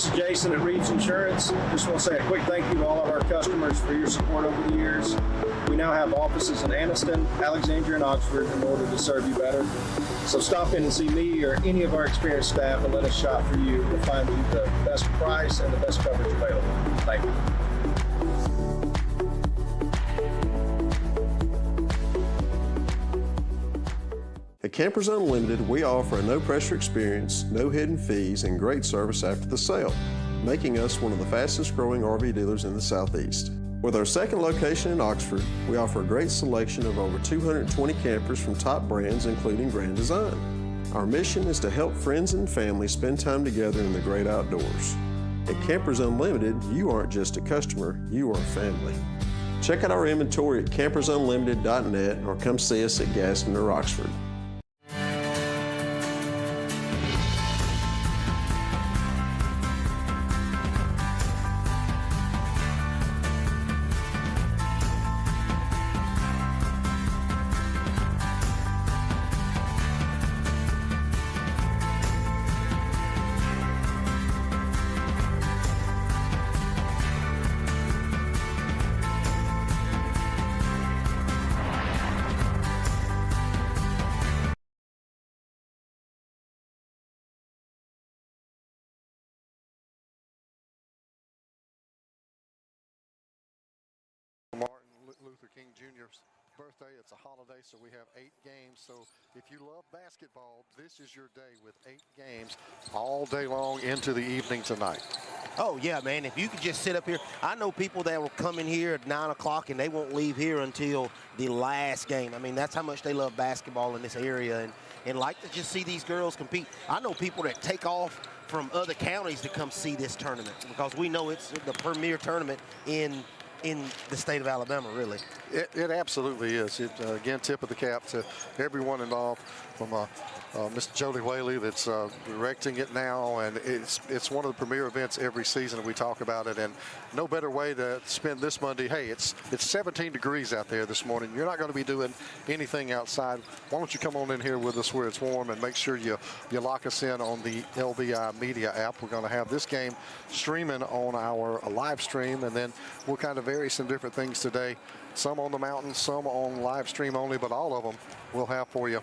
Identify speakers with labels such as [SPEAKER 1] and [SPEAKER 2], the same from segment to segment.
[SPEAKER 1] this is Jason at Reeves Insurance. Just want to say a quick thank you to all of our customers for your support over the years. We now have offices in Aniston, Alexandria, and Oxford in order to serve you better. So stop in and see me or any of our experienced staff and let us shop for you. We'll find you the best price and the best coverage available. Thank you.
[SPEAKER 2] At Campers Unlimited, we offer a no-pressure experience, no hidden fees, and great service after the sale, making us one of the fastest-growing RV dealers in the Southeast. With our second location in Oxford, we offer a great selection of over 220 campers from top brands, including Grand Design. Our mission is to help friends and family spend time together in the great outdoors. At Campers Unlimited, you aren't just a customer, you are family. Check out our inventory at campersunlimited.net or come see us at Gaston or Oxford.
[SPEAKER 3] Luther King Jr.'s birthday. It's a holiday, so we have 8 games. So if you love basketball, this is your day with 8 games all day long into the evening tonight.
[SPEAKER 4] Oh, yeah, man. If you could just sit up here. I know people that will come in here at 9 o'clock and they won't leave here until the last game. I mean, that's how much they love basketball in this area and like to just see these girls compete. I know people that take off from other counties to come see this tournament because we know it's the premier tournament in the state of Alabama, really.
[SPEAKER 3] It absolutely is. Again, tip of the cap to everyone involved, from Mr. Jody Whaley that's directing it now, and it's one of the premier events every season. We talk about it, and no better way to spend this Monday. Hey, it's 17 degrees out there this morning. You're not going to be doing anything outside. Why don't you come on in here with us where it's warm and make sure you lock us in on the LVI Media app. We're going to have this game streaming on our live stream, and then we'll kind of vary some different things today. Some on the mountain, some on live stream only, but all of them we'll have for you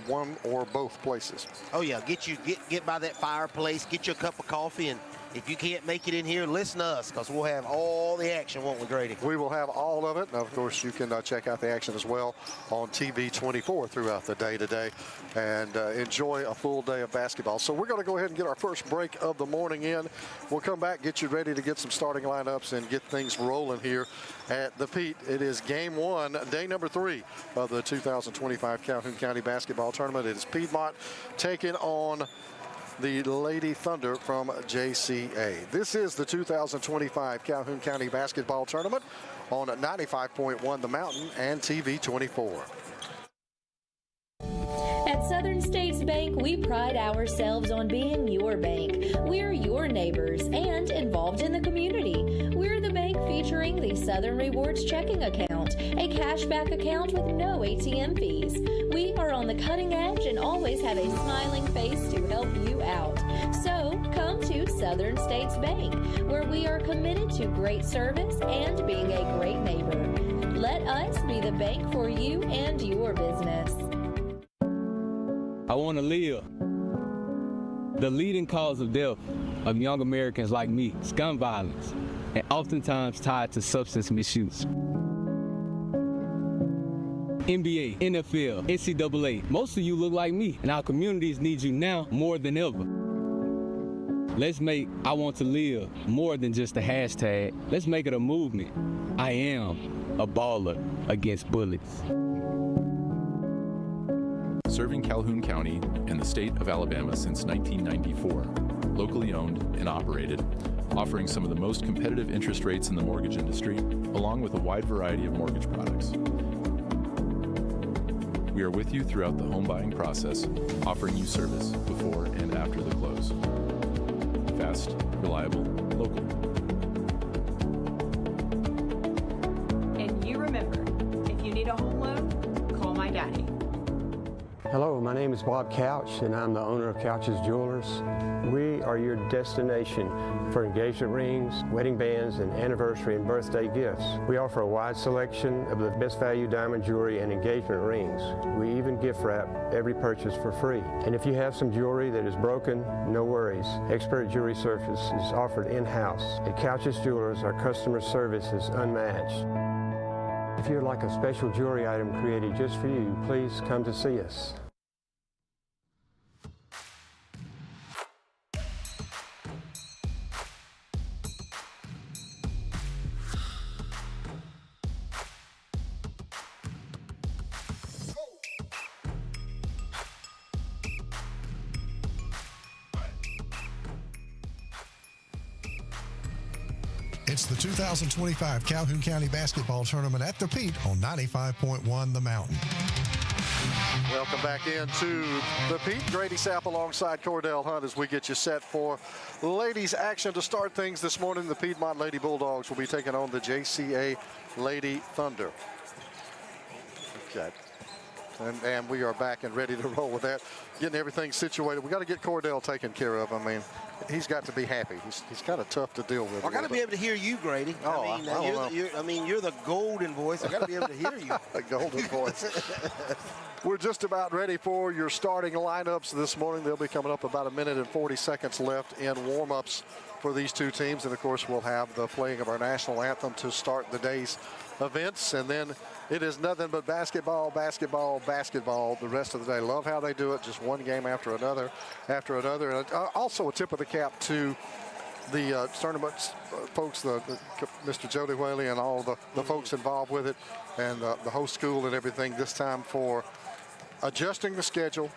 [SPEAKER 3] one or both places.
[SPEAKER 4] Oh yeah, get by that fireplace, get you a cup of coffee, and if you can't make it in here, listen to us, because we'll have all the action, won't we, Grady?
[SPEAKER 3] We will have all of it. And of course, you can check out the action as well on TV 24 throughout the day today and enjoy a full day of basketball. So we're going to go ahead and get our first break of the morning in. We'll come back, get you ready to get some starting lineups and get things rolling here at the Pete. It is game 1, day number 3 of the 2025 Calhoun County Basketball Tournament. It is Piedmont taking on the Lady Thunder from JCA. This is the 2025 Calhoun County Basketball Tournament on 95.1 The Mountain and TV 24.
[SPEAKER 5] At Southern States Bank, we pride ourselves on being your bank. We're your neighbors and involved in the community. We're the bank featuring the Southern Rewards checking account, a cashback account with no ATM fees. We are on the cutting edge and always have a smiling face to help you out. So come to Southern States Bank, where we are committed to great service and being a great neighbor. Let us be the bank for you and your business.
[SPEAKER 6] I want to live. The leading cause of death of young Americans like me is gun violence, and oftentimes tied to substance misuse. NBA, NFL, NCAA, most of you look like me, and our communities need you now more than ever. Let's make I Want to Live more than just a hashtag. Let's make it a movement. I am a baller against bullets.
[SPEAKER 7] Serving Calhoun County and the state of Alabama since 1994, locally owned and operated, offering some of the most competitive interest rates in the mortgage industry, along with a wide variety of mortgage products. We are with you throughout the home buying process, offering you service before and after the close. Fast, reliable, local.
[SPEAKER 8] And you remember, if you need a home loan, call my daddy. Hello, my name is Bob Couch, and I'm the owner of Couch's Jewelers. We are your destination for engagement rings, wedding bands, and anniversary and birthday gifts. We offer a wide selection of the best value diamond jewelry and engagement rings. We even gift wrap every purchase for free. And if you have some jewelry that is broken, no worries. Expert jewelry service is offered in-house. At Couch's Jewelers, our customer service is unmatched. If you'd like a special jewelry item created just for you, please come to see us.
[SPEAKER 9] It's the 2025 Calhoun County Basketball Tournament at the Pete on 95.1 The Mountain.
[SPEAKER 3] Welcome back into the Pete. Grady Sapp alongside Cordell Hunt as we get you set for ladies action. To start things this morning, the Piedmont Lady Bulldogs will be taking on the JCA Lady Thunder. Okay. And we are back and ready to roll with that. Getting everything situated. We got to get Cordell taken care of. I mean, he's got to be happy. He's kind of tough to deal with.
[SPEAKER 4] I got to be able to hear you, Grady.
[SPEAKER 3] Oh,
[SPEAKER 4] you're the golden voice. I got to be able to hear you.
[SPEAKER 3] A golden voice. We're just about ready for your starting lineups this morning. They'll be coming up about 1 minute and 40 seconds left in warm-ups for these two teams. And, of course, we'll have the playing of our national anthem to start the day's events. And then it is nothing but basketball, basketball, basketball the rest of the day. Love how they do it, just one game after another. And also a tip of the cap to the tournament folks, Mr. Jody Whaley and all the folks involved with it, and the host school and everything this time for adjusting the schedule,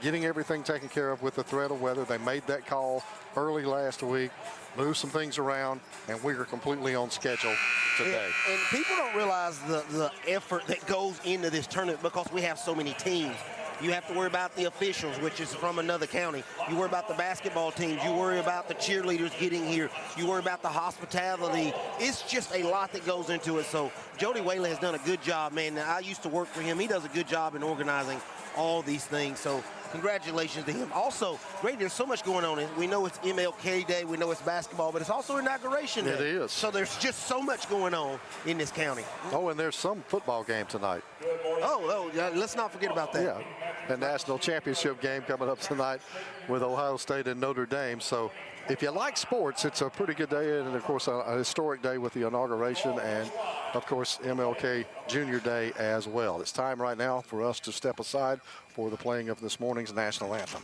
[SPEAKER 3] getting everything taken care of with the threat of weather. They made that call early last week, moved some things around, and we are completely on schedule today.
[SPEAKER 4] And people don't realize the effort that goes into this tournament because we have so many teams. You have to worry about the officials, which is from another county. You worry about the basketball teams. You worry about the cheerleaders getting here. You worry about the hospitality. It's just a lot that goes into it. So Jody Whaley has done a good job, man. I used to work for him. He does a good job in organizing all these things. So congratulations to him. Also, great, there's so much going on. We know it's MLK Day. We know it's basketball, but it's also Inauguration Day.
[SPEAKER 3] It is.
[SPEAKER 4] So there's just so much going on in this county.
[SPEAKER 3] Oh, and there's some football game tonight.
[SPEAKER 4] Oh, yeah, let's not forget about that.
[SPEAKER 3] Yeah, the national championship game coming up tonight with Ohio State and Notre Dame. So if you like sports, it's a pretty good day, and of course a historic day with the inauguration and of course MLK Junior Day as well. It's time right now for us to step aside for the playing of this morning's national anthem.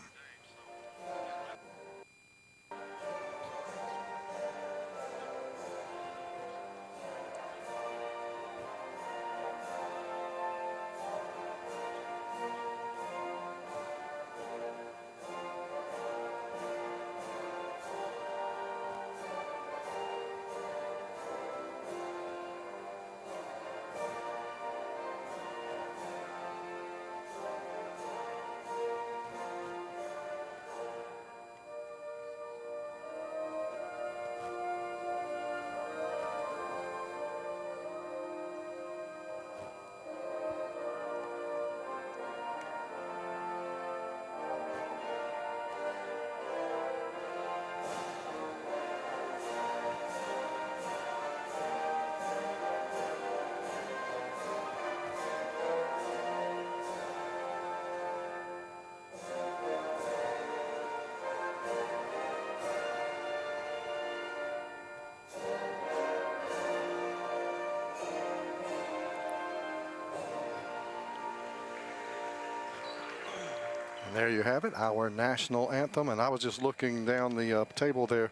[SPEAKER 3] And there you have it, our national anthem. And I was just looking down the table there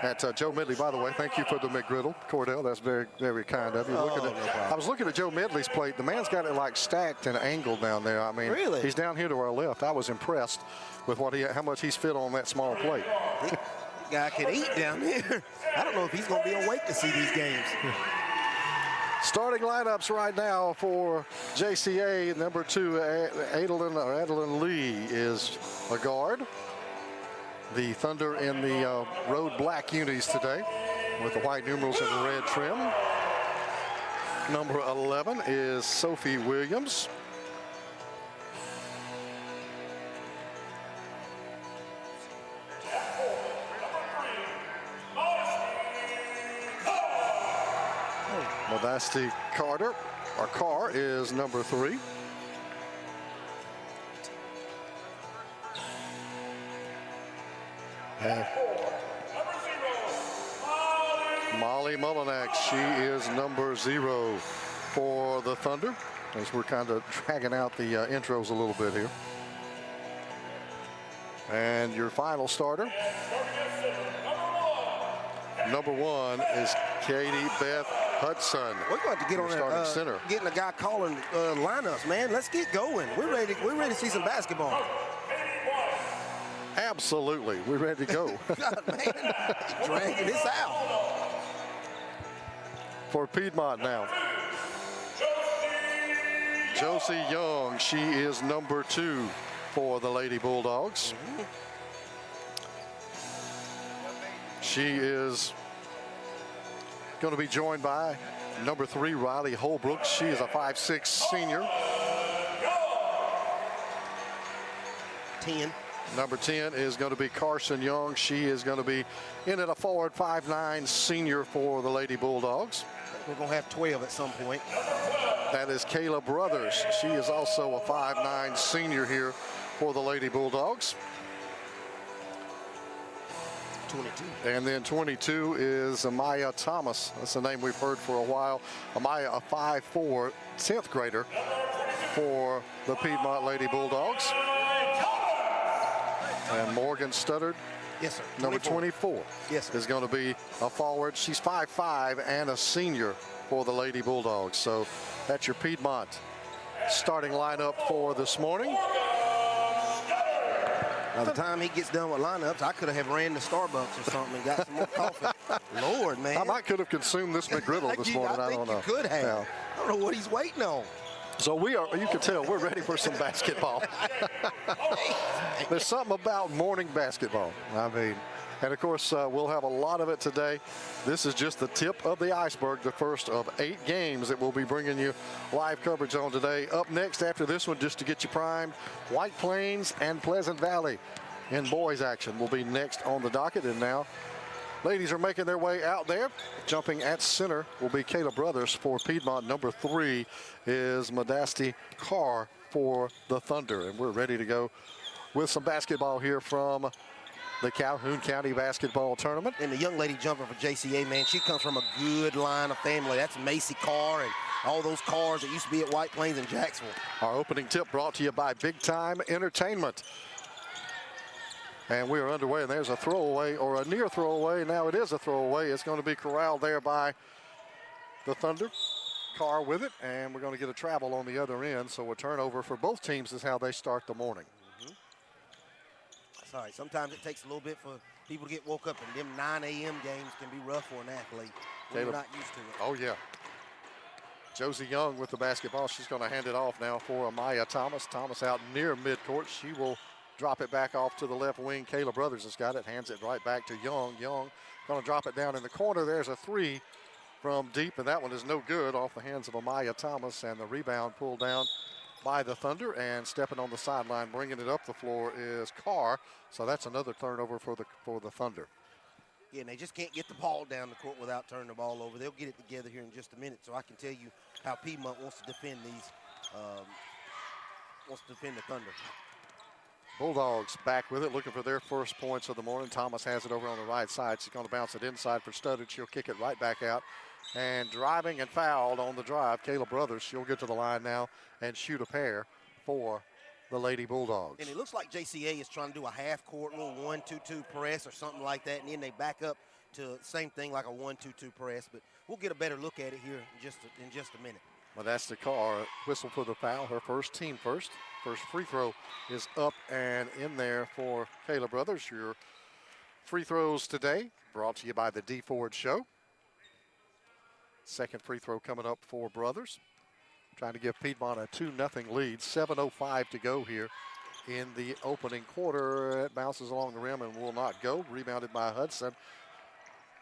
[SPEAKER 3] at Joe Medley. By the way, thank you for the McGriddle, Cordell. That's very, very kind of you. I was looking at Joe Medley's plate. The man's got it like stacked and angled down there. I mean,
[SPEAKER 4] really?
[SPEAKER 3] He's down here to our left. I was impressed with how much he's fit on that small plate.
[SPEAKER 4] Guy can eat down here. I don't know if he's going to be awake to see these games.
[SPEAKER 3] Starting lineups right now for JCA. Number 2, Adeline Lee is a guard. The Thunder in the road black unis today with the white numerals and the red trim. Number 11 is Sophie Williams. Modesty Carter, or Carr, is number 3. And Molly Mullinax, she is number 0 for the Thunder, as we're kind of dragging out the intros a little bit here. And your final starter, number 1, is Katie Beth Hudson.
[SPEAKER 4] We're going to have to get on
[SPEAKER 3] starting center.
[SPEAKER 4] Getting a guy calling lineups, man. Let's get going. We're ready to see some basketball.
[SPEAKER 3] Absolutely, we're ready to go.
[SPEAKER 4] God, man, dragging this out.
[SPEAKER 3] For Piedmont now, Josie Young, she is number 2 for the Lady Bulldogs. She is going to be joined by number 3, Riley Holbrook. She is a 5'6" senior.
[SPEAKER 4] 10.
[SPEAKER 3] Number 10 is going to be Carson Young. She is going to be in at a forward 5'9" senior for the Lady Bulldogs.
[SPEAKER 4] We're going to have 12 at some point.
[SPEAKER 3] That is Kayla Brothers. She is also a 5'9" senior here for the Lady Bulldogs.
[SPEAKER 4] 22.
[SPEAKER 3] And then 22 is Amaya Thomas. That's a name we've heard for a while. Amaya, a 5'4", 10th grader for the Piedmont Lady Bulldogs. And Morgan Studdard,
[SPEAKER 4] yes, sir.
[SPEAKER 3] number 24,
[SPEAKER 4] yes, sir,
[SPEAKER 3] is going to be a forward. She's 5'5" and a senior for the Lady Bulldogs. So that's your Piedmont starting lineup for this morning.
[SPEAKER 4] By the time he gets done with lineups, I could have ran to Starbucks or something and got some more coffee. Lord, man.
[SPEAKER 3] I might could have consumed this McGriddle this morning. I don't know.
[SPEAKER 4] You could have.
[SPEAKER 3] Yeah.
[SPEAKER 4] I don't know what he's waiting on.
[SPEAKER 3] So we are, you can tell, we're ready for some basketball. There's something about morning basketball. I mean, and of course, we'll have a lot of it today. This is just the tip of the iceberg, the first of 8 games that we'll be bringing you live coverage on today. Up next after this one, just to get you primed, White Plains and Pleasant Valley in boys action will be next on the docket. And now, ladies are making their way out there. Jumping at center will be Kayla Brothers for Piedmont. Number 3 is Modesty Carr for the Thunder. And we're ready to go with some basketball here from the Calhoun County Basketball Tournament.
[SPEAKER 4] And the young lady jumping for JCA, man, she comes from a good line of family. That's Macy Carr and all those cars that used to be at White Plains and Jacksonville.
[SPEAKER 3] Our opening tip brought to you by Big Time Entertainment. And we are underway, and there's a throwaway, or a near throwaway. Now it is a throwaway. It's going to be corralled there by the Thunder. Carr with it, and we're going to get a travel on the other end. So a turnover for both teams is how they start the morning.
[SPEAKER 4] That's all right. Sometimes it takes a little bit for people to get woke up, and them 9 a.m. games can be rough for an athlete. We're not used to it.
[SPEAKER 3] Oh, yeah. Josie Young with the basketball. She's going to hand it off now for Amaya Thomas. Thomas out near midcourt. She will drop it back off to the left wing. Kayla Brothers has got it, hands it right back to Young. Young going to drop it down in the corner. There's a 3 from deep, and that one is no good off the hands of Amaya Thomas, and the rebound pulled down by the Thunder, and stepping on the sideline, bringing it up the floor is Carr. So that's another turnover for the Thunder.
[SPEAKER 4] Yeah, and they just can't get the ball down the court without turning the ball over. They'll get it together here in just a minute, so I can tell you how Piedmont wants to defend these, wants to defend the Thunder.
[SPEAKER 3] Bulldogs back with it, looking for their first points of the morning. Thomas has it over on the right side. She's going to bounce it inside for Studdard. She'll kick it right back out. And driving and fouled on the drive, Kayla Brothers. She'll get to the line now and shoot a pair for the Lady Bulldogs.
[SPEAKER 4] And it looks like JCA is trying to do a half-court little 1-2-2 press or something like that, and then they back up to the same thing like a 1-2-2 press. But we'll get a better look at it here in just a minute.
[SPEAKER 3] Well, that's the Carr whistle for the foul. Her first, team first. First free throw is up and in there for Kayla Brothers. Your free throws today brought to you by the D Ford Show. Second free throw coming up for Brothers. Trying to give Piedmont a 2-0 lead. 7:05 to go here in the opening quarter. It bounces along the rim and will not go. Rebounded by Hudson.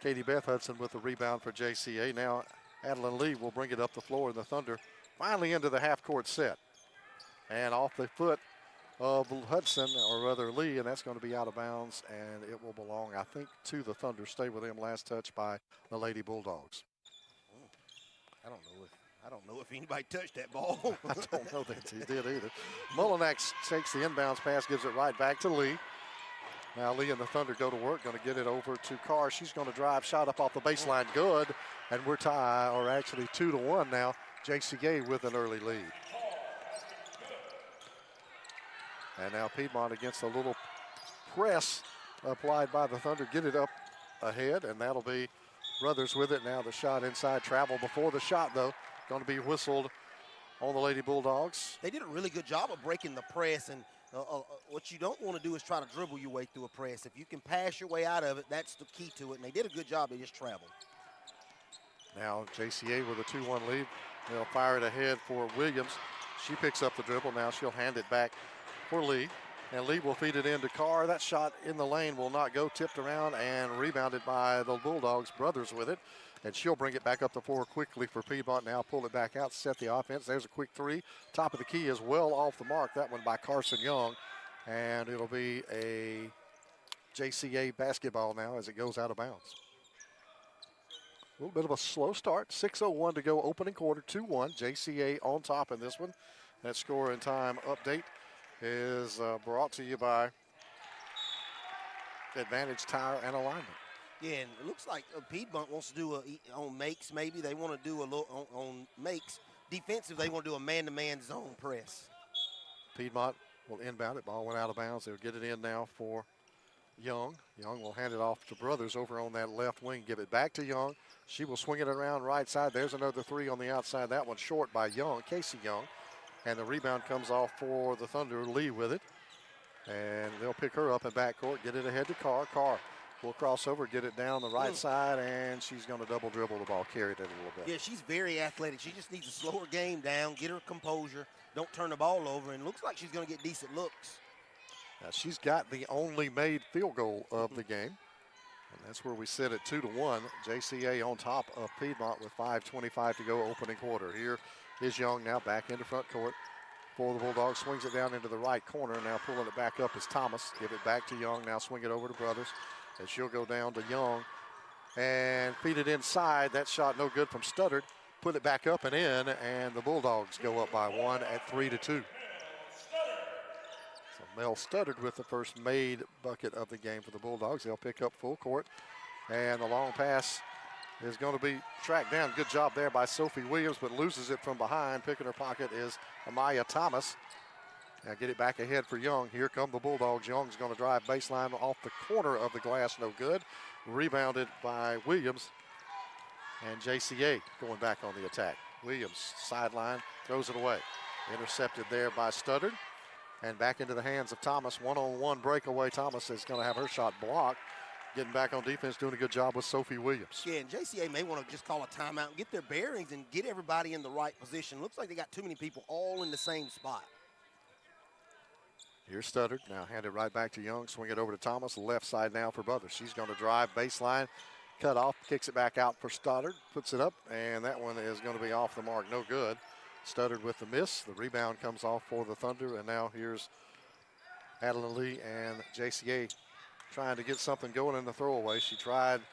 [SPEAKER 3] Katie Beth Hudson with the rebound for JCA. Now Adeline Lee will bring it up the floor, and the Thunder finally into the half-court set. And off the foot of Hudson, or rather Lee, and that's going to be out of bounds, and it will belong, I think, to the Thunder. Stay with him. Last touch by the Lady Bulldogs.
[SPEAKER 4] I don't know if anybody touched that ball.
[SPEAKER 3] I don't know that he did either. Mullinax takes the inbounds pass, gives it right back to Lee. Now Lee and the Thunder go to work, going to get it over to Carr. She's going to drive, shot up off the baseline, good. And we're tied, or actually 2-1 now. JCA with an early lead. And now Piedmont against a little press applied by the Thunder. Get it up ahead, and that'll be Brothers with it. Now the shot inside, travel before the shot, though. Going to be whistled on the Lady Bulldogs.
[SPEAKER 4] They did a really good job of breaking the press, and what you don't want to do is try to dribble your way through a press. If you can pass your way out of it, that's the key to it, and they did a good job. They just traveled.
[SPEAKER 3] Now JCA with a 2-1 lead. They'll fire it ahead for Williams. She picks up the dribble. Now she'll hand it back for Lee. And Lee will feed it into Carr. That shot in the lane will not go. Tipped around and rebounded by the Bulldogs. Brothers with it. And she'll bring it back up the floor quickly for Piedmont. Now pull it back out, set the offense. There's a quick three. Top of the key is well off the mark. That one by Carson Young. And it'll be a JCA basketball now as it goes out of bounds. A little bit of a slow start. 6:01 to go, opening quarter, 2-1. JCA on top in this one. That score and time update is brought to you by Advantage Tire and Alignment.
[SPEAKER 4] Yeah, and it looks like Piedmont wants to do on makes maybe. They want to do a little on makes. Defensive, they want to do a man-to-man zone press.
[SPEAKER 3] Piedmont will inbound it. Ball went out of bounds. They'll get it in now for Young. Young will hand it off to Brothers over on that left wing. Give it back to Young. She will swing it around right side. There's another three on the outside. That one short by Young, Casey Young. And the rebound comes off for the Thunder. Lee with it. And they'll pick her up in backcourt, get it ahead to Carr. Carr will cross over, get it down the right side, and she's going to double dribble the ball, carried it a little bit.
[SPEAKER 4] Yeah, she's very athletic. She just needs to slow her game down, get her composure, don't turn the ball over, and looks like she's going to get decent looks.
[SPEAKER 3] Now she's got the only made field goal of the game. And that's where we sit at 2-1. JCA on top of Piedmont with 5:25 to go, opening quarter. Here is Young now back into front court for the Bulldogs. Swings it down into the right corner. Now pulling it back up is Thomas. Give it back to Young. Now swing it over to Brothers. And she'll go down to Young and feed it inside. That shot no good from Studdard. Put it back up and in, and the Bulldogs go up by one at 3-2. So Mel Studdard with the first made bucket of the game for the Bulldogs. They'll pick up full court, and the long pass is going to be tracked down. Good job there by Sophie Williams, but loses it from behind. Picking her pocket is Amaya Thomas. Now get it back ahead for Young. Here come the Bulldogs. Young's going to drive baseline off the corner of the glass. No good. Rebounded by Williams. And JCA going back on the attack. Williams, sideline, throws it away. Intercepted there by Studdard. And back into the hands of Thomas. One-on-one breakaway. Thomas is going to have her shot blocked. Getting back on defense, doing a good job with Sophie Williams.
[SPEAKER 4] Yeah, and JCA may want to just call a timeout and get their bearings and get everybody in the right position. Looks like they got too many people all in the same spot.
[SPEAKER 3] Here's Studdard. Now hand it right back to Young. Swing it over to Thomas. Left side now for Brothers. She's going to drive baseline. Cut off. Kicks it back out for Studdard. Puts it up. And that one is going to be off the mark. No good. Studdard with the miss. The rebound comes off for the Thunder. And now here's Adeline Lee and JCA trying to get something going in the throwaway. She tried to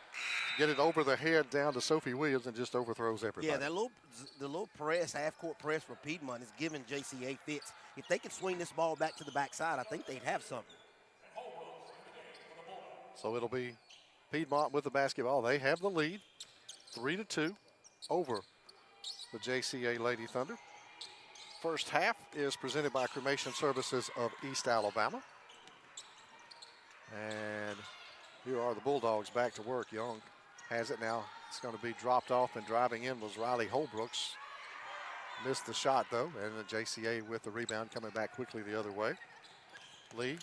[SPEAKER 3] get it over the head down to Sophie Williams and just overthrows everybody.
[SPEAKER 4] Yeah, the little press, half-court press for Piedmont is giving JCA fits. If they could swing this ball back to the backside, I think they'd have something.
[SPEAKER 3] So it'll be Piedmont with the basketball. They have the lead, 3-2 over the JCA Lady Thunder. First half is presented by Cremation Services of East Alabama. And here are the Bulldogs back to work. Young has it now. It's going to be dropped off, and driving in was Riley Holbrooks. Missed the shot, though, and the JCA with the rebound coming back quickly the other way. Lee,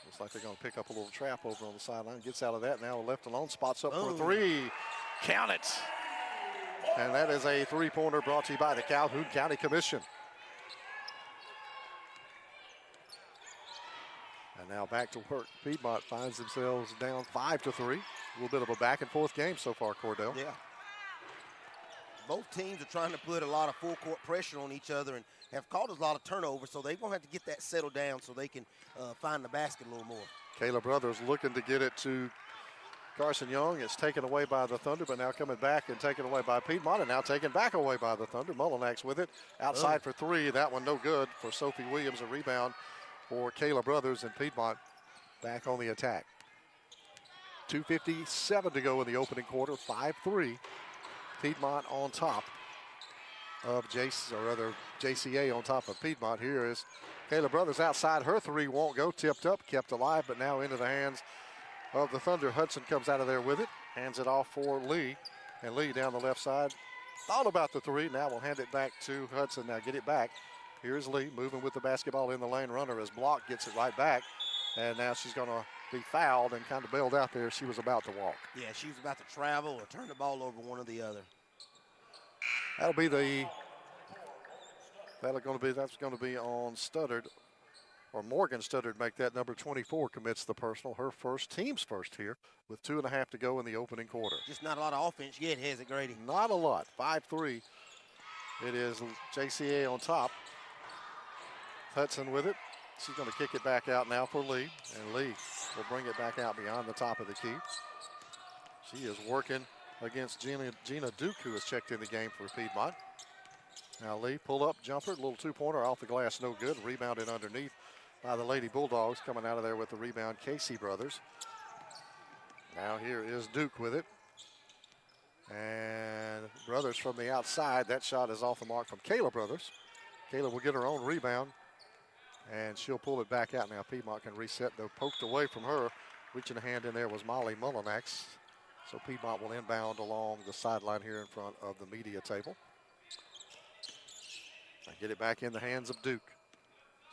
[SPEAKER 3] looks like they're going to pick up a little trap over on the sideline. Gets out of that now, left alone, spots up for a three. Count it. And that is a three-pointer brought to you by the Calhoun County Commission. And now back to work. Piedmont finds themselves down 5-3. A little bit of a back-and-forth game so far, Cordell.
[SPEAKER 4] Yeah. Both teams are trying to put a lot of full-court pressure on each other and have caused a lot of turnovers, so they're going to have to get that settled down so they can find the basket a little more.
[SPEAKER 3] Kayla Brothers looking to get it to Carson Young is taken away by the Thunder, but now coming back and taken away by Piedmont, and now taken back away by the Thunder. Mullinax with it. Outside for three. That one no good for Sophie Williams. A rebound for Kayla Brothers, and Piedmont back on the attack. 2:57 to go in the opening quarter. 5-3. Piedmont on top of JCA on top of Piedmont. Here is Kayla Brothers outside. Her three won't go. Tipped up, kept alive, but now into the hands of the Thunder. Hudson comes out of there with it. Hands it off for Lee. And Lee down the left side. Thought about the three. Now we'll hand it back to Hudson. Now get it back. Here's Lee moving with the basketball in the lane. Runner is blocked. Gets it right back. And now she's going to be fouled and kind of bailed out there. She was about to walk.
[SPEAKER 4] Yeah, she was about to travel or turn the ball over, one or the other.
[SPEAKER 3] That's going to be on Studdard, or Morgan Studdard make that. Number 24 commits the personal, her first, team's first here, with 2.5 to go in the opening quarter.
[SPEAKER 4] Just not a lot of offense yet, has it, Grady?
[SPEAKER 3] Not a lot. 5-3. It is JCA on top. Hudson with it. She's going to kick it back out now for Lee, and Lee will bring it back out beyond the top of the key. She is working against Gina Duke, who has checked in the game for Piedmont. Now Lee, pull up jumper, little two-pointer off the glass, no good. Rebounded underneath by the Lady Bulldogs. Coming out of there with the rebound, Casey Brothers. Now here is Duke with it. And Brothers from the outside. That shot is off the mark from Kayla Brothers. Kayla will get her own rebound, and she'll pull it back out. Now Piedmont can reset, though poked away from her. Reaching a hand in there was Molly Mullinax. So Piedmont will inbound along the sideline here in front of the media table. I get it back in the hands of Duke.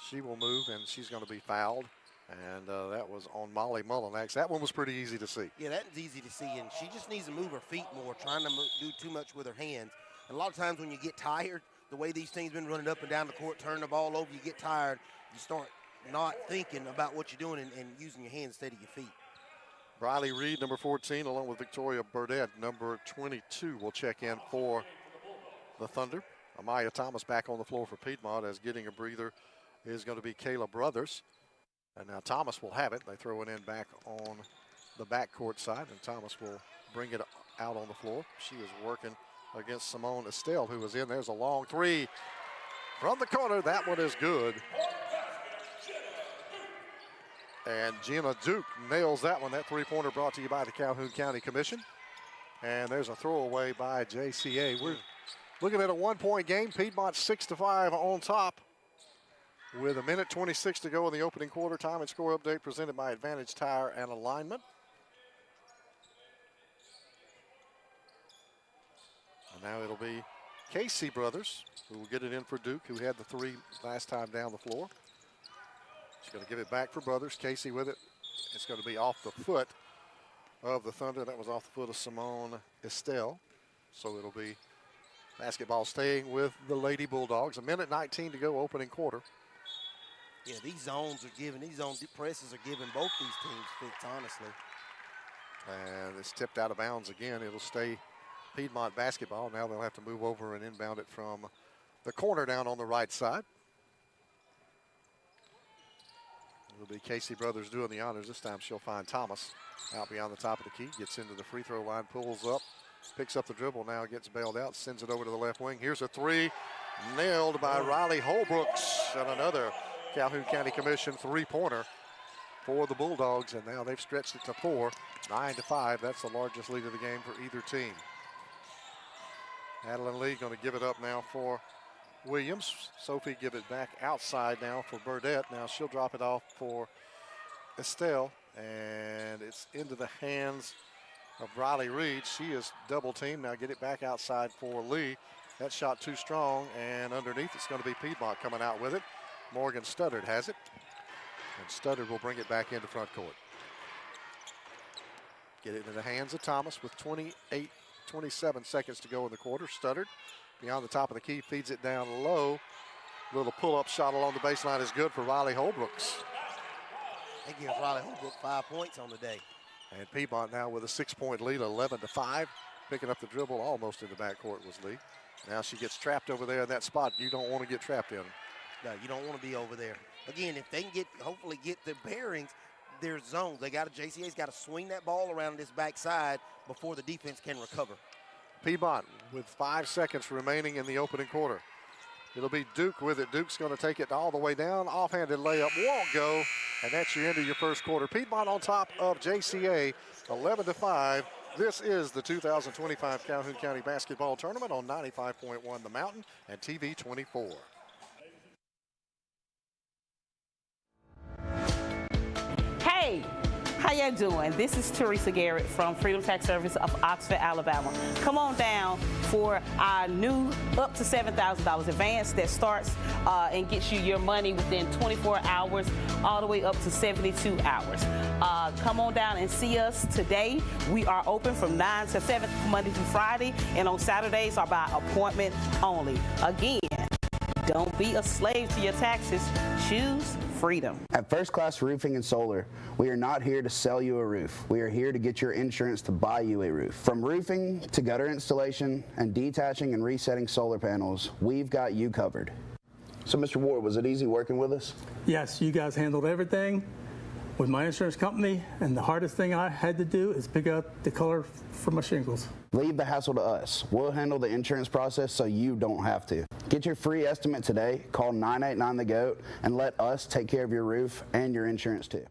[SPEAKER 3] She will move, and she's going to be fouled. And that was on Molly Mullinax. That one was pretty easy to see.
[SPEAKER 4] Yeah, that was easy to see, and she just needs to move her feet more, trying to do too much with her hands. And a lot of times when you get tired, the way these teams been running up and down the court, turning the ball over, you get tired, you start not thinking about what you're doing and using your hands instead of your feet.
[SPEAKER 3] Briley Reed, number 14, along with Victoria Burdett, number 22, will check in for the Thunder. Amaya Thomas back on the floor for Piedmont, as getting a breather is going to be Kayla Brothers. And now Thomas will have it. They throw it in back on the backcourt side, and Thomas will bring it out on the floor. She is working against Simone Estelle, who was in. There's a long three from the corner. That one is good. And Gina Duke nails that one. That three-pointer brought to you by the Calhoun County Commission. And there's a throwaway by JCA. We're looking at a one-point game. Piedmont 6-5 on top with 1:26 to go in the opening quarter. Time and score update presented by Advantage Tire and Alignment. And now it'll be Casey Brothers who will get it in for Duke, who had the three last time down the floor. She's going to give it back for Brothers. Casey with it. It's going to be off the foot of the Thunder. That was off the foot of Simone Estelle. So it'll be basketball staying with the Lady Bulldogs. 1:19 to go, opening quarter.
[SPEAKER 4] Yeah, these zones are giving, these zone presses are giving both these teams fits, honestly.
[SPEAKER 3] And it's tipped out of bounds again. It'll stay Piedmont basketball. Now they'll have to move over and inbound it from the corner down on the right side. It'll be Casey Brothers doing the honors. This time she'll find Thomas out beyond the top of the key. Gets into the free throw line, pulls up, picks up the dribble, now gets bailed out, sends it over to the left wing. Here's a three, nailed by Riley Holbrooks, and another Calhoun County Commission three-pointer for the Bulldogs, and now they've stretched it to 4, 9-5. That's the largest lead of the game for either team. Adeline Lee going to give it up now for Williams. Sophie give it back outside now for Burdett. Now she'll drop it off for Estelle, and it's into the hands of Riley Reed. She is double teamed. Now get it back outside for Lee. That shot too strong, and underneath it's going to be Piedmont coming out with it. Morgan Studdard has it, and Studdard will bring it back into front court. Get it into the hands of Thomas with 27 seconds to go in the quarter. Studdard beyond the top of the key, feeds it down low. Little pull-up shot along the baseline is good for Riley Holbrooks.
[SPEAKER 4] That gives Riley Holbrook 5 points on the day.
[SPEAKER 3] And Piedmont now with a 6-point lead, 11-5. Picking up the dribble almost in the backcourt was Lee. Now she gets trapped over there in that spot you don't want to get trapped in.
[SPEAKER 4] No, you don't want to be over there. Again, if they can hopefully get their bearings, their zones. JCA's got to swing that ball around this backside before the defense can recover.
[SPEAKER 3] Piedmont with 5 seconds remaining in the opening quarter. It'll be Duke with it. Duke's going to take it all the way down. Offhanded layup won't go, and that's your end of your first quarter. Piedmont on top of JCA, 11-5. This is the 2025 Calhoun County Basketball Tournament on 95.1 The Mountain and TV 24.
[SPEAKER 10] Hey, how y'all doing? This is Teresa Garrett from Freedom Tax Service of Oxford, Alabama. Come on down for our new up to $7,000 advance that starts and gets you your money within 24 hours, all the way up to 72 hours. Come on down and see us today. We are open from 9 to 7, Monday through Friday, and on Saturdays are by appointment only. Again, don't be a slave to your taxes. Choose freedom.
[SPEAKER 11] At First Class Roofing and Solar, we are not here to sell you a roof. We are here to get your insurance to buy you a roof. From roofing to gutter installation and detaching and resetting solar panels, we've got you covered. So, Mr. Ward, was it easy working with us?
[SPEAKER 12] Yes, you guys handled everything with my insurance company, and the hardest thing I had to do is pick out the color for my shingles.
[SPEAKER 11] Leave the hassle to us. We'll handle the insurance process so you don't have to. Get your free estimate today. Call 989-THE-GOAT and let us take care of your roof and your insurance too.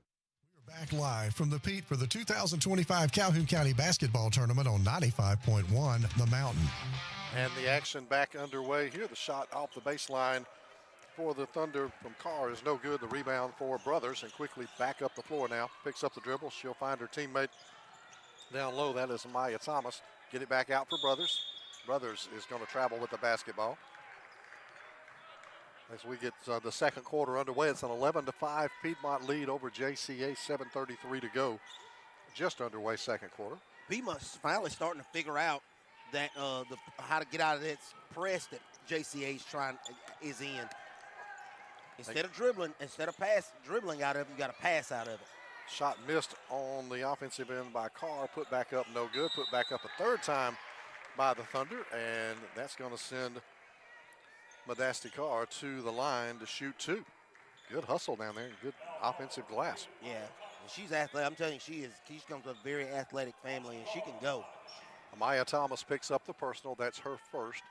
[SPEAKER 9] We're back live from the Pete for the 2025 Calhoun County Basketball Tournament on 95.1 The Mountain.
[SPEAKER 3] And the action back underway here. The shot off the baseline for the Thunder from Carr is no good. The rebound for Brothers, and quickly back up the floor now. Picks up the dribble. She'll find her teammate down low. That is Maya Thomas. Get it back out for Brothers. Brothers is going to travel with the basketball. As we get the second quarter underway, it's an 11-5 Piedmont lead over JCA, 7:33 to go. Just underway second quarter.
[SPEAKER 4] Piedmont's finally starting to figure out that how to get out of that press that JCA is in. Instead of dribbling out of it, you got to pass out of it.
[SPEAKER 3] Shot missed on the offensive end by Carr. Put back up, no good. Put back up a third time by the Thunder, and that's going to send Modasti Carr to the line to shoot two. Good hustle down there, good offensive glass.
[SPEAKER 4] Yeah, and she's athletic. I'm telling you, she's come from a very athletic family, and she can go.
[SPEAKER 3] Amaya Thomas picks up the personal. That's her first,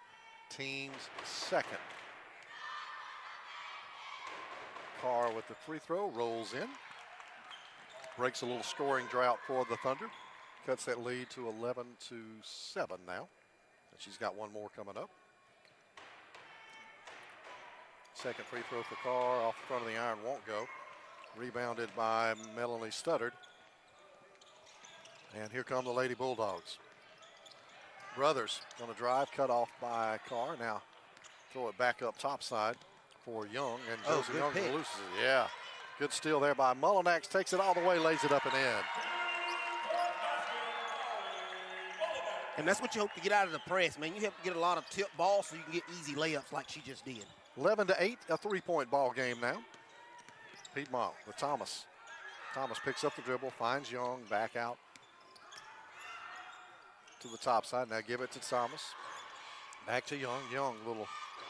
[SPEAKER 3] team's second. Carr with the free throw, rolls in. Breaks a little scoring drought for the Thunder. Cuts that lead to 11-7 now. And she's got one more coming up. Second free throw for Carr off the front of the iron, won't go. Rebounded by Melanie Studdard. And here come the Lady Bulldogs. Brothers going to drive, cut off by Carr. Now throw it back up topside for Young, and Josie Young loses it. Yeah, good steal there by Mullinax. Takes it all the way, lays it up and in.
[SPEAKER 4] And that's what you hope to get out of the press, man. You have to get a lot of tip balls so you can get easy layups like she just did.
[SPEAKER 3] 11-8, a three-point ball game now. Piedmont with Thomas. Thomas picks up the dribble, finds Young, back out to the top side. Now give it to Thomas. Back to Young. Young, little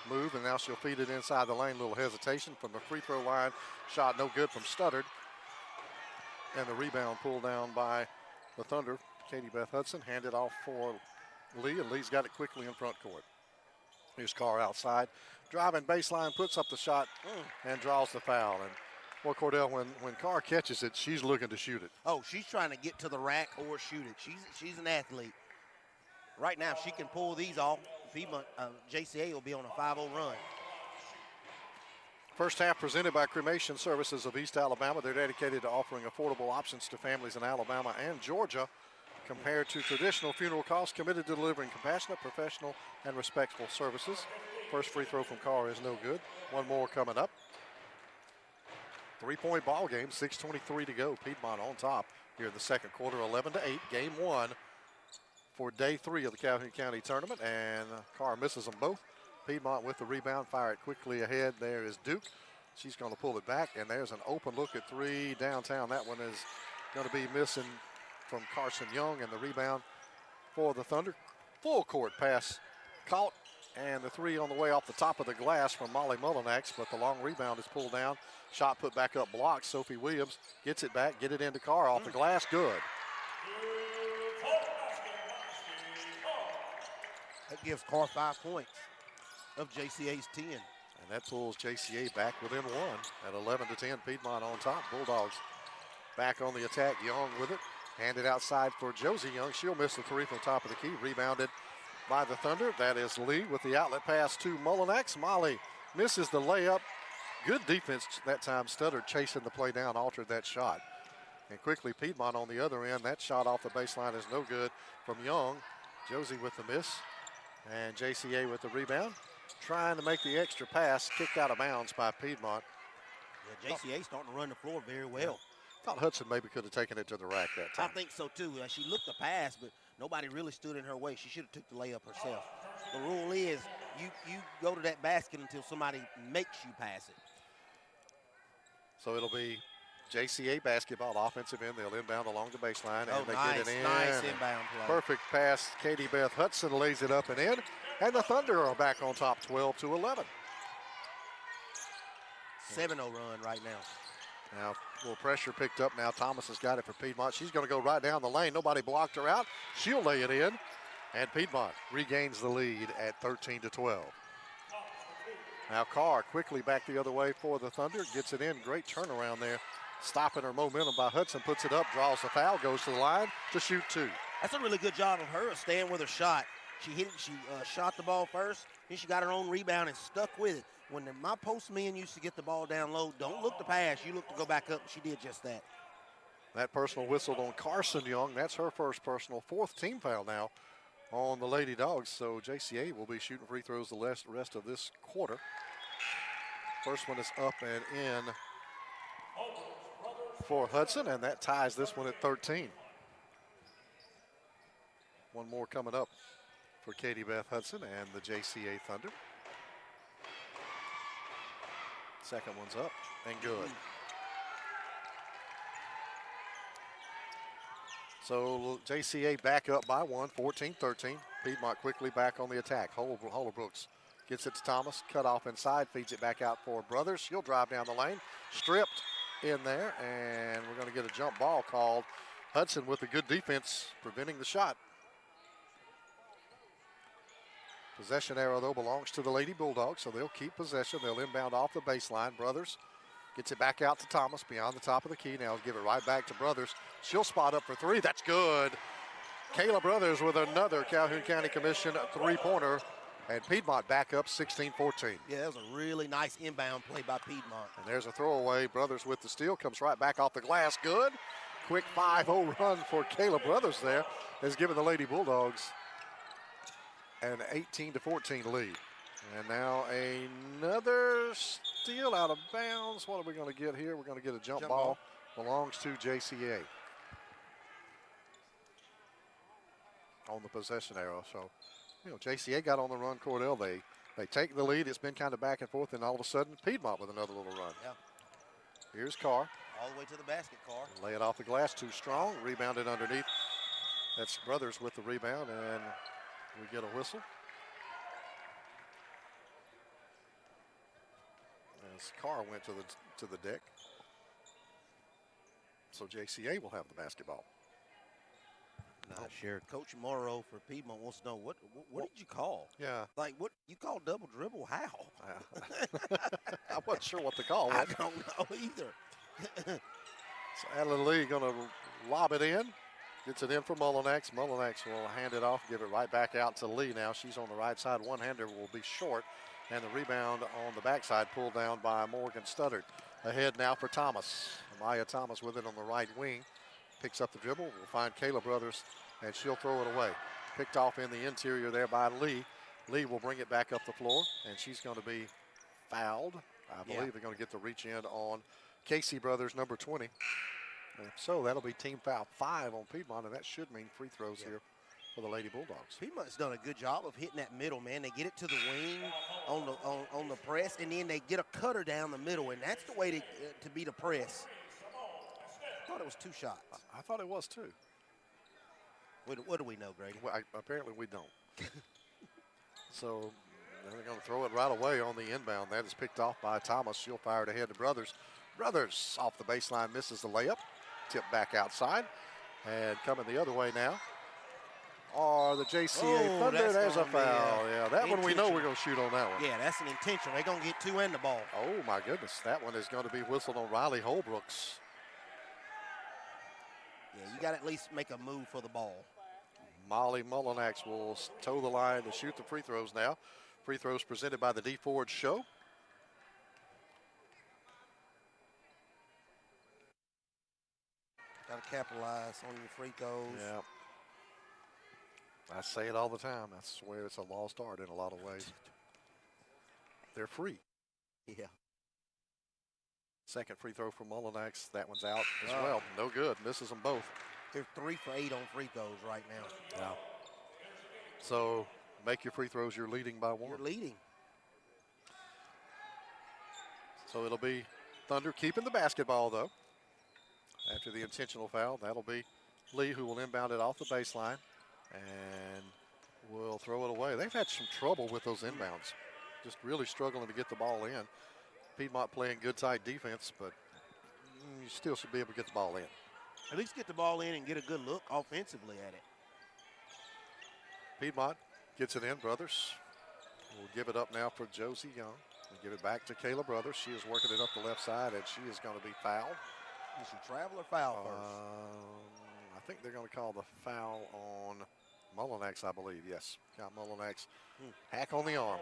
[SPEAKER 3] move, and now she'll feed it inside the lane. Little hesitation from the free throw line. Shot no good from Studdard. And the rebound pulled down by the Thunder. Katie Beth Hudson handed off for Lee, and Lee's got it quickly in front court. Here's Carr outside. Driving baseline, puts up the shot, and draws the foul. And boy, Cordell, when Carr catches it, she's looking to shoot it.
[SPEAKER 4] Oh, she's trying to get to the rack or shoot it. She's an athlete. Right now, if she can pull these off, Piedmont, JCA will be on a 5-0 run.
[SPEAKER 3] First half presented by Cremation Services of East Alabama. They're dedicated to offering affordable options to families in Alabama and Georgia. Compared to traditional funeral costs, committed to delivering compassionate, professional, and respectful services. First free throw from Carr is no good. One more coming up. 3-point ball game, 6:23 to go. Piedmont on top here in the second quarter, 11-8, game one for day 3 of the Calhoun County tournament, and Carr misses them both. Piedmont with the rebound, fire it quickly ahead. There is Duke. She's going to pull it back, and there's an open look at 3 downtown. That one is going to be missing from Carson Young, and the rebound for the Thunder. Full court pass caught And the three on the way off the top of the glass from Molly Mullinax, but the long rebound is pulled down. Shot put back up, blocked. Sophie Williams gets it back, get it into Carr off the glass, good.
[SPEAKER 4] That gives Carr 5 points of JCA's 10.
[SPEAKER 3] And that pulls JCA back within one at 11-10. Piedmont on top. Bulldogs back on the attack. Young with it. Handed outside for Josie Young. She'll miss the three from top of the key. Rebounded by the Thunder. That is Lee with the outlet pass to Mullinax. Molly misses the layup. Good defense that time. Studdard chasing the play down, altered that shot. And quickly Piedmont on the other end. That shot off the baseline is no good from Young. Josie with the miss. And JCA with the rebound. Trying to make the extra pass, kicked out of bounds by Piedmont.
[SPEAKER 4] Yeah, JCA starting to run the floor very well.
[SPEAKER 3] Thought Hudson maybe could have taken it to the rack that time.
[SPEAKER 4] I think so too. She looked the pass, but nobody really stood in her way. She should have took the layup herself. The rule is you go to that basket until somebody makes you pass it.
[SPEAKER 3] So it'll be JCA basketball, offensive end. They'll inbound along the baseline, and they
[SPEAKER 4] nice,
[SPEAKER 3] get it in.
[SPEAKER 4] Nice inbound play.
[SPEAKER 3] Perfect pass. Katie Beth Hudson lays it up and in. And the Thunder are back on top 12-11.
[SPEAKER 4] 7-0 run right now.
[SPEAKER 3] Now, a little pressure picked up now. Thomas has got it for Piedmont. She's going to go right down the lane. Nobody blocked her out. She'll lay it in. And Piedmont regains the lead at 13-12. Now Carr quickly back the other way for the Thunder. Gets it in. Great turnaround there. Stopping her momentum by Hudson. Puts it up, draws the foul, goes to the line to shoot two.
[SPEAKER 4] That's a really good job of her staying with her shot. She hit it, she shot the ball first, then she got her own rebound and stuck with it. When my post men used to get the ball down low, don't look to pass, you look to go back up. She did just that.
[SPEAKER 3] That personal whistled on Carson Young. That's her first personal, fourth team foul now on the Lady Dogs. So JCA will be shooting free throws the rest of this quarter. First one is up and in for Hudson, and that ties this one at 13. One more coming up for Katie Beth Hudson and the JCA Thunder. Second one's up and good. So JCA back up by one, 14-13. Piedmont quickly back on the attack. Hollerbrooks gets it to Thomas, cut off inside, feeds it back out for Brothers. She'll drive down the lane, stripped in there, and we're going to get a jump ball called. Hudson with a good defense, preventing the shot. Possession arrow, though, belongs to the Lady Bulldogs, so they'll keep possession. They'll inbound off the baseline. Brothers gets it back out to Thomas beyond the top of the key. Now give it right back to Brothers. She'll spot up for three. That's good. Kayla Brothers with another Calhoun County Commission three-pointer, and Piedmont back up 16-14.
[SPEAKER 4] Yeah, that was a really nice inbound play by Piedmont.
[SPEAKER 3] And there's a throwaway. Brothers with the steal, comes right back off the glass. Good. Quick 5-0 run for Kayla Brothers there has given the Lady Bulldogs an 18-14 lead. And now another steal out of bounds. What are we going to get here? We're going to get a jump ball. Belongs to JCA on the possession arrow. So, you know, JCA got on the run, Cordell. They take the lead. It's been kind of back and forth, and all of a sudden, Piedmont with another little run.
[SPEAKER 4] Yeah.
[SPEAKER 3] Here's Carr.
[SPEAKER 4] All the way to the basket, Carr.
[SPEAKER 3] Lay it off the glass, too strong. Rebounded underneath. That's Brothers with the rebound, and we get a whistle. As Carr went to the deck. So JCA will have the basketball.
[SPEAKER 4] Not sure. Coach Morrow for Piedmont wants to know what did you call?
[SPEAKER 3] Yeah.
[SPEAKER 4] Like what you call double dribble? How?
[SPEAKER 3] I wasn't sure what to call.
[SPEAKER 4] I don't know either.
[SPEAKER 3] So Adeline Lee going to lob it in. Gets it in for Mullinax. Mullinax will hand it off, give it right back out to Lee now. She's on the right side. One-hander will be short. And the rebound on the backside pulled down by Morgan Studdard. Ahead now for Thomas. Maya Thomas with it on the right wing. Picks up the dribble. We'll find Kayla Brothers, and she'll throw it away. Picked off in the interior there by Lee. Lee will bring it back up the floor, and she's going to be fouled. I believe they're going to get the reach in on Casey Brothers, number 20. And so that'll be team foul 5 on Piedmont, and that should mean free throws here for the Lady Bulldogs.
[SPEAKER 4] Piedmont's done a good job of hitting that middle, man. They get it to the wing on the press, and then they get a cutter down the middle, and that's the way to beat a press. I thought it was 2 shots.
[SPEAKER 3] I thought it was too.
[SPEAKER 4] What do we know, Grady?
[SPEAKER 3] Well, apparently we don't. So They're going to throw it right away on the inbound. That is picked off by Thomas. She'll fire it ahead to Brothers. Brothers off the baseline misses the layup. Tipped back outside. And coming the other way now are the JCA Thunder. There's a foul. Yeah, that one we know we're going to shoot on that one.
[SPEAKER 4] Yeah, that's an intentional. They're going to get 2 and the ball.
[SPEAKER 3] Oh, my goodness. That one is going to be whistled on Riley Holbrooks.
[SPEAKER 4] Yeah, you got to at least make a move for the ball.
[SPEAKER 3] Molly Mullinax will toe the line to shoot the free throws now. Free throws presented by the D Ford Show.
[SPEAKER 4] Got to capitalize on your free throws.
[SPEAKER 3] Yeah. I say it all the time. I swear it's a lost art in a lot of ways. They're free.
[SPEAKER 4] Yeah.
[SPEAKER 3] Second free throw from Mullinax. That one's out as well. No good. Misses them both.
[SPEAKER 4] They're 3 for 8 on free throws right now.
[SPEAKER 3] Yeah. So make your free throws. You're leading by 1.
[SPEAKER 4] You're leading.
[SPEAKER 3] So it'll be Thunder keeping the basketball, though. After the intentional foul, that'll be Lee who will inbound it off the baseline and will throw it away. They've had some trouble with those inbounds. Just really struggling to get the ball in. Piedmont playing good tight defense, but you still should be able to get the ball in.
[SPEAKER 4] At least get the ball in and get a good look offensively at it.
[SPEAKER 3] Piedmont gets it in. Brothers will give it up now for Josie Young. We'll give it back to Kayla Brothers. She is working it up the left side, and she is going to be fouled.
[SPEAKER 4] You should travel or foul first?
[SPEAKER 3] I think they're going to call the foul on Mullinax, I believe. Yes, got Mullinax. Hack on the arm.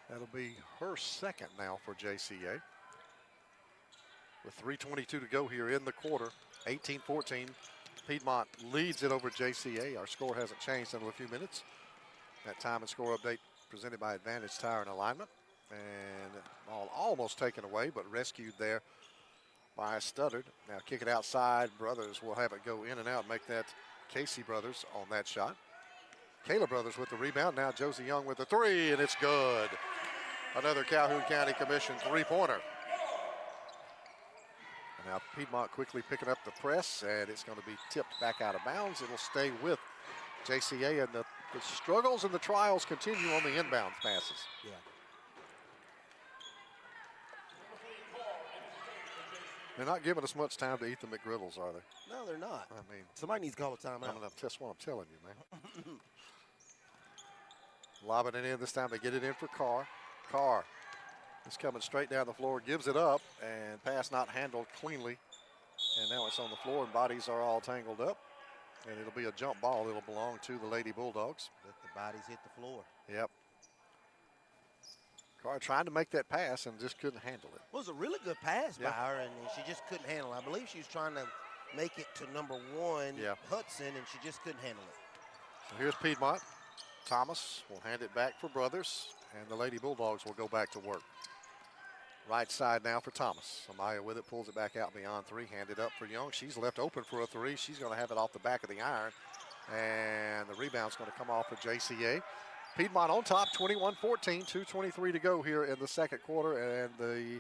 [SPEAKER 3] That'll be her second now for JCA. With 3:22 to go here in the quarter, 18-14. Piedmont leads it over JCA. Our score hasn't changed until a few minutes. That time and score update presented by Advantage Tire and Alignment. And ball almost taken away, but rescued there by Studdard. Now kick it outside. Brothers will have it go in and out, make that Casey Brothers on that shot. Kayla Brothers with the rebound. Now Josie Young with the 3, and it's good. Another Calhoun County Commission 3-pointer. And now Piedmont quickly picking up the press, and it's going to be tipped back out of bounds. It'll stay with JCA, and the struggles and the trials continue on the inbound passes.
[SPEAKER 4] Yeah.
[SPEAKER 3] They're not giving us much time to eat the McGriddles, are they?
[SPEAKER 4] No, they're not.
[SPEAKER 3] I mean,
[SPEAKER 4] somebody needs to call a timeout.
[SPEAKER 3] That's what I'm telling you, man. Lobbing it in this time. They get it in for Carr. Carr is coming straight down the floor, gives it up, and pass not handled cleanly. And now it's on the floor, and bodies are all tangled up. And it'll be a jump ball. It'll belong to the Lady Bulldogs.
[SPEAKER 4] Let the bodies hit the floor.
[SPEAKER 3] Yep. Carr trying to make that pass and just couldn't handle it.
[SPEAKER 4] It was a really good pass by her, and she just couldn't handle it. I believe she was trying to make it to number 1, Hudson, and she just couldn't handle it.
[SPEAKER 3] So here's Piedmont. Thomas will hand it back for Brothers, and the Lady Bulldogs will go back to work. Right side now for Thomas. Amaya with it, pulls it back out beyond 3, handed up for Young. She's left open for a 3. She's going to have it off the back of the iron, and the rebound's going to come off for JCA. Piedmont on top, 21-14, 2:23 to go here in the second quarter, and the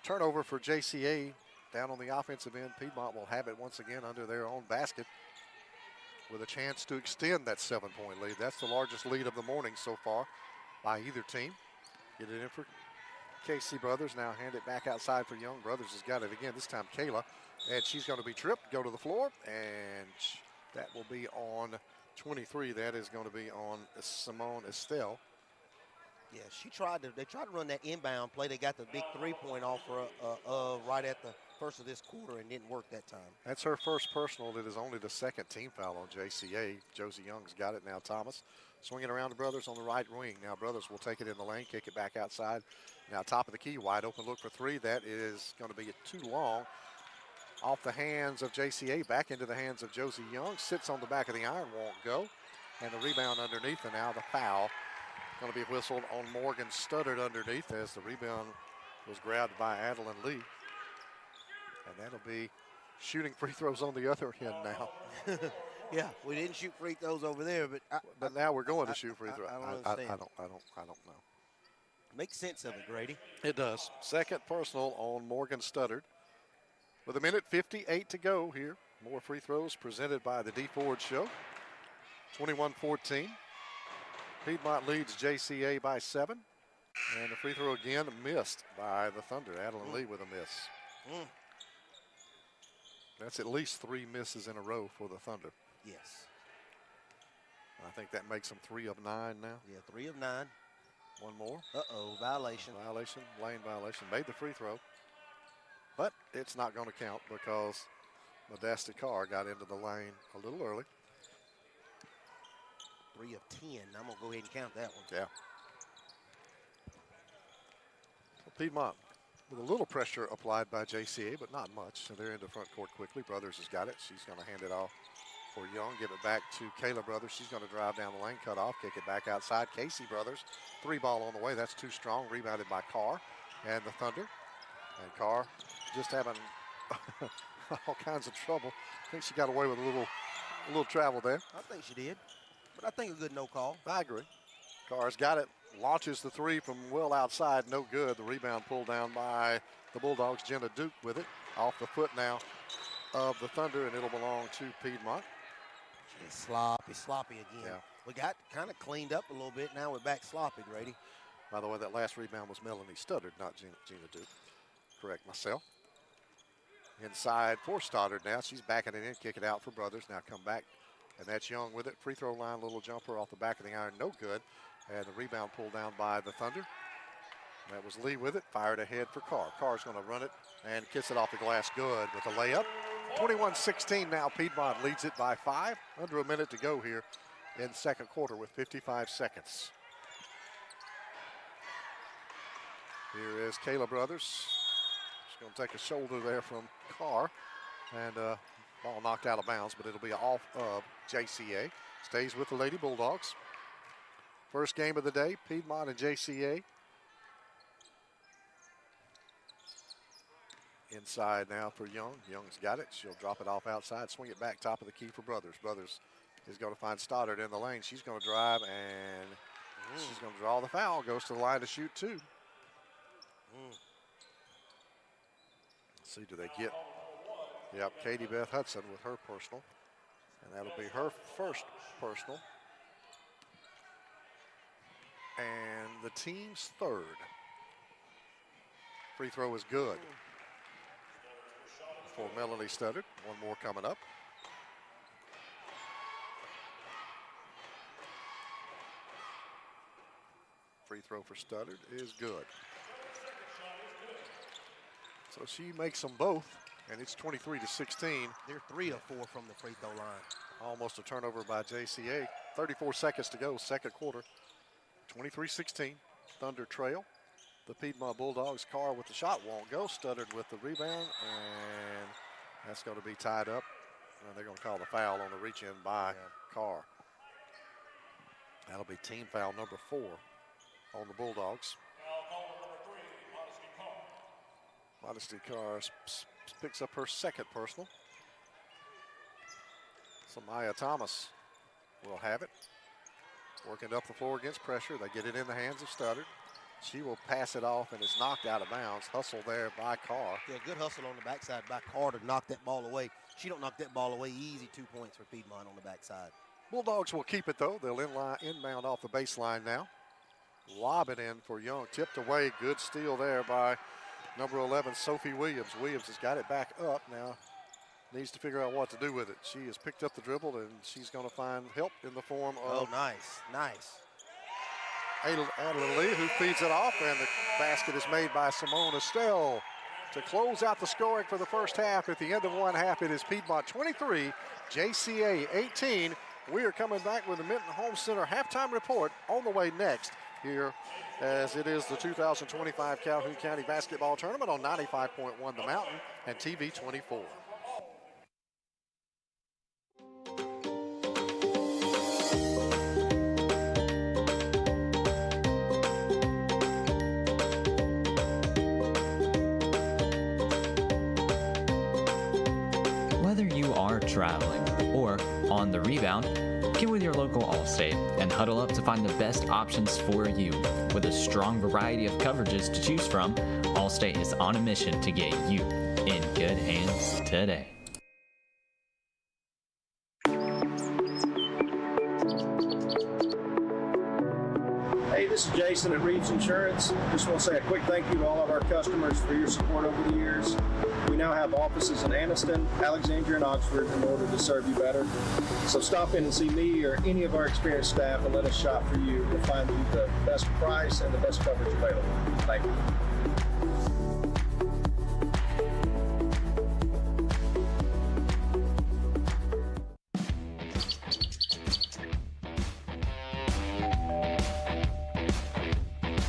[SPEAKER 3] turnover for JCA down on the offensive end. Piedmont will have it once again under their own basket with a chance to extend that 7-point lead. That's the largest lead of the morning so far by either team. Get it in for Casey Brothers. Now hand it back outside for Young. Brothers has got it again, this time Kayla, and she's going to be tripped, go to the floor, and that will be on 23. That is going to be on Simone Estelle.
[SPEAKER 4] Yeah, they tried to run that inbound play. They got the big 3-point offer right at the first of this quarter and didn't work that time.
[SPEAKER 3] That's her first personal. It is only the second team foul on JCA. Josie Young's got it now. Thomas swinging around to Brothers on the right wing. Now Brothers will take it in the lane, kick it back outside. Now top of the key, wide open look for 3. That is going to be too long. Off the hands of JCA, back into the hands of Josie Young. Sits on the back of the iron, won't go. And the rebound underneath, and now the foul. Going to be whistled on Morgan Studdard underneath as the rebound was grabbed by Adeline Lee. And that'll be shooting free throws on the other end now.
[SPEAKER 4] Yeah, we didn't shoot free throws over there,
[SPEAKER 3] but now we're going to shoot free throws.
[SPEAKER 4] I don't understand.
[SPEAKER 3] I don't know.
[SPEAKER 4] Makes sense of it, Grady.
[SPEAKER 3] It does. Second personal on Morgan Studdard. With 1:58 to go here. More free throws presented by the D Ford Show. 21-14. Piedmont leads JCA by 7. And the free throw again missed by the Thunder. Adeline Lee with a miss. That's at least 3 misses in a row for the Thunder.
[SPEAKER 4] Yes.
[SPEAKER 3] I think that makes them 3 of 9 now.
[SPEAKER 4] Yeah, 3 of 9.
[SPEAKER 3] One more.
[SPEAKER 4] Uh-oh, violation.
[SPEAKER 3] Violation, lane violation. Made the free throw. But it's not going to count because Modesta Carr got into the lane a little early.
[SPEAKER 4] 3 of 10. I'm going to go ahead and count that one.
[SPEAKER 3] Yeah. So Piedmont with a little pressure applied by JCA, but not much. So they're into front court quickly. Brothers has got it. She's going to hand it off for Young. Give it back to Kayla Brothers. She's going to drive down the lane, cut off, kick it back outside. Casey Brothers, 3 ball on the way. That's too strong. Rebounded by Carr and the Thunder. And Carr just having all kinds of trouble. I think she got away with a little travel there.
[SPEAKER 4] I think she did, but I think a good no call.
[SPEAKER 3] I agree. Carr's got it. Launches the 3 from well outside. No good. The rebound pulled down by the Bulldogs. Jenna Duke with it. Off the foot now of the Thunder, and it'll belong to Piedmont.
[SPEAKER 4] It's sloppy again.
[SPEAKER 3] Yeah.
[SPEAKER 4] We got kind of cleaned up a little bit. Now we're back sloppy, Grady.
[SPEAKER 3] By the way, that last rebound was Melanie Studdard, not Gina Duke. Correct myself. Inside for Stoddard now. She's backing it in, kick it out for Brothers. Now come back, and that's Young with it. Free throw line, little jumper off the back of the iron, no good. And the rebound pulled down by the Thunder. That was Lee with it, fired ahead for Carr. Carr's going to run it and kiss it off the glass, good with a layup. 21-16 now. Piedmont leads it by 5. Under a minute to go here in second quarter with 55 seconds. Here is Kayla Brothers. She's going to take a shoulder there from Carr. And ball knocked out of bounds, but it'll be off of JCA. Stays with the Lady Bulldogs. First game of the day, Piedmont and JCA. Inside now for Young. Young's got it. She'll drop it off outside, swing it back top of the key for Brothers. Brothers is going to find Stoddard in the lane. She's going to drive, and she's going to draw the foul. Goes to the line to shoot 2. Let's see, do they get? Yep, Katie Beth Hudson with her personal. And that'll be her first personal. And the team's 3rd. Free throw is good for Melanie Studdard. One more coming up. Free throw for Studdard is good. So she makes them both, and it's 23-16.
[SPEAKER 4] They're 3 of 4 from the free throw line.
[SPEAKER 3] Almost a turnover by JCA. 34 seconds to go, second quarter. 23-16, Thunder trail. The Piedmont Bulldogs. Carr with the shot won't go. Studdard with the rebound, and that's going to be tied up. And they're going to call the foul on the reach in by Carr. That'll be team foul number 4 on the Bulldogs. Modesty Carr picks up her 2nd personal. So Maya Thomas will have it. Working up the floor against pressure. They get it in the hands of Studdard. She will pass it off, and it's knocked out of bounds. Hustle there by Carr.
[SPEAKER 4] Yeah, good hustle on the backside by Carr to knock that ball away. She don't knock that ball away easy. 2 points for Piedmont on the backside.
[SPEAKER 3] Bulldogs will keep it, though. They'll inbound off the baseline now. Lob it in for Young. Tipped away. Good steal there by number 11, Sophie Williams. Williams has got it back up now. Needs to figure out what to do with it. She has picked up the dribble, and she's going to find help in the form of
[SPEAKER 4] nice.
[SPEAKER 3] Adeline Lee, who feeds it off, and the basket is made by Simone Estelle to close out the scoring for the first half. At the end of one half, it is Piedmont 23, JCA 18. We are coming back with the Minton Home Center halftime report on the way next here, as it is the 2025 Calhoun County Basketball Tournament on 95.1 The Mountain and TV 24.
[SPEAKER 13] Whether you are traveling or on the rebound, get with your local Allstate and huddle up to find the best options for you. With a strong variety of coverages to choose from, Allstate is on a mission to get you in good hands today.
[SPEAKER 1] This is Jason at Reeves Insurance. Just want to say a quick thank you to all of our customers for your support over the years. We now have offices in Aniston, Alexandria, and Oxford in order to serve you better. So stop in and see me or any of our experienced staff and let us shop for you. We'll find you the best price and the best coverage available. Thank you.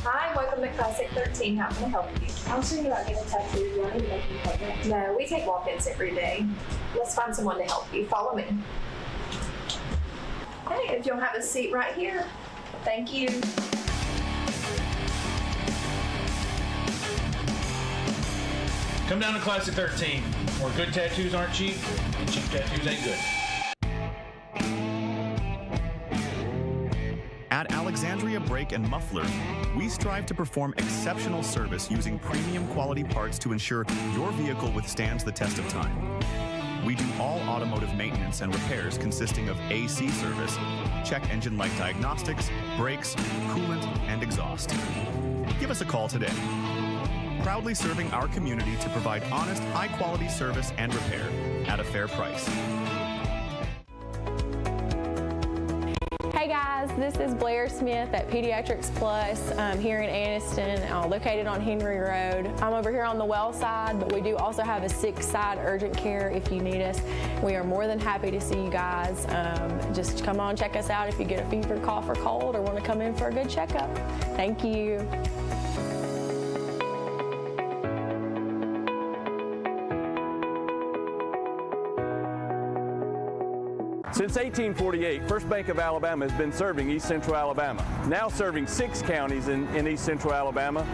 [SPEAKER 14] Hi, welcome to Classic 13. How can I help you? I was thinking about getting a tattoo. Do I need to make an appointment? No, we take walk-ins every day. Let's find someone to help you. Follow me. Hey, if you'll have a seat right here. Thank you.
[SPEAKER 15] Come down to Classic 13, where good tattoos aren't cheap, and cheap tattoos ain't good.
[SPEAKER 16] At Alexandria Brake and Muffler, we strive to perform exceptional service using premium quality parts to ensure your vehicle withstands the test of time. We do all automotive maintenance and repairs consisting of AC service, check engine light diagnostics, brakes, coolant, and exhaust. Give us a call today. Proudly serving our community to provide honest, high-quality service and repair at a fair price.
[SPEAKER 17] Hey guys, this is Blair Smith at Pediatrics Plus here in Aniston, located on Henry Road. I'm over here on the well side, but we do also have a sick side urgent care if you need us. We are more than happy to see you guys. Just come on, check us out if you get a fever, cough, or cold, or want to come in for a good checkup. Thank you.
[SPEAKER 18] Since 1848, First Bank of Alabama has been serving East Central Alabama. Now serving 6 counties in East Central Alabama.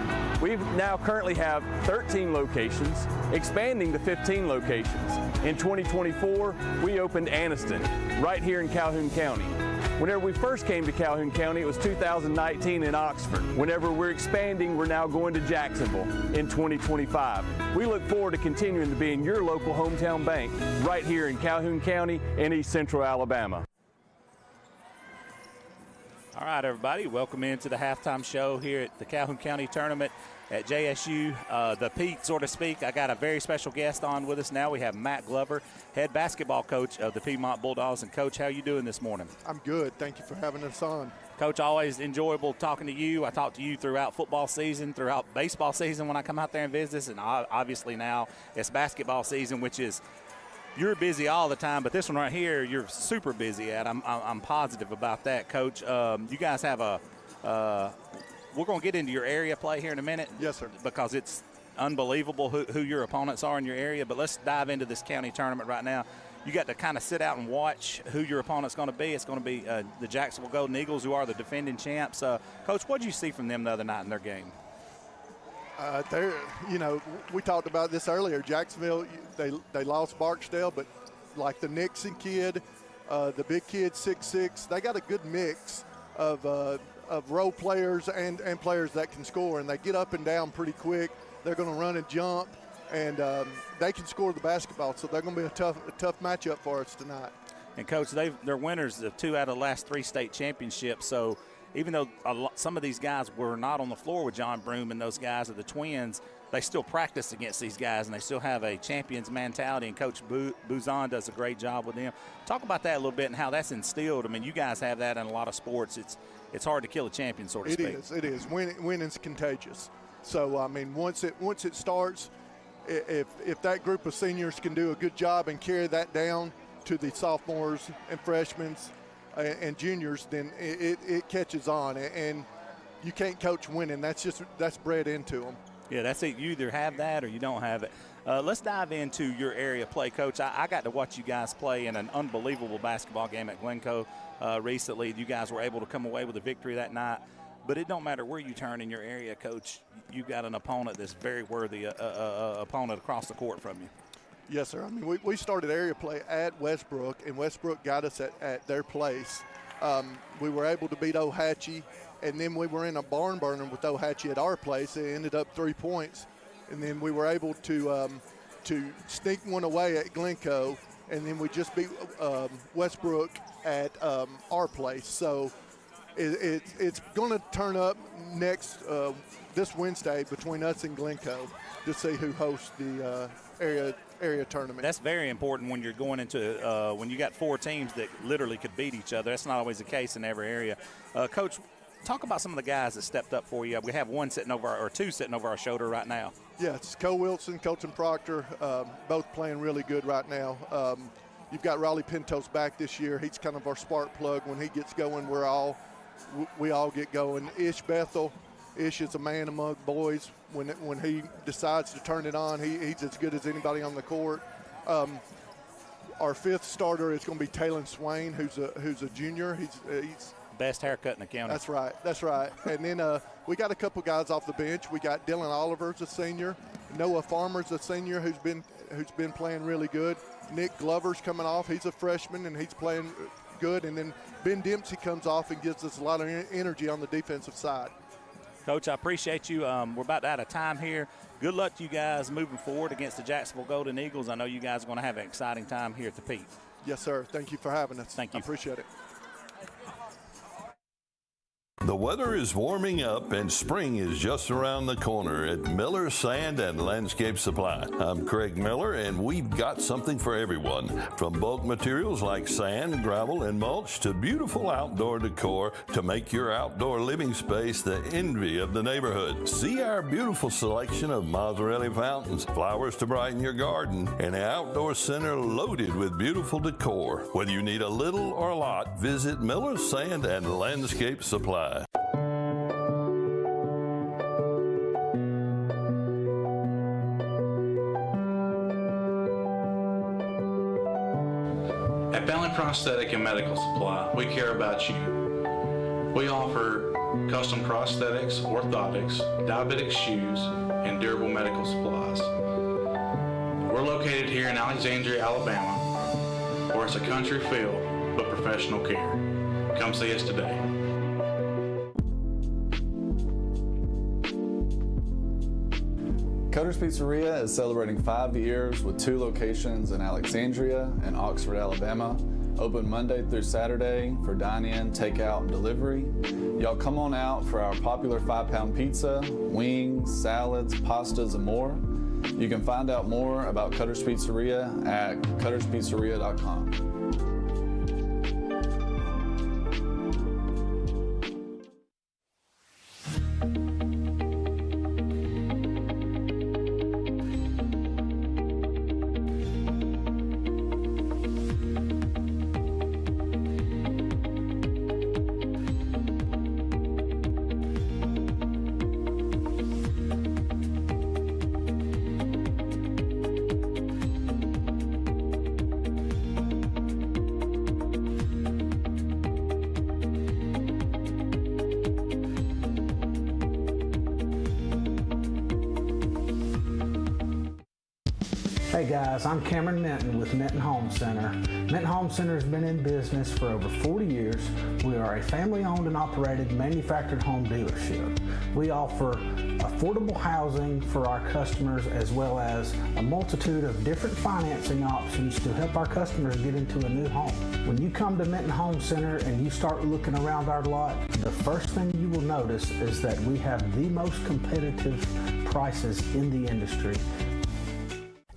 [SPEAKER 18] We now currently have 13 locations, expanding to 15 locations. In 2024, we opened Aniston, right here in Calhoun County. Whenever we first came to Calhoun County, it was 2019 in Oxford. Whenever we're expanding, we're now going to Jacksonville in 2025. We look forward to continuing to be in your local hometown bank right here in Calhoun County in East Central Alabama.
[SPEAKER 19] All right, everybody, welcome into the halftime show here at the Calhoun County Tournament at JSU, the Pete, so to speak. I got a very special guest on with us now. We have Matt Glover, head basketball coach of the Piedmont Bulldogs. And, Coach, how are you doing this morning?
[SPEAKER 20] I'm good. Thank you for having us on.
[SPEAKER 19] Coach, always enjoyable talking to you. I talk to you throughout football season, throughout baseball season when I come out there and visit, and obviously now it's basketball season, which is you're busy all the time, but this one right here you're super busy at. I'm positive about that, Coach. You guys have we're going to get into your area play here in a minute.
[SPEAKER 20] Yes, sir.
[SPEAKER 19] Because it's unbelievable who your opponents are in your area. But let's dive into this county tournament right now. You got to kind of sit out and watch who your opponent's going to be. It's going to be the Jacksonville Golden Eagles, who are the defending champs. Coach, what did you see from them the other night in their game?
[SPEAKER 20] We talked about this earlier. Jacksonville, they lost Barksdale, but like the Nixon kid, the big kid, 6'6", they got a good mix of role players and players that can score, and they get up and down pretty quick. They're going to run and jump, and they can score the basketball, so they're going to be a tough matchup for us tonight.
[SPEAKER 19] And, Coach, they're winners of 2 out of the last 3 state championships, so even though some of these guys were not on the floor with John Broome and those guys of the Twins, they still practice against these guys, and they still have a champion's mentality, and Coach Buzan does a great job with them. Talk about that a little bit and how that's instilled. I mean, you guys have that in a lot of sports. It's hard to kill a champion, so to speak.
[SPEAKER 20] It is. Winning's contagious. So, I mean, once it starts, if that group of seniors can do a good job and carry that down to the sophomores and freshmen and juniors, then it catches on, and you can't coach winning. That's bred into them.
[SPEAKER 19] Yeah, that's it. You either have that or you don't have it. Let's dive into your area play, Coach. I got to watch you guys play in an unbelievable basketball game at Glencoe recently. You guys were able to come away with a victory that night. But it don't matter where you turn in your area, Coach. You've got an opponent that's very worthy opponent across the court from you.
[SPEAKER 20] Yes, sir. I mean, we started area play at Westbrook, and Westbrook got us at their place. We were able to beat Ohatchee, and then we were in a barn burner with Ohatchee at our place. It ended up 3 points, and then we were able to sneak one away at Glencoe, and then we just beat Westbrook at our place. So it's going to turn up next this Wednesday between us and Glencoe to see who hosts the area tournament.
[SPEAKER 19] That's very important when you're going into when you got 4 teams that literally could beat each other. That's not always the case in every area. Coach, talk about some of the guys that stepped up for you. We have 2 sitting over our shoulder right now.
[SPEAKER 20] Yeah, it's Cole Wilson, Colton Proctor, both playing really good right now. You've got Raleigh Pintos back this year. He's kind of our spark plug. When he gets going, we all get going. Ish Bethel. Ish is a man among boys. When he decides to turn it on, he's as good as anybody on the court. Our 5th starter is going to be Talon Swain, who's a junior. He's
[SPEAKER 19] best haircut in the county.
[SPEAKER 20] That's right. And then we got a couple guys off the bench. We got Dylan Oliver's a senior, Noah Farmer's a senior who's been playing really good. Nick Glover's coming off. He's a freshman and he's playing good. And then Ben Dempsey comes off and gives us a lot of energy on the defensive side.
[SPEAKER 19] Coach, I appreciate you. We're about out of time here. Good luck to you guys moving forward against the Jacksonville Golden Eagles. I know you guys are going to have an exciting time here at the Pete.
[SPEAKER 20] Yes, sir. Thank you for having us.
[SPEAKER 19] Thank you.
[SPEAKER 20] I appreciate it.
[SPEAKER 21] The weather is warming up and spring is just around the corner at Miller Sand and Landscape Supply. I'm Craig Miller and we've got something for everyone. From bulk materials like sand, gravel, and mulch to beautiful outdoor decor to make your outdoor living space the envy of the neighborhood. See our beautiful selection of Mazzarelli fountains, flowers to brighten your garden, and an outdoor center loaded with beautiful decor. Whether you need a little or a lot, visit Miller Sand and Landscape Supply.
[SPEAKER 22] At Ballin Prosthetic and Medical Supply, we care about you. We offer custom prosthetics, orthotics, diabetic shoes, and durable medical supplies. We're located here in Alexandria, Alabama, where it's a country feel but professional care. Come see us today.
[SPEAKER 23] Cutter's Pizzeria is celebrating 5 years with 2 locations in Alexandria and Oxford, Alabama. Open Monday through Saturday for dine-in, takeout, and delivery. Y'all come on out for our popular 5-pound pizza, wings, salads, pastas, and more. You can find out more about Cutter's Pizzeria at cutterspizzeria.com.
[SPEAKER 24] Hey guys, I'm Cameron Minton with Minton Home Center. Minton Home Center has been in business for over 40 years. We are a family-owned and operated manufactured home dealership. We offer affordable housing for our customers as well as a multitude of different financing options to help our customers get into a new home. When you come to Minton Home Center and you start looking around our lot, the first thing you will notice is that we have the most competitive prices in the industry.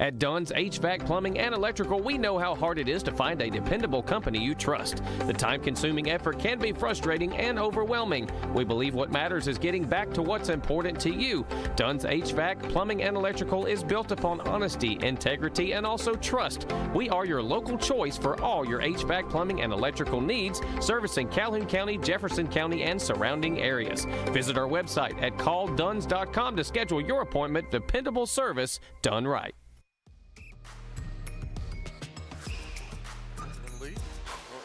[SPEAKER 25] At Dunn's HVAC, Plumbing, and Electrical, we know how hard it is to find a dependable company you trust. The time-consuming effort can be frustrating and overwhelming. We believe what matters is getting back to what's important to you. Dunn's HVAC, Plumbing, and Electrical is built upon honesty, integrity, and also trust. We are your local choice for all your HVAC, plumbing, and electrical needs, servicing Calhoun County, Jefferson County, and surrounding areas. Visit our website at callduns.com to schedule your appointment. Dependable service done right.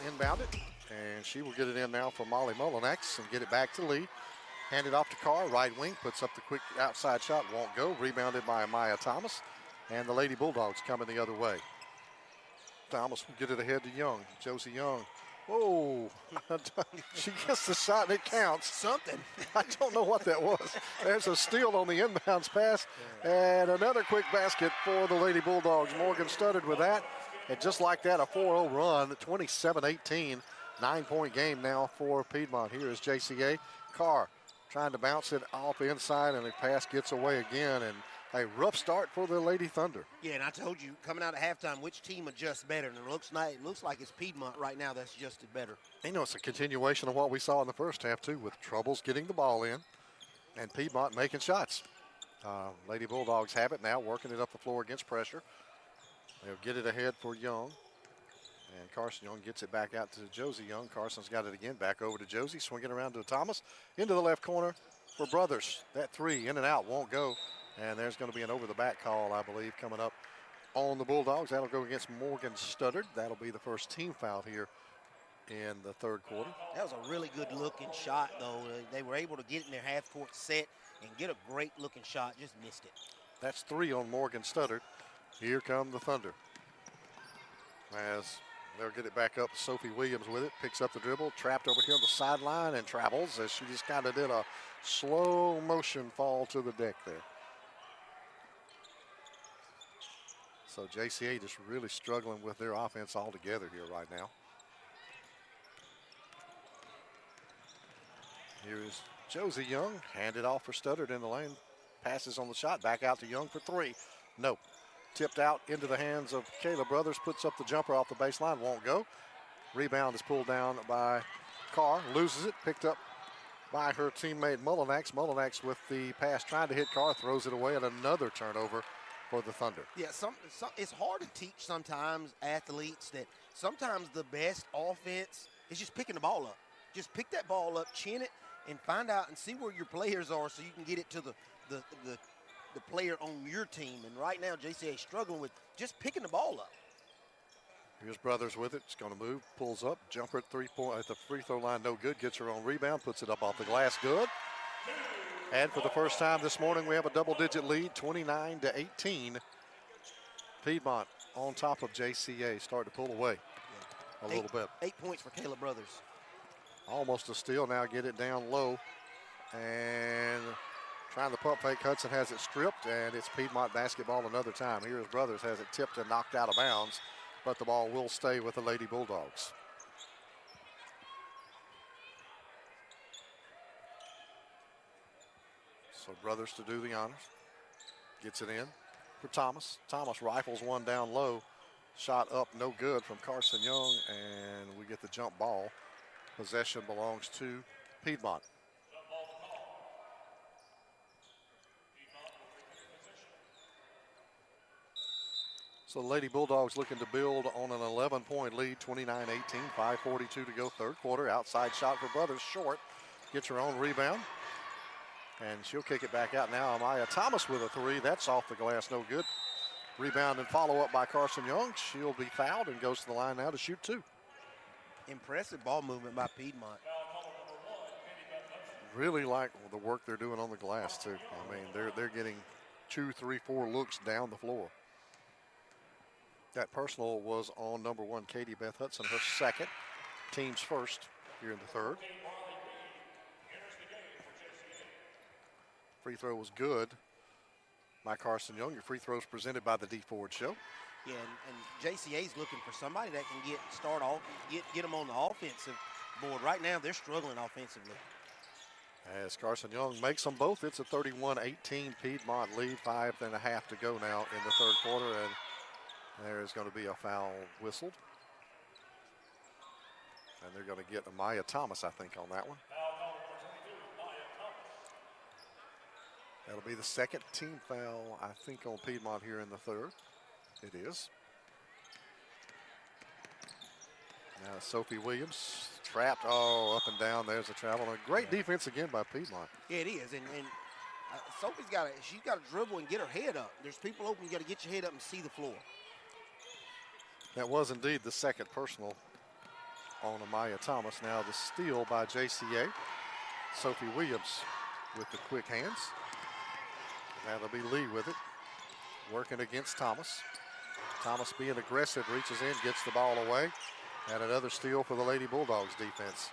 [SPEAKER 3] Inbound it, and she will get it in now for Molly Mullinax and get it back to Lee. Hand it off to Carr, right wing, puts up the quick outside shot, won't go. Rebounded by Maya Thomas, and the Lady Bulldogs coming the other way. Thomas will get it ahead to Young. Josie Young. Whoa, she gets the shot and it counts.
[SPEAKER 4] Something.
[SPEAKER 3] I don't know what that was. There's a steal on the inbounds pass, and another quick basket for the Lady Bulldogs. Morgan started with that. And just like that, a 4-0 run, 27-18 9-point game now for Piedmont. Here is JCA. Carr trying to bounce it off the inside, and the pass gets away again, and a rough start for the Lady Thunder.
[SPEAKER 4] Yeah, and I told you, coming out of halftime, which team adjusts better, and it looks like it's Piedmont right now that's adjusted better.
[SPEAKER 3] You know, it's a continuation of what we saw in the first half, too, with troubles getting the ball in and Piedmont making shots. Lady Bulldogs have it now, working it up the floor against pressure. They'll get it ahead for Young. And Carson Young gets it back out to Josie Young. Carson's got it again, back over to Josie, swinging around to Thomas. Into the left corner for Brothers. That three, in and out, won't go. And there's going to be an over-the-back call, I believe, coming up on the Bulldogs. That'll go against Morgan Studdard. That'll be the first team foul here in the third quarter.
[SPEAKER 4] That was a really good-looking shot, though. They were able to get in their half-court set and get a great-looking shot, just missed it.
[SPEAKER 3] That's 3 on Morgan Studdard. Here come the Thunder. As they'll get it back up, Sophie Williams with it, picks up the dribble, trapped over here on the sideline and travels as she just kind of did a slow motion fall to the deck there. So JCA just really struggling with their offense altogether here right now. Here is Josie Young, handed off for Studdard in the lane. Passes on the shot, back out to Young for 3. Nope. Tipped out into the hands of Kayla Brothers, puts up the jumper off the baseline, won't go. Rebound is pulled down by Carr, loses it, picked up by her teammate Mullinax. Mullinax with the pass trying to hit Carr, throws it away, and another turnover for the Thunder.
[SPEAKER 4] Yeah, it's hard to teach sometimes athletes that sometimes the best offense is just picking the ball up. Just pick that ball up, chin it, and find out and see where your players are so you can get it to the player on your team. And right now, JCA is struggling with just picking the ball up.
[SPEAKER 3] Here's Brothers with it. It's going to move, pulls up, jumper at 3-point at the free throw line, no good. Gets her own rebound, puts it up off the glass, good. And for the first time this morning, we have a double-digit lead, 29-18. Piedmont on top of JCA, starting to pull away a little bit.
[SPEAKER 4] 8 points for Kayla Brothers.
[SPEAKER 3] Almost a steal now, get it down low. And trying to pump fake, Hudson has it stripped, and it's Piedmont basketball another time. Here's Brothers has it tipped and knocked out of bounds, but the ball will stay with the Lady Bulldogs. So Brothers to do the honors. Gets it in for Thomas. Thomas rifles one down low. Shot up, no good from Carson Young, and we get the jump ball. Possession belongs to Piedmont. So the Lady Bulldogs looking to build on an 11-point lead, 29-18, 5:42 to go, third quarter. Outside shot for Brothers, short. Gets her own rebound. And she'll kick it back out now. Amaya Thomas with a 3. That's off the glass, no good. Rebound and follow-up by Carson Young. She'll be fouled and goes to the line now to shoot 2.
[SPEAKER 4] Impressive ball movement by Piedmont.
[SPEAKER 3] Really like the work they're doing on the glass, too. I mean, they're getting 2, 3, 4 looks down the floor. That personal was on number 1, Katie Beth Hudson, her second. Team's first here in the third. Free throw was good by Carson Young. Your free throws presented by the D Ford Show.
[SPEAKER 4] Yeah, and JCA's looking for somebody that can get them on the offensive board. Right now, they're struggling offensively.
[SPEAKER 3] As Carson Young makes them both, it's a 31-18 Piedmont lead. 5.5 to go now in the third quarter, and there is going to be a foul whistled. And they're going to get Amaya Thomas, I think, on that one. That'll be the second team foul, I think, on Piedmont here in the third. It is. Now Sophie Williams trapped, up and down. There's a travel. A great defense again by Piedmont.
[SPEAKER 4] Yeah, it is. And Sophie's got to dribble and get her head up. There's people open. You got to get your head up and see the floor.
[SPEAKER 3] That was indeed the second personal on Amaya Thomas. Now the steal by JCA. Sophie Williams with the quick hands. That'll be Lee with it, working against Thomas. Thomas being aggressive, reaches in, gets the ball away, and another steal for the Lady Bulldogs defense.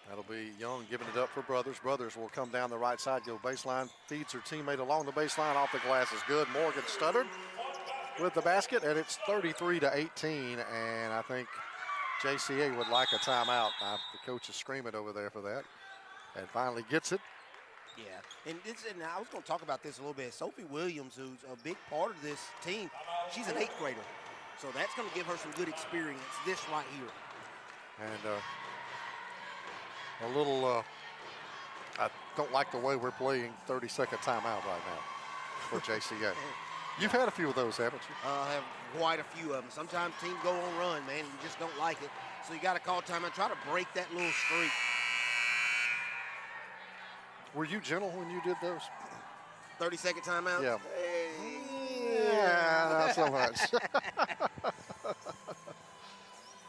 [SPEAKER 3] That'll be Young giving it up for Brothers. Brothers will come down the right side, go baseline, feeds her teammate along the baseline, off the glass is good. Morgan Studdard with the basket, and it's 33-18, and I think JCA would like a timeout. The coach is screaming over there for that, and finally gets it.
[SPEAKER 4] Yeah, and I was going to talk about this a little bit. Sophie Williams, who's a big part of this team, she's an 8th grader. So that's going to give her some good experience, this right here.
[SPEAKER 3] And a little, I don't like the way we're playing 30-second timeout right now for JCA. You've had a few of those, haven't you?
[SPEAKER 4] I have quite a few of them. Sometimes teams go on run, man, you just don't like it. So you got to call timeout, try to break that little streak.
[SPEAKER 3] Were you gentle when you did those?
[SPEAKER 4] 30-second timeout?
[SPEAKER 3] Yeah.
[SPEAKER 4] Hey.
[SPEAKER 3] Yeah, not so much.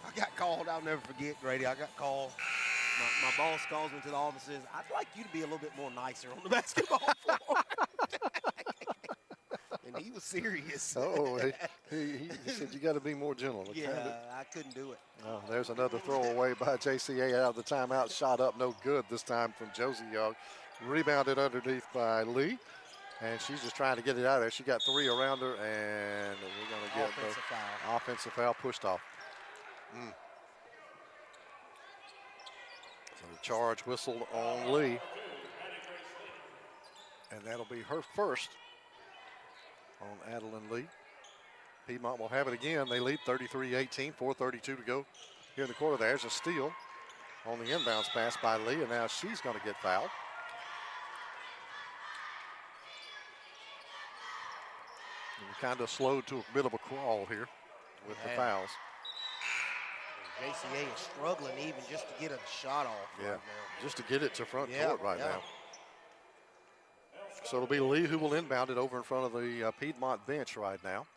[SPEAKER 4] I got called, I'll never forget, Grady. I got called. My boss calls me to the office and says, I'd like you to be a little bit more nicer on the basketball floor. And he was serious.
[SPEAKER 3] Oh, he said you got to be more gentle.
[SPEAKER 4] Yeah, I couldn't do it.
[SPEAKER 3] Oh, there's another throwaway by JCA out of the timeout. Shot up, no good this time from Josie Young. Rebounded underneath by Lee, and she's just trying to get it out of there. She got 3 around her, and we're going to get the offensive foul pushed off. So the charge whistled on Lee, and that'll be her first on Adeline Lee. Piedmont will have it again. They lead 33-18, 4:32 to go here in the quarter. There's a steal on the inbounds pass by Lee, and now she's going to get fouled. And kind of slowed to a bit of a crawl here with the fouls.
[SPEAKER 4] JCA is struggling even just to get a shot off right now.
[SPEAKER 3] Just to get it to front court right now. So it'll be Lee who will inbound it over in front of the Piedmont bench right now.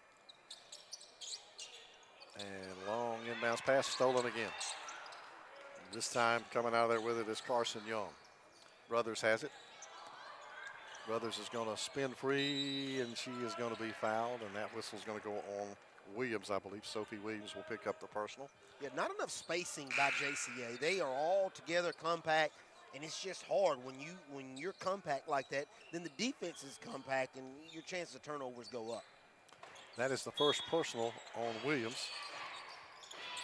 [SPEAKER 3] And long inbounds pass stolen again. This time coming out of there with it is Carson Young. Brothers has it. Brothers is going to spin free, and she is going to be fouled, and that whistle is going to go on Williams, I believe. Sophie Williams will pick up the personal.
[SPEAKER 4] Yeah, not enough spacing by JCA. They are all together compact, and it's just hard when you're compact like that. Then the defense is compact, and your chances of turnovers go up.
[SPEAKER 3] That is the first personal on Williams.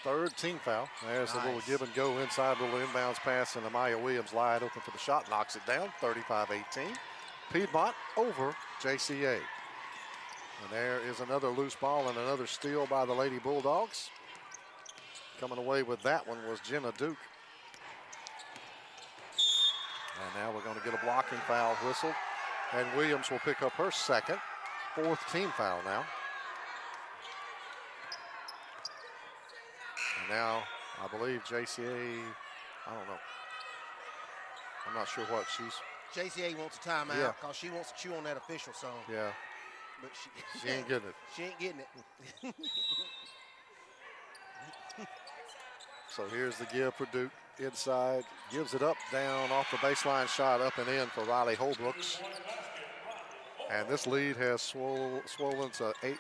[SPEAKER 3] 3rd team foul. There's a little give and go inside, little inbounds pass, and Amaya Williams wide open for the shot, knocks it down, 35-18. Piedmont over JCA. And there is another loose ball and another steal by the Lady Bulldogs. Coming away with that one was Jenna Duke. And now we're going to get a blocking foul whistled. And Williams will pick up her second, 4th team foul now. And now I believe JCA, I don't know. I'm not sure what she's.
[SPEAKER 4] JCA wants a timeout because she wants to chew on that official song.
[SPEAKER 3] Yeah.
[SPEAKER 4] But
[SPEAKER 3] she ain't getting it.
[SPEAKER 4] She ain't getting it.
[SPEAKER 3] So here's the give for Duke. Inside, gives it up, down, off the baseline shot, up and in for Riley Holbrooks. And this lead has swollen to 19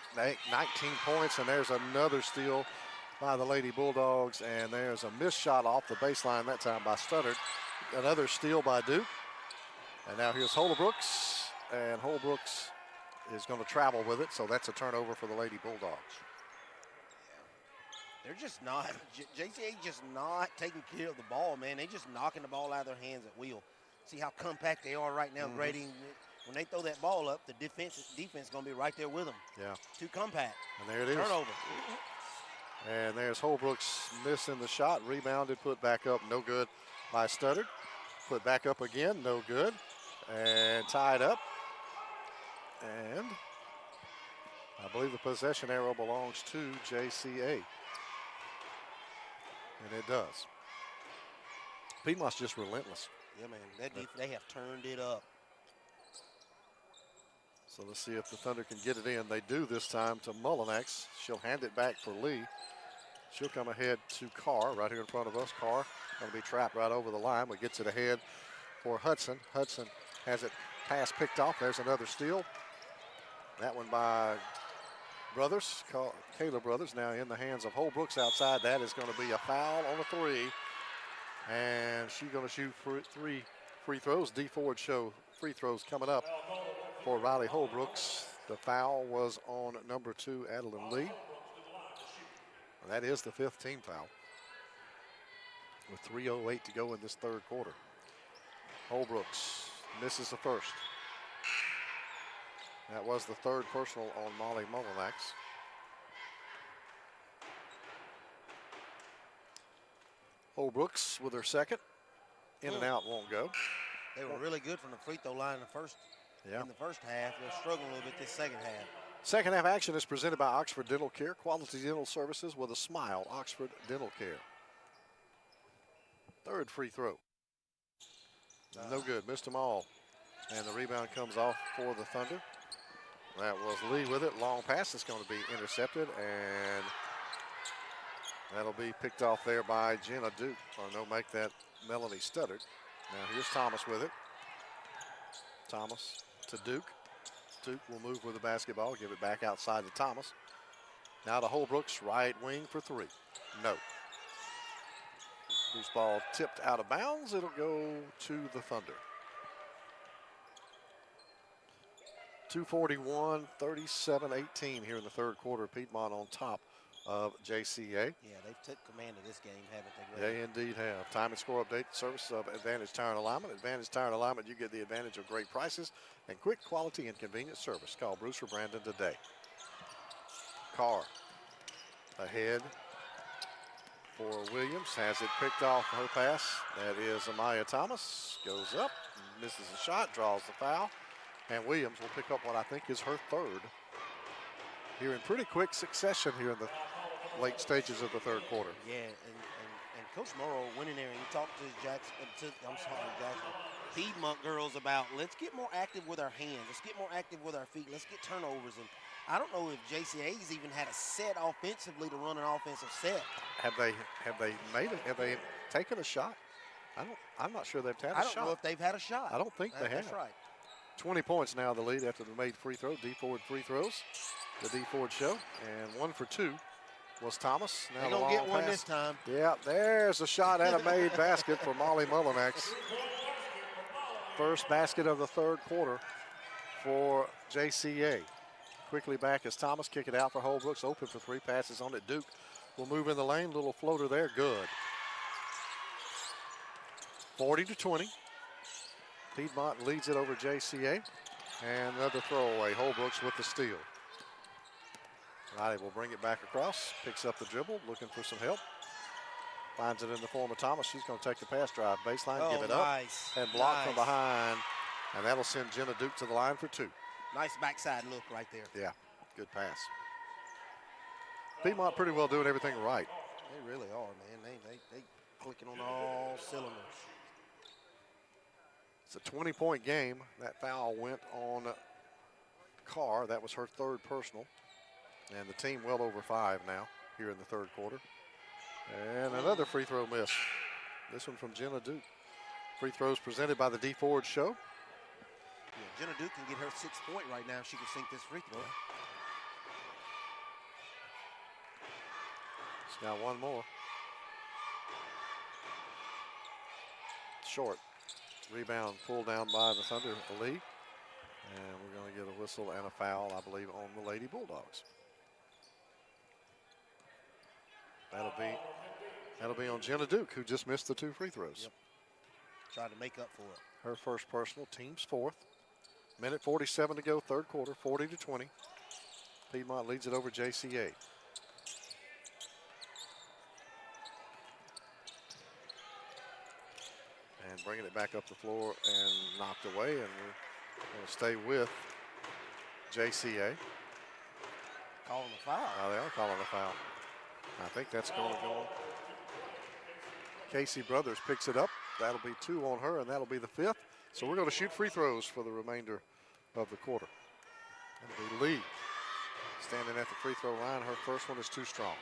[SPEAKER 3] points, and there's another steal by the Lady Bulldogs, and there's a missed shot off the baseline, that time by Studdard. Another steal by Duke. And now here's Holbrooks, and Holbrooks is going to travel with it, so that's a turnover for the Lady Bulldogs.
[SPEAKER 4] They're just not, JCA just not taking care of the ball, man. They just knocking the ball out of their hands at will. See how compact they are right now, Grady. When they throw that ball up, the defense is going to be right there with them.
[SPEAKER 3] Yeah.
[SPEAKER 4] Too compact.
[SPEAKER 3] And there it is.
[SPEAKER 4] Turnover.
[SPEAKER 3] And there's Holbrooks missing the shot, rebounded, put back up, no good by Studdard. Put back up again, no good. And tied up. And I believe the possession arrow belongs to JCA. And it does. Piedmont's just relentless.
[SPEAKER 4] Yeah, man, they have turned it up.
[SPEAKER 3] So let's see if the Thunder can get it in. They do this time to Mullinax. She'll hand it back for Lee. She'll come ahead to Carr right here in front of us. Carr going to be trapped right over the line, but gets it ahead for Hudson. Hudson has it pass picked off. There's another steal. That one by Brothers, Kayla Brothers, now in the hands of Holbrooks outside. That is going to be a foul on a 3. And she's going to shoot 3 free throws. D Ford show free throws coming up for Riley Holbrooks. The foul was on number 2, Adeline Lee. And that is the 5th team foul. with 3:08 to go in this third quarter. Holbrooks misses the first. That was the third personal on Molly Mullinax. Holbrooks with her second. In and out won't go.
[SPEAKER 4] They were really good from the free throw line in the first half. They're struggling a little bit this second half.
[SPEAKER 3] Second half action is presented by Oxford Dental Care, quality dental services with a smile. Oxford Dental Care. Third free throw. No good, missed them all. And the rebound comes off for the Thunder. That was Lee with it. Long pass is going to be intercepted, and that'll be picked off there by Jenna Duke. Or no, make that Melanie Studdard. Now here's Thomas with it. Thomas to Duke. Duke will move with the basketball, give it back outside to Thomas. Now to Holbrooks, right wing for three. No. Loose ball tipped out of bounds. It'll go to the Thunder. 2:41, 37-18 here in the third quarter. Piedmont on top of JCA.
[SPEAKER 4] Yeah, they've took command of this game, haven't they, Greg?
[SPEAKER 3] They indeed have. Time and score update, service of Advantage Tire and Alignment. Advantage Tire and Alignment, you get the advantage of great prices and quick quality and convenient service. Call Bruce or Brandon today. Carr ahead for Williams. Has it picked off her pass. That is Amaya Thomas. Goes up, misses a shot, draws the foul. And Williams will pick up what I think is her third here in pretty quick succession here in the late stages of the third quarter.
[SPEAKER 4] Yeah, and Coach Morrow went in there and he talked to Jackson, Piedmont girls about let's get more active with our hands, let's get more active with our feet, let's get turnovers. And I don't know if JCA's even had a set offensively to run an offensive set.
[SPEAKER 3] Have they made it? Have they taken a shot? I'm not sure they've had a shot.
[SPEAKER 4] I don't know if they've had a shot.
[SPEAKER 3] I don't think they have.
[SPEAKER 4] That's right.
[SPEAKER 3] 20 points now the lead after the made free throw. D Ford free throws. The D Ford show. And 1 for 2 was Thomas. Now
[SPEAKER 4] they're going to get one this time.
[SPEAKER 3] Yeah, there's a shot and a made basket for Molly Mullinax. First basket of the third quarter for JCA. Quickly back as Thomas kick it out for Holbrooks. Open for three, passes on it. Duke will move in the lane. Little floater there, good. 40-20. Piedmont leads it over JCA. And another throwaway. Holbrooks with the steal. Riley will bring it back across. Picks up the dribble, looking for some help. Finds it in the form of Thomas. She's going to take the pass drive. Baseline, give it up. And block from behind. And that'll send Jenna Duke to the line for two.
[SPEAKER 4] Nice backside look right there.
[SPEAKER 3] Yeah, good pass. Piedmont pretty well doing everything right.
[SPEAKER 4] They really are, man. They clicking on all cylinders.
[SPEAKER 3] It's a 20-point game. That foul went on Carr. That was her third personal. And the team well over 5 now here in the third quarter. And another free throw miss. This one from Jenna Duke. Free throws presented by the D Ford show.
[SPEAKER 4] Yeah, Jenna Duke can get her 6th point right now. She can sink this free throw.
[SPEAKER 3] She's got one more. Short. Rebound pulled down by the Thunder, Lee. And we're going to get a whistle and a foul, I believe, on the Lady Bulldogs. That'll be on Jenna Duke, who just missed the 2 free throws.
[SPEAKER 4] Yep. Trying to make up for it.
[SPEAKER 3] Her first personal, team's 4th. Minute 47 to go, third quarter, 40-20. Piedmont leads it over JCA. And bringing it back up the floor and knocked away, and we're going to stay with JCA.
[SPEAKER 4] Calling the foul.
[SPEAKER 3] They are calling the foul. I think that's going to go. Casey Brothers picks it up. That'll be 2 on her, and that'll be the 5th. So we're going to shoot free throws for the remainder of the quarter. That'll be Lee standing at the free throw line. Her first one is too strong.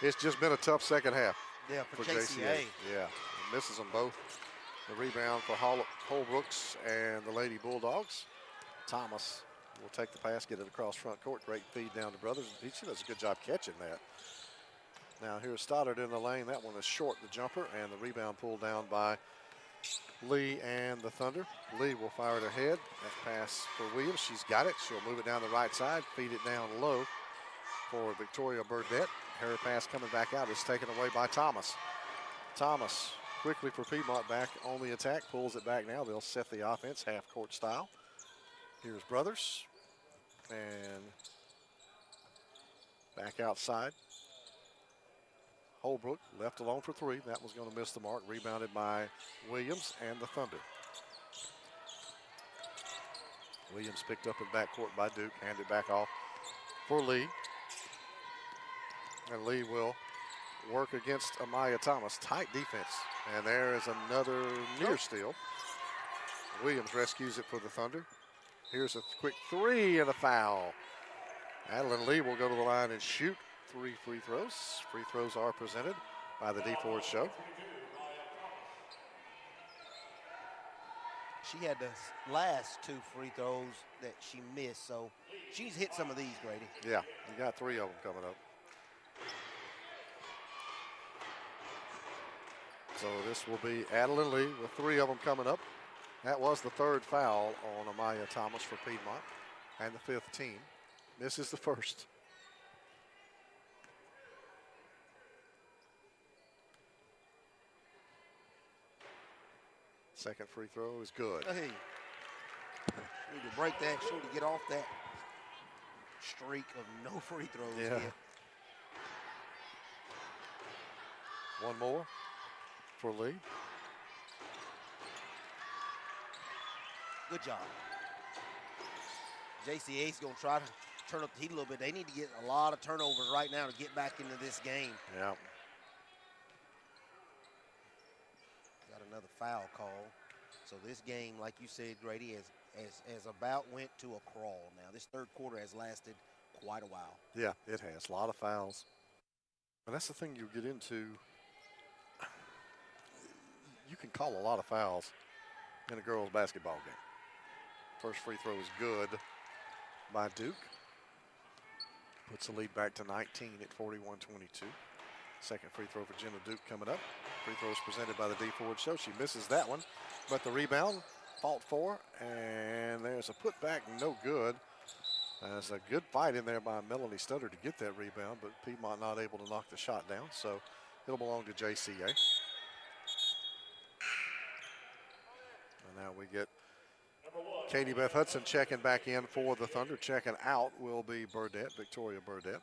[SPEAKER 3] It's just been a tough second half.
[SPEAKER 4] Yeah, for JCA.
[SPEAKER 3] Yeah, misses them both. The rebound for Holbrooks and the Lady Bulldogs. Thomas will take the pass, get it across front court. Great feed down to Brothers. She does a good job catching that. Now here's Stoddard in the lane. That one is short, the jumper, and the rebound pulled down by Lee and the Thunder. Lee will fire it ahead. That pass for Williams. She's got it. She'll move it down the right side, feed it down low. for Victoria Burdette. Her pass coming back out is taken away by Thomas. Thomas quickly for Piedmont back on the attack, pulls it back now. They'll set the offense half-court style. Here's Brothers. And back outside. Holbrook left alone for three. That was going to miss the mark. Rebounded by Williams and the Thunder. Williams picked up in backcourt by Duke. Handed back off for Lee. And Lee will work against Amaya Thomas. Tight defense. And there is another near steal. Williams rescues it for the Thunder. Here's a quick three and a foul. Adeline Lee will go to the line and shoot 3 free throws. Free throws are presented by the D Ford Show.
[SPEAKER 4] She had the last 2 free throws that she missed, so she's hit some of these, Grady.
[SPEAKER 3] Yeah, you got 3 of them coming up. So this will be Adeline Lee with 3 of them coming up. That was the 3rd foul on Amaya Thomas for Piedmont, and the 5th team. This is the 1st. Second free throw is good.
[SPEAKER 4] Hey, need to break that, show to get off that streak of no free throws.
[SPEAKER 3] Yeah. One more for Lee.
[SPEAKER 4] Good job. JCA's going to try to turn up the heat a little bit. They need to get a lot of turnovers right now to get back into this game.
[SPEAKER 3] Yeah.
[SPEAKER 4] Got another foul call. So this game, like you said, Grady, has about went to a crawl now. This 3rd quarter has lasted quite a while.
[SPEAKER 3] Yeah, it has. A lot of fouls. And that's the thing you get into. You can call a lot of fouls in a girls' basketball game. First free throw is good by Duke. Puts the lead back to 19 at 41-22. Second free throw for Jenna Duke coming up. Free throw is presented by the D Ford Show. She misses that one, but the rebound fought for, and there's a putback, no good. There's a good fight in there by Melanie Stutter to get that rebound, but Piedmont not able to knock the shot down, so it'll belong to JCA. And now we get Katie Beth Hudson checking back in for the Thunder. Checking out will be Burdette, Victoria Burdette.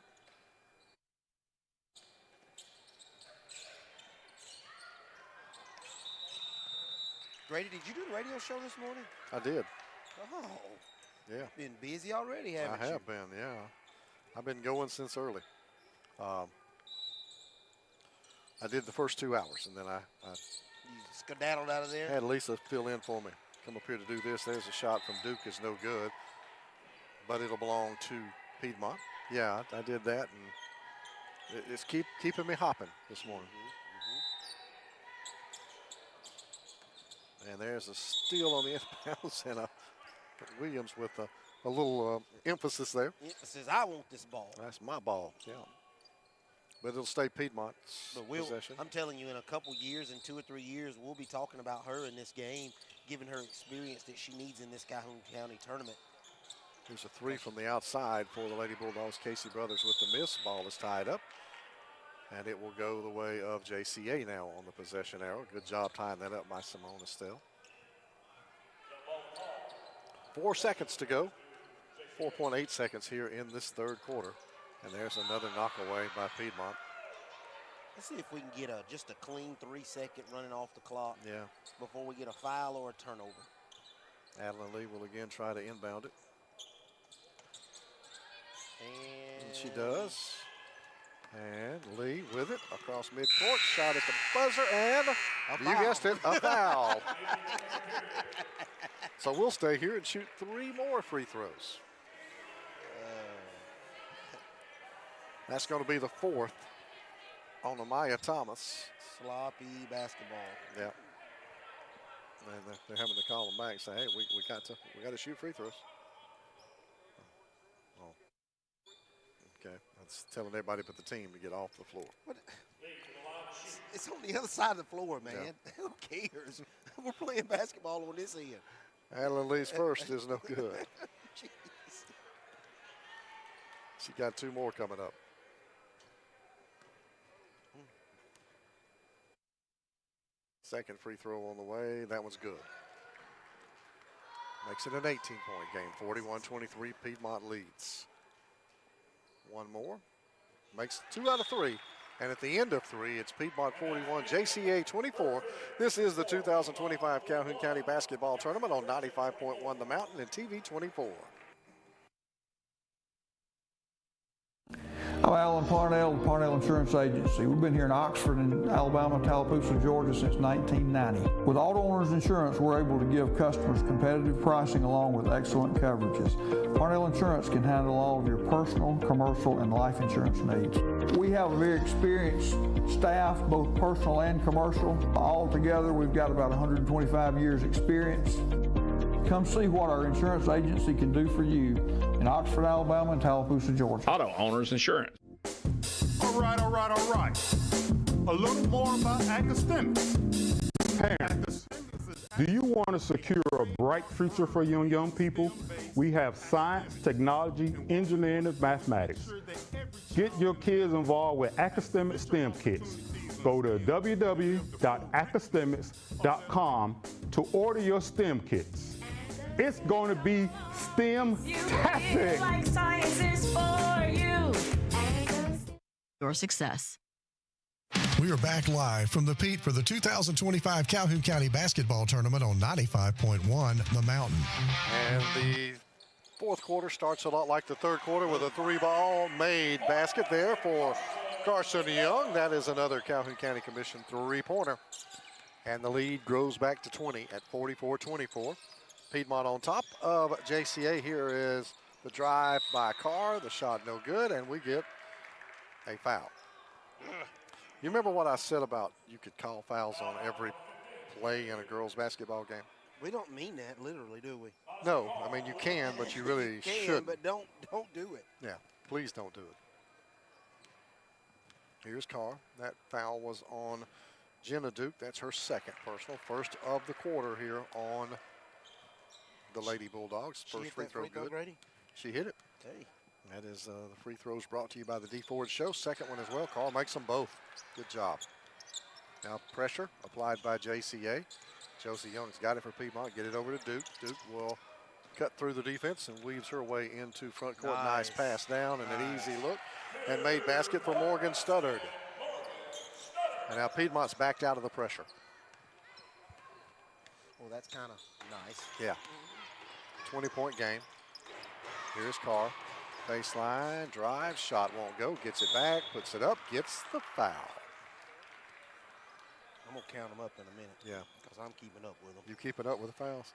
[SPEAKER 4] Grady, did you do the radio show this morning?
[SPEAKER 3] I did.
[SPEAKER 4] Oh.
[SPEAKER 3] Yeah.
[SPEAKER 4] Been busy already, haven't you?
[SPEAKER 3] I have been, yeah. I've been going since early. I did the first 2 hours, and then I
[SPEAKER 4] You skedaddled out of there?
[SPEAKER 3] had Lisa fill in for me. Come up here to do this. There's a shot from Duke. Is no good, but it'll belong to Piedmont. Yeah, I did that, and it's keeping me hopping this morning. And there's a steal on the inbounds, and Williams with a little emphasis there.
[SPEAKER 4] Emphasis, I want this ball.
[SPEAKER 3] That's my ball, yeah. But it'll stay Piedmont's possession.
[SPEAKER 4] I'm telling you, in a couple years, in 2 or 3 years, we'll be talking about her in this game, giving her experience that she needs in this Calhoun County tournament.
[SPEAKER 3] Here's a 3 from the outside for the Lady Bulldogs. Casey Brothers with the miss. Ball is tied up. And it will go the way of JCA now on the possession arrow. Good job tying that up by Simone Estelle. 4 seconds to go. 4.8 seconds here in this 3rd quarter. And there's another knockaway by Piedmont.
[SPEAKER 4] Let's see if we can get just a clean 3-second running off the clock.
[SPEAKER 3] Yeah.
[SPEAKER 4] Before we get a foul or a turnover.
[SPEAKER 3] Adeline Lee will again try to inbound it. And she does. And Lee with it across midcourt. Shot at the buzzer, and you guessed it, a foul. So we'll stay here and shoot 3 more free throws. That's going to be the 4th on Amaya Thomas.
[SPEAKER 4] Sloppy basketball.
[SPEAKER 3] Yeah. And they're having to call them back and say, hey, we got to shoot free throws. Oh. Okay. That's telling everybody but the team to get off the floor.
[SPEAKER 4] What? It's on the other side of the floor, man. Yeah. Who cares? We're playing basketball on this end.
[SPEAKER 3] Adeline Lee's first is no good. She got 2 more coming up. Second free throw on the way. That one's good. Makes it an 18-point game. 41-23, Piedmont leads. One more. Makes 2 out of 3. And at the end of 3, it's Piedmont 41, JCA 24. This is the 2025 Calhoun County Basketball Tournament on 95.1 The Mountain and TV 24.
[SPEAKER 2] I'm Alan Parnell, Parnell Insurance Agency. We've been here in Oxford and Alabama, Tallapoosa, Georgia since 1990. With Auto Owners Insurance, we're able to give customers competitive pricing along with excellent coverages. Parnell Insurance can handle all of your personal, commercial, and life insurance needs. We have a very experienced staff, both personal and commercial. All together, we've got about 125 years experience. Come see what our insurance agency can do for you in Oxford, Alabama, and Tallapoosa, Georgia.
[SPEAKER 5] Auto Owners Insurance.
[SPEAKER 6] All right. A little more about academics. Parents, do you want to secure a bright future for young people? We have science, technology, engineering, and mathematics. Get your kids involved with academic STEM kits. Go to www.academics.com to order your STEM kits. It's going to be STEM-tastic.
[SPEAKER 7] Like science is for you.
[SPEAKER 8] Your success.
[SPEAKER 9] We are back live from the Pete for the 2025 Calhoun County Basketball Tournament on 95.1 The Mountain.
[SPEAKER 3] And the fourth quarter starts a lot like the third quarter with a 3-ball made basket there for Carson Young. That is another Calhoun County Commission 3-pointer. And the lead grows back to 20 at 44-24. Piedmont on top of JCA. Here is the drive by Carr. The shot no good, and we get a foul. You remember what I said about you could call fouls on every play in a girls' basketball game?
[SPEAKER 4] We don't mean that literally, do we?
[SPEAKER 3] No, I mean you can, but you really shouldn't.
[SPEAKER 4] But don't do it.
[SPEAKER 3] Yeah, please don't do it. Here's Carr. That foul was on Jenna Duke. That's her second personal. First of the quarter here on the Lady Bulldogs. First free throw good.
[SPEAKER 4] Grady?
[SPEAKER 3] She hit it.
[SPEAKER 4] Hey.
[SPEAKER 3] That is the free throws brought to you by the D Ford Show. Second one as well. Carl makes them both. Good job. Now pressure applied by JCA. Josie Young's got it for Piedmont. Get it over to Duke. Duke will cut through the defense and weaves her way into front court. Nice pass down and an easy look. And made basket for Morgan Studdard. And now Piedmont's backed out of the pressure.
[SPEAKER 4] Well, that's kind of nice.
[SPEAKER 3] Yeah. 20-point game. Here's Carr. Baseline, drive, shot won't go. Gets it back, puts it up, gets the foul.
[SPEAKER 4] I'm going to count them up in a minute.
[SPEAKER 3] Yeah.
[SPEAKER 4] Because I'm keeping up with them.
[SPEAKER 3] You keeping up with the fouls?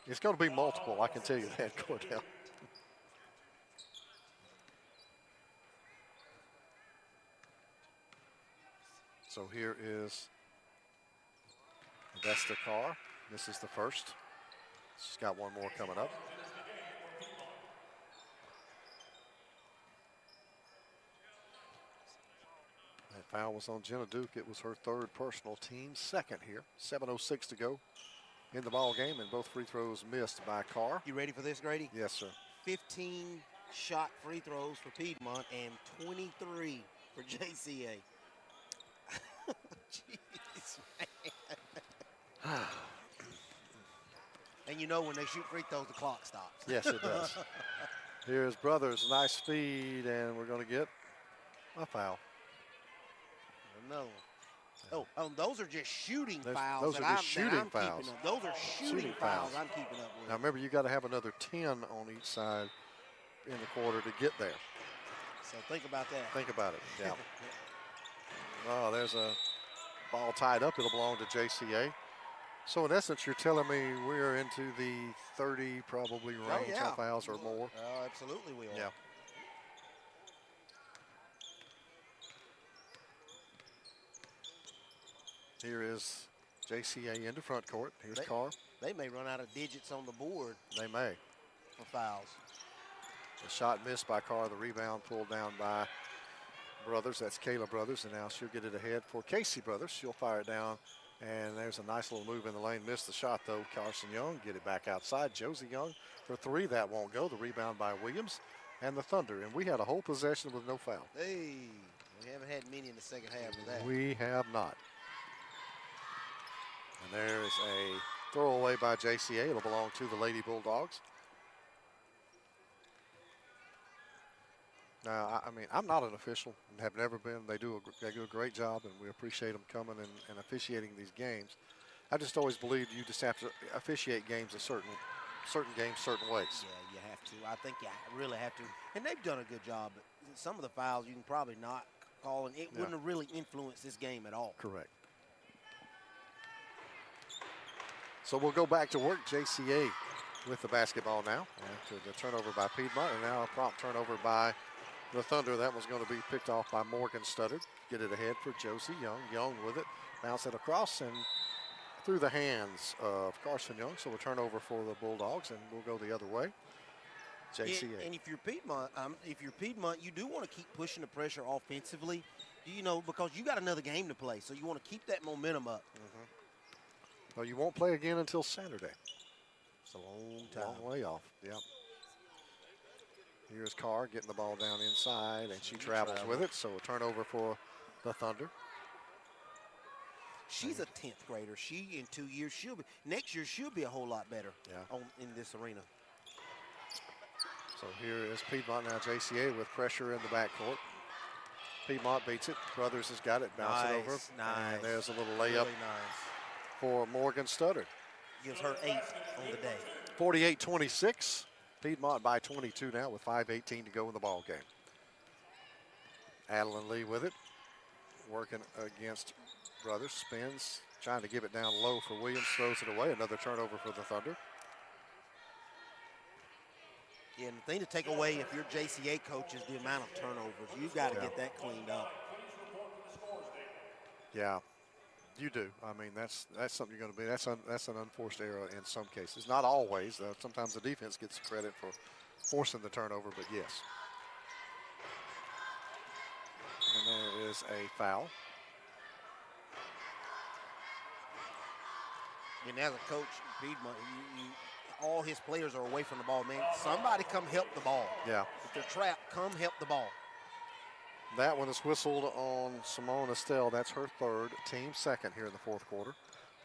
[SPEAKER 3] It's going to be multiple, I can tell you that, Cordell. So here is Vesta Carr. This is the first. She's got one more coming up. That foul was on Jenna Duke. It was her third personal, team second here. 7:06 to go in the ball game, and both free throws missed by Carr.
[SPEAKER 4] You ready for this, Grady?
[SPEAKER 3] Yes, sir.
[SPEAKER 4] 15 shot free throws for Piedmont and 23 for JCA. Jeez, man. And you know when they shoot free throws, the clock stops.
[SPEAKER 3] Yes, it does. Here's Brothers, nice feed, and we're going to get a foul.
[SPEAKER 4] Another one. Oh, those are just shooting fouls.
[SPEAKER 3] Those are just shooting fouls.
[SPEAKER 4] Those are shooting fouls I'm keeping up with.
[SPEAKER 3] Now remember, you got to have another 10 on each side in the quarter to get there.
[SPEAKER 4] So think about that.
[SPEAKER 3] Think about it, yeah. Oh, there's a ball tied up. It'll belong to JCA. So in essence, you're telling me we're into the 30 probably range on fouls or more?
[SPEAKER 4] Oh, absolutely we are.
[SPEAKER 3] Yeah. Here is JCA into front court. Here's Carr.
[SPEAKER 4] They may run out of digits on the board.
[SPEAKER 3] They may.
[SPEAKER 4] For fouls.
[SPEAKER 3] The shot missed by Carr. The rebound pulled down by Brothers. That's Kayla Brothers. And now she'll get it ahead for Casey Brothers. She'll fire it down. And there's a nice little move in the lane. Missed the shot, though. Carson Young get it back outside. Josie Young for three. That won't go. The rebound by Williams. and the Thunder. And we had a whole possession with no foul.
[SPEAKER 4] Hey, we haven't had many in the second half of that.
[SPEAKER 3] We have not. And there's a throwaway by JCA. It'll belong to the Lady Bulldogs. Now, I mean, I'm not an official and have never been. They do a great job, and we appreciate them coming and officiating these games. I just always believed you just have to officiate games certain games certain ways.
[SPEAKER 4] Yeah, you have to. I think you really have to. And they've done a good job. But some of the fouls you can probably not call, and it wouldn't have really influenced this game at all.
[SPEAKER 3] Correct. So we'll go back to work. JCA with the basketball now after the turnover by Piedmont, and now a prompt turnover by the Thunder. That was going to be picked off by Morgan Studdard. Get it ahead for Josie Young. Young with it. Bounce it across and through the hands of Carson Young. So a turnover for the Bulldogs, and we'll go the other way. JCA.
[SPEAKER 4] And if you're Piedmont, you do want to keep pushing the pressure offensively, you know, because you got another game to play. So you want to keep that momentum up.
[SPEAKER 3] Well, you won't play again until Saturday.
[SPEAKER 4] It's a long time.
[SPEAKER 3] Long way off. Yep. Here's Carr getting the ball down inside, and she travels with it. So a turnover for the Thunder.
[SPEAKER 4] She's a 10th grader. She, in 2 years, next year she'll be a whole lot better in this arena.
[SPEAKER 3] So here is Piedmont now. JCA with pressure in the backcourt. Piedmont beats it. Brothers has got it. Bounce it over.
[SPEAKER 4] Nice.
[SPEAKER 3] And there's a little layup for Morgan Studdard.
[SPEAKER 4] Gives her 8 on the day.
[SPEAKER 3] 48-26. Piedmont by 22 now with 5:18 to go in the ball game. Adeline Lee with it. Working against Brothers. Spins. Trying to give it down low for Williams. Throws it away. Another turnover for the Thunder.
[SPEAKER 4] Yeah, and the thing to take away if you're JCA coach is the amount of turnovers. You've got to get that cleaned up.
[SPEAKER 3] Yeah, you do. I mean, that's something you're going to be. That's an unforced error in some cases. Not always. Sometimes the defense gets credit for forcing the turnover, but yes. And there is a foul.
[SPEAKER 4] And as a coach, Piedmont, all his players are away from the ball, man. Somebody come help the ball.
[SPEAKER 3] Yeah.
[SPEAKER 4] If they're trapped, come help the ball.
[SPEAKER 3] That one is whistled on Simone Estelle. That's her third, team second here in the fourth quarter.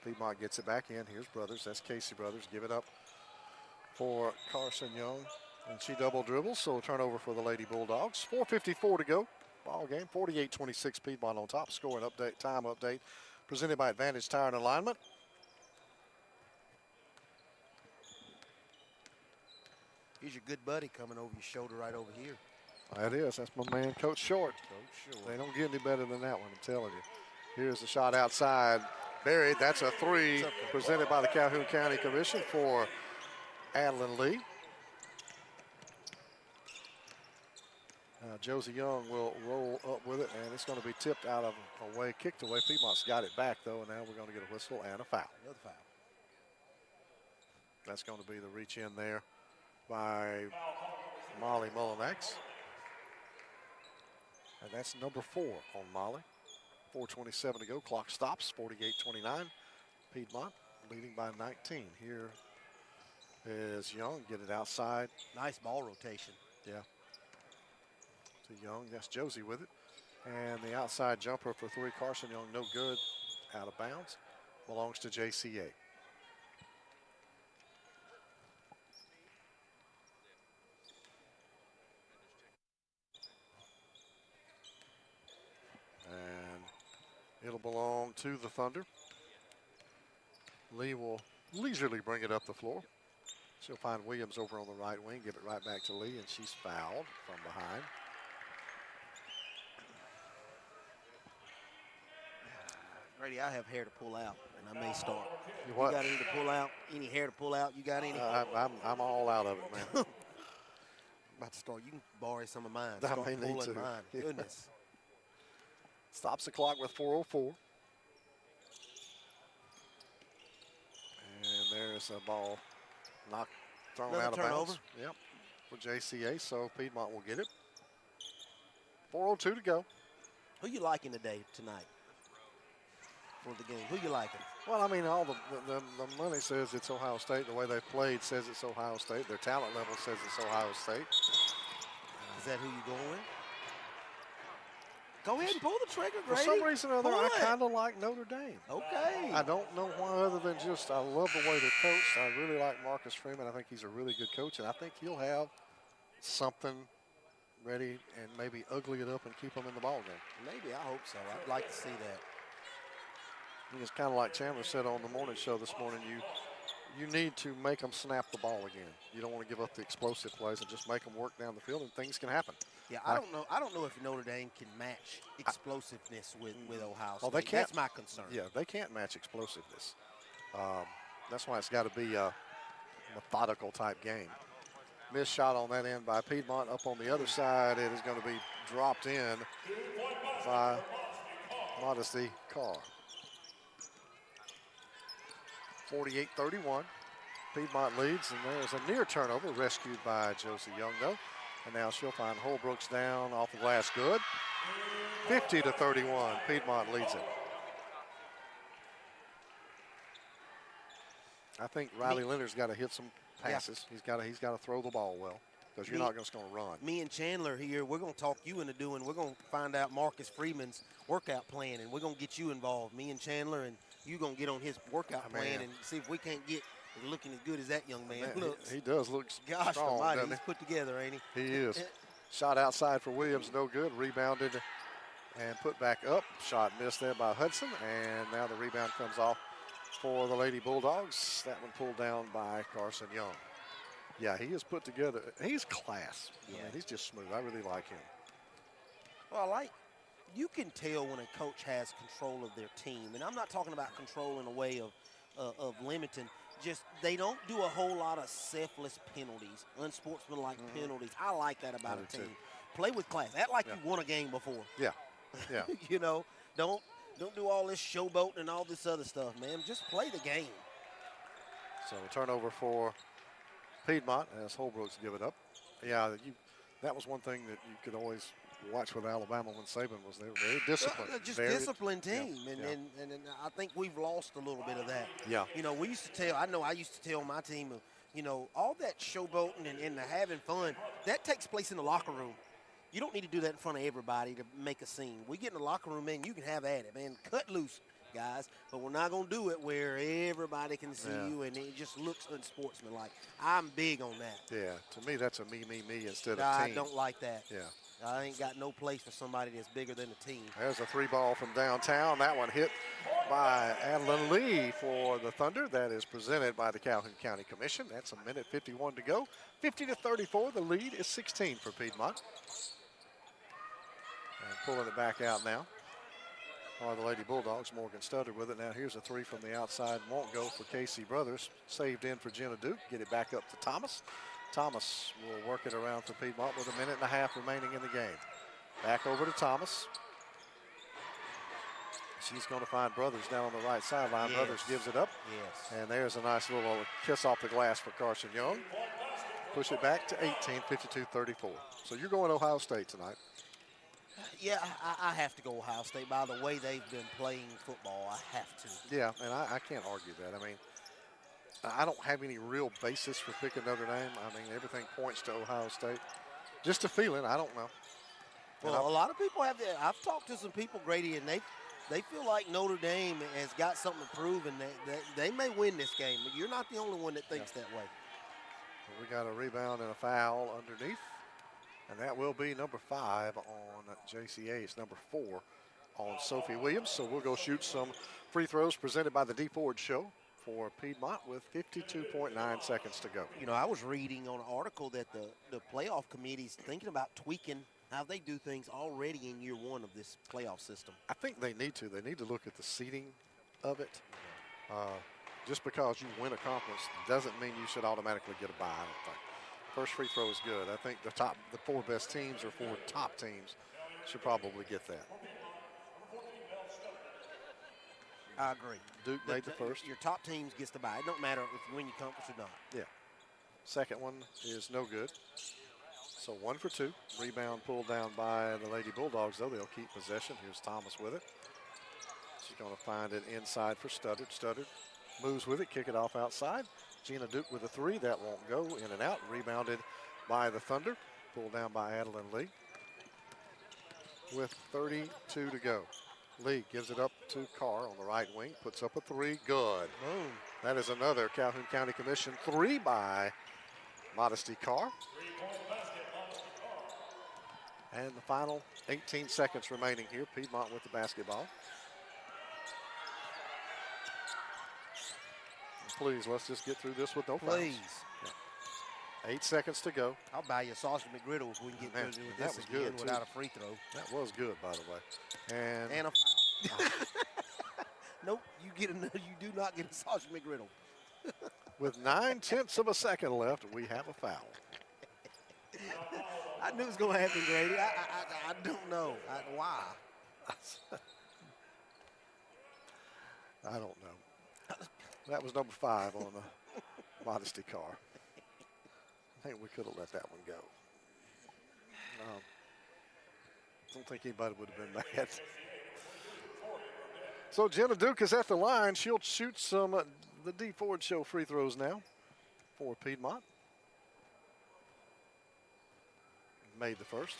[SPEAKER 3] Piedmont gets it back in. Here's Brothers. That's Casey Brothers. Give it up for Carson Young. And she double dribbles, so a turnover for the Lady Bulldogs. 4:54 to go. Ball game. 48-26. Piedmont on top. Scoring update, time update, presented by Advantage Tire and Alignment.
[SPEAKER 4] Here's your good buddy coming over your shoulder right over here.
[SPEAKER 3] That is. That's my man, Coach Short.
[SPEAKER 4] Coach Short.
[SPEAKER 3] They don't get any better than that one, I'm telling you. Here's the shot outside. Buried. That's a three presented by the Calhoun County Commission for Adeline Lee. Josie Young will roll up with it, and it's going to be tipped out of away, kicked away. Piedmont's got it back, though, and now we're going to get a whistle and a foul.
[SPEAKER 4] Another foul.
[SPEAKER 3] That's going to be the reach in there by Molly Mullinax. And that's number 4 on Molly. 4:27 to go. Clock stops. 48-29. Piedmont leading by 19. Here is Young. Get it outside.
[SPEAKER 4] Nice ball rotation.
[SPEAKER 3] Yeah. To Young. That's Josie with it. And the outside jumper for 3. Carson Young, no good. Out of bounds. Belongs to JCA. And it'll belong to the Thunder. Lee will leisurely bring it up the floor. She'll find Williams over on the right wing, give it right back to Lee, and she's fouled from behind.
[SPEAKER 4] Grady, I have hair to pull out, and I may start.
[SPEAKER 3] You what?
[SPEAKER 4] You got any to pull out? Any hair to pull out? You got any?
[SPEAKER 3] I'm all out of it, man.
[SPEAKER 4] About to start. You can borrow some of mine.
[SPEAKER 3] I
[SPEAKER 4] Start
[SPEAKER 3] may need
[SPEAKER 4] pulling
[SPEAKER 3] to.
[SPEAKER 4] mine.
[SPEAKER 3] Yeah.
[SPEAKER 4] Goodness.
[SPEAKER 3] Stops the clock with 4:04. And there's a ball thrown
[SPEAKER 4] Another
[SPEAKER 3] out of
[SPEAKER 4] turnover.
[SPEAKER 3] bounds. Yep, for JCA, so Piedmont will get it. 4:02 to go.
[SPEAKER 4] Who you liking tonight? For the game, who you liking?
[SPEAKER 3] Well, I mean, all the money says it's Ohio State. The way they played says it's Ohio State. Their talent level says it's Ohio State.
[SPEAKER 4] that who you going with? Go ahead and pull the trigger,
[SPEAKER 3] For
[SPEAKER 4] Grady.
[SPEAKER 3] some reason or other,
[SPEAKER 4] Pull
[SPEAKER 3] I
[SPEAKER 4] it.
[SPEAKER 3] kind of like Notre Dame.
[SPEAKER 4] Okay.
[SPEAKER 3] I don't know why, other than just I love the way they're coached. I really like Marcus Freeman. I think he's a really good coach, and I think he'll have something ready and maybe ugly it up and keep them in the ball game.
[SPEAKER 4] Maybe, I hope so. I'd like to see that.
[SPEAKER 3] I think it's kind of like Chandler said on the morning show this morning. You need to make them snap the ball again. You don't want to give up the explosive plays and just make them work down the field, and things can happen.
[SPEAKER 4] Yeah, I don't know. I don't know if Notre Dame can match explosiveness with Ohio State.
[SPEAKER 3] Oh, they can't.
[SPEAKER 4] That's my concern.
[SPEAKER 3] Yeah, they can't match explosiveness. That's why it's got to be a methodical type game. Missed shot on that end by Piedmont. Up on the other side, it is going to be dropped in by Modesty Carr. 48-31. Piedmont leads, and there's a near turnover rescued by Josie Young, though. And now she'll find Holbrooks down off the glass. Good. 50-31. Piedmont leads it. I think Riley Leonard's got to hit some passes. Yeah. He's got to throw the ball well, because you're not just going to run.
[SPEAKER 4] Me and Chandler here, we're going to talk you into doing. We're going to find out Marcus Freeman's workout plan, and we're going to get you involved. Me and Chandler, and you going to get on his workout plan and see if we can't get looking as good as that young man looks.
[SPEAKER 3] He does look
[SPEAKER 4] Gosh
[SPEAKER 3] strong,
[SPEAKER 4] almighty,
[SPEAKER 3] doesn't
[SPEAKER 4] he's put together, ain't he?
[SPEAKER 3] He is. Shot outside for Williams, no good. Rebounded and put back up. Shot missed there by Hudson, and now the rebound comes off for the Lady Bulldogs. That one pulled down by Carson Young. Yeah, he is put together. He's class. Yeah. I mean, he's just smooth. I really like him.
[SPEAKER 4] Well, you can tell when a coach has control of their team, and I'm not talking about control in a way of limiting. Just they don't do a whole lot of selfless penalties, unsportsmanlike penalties. I like that about a team. Play with class. Act like you won a game before.
[SPEAKER 3] Yeah, yeah.
[SPEAKER 4] You know, don't do all this showboating and all this other stuff, man. Just play the game.
[SPEAKER 3] So a turnover for Piedmont as Holbrooks give it up. Yeah, that was one thing that you could always watch with Alabama when Saban was there. Very disciplined.
[SPEAKER 4] Just
[SPEAKER 3] very
[SPEAKER 4] disciplined team, and I think we've lost a little bit of that.
[SPEAKER 3] Yeah.
[SPEAKER 4] You know, we used to tell. I used to tell my team, you know, all that showboating and the having fun that takes place in the locker room. You don't need to do that in front of everybody to make a scene. We get in the locker room, man. You can have at it, man. Cut loose, guys. But we're not gonna do it where everybody can see you and it just looks unsportsmanlike. I'm big on that.
[SPEAKER 3] Yeah. To me, that's a me instead of team.
[SPEAKER 4] I don't like that.
[SPEAKER 3] Yeah.
[SPEAKER 4] I ain't got no place for somebody that's bigger than the team.
[SPEAKER 3] There's a three ball from downtown. That one hit by Adeline Lee for the Thunder. That is presented by the Calhoun County Commission. That's 1:51 to go. 50-34. The lead is 16 for Piedmont. And pulling it back out now are the Lady Bulldogs. Morgan Stutter with it. Now here's a three from the outside. Won't go for Casey Brothers. Saved in for Jenna Duke. Get it back up to Thomas. Thomas will work it around for Piedmont with 1.5 minutes remaining in the game. Back over to Thomas. She's going to find Brothers down on the right sideline.
[SPEAKER 4] Yes.
[SPEAKER 3] Brothers gives it up.
[SPEAKER 4] Yes.
[SPEAKER 3] And there's a nice little kiss off the glass for Carson Young. Push it back to 18, 52-34. So you're going Ohio State tonight.
[SPEAKER 4] Yeah, I have to go Ohio State. By the way they've been playing football, I have to.
[SPEAKER 3] Yeah, and I can't argue that. I mean, I don't have any real basis for picking Notre Dame. I mean, everything points to Ohio State. Just a feeling. I don't know.
[SPEAKER 4] Well, a lot of people have that. I've talked to some people, Grady, and they feel like Notre Dame has got something to prove, and they may win this game. But you're not the only one that thinks that way.
[SPEAKER 3] We got a rebound and a foul underneath. And that will be number 5 on JCA. It's number 4 on Sophie Williams. So we'll go shoot some free throws presented by the D Ford Show for Piedmont with 52.9 seconds to go.
[SPEAKER 4] You know, I was reading on an article that the playoff committee's thinking about tweaking how they do things already in year 1 of this playoff system.
[SPEAKER 3] I think they need to. They need to look at the seeding of it. Just because you win a conference doesn't mean you should automatically get a bye, I don't think. First free throw is good. I think the 4 best teams or 4 top teams should probably get that.
[SPEAKER 4] I agree.
[SPEAKER 3] Duke made the first.
[SPEAKER 4] Your top teams gets the bye. It don't matter if you win your conference or not.
[SPEAKER 3] Yeah. Second one is no good. So 1 for 2. Rebound pulled down by the Lady Bulldogs, though. They'll keep possession. Here's Thomas with it. She's going to find it inside for Studdard. Studdard moves with it, kick it off outside. Gina Duke with a 3. That won't go. In and out. Rebounded by the Thunder. Pulled down by Adeline Lee. With 32 to go. Lee gives it up to Carr on the right wing. Puts up a three. Good.
[SPEAKER 4] Boom.
[SPEAKER 3] That is another Calhoun County Commission three by Modesty Carr. And the final 18 seconds remaining here. Piedmont with the basketball. Please, let's just get through this with no fouls.
[SPEAKER 4] Please.
[SPEAKER 3] Yeah. 8 seconds to go.
[SPEAKER 4] I'll buy you a sausage McGriddle if we can get through with
[SPEAKER 3] that
[SPEAKER 4] this
[SPEAKER 3] was
[SPEAKER 4] again
[SPEAKER 3] good,
[SPEAKER 4] without
[SPEAKER 3] too.
[SPEAKER 4] a free throw.
[SPEAKER 3] That was good, by the way. And
[SPEAKER 4] a foul. Nope, you do not get a sausage McGriddle.
[SPEAKER 3] with 9/10 of a second left, we have a foul.
[SPEAKER 4] I knew it was going to happen, Grady. I don't know. Why?
[SPEAKER 3] I don't know. That was number 5 on the Modesty Carr. I think we could have let that one go. I don't think anybody would have been mad. So Jenna Duke is at the line. She'll shoot some the D Ford Show free throws now for Piedmont. Made the first.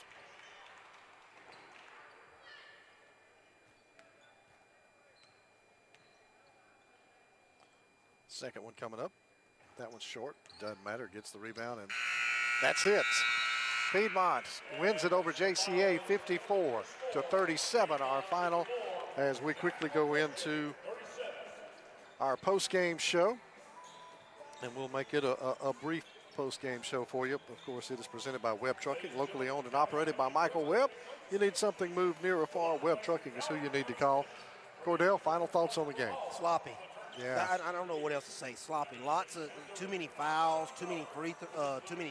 [SPEAKER 3] Second one coming up. That one's short. Doesn't matter. Gets the rebound, and that's it. Piedmont wins it over JCA 54-37. Our final as we quickly go into our post-game show. And we'll make it a brief post-game show for you. Of course, it is presented by Webb Trucking, locally owned and operated by Michael Webb. You need something moved near or far, Webb Trucking is who you need to call. Cordell, final thoughts on the game?
[SPEAKER 4] Sloppy.
[SPEAKER 3] Yeah.
[SPEAKER 4] I don't know what else to say. Sloppy. Lots of too many fouls, too many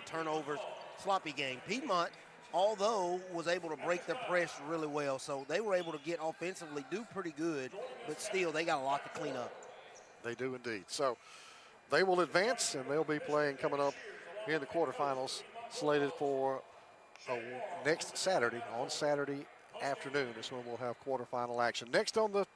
[SPEAKER 4] turnovers. Sloppy game. Piedmont, although was able to break their press really well, so they were able to get offensively, do pretty good, but still they got a lot to clean up.
[SPEAKER 3] They do indeed. So they will advance, and they'll be playing coming up in the quarterfinals, slated for next Saturday, on Saturday afternoon is when we'll have quarterfinal action. Next on the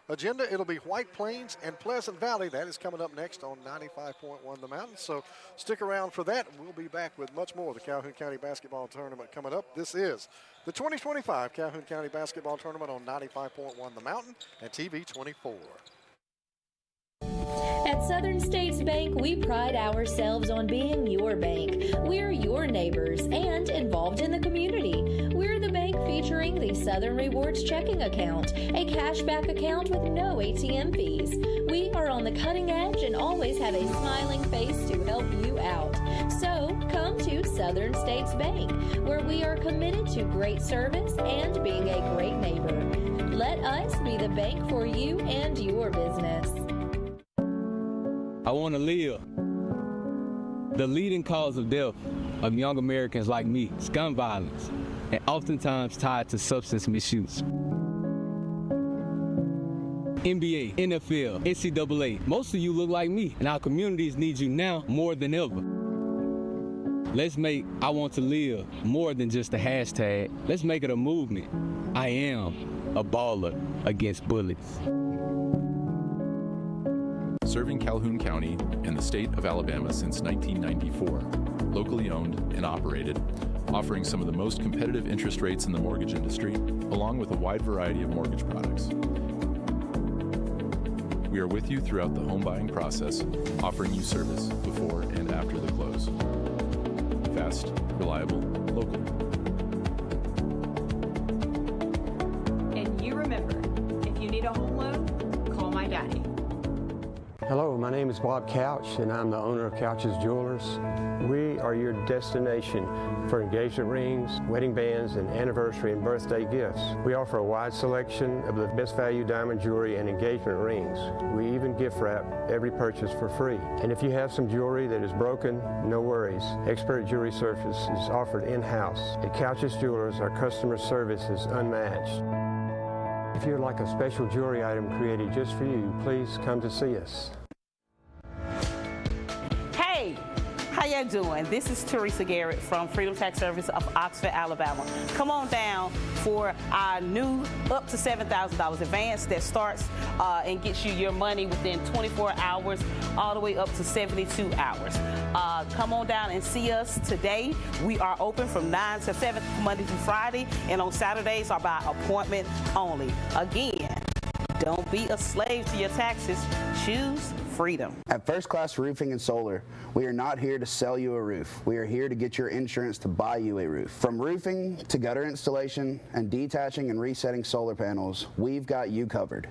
[SPEAKER 3] agenda, it'll be White Plains and Pleasant Valley. That is coming up next on 95.1 The Mountain. So stick around for that. We'll be back with much more of the Calhoun County Basketball Tournament coming up. This is the 2025 Calhoun County Basketball Tournament on 95.1 The Mountain and TV 24.
[SPEAKER 5] At Southern States Bank, we pride ourselves on being your bank. We're your neighbors and involved in the community. We're the bank featuring the Southern Rewards checking account, a cashback account with no ATM fees. We are on the cutting edge and always have a smiling face to help you out. So come to Southern States Bank, where we are committed to great service and being a great neighbor. Let us be the bank for you and your business.
[SPEAKER 10] I want to live. The leading cause of death of young Americans like me is gun violence, and oftentimes tied to substance misuse. NBA, NFL, NCAA, most of you look like me, and our communities need you now more than ever. Let's make I Want to Live more than just a hashtag. Let's make it a movement. I am a baller against bullets.
[SPEAKER 11] Serving Calhoun County and the state of Alabama since 1994, locally owned and operated, offering some of the most competitive interest rates in the mortgage industry, along with a wide variety of mortgage products. We are with you throughout the home buying process, offering you service before and after the close. Fast, reliable, local.
[SPEAKER 12] And you remember, if you need a home loan, call my daddy.
[SPEAKER 13] Hello, my name is Bob Couch, and I'm the owner of Couch's Jewelers. We are your destination for engagement rings, wedding bands, and anniversary and birthday gifts. We offer a wide selection of the best value diamond jewelry and engagement rings. We even gift wrap every purchase for free. And if you have some jewelry that is broken, no worries. Expert jewelry service is offered in-house. At Couch's Jewelers, our customer service is unmatched. If you'd like a special jewelry item created just for you, please come to see us.
[SPEAKER 26] Hey, how you
[SPEAKER 1] you doing? This is Teresa Garrett from Freedom Tax Service of Oxford, Alabama. Come on down for our new up to $7,000 advance that starts and gets you your money within 24 hours all the way up to 72 hours. Come on down and see us today. We are open from 9 to 7 Monday through Friday, and on Saturdays are by appointment only. Again, don't be a slave to your taxes. Choose freedom.
[SPEAKER 14] At First Class Roofing and Solar, we are not here to sell you a roof. We are here to get your insurance to buy you a roof. From roofing to gutter installation and detaching and resetting solar panels, we've got you covered.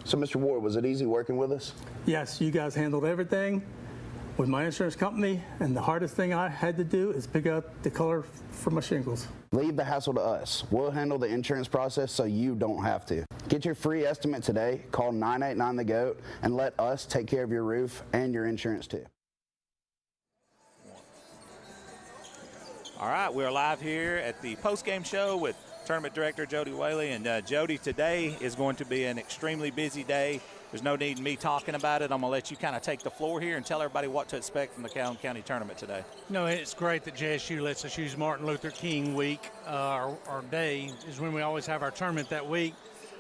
[SPEAKER 14] So, Mr. Ward, was it easy working with us?
[SPEAKER 15] Yes, you guys handled everything with my insurance company, and the hardest thing I had to do is pick out the color for my shingles.
[SPEAKER 14] Leave the hassle to us. We'll handle the insurance process so you don't have to. Get your free estimate today. Call 989-THE-GOAT and let us take care of your roof and your insurance too.
[SPEAKER 19] All right, we're live here at the post-game show with Tournament Director Jody Whaley. And Jody, today is going to be an extremely busy day. There's no need in me talking about it. I'm going to let you kind of take the floor here and tell everybody what to expect from the Calhoun County Tournament today.
[SPEAKER 16] No, it's great that JSU lets us use Martin Luther King week. Our day is when we always have our tournament that week.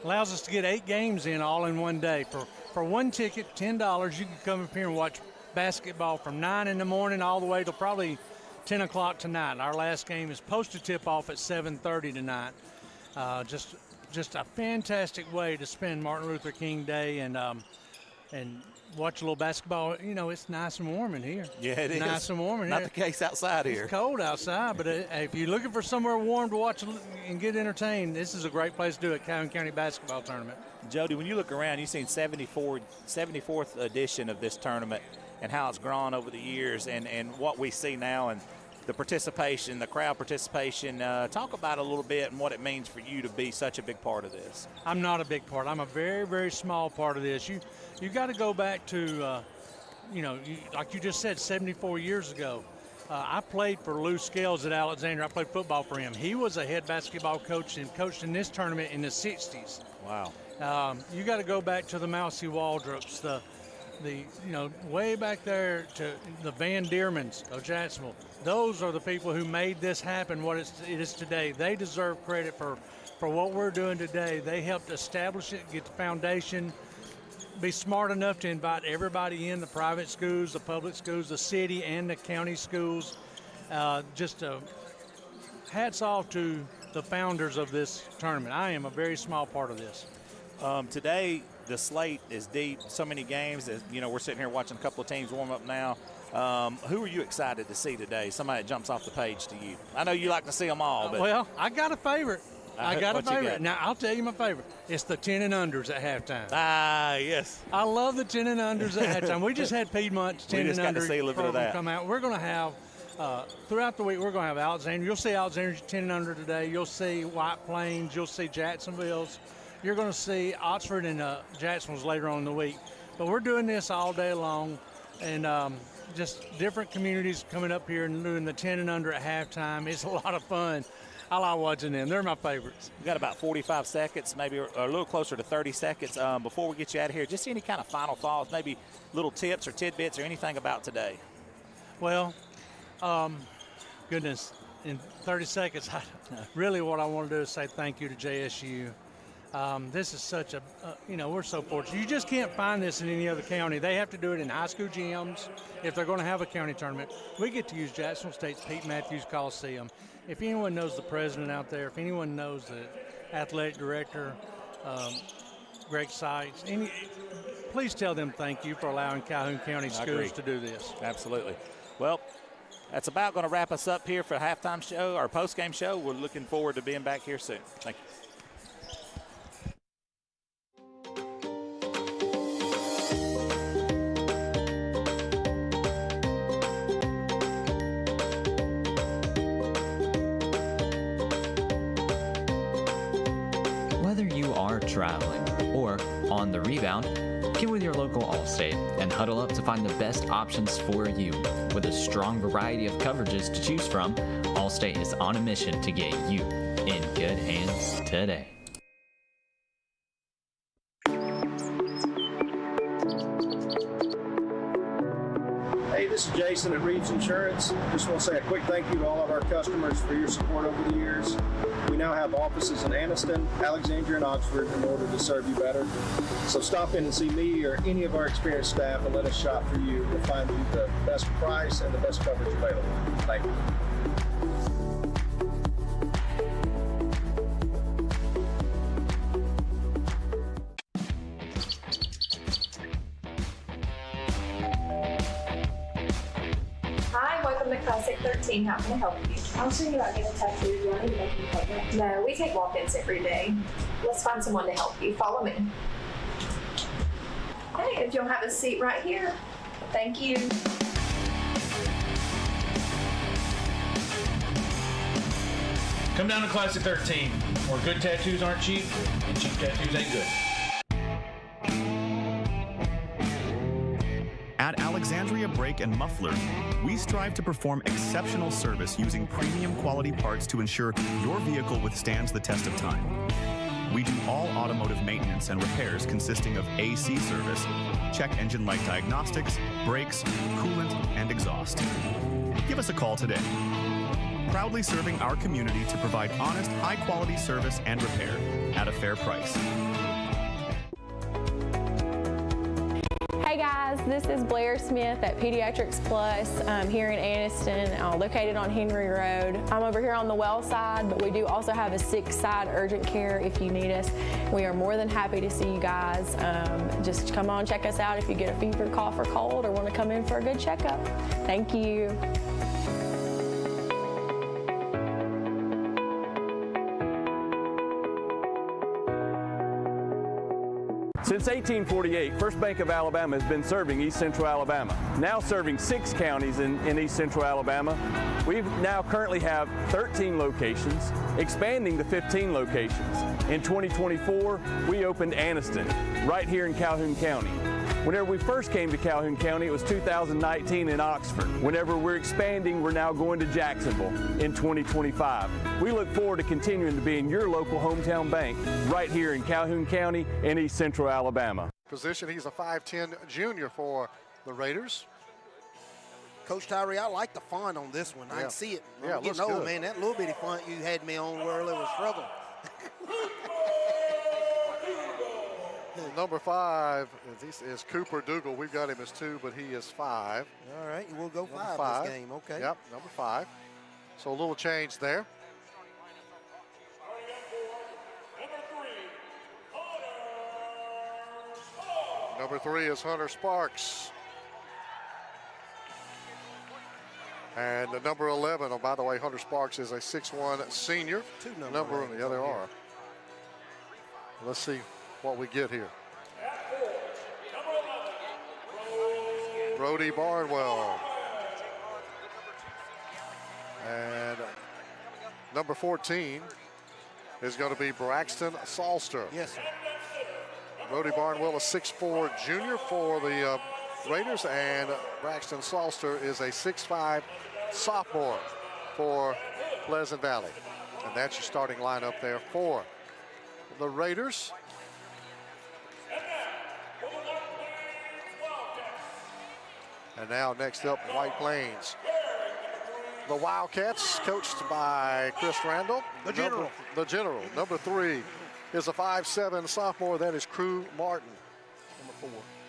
[SPEAKER 16] Allows us to get 8 games in all in one day. For one ticket, $10, you can come up here and watch basketball from 9 in the morning all the way till probably 10 o'clock tonight. Our last game is supposed to tip off at 7:30 tonight. Just a fantastic way to spend Martin Luther King Day and watch a little basketball. You know, it's nice and warm in here.
[SPEAKER 19] Yeah, it is.
[SPEAKER 16] Nice and warm in here.
[SPEAKER 19] Not the case outside here.
[SPEAKER 16] It's cold outside, but if you're looking for somewhere warm to watch and get entertained, this is a great place to do it, Calhoun County Basketball Tournament.
[SPEAKER 19] Jody, when you look around, you've seen 74th edition of this tournament and how it's grown over the years and what we see now and the participation, the crowd participation. Talk about it a little bit and what it means for you to be such a big part of this.
[SPEAKER 16] I'm not a big part. I'm a very, very small part of this. You got to go back to, like you just said, 74 years ago. I played for Lou Scales at Alexandria. I played football for him. He was a head basketball coach and coached in this tournament in the 60s.
[SPEAKER 19] Wow.
[SPEAKER 16] You got to go back to the Mousy Waldrops, way back there to the Van Diermans of Jacksonville. Those are the people who made this happen what it is today. They deserve credit for what we're doing today. They helped establish it, get the foundation, be smart enough to invite everybody in, the private schools, the public schools, the city and the county schools. Hats off to the founders of this tournament. I am a very small part of this.
[SPEAKER 19] Today, the slate is deep, so many games. We're sitting here watching a couple of teams warm up now. Who are you excited to see today? Somebody that jumps off the page to you. I know you like to see them all. But
[SPEAKER 16] well, I got a favorite. I got a
[SPEAKER 19] what you
[SPEAKER 16] favorite.
[SPEAKER 19] got?
[SPEAKER 16] Now, I'll tell you my favorite. It's the 10 and unders at halftime.
[SPEAKER 19] Ah, yes.
[SPEAKER 16] I love the 10 and unders at halftime. We just had Piedmont's 10 and under program come out. We're going to have, throughout the week, we're going to have Alexandria. You'll see Alexandria's 10 and under today. You'll see White Plains. You'll see Jacksonville's. You're going to see Oxford and Jacksonville's later on in the week. But we're doing this all day long, and just different communities coming up here and doing the 10 and under at halftime. It's a lot of fun. I like watching them. They're my favorites.
[SPEAKER 19] We've got about 45 seconds, maybe a little closer to 30 seconds before we get you out of here. Just any kind of final thoughts, maybe little tips or tidbits or anything about today?
[SPEAKER 16] Well, goodness, in 30 seconds, really what I want to do is say thank you to JSU. This is such a, we're so fortunate. You just can't find this in any other county. They have to do it in high school gyms if they're going to have a county tournament. We get to use Jacksonville State's Pete Matthews Coliseum. If anyone knows the president out there, if anyone knows the athletic director, Greg Sykes, please tell them thank you for allowing Calhoun County schools to do this.
[SPEAKER 19] Absolutely. Well, that's about going to wrap us up here for a halftime show, our post-game show. We're looking forward to being back here soon. Thank you.
[SPEAKER 17] Whether you are traveling or on the rebound, get with your local Allstate and huddle up to find the best options for you. With a strong variety of coverages to choose from, Allstate is on a mission to get you in good hands today.
[SPEAKER 26] Hey, this is Jay
[SPEAKER 18] Jason at Reeves Insurance. Just want to say a quick thank you to all of our customers for your support over the years. We now have offices in Aniston, Alexandria, and Oxford in order to serve you better. So stop in and see me or any of our experienced staff and let us shop for you to find you the best price and the best coverage available. Thank you.
[SPEAKER 20] Hi, welcome to Classic 13. How can I help you? I was thinking about getting a tattoo. Do I need to make an appointment? No, we take walk-ins every day. Let's find someone to help you. Follow me. Hey, if you'll have a seat right here. Thank you.
[SPEAKER 21] Come down to Classic 13, where good tattoos aren't cheap and cheap tattoos ain't good.
[SPEAKER 22] At Alexandria Brake and Muffler, we strive to perform exceptional service using premium quality parts to ensure your vehicle withstands the test of time. We do all automotive maintenance and repairs consisting of AC service, check engine light diagnostics, brakes, coolant, and exhaust. Give us a call today. Proudly serving our community to provide honest, high-quality service and repair at a fair price.
[SPEAKER 23] Hey guys, this is Blair Smith at Pediatrics Plus here in Aniston, located on Henry Road. I'm over here on the well side, but we do also have a sick side urgent care if you need us. We are more than happy to see you guys. Just come on, check us out if you get a fever, cough, or cold, or want to come in for a good checkup. Thank you.
[SPEAKER 26] Since 1848, First Bank of Alabama has been serving East Central Alabama. Now serving 6 counties in East Central Alabama. We now currently have 13 locations, expanding to 15 locations. In 2024, we opened Aniston, right here in Calhoun County. Whenever we first came to Calhoun County, it was 2019 in Oxford. Whenever we're expanding, we're now going to Jacksonville in 2025. We look forward to continuing to be in your local hometown bank right here in Calhoun County in East Central Alabama.
[SPEAKER 3] Position, he's a 5'10 junior for the Raiders.
[SPEAKER 4] Coach Tyree, I like the font on this one. I can see it.
[SPEAKER 3] Yeah,
[SPEAKER 4] I'm getting old, man. That little bitty font you had me on earlier was struggle.
[SPEAKER 3] Number 5 is Cooper Dougal. We've got him as 2, but he is 5.
[SPEAKER 4] All right, we'll go 5 this game. Okay.
[SPEAKER 3] Yep, number 5. So a little change there. Number 3 is Hunter Sparks. And the number 11, oh, by the way, Hunter Sparks is a 6'1 senior.
[SPEAKER 4] 2
[SPEAKER 3] number. Yeah, there are. Let's see what we get here. Brody Barnwell. And number 14 is going to be Braxton Salster.
[SPEAKER 4] Yes, sir.
[SPEAKER 3] Brody Barnwell, a 6'4 junior for the Raiders, and Braxton Salster is a 6'5 sophomore for Pleasant Valley. And that's your starting lineup there for the Raiders. And now next up, White Plains. The Wildcats, coached by Chris Randall.
[SPEAKER 4] The General.
[SPEAKER 3] The General. Number 3 is a 5'7 sophomore. That is Crew Martin.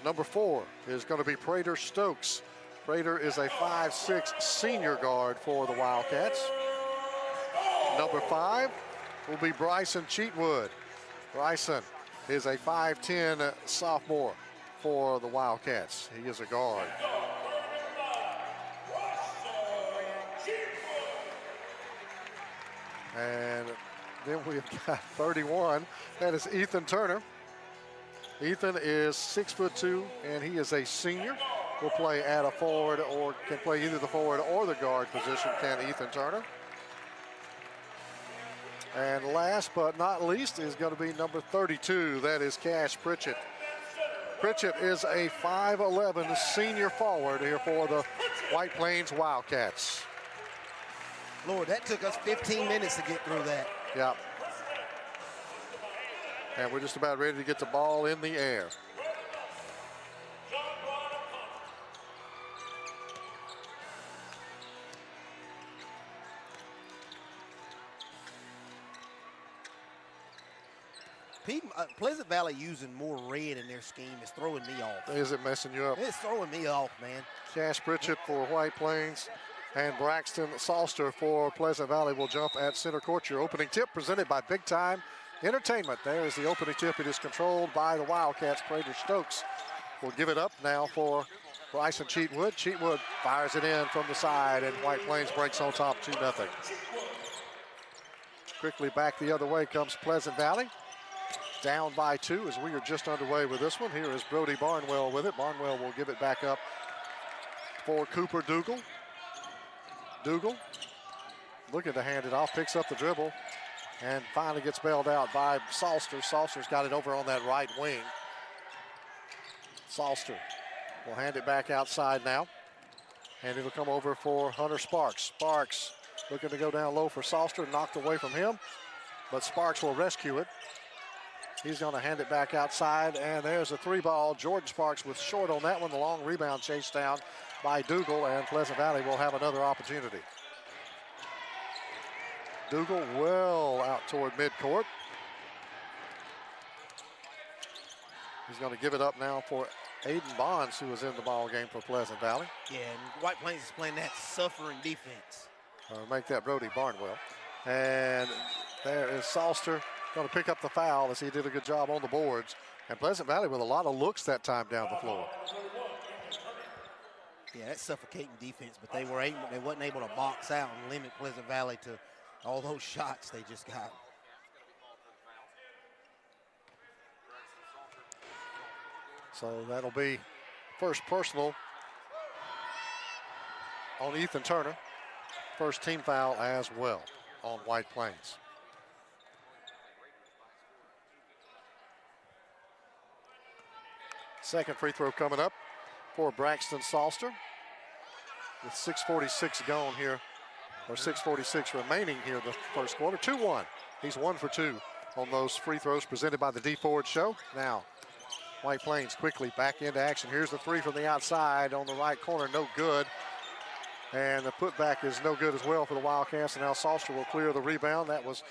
[SPEAKER 3] Number 4 is going to be Prater Stokes. Prater is a 5'6 senior guard for the Wildcats. Number 5 will be Bryson Cheatwood. Bryson is a 5'10 sophomore for the Wildcats. He is a guard. And then we've got 31. That is Ethan Turner. Ethan is 6'2", and he is a senior. Will play at a forward or can play either the forward or the guard position, can Ethan Turner. And last but not least is going to be number 32. That is Cash Pritchett. Pritchett is a 5'11 senior forward here for the White Plains Wildcats.
[SPEAKER 4] Lord, that took us 15 minutes to get through that.
[SPEAKER 3] Yep. And we're just about ready to get the ball in the air.
[SPEAKER 4] Pleasant Valley using more red in their scheme is throwing me off.
[SPEAKER 3] Is it messing you up?
[SPEAKER 4] It's throwing me off, man.
[SPEAKER 3] Cash Pritchett for White Plains and Braxton Salster for Pleasant Valley will jump at center court. Your opening tip presented by Big Time Entertainment. There is the opening tip. It is controlled by the Wildcats. Prater Stokes will give it up now for Bryson Cheatwood. Cheatwood fires it in from the side, and White Plains breaks on top 2-0. Quickly back the other way comes Pleasant Valley. Down by 2 as we are just underway with this one. Here is Brody Barnwell with it. Barnwell will give it back up for Cooper Dougal. Dougal looking to hand it off, picks up the dribble, and finally gets bailed out by Salster. Salster's got it over on that right wing. Salster will hand it back outside now, and it'll come over for Hunter Sparks. Sparks looking to go down low for Salster, knocked away from him, but Sparks will rescue it. He's going to hand it back outside, and there's a 3-ball. Jordan Sparks was short on that one. The long rebound chased down by Dougal, and Pleasant Valley will have another opportunity. Dougal well out toward midcourt. He's going to give it up now for Aiden Bonds, who was in the ball game for Pleasant Valley.
[SPEAKER 4] Yeah, and White Plains is playing that suffering defense.
[SPEAKER 3] Make that Brody Barnwell. And there is Salster going to pick up the foul as he did a good job on the boards. And Pleasant Valley with a lot of looks that time down the floor.
[SPEAKER 4] Yeah, that's suffocating defense, but they wasn't able to box out and limit Pleasant Valley to all those shots they just got.
[SPEAKER 3] So that'll be first personal on Ethan Turner. First team foul as well on White Plains. Second free throw coming up for Braxton Salster. With 6:46 gone here, or 6:46 remaining here in the first quarter. 2-1. He's 1 for 2 on those free throws presented by the D Ford Show. Now, White Plains quickly back into action. Here's the 3 from the outside on the right corner, no good. And the putback is no good as well for the Wildcats. And now Salster will clear the rebound. That was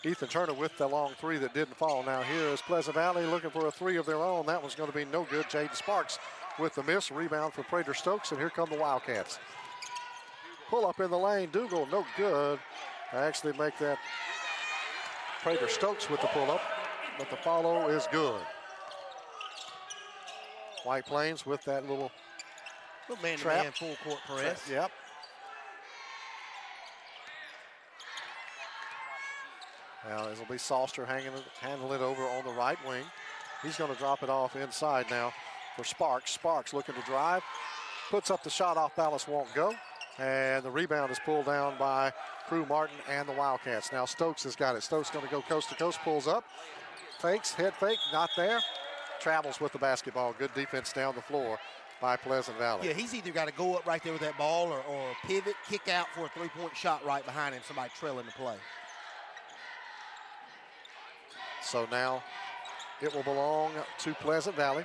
[SPEAKER 3] Ethan Turner with the long 3 that didn't fall. Now here is Pleasant Valley looking for a 3 of their own. That was going to be no good. Jaden Sparks with the miss. Rebound for Prater Stokes, and here come the Wildcats. Pull up in the lane. Dougal, no good. I actually make that Prater Stokes with the pull up, but the follow is good. White Plains with that little
[SPEAKER 4] man-to-man full court press.
[SPEAKER 3] Yep. Now it'll be Salster handling it over on the right wing. He's going to drop it off inside now for Sparks. Sparks looking to drive. Puts up the shot, off balance, won't go. And the rebound is pulled down by Crew Martin and the Wildcats. Now Stokes has got it. Stokes going to go coast to coast, pulls up. Fakes, head fake, not there. Travels with the basketball. Good defense down the floor by Pleasant Valley.
[SPEAKER 4] Yeah, he's either got to go up right there with that ball or pivot, kick out for a three-point shot right behind him, somebody trailing the play.
[SPEAKER 3] So now it will belong to Pleasant Valley.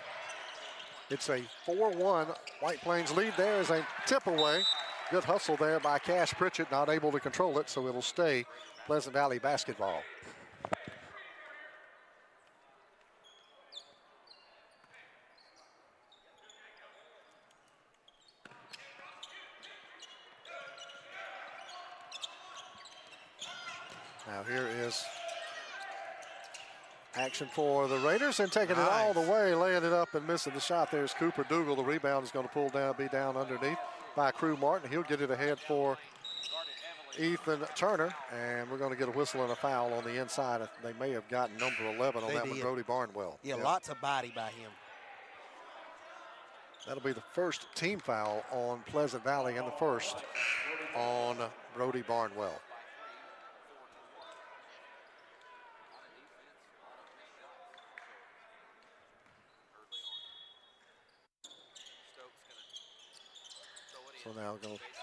[SPEAKER 3] It's a 4-1 White Plains lead. There is a tip away. Good hustle there by Cash Pritchett, not able to control it, so it'll stay Pleasant Valley basketball. Now here is action for the Raiders, and taking it all the way, laying it up and missing the shot. There's Cooper Dougal. The rebound is going to pull down, be down underneath by Crew Martin. He'll get it ahead for Ethan Turner, and we're going to get a whistle and a foul on the inside. They may have gotten number 11 on that one, Brody Barnwell.
[SPEAKER 4] Yeah, lots of body by him.
[SPEAKER 3] That'll be the first team foul on Pleasant Valley and the first on Brody Barnwell. So now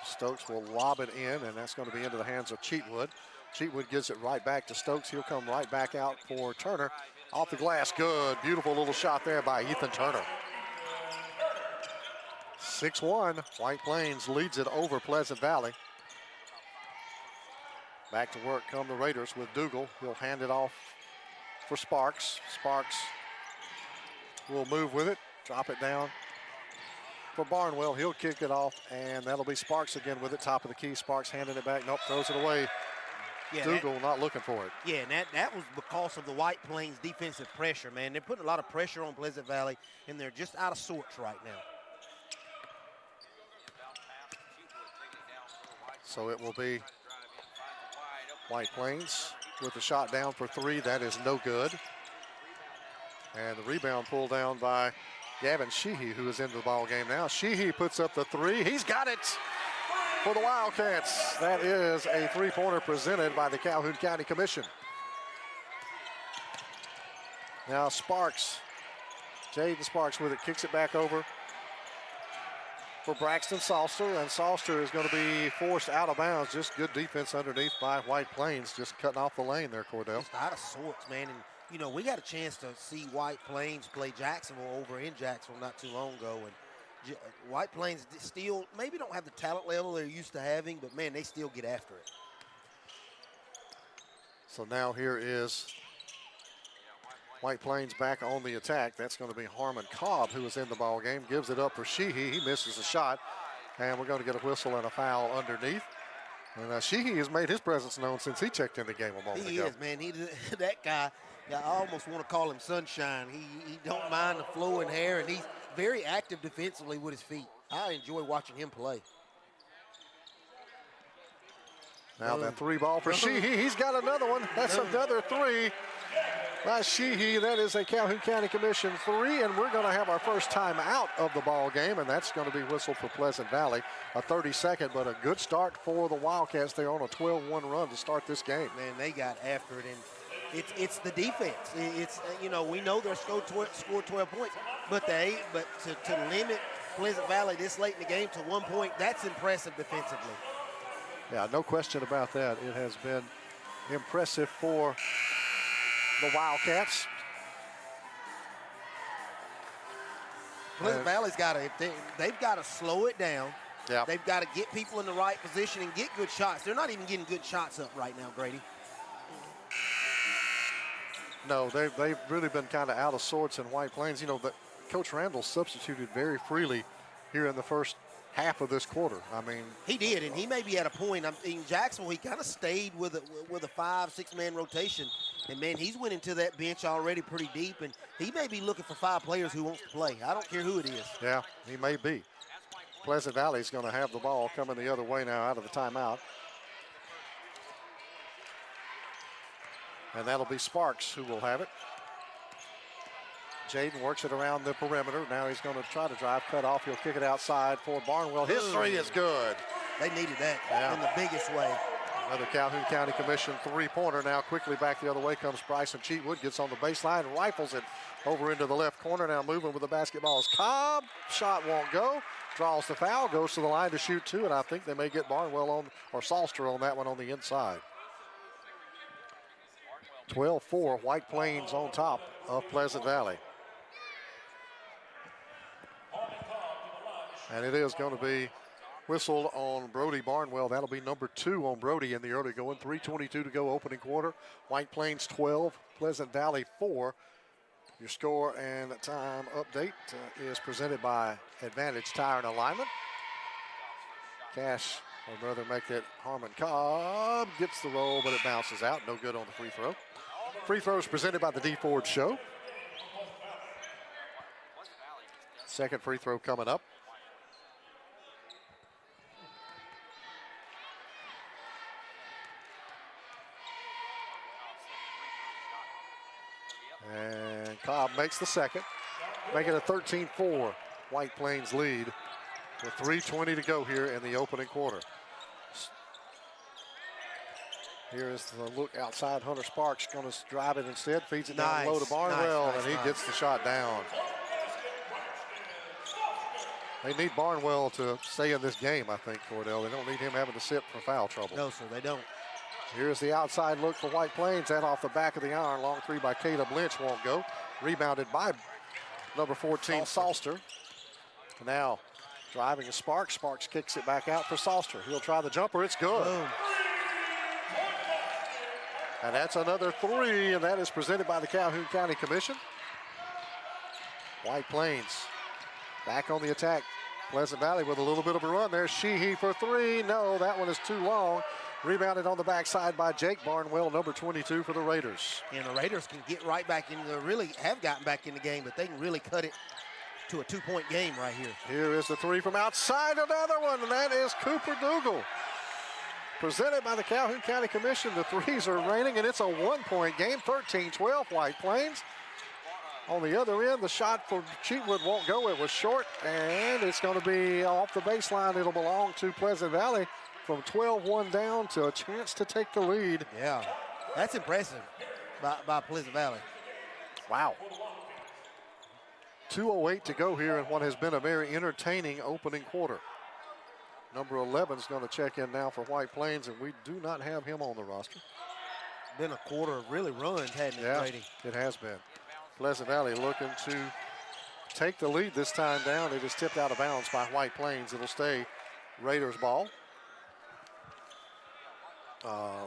[SPEAKER 3] Stokes will lob it in, and that's going to be into the hands of Cheatwood. Cheatwood gives it right back to Stokes. He'll come right back out for Turner. Off the glass, good. Beautiful little shot there by Ethan Turner. 6-1, White Plains leads it over Pleasant Valley. Back to work come the Raiders with Dougal. He'll hand it off for Sparks. Sparks will move with it, drop it down for Barnwell. He'll kick it off, and that'll be Sparks again with it, top of the key. Sparks handing it back. Nope, throws it away.
[SPEAKER 4] Yeah,
[SPEAKER 3] Dougal not looking for it.
[SPEAKER 4] Yeah, and that was because of the White Plains defensive pressure, man. They're putting a lot of pressure on Pleasant Valley, and they're just out of sorts right now.
[SPEAKER 3] So it will be White Plains with the shot down for 3. That is no good. And the rebound pulled down by Gavin Sheehy, who is into the ball game now. Sheehy puts up the 3. He's got it for the Wildcats. That is a 3-pointer presented by the Calhoun County Commission. Now Sparks, Jaden Sparks with it, kicks it back over for Braxton Salster, and Salster is going to be forced out of bounds. Just good defense underneath by White Plains, just cutting off the lane there, Cordell.
[SPEAKER 4] Just out of sorts, man. And, you know, we got a chance to see White Plains play Jacksonville over in Jacksonville not too long ago. And White Plains still maybe don't have the talent level they're used to having, but, man, they still get after it.
[SPEAKER 3] So now here is White Plains back on the attack. That's going to be Harmon Cobb, who is in the ball game. Gives it up for Sheehy. He misses the shot, and we're going to get a whistle and a foul underneath. And Sheehy has made his presence known since he checked in the game a moment ago.
[SPEAKER 4] He is, man. That guy, I almost want to call him Sunshine. He don't mind the flowing hair, and he's very active defensively with his feet. I enjoy watching him play.
[SPEAKER 3] Now that 3 ball for Sheehy. He's got another one. That's another 3. By Sheehy. That is a Calhoun County Commission 3, and we're going to have our first time out of the ball game, and that's going to be whistled for Pleasant Valley. A 30-second, but a good start for the Wildcats. They're on a 12-1 run to start this game.
[SPEAKER 4] Man, they got after it, and it's the defense. It's you know, we know they're scored 12 points, but to limit Pleasant Valley this late in the game to 1 point, that's impressive defensively.
[SPEAKER 3] Yeah, no question about that. It has been impressive for the Wildcats.
[SPEAKER 4] Pleasant Valley's got to, they've got to slow it down.
[SPEAKER 3] Yeah.
[SPEAKER 4] They've got to get people in the right position and get good shots. They're not even getting good shots up right now, Grady.
[SPEAKER 3] No, they've really been kind of out of sorts in White Plains. You know, Coach Randall substituted very freely here in the first half of this quarter. I mean,
[SPEAKER 4] he did, and he may be at a point. In Jacksonville, he kind of stayed with a 5-6 man rotation, and man, he's went into that bench already pretty deep, and he may be looking for 5 players who wants to play. I don't care who it is.
[SPEAKER 3] Yeah, he may be. Pleasant Valley's going to have the ball coming the other way now out of the timeout. And that'll be Sparks who will have it. Jaden works it around the perimeter. Now he's going to try to drive, cut off. He'll kick it outside for Barnwell. His 3 is good.
[SPEAKER 4] They needed that in the biggest way.
[SPEAKER 3] Another Calhoun County Commission 3-pointer. Now quickly back the other way comes Bryson Cheatwood. Gets on the baseline, rifles it over into the left corner. Now moving with the basketball is Cobb. Shot won't go. Draws the foul, goes to the line to shoot 2, and I think they may get Barnwell on, or Salster on that one on the inside. 12-4, White Plains on top of Pleasant Valley. And it is going to be whistled on Brody Barnwell. That'll be number 2 on Brody in the early going. 3:22 to go opening quarter. White Plains 12, Pleasant Valley 4. Your score and time update is presented by Advantage Tire and Alignment. Cash will rather make that. Harmon Cobb gets the roll, but it bounces out. No good on the free throw. Free throws presented by the D Ford Show. Second free throw coming up. And Cobb makes the second, making it a 13-4 White Plains lead with 3:20 to go here in the opening quarter. Here is the look outside. Hunter Sparks going to drive it instead, feeds it down low to Barnwell, and he gets the shot down. They need Barnwell to stay in this game, I think, Cordell. They don't need him having to sit for foul trouble.
[SPEAKER 4] No, sir, they don't.
[SPEAKER 3] Here's the outside look for White Plains. That off the back of the iron. Long 3 by Caleb Lynch won't go. Rebounded by number 14, Salster. Now driving is Sparks. Sparks kicks it back out for Salster. He'll try the jumper. It's good.
[SPEAKER 4] Boom.
[SPEAKER 3] And that's another 3, and that is presented by the Calhoun County Commission. White Plains back on the attack. Pleasant Valley with a little bit of a run there. Sheehy for 3. No, that one is too long. Rebounded on the backside by Jake Barnwell, number 22 for the Raiders.
[SPEAKER 4] And the Raiders can get right back into the, really have gotten back in the game, but they can really cut it to a 2-point game right here.
[SPEAKER 3] Here is the 3 from outside, another one, and that is Cooper Dougal. Presented by the Calhoun County Commission. The 3s are raining, and it's a 1-point game, 13-12 White Plains. On the other end, the shot for Cheatwood won't go. It was short, and it's going to be off the baseline. It'll belong to Pleasant Valley. From 12-1 down to a chance to take the lead.
[SPEAKER 4] Yeah, that's impressive by Pleasant Valley.
[SPEAKER 3] Wow. 2:08 to go here in what has been a very entertaining opening quarter. Number 11 is going to check in now for White Plains, and we do not have him on the roster.
[SPEAKER 4] Been a quarter of really runs, hadn't it, Brady?
[SPEAKER 3] It has been. Pleasant Valley looking to take the lead this time down. It is tipped out of bounds by White Plains. It'll stay Raiders ball.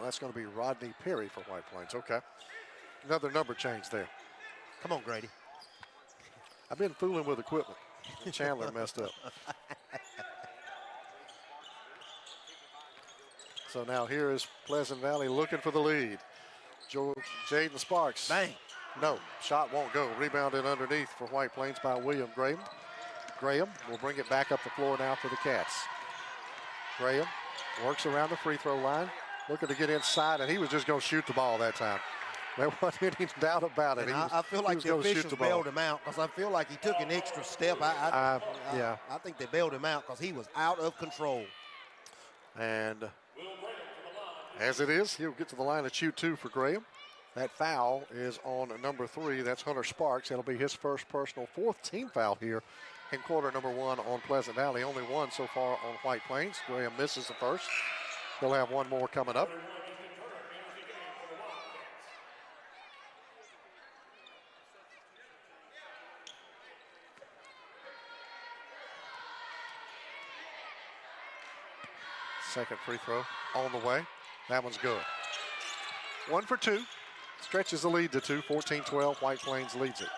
[SPEAKER 3] That's going to be Rodney Perry for White Plains. Okay. Another number change there.
[SPEAKER 4] Come on, Grady.
[SPEAKER 3] I've been fooling with equipment. Chandler messed up. So now here is Pleasant Valley looking for the lead. Jaden Sparks.
[SPEAKER 4] Bang.
[SPEAKER 3] No, shot won't go. Rebounded underneath for White Plains by William Graham. Graham will bring it back up the floor now for the Cats. Graham works around the free throw line, looking to get inside, and he was just going to shoot the ball that time. There wasn't any doubt about it.
[SPEAKER 4] I feel like the officials bailed him out because I feel like he took an extra step. I think they bailed him out because he was out of control.
[SPEAKER 3] And as it is, he'll get to the line and shoot 2 for Graham. That foul is on number 3. That's Hunter Sparks. That'll be his first personal, 4th team foul here in quarter number 1 on Pleasant Valley. Only 1 so far on White Plains. Graham misses the first. He'll have 1 more coming up. Second free throw on the way. That one's good. 1 for 2. Stretches the lead to 2. 14-12. White Plains leads it.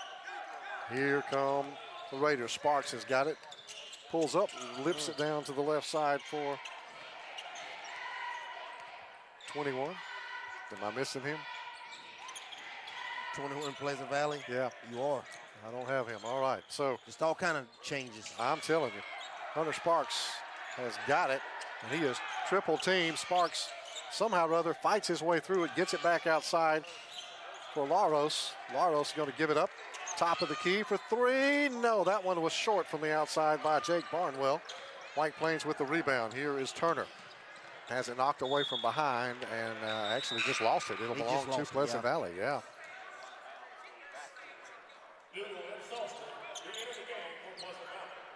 [SPEAKER 3] Here come the Raiders. Sparks has got it. Pulls up, lips it down to the left side for 21. Am I missing him?
[SPEAKER 4] 21 Pleasant Valley?
[SPEAKER 3] Yeah.
[SPEAKER 4] You are.
[SPEAKER 3] I don't have him. All right. So
[SPEAKER 4] just all kind of changes.
[SPEAKER 3] I'm telling you. Hunter Sparks has got it, and he is triple teamed. Sparks somehow or other fights his way through it, gets it back outside for Laros. Laros is going to give it up. Top of the key for 3. No, that one was short from the outside by Jake Barnwell. White Plains with the rebound. Here is Turner. Has it knocked away from behind and actually just lost it. It'll belong to Pleasant Valley, yeah.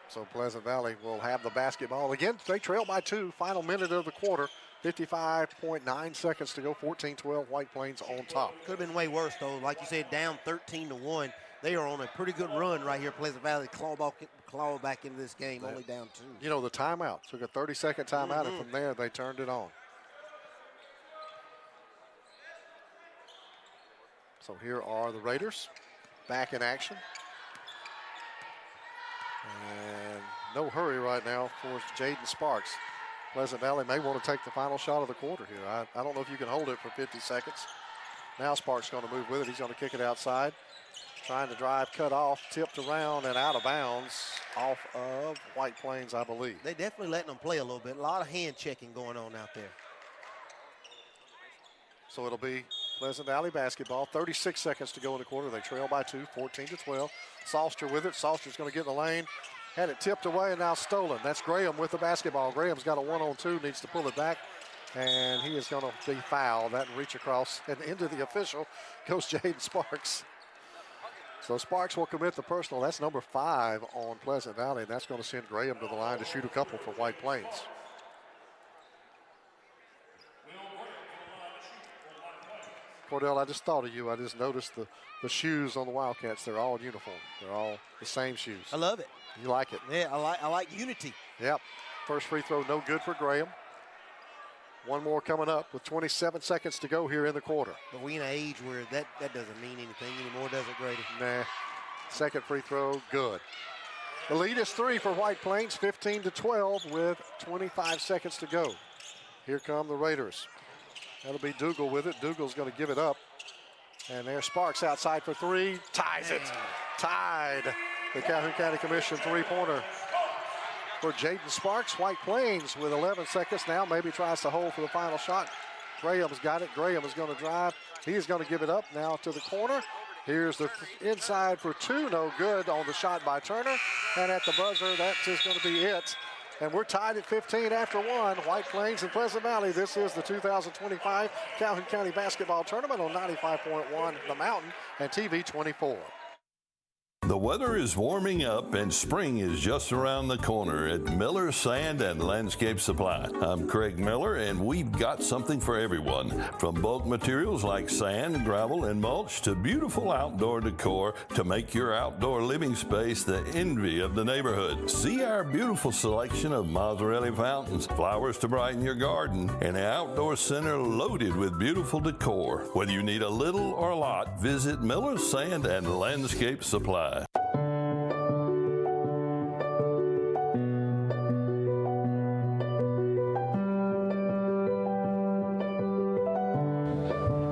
[SPEAKER 3] So Pleasant Valley will have the basketball. Again, they trail by 2. Final minute of the quarter. 55.9 seconds to go. 14-12. White Plains on top.
[SPEAKER 4] Could have been way worse, though. Like you said, down 13-1. They are on a pretty good run right here. Pleasant Valley claw back into this game, only down 2.
[SPEAKER 3] You know, the timeout. Took a 30-second timeout, and from there, they turned it on. So here are the Raiders back in action. And no hurry right now for Jaden Sparks. Pleasant Valley may want to take the final shot of the quarter here. I don't know if you can hold it for 50 seconds. Now Sparks going to move with it. He's going to kick it outside. Trying to drive, cut off, tipped around and out of bounds off of White Plains, I believe.
[SPEAKER 4] They definitely letting them play a little bit. A lot of hand checking going on out there.
[SPEAKER 3] So it'll be Pleasant Valley basketball. 36 seconds to go in the quarter. They trail by 2, 14-12. Salster with it. Salster's going to get in the lane. Had it tipped away and now stolen. That's Graham with the basketball. Graham's got a 1-on-2, needs to pull it back. And he is going to be fouled. That reach across and into the official goes Jaden Sparks. So Sparks will commit the personal. That's number 5 on Pleasant Valley. That's going to send Graham to the line to shoot a couple for White Plains. Cordell, I just thought of you. I just noticed the shoes on the Wildcats. They're all uniform. They're all the same shoes.
[SPEAKER 4] I love it.
[SPEAKER 3] You like it?
[SPEAKER 4] Yeah, I like unity.
[SPEAKER 3] Yep. First free throw, no good for Graham. One more coming up with 27 seconds to go here in the quarter.
[SPEAKER 4] But we in an age where that doesn't mean anything anymore, does it, Grady?
[SPEAKER 3] Nah. Second free throw, good. The lead is 3 for White Plains, 15-12 with 25 seconds to go. Here come the Raiders. That'll be Dougal with it. Dougal's going to give it up. And there's Sparks outside for 3. Ties it. Tied. The Calhoun County Commission three-pointer for Jaden Sparks. White Plains with 11 seconds now. Maybe tries to hold for the final shot. Graham's got it. Graham is going to drive. He's going to give it up now to the corner. Here's the inside for 2. No good on the shot by Turner. And at the buzzer, that is going to be it. And we're tied at 15 after 1. White Plains and Pleasant Valley. This is the 2025 Calhoun County Basketball Tournament on 95.1 The Mountain and TV 24.
[SPEAKER 2] The weather is warming up and spring is just around the corner at Miller Sand and Landscape Supply. I'm Craig Miller and we've got something for everyone. From bulk materials like sand, gravel, and mulch to beautiful outdoor decor to make your outdoor living space the envy of the neighborhood. See our beautiful selection of Mazzarelli fountains, flowers to brighten your garden, and an outdoor center loaded with beautiful decor. Whether you need a little or a lot, visit Miller Sand and Landscape Supply.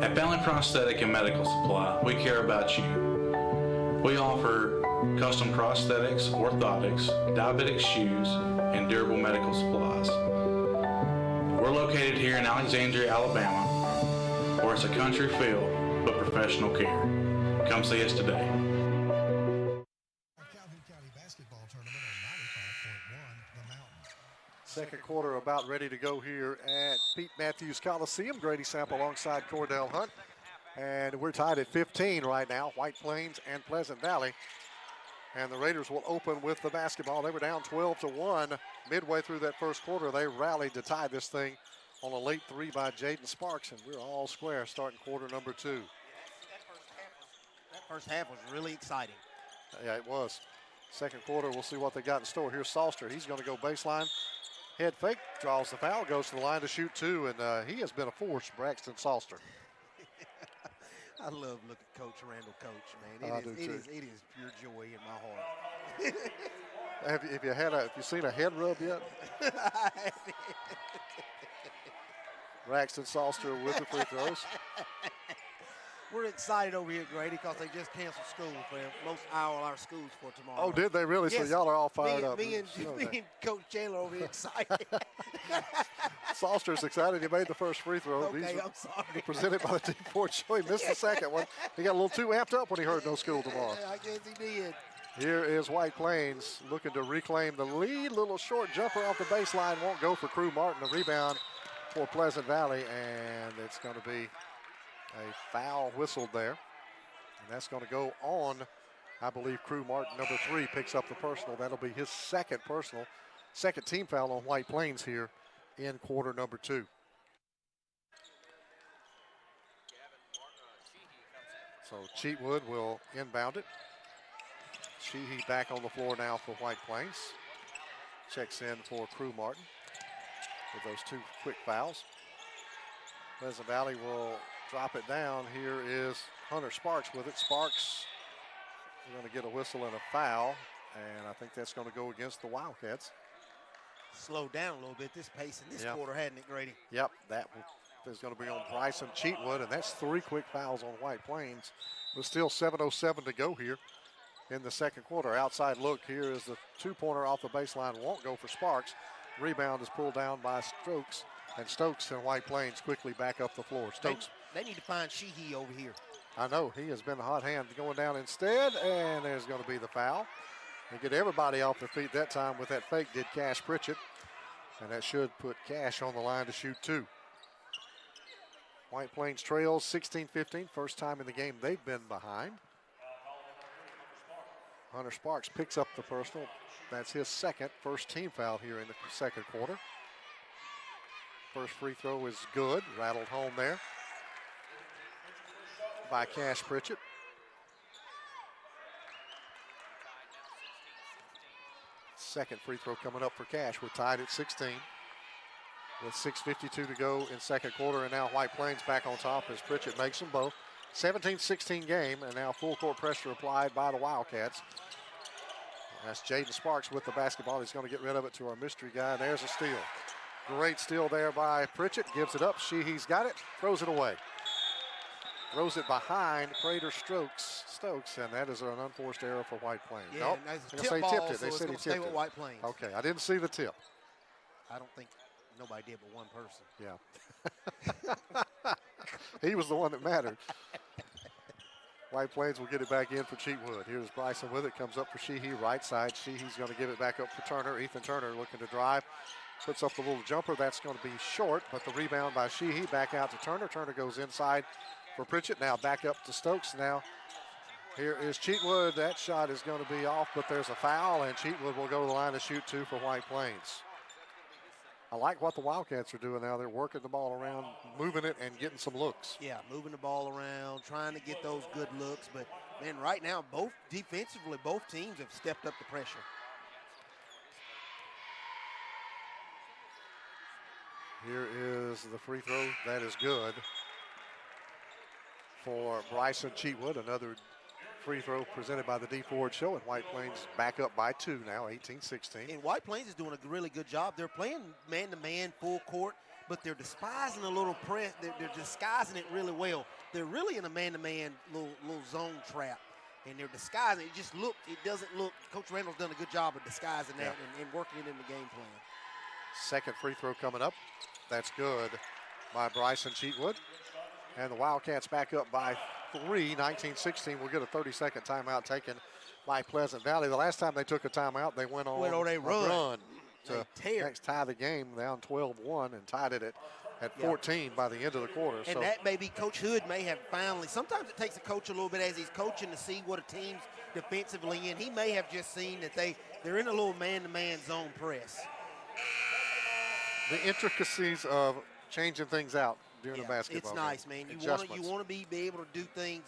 [SPEAKER 21] At Bentley Prosthetic and Medical Supply, we care about you. We offer custom prosthetics, orthotics, diabetic shoes, and durable medical supplies. We're located here in Alexandria, Alabama, where it's a country feel but professional care. Come see us today.
[SPEAKER 3] Second quarter about ready to go here at Pete Matthews Coliseum. Grady Sample alongside Cordell Hunt. And we're tied at 15 right now, White Plains and Pleasant Valley. And the Raiders will open with the basketball. They were down 12-1 midway through that first quarter. They rallied to tie this thing on a late 3 by Jaden Sparks, and we're all square starting quarter number 2.
[SPEAKER 4] That first half was really exciting.
[SPEAKER 3] Yeah, it was. Second quarter, we'll see what they got in store. Here's Salster. He's going to go baseline. Head fake, draws the foul, goes to the line to shoot 2, and he has been a force, Braxton Salster.
[SPEAKER 4] I love looking Coach Randall coach, man. It is pure joy in my heart.
[SPEAKER 3] Have you seen a head rub yet? Braxton Salster with the free throws.
[SPEAKER 4] We're excited over here, Grady, because they just canceled school for all our schools for tomorrow.
[SPEAKER 3] Oh, did they really?
[SPEAKER 4] Yes.
[SPEAKER 3] So y'all are all fired up.
[SPEAKER 4] Me and Coach Chandler over here excited.
[SPEAKER 3] Salster's excited. He made the first free throw.
[SPEAKER 4] Okay, I'm sorry.
[SPEAKER 3] Presented by the D4 show. He missed the second one. He got a little too amped up when he heard no school tomorrow.
[SPEAKER 4] I guess he did.
[SPEAKER 3] Here is White Plains looking to reclaim the lead. Little short jumper off the baseline. Won't go for Crew Martin. The rebound for Pleasant Valley, and it's going to be a foul whistled there. And that's going to go on, I believe, Crew Martin, number 3, picks up the personal. That'll be his second team foul on White Plains here in quarter number 2. So Cheatwood will inbound it. Sheehy back on the floor now for White Plains. Checks in for Crew Martin with those 2 quick fouls. Pleasant Valley will drop it down. Here is Hunter Sparks with it. Sparks, we're going to get a whistle and a foul, and I think that's going to go against the Wildcats.
[SPEAKER 4] Slowed down a little bit this pace in this quarter, hadn't it, Grady?
[SPEAKER 3] Yep, that is going to be on Bryson Cheatwood, and that's 3 quick fouls on White Plains. With still 7:07 to go here in the second quarter. Outside look, here is the 2-pointer off the baseline. Won't go for Sparks. Rebound is pulled down by Stokes. And Stokes and White Plains quickly back up the floor. Stokes.
[SPEAKER 4] They need to find Sheehy over here.
[SPEAKER 3] I know, he has been a hot hand going down instead, and there's going to be the foul. And get everybody off their feet that time with that fake did Cash Pritchett. And that should put Cash on the line to shoot 2. White Plains trails 16-15. First time in the game they've been behind. Hunter Sparks picks up the personal. That's his first team foul here in the second quarter. First free throw is good. Rattled home there by Cash Pritchett. Second free throw coming up for Cash. We're tied at 16. with 6:52 to go in second quarter, and now White Plains back on top as Pritchett makes them both. 17-16 game, and now full court pressure applied by the Wildcats. That's Jaden Sparks with the basketball. He's going to get rid of it to our mystery guy, and there's a steal. Great steal there by Pritchett. Gives it up. Sheehy's got it. Throws it away. Throws it behind Prater Stokes, and that is an unforced error for White Plains.
[SPEAKER 4] Yeah,
[SPEAKER 3] nope.
[SPEAKER 4] and that's a
[SPEAKER 3] They
[SPEAKER 4] tip
[SPEAKER 3] say
[SPEAKER 4] ball,
[SPEAKER 3] tipped it.
[SPEAKER 4] so
[SPEAKER 3] They
[SPEAKER 4] it's
[SPEAKER 3] said he
[SPEAKER 4] gonna stay
[SPEAKER 3] tipped
[SPEAKER 4] with
[SPEAKER 3] it.
[SPEAKER 4] White Plains.
[SPEAKER 3] Okay, I didn't see the tip.
[SPEAKER 4] I don't think nobody did but one person.
[SPEAKER 3] Yeah. He was the one that mattered. White Plains will get it back in for Cheatwood. Here's Bryson with it. Comes up for Sheehy, right side. Sheehy's going to give it back up for Turner. Ethan Turner looking to drive. Puts up the little jumper. That's going to be short, but the rebound by Sheehy. Back out to Turner. Turner goes inside for Pritchett. Now back up to Stokes. Now here is Cheatwood. That shot is going to be off, but there's a foul, and Cheatwood will go to the line to shoot two for White Plains. I like what the Wildcats are doing now. They're working the ball around, moving it, and getting some looks.
[SPEAKER 4] Yeah, moving the ball around, trying to get those good looks. But, man, right now, both defensively, both teams have stepped up the pressure.
[SPEAKER 3] Here is the free throw. That is good for Bryson Cheatwood. Another free throw presented by the D Ford Show, and White Plains back up by 2 now, 18-16.
[SPEAKER 4] And White Plains is doing a really good job. They're playing man-to-man, full court, but they're despising a little press. They're disguising it really well. They're really in a man-to-man little zone trap, and they're disguising it. It doesn't look, Coach Randall's done a good job of disguising that and working it in the game plan.
[SPEAKER 3] Second free throw coming up. That's good by Bryson Cheatwood. And the Wildcats back up by 3, 19-16. We'll get a 30-second timeout taken by Pleasant Valley. The last time they took a timeout, they went on a run to next tie the game down 12-1 and tied it at 14 by the end of the quarter.
[SPEAKER 4] And
[SPEAKER 3] so
[SPEAKER 4] that may be Coach Hood may have finally, sometimes it takes a coach a little bit as he's coaching to see what a team's defensively in. He may have just seen that they're in a little man-to-man zone press.
[SPEAKER 3] The intricacies of changing things out during the basketball
[SPEAKER 4] It's nice, man. You want to be able to do things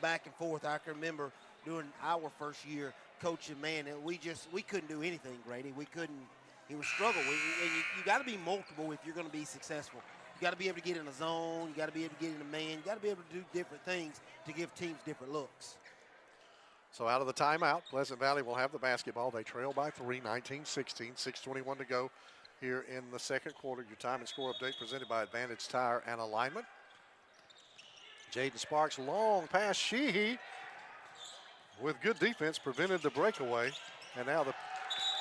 [SPEAKER 4] back and forth. I can remember during our first year coaching, man, we couldn't do anything, Grady. We couldn't. It was struggle. You got to be multiple if you're going to be successful. You got to be able to get in a zone. You got to be able to get in a man. You got to be able to do different things to give teams different looks.
[SPEAKER 3] So out of the timeout, Pleasant Valley will have the basketball. They trail by 3, 19-16, 6:21 to go here in the second quarter. Your time and score update presented by Advantage Tire and Alignment. Jaden Sparks, long pass. Sheehy with good defense prevented the breakaway. And now the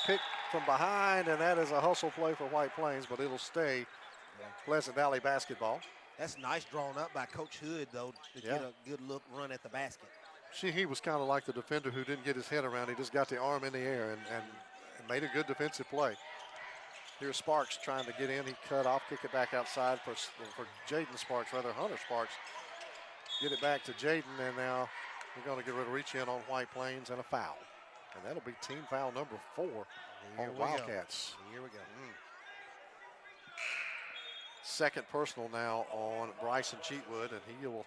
[SPEAKER 3] pick from behind, and that is a hustle play for White Plains, but it'll stay Pleasant Valley basketball.
[SPEAKER 4] That's nice drawn up by Coach Hood, though, to get a good look run at the basket.
[SPEAKER 3] Sheehy was kind of like the defender who didn't get his head around. He just got the arm in the air and made a good defensive play. Here's Sparks trying to get in. He cut off, kick it back outside for Jaden Sparks, rather Hunter Sparks. Get it back to Jaden, and now we're going to get rid of reach in on White Plains and a foul. And that'll be team foul number 4 on Wildcats.
[SPEAKER 4] Here we go.
[SPEAKER 3] Second personal now on Bryson Cheatwood, and he will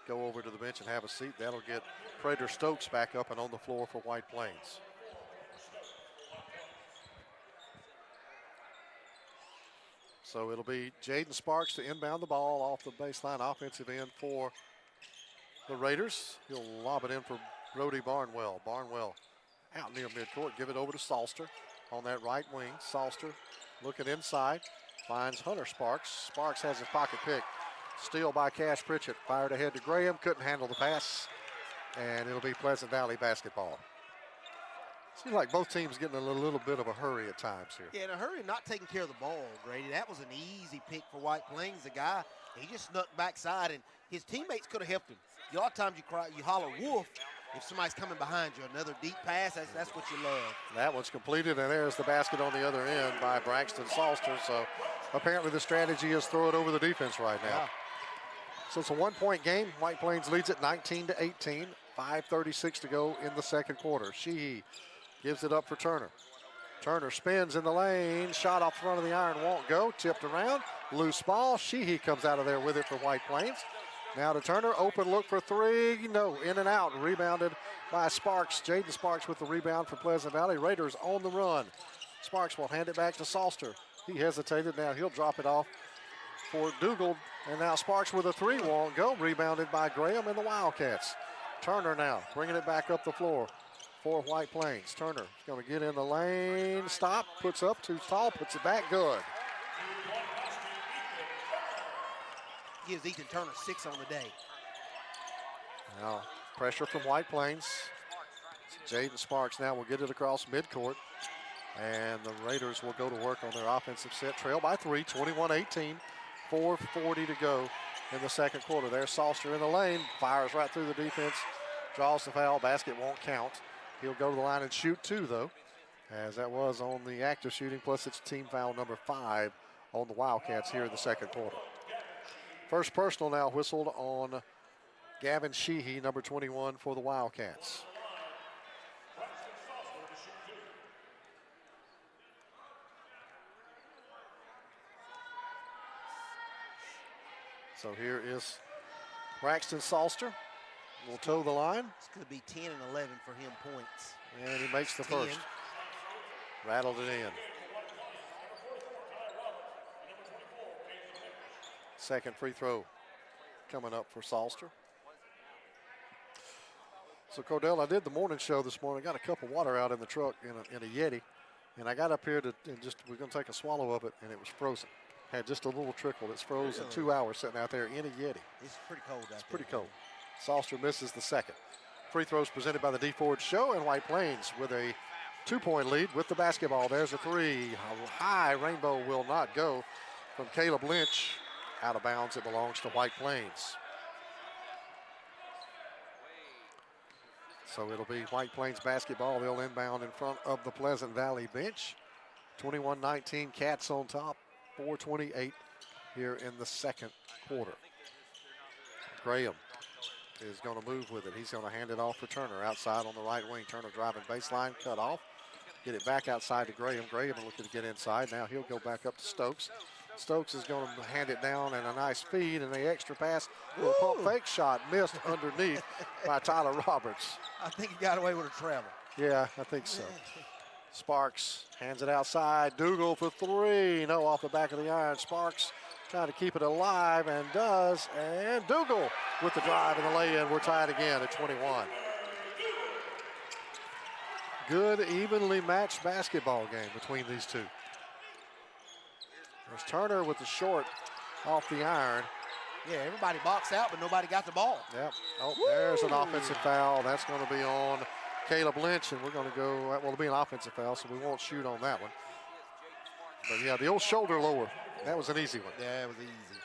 [SPEAKER 3] go over to the bench and have a seat. That'll get Prater Stokes back up and on the floor for White Plains. So it'll be Jaden Sparks to inbound the ball off the baseline offensive end for the Raiders. He'll lob it in for Brody Barnwell. Barnwell out near midcourt. Give it over to Salster on that right wing. Salster looking inside. Finds Hunter Sparks. Sparks has his pocket pick. Steal by Cash Pritchett. Fired ahead to Graham. Couldn't handle the pass. And it'll be Pleasant Valley basketball. Seems like both teams getting a little bit of a hurry at times here.
[SPEAKER 4] Yeah, in a hurry, not taking care of the ball, Grady. That was an easy pick for White Plains. The guy, he just snuck backside, and his teammates could have helped him. A lot of times you holler wolf if somebody's coming behind you. Another deep pass, that's what you love.
[SPEAKER 3] That one's completed, and there's the basket on the other end by Braxton Salster. So apparently the strategy is throw it over the defense right now.
[SPEAKER 4] Yeah.
[SPEAKER 3] So it's a one-point game. White Plains leads it 19-18. 5:36 to go in the second quarter. Sheehy gives it up for Turner. Turner spins in the lane. Shot off front of the iron won't go. Tipped around. Loose ball. Sheehy comes out of there with it for White Plains. Now to Turner. Open look for 3. No. In and out. Rebounded by Sparks. Jaden Sparks with the rebound for Pleasant Valley. Raiders on the run. Sparks will hand it back to Salster. He hesitated. Now he'll drop it off for Dougal. And now Sparks with a three won't go. Rebounded by Graham and the Wildcats. Turner now bringing it back up the floor for White Plains. Turner going to get in the lane. Stop. Puts up. Too tall. Puts it back. Good.
[SPEAKER 4] Gives Ethan Turner 6 on the day.
[SPEAKER 3] Now pressure from White Plains. Jaden Sparks now will get it across midcourt. And the Raiders will go to work on their offensive set. Trail by 3, 21-18. 4:40 to go in the second quarter. There's Salster in the lane. Fires right through the defense. Draws the foul. Basket won't count. He'll go to the line and shoot 2, though, as that was on the active shooting, plus it's team foul number 5 on the Wildcats here in the second quarter. First personal now whistled on Gavin Sheehy, number 21 for the Wildcats. So here is Braxton Salster. Will toe the line.
[SPEAKER 4] It's going to be 10 and 11 for him points.
[SPEAKER 3] And he makes the
[SPEAKER 4] 10.
[SPEAKER 3] first. Rattled it in. Second free throw coming up for Salster. So Cordell, I did the morning show this morning. Got a cup of water out in the truck in a Yeti. And I got up here we're going to take a swallow of it, and it was frozen. Had just a little trickle. It's frozen. 2 hours sitting out there in a Yeti.
[SPEAKER 4] It's pretty cold out there.
[SPEAKER 3] It's pretty cold. Salster misses the second. Free throws presented by the D Ford Show, and White Plains with a 2-point lead with the basketball. There's a three. High rainbow will not go from Caleb Lynch. Out of bounds. It belongs to White Plains. So it'll be White Plains basketball. They'll inbound in front of the Pleasant Valley bench. 21-19, Cats on top. 4:28 here in the second quarter. Graham is going to move with it. He's going to hand it off for Turner outside on the right wing. Turner driving baseline, cut off. Get it back outside to Graham. Graham looking to get inside. Now he'll go back up to Stokes. Stokes is going to hand it down and a nice feed and the extra pass. Little pump fake shot missed underneath by Tyler Roberts.
[SPEAKER 4] I think he got away with a travel.
[SPEAKER 3] Yeah, I think so. Sparks hands it outside. Dougal for 3. No, off the back of the iron. Sparks trying to keep it alive and does. And Dougal with the drive and the lay-in. We're tied again at 21. Good, evenly matched basketball game between these two. There's Turner with the short off the iron.
[SPEAKER 4] Yeah, everybody boxed out, but nobody got the ball.
[SPEAKER 3] Yep. Oh, there's an offensive foul. That's going to be on Caleb Lynch, and we're going to go, well, it'll be an offensive foul, so we won't shoot on that one. But yeah, the old shoulder lower, that was an easy one.
[SPEAKER 4] Yeah, it was easy.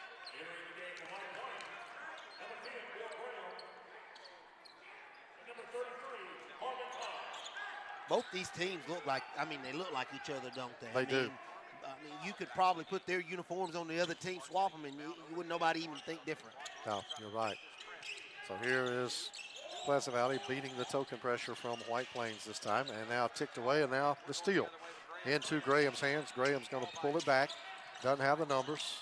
[SPEAKER 4] Both these teams look like, they look like each other, don't they?
[SPEAKER 3] They do.
[SPEAKER 4] You could probably put their uniforms on the other team, swap them, and you wouldn't nobody even think different.
[SPEAKER 3] No, you're right. So here is Pleasant Valley beating the token pressure from White Plains this time, and now ticked away, and now the steal into Graham's hands. Graham's going to pull it back. Doesn't have the numbers.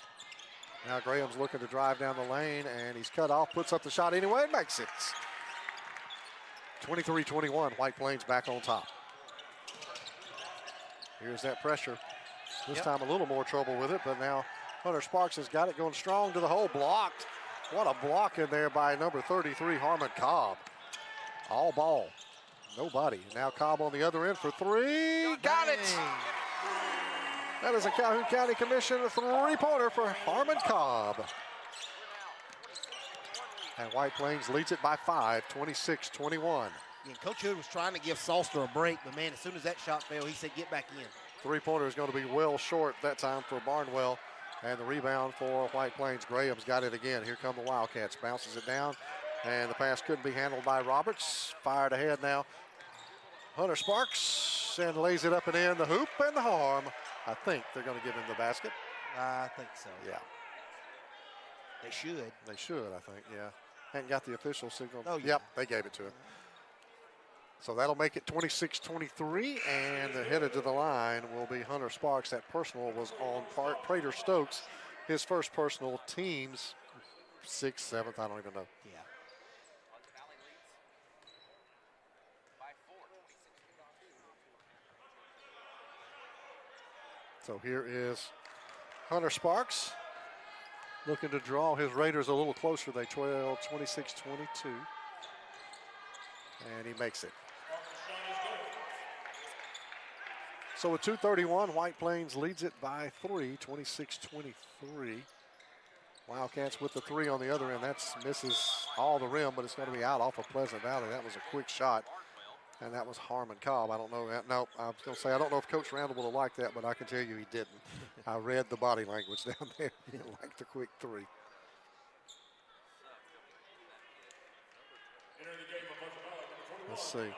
[SPEAKER 3] Now Graham's looking to drive down the lane, and he's cut off, puts up the shot anyway, and makes it. 23-21, White Plains back on top. Here's that pressure. This time a little more trouble with it, but now Hunter Sparks has got it going strong to the hole, blocked. What a block in there by number 33, Harmon Cobb. All ball, nobody. Now Cobb on the other end for 3, got it. That is a Calhoun County Commission 3-pointer for Harmon Cobb. And White Plains leads it by 5, 26-21.
[SPEAKER 4] Yeah, Coach Hood was trying to give Salster a break, but man, as soon as that shot fell, he said, get back in.
[SPEAKER 3] 3-pointer is going to be well short that time for Barnwell. And the rebound for White Plains. Graham's got it again. Here come the Wildcats. Bounces it down. And the pass couldn't be handled by Roberts. Fired ahead now. Hunter Sparks and lays it up and in. The hoop and the harm. I think they're going to give him the basket.
[SPEAKER 4] I think so.
[SPEAKER 3] Yeah.
[SPEAKER 4] They should.
[SPEAKER 3] They should, I think, yeah. Hadn't got the official signal.
[SPEAKER 4] Oh, yeah.
[SPEAKER 3] Yep, they gave it to him. So that'll make it 26-23, and headed to the line will be Hunter Sparks. That personal was on Prater Stokes, his first personal, team's 6th, 7th, I don't even know.
[SPEAKER 4] Yeah.
[SPEAKER 3] So here is Hunter Sparks looking to draw his Raiders a little closer. They trail 26-22. And he makes it. So with 2:31, White Plains leads it by 3, 26-23. Wildcats with the 3 on the other end. That's misses all the rim, but it's going to be out off of Pleasant Valley. That was a quick shot, and that was Harmon Cobb. I don't know. No, I was going to say, I don't know if Coach Randall would have liked that, but I can tell you he didn't. I read the body language down there. He didn't like the quick 3. Let's see.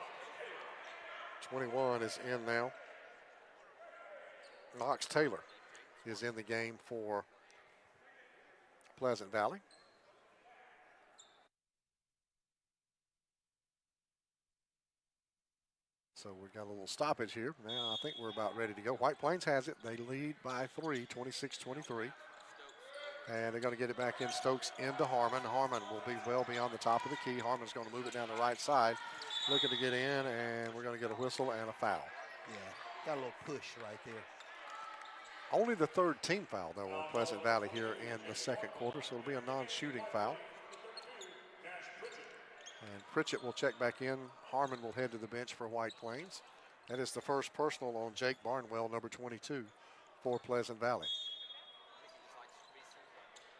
[SPEAKER 3] 21 is in now. Knox Taylor is in the game for Pleasant Valley. So we've got a little stoppage here. Now I think we're about ready to go. White Plains has it. They lead by 3, 26-23. And they're going to get it back in. Stokes into Harmon. Harmon will be well beyond the top of the key. Harmon's going to move it down the right side. Looking to get in, and we're going to get a whistle and a foul.
[SPEAKER 4] Yeah, got a little push right there.
[SPEAKER 3] Only the 3rd team foul, though, on Pleasant Valley here in the 2nd quarter, so it'll be a non-shooting foul. And Pritchett will check back in. Harmon will head to the bench for White Plains. That is the first personal on Jake Barnwell, number 22, for Pleasant Valley.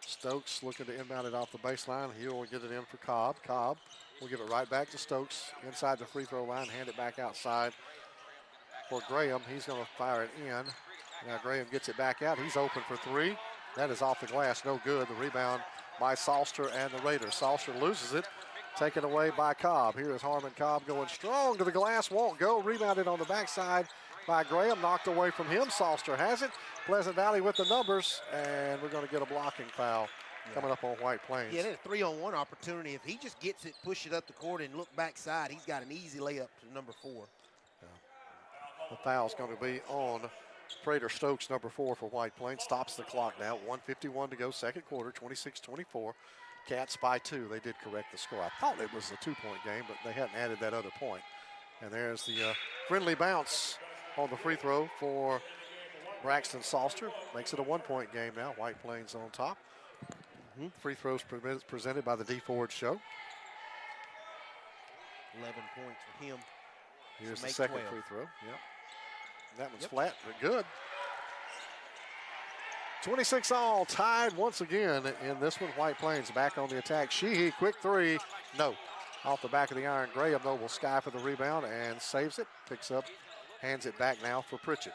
[SPEAKER 3] Stokes looking to inbound it off the baseline. He'll get it in for Cobb. Cobb will give it right back to Stokes inside the free throw line, hand it back outside for Graham. He's going to fire it in. Now Graham gets it back out. He's open for 3. That is off the glass, no good. The rebound by Salster and the Raiders. Salster loses it, taken away by Cobb. Here is Harmon Cobb going strong to the glass, won't go. Rebounded on the backside by Graham, knocked away from him. Salster has it. Pleasant Valley with the numbers, and we're going to get a blocking foul coming up on White Plains.
[SPEAKER 4] Yeah, that's a 3-on-1 opportunity. If he just gets it, push it up the court, and look backside, he's got an easy layup to number 4.
[SPEAKER 3] Yeah. The foul's going to be on Prater Stokes, number 4 for White Plains. Stops the clock now. 1:51 to go, 2nd quarter, 26-24. Cats by 2. They did correct the score. I thought it was a 2-point game, but they hadn't added that other point. And there's the friendly bounce on the free throw for Braxton Salster. Makes it a 1-point game now. White Plains on top. Free throws presented by the D Ford Show.
[SPEAKER 4] 11 points for him.
[SPEAKER 3] Here's the 2nd
[SPEAKER 4] 12.
[SPEAKER 3] free throw. Yep. That one's flat, but good. 26 all, tied once again in this one. White Plains back on the attack. Sheehy, quick 3. No. Off the back of the iron. Graham, though, will sky for the rebound and saves it. Picks up, hands it back now for Pritchett.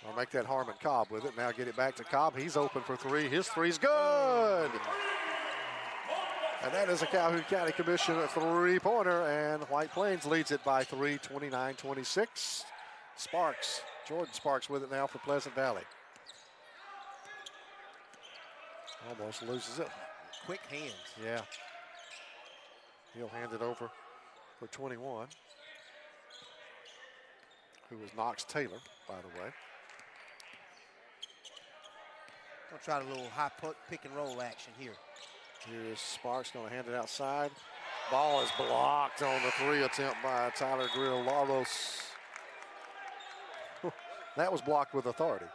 [SPEAKER 3] I'll make that Harmon Cobb with it. Now get it back to Cobb. He's open for 3. His 3's good. And that is a Calhoun County Commission 3-pointer, and White Plains leads it by 3, 29-26. Sparks, Jordan Sparks with it now for Pleasant Valley. Almost loses it.
[SPEAKER 4] Quick hands.
[SPEAKER 3] Yeah. He'll hand it over for 21, who is Knox Taylor, by the way.
[SPEAKER 4] Gonna try a little high pick and roll action here.
[SPEAKER 3] Here's Sparks going to hand it outside. Ball is blocked on the 3 attempt by Tyler Grill-Laros. That was blocked with authority.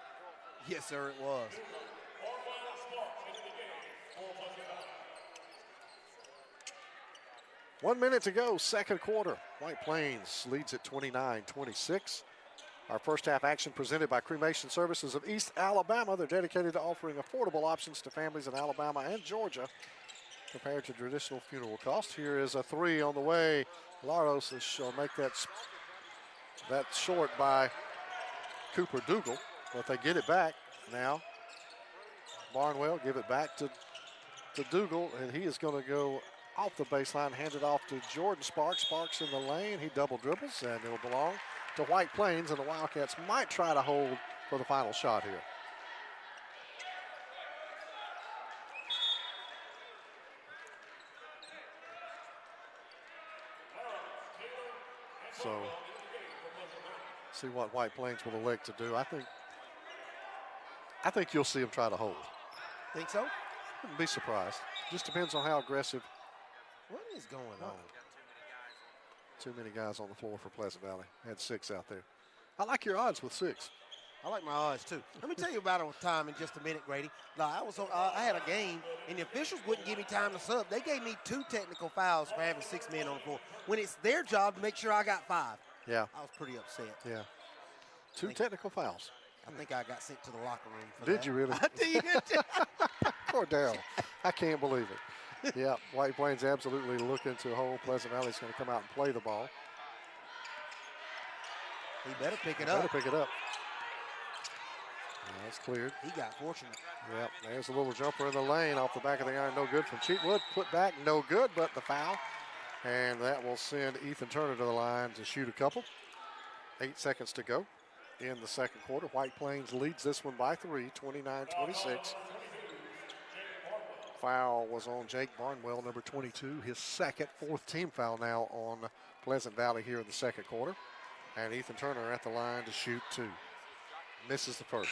[SPEAKER 4] Yes, sir, it was.
[SPEAKER 3] One minute to go, 2nd quarter. White Plains leads at 29-26. Our first half action presented by Cremation Services of East Alabama. They're dedicated to offering affordable options to families in Alabama and Georgia compared to traditional funeral costs. Here is a 3 on the way. Laros will make that short by Cooper Dougal, but they get it back now. Barnwell give it back to Dougal, and he is going to go off the baseline, hand it off to Jordan Sparks. Sparks in the lane. He double dribbles, and it'll belong to White Plains, and the Wildcats might try to hold for the final shot here. So, see what White Plains will elect to do. I think you'll see them try to hold.
[SPEAKER 4] Think so?
[SPEAKER 3] Wouldn't be surprised. Just depends on how aggressive.
[SPEAKER 4] What is going on?
[SPEAKER 3] Too many guys on the floor for Pleasant Valley. Had 6 out there. I like your odds with 6.
[SPEAKER 4] I like my odds, too. Let me tell you about a time in just a minute, Grady. I had a game, and the officials wouldn't give me time to sub. They gave me 2 technical fouls for having 6 men on the floor, when it's their job to make sure I got 5.
[SPEAKER 3] Yeah.
[SPEAKER 4] I was pretty upset.
[SPEAKER 3] Yeah. 2 technical fouls.
[SPEAKER 4] I think I got sent to the locker room for
[SPEAKER 3] Did
[SPEAKER 4] that.
[SPEAKER 3] you really?
[SPEAKER 4] I did.
[SPEAKER 3] Cordell. I can't believe it. Yeah, White Plains absolutely looking to hold. Pleasant Valley's going to come out and play the ball.
[SPEAKER 4] He better pick it up.
[SPEAKER 3] Better pick it up. Yeah, that's cleared.
[SPEAKER 4] He got fortunate.
[SPEAKER 3] Yep, there's a little jumper in the lane off the back of the iron. No good from Cheatwood. Put back, no good, but the foul. And that will send Ethan Turner to the line to shoot a couple. 8 seconds to go in the second quarter. White Plains leads this one by 3, 29-26. Foul was on Jake Barnwell, number 22. His second, 4th team foul now on Pleasant Valley here in the second quarter. And Ethan Turner at the line to shoot 2. Misses the first.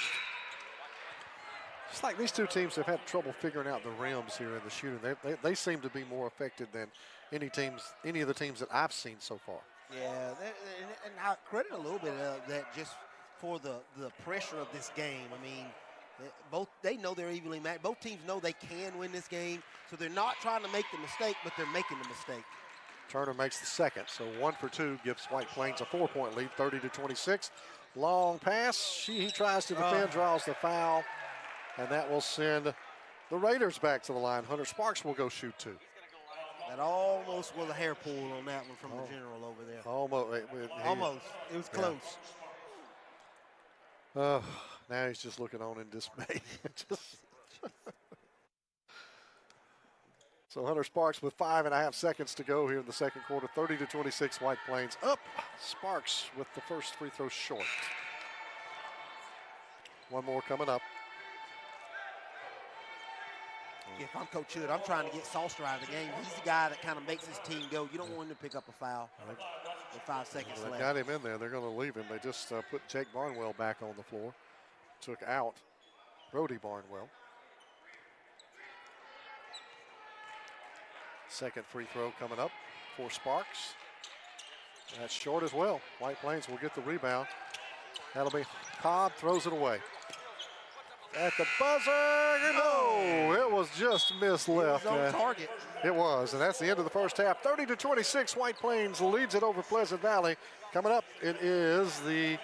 [SPEAKER 3] It's like these 2 teams have had trouble figuring out the rims here in the shooting. They seem to be more effective than any of the teams that I've seen so far.
[SPEAKER 4] Yeah, and I credit a little bit of that just for the pressure of this game. I mean, they know they're evenly matched. Both teams know they can win this game, so they're not trying to make the mistake, but they're making the mistake.
[SPEAKER 3] Turner makes the second, so 1 for 2 gives White Plains a 4-point lead, 30-26. Long pass, he tries to defend, draws the foul, and that will send the Raiders back to the line. Hunter Sparks will go shoot 2.
[SPEAKER 4] That almost was a hair pull on that one from the general over there.
[SPEAKER 3] Almost.
[SPEAKER 4] It was close.
[SPEAKER 3] Now he's just looking on in dismay. So Hunter Sparks with 5.5 seconds to go here in the second quarter. 30-26, White Plains up. Sparks with the first free throw short. One more coming up.
[SPEAKER 4] If I'm Coach Hood, I'm trying to get Salster out of the game. He's the guy that kind of makes his team go. You don't want him to pick up a foul with 5 seconds
[SPEAKER 3] They
[SPEAKER 4] left.
[SPEAKER 3] got him in there. They're going to leave him. They just put Jake Barnwell back on the floor. Took out Brody Barnwell. Second free throw coming up for Sparks. That's short as well. White Plains will get the rebound. That'll be Cobb, throws it away. At the buzzer, no, it was just missed left.
[SPEAKER 4] It was on target.
[SPEAKER 3] It was, and that's the end of the first half. 30-26, White Plains leads it over Pleasant Valley. Coming up, it is the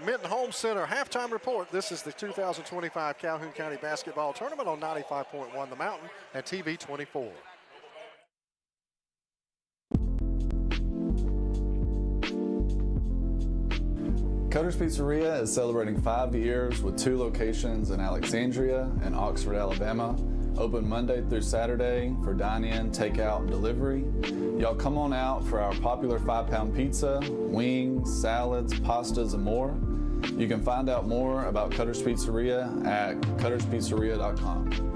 [SPEAKER 3] Minton Home Center halftime report. This is the 2025 Calhoun County Basketball Tournament on 95.1 The Mountain and TV 24.
[SPEAKER 6] Cutter's Pizzeria is celebrating 5 years with 2 locations in Alexandria and Oxford, Alabama. Open Monday through Saturday for dine-in, takeout, and delivery. Y'all come on out for our popular 5-pound pizza, wings, salads, pastas, and more. You can find out more about Cutter's Pizzeria at cutterspizzeria.com.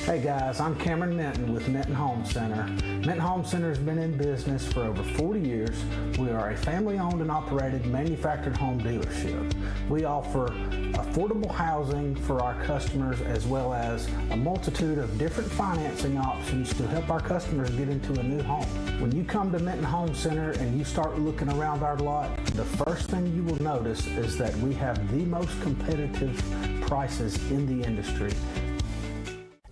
[SPEAKER 7] Hey guys, I'm Cameron Minton with Minton Home Center. Minton Home Center has been in business for over 40 years. We are a family-owned and operated manufactured home dealership. We offer affordable housing for our customers as well as a multitude of different financing options to help our customers get into a new home. When you come to Minton Home Center and you start looking around our lot, the first thing you will notice is that we have the most competitive prices in the industry.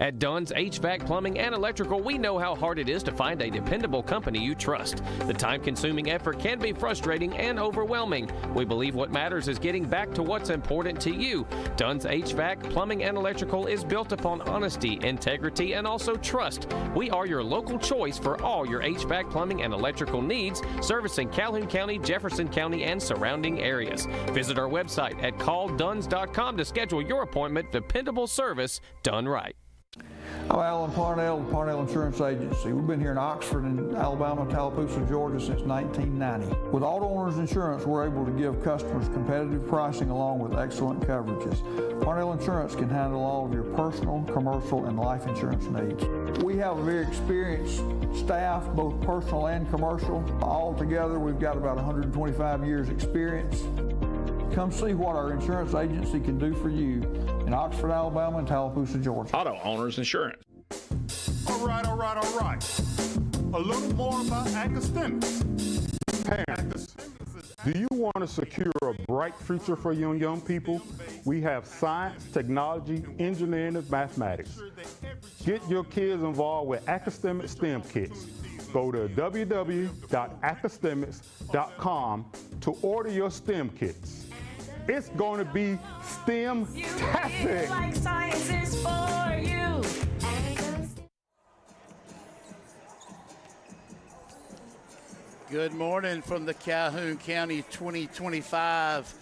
[SPEAKER 8] At Dunn's HVAC Plumbing and Electrical, we know how hard it is to find a dependable company you trust. The time-consuming effort can be frustrating and overwhelming. We believe what matters is getting back to what's important to you. Dunn's HVAC Plumbing and Electrical is built upon honesty, integrity, and also trust. We are your local choice for all your HVAC plumbing and electrical needs, servicing Calhoun County, Jefferson County, and surrounding areas. Visit our website at callduns.com to schedule your appointment. Dependable service done right.
[SPEAKER 5] I'm Alan Parnell with Parnell Insurance Agency. We've been here in Oxford and Alabama, Tallapoosa, Georgia since 1990. With Auto Owners Insurance, we're able to give customers competitive pricing along with excellent coverages. Parnell Insurance can handle all of your personal, commercial, and life insurance needs. We have a very experienced staff, both personal and commercial. All together, we've got about 125 years experience. Come see what our insurance agency can do for you in Oxford, Alabama, and Tallapoosa, Georgia.
[SPEAKER 9] Auto Owners Insurance.
[SPEAKER 10] All right. A little more about academics. Parents, do you want to secure a bright future for young people? We have science, technology, engineering, and mathematics. Get your kids involved with academic STEM kits. Go to www.academics.com to order your STEM kits. It's going to be STEM-tastic.
[SPEAKER 11] Like science is for you.
[SPEAKER 24] Good morning from the Calhoun County 2025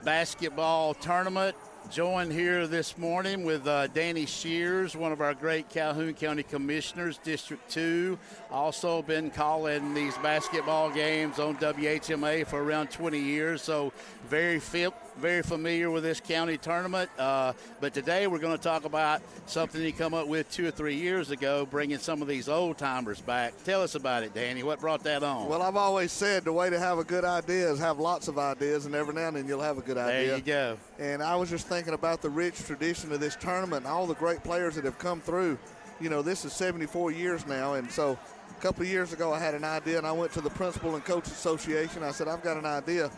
[SPEAKER 24] basketball tournament. Joined here this morning with Danny Shears, one of our great Calhoun County commissioners, District 2. Also been calling these basketball games on WHMA for around 20 years, so very familiar with this county tournament. But today we're going to talk about something you come up with 2 or 3 years ago, bringing some of these old-timers back. Tell us about it, Danny. What brought that on?
[SPEAKER 25] Well, I've always said the way to have a good idea is have lots of ideas, and every now and then you'll have a good idea.
[SPEAKER 24] There you go.
[SPEAKER 25] And I was just thinking about the rich tradition of this tournament and all the great players that have come through. You know, this is 74 years now, and so a couple of years ago I had an idea, and I went to the Principal and Coach Association. I said, I've got an idea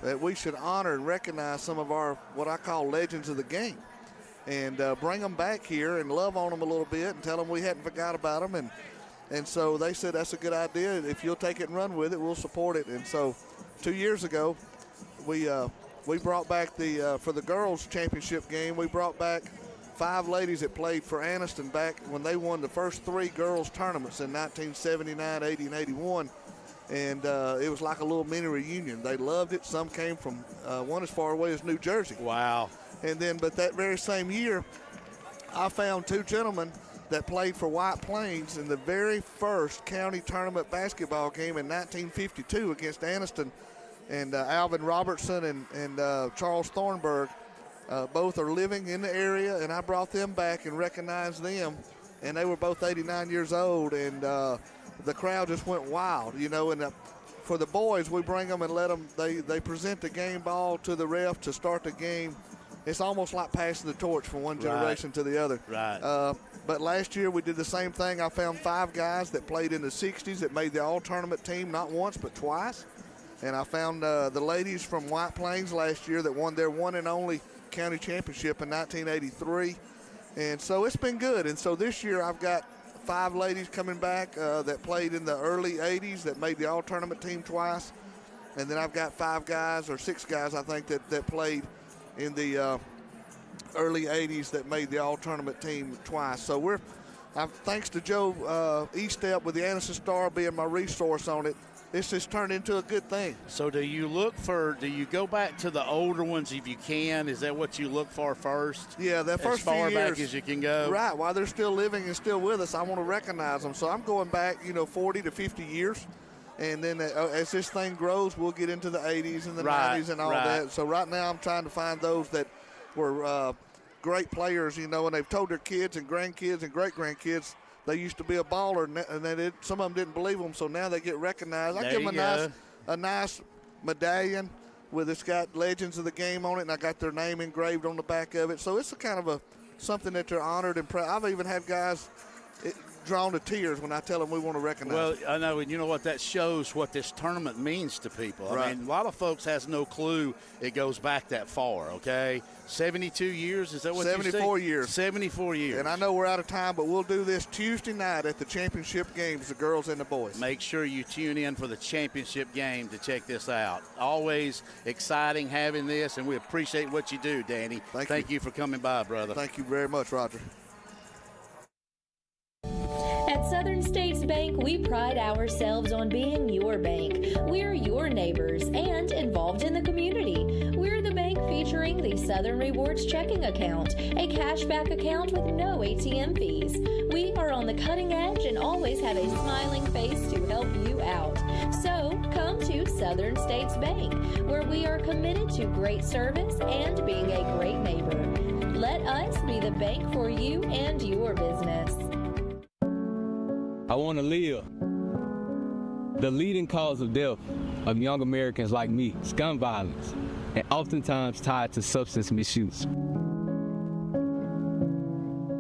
[SPEAKER 25] that we should honor and recognize some of our, what I call legends of the game, and bring them back here and love on them a little bit and tell them we hadn't forgot about them. And so they said, that's a good idea. If you'll take it and run with it, we'll support it. And so 2 years ago, we brought back for the girls' championship game, we brought back 5 ladies that played for Aniston back when they won the first 3 girls' tournaments in 1979, 80, and 81. And it was like a little mini reunion. They loved it. Some came from one as far away as New Jersey.
[SPEAKER 24] Wow.
[SPEAKER 25] And then, but that very same year, I found 2 gentlemen that played for White Plains in the very first county tournament basketball game in 1952 against Aniston. And Alvin Robertson and Charles Thornburg both are living in the area, and I brought them back and recognized them. And they were both 89 years old, and the crowd just went wild, you know. And for the boys, we bring them and let them, they present the game ball to the ref to start the game. It's almost like passing the torch from one generation to the other.
[SPEAKER 24] Right.
[SPEAKER 25] But last year we did the same thing. I found 5 guys that played in the 60s that made the all-tournament team not once but twice. And I found the ladies from White Plains last year that won their one and only county championship in 1983. And so it's been good. And so this year I've got 5 ladies coming back that played in the early 80s that made the all-tournament team twice. And then I've got 5 guys, or 6 guys, I think, that played in the early 80s that made the all-tournament team twice. So thanks to Joe A.S.A.P with the Aniston Star being my resource on it, it's just turned into a good thing.
[SPEAKER 24] So do you go back to the older ones if you can? Is that what you look for first?
[SPEAKER 25] Yeah, that first few years.
[SPEAKER 24] As far back as you can go.
[SPEAKER 25] Right, while they're still living and still with us, I want to recognize them. So I'm going back, 40 to 50 years. And then as this thing grows, we'll get into the 80s and the 90s and all that. So right now I'm trying to find those that were great players, and they've told their kids and grandkids and great-grandkids they used to be a baller, and some of them didn't believe them, so now they get recognized. I give them a nice medallion it's got legends of the game on it, and I got their name engraved on the back of it. So it's a kind of something that they're honored and proud. I've even had guys drawn to tears when I tell them we want to recognize.
[SPEAKER 24] Well, I know, and you know what, that shows what this tournament means to people. Right. I mean, a lot of folks has no clue it goes back that far, okay? 72 years, is that what you say?
[SPEAKER 25] 74 years.
[SPEAKER 24] 74 years.
[SPEAKER 25] And I know we're out of time, but we'll do this Tuesday night at the championship games, the girls and the boys.
[SPEAKER 24] Make sure you tune in for the championship game to check this out. Always exciting having this, and we appreciate what you do, Danny. Thank you for coming by, brother.
[SPEAKER 25] Thank you very much, Roger.
[SPEAKER 27] At Southern States Bank, we pride ourselves on being your bank. We're your neighbors and involved in the community. We're the bank featuring the Southern Rewards checking account, a cashback account with no ATM fees. We are on the cutting edge and always have a smiling face to help you out. So come to Southern States Bank, where we are committed to great service and being a great neighbor. Let us be the bank for you and your business.
[SPEAKER 1] I want to live. The leading cause of death of young Americans like me is gun violence, and oftentimes tied to substance misuse.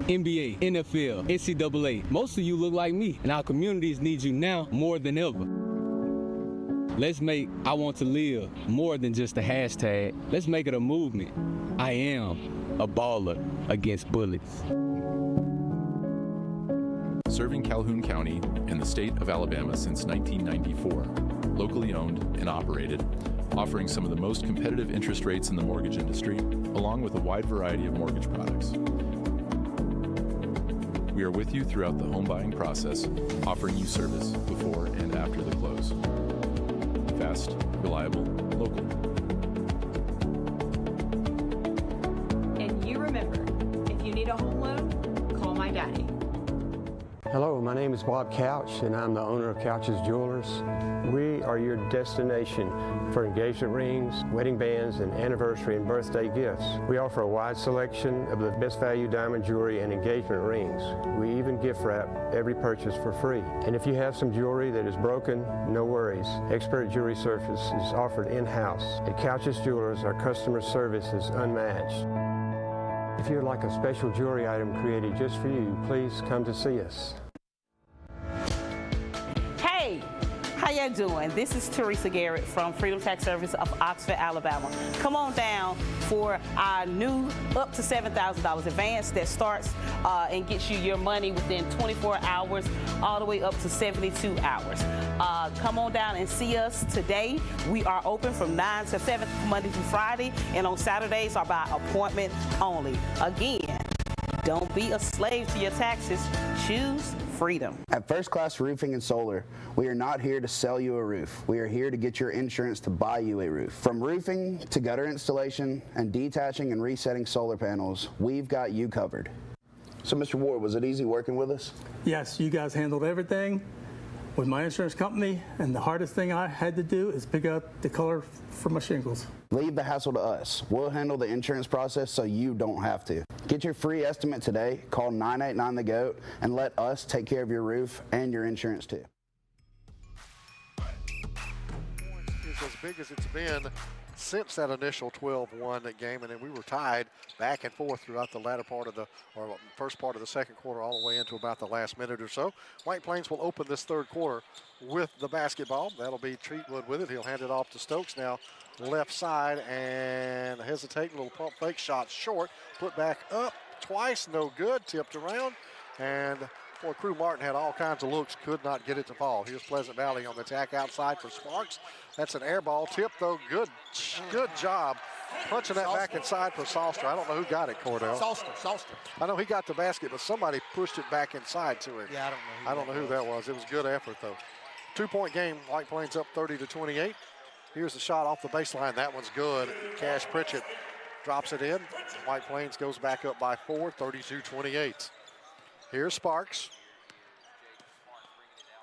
[SPEAKER 1] NBA, NFL, NCAA, most of you look like me, and our communities need you now more than ever. Let's make I Want to Live more than just a hashtag. Let's make it a movement. I am a baller against bullets.
[SPEAKER 9] Serving Calhoun County and the state of Alabama since 1994, locally owned and operated, offering some of the most competitive interest rates in the mortgage industry, along with a wide variety of mortgage products. We are with you throughout the home buying process, offering you service before and after the close. Fast, reliable, local.
[SPEAKER 12] And you remember, if you need a home loan, call my daddy.
[SPEAKER 13] Hello, my name is Bob Couch, and I'm the owner of Couch's Jewelers. We are your destination for engagement rings, wedding bands, and anniversary and birthday gifts. We offer a wide selection of the best value diamond jewelry and engagement rings. We even gift wrap every purchase for free. And if you have some jewelry that is broken, no worries. Expert jewelry service is offered in-house. At Couch's Jewelers, our customer service is unmatched. If you'd like a special jewelry item created just for you, please come to see us.
[SPEAKER 14] Hey, how y'all doing? This is Teresa Garrett from Freedom Tax Service of Oxford, Alabama. Come on down for our new up to $7,000 advance that starts and gets you your money within 24 hours, all the way up to 72 hours. Come on down and see us today. We are open from 9 to 7 Monday through Friday, and on Saturdays are by appointment only. Again, don't be a slave to your taxes. Choose freedom.
[SPEAKER 15] At First Class Roofing and Solar, we are not here to sell you a roof. We are here to get your insurance to buy you a roof. From roofing to gutter installation and detaching and resetting solar panels, we've got you covered. So, Mr. Ward, was it easy working with us?
[SPEAKER 16] Yes, you guys handled everything with my insurance company, and the hardest thing I had to do is pick out the color for my shingles.
[SPEAKER 15] Leave the hassle to us. We'll handle the insurance process so you don't have to. Get your free estimate today. Call 989-THE-GOAT and let us take care of your roof and your insurance too.
[SPEAKER 3] It's as big as it's been since that initial 12-1 game, and then we were tied back and forth throughout the latter part of or first part of the second quarter, all the way into about the last minute or so. White Plains will open this third quarter with the basketball. That'll be Treatwood with it. He'll hand it off to Stokes now, left side, and hesitating, little pump fake shot short, put back up twice, no good, tipped around, and boy, Crew Martin had all kinds of looks, could not get it to fall. Here's Pleasant Valley on the attack outside for Sparks. That's an air ball tip, though. Good job punching that back inside for Salster. I don't know who got it, Cordell.
[SPEAKER 4] Salster.
[SPEAKER 3] I know he got the basket, but somebody pushed it back inside to him.
[SPEAKER 4] Yeah,
[SPEAKER 3] I don't know who that was. It was good effort, though. 2-point game. White Plains up 30-28. Here's the shot off the baseline. That one's good. Cash Pritchett drops it in. White Plains goes back up by 4, 32-28. Here's Sparks.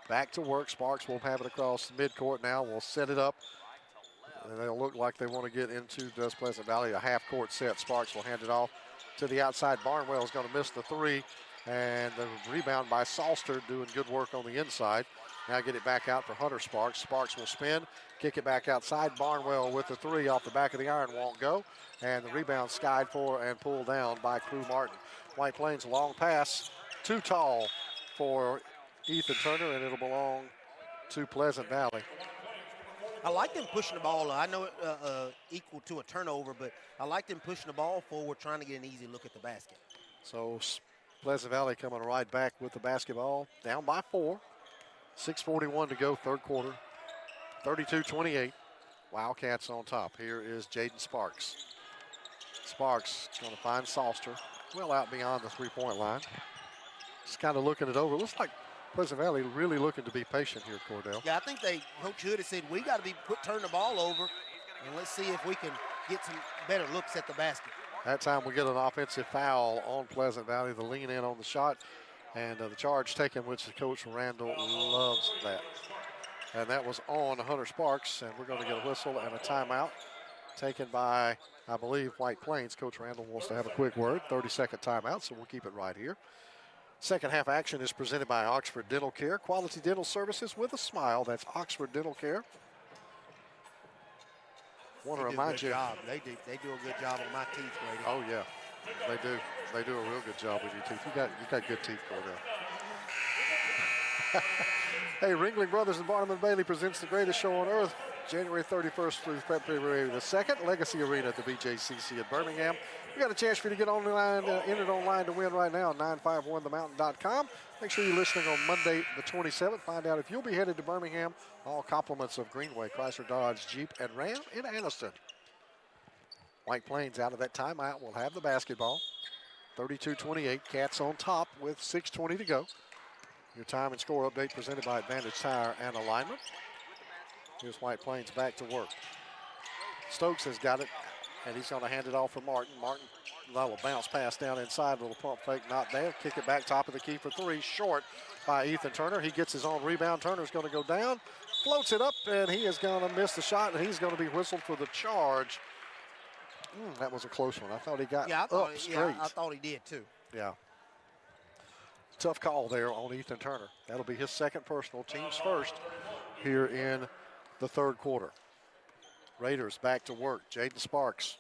[SPEAKER 3] Back to work. Sparks will have it across midcourt now. We'll set it up. And they'll look like they want to get into, does Pleasant Valley, a half-court set. Sparks will hand it off to the outside. Barnwell is going to miss the three. And the rebound by Salster, doing good work on the inside. Now get it back out for Hunter Sparks. Sparks will spin, kick it back outside. Barnwell with the three off the back of the iron, won't go. And the rebound skied for and pulled down by Crew Martin. White Plains, long pass, too tall for Ethan Turner, and it'll belong to Pleasant Valley.
[SPEAKER 4] I like them pushing the ball. I know it equal to a turnover, but I like them pushing the ball forward, trying to get an easy look at the basket.
[SPEAKER 3] So Pleasant Valley coming right back with the basketball, down by 4. 6:41 to go, third quarter. 32-28. Wildcats on top. Here is Jaden Sparks. Sparks going to find Salster, well out beyond the three-point line. Just kind of looking it over. Looks like Pleasant Valley really looking to be patient here, Cordell.
[SPEAKER 4] Yeah, I think Coach Hood has said, we got to be turn the ball over, and let's see if we can get some better looks at the basket.
[SPEAKER 3] That time we get an offensive foul on Pleasant Valley. The lean in on the shot and the charge taken, which Coach Randall loves that. And that was on Hunter Sparks, and we're going to get a whistle and a timeout taken by, I believe, White Plains. Coach Randall wants to have a quick word. 30-second timeout, so we'll keep it right here. Second half action is presented by Oxford Dental Care. Quality dental services with a smile. That's Oxford Dental Care. Want to remind you.
[SPEAKER 4] They do a good job on my teeth, Brady.
[SPEAKER 3] Oh, yeah. They do. They do a real good job with your teeth. You got good teeth, Cordell. Hey, Ringling Brothers and Barnum and Bailey presents the greatest show on earth, January 31st through February the 2nd, Legacy Arena at the BJCC at Birmingham. We got a chance for you to get online, enter online to win right now, 951themountain.com. Make sure you're listening on Monday the 27th. Find out if you'll be headed to Birmingham. All compliments of Greenway, Chrysler, Dodge, Jeep, and Ram in Aniston. White Plains out of that timeout will have the basketball. 32-28, Cats on top with 6:20 to go. Your time and score update presented by Advantage Tire and Alignment. Here's White Plains back to work. Stokes has got it, and he's going to hand it off for Martin. Martin, little bounce pass down inside, little pump fake, not there. Kick it back, top of the key for three, short by Ethan Turner. He gets his own rebound. Turner's going to go down, floats it up, and he is going to miss the shot, and he's going to be whistled for the charge. That was a close one. I thought he got up straight.
[SPEAKER 4] Yeah, I thought he did too.
[SPEAKER 3] Yeah. Tough call there on Ethan Turner. That'll be his second personal, team's first here in the third quarter. Raiders back to work. Jaden Sparks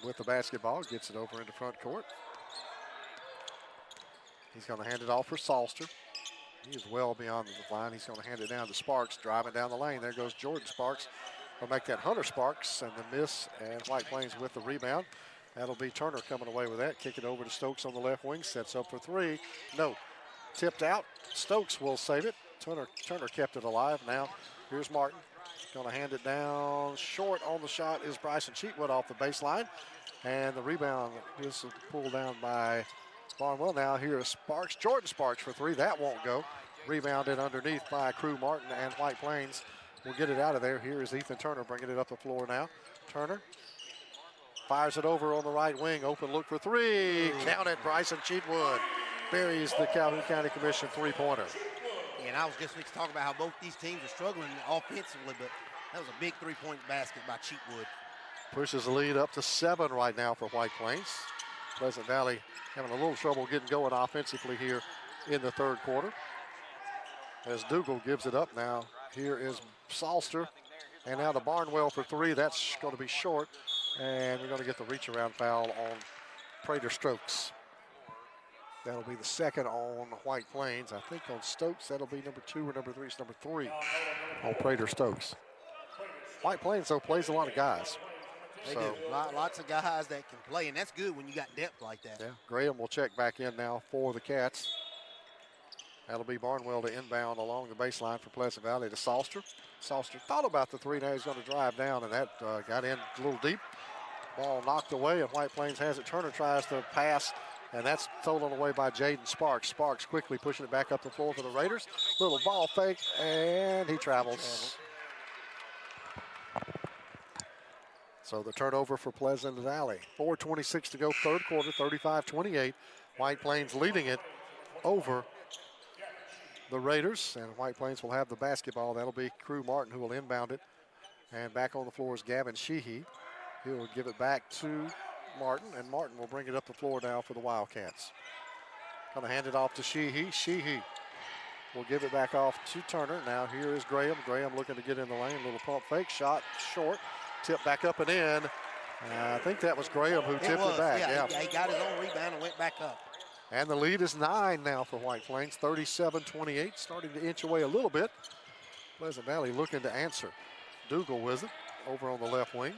[SPEAKER 3] with the basketball, gets it over into front court. He's going to hand it off for Salster. He is well beyond the line. He's going to hand it down to Sparks, driving down the lane. There goes Jordan Sparks. Will make that Hunter Sparks, and the miss, and White Plains with the rebound. That'll be Turner coming away with that. Kick it over to Stokes on the left wing. Sets up for three. No. Tipped out. Stokes will save it. Turner kept it alive. Now here's Martin. Going to hand it down. Short on the shot is Bryson Cheatwood off the baseline. And the rebound is pulled down by Barnwell. Now here is Sparks. Jordan Sparks for three. That won't go. Rebounded underneath by Crew Martin, and White Plains will get it out of there. Here is Ethan Turner bringing it up the floor now. Turner fires it over on the right wing. Open look for three. Count it. Bryson Cheatwood buries the Calhoun County Commission three-pointer.
[SPEAKER 4] And I was just talking about how both these teams are struggling offensively, but that was a big three-point basket by Cheatwood.
[SPEAKER 3] Pushes the lead up to 7 right now for White Plains. Pleasant Valley having a little trouble getting going offensively here in the third quarter. As Dougal gives it up now, here is Salster. And now to Barnwell for three. That's going to be short. And we're going to get the reach-around foul on Prater Stokes. That'll be the second on White Plains. I think on Stokes, that'll be number 2 or number 3. It's number 3 on Prater Stokes. White Plains, though, plays a lot of guys.
[SPEAKER 4] They do. Lots of guys that can play, and that's good when you got depth like that.
[SPEAKER 3] Yeah, Graham will check back in now for the Cats. That'll be Barnwell to inbound along the baseline for Pleasant Valley to Salster. Salster thought about the three. Now he's going to drive down, and that got in a little deep. Ball knocked away, and White Plains has it. Turner tries to pass, and that's stolen away by Jaden Sparks. Sparks quickly pushing it back up the floor for the Raiders. Little ball fake, and he travels. So the turnover for Pleasant Valley. 4:26 to go, third quarter, 35-28. White Plains leading it over the Raiders, and White Plains will have the basketball. That'll be Crew Martin who will inbound it. And back on the floor is Gavin Sheehy. He'll give it back to Martin, and Martin will bring it up the floor now for the Wildcats. Going to hand it off to Sheehy. Sheehy will give it back off to Turner. Now here is Graham. Graham looking to get in the lane. Little pump fake shot, short. Tip back up and in. I think that was Graham who tipped it back.
[SPEAKER 4] Yeah, he got his own rebound and went back up.
[SPEAKER 3] And the lead is 9 now for White Plains, 37-28, starting to inch away a little bit. Pleasant Valley looking to answer. Dougal with it over on the left wing.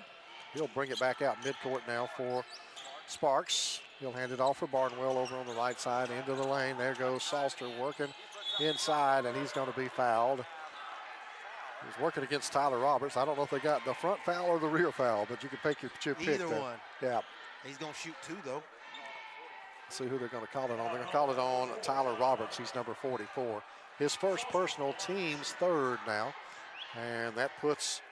[SPEAKER 3] He'll bring it back out midcourt now for Sparks. He'll hand it off for Barnwell over on the right side into the lane. There goes Salster working inside, and he's going to be fouled. He's working against Tyler Roberts. I don't know if they got the front foul or the rear foul, but you can pick your pick.
[SPEAKER 4] Either one.
[SPEAKER 3] Yeah.
[SPEAKER 4] He's going to shoot 2, though.
[SPEAKER 3] See who they're going to call it on. They're going to call it on Tyler Roberts. He's number 44. His first personal, team's third now. And that puts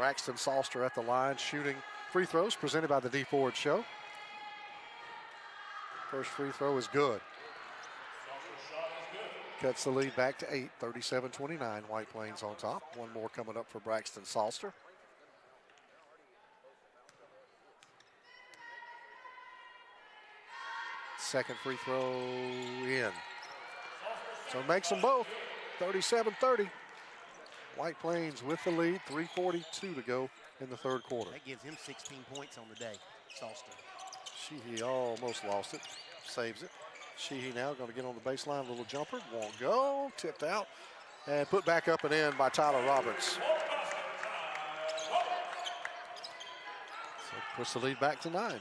[SPEAKER 3] Braxton Salster at the line shooting free throws presented by the D Ford Show. First free throw is good. Cuts the lead back to 8, 37-29. White Plains on top. One more coming up for Braxton Salster. Second free throw in. So makes them both, 37-30. White Plains with the lead, 3:42 to go in the third quarter.
[SPEAKER 4] That gives him 16 points on the day, Salster.
[SPEAKER 3] Sheehy almost lost it, saves it. Sheehy now going to get on the baseline, little jumper, won't go, tipped out, and put back up and in by Tyler Roberts. So puts the lead back to 9.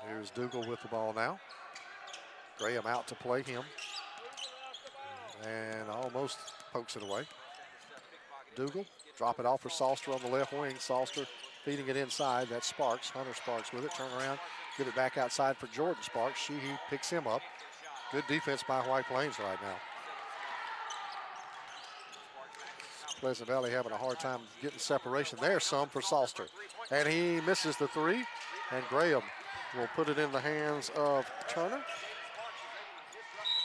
[SPEAKER 3] Here's Dougal with the ball now. Graham out to play him. And almost pokes it away. Dougal, drop it off for Salster on the left wing. Salster feeding it inside. That's Sparks. Hunter Sparks with it. Turn around, get it back outside for Jordan Sparks. Sheehy picks him up. Good defense by White Plains right now. Pleasant Valley having a hard time getting separation. There's some for Salster. And he misses the three. And Graham will put it in the hands of Turner.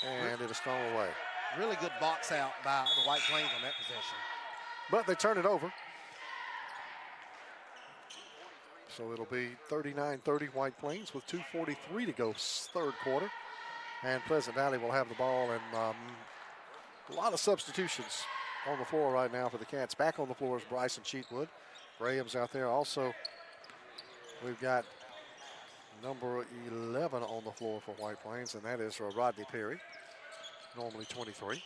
[SPEAKER 3] And it is thrown away.
[SPEAKER 4] Really good box out by the White Plains on that possession.
[SPEAKER 3] But they turn it over. So it'll be 39-30 White Plains with 2:43 to go, third quarter. And Pleasant Valley will have the ball, and a lot of substitutions on the floor right now for the Cats. Back on the floor is Bryson Cheatwood. Graham's out there. Also, we've got number 11 on the floor for White Plains, and that is Rodney Perry, normally 23.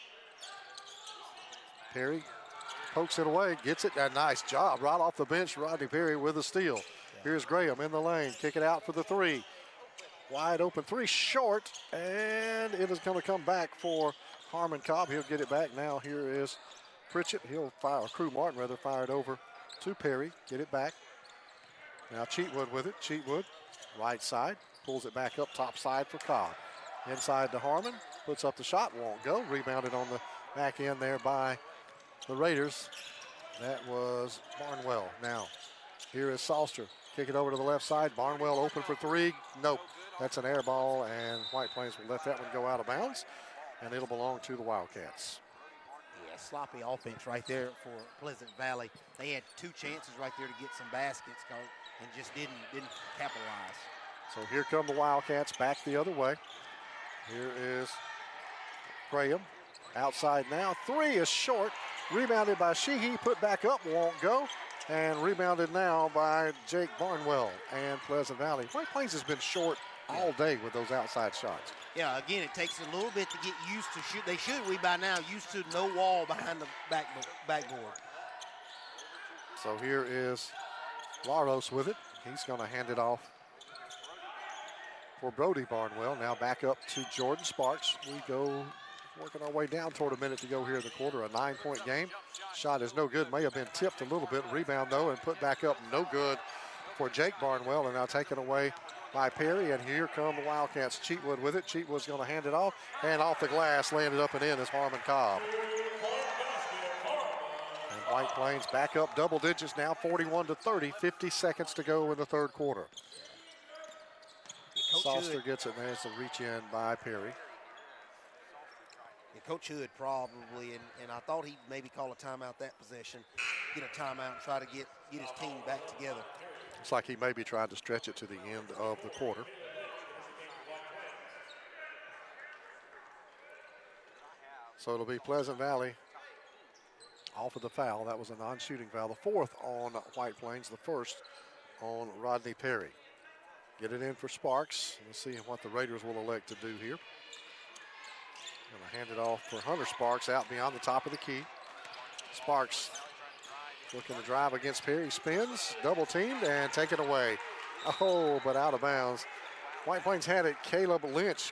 [SPEAKER 3] Perry pokes it away, gets it. A nice job right off the bench. Rodney Perry with a steal. Here's Graham in the lane. Kick it out for the three. Wide open three, short, and it is going to come back for Harmon Cobb. He'll get it back now. Here is Pritchett. He'll fire, Crew Martin rather, fire it over to Perry. Get it back. Now Cheatwood with it. Cheatwood, right side, pulls it back up top side for Cobb. Inside to Harmon, puts up the shot, won't go. Rebounded on the back end there by the Raiders. That was Barnwell. Now, here is Salster. Kick it over to the left side. Barnwell open for three. Nope. That's an air ball, and White Plains will let that one go out of bounds, and it'll belong to the Wildcats.
[SPEAKER 4] Yeah, sloppy offense right there for Pleasant Valley. They had two chances right there to get some baskets and just didn't capitalize.
[SPEAKER 3] So here come the Wildcats back the other way. Here is Graham. Outside now. Three is short. Rebounded by Sheehy. Put back up. Won't go. And rebounded now by Jake Barnwell and Pleasant Valley. White Plains has been short all day with those outside shots.
[SPEAKER 4] Yeah, again, it takes a little bit to get used to shoot. They should be by now used to no wall behind the backboard.
[SPEAKER 3] So here is Laros with it. He's going to hand it off for Brody Barnwell. Now back up to Jordan Sparks. We go working our way down toward a minute to go here in the quarter. A 9-point game. Shot is no good. May have been tipped a little bit. Rebound, though, and put back up. No good for Jake Barnwell. And now taken away by Perry. And here come the Wildcats. Cheatwood with it. Cheatwood's going to hand it off. And off the glass, landed up and in is Harmon Cobb. And White Plains back up double digits now, 41-30. 50 seconds to go in the third quarter. Salster gets it, and there's a reach in by Perry.
[SPEAKER 4] And Coach Hood probably, and I thought he'd maybe call a timeout that possession, get a timeout and try to get his team back together.
[SPEAKER 3] Looks like he maybe tried to stretch it to the end of the quarter. So it'll be Pleasant Valley off of the foul. That was a non-shooting foul. The fourth on White Plains, the first on Rodney Perry. Get it in for Sparks. Let's see what the Raiders will elect to do here. Going to hand it off for Hunter Sparks out beyond the top of the key. Sparks looking to drive against Perry. Spins, double teamed, and taken away. Oh, but out of bounds. White Plains had it. Caleb Lynch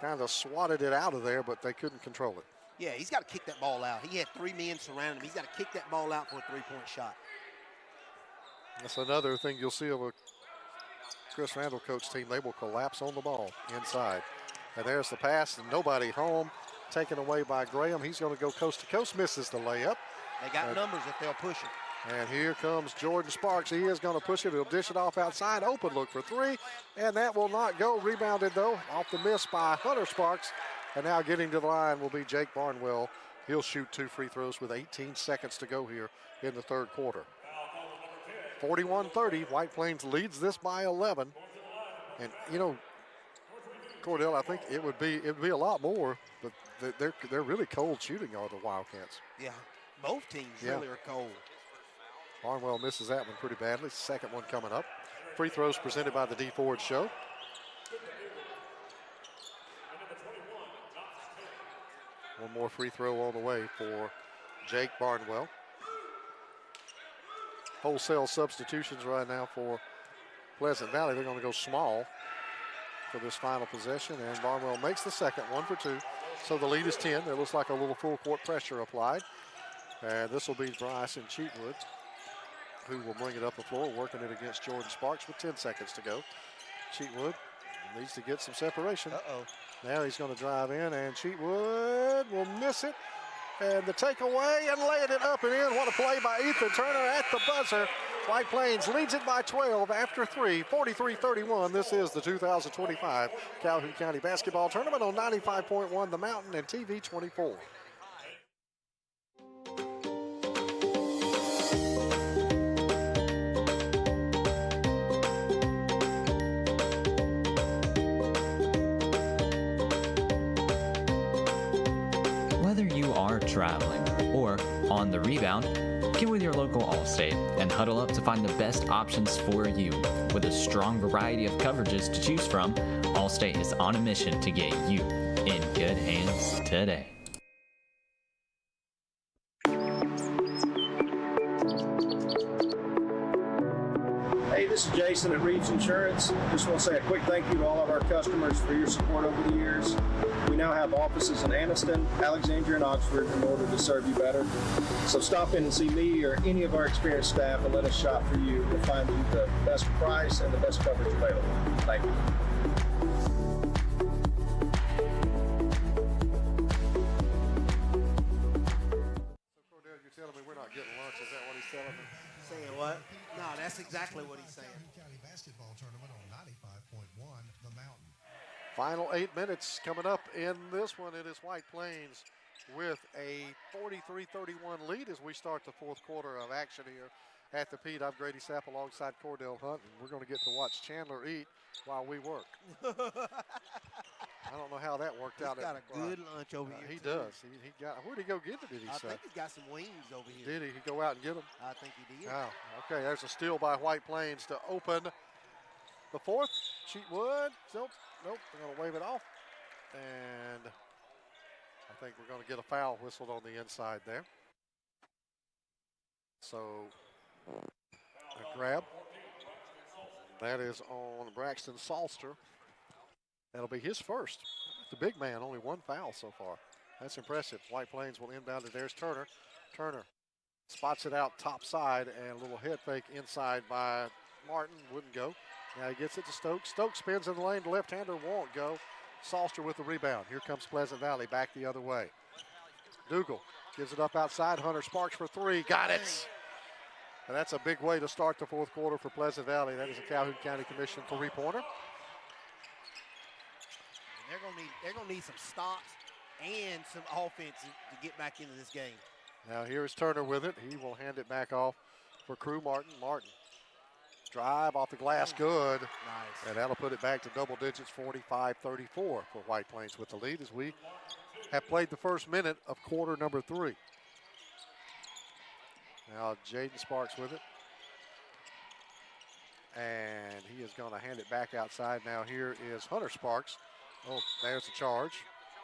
[SPEAKER 3] kind of swatted it out of there, but they couldn't control it.
[SPEAKER 4] Yeah, he's got to kick that ball out. He had three men surrounding him. He's got to kick that ball out for a three-point shot.
[SPEAKER 3] That's another thing you'll see of a Chris Randall coach team. They will collapse on the ball inside. And there's the pass, and nobody home. taken away by Graham. He's going to go coast to coast, misses the layup.
[SPEAKER 4] They got numbers if they'll push it.
[SPEAKER 3] And here comes Jordan Sparks. He is going to push it. He'll dish it off outside. Open look for three. And that will not go. Rebounded, though, off the miss by Hunter Sparks. And now getting to the line will be Jake Barnwell. He'll shoot 2 free throws with 18 seconds to go here in the third quarter. 41-30. White Plains leads this by 11. And, you know, Cordell, I think it would be a lot more, but they're really cold shooting, are the Wildcats.
[SPEAKER 4] Yeah, both teams really are cold.
[SPEAKER 3] Barnwell misses that one pretty badly. Second one coming up. Free throws presented by the D Ford Show. One more free throw on the way for Jake Barnwell. Wholesale substitutions right now for Pleasant Valley. They're going to go small for this final possession, and Barnwell makes the second, 1 for 2. So the lead is 10. It looks like a little full court pressure applied. And this will be Bryson Cheatwood, who will bring it up the floor, working it against Jordan Sparks with 10 seconds to go. Cheatwood needs to get some separation. Now he's going to drive in, and Cheatwood will miss it. And the takeaway and laying it up and in. What a play by Ethan Turner at the buzzer. White Plains leads it by 12 after 3, 43-31. This is the 2025 Calhoun County Basketball Tournament on 95.1 The Mountain and TV 24.
[SPEAKER 17] Whether you are traveling or on the rebound, get with your local Allstate and huddle up to find the best options for you. With a strong variety of coverages to choose from, Allstate is on a mission to get you in good hands today.
[SPEAKER 18] Hey, this is Jason at Reeves Insurance. Just want to say a quick thank you to all of our customers for your support over the years. We now have offices in Aniston, Alexandria, and Oxford in order to serve you better. So stop in and see me or any of our experienced staff and let us shop for you to find you the best price and the best coverage available. Thank you.
[SPEAKER 3] You're telling me we're not getting lunch. Is that what he's telling me?
[SPEAKER 4] Saying what? No, that's exactly what he's saying.
[SPEAKER 19] County Basketball Tournament on 95.1 The Mountain.
[SPEAKER 3] Final 8 minutes coming up in this one. It is White Plains with a 43-31 lead as we start the fourth quarter of action here at the Pete. I'm Grady Sapp alongside Cordell Hunt, and we're going to get to watch Chandler eat while we work. I don't know how that worked out.
[SPEAKER 4] He's got a good lunch over here.
[SPEAKER 3] He does. He got. Where'd he go get it? Did he say?
[SPEAKER 4] I think he's got some wings over here.
[SPEAKER 3] Did he? He go out and get them?
[SPEAKER 4] I think he did.
[SPEAKER 3] Oh, okay. There's a steal by White Plains to open the fourth. Cheatwood. Nope. They're going to wave it off. And I think we're going to get a foul whistled on the inside there. So a grab. That is on Braxton Salster. That'll be his first. The big man, only one foul so far. That's impressive. White Plains will inbound it. There's Turner. Turner spots it out top side, and a little head fake inside by Martin. Wouldn't go. Now he gets it to Stokes. Stokes spins in the lane. The left-hander won't go. Salster with the rebound. Here comes Pleasant Valley back the other way. Dougal gives it up outside. Hunter Sparks for three. Got it. And that's a big way to start the fourth quarter for Pleasant Valley. That is a Calhoun County Commission three-pointer.
[SPEAKER 4] They're gonna need some stops and some offense to get back into this game.
[SPEAKER 3] Now here's Turner with it. He will hand it back off for Crew Martin. Martin. Drive off the glass, good.
[SPEAKER 4] Nice.
[SPEAKER 3] And that'll put it back to double digits, 45-34 for White Plains with the lead as we have played the first minute of quarter number 3. Now Jaden Sparks with it. And he is going to hand it back outside. Now here is Hunter Sparks. Oh, there's the charge,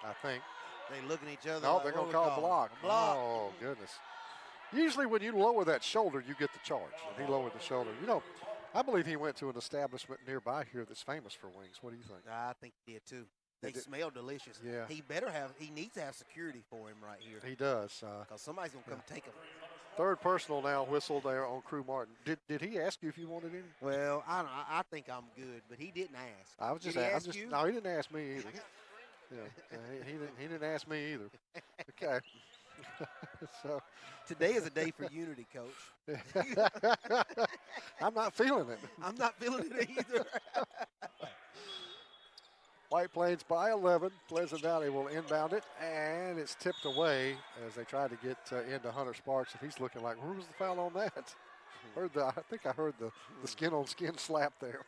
[SPEAKER 3] I think.
[SPEAKER 4] They look at each other.
[SPEAKER 3] No, they're going to call a block. Oh, goodness. Usually when you lower that shoulder, you get the charge. And he lowered the shoulder. You know, I believe he went to an establishment nearby here that's famous for wings. What do you think?
[SPEAKER 4] I think he did too. They smell delicious.
[SPEAKER 3] Yeah.
[SPEAKER 4] He needs to have security for him right here.
[SPEAKER 3] He does.
[SPEAKER 4] Because somebody's going to come take him.
[SPEAKER 3] Third personal now whistled there on Crew Martin. Did he ask you if you wanted any?
[SPEAKER 4] Well, I think I'm good, but he didn't ask.
[SPEAKER 3] I was just asking. No, he didn't ask me either. Yeah, he didn't ask me either. Okay. So
[SPEAKER 4] today is a day for unity, Coach.
[SPEAKER 3] I'm not feeling it.
[SPEAKER 4] I'm not feeling it either.
[SPEAKER 3] White Plains by 11. Pleasant Valley will inbound it, and it's tipped away as they try to get into Hunter Sparks, and he's looking like, where was the foul on that? I think I heard the skin-on-skin slap there.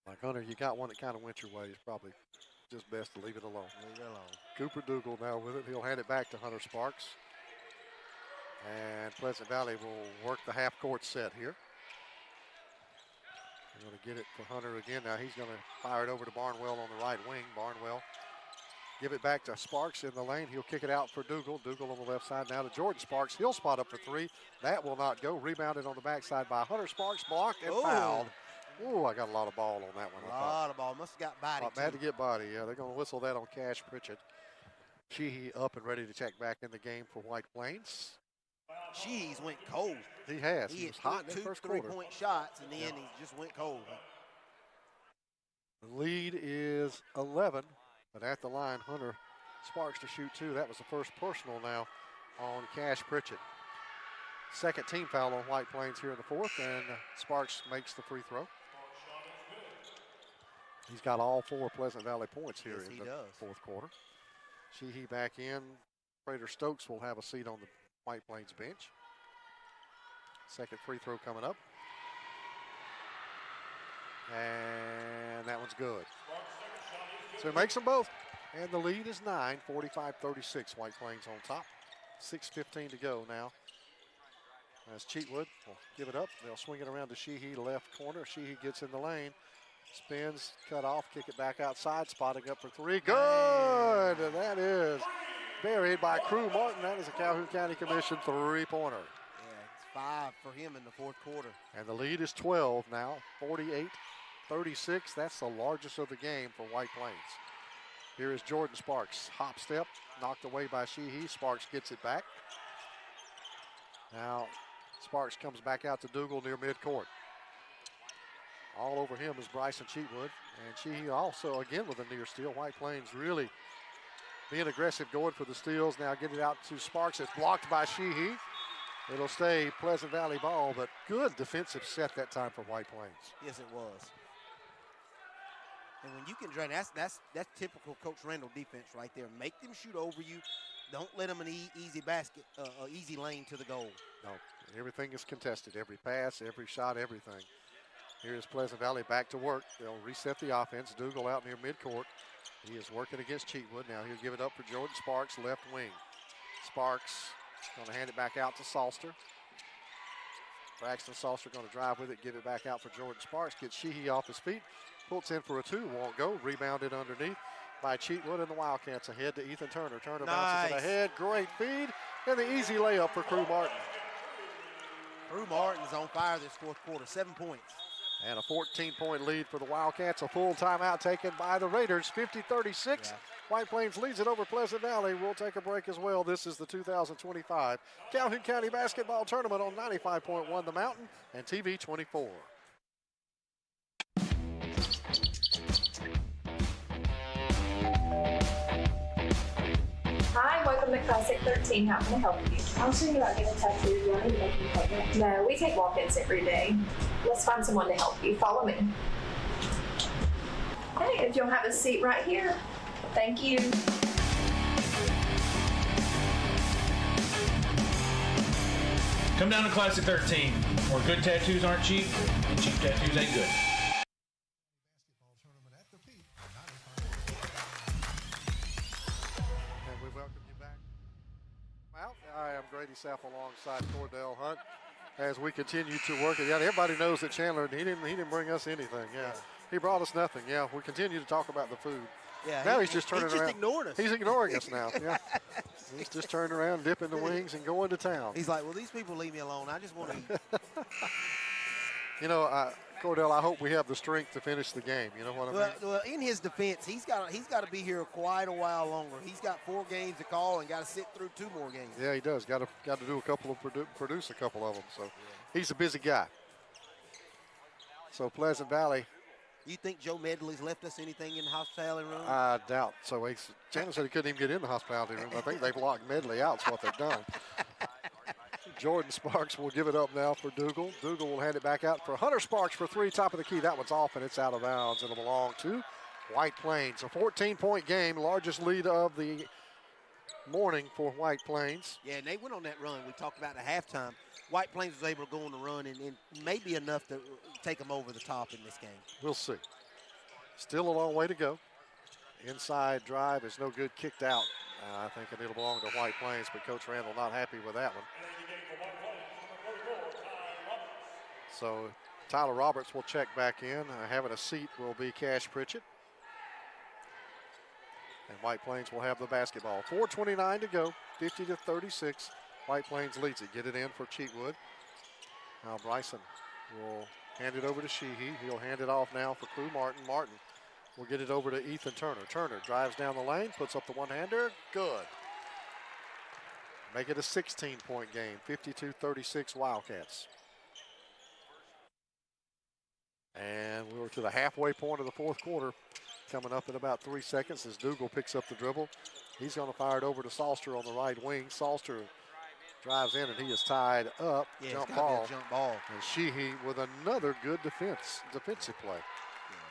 [SPEAKER 3] Like, Hunter, you got one that kind of went your way. It's probably just best to leave it alone.
[SPEAKER 4] Leave it alone.
[SPEAKER 3] Cooper Dougal now with it. He'll hand it back to Hunter Sparks. And Pleasant Valley will work the half-court set here. They're going to get it for Hunter again. Now he's going to fire it over to Barnwell on the right wing. Barnwell give it back to Sparks in the lane. He'll kick it out for Dougal. Dougal on the left side now to Jordan Sparks. He'll spot up for three. That will not go. Rebounded on the backside by Hunter Sparks. Blocked and fouled. Ooh, I got a lot of ball on that one.
[SPEAKER 4] A lot of ball. Must have got body.
[SPEAKER 3] Bad to get body. Yeah, they're going to whistle that on Cash Pritchett. Sheehy up and ready to check back in the game for White Plains.
[SPEAKER 4] Sheehy's went cold.
[SPEAKER 3] He has.
[SPEAKER 4] He
[SPEAKER 3] was hot in the first quarter.
[SPEAKER 4] 3-point shots, and then he just went cold.
[SPEAKER 3] The lead is 11, but at the line, Hunter Sparks to shoot two. That was the first personal now on Cash Pritchett. Second team foul on White Plains here in the fourth, and Sparks makes the free throw. He's got all four Pleasant Valley points here in the fourth quarter. Sheehy back in. Prater Stokes will have a seat on the White Plains bench. Second free throw coming up. And that one's good. So he makes them both. And the lead is 9, 45-36. White Plains on top. 6:15 to go now. As Cheatwood will give it up. They'll swing it around to Sheehy, left corner. Sheehy gets in the lane. Spins, cut off, kick it back outside. Spotting up for three. Good! And that is buried by Crew Martin. That is a Calhoun County Commission three-pointer.
[SPEAKER 4] Yeah, it's 5 for him in the fourth quarter.
[SPEAKER 3] And the lead is 12 now, 48-36. That's the largest of the game for White Plains. Here is Jordan Sparks. Hop step, knocked away by Sheehy. Sparks gets it back. Now Sparks comes back out to Dougal near midcourt. All over him is Bryson Cheatwood. And Sheehy also, again, with a near steal. White Plains really being aggressive, going for the steals. Now get it out to Sparks. It's blocked by Sheehy. It'll stay Pleasant Valley ball, but good defensive set that time for White Plains.
[SPEAKER 4] Yes, it was. And when you can drain, that's typical Coach Randall defense right there. Make them shoot over you. Don't let them an easy basket, easy lane to the goal.
[SPEAKER 3] No, everything is contested. Every pass, every shot, everything. Here's Pleasant Valley back to work. They'll reset the offense. Dougal out near midcourt. He is working against Cheatwood. Now he'll give it up for Jordan Sparks, left wing. Sparks going to hand it back out to Salster. Braxton Salster going to drive with it, give it back out for Jordan Sparks. Gets Sheehy off his feet. Pulls in for a two, won't go. Rebounded underneath by Cheatwood, and the Wildcats ahead to Ethan Turner. Turner bounces it ahead. Great feed. And the easy layup for Crew Martin.
[SPEAKER 4] Crew Martin's on fire this fourth quarter. 7 points.
[SPEAKER 3] And a 14-point lead for the Wildcats. A full timeout taken by the Raiders. 50-36. Yeah. White Plains leads it over Pleasant Valley. We'll take a break as well. This is the 2025 Calhoun County Basketball Tournament on 95.1 The Mountain and TV 24.
[SPEAKER 2] Hi, welcome to Classic 13. How can I help you? I was thinking about getting a tattoo. Do I need to make an appointment? No, we take walk-ins every day. Let's find someone to help you. Follow me. Hey, if you'll have a seat right here. Thank you.
[SPEAKER 6] Come down to Classic 13, where good tattoos aren't cheap, and cheap tattoos ain't good.
[SPEAKER 3] And we welcome you back. Well, I am Grady Sapp alongside Cordell Hunt as we continue to work it. Yeah, everybody knows that Chandler, he didn't bring us anything. Yeah, he brought us nothing. Yeah, we continue to talk about the food.
[SPEAKER 4] Yeah,
[SPEAKER 3] now he's just turning around.
[SPEAKER 4] He's just ignoring us.
[SPEAKER 3] He's ignoring us now. Yeah, he's just turning around, dipping the wings, and going to town.
[SPEAKER 4] He's like, well, these people leave me alone. I just want to eat.
[SPEAKER 3] You know, Cordell, I hope we have the strength to finish the game. You know what I mean?
[SPEAKER 4] Well, in his defense, he's got to be here quite a while longer. He's got 4 games to call and got to sit through 2 more games.
[SPEAKER 3] Yeah, he does. Got to do a couple of produce a couple of them. So he's a busy guy. So Pleasant Valley
[SPEAKER 4] You think Joe Medley's left us anything in the hospitality room?
[SPEAKER 3] I doubt so. Chandler said he couldn't even get in the hospitality room. I think they've locked Medley out. Is what they've done. Jordan Sparks will give it up now for Dougal. Dougal will hand it back out for Hunter Sparks for 3, top of the key. That one's off, and it's out of bounds. It'll belong to White Plains. A 14-point game, largest lead of the morning for White Plains.
[SPEAKER 4] Yeah, and they went on that run. We talked about at halftime. White Plains was able to go on the run and maybe enough to take them over the top in this game.
[SPEAKER 3] We'll see. Still a long way to go. Inside drive is no good, kicked out. I think it'll belong to White Plains, but Coach Randall not happy with that one. So Tyler Roberts will check back in. Having a seat will be Cash Pritchett. And White Plains will have the basketball. 4:29 to go, 50-36. White Plains leads it. Get it in for Cheatwood. Now Bryson will hand it over to Sheehy. He'll hand it off now for Crew Martin. Martin will get it over to Ethan Turner. Turner drives down the lane, puts up the one-hander. Good. Make it a 16-point game, 52-36 Wildcats. And we're to the halfway point of the fourth quarter, coming up in about 3 seconds as Dougal picks up the dribble. He's going to fire it over to Salster on the right wing. Salster drives in, and he is tied up.
[SPEAKER 4] Yeah,
[SPEAKER 3] jump
[SPEAKER 4] it's gotta
[SPEAKER 3] ball.
[SPEAKER 4] be a jump ball.
[SPEAKER 3] And Sheehy with another good defensive play.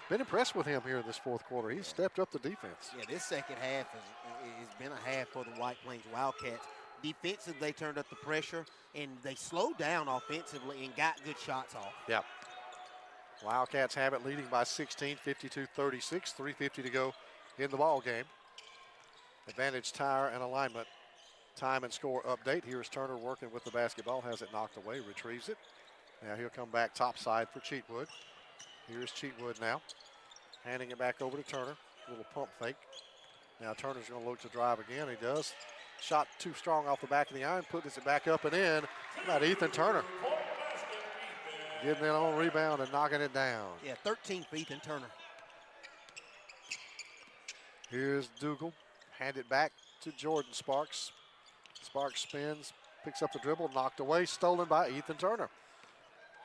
[SPEAKER 3] Been impressed with him here in this fourth quarter. He's stepped up the defense.
[SPEAKER 4] Yeah, this second half has been a half for the White Plains Wildcats. Defensively, they turned up the pressure, and they slowed down offensively and got good shots off.
[SPEAKER 3] Yep. Wildcats have it leading by 16, 52-36, 3:50 to go in the ball game. Advantage tire and alignment. Time and score update. Here's Turner working with the basketball, has it knocked away, retrieves it. Now he'll come back topside for Cheatwood. Here's Cheatwood now, handing it back over to Turner. Little pump fake. Now Turner's going to look to drive again. He does. Shot too strong off the back of the iron, puts it back up and in. How about Ethan Turner? Getting it on rebound and knocking it down.
[SPEAKER 4] Yeah, 13 for Ethan Turner.
[SPEAKER 3] Here's Dougal. Hand it back to Jordan Sparks. Sparks spins, picks up the dribble, knocked away, stolen by Ethan Turner.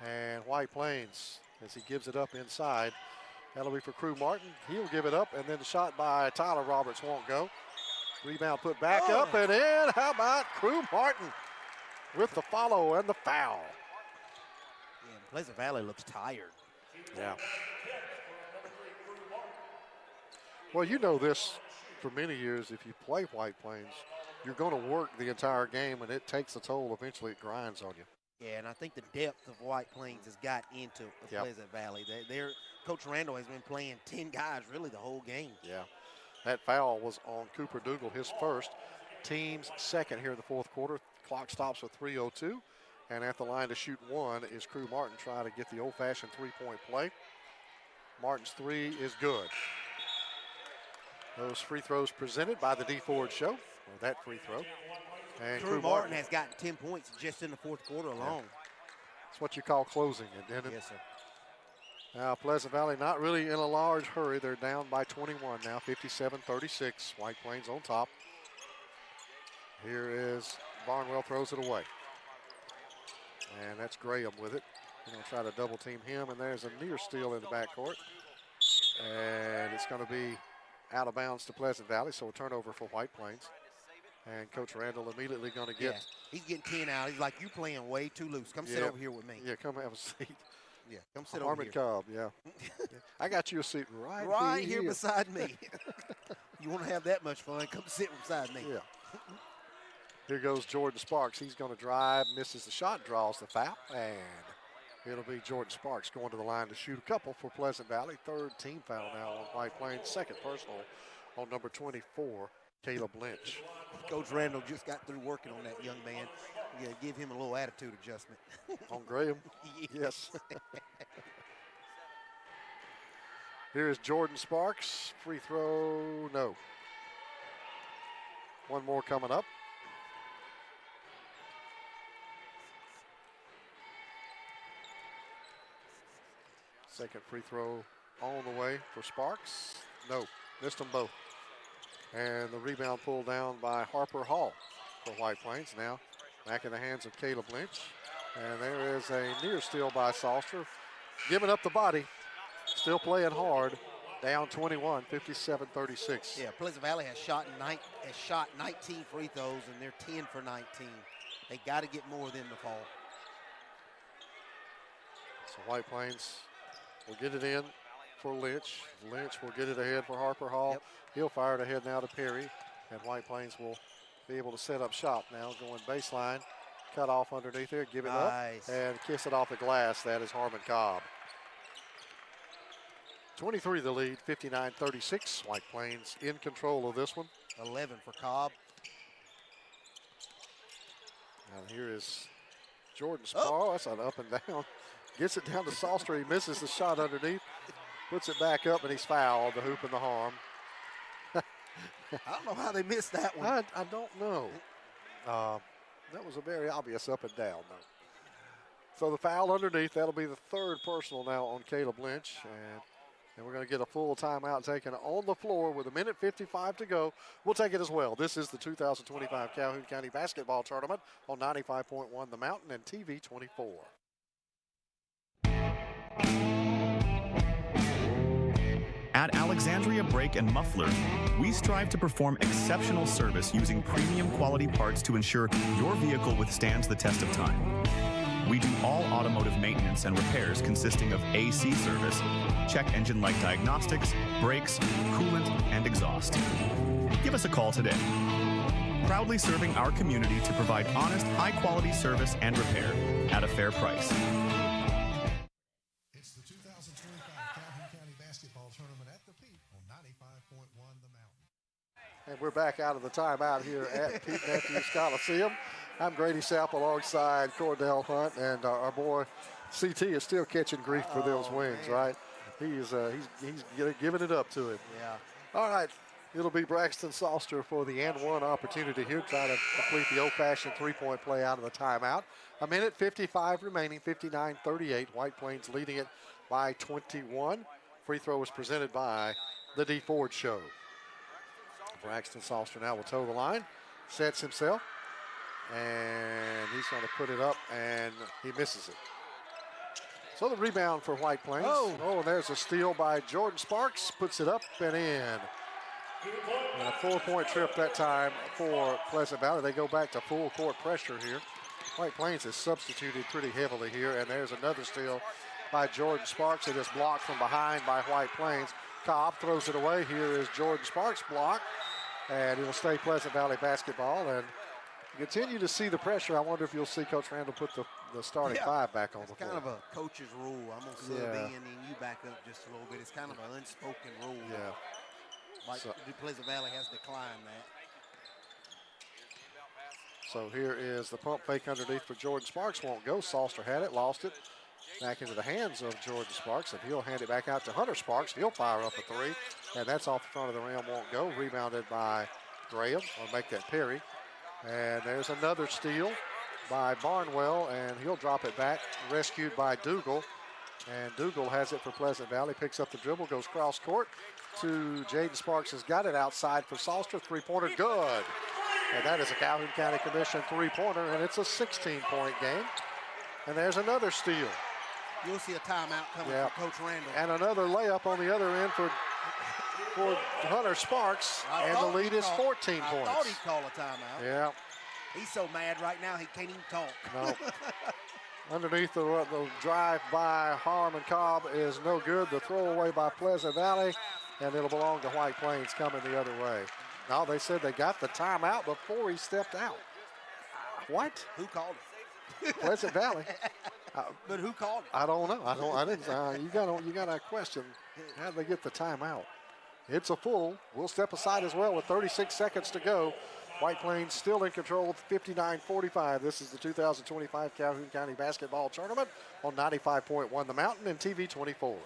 [SPEAKER 3] And White Plains, as he gives it up inside. That'll be for Crew Martin. He'll give it up, and then the shot by Tyler Roberts won't go. Rebound put back up and in. How about Crew Martin with the follow and the foul?
[SPEAKER 4] Yeah, Pleasant Valley looks tired.
[SPEAKER 3] Yeah. Well, you know this for many years. If you play White Plains, you're going to work the entire game, and it takes a toll. Eventually, it grinds on you.
[SPEAKER 4] Yeah, and I think the depth of White Plains has got into Pleasant Valley. Coach Randall has been playing 10 guys really the whole game.
[SPEAKER 3] Yeah. That foul was on Cooper Dougal, his first. Team's second here in the fourth quarter. Clock stops with 3:02. And at the line to shoot one is Crew Martin trying to get the old-fashioned three-point play. Martin's three is good. Those free throws presented by the D Ford Show, or that free throw. And
[SPEAKER 4] Crew Martin has gotten 10 points just in the fourth quarter alone.
[SPEAKER 3] That's what you call closing, isn't it?
[SPEAKER 4] Yes, sir.
[SPEAKER 3] Now, Pleasant Valley not really in a large hurry. They're down by 21 now, 57-36. White Plains on top. Here is Barnwell, throws it away. And that's Graham with it. They're going to try to double team him, and there's a near steal in the backcourt. And it's going to be out of bounds to Pleasant Valley, so a turnover for White Plains. And Coach Randall immediately going to get.
[SPEAKER 4] Yeah, he's getting 10 out. He's like, you playing way too loose. Come sit over here with me.
[SPEAKER 3] Yeah, come have a seat.
[SPEAKER 4] Yeah, come sit over here.
[SPEAKER 3] Cobb, yeah. I got you a seat
[SPEAKER 4] right here beside me. You want to have that much fun, come sit beside me.
[SPEAKER 3] Yeah. Here goes Jordan Sparks. He's going to drive, misses the shot, draws the foul, and it'll be Jordan Sparks going to the line to shoot a couple for Pleasant Valley. Third team foul now on White Plains. Second personal on number 24, Caleb Lynch.
[SPEAKER 4] Coach Randall just got through working on that young man. Yeah, give him a little attitude adjustment.
[SPEAKER 3] On Graham? Yes. Here's Jordan Sparks. Free throw, no. One more coming up. Second free throw on the way for Sparks. No, missed them both. And the rebound pulled down by Harper Hall for White Plains. Now back in the hands of Caleb Lynch. And there is a near steal by Salster. Giving up the body. still playing hard. Down 21, 57-36.
[SPEAKER 4] Yeah, Pleasant Valley has shot 19 free throws, and they're 10 for 19. They got to get more than the fall.
[SPEAKER 3] So White Plains will get it in for Lynch. Lynch will get it ahead for Harper Hall.
[SPEAKER 4] Yep.
[SPEAKER 3] He'll fire it ahead now to Perry, and White Plains will be able to set up shop now, going baseline. Cut off underneath there, give it up, and kiss it off the glass. That is Harmon Cobb. 23 the lead, 59-36. White Plains in control of this one.
[SPEAKER 4] 11 for Cobb.
[SPEAKER 3] Now here is Jordan Sparrow. That's an up and down. Gets it down to Salster. He misses the shot underneath. Puts it back up, and he's fouled. The hoop and the harm.
[SPEAKER 4] I don't know how they missed that one.
[SPEAKER 3] I don't know. That was a very obvious up and down, though. So the foul underneath, that'll be the third personal now on Caleb Lynch. And we're going to get a full timeout taken on the floor with 1:55 to go. We'll take it as well. This is the 2025 Calhoun County Basketball Tournament on 95.1 The Mountain and TV 24.
[SPEAKER 7] At Alexandria Brake and Muffler, we strive to perform exceptional service using premium quality parts to ensure your vehicle withstands the test of time. We do all automotive maintenance and repairs consisting of AC service, check engine light diagnostics, brakes, coolant, and exhaust. Give us a call today. Proudly serving our community to provide honest, high-quality service and repair at a fair price.
[SPEAKER 19] It's the 2025 Calhoun County Basketball Tournament at the Peak on 95.1 The Mountain.
[SPEAKER 3] And we're back out of the timeout here at Pete Matthews Coliseum. I'm Grady Sapp alongside Cordell Hunt, and our boy CT is still catching grief for those wings, right? He's giving it up to him.
[SPEAKER 4] Yeah.
[SPEAKER 3] All right, it'll be Braxton Salster for the and one opportunity here, trying to complete the old-fashioned three-point play out of the timeout. 1:55 remaining, 59-38. White Plains leading it by 21. Free throw was presented by the D Ford Show. Braxton Salster now will toe the line, sets himself, and he's going to put it up, and he misses it. So the rebound for White Plains. Oh, there's a steal by Jordan Sparks. Puts it up and in. And a 4-point trip that time for Pleasant Valley. They go back to full court pressure here. White Plains is substituted pretty heavily here, and there's another steal by Jordan Sparks. It is blocked from behind by White Plains. Cobb throws it away. Here is Jordan Sparks' block, and it'll stay Pleasant Valley basketball. And continue to see the pressure. I wonder if you'll see Coach Randall put the starting five back on the floor.
[SPEAKER 4] It's kind of a coach's rule. I'm going to sub in and you back up just a little bit. It's kind of an unspoken rule.
[SPEAKER 3] Yeah.
[SPEAKER 4] Like Pleasant Valley has declined that.
[SPEAKER 3] So here is the pump fake underneath for Jordan Sparks. Won't go. Salster had it, lost it. Back into the hands of Jordan Sparks, and he'll hand it back out to Hunter Sparks. He'll fire up a three, and that's off the front of the rim. Won't go. Rebounded by Graham. I'll make that Perry. And there's another steal by Barnwell, and he'll drop it back. Rescued by Dougal. And Dougal has it for Pleasant Valley. Picks up the dribble, goes cross court to Jaden Sparks. Has got it outside for Salster. Three-pointer, good. And that is a Calhoun County Commission three-pointer, and it's a 16-point game. And there's another steal.
[SPEAKER 4] You'll see a timeout coming from Coach Randall.
[SPEAKER 3] And another layup on the other end for Hunter Sparks, and the lead is 14 points.
[SPEAKER 4] I thought he'd call a timeout.
[SPEAKER 3] Yeah.
[SPEAKER 4] He's so mad right now he can't even talk.
[SPEAKER 3] No. Underneath the drive by Harmon Cobb is no good. The throwaway by Pleasant Valley, and it'll belong to White Plains coming the other way. Now they said they got the timeout before he stepped out. What?
[SPEAKER 4] Who called it?
[SPEAKER 3] Pleasant Valley.
[SPEAKER 4] But who called it?
[SPEAKER 3] I don't know. I didn't. You got to question how did they get the timeout. It's a full. We'll step aside as well with 36 seconds to go. White Plains still in control, 59-45. This is the 2025 Calhoun County Basketball Tournament on 95.1 The Mountain and TV 24.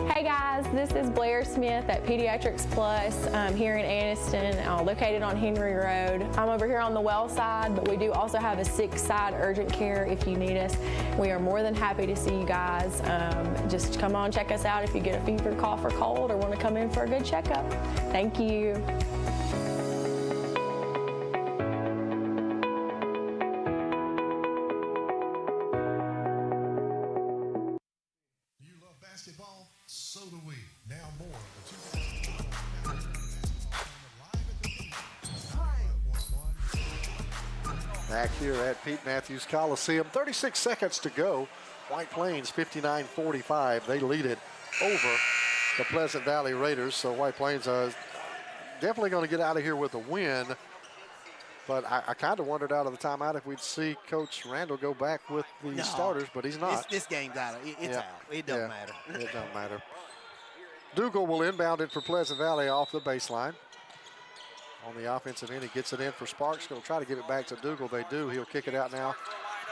[SPEAKER 8] Hey guys, this is Blair Smith at Pediatrics Plus here in Aniston, located on Henry Road. I'm over here on the well side, but we do also have a sick side urgent care if you need us. We are more than happy to see you guys. Just come on, check us out if you get a fever, cough, or cold, or want to come in for a good checkup. Thank you.
[SPEAKER 3] Back here at Pete Matthews Coliseum. 36 seconds to go. White Plains 59-45. They lead it over the Pleasant Valley Raiders. So White Plains definitely going to get out of here with a win. But I kind of wondered out of the timeout if we'd see Coach Randall go back with the starters, but he's not.
[SPEAKER 4] This game's out. It's out. It doesn't matter.
[SPEAKER 3] It doesn't matter. Dougal will inbound it for Pleasant Valley off the baseline. On the offensive end, he gets it in for Sparks. Going to try to give it back to Dougal. They do. He'll kick it out now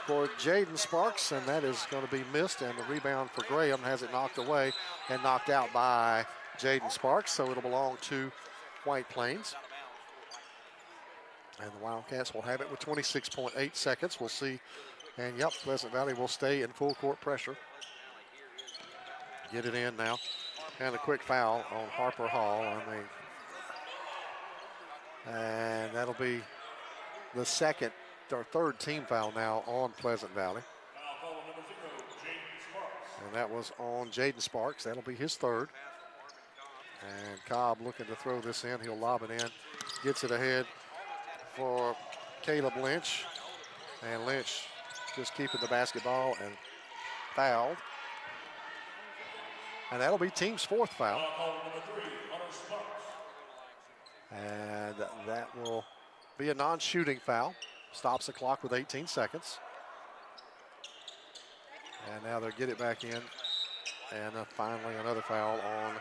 [SPEAKER 3] for Jaden Sparks, and that is going to be missed. And the rebound for Graham has it knocked away and knocked out by Jaden Sparks. So it'll belong to White Plains. And the Wildcats will have it with 26.8 seconds. We'll see. And, yep, Pleasant Valley will stay in full court pressure. Get it in now. And a quick foul on Harper Hall. And that'll be the second or third team foul now on Pleasant Valley. And that was on Jaden Sparks. That'll be his third. And Cobb looking to throw this in. He'll lob it in. Gets it ahead for Caleb Lynch. And Lynch just keeping the basketball and fouled. And that'll be team's fourth foul. And that will be a non-shooting foul. Stops the clock with 18 seconds. And now they'll get it back in. And finally another foul on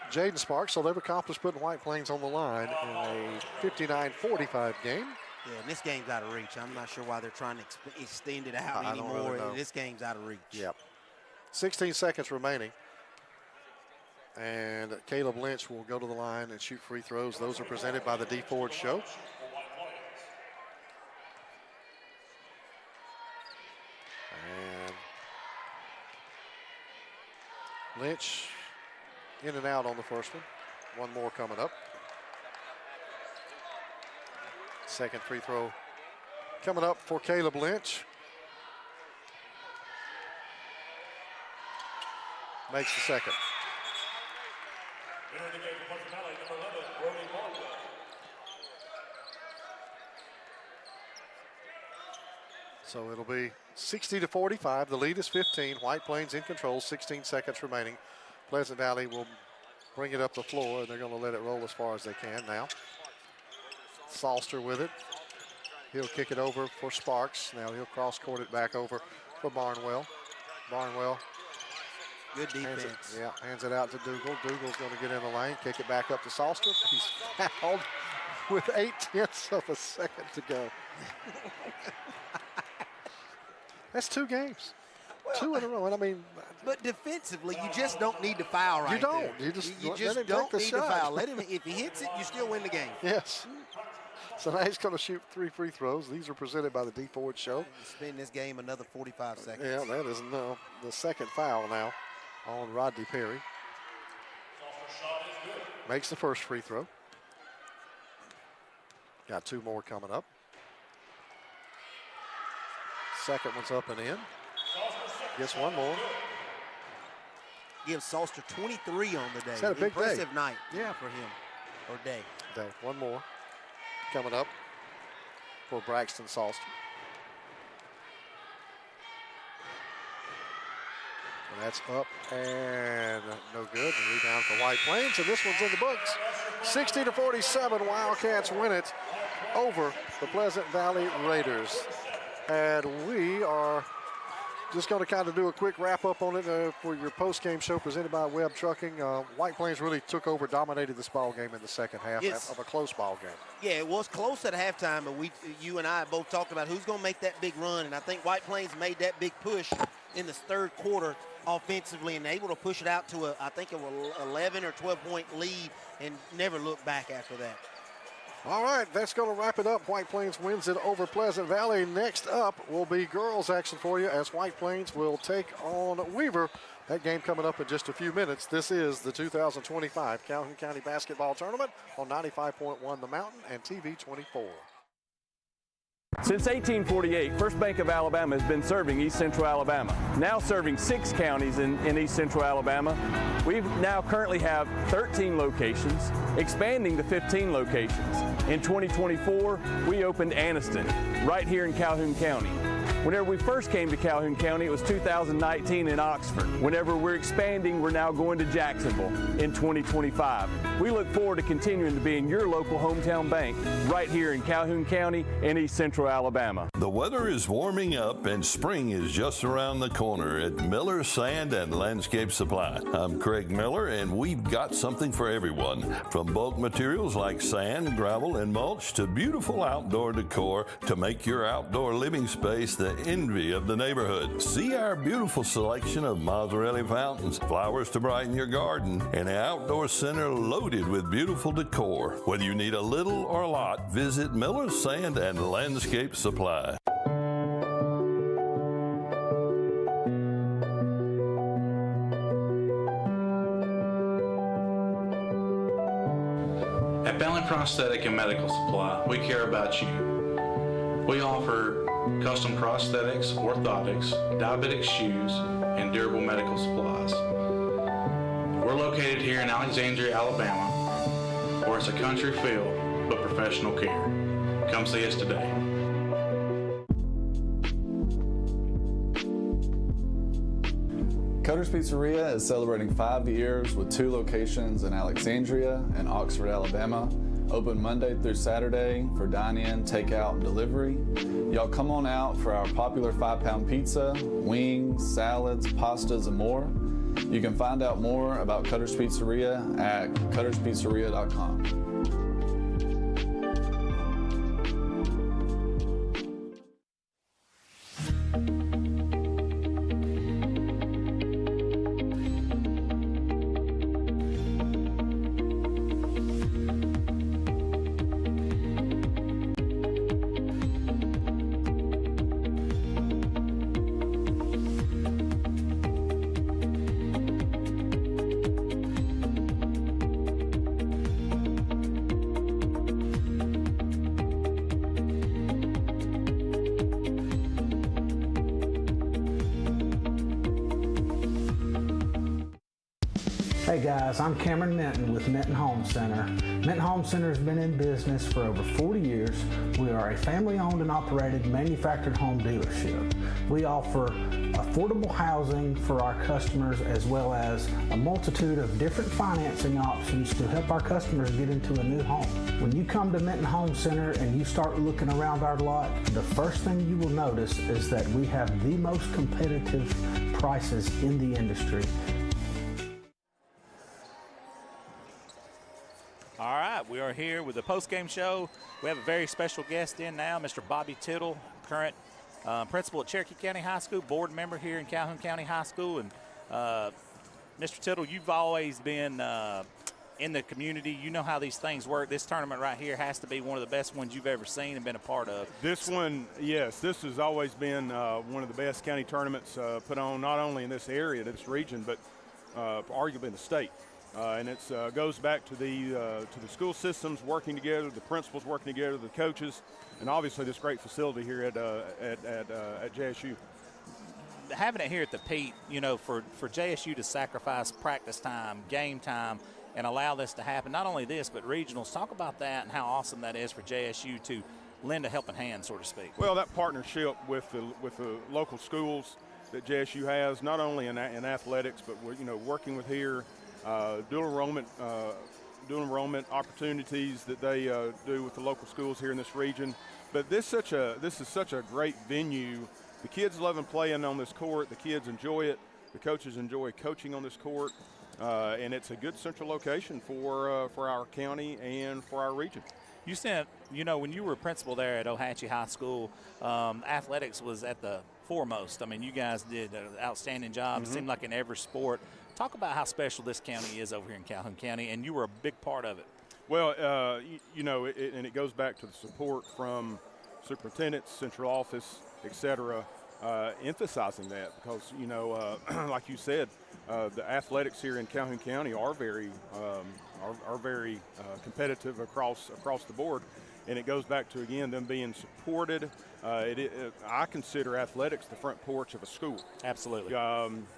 [SPEAKER 3] Jaden Sparks. So they've accomplished putting White Plains on the line in a 59-45 game.
[SPEAKER 4] Yeah, and this game's out of reach. I'm not sure why they're trying to extend it out anymore.
[SPEAKER 3] Really
[SPEAKER 4] this game's out of reach.
[SPEAKER 3] Yep. 16 seconds remaining. And Caleb Lynch will go to the line and shoot free throws. Those are presented by the D Ford Show. And Lynch in and out on the first one. One more coming up. Second free throw coming up for Caleb Lynch. Makes the second. So it'll be 60-45. The lead is 15. White Plains in control. 16 seconds remaining. Pleasant Valley will bring it up the floor, and they're going to let it roll as far as they can now. Salster with it. He'll kick it over for Sparks. Now he'll cross-court it back over for Barnwell. Barnwell.
[SPEAKER 4] Good defense.
[SPEAKER 3] Hands it out to Dougal. Dougal's going to get in the lane, kick it back up to Salster. He's fouled with 0.8 of a second to go. That's 2 games. Well, 2 in a row. And I mean,
[SPEAKER 4] but defensively, you just don't need to foul right
[SPEAKER 3] there. You don't.
[SPEAKER 4] You just
[SPEAKER 3] don't
[SPEAKER 4] need to foul. Let him. If he hits it, you still win the game.
[SPEAKER 3] Yes. So now he's going to shoot 3 free throws. These are presented by the D Ford Show.
[SPEAKER 4] Spend this game another 45 seconds.
[SPEAKER 3] Yeah, that is the second foul now on Rodney Perry. Makes the first free throw. Got 2 more coming up. Second one's up and in. Gets 1 more.
[SPEAKER 4] Gives Salster 23 on the day.
[SPEAKER 3] He's had a big
[SPEAKER 4] Impressive
[SPEAKER 3] day.
[SPEAKER 4] night for him. Or day.
[SPEAKER 3] 1 more coming up for Braxton Salster. And that's up and no good. The rebound for White Plains, and this one's in the books. 60-47, Wildcats win it over the Pleasant Valley Raiders. And we are just going to kind of do a quick wrap-up on it for your post-game show presented by Webb Trucking. White Plains really took over, dominated this ball game in the second half of a close ball game.
[SPEAKER 4] Yeah, it was close at halftime, but you and I both talked about who's going to make that big run, and I think White Plains made that big push in the third quarter offensively and able to push it out to I think an 11 or 12-point lead and never look back after that.
[SPEAKER 3] All right, that's going to wrap it up. White Plains wins it over Pleasant Valley. Next up will be girls action for you as White Plains will take on Weaver. That game coming up in just a few minutes. This is the 2025 Calhoun County Basketball Tournament on 95.1 The Mountain and TV 24.
[SPEAKER 5] Since 1848, First Bank of Alabama has been serving East Central Alabama, now serving 6 counties in East Central Alabama. We now currently have 13 locations, expanding to 15 locations. In 2024, we opened Aniston, right here in Calhoun County. Whenever we first came to Calhoun County, it was 2019 in Oxford. Whenever we're expanding, we're now going to Jacksonville in 2025. We look forward to continuing to be in your local hometown bank right here in Calhoun County and East Central Alabama.
[SPEAKER 10] The weather is warming up and spring is just around the corner at Miller Sand and Landscape Supply. I'm Craig Miller, and we've got something for everyone. From bulk materials like sand, gravel, and mulch to beautiful outdoor decor to make your outdoor living space the envy of the neighborhood. See our beautiful selection of Mazzarelli fountains, flowers to brighten your garden, and an outdoor center loaded with beautiful decor. Whether you need a little or a lot, visit Miller Sand and Landscape Supply.
[SPEAKER 20] At Bentley Prosthetic and Medical Supply, we care about you. We offer custom prosthetics, orthotics, diabetic shoes, and durable medical supplies. We're located here in Alexandria, Alabama, where it's a country feel but professional care. Come see us today.
[SPEAKER 21] Cutter's Pizzeria is celebrating 5 years with 2 locations in Alexandria and Oxford, Alabama. Open Monday through Saturday for dine-in, takeout, and delivery. Y'all come on out for our popular 5-pound pizza, wings, salads, pastas, and more. You can find out more about Cutter's Pizzeria at cutterspizzeria.com.
[SPEAKER 22] Hey guys, I'm Cameron Minton with Minton Home Center. Minton Home Center has been in business for over 40 years. We are a family-owned and operated manufactured home dealership. We offer affordable housing for our customers as well as a multitude of different financing options to help our customers get into a new home. When you come to Minton Home Center and you start looking around our lot, the first thing you will notice is that we have the most competitive prices in the industry.
[SPEAKER 23] All right, we are here with the post-game show. We have a very special guest in now, Mr. Bobby Tittle, current principal at Cherokee County High School, board member here in Calhoun County High School. And Mr. Tittle, you've always been in the community. You know how these things work. This tournament right here has to be one of the best ones you've ever seen and been a part of.
[SPEAKER 26] This one, yes, this has always been one of the best county tournaments put on, not only in this area, this region, but arguably in the state. And it goes back to the school systems working together, the principals working together, the coaches, and obviously this great facility here at JSU.
[SPEAKER 23] Having it here at the Pete, you know, for JSU to sacrifice practice time, game time, and allow this to happen, not only this, but regionals. Talk about that and how awesome that is for JSU to lend a helping hand, so to speak.
[SPEAKER 26] Well, that partnership with the local schools that JSU has, not only in athletics, but we're, you know, working with here. Dual enrollment opportunities that they do with the local schools here in this region. But this is such a great venue. The kids love playing on this court. The kids enjoy it. The coaches enjoy coaching on this court. And it's a good central location for our county and for our region.
[SPEAKER 23] You said, you know, when you were a principal there at Ohatchee High School, athletics was at the foremost. I mean, you guys did an outstanding job. It seemed like in every sport. Talk about how special this county is over here in Calhoun County, and you were a big part of it.
[SPEAKER 26] Well, you know, and it goes back to the support from superintendents, central office, et cetera, emphasizing that because, you know, like you said, the athletics here in Calhoun County are very competitive across the board. and it goes back to, again, them being supported. I consider athletics the front porch of a school.
[SPEAKER 23] Absolutely.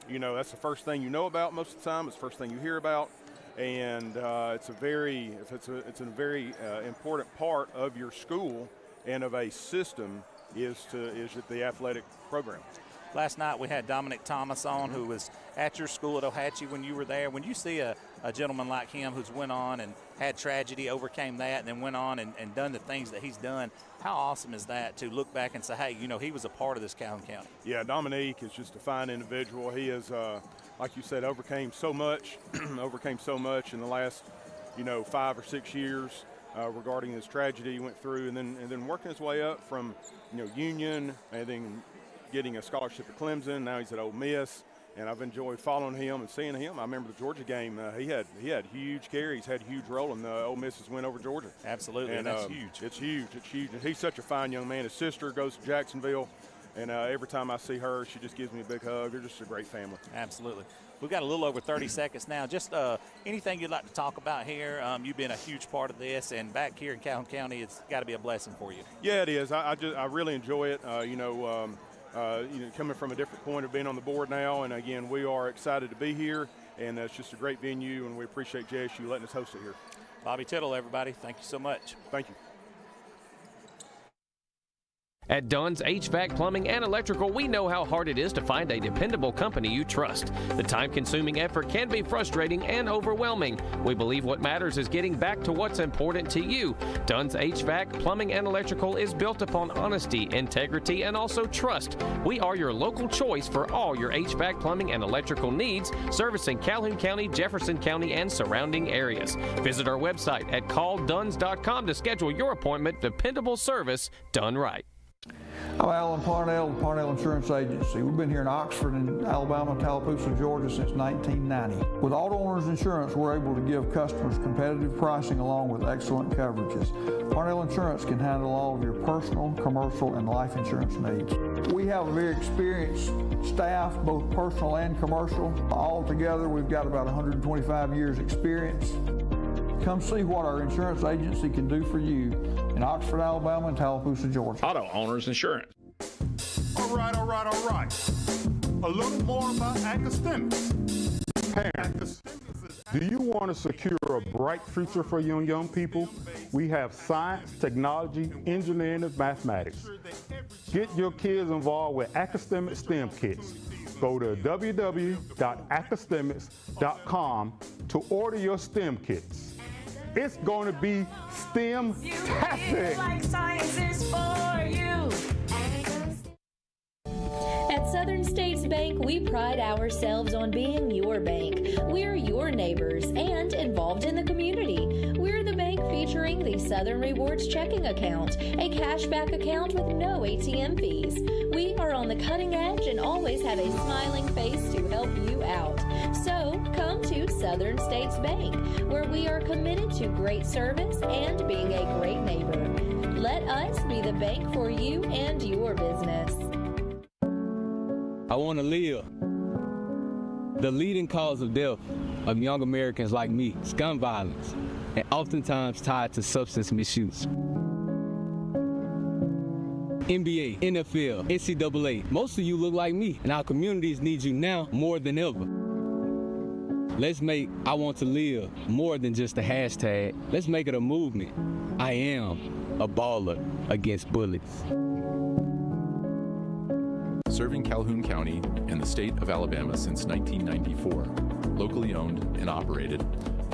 [SPEAKER 26] You know, that's the first thing you know about most of the time. It's the first thing you hear about, and it's a very important part of your school and of a system is the athletic program.
[SPEAKER 23] Last night we had Dominic Thomas on, who was at your school at Ohatchee when you were there. When you see a gentleman like him who's went on and had tragedy, overcame that, and then went on and done the things that he's done, how awesome is that to look back and say, hey, you know, he was a part of this Calhoun County?
[SPEAKER 26] Yeah, Dominique is just a fine individual. He is, like you said, overcame so much in the last, 5 or 6 years regarding his tragedy he went through, and then working his way up from, Union, and then getting a scholarship at Clemson. Now he's at Ole Miss, and I've enjoyed following him and seeing him. I remember the Georgia game. He had huge carries, had a huge role in the Ole Miss's win over Georgia.
[SPEAKER 23] Absolutely, and that's huge.
[SPEAKER 26] It's huge. It's huge. And he's such a fine young man. His sister goes to Jacksonville, and every time I see her, she just gives me a big hug. They're just a great family.
[SPEAKER 23] Absolutely. We've got a little over 30 seconds now. Just anything you'd like to talk about here? You've been a huge part of this, and back here in Calhoun County, it's got to be a blessing for you.
[SPEAKER 26] Yeah, it is. I really enjoy it. Coming from a different point of being on the board now, and again, we are excited to be here, and it's just a great venue, and we appreciate JSU letting us host it here.
[SPEAKER 23] Bobby Tittle, everybody, thank you so much.
[SPEAKER 26] Thank you.
[SPEAKER 1] At Dunn's HVAC Plumbing and Electrical, we know how hard it is to find a dependable company you trust. The time-consuming effort can be frustrating and overwhelming. We believe what matters is getting back to what's important to you. Dunn's HVAC Plumbing and Electrical is built upon honesty, integrity, and also trust. We are your local choice for all your HVAC plumbing and electrical needs, servicing Calhoun County, Jefferson County, and surrounding areas. Visit our website at callduns.com to schedule your appointment. Dependable service done right.
[SPEAKER 9] I'm Alan Parnell, the Parnell Insurance Agency. We've been here in Oxford and Alabama, Tallapoosa, Georgia since 1990. With Auto Owners Insurance, we're able to give customers competitive pricing along with excellent coverages. Parnell Insurance can handle all of your personal, commercial, and life insurance needs. We have a very experienced staff, both personal and commercial. All together, we've got about 125 years experience. Come see what our insurance agency can do for you in Oxford, Alabama, and Tallapoosa, Georgia.
[SPEAKER 11] Auto Owners Insurance.
[SPEAKER 12] All right. A little more about academics. Parents, do you want to secure a bright future for young people? We have science, technology, engineering, and mathematics. Get your kids involved with academic STEM kits. Go to www.academics.com to order your STEM kits. It's going to be STEM-tastic.
[SPEAKER 24] Like science is for you. At Southern States Bank, we pride ourselves on being your bank. We're your neighbors and involved in the community. We're the bank featuring the Southern Rewards checking account, a cashback account with no ATM fees. We are on the cutting edge and always have a smiling face to help you out. So come to Southern States Bank, where we are committed to great service and being a great neighbor. Let us be the bank for you and your business.
[SPEAKER 25] I want to live. The leading cause of death of young Americans like me is gun violence, and oftentimes tied to substance misuse. NBA, NFL, NCAA, most of you look like me, and our communities need you now more than ever. Let's make I Want to Live more than just a hashtag. Let's make it a movement. I am a baller against bullets.
[SPEAKER 27] Serving Calhoun County and the state of Alabama since 1994, locally owned and operated,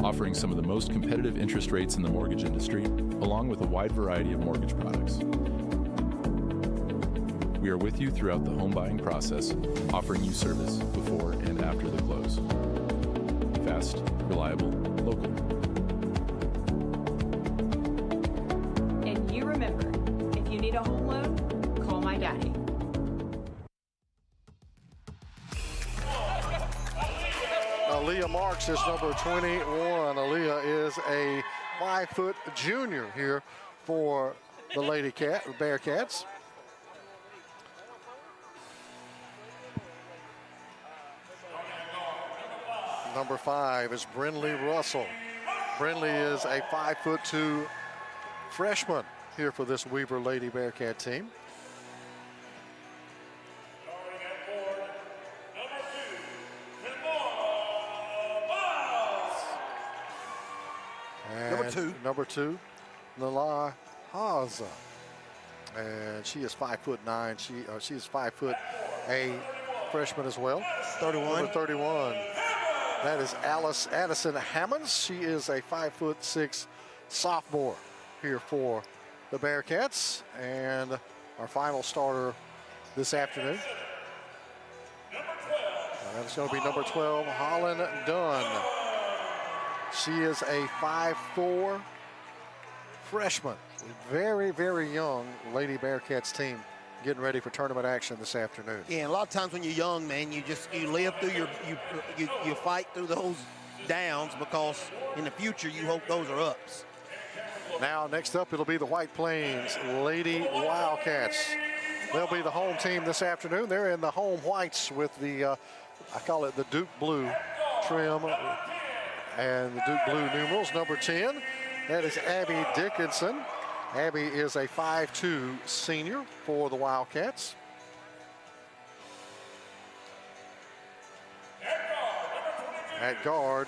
[SPEAKER 27] offering some of the most competitive interest rates in the mortgage industry, along with a wide variety of mortgage products. We are with you throughout the home buying process, offering you service before and after the close. Fast, reliable, local.
[SPEAKER 28] And you remember, if you need a home loan, call my daddy.
[SPEAKER 3] Aaliyah Marks is number 21. Aaliyah is a 5-foot junior here for the Bearcats. Number 5 is Brinley Russell. Brinley is a 5'2" freshman here for this Weaver Lady Bearcat team. And number two, Nala Haza. And she is 5'9". She is 5 foot, a freshman as well.
[SPEAKER 4] 31.
[SPEAKER 3] Number 31. That is Addison Hammonds. She is a 5'6" sophomore here for the Bearcats. And our final starter this afternoon. That's going to be number 12, Holland Dunn. She is a 5'4" freshman. Very, very young Lady Bearcats team getting ready for tournament action this afternoon.
[SPEAKER 4] Yeah, and a lot of times when you're young, man, you live through you fight through those downs, because in the future you hope those are ups.
[SPEAKER 3] Now next up it'll be the White Plains Lady Wildcats. They'll be the home team this afternoon. They're in the home whites with the I call it the Duke blue trim and the Duke blue numerals. Number 10, that is Abby Dickinson. Abby is a 5'2" senior for the Wildcats. At guard,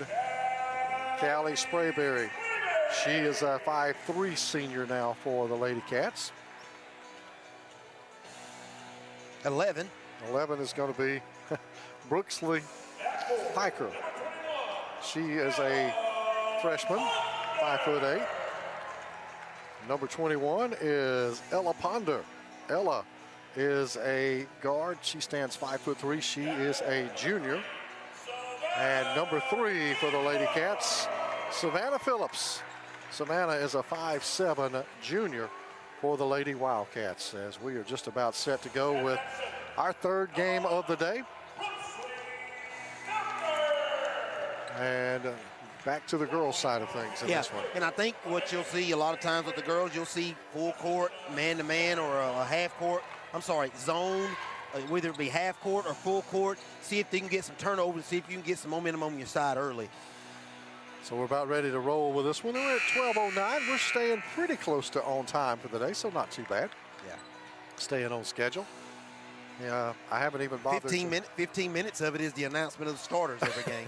[SPEAKER 3] Callie Sprayberry. She is a 5'3" senior now for the Lady Cats.
[SPEAKER 4] 11
[SPEAKER 3] is going to be Brooksley Hiker. She is a freshman, 5'8". Number 21 is Ella Ponder. Ella is a guard. She stands 5'3". She is a junior. And number 3 for the Lady Cats, Savannah Phillips. Savannah is a 5'7" junior for the Lady Wildcats, as we are just about set to go with our third game of the day. And back to the girls' side of things in this one.
[SPEAKER 4] And I think what you'll see a lot of times with the girls, you'll see full court, man-to-man, or a half court, zone, whether it be half court or full court. See if they can get some turnovers, see if you can get some momentum on your side early.
[SPEAKER 3] So we're about ready to roll with this one. We're at 12:09. We're staying pretty close to on time for the day, so not too bad.
[SPEAKER 4] Yeah.
[SPEAKER 3] Staying on schedule. Yeah, I haven't even bothered.
[SPEAKER 4] 15 minutes of it is the announcement of the starters every game.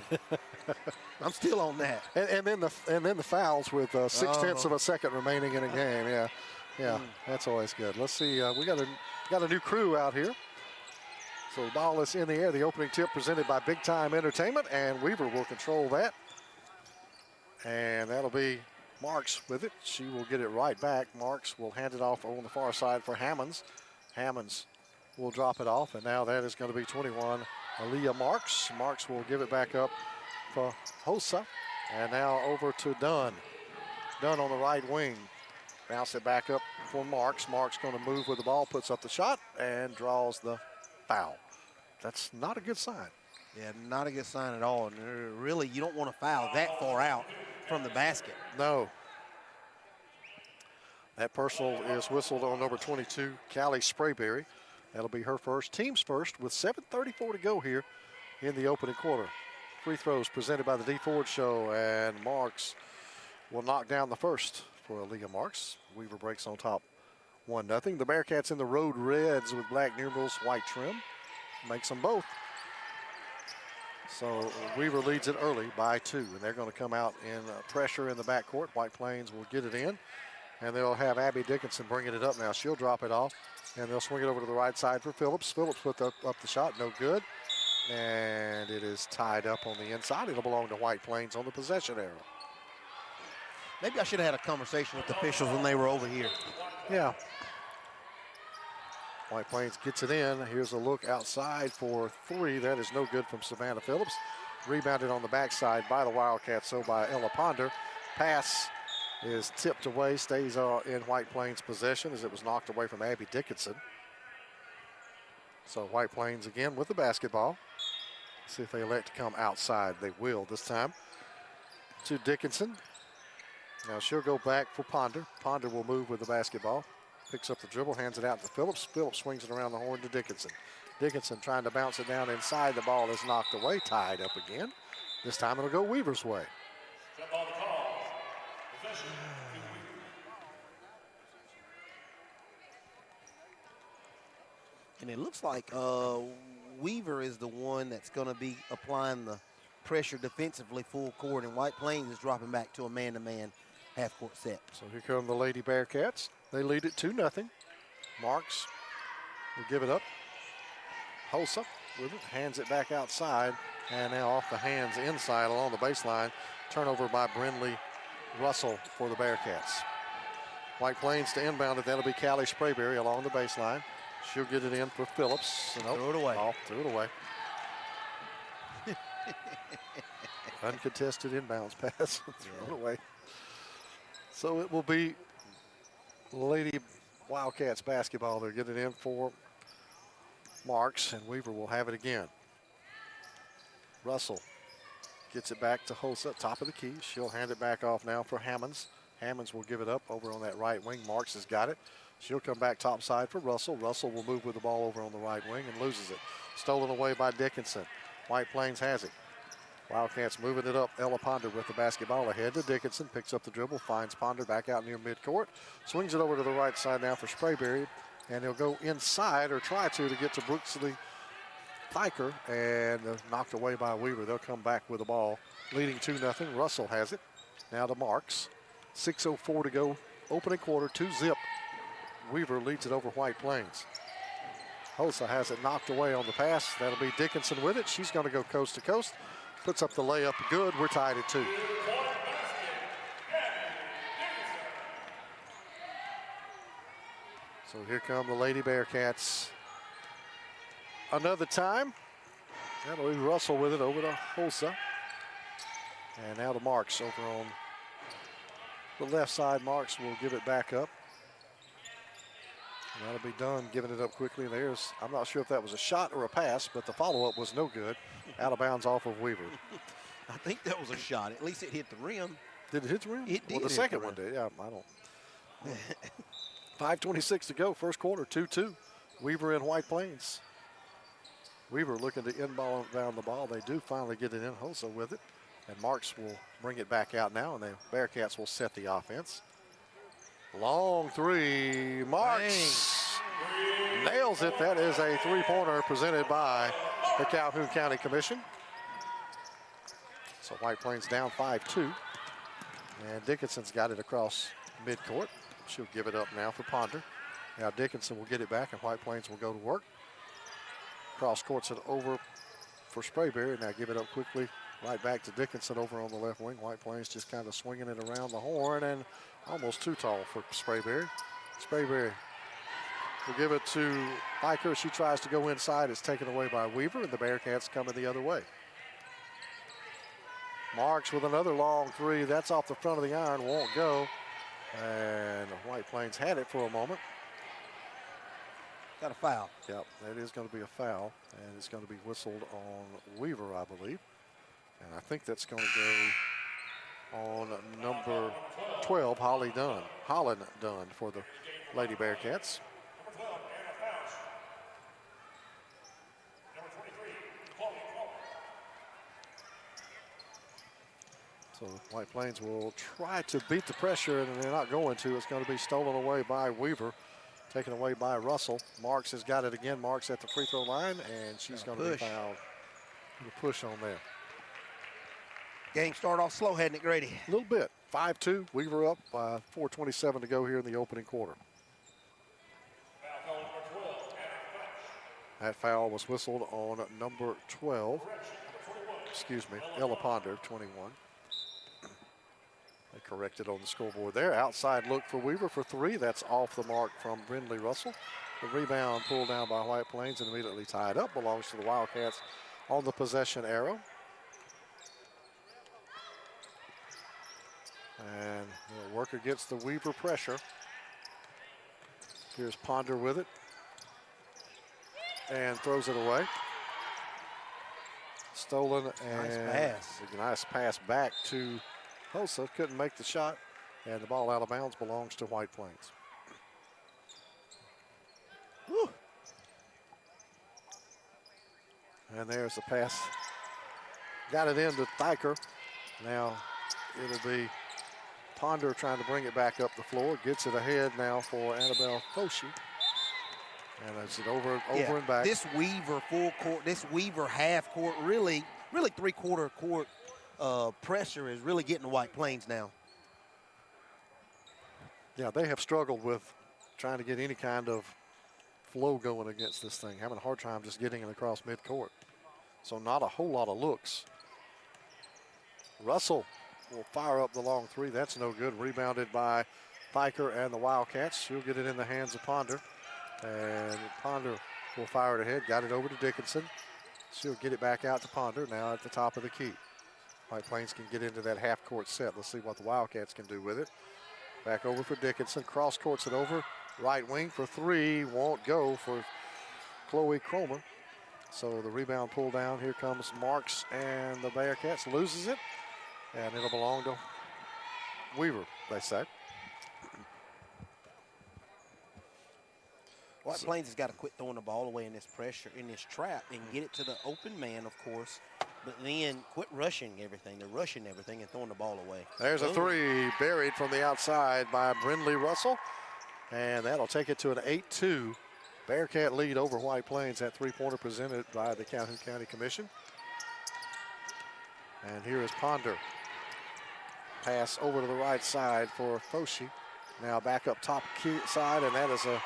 [SPEAKER 4] I'm still on that.
[SPEAKER 3] And then the fouls with 6/10 of a second remaining in a game. Yeah, that's always good. Let's see. We got a new crew out here. So the ball is in the air. The opening tip presented by Big Time Entertainment, and Weaver will control that. And that'll be Marks with it. She will get it right back. Marks will hand it off on the far side for Hammonds. Hammonds will drop it off, and now that is going to be 21, Aaliyah Marks. Marks will give it back up for Hosa, and now over to Dunn. Dunn on the right wing. Bounce it back up for Marks. Marks going to move with the ball, puts up the shot, and draws the foul. That's not a good sign.
[SPEAKER 4] Yeah, not a good sign at all. And really, you don't want to foul that far out from the basket.
[SPEAKER 3] No. That personal is whistled on number 22, Callie Sprayberry. That'll be her first, team's first, with 7:34 to go here in the opening quarter. Free throws presented by the D Ford Show, and Marks will knock down the first for Aaliyah Marks. Weaver breaks on top 1-0. The Bearcats in the road reds with black numerals, white trim. Makes them both. So Weaver leads it early by 2, and they're going to come out in pressure in the backcourt. White Plains will get it in, and they'll have Abby Dickinson bringing it up now. She'll drop it off, and they'll swing it over to the right side for Phillips. Phillips put up the shot, no good, and it is tied up on the inside. It'll belong to White Plains on the possession arrow.
[SPEAKER 4] Maybe I should have had a conversation with the officials when they were over here.
[SPEAKER 3] Yeah. White Plains gets it in. Here's a look outside for 3. That is no good from Savannah Phillips. Rebounded on the backside by the Wildcats, so by Ella Ponder. Pass is tipped away, stays in White Plains possession as it was knocked away from Abby Dickinson. So White Plains again with the basketball. See if they elect to come outside. They will this time. To Dickinson. Now she'll go back for Ponder. Ponder will move with the basketball. Picks up the dribble, hands it out to Phillips. Phillips swings it around the horn to Dickinson. Dickinson trying to bounce it down inside. The ball is knocked away, tied up again. This time it'll go Weaver's way.
[SPEAKER 4] And it looks like Weaver is the one that's going to be applying the pressure defensively full court, and White Plains is dropping back to a man-to-man half-court set.
[SPEAKER 3] So here come the Lady Bearcats. They lead it 2-0. Marks will give it up. Hosa with it, hands it back outside, and now off the hands inside along the baseline. Turnover by Brindley Russell for the Bearcats. White Plains to inbound it. That'll be Callie Sprayberry along the baseline. She'll get it in for Phillips.
[SPEAKER 4] Throw it away.
[SPEAKER 3] Threw it away. Uncontested inbounds pass. Thrown away. So it will be Lady Wildcats basketball. They're getting in for Marks, and Weaver will have it again. Russell gets it back to Hosa, top of the key. She'll hand it back off now for Hammonds. Hammonds will give it up over on that right wing. Marks has got it. She'll come back top side for Russell. Russell will move with the ball over on the right wing and loses it. Stolen away by Dickinson. White Plains has it. Wildcats moving it up. Ella Ponder with the basketball ahead to Dickinson. Picks up the dribble, finds Ponder back out near midcourt. Swings it over to the right side now for Sprayberry. And he'll go inside, or try to get to Brooksley Thiker, and knocked away by Weaver. They'll come back with the ball, leading 2-0. Russell has it. Now to Marks. 6:04 to go. Opening quarter, 2-0. Weaver leads it over White Plains. Hosa has it knocked away on the pass. That'll be Dickinson with it. She's going to go coast to coast. Puts up the layup. Good. We're tied at 2. So here come the Lady Bearcats. Another time. That'll be Russell with it over to Hosa. And now to Marks over on the left side. Marks will give it back up. And that'll be done, giving it up quickly. There's, I'm not sure if that was a shot or a pass, but the follow-up was no good. Out of bounds off of Weaver.
[SPEAKER 4] I think that was a shot. At least it hit the rim.
[SPEAKER 3] Did it hit the rim?
[SPEAKER 4] It did.
[SPEAKER 3] Well, the second one did. Yeah, I don't. 5:26 to go, first quarter, 2-2. Weaver in White Plains. Weaver looking to inbound the ball. They do finally get it in. Hosa with it. And Marks will bring it back out now, and the Bearcats will set the offense. Long three. Marks nails it. That is a three-pointer presented by the Calhoun County Commission. So White Plains down 5-2. And Dickinson's got it across midcourt. She'll give it up now for Ponder. Now Dickinson will get it back, and White Plains will go to work. Cross courts it over for Sprayberry. Now give it up quickly right back to Dickinson over on the left wing. White Plains just kind of swinging it around the horn, and almost too tall for Sprayberry. Sprayberry will give it to Thiker. She tries to go inside. It's taken away by Weaver, and the Bearcats coming the other way. Marks with another long three. That's off the front of the iron. Won't go. And White Plains had it for a moment.
[SPEAKER 4] Got a foul.
[SPEAKER 3] Yep, that is going to be a foul, and it's going to be whistled on Weaver, I believe. And I think that's going to go on number 12, Holland Dunn for the Lady Bearcats. So White Plains will try to beat the pressure, and they're not going to. It's going to be stolen away by Weaver, taken away by Russell. Marks has got it again. Marks at the free throw line, and she's going to be fouled. A push on there.
[SPEAKER 4] Game started off slow, hadn't it, Grady?
[SPEAKER 3] A little bit. 5-2. Weaver up by 4:27 to go here in the opening quarter. That foul was whistled on number 12. Excuse me, Ella Ponder, 21. They corrected on the scoreboard there. Outside look for Weaver for three. That's off the mark from Brindley Russell. The rebound pulled down by White Plains and immediately tied up. Belongs to the Wildcats on the possession arrow. And they'll work against the Weaver pressure. Here's Ponder with it. And throws it away. Stolen, and
[SPEAKER 4] nice pass.
[SPEAKER 3] A nice pass back to Hosa. Couldn't make the shot, and the ball out of bounds belongs to White Plains. Woo. And there's the pass. Got it into Thiker. Now it'll be Ponder trying to bring it back up the floor. Gets it ahead now for Annabelle Foshi. And it's it over and back.
[SPEAKER 4] This Weaver full court, this Weaver half court, really three-quarter court pressure is really getting to White Plains now.
[SPEAKER 3] Yeah, they have struggled with trying to get any kind of flow going against this thing, having a hard time just getting it across midcourt. So not a whole lot of looks. Russell will fire up the long three. That's no good. Rebounded by Thiker and the Wildcats. She'll get it in the hands of Ponder. And Ponder will fire it ahead. Got it over to Dickinson. She'll get it back out to Ponder now at the top of the key. White Plains can get into that half-court set. Let's see what the Wildcats can do with it. Back over for Dickinson. Cross courts it over. Right wing for three. Won't go for Chloe Cromer. So the rebound pull down. Here comes Marks and the Bearcats. Loses it. And it'll belong to Weaver, they say.
[SPEAKER 4] White Plains has got to quit throwing the ball away in this pressure, in this trap, and get it to the open man, of course. But then quit rushing everything. They're rushing everything and throwing the ball away.
[SPEAKER 3] There's a three buried from the outside by Brindley Russell. And that'll take it to an 8-2 Bearcat lead over White Plains. That three-pointer presented by the Calhoun County Commission. And here is Ponder. Pass over to the right side for Foshi. Now back up top key side, and that is a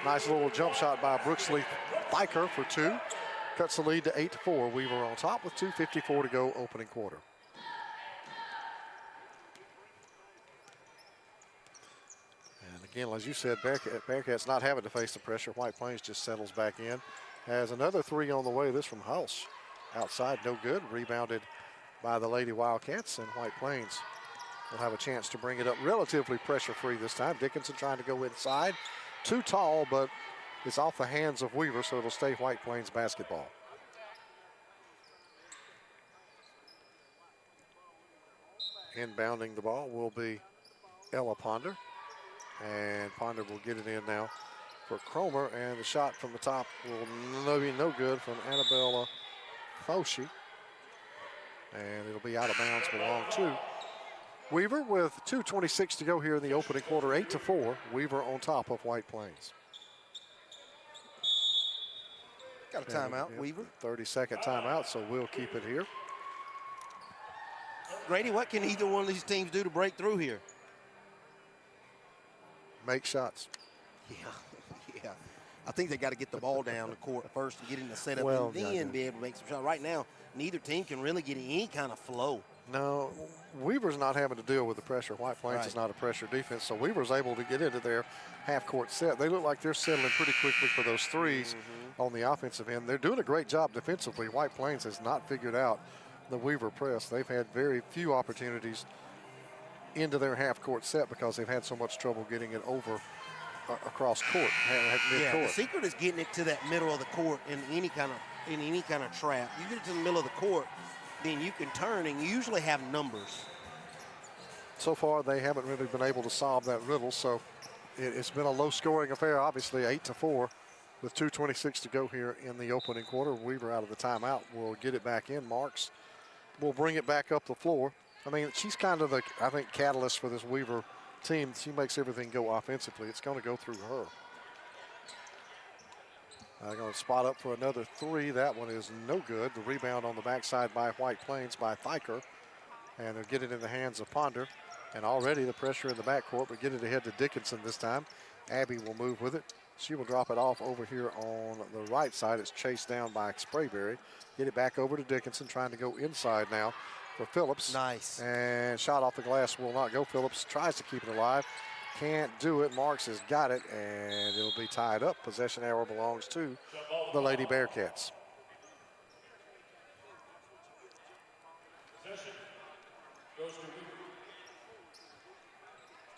[SPEAKER 3] nice little jump shot by Brooksley Thiker for two. Cuts the lead to 8-4. Weaver on top with 2:54 to go opening quarter. And again, as you said, Bearcats not having to face the pressure. White Plains just settles back in. Has another three on the way. This from Hulse. Outside, no good. Rebounded by the Lady Wildcats, and White Plains will have a chance to bring it up relatively pressure-free this time. Dickinson trying to go inside. Too tall, but it's off the hands of Weaver, so it'll stay White Plains basketball. Inbounding the ball will be Ella Ponder. And Ponder will get it in now for Cromer, and the shot from the top will be no good from Annabella Foshi. And it'll be out of bounds, belong to Weaver with 2:26 to go here in the opening quarter, 8-4. Weaver on top of White Plains.
[SPEAKER 4] Got a timeout, Weaver.
[SPEAKER 3] 30-second timeout, so we'll keep it here.
[SPEAKER 4] Grady, what can either one of these teams do to break through here?
[SPEAKER 3] Make shots.
[SPEAKER 4] Yeah. I think they got to get the ball down the court first and get in the setup, and then be able to make some shots. Right now, neither team can really get any kind of flow.
[SPEAKER 3] No, Weaver's not having to deal with the pressure. White Plains is not a pressure defense, so Weaver's able to get into their half-court set. They look like they're settling pretty quickly for those threes on the offensive end. They're doing a great job defensively. White Plains has not figured out the Weaver press. They've had very few opportunities into their half-court set because they've had so much trouble getting it over across court,
[SPEAKER 4] Yeah, the secret is getting it to that middle of the court in any kind of trap. You get it to the middle of the court, then you can turn and you usually have numbers.
[SPEAKER 3] So far, they haven't really been able to solve that riddle, so it's been a low-scoring affair, obviously 8-4 with 2:26 to go here in the opening quarter. Weaver out of the timeout will get it back in. Marks will bring it back up the floor. I mean, she's kind of the, I think, catalyst for this Weaver team. She makes everything go offensively. It's going to go through her. Going to spot up for another three. That one is no good. The rebound on the backside by White Plains by Thiker. And they'll get it in the hands of Ponder. And already the pressure in the backcourt, but get it ahead to Dickinson this time. Abby will move with it. She will drop it off over here on the right side. It's chased down by Sprayberry. Get it back over to Dickinson, trying to go inside now for Phillips.
[SPEAKER 4] Nice.
[SPEAKER 3] And shot off the glass will not go. Phillips tries to keep it alive. Can't do it. Marks has got it, and it'll be tied up. Possession arrow belongs to the Lady Bearcats.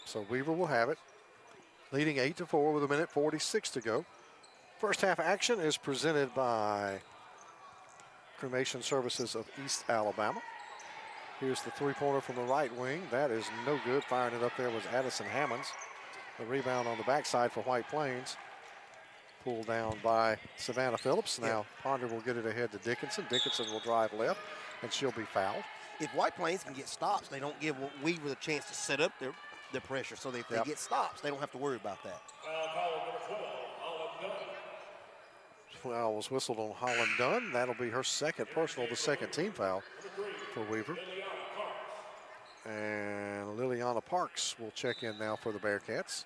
[SPEAKER 3] So Weaver will have it, leading 8-4 with 1:46 to go. First half action is presented by Cremation Services of East Alabama. Here's the three-pointer from the right wing. That is no good. Firing it up there was Addison Hammonds. The rebound on the backside for White Plains. Pulled down by Savannah Phillips. Now Ponder will get it ahead to Dickinson. Dickinson will drive left, and she'll be fouled.
[SPEAKER 4] If White Plains can get stops, they don't give Weaver the chance to set up their pressure. So if they get stops, they don't have to worry about that.
[SPEAKER 3] foul was whistled on Holland Dunn. That'll be her second personal, the second team foul for Weaver. And Liliana Parks will check in now for the Bearcats.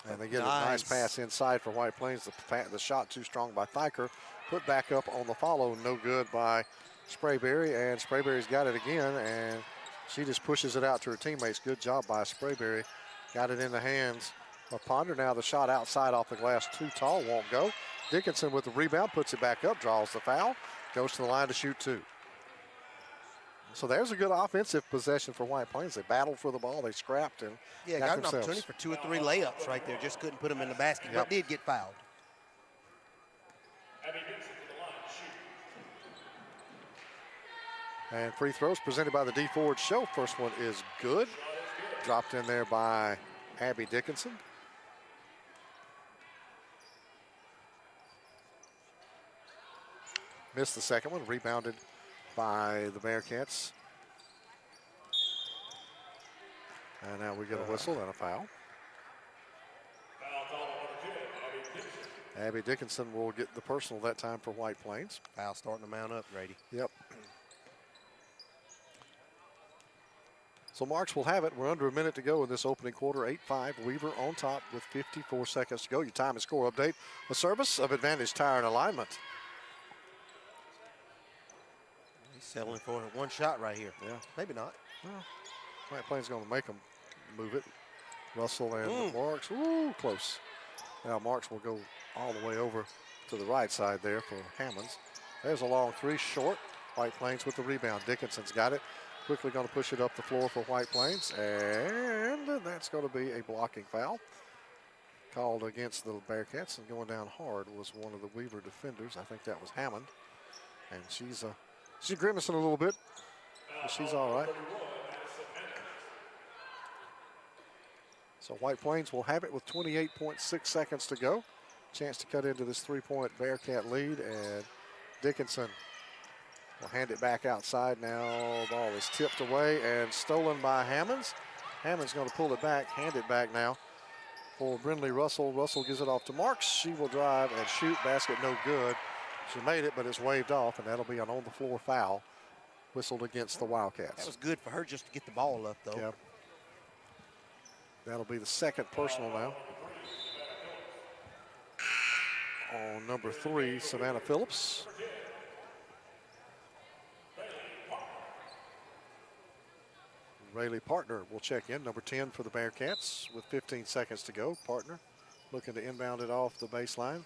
[SPEAKER 3] And they get a nice pass inside for White Plains. The shot too strong by Thyker. Put back up on the follow, no good by Sprayberry. And Sprayberry's got it again, and she just pushes it out to her teammates. Good job by Sprayberry. Got it in the hands of Ponder. Now the shot outside off the glass, too tall, won't go. Dickinson with the rebound, puts it back up, draws the foul, goes to the line to shoot two. So there's a good offensive possession for White Plains. They battled for the ball, they scrapped, and
[SPEAKER 4] got an opportunity for 2 or 3 layups right there. Just couldn't put them in the basket, but did get fouled.
[SPEAKER 3] And free throws presented by the D Ford Show. First one is good. Dropped in there by Abby Dickinson. Missed the second one, rebounded by the Bearcats. And now we get a whistle and a foul. Abby Dickinson will get the personal that time for White Plains.
[SPEAKER 4] Foul starting to mount up, Grady.
[SPEAKER 3] Yep. So Marks will have it. We're under a minute to go in this opening quarter. 8-5, Weaver on top with 54 seconds to go. Your time and score update. A service of Advantage Tire and Alignment.
[SPEAKER 4] He's settling for one shot right here.
[SPEAKER 3] Yeah.
[SPEAKER 4] Maybe not.
[SPEAKER 3] Well, White Plains going to make them move it. Russell and Marks. Ooh, close. Now Marks will go all the way over to the right side there for Hammonds. There's a long three, short. White Plains with the rebound. Dickinson's got it. Quickly going to push it up the floor for White Plains, and that's going to be a blocking foul called against the Bearcats, and going down hard was one of the Weaver defenders. I think that was Hammond, and she's grimacing a little bit, but she's all right. So White Plains will have it with 28.6 seconds to go. Chance to cut into this three-point Bearcat lead, and Dickinson will hand it back outside now. Ball is tipped away and stolen by Hammonds. Hammonds going to pull it back, hand it back now for Brindley Russell. Russell gives it off to Marks. She will drive and shoot. Basket no good. She made it, but it's waved off, and that'll be an on-the-floor foul whistled against the Wildcats.
[SPEAKER 4] That was good for her just to get the ball up, though.
[SPEAKER 3] Yep. That'll be the second personal now. On number 3, Savannah Phillips. Rayleigh Partner will check in, number 10 for the Bearcats with 15 seconds to go. Partner looking to inbound it off the baseline.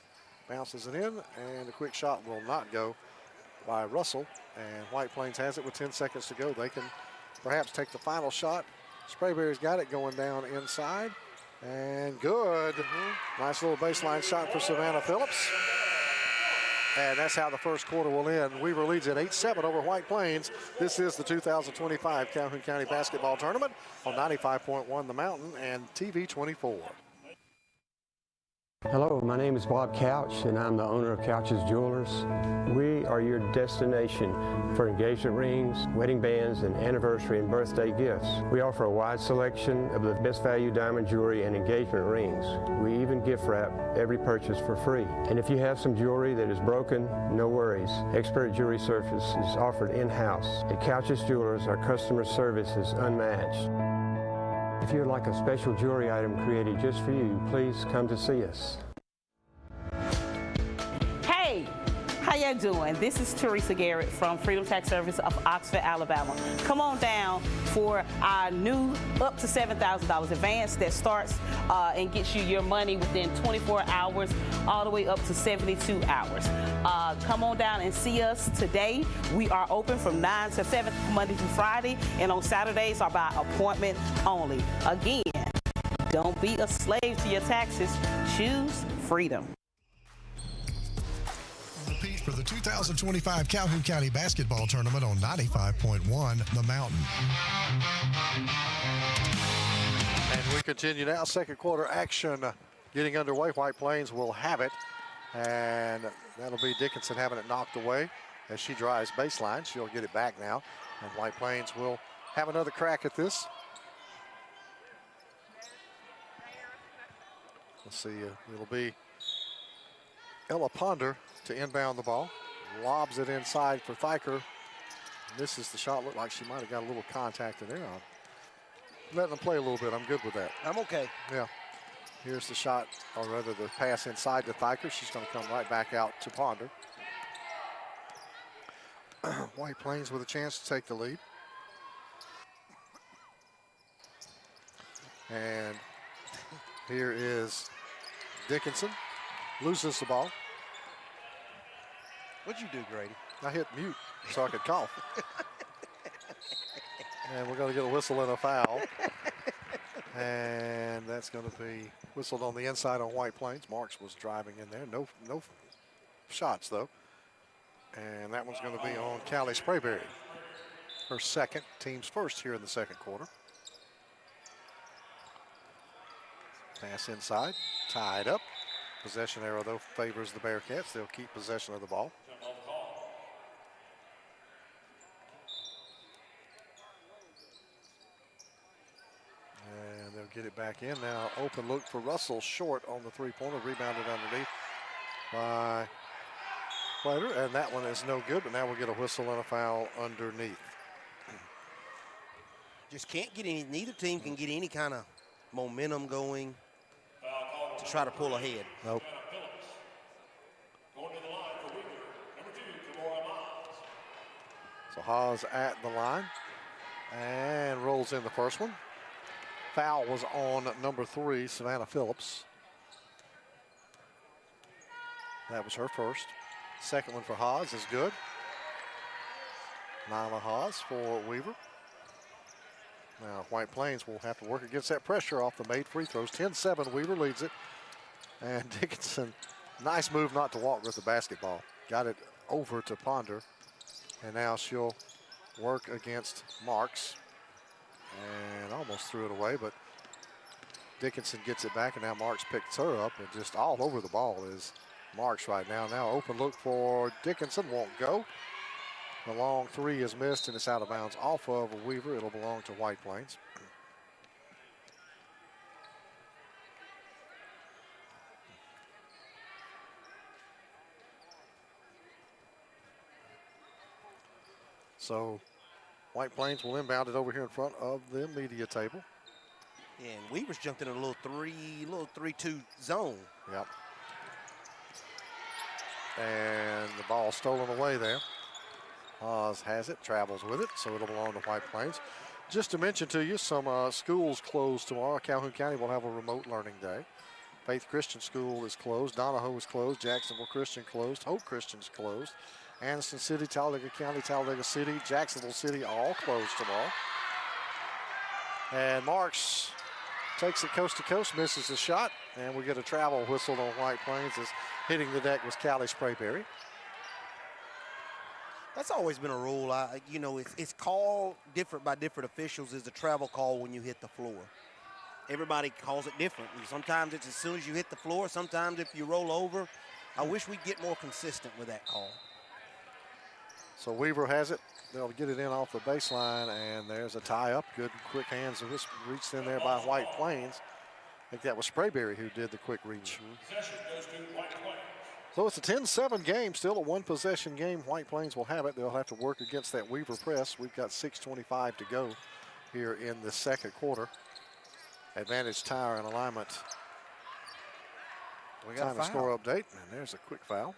[SPEAKER 3] Bounces it in, and a quick shot will not go by Russell. And White Plains has it with 10 seconds to go. They can perhaps take the final shot. Sprayberry's got it going down inside. And good. Nice little baseline shot for Savannah Phillips. And that's how the first quarter will end. Weaver leads at 8-7 over White Plains. This is the 2025 Calhoun County Basketball Tournament on 95.1 The Mountain and TV 24.
[SPEAKER 2] Hello, my name is Bob Couch, and I'm the owner of Couch's Jewelers. We are your destination for engagement rings, wedding bands, and anniversary and birthday gifts. We offer a wide selection of the best value diamond jewelry and engagement rings. We even gift wrap every purchase for free. And if you have some jewelry that is broken, no worries. Expert jewelry service is offered in-house. At Couch's Jewelers, our customer service is unmatched. If you'd like a special jewelry item created just for you, please come to see us.
[SPEAKER 11] Hey, how y'all doing? This is Teresa Garrett from Freedom Tax Service of Oxford, Alabama. Come on down for our new up to $7,000 advance that starts and gets you your money within 24 hours, all the way up to 72 hours. Come on down and see us today. We are open from 9 to 7, Monday through Friday, and on Saturdays are by appointment only. Again, don't be a slave to your taxes. Choose freedom.
[SPEAKER 19] Repeat for the 2025 Calhoun County Basketball Tournament on 95.1 The Mountain.
[SPEAKER 3] And we continue now. Second quarter action getting underway. White Plains will have it. And that'll be Dickinson having it knocked away as she drives baseline. She'll get it back now. And White Plains will have another crack at this. Let's see, it'll be Ella Ponder to inbound the ball. Lobs it inside for Thiker. Misses the shot. Looked like she might have got a little contact in there. I'm letting them play a little bit. I'm good with that.
[SPEAKER 4] I'm okay.
[SPEAKER 3] Yeah. Here's the shot, or rather the pass inside to Thiker. She's going to come right back out to Ponder. White Plains with a chance to take the lead. And here is Dickinson. Loses the ball.
[SPEAKER 4] What'd you do, Grady?
[SPEAKER 3] I hit mute so I could cough. And we're going to get a whistle and a foul. And that's going to be whistled on the inside on White Plains. Marks was driving in there. No shots, though. And that one's going to be on Callie Sprayberry. Her second, team's first here in the second quarter. Pass inside, tied up. Possession arrow, though, favors the Bearcats. They'll keep possession of the ball. And they'll get it back in now. Open look for Russell, short on the three-pointer, rebounded underneath by Plater, and that one is no good, but now we'll get a whistle and a foul underneath.
[SPEAKER 4] Just can't get any, neither team can get any kind of momentum going to try to pull ahead.
[SPEAKER 3] Nope. So Haas at the line and rolls in the first one. Foul was on number 3, Savannah Phillips. That was her first. Second one for Haas is good. Nyla Haas for Weaver. Now White Plains will have to work against that pressure off the made free throws. 10-7, Weaver leads it. And Dickinson, nice move not to walk with the basketball. Got it over to Ponder. And now she'll work against Marks. And almost threw it away, but Dickinson gets it back, and now Marks picks her up, and just all over the ball is Marks right now. Now open look for Dickinson, won't go. The long three is missed, and it's out of bounds off of Weaver. It'll belong to White Plains. So White Plains will inbound it over here in front of the media table.
[SPEAKER 4] Yeah, and Weaver's jumped in a little 3-2 zone.
[SPEAKER 3] Yep. And the ball stolen away there. Haas has it, travels with it, so it'll belong to White Plains. Just to mention to you, some schools closed tomorrow. Calhoun County will have a remote learning day. Faith Christian School is closed. Donahoe is closed. Jacksonville Christian closed. Hope Christian's closed. Aniston City, Talladega County, Talladega City, Jacksonville City all closed tomorrow. And Marks takes it coast to coast, misses the shot, and we get a travel whistle on White Plains as hitting the deck was Callie Sprayberry.
[SPEAKER 4] That's always been a rule. You know, it's called different by different officials. Is a travel call when you hit the floor. Everybody calls it different. Sometimes it's as soon as you hit the floor. Sometimes if you roll over. I wish we'd get more consistent with that call.
[SPEAKER 3] So Weaver has it. They'll get it in off the baseline, and there's a tie-up. Good quick hands reached in there by White Plains. I think that was Sprayberry who did the quick reach. So it's a 10-7 game, still a one-possession game. White Plains will have it. They'll have to work against that Weaver press. We've got 6:25 to go here in the second quarter. Advantage tire and alignment.
[SPEAKER 4] We got
[SPEAKER 3] time to score update, and there's a quick foul.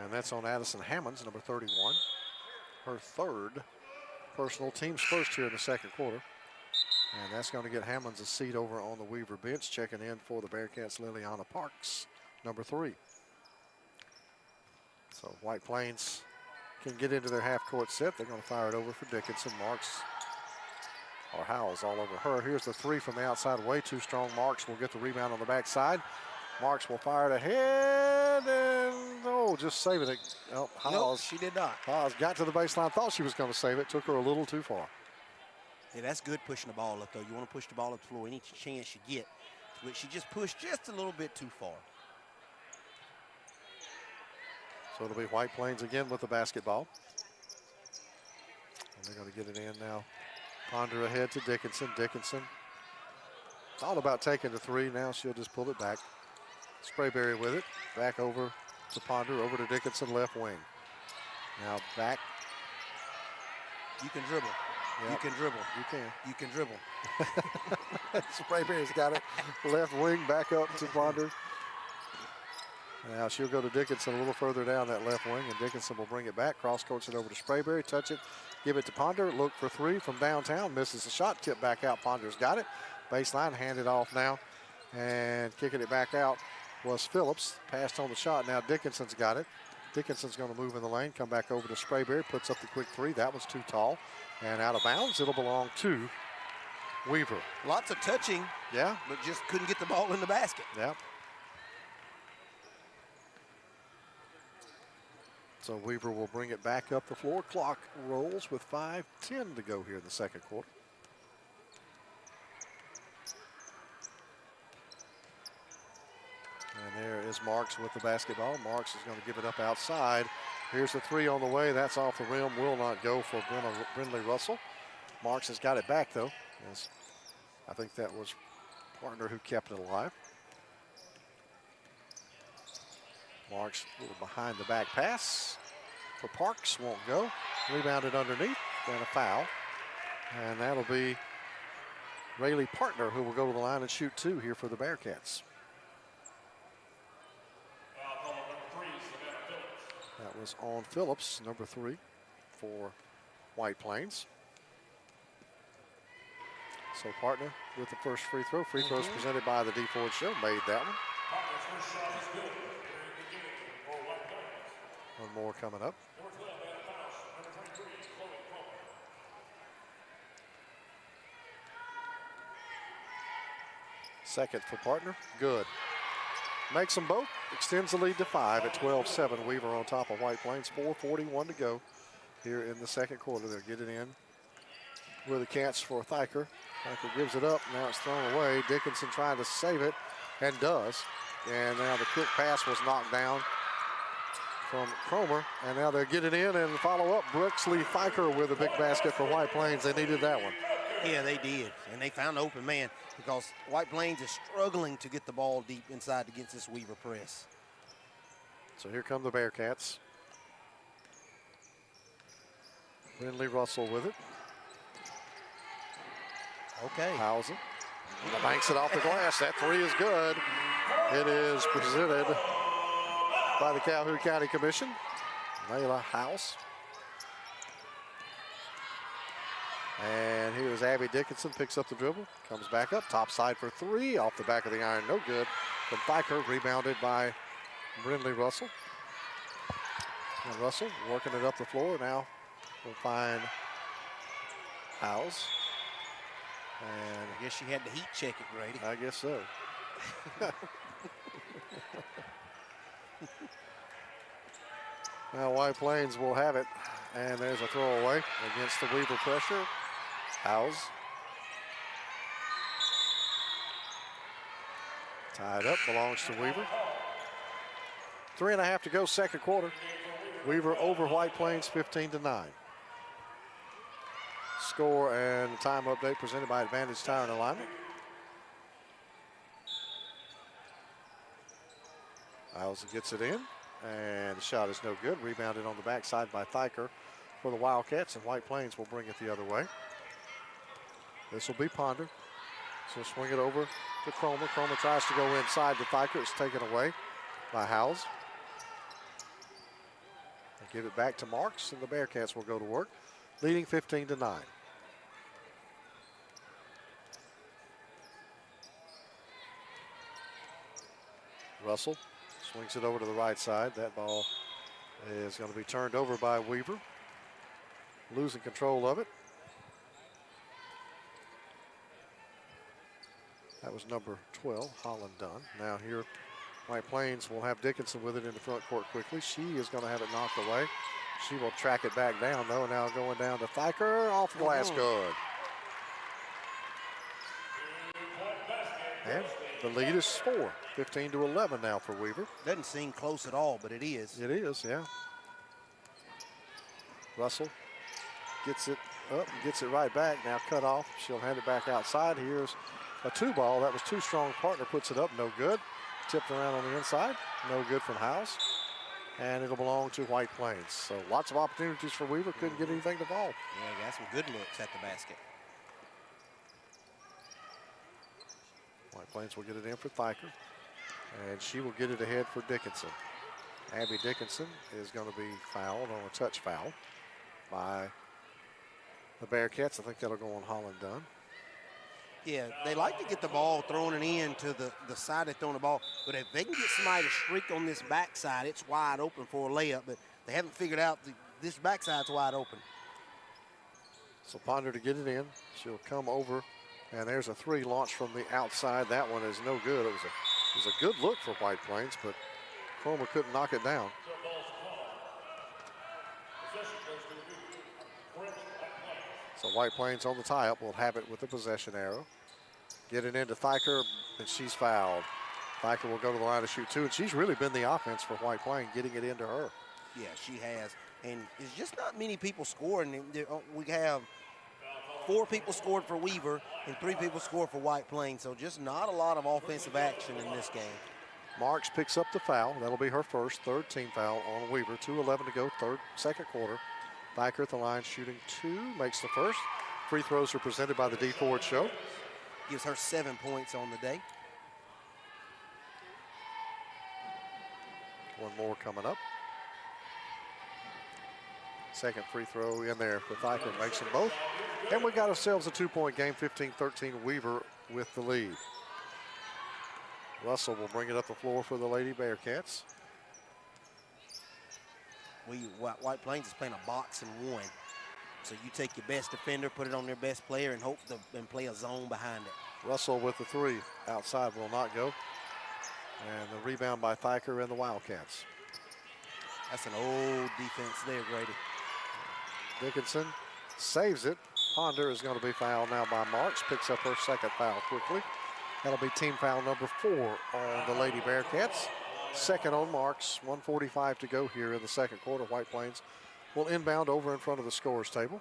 [SPEAKER 3] And that's on Addison Hammonds, number 31. Her third personal, team's first here in the second quarter. And that's going to get Hammonds a seat over on the Weaver bench. Checking in for the Bearcats, Liliana Parks, number 3. So White Plains can get into their half-court set. They're going to fire it over for Dickinson. Marks or Howells all over her. Here's the three from the outside, way too strong. Marks will get the rebound on the backside. Marks will fire it ahead, and just saving it. Oh, Hawes.
[SPEAKER 4] No, she did not.
[SPEAKER 3] Hawes got to the baseline, thought she was going to save it, took her a little too far.
[SPEAKER 4] Yeah, that's good pushing the ball up, though. You want to push the ball up the floor any chance you get. But she just pushed just a little bit too far.
[SPEAKER 3] So it'll be White Plains again with the basketball. And they're going to get it in now. Ponder ahead to Dickinson. Dickinson Thought about taking the three. Now she'll just pull it back. Sprayberry with it. Back over to Ponder. Over to Dickinson, left wing. Now back.
[SPEAKER 4] You can dribble.
[SPEAKER 3] Yep.
[SPEAKER 4] You can dribble.
[SPEAKER 3] You can.
[SPEAKER 4] You can dribble.
[SPEAKER 3] Sprayberry's got it. Left wing back up to Ponder. Now she'll go to Dickinson a little further down that left wing, and Dickinson will bring it back. Cross-courts it over to Sprayberry. Touch it. Give it to Ponder. Look for three from downtown. Misses the shot. Tip back out. Ponder's got it. Baseline. Handed off now. And kicking it back out was Phillips. Passed on the shot. Now Dickinson's got it. Dickinson's going to move in the lane. Come back over to Sprayberry. Puts up the quick three. That was too tall. And out of bounds. It'll belong to Weaver.
[SPEAKER 4] Lots of touching.
[SPEAKER 3] Yeah.
[SPEAKER 4] But just couldn't get the ball in the basket.
[SPEAKER 3] Yep. So Weaver will bring it back up the floor. Clock rolls with 5:10 to go here in the second quarter. And there is Marks with the basketball. Marks is going to give it up outside. Here's the three on the way. That's off the rim. Will not go for Brindley Russell. Marks has got it back, though. Yes. I think that was partner who kept it alive. Marks a little behind the back pass for Parks. Won't go. Rebounded underneath. And a foul. And that'll be Rayleigh Partner who will go to the line and shoot two here for the Bearcats. That was on Phillips, number 3 for White Plains. So Partner with the first free throw. Free throws presented by the D Ford Show. Made that one. One more coming up. Second for Partner. Good. Makes them both. Extends the lead to 5 at 12-7. Weaver on top of White Plains. 4:41 to go here in the second quarter. They'll get it in with a catch for Thyker. Thyker gives it up. Now it's thrown away. Dickinson trying to save it and does. And now the quick pass was knocked down from Cromer. And now they'll get it in and follow up. Brooksley Thyker with a big basket for White Plains. They needed that one.
[SPEAKER 4] Yeah, they did. And they found an open man because White Plains is struggling to get the ball deep inside against this Weaver press.
[SPEAKER 3] So here come the Bearcats. Brindley Russell with it.
[SPEAKER 4] Okay.
[SPEAKER 3] Housen. Banks it off the glass. That three is good. It is presented by the Calhoun County Commission. Layla House. And here's Abby Dickinson, picks up the dribble, comes back up, top side for three, off the back of the iron, no good. From Thyker, rebounded by Brindley Russell. And Russell working it up the floor. Now we'll find Howes. And
[SPEAKER 4] I guess she had to heat check it, Grady.
[SPEAKER 3] I guess so. Now White Plains will have it. And there's a throwaway against the Weaver pressure. Howes. Tied up, belongs to Weaver. 3.5 to go, second quarter. Weaver over White Plains, 15-9. Score and time update presented by Advantage Tire and Alignment. Howes gets it in, and the shot is no good. Rebounded on the backside by Thyker for the Wildcats, and White Plains will bring it the other way. This will be Ponder. So swing it over to Cromer. Cromer tries to go inside to Thyker. It's taken away by Howes. They give it back to Marks, and the Bearcats will go to work, leading 15-9. Russell swings it over to the right side. That ball is going to be turned over by Weaver. Losing control of it. That was number 12, Holland Dunn. Now here, White Plains will have Dickinson with it in the front court quickly. She is going to have it knocked away. She will track it back down, though. Now going down to Thyker, off the glass, good. And the lead is 4, 15-11 now for Weaver.
[SPEAKER 4] Doesn't seem close at all, but it is.
[SPEAKER 3] It is, yeah. Russell gets it up and gets it right back. Now cut off. She'll hand it back outside. Here's a 2-ball. That was too strong. Partner puts it up, no good. Tipped around on the inside, no good from House. And it'll belong to White Plains. So lots of opportunities for Weaver. Couldn't get anything to fall.
[SPEAKER 4] Yeah, got some good looks at the basket.
[SPEAKER 3] White Plains will get it in for Thyker. And she will get it ahead for Dickinson. Abby Dickinson is going to be fouled on a touch foul by the Bearcats. I think that'll go on Holland Dunn.
[SPEAKER 4] Yeah, they like to get the ball thrown it in to the side they're throwing the ball. But if they can get somebody to streak on this backside, it's wide open for a layup. But they haven't figured out this backside's wide open.
[SPEAKER 3] So Ponder to get it in. She'll come over, and there's a 3 launched from the outside. That one is no good. It was a good look for White Plains, but Cromer couldn't knock it down. So White Plains on the tie-up will have it with the possession arrow. Get it into Thyker, and she's fouled. Thyker will go to the line to shoot 2, and she's really been the offense for White Plains, getting it into her.
[SPEAKER 4] Yeah, she has. And it's just not many people scoring. We have 4 people scored for Weaver and 3 people scored for White Plains. So just not a lot of offensive action in this game.
[SPEAKER 3] Marks picks up the foul. That'll be her first, 3rd team foul on Weaver. 2:11 to go, second quarter. Thyker at the line shooting 2, makes the first. Free throws are presented by the D Ford Show.
[SPEAKER 4] Gives her 7 points on the day.
[SPEAKER 3] One more coming up. Second free throw in there for Thyker, makes them both. And we got ourselves a 2-point game, 15-13, Weaver with the lead. Russell will bring it up the floor for the Lady Bearcats.
[SPEAKER 4] White Plains is playing a box and 1. So you take your best defender, put it on their best player, and hope and play a zone behind it.
[SPEAKER 3] Russell with the 3. Outside will not go. And the rebound by Thyker and the Wildcats.
[SPEAKER 4] That's an old defense there, Grady.
[SPEAKER 3] Dickinson saves it. Ponder is going to be fouled now by Marks. Picks up her 2nd foul quickly. That'll be team foul number 4 on the Lady Bearcats. 2nd on Marks. 1:45 to go here in the 2nd quarter. White Plains will inbound over in front of the scorers table.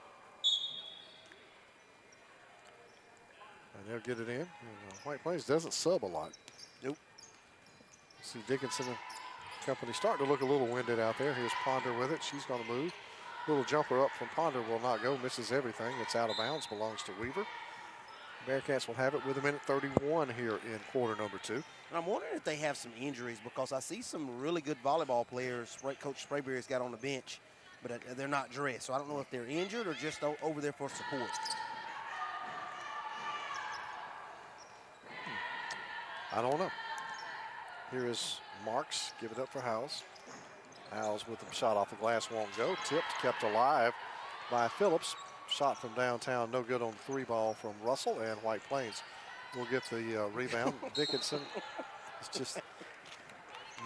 [SPEAKER 3] And they'll get it in. And White Plains doesn't sub a lot.
[SPEAKER 4] Nope.
[SPEAKER 3] See Dickinson and company starting to look a little winded out there. Here's Ponder with it. She's going to move. Little jumper up from Ponder will not go. Misses everything. It's out of bounds. Belongs to Weaver. Bearcats will have it with 1:31 here in quarter number 2.
[SPEAKER 4] And I'm wondering if they have some injuries, because I see some really good volleyball players Coach Sprayberry's got on the bench, but they're not dressed. So I don't know if they're injured or just over there for support.
[SPEAKER 3] I don't know. Here is Marks. Give it up for Howes. Howes with the shot off the glass won't go. Tipped, kept alive by Phillips. Shot from downtown, no good on the 3 ball from Russell, and White Plains will get the rebound. Dickinson is just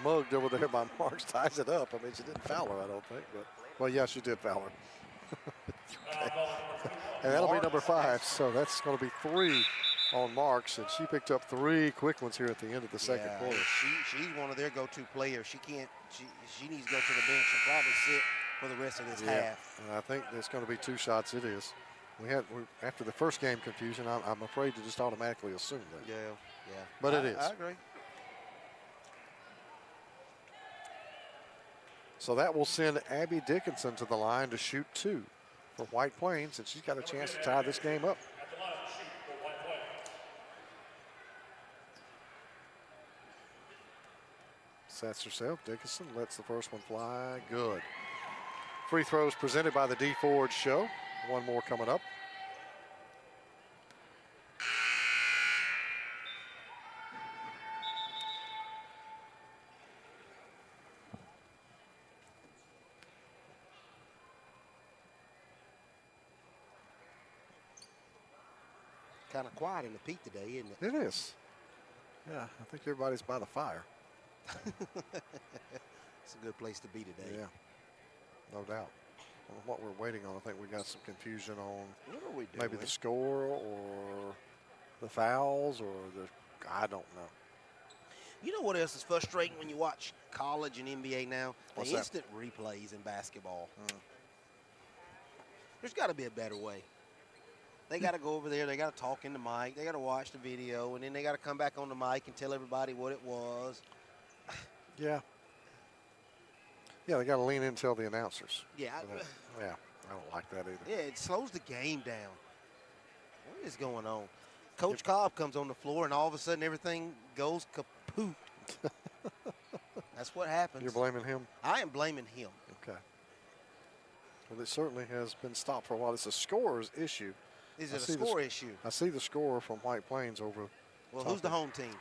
[SPEAKER 3] mugged over there by Marks, ties it up. I mean, she didn't foul her, I don't think, but, well, yeah, she did foul her. Okay. And that'll be number 5, so that's going to be 3 on Marks, and she picked up 3 quick ones here at the end of the 2nd quarter.
[SPEAKER 4] She's one of their go-to players. She needs to go to the bench and probably sit for the rest of this half.
[SPEAKER 3] And I think there's going to be 2 shots. It is. After the first game confusion, I'm afraid to just automatically assume that.
[SPEAKER 4] Yeah.
[SPEAKER 3] But it is.
[SPEAKER 4] I agree.
[SPEAKER 3] So that will send Abby Dickinson to the line to shoot 2 for White Plains, and she's got a chance to tie this game up. Sets herself. Dickinson lets the first one fly. Good. Free throws presented by the D Ford Show. One more coming up.
[SPEAKER 4] Kind of quiet in the peak today, isn't it?
[SPEAKER 3] It is. Yeah, I think everybody's by the fire.
[SPEAKER 4] It's a good place to be today.
[SPEAKER 3] Yeah, no doubt. On what we're waiting on, I think we got some confusion on
[SPEAKER 4] what are we doing?
[SPEAKER 3] Maybe the score or the fouls or I don't know.
[SPEAKER 4] You know what else is frustrating when you watch college and NBA now?
[SPEAKER 3] What's
[SPEAKER 4] the
[SPEAKER 3] that?
[SPEAKER 4] instant replays in basketball. There's got to be a better way. They got to go over there. They got to talk in the mic. They got to watch the video, and then they got to come back on the mic and tell everybody what it was.
[SPEAKER 3] Yeah. Yeah, they got to lean in and tell the announcers.
[SPEAKER 4] Yeah.
[SPEAKER 3] Yeah, I don't like that either.
[SPEAKER 4] Yeah, it slows the game down. What is going on? Coach Cobb comes on the floor, and all of a sudden everything goes kaput. That's what happens.
[SPEAKER 3] You're blaming him?
[SPEAKER 4] I am blaming him.
[SPEAKER 3] Okay. Well, it certainly has been stopped for a while. It's a scorer's issue.
[SPEAKER 4] Is it a score issue?
[SPEAKER 3] I see the score from White Plains over.
[SPEAKER 4] Well, who's the home team?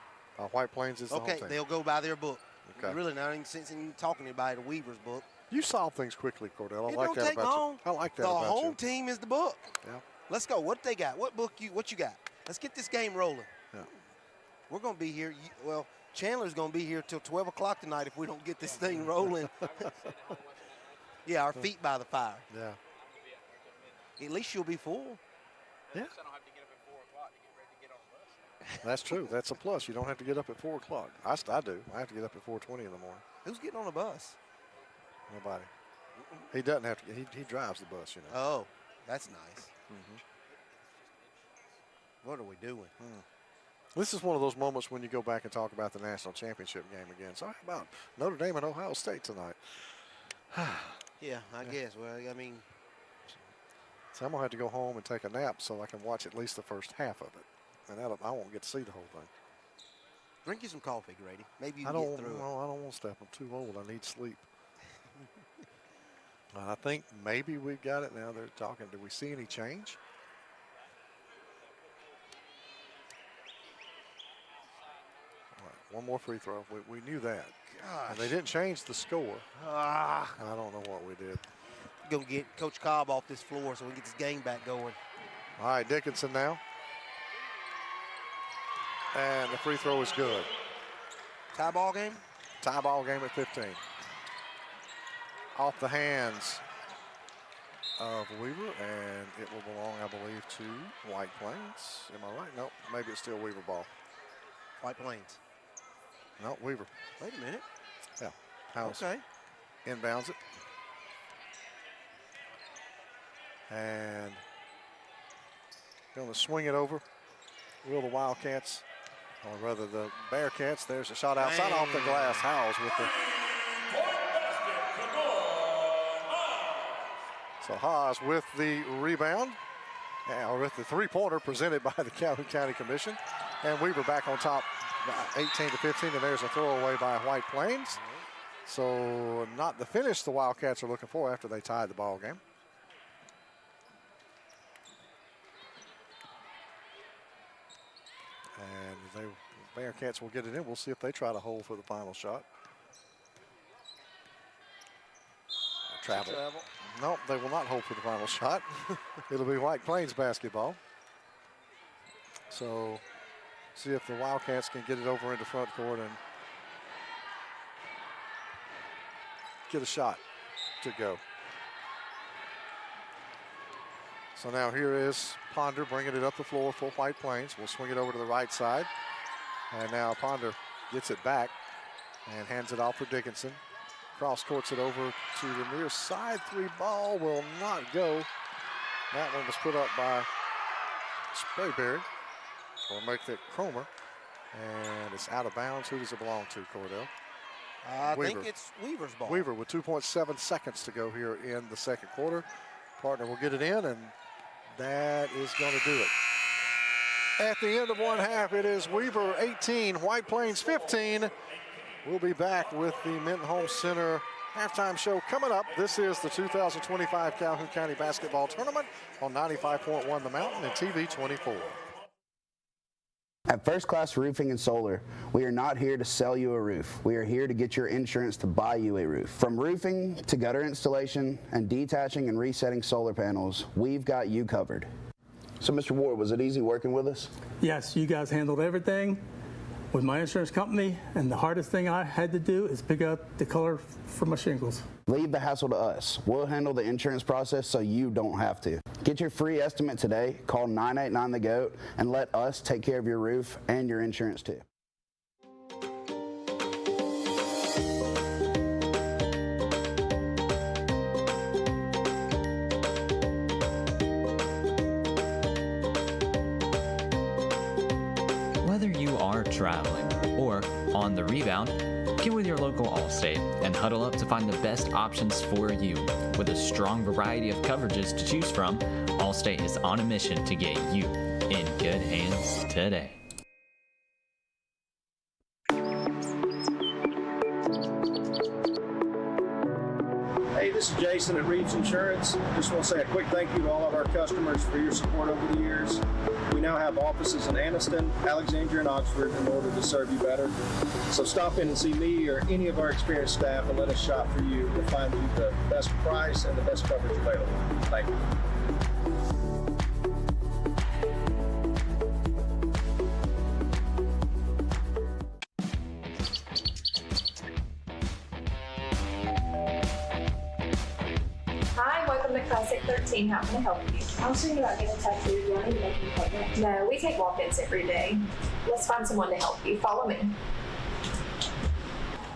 [SPEAKER 3] White Plains is the home team.
[SPEAKER 4] Okay, they'll go by their book.
[SPEAKER 3] Okay.
[SPEAKER 4] Really not any sense in talking to anybody to Weaver's book.
[SPEAKER 3] You solve things quickly, Cordell. I
[SPEAKER 4] It
[SPEAKER 3] like
[SPEAKER 4] don't
[SPEAKER 3] that
[SPEAKER 4] take
[SPEAKER 3] about
[SPEAKER 4] long.
[SPEAKER 3] you. I like that
[SPEAKER 4] the
[SPEAKER 3] about you.
[SPEAKER 4] The home team is the book.
[SPEAKER 3] Yeah.
[SPEAKER 4] Let's go. What they got? What you got? Let's get this game rolling.
[SPEAKER 3] Yeah.
[SPEAKER 4] We're going to be here. Well, Chandler's going to be here till 12 o'clock tonight if we don't get this thing rolling. Yeah, our feet by the fire.
[SPEAKER 3] Yeah.
[SPEAKER 4] At least you'll be full.
[SPEAKER 3] Yeah. That's true. That's a plus. You don't have to get up at 4 o'clock. I do. I have to get up at 4:20 in the morning.
[SPEAKER 4] Who's getting on the bus?
[SPEAKER 3] Nobody. He doesn't have to. He drives the bus, you know.
[SPEAKER 4] Oh, that's nice. What are we doing?
[SPEAKER 3] This is one of those moments when you go back and talk about the national championship game again. So how about Notre Dame and Ohio State tonight?
[SPEAKER 4] Yeah, I guess. Well, I mean.
[SPEAKER 3] So I'm going to have to go home and take a nap so I can watch at least the first half of it. And I won't get to see the whole thing.
[SPEAKER 4] Drink you some coffee, Grady. Maybe you
[SPEAKER 3] I
[SPEAKER 4] can
[SPEAKER 3] don't,
[SPEAKER 4] get through
[SPEAKER 3] no, I don't want to step. I'm too old. I need sleep. I think maybe we've got it now. They're talking. Do we see any change? All right, one more free throw. We knew that.
[SPEAKER 4] Gosh.
[SPEAKER 3] And they didn't change the score. I don't know what we did.
[SPEAKER 4] Going to get Coach Cobb off this floor so we can get this game back going.
[SPEAKER 3] All right, Dickinson now. And the free throw is good.
[SPEAKER 4] Tie ball game?
[SPEAKER 3] Tie ball game at 15. Off the hands of Weaver, and it will belong, I believe, to White Plains. Am I right? No, maybe it's still Weaver ball.
[SPEAKER 4] White Plains.
[SPEAKER 3] No, Weaver.
[SPEAKER 4] Wait a minute.
[SPEAKER 3] Yeah. House
[SPEAKER 4] Okay.
[SPEAKER 3] inbounds it. And going to swing it over. Will the Wildcats, or rather the Bearcats. There's a shot outside off the glass. Howes with the. So Haas with the rebound, or with the three-pointer presented by the Calhoun County Commission. And Weaver back on top, 18-15, and there's a throwaway by White Plains. So not the finish the Wildcats are looking for after they tied the ball game. And the Bearcats will get it in. We'll see if they try to hold for the final shot. Travel. No, they will not hold for the final shot. It'll be White Plains basketball. So see if the Wildcats can get it over into front court and get a shot to go. So now here is Ponder bringing it up the floor for White Plains. We'll swing it over to the right side. And now Ponder gets it back and hands it off for Dickinson. Cross courts it over to the near side. Three ball will not go. That one was put up by Sprayberry, or make that Cromer. And it's out of bounds. Who does it belong to, Cordell?
[SPEAKER 4] I think it's Weaver's ball.
[SPEAKER 3] Weaver with 2.7 seconds to go here in the second quarter. Partner will get it in, and that is going to do it. At the end of one half, it is Weaver 18, White Plains 15. We'll be back with the Minton Home Center halftime show coming up. This is the 2025 Calhoun County Basketball Tournament on 95.1 The Mountain and TV 24.
[SPEAKER 6] At First Class Roofing and Solar, we are not here to sell you a roof. We are here to get your insurance to buy you a roof. From roofing to gutter installation and detaching and resetting solar panels, we've got you covered. So, Mr. Ward, was it easy working with us?
[SPEAKER 7] Yes, you guys handled everything with my insurance company, and the hardest thing I had to do is pick up the color for my shingles.
[SPEAKER 6] Leave the hassle to us. We'll handle the insurance process so you don't have to. Get your free estimate today. Call 989-THE-GOAT and let us take care of your roof and your insurance too.
[SPEAKER 5] traveling. Or, on the rebound, get with your local Allstate and huddle up to find the best options for you. With a strong variety of coverages to choose from, Allstate is on a mission to get you in good hands today.
[SPEAKER 8] Hey, this is Jason at Reeves Insurance. Just want to say a quick thank you to all of our customers for your support over the years. We now have offices in Aniston, Alexandria, and Oxford in order to serve you better. So stop in and see me or any of our experienced staff and let us shop for you. We'll find you the best price and the best coverage available. Thank you.
[SPEAKER 13] Hi, welcome to Classic 13. How can I help you? I was thinking about getting a tattoo. Do I need to make an appointment? No, we take walk-ins every day. Let's find someone to help you. Follow me.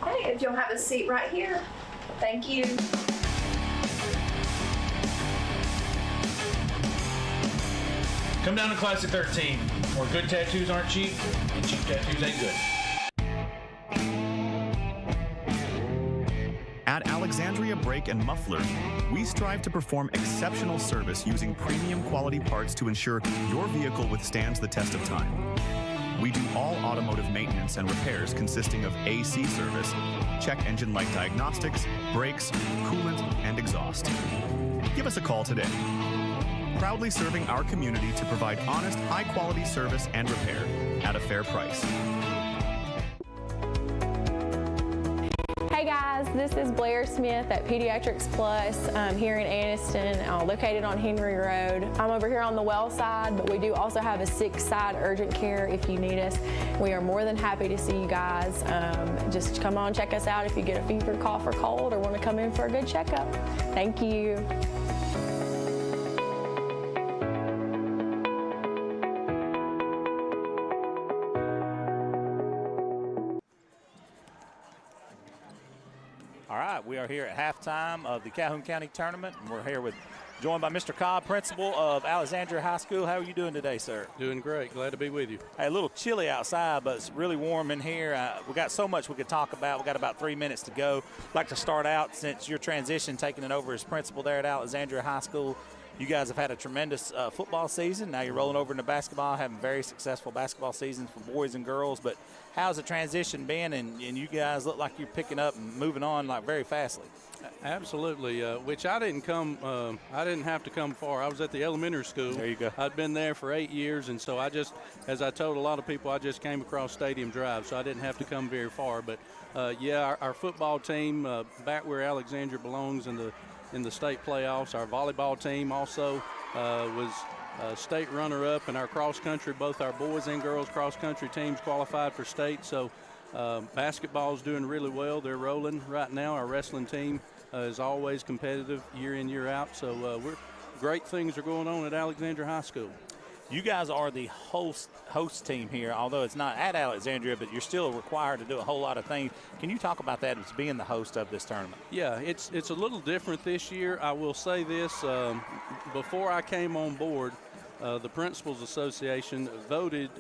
[SPEAKER 13] Hey, if you'll have a seat right here. Thank you.
[SPEAKER 14] Come down to Classic 13, where good tattoos aren't cheap, and cheap tattoos ain't good.
[SPEAKER 15] At Alexandria Brake and Muffler, we strive to perform exceptional service using premium quality parts to ensure your vehicle withstands the test of time. We do all automotive maintenance and repairs consisting of AC service, check engine light diagnostics, brakes, coolant, and exhaust. Give us a call today. Proudly serving our community to provide honest, high-quality service and repair at a fair price.
[SPEAKER 16] Hey guys, this is Blair Smith at Pediatrics Plus here in Aniston, located on Henry Road. I'm over here on the well side, but we do also have a sick side urgent care if you need us. We are more than happy to see you guys. Just come on, check us out if you get a fever, cough, or cold, or want to come in for a good checkup. Thank you.
[SPEAKER 23] All right, we are here at halftime of the Calhoun County Tournament, and we're here joined by Mr. Cobb, principal of Alexandria High School. How are you doing today, sir?
[SPEAKER 17] Doing great. Glad to be with you.
[SPEAKER 23] Hey, a little chilly outside, but it's really warm in here. We got so much we could talk about. We got about 3 minutes to go. I'd like to start out, since your transition, taking it over as principal there at Alexandria High School. You guys have had a tremendous football season. Now you're rolling over into basketball, having very successful basketball seasons for boys and girls. But how's the transition been? And you guys look like you're picking up and moving on like very fastly.
[SPEAKER 17] Absolutely, which I didn't have to come far. I was at the elementary school.
[SPEAKER 23] There you go.
[SPEAKER 17] I'd been there for 8 years, and so as I told a lot of people, I just came across Stadium Drive, so I didn't have to come very far. But yeah, our football team, back where Alexandria belongs in the state playoffs. Our volleyball team also was state runner-up, and our cross-country, both our boys and girls cross-country teams qualified for state. So basketball's doing really well. They're rolling right now. Our wrestling team is always competitive year in, year out. So great things are going on at Alexandria High School.
[SPEAKER 23] You guys are the host team here, although it's not at Alexandria, but you're still required to do a whole lot of things. Can you talk about that as being the host of this tournament?
[SPEAKER 17] Yeah, it's a little different this year. I will say this, before I came on board, the Principals Association voted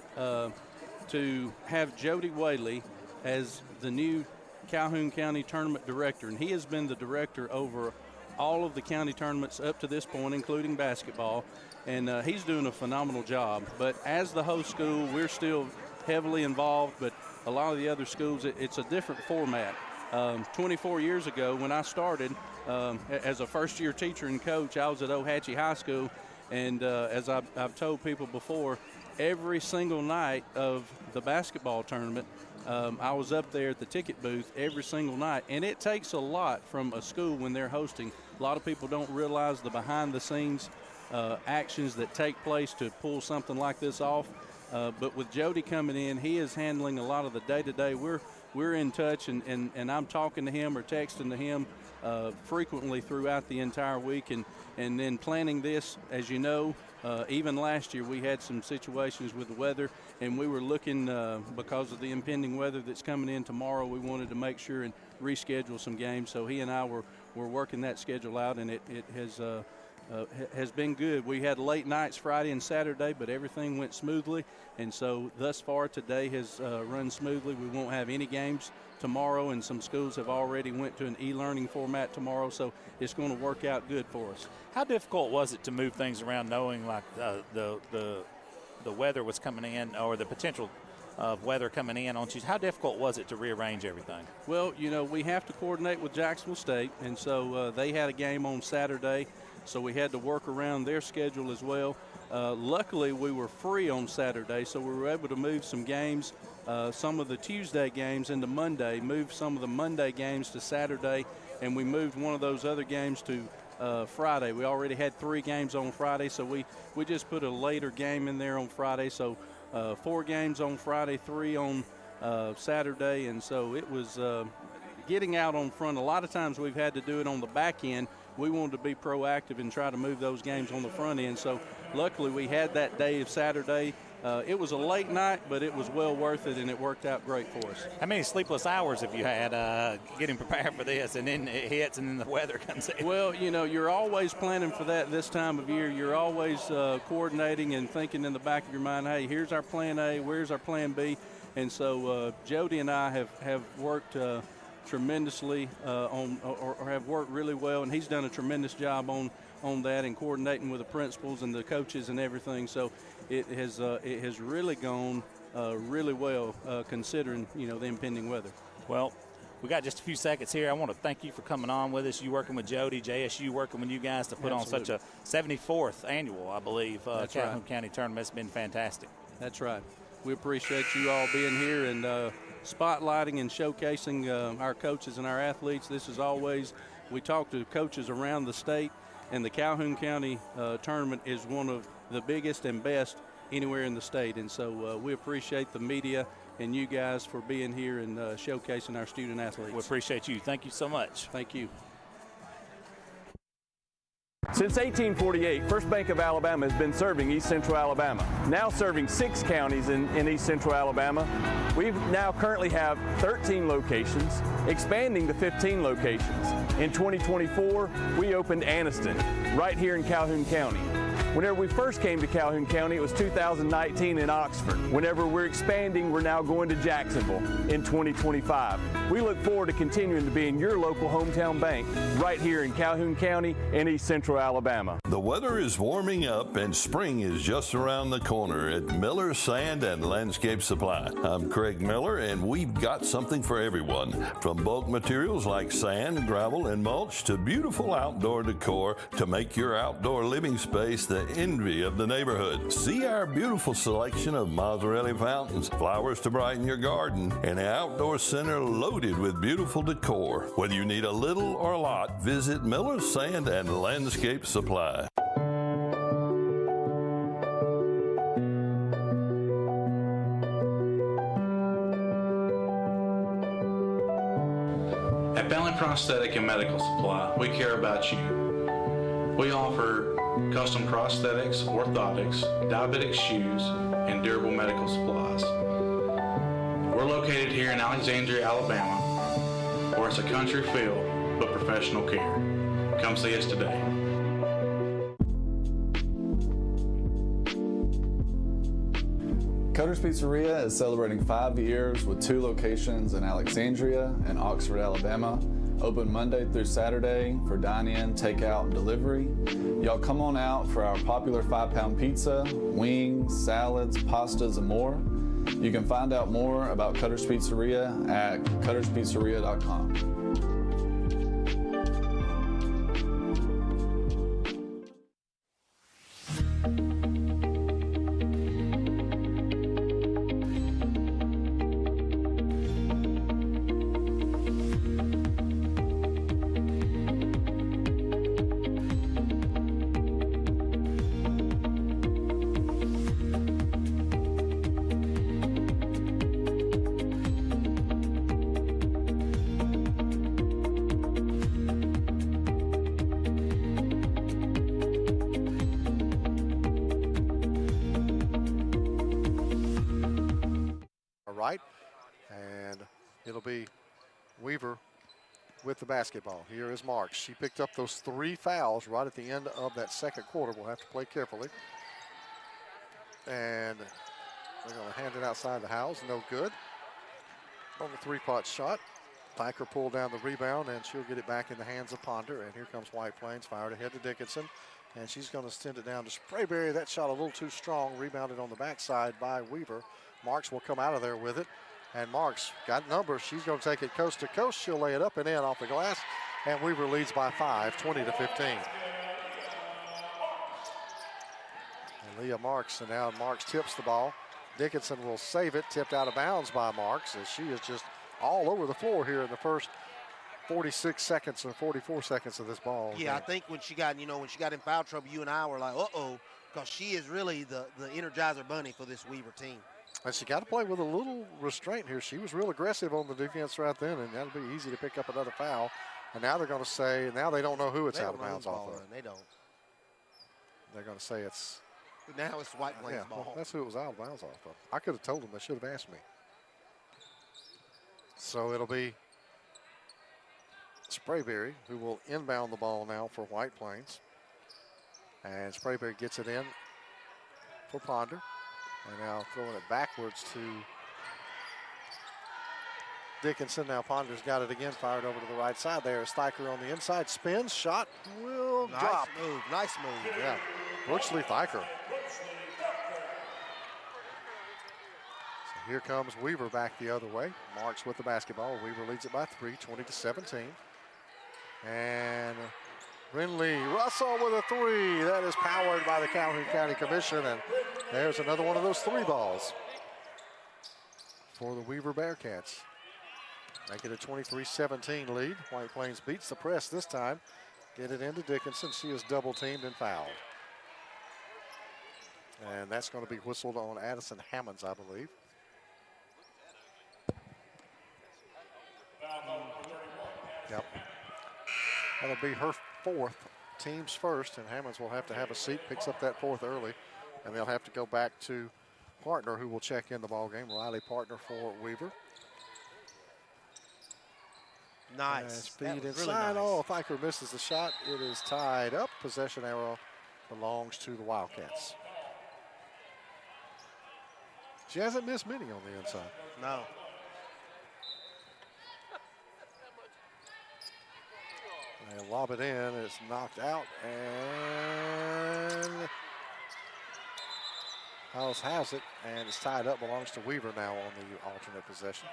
[SPEAKER 17] to have Jody Whaley as the new Calhoun County Tournament Director, and he has been the director over all of the county tournaments up to this point, including basketball, and he's doing a phenomenal job. But as the host school, we're still heavily involved, but a lot of the other schools, it's a different format. 24 years ago, when I started as a first-year teacher and coach, I was at Ohatchee High School, and as I've told people before, every single night of the basketball tournament, I was up there at the ticket booth every single night, and it takes a lot from a school when they're hosting. A lot of people don't realize the behind-the-scenes actions that take place to pull something like this off. But with Jody coming in, he is handling a lot of the day-to-day. We're in touch, and I'm talking to him or texting to him frequently throughout the entire week, and then planning this. As you know, even last year we had some situations with the weather, and we were looking because of the impending weather that's coming in tomorrow. We wanted to make sure and reschedule some games, so he and I were working that schedule out, and it has has been good. We had late nights Friday and Saturday, but everything went smoothly. And so thus far today has run smoothly. We won't have any games tomorrow, and some schools have already went to an e-learning format tomorrow, so it's going to work out good for us.
[SPEAKER 23] How difficult was it to move things around, knowing like the weather was coming in, or the potential of weather coming in on Tuesday? How difficult was it to rearrange everything?
[SPEAKER 17] Well, you know, we have to coordinate with Jacksonville State, and so they had a game on Saturday, so we had to work around their schedule as well. Luckily, we were free on Saturday, so we were able to move some games, some of the Tuesday games into Monday, moved some of the Monday games to Saturday, and we moved one of those other games to Friday. We already had 3 games on Friday, so we just put a later game in there on Friday. So 4 games on Friday, 3 on Saturday, and so it was getting out on front. A lot of times we've had to do it on the back end. We wanted to be proactive and try to move those games on the front end. So luckily we had that day of Saturday. It was a late night, but it was well worth it, and it worked out great for us.
[SPEAKER 23] How many sleepless hours have you had getting prepared for this, and then it hits and then the weather comes in?
[SPEAKER 17] Well, you know, you're always planning for that this time of year. You're always coordinating and thinking in the back of your mind, hey, here's our plan A, where's our plan B? And so Jody and I have worked tremendously or have worked really well, and he's done a tremendous job on that and coordinating with the principals and the coaches and everything. So it has really gone really well considering, you know, the impending weather.
[SPEAKER 23] Well, we got just a few seconds here. I want to thank you for coming on with us. You working with Jody, JSU working with you guys to put
[SPEAKER 17] Absolutely.
[SPEAKER 23] on such a 74th annual, I believe, Calhoun County tournament. It's been fantastic.
[SPEAKER 17] That's right. We appreciate you all being here and spotlighting and showcasing our coaches and our athletes. This is always, we talk to coaches around the state, and the Calhoun County tournament is one of the biggest and best anywhere in the state. And so we appreciate the media and you guys for being here and showcasing our student athletes.
[SPEAKER 23] We appreciate you. Thank you so much.
[SPEAKER 17] Thank you.
[SPEAKER 1] Since 1848, First Bank of Alabama has been serving East Central Alabama, now serving 6 counties in East Central Alabama. We now currently have 13 locations, expanding to 15 locations. In 2024, we opened Aniston, right here in Calhoun County. Whenever we first came to Calhoun County, it was 2019 in Oxford. Whenever we're expanding, we're now going to Jacksonville in 2025. We look forward to continuing to be in your local hometown bank right here in Calhoun County and East Central Alabama.
[SPEAKER 9] The weather is warming up and spring is just around the corner at Miller Sand and Landscape Supply. I'm Craig Miller, and we've got something for everyone. From bulk materials like sand, gravel, and mulch to beautiful outdoor decor to make your outdoor living space the envy of the neighborhood. See our beautiful selection of Mazzarelli fountains, flowers to brighten your garden, and an outdoor center loaded with beautiful decor. Whether you need a little or a lot, visit Miller Sand and Landscape Supply.
[SPEAKER 10] At Bentley Prosthetic and Medical Supply, we care about you. We offer custom prosthetics, orthotics, diabetic shoes, and durable medical supplies. We're located here in Alexandria, Alabama, where it's a country feel but professional care. Come see us today.
[SPEAKER 18] Cutter's Pizzeria is celebrating 5 years with 2 locations in Alexandria and Oxford, Alabama. Open Monday through Saturday for dine-in, takeout, and delivery. Y'all come on out for our popular 5-pound pizza, wings, salads, pastas, and more. You can find out more about Cutter's Pizzeria at cutterspizzeria.com.
[SPEAKER 3] Right, and it'll be Weaver with the basketball. Here is Marks. She picked up those 3 fouls right at the end of that second quarter. We'll have to play carefully. And they're going to hand it outside the house. No good. On the 3-pot shot. Thacker pulled down the rebound, and she'll get it back in the hands of Ponder. And here comes White Plains, fired ahead to Dickinson. And she's going to send it down to Sprayberry. That shot a little too strong. Rebounded on the backside by Weaver. Marks will come out of there with it. And Marks got numbers. She's going to take it coast to coast. She'll lay it up and in off the glass. And Weaver leads by 5, 20-15. And Leah Marks, and now Marks tips the ball. Dickinson will save it, tipped out of bounds by Marks, as she is just all over the floor here in the first 46 seconds or 44 seconds of this ball.
[SPEAKER 4] Yeah, I think when she got, when she got in foul trouble, you and I were like, uh-oh, because she is really the Energizer Bunny for this Weaver team.
[SPEAKER 3] And she got to play with a little restraint here. She was real aggressive on the defense right then, and that'll be easy to pick up another foul. And now they're going to say, now they don't know who it's out of bounds off of.
[SPEAKER 4] They don't.
[SPEAKER 3] They're going to say it's.
[SPEAKER 4] Now it's White Plains ball.
[SPEAKER 3] Well, that's who it was out of bounds off of. I could have told them. They should have asked me. So it'll be Sprayberry who will inbound the ball now for White Plains. And Sprayberry gets it in for Ponder. And now throwing it backwards to Dickinson. Now Ponder's got it again, fired over to the right side. There is Thacker on the inside. Spins, shot will drop.
[SPEAKER 4] Nice move.
[SPEAKER 3] Yeah, Brookslee Thacker. So here comes Weaver back the other way. Marks with the basketball. Weaver leads it by 3, 20-17. And Renly Russell with a 3. That is powered by the Calhoun County Commission. And there's another one of those 3 balls for the Weaver Bearcats. Make it a 23-17 lead. White Plains beats the press this time. Get it into Dickinson. She is double teamed and fouled. And that's going to be whistled on Addison Hammonds, I believe. Yep. That'll be her 4th, team's first, and Hammonds will have to have a seat, picks up that 4th early, and they'll have to go back to Partner, who will check in the ball game. Riley Partner for Weaver.
[SPEAKER 4] Nice.
[SPEAKER 3] Speed inside. Really nice. Oh, Thacker misses the shot. It is tied up. Possession arrow belongs to the Wildcats. She hasn't missed many on the inside.
[SPEAKER 4] No.
[SPEAKER 3] They lob it in. It's knocked out. And House has it. And it's tied up. Belongs to Weaver now on the alternate possession.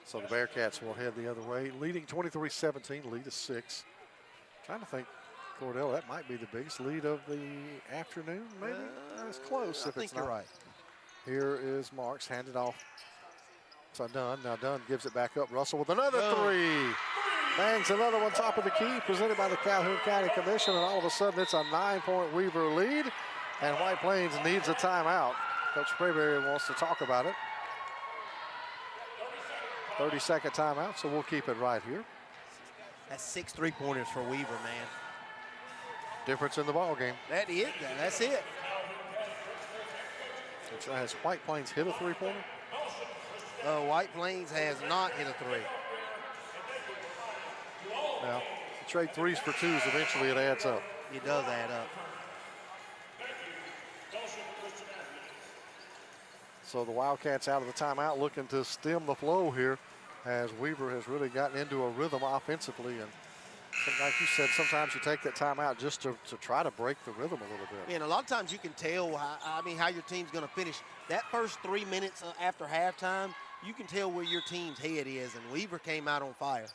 [SPEAKER 3] So the Bearcats will head the other way. Leading 23-17. Lead is 6. Trying to think, Cordell, that might be the biggest lead of the afternoon, maybe? It's close if it's not.
[SPEAKER 4] You're right.
[SPEAKER 3] Here is Marks, handed off to Dunn. Now Dunn gives it back up. Russell with another 3. Bangs another one top of the key, presented by the Calhoun County Commission, and all of a sudden it's a 9-point Weaver lead, and White Plains needs a timeout. Coach Sprayberry wants to talk about it. 30-second timeout, so we'll keep it right here.
[SPEAKER 4] That's 6 3-pointers for Weaver, man.
[SPEAKER 3] Difference in the ball game.
[SPEAKER 4] That's it.
[SPEAKER 3] Has White Plains hit a 3-pointer?
[SPEAKER 4] White Plains has not hit a 3.
[SPEAKER 3] Now, you trade 3s for 2s, eventually it adds up.
[SPEAKER 4] It does add up.
[SPEAKER 3] So the Wildcats out of the timeout, looking to stem the flow here, as Weaver has really gotten into a rhythm offensively. And like you said, sometimes you take that timeout just to try to break the rhythm a little bit.
[SPEAKER 4] And a lot of times you can tell how your team's going to finish. That first 3 minutes after halftime, you can tell where your team's head is, and Weaver came out on fire.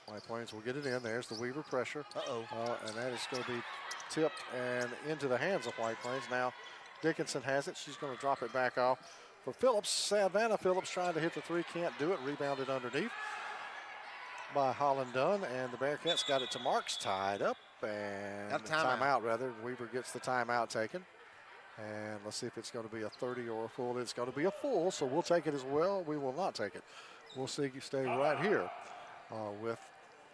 [SPEAKER 3] White Plains will get it in. There's the Weaver pressure.
[SPEAKER 4] Uh-oh.
[SPEAKER 3] And that is going to be tipped and into the hands of White Plains. Now Dickinson has it. She's going to drop it back off for Phillips. Savannah Phillips trying to hit the 3. Can't do it. Rebounded underneath by Holland Dunn. And the Bearcats got it to Marks. Tied up. And timeout, rather. Weaver gets the timeout taken. And let's see if it's going to be a 30 or a full. It's going to be a full, so we'll take it as well. We will not take it. We'll see you stay right here with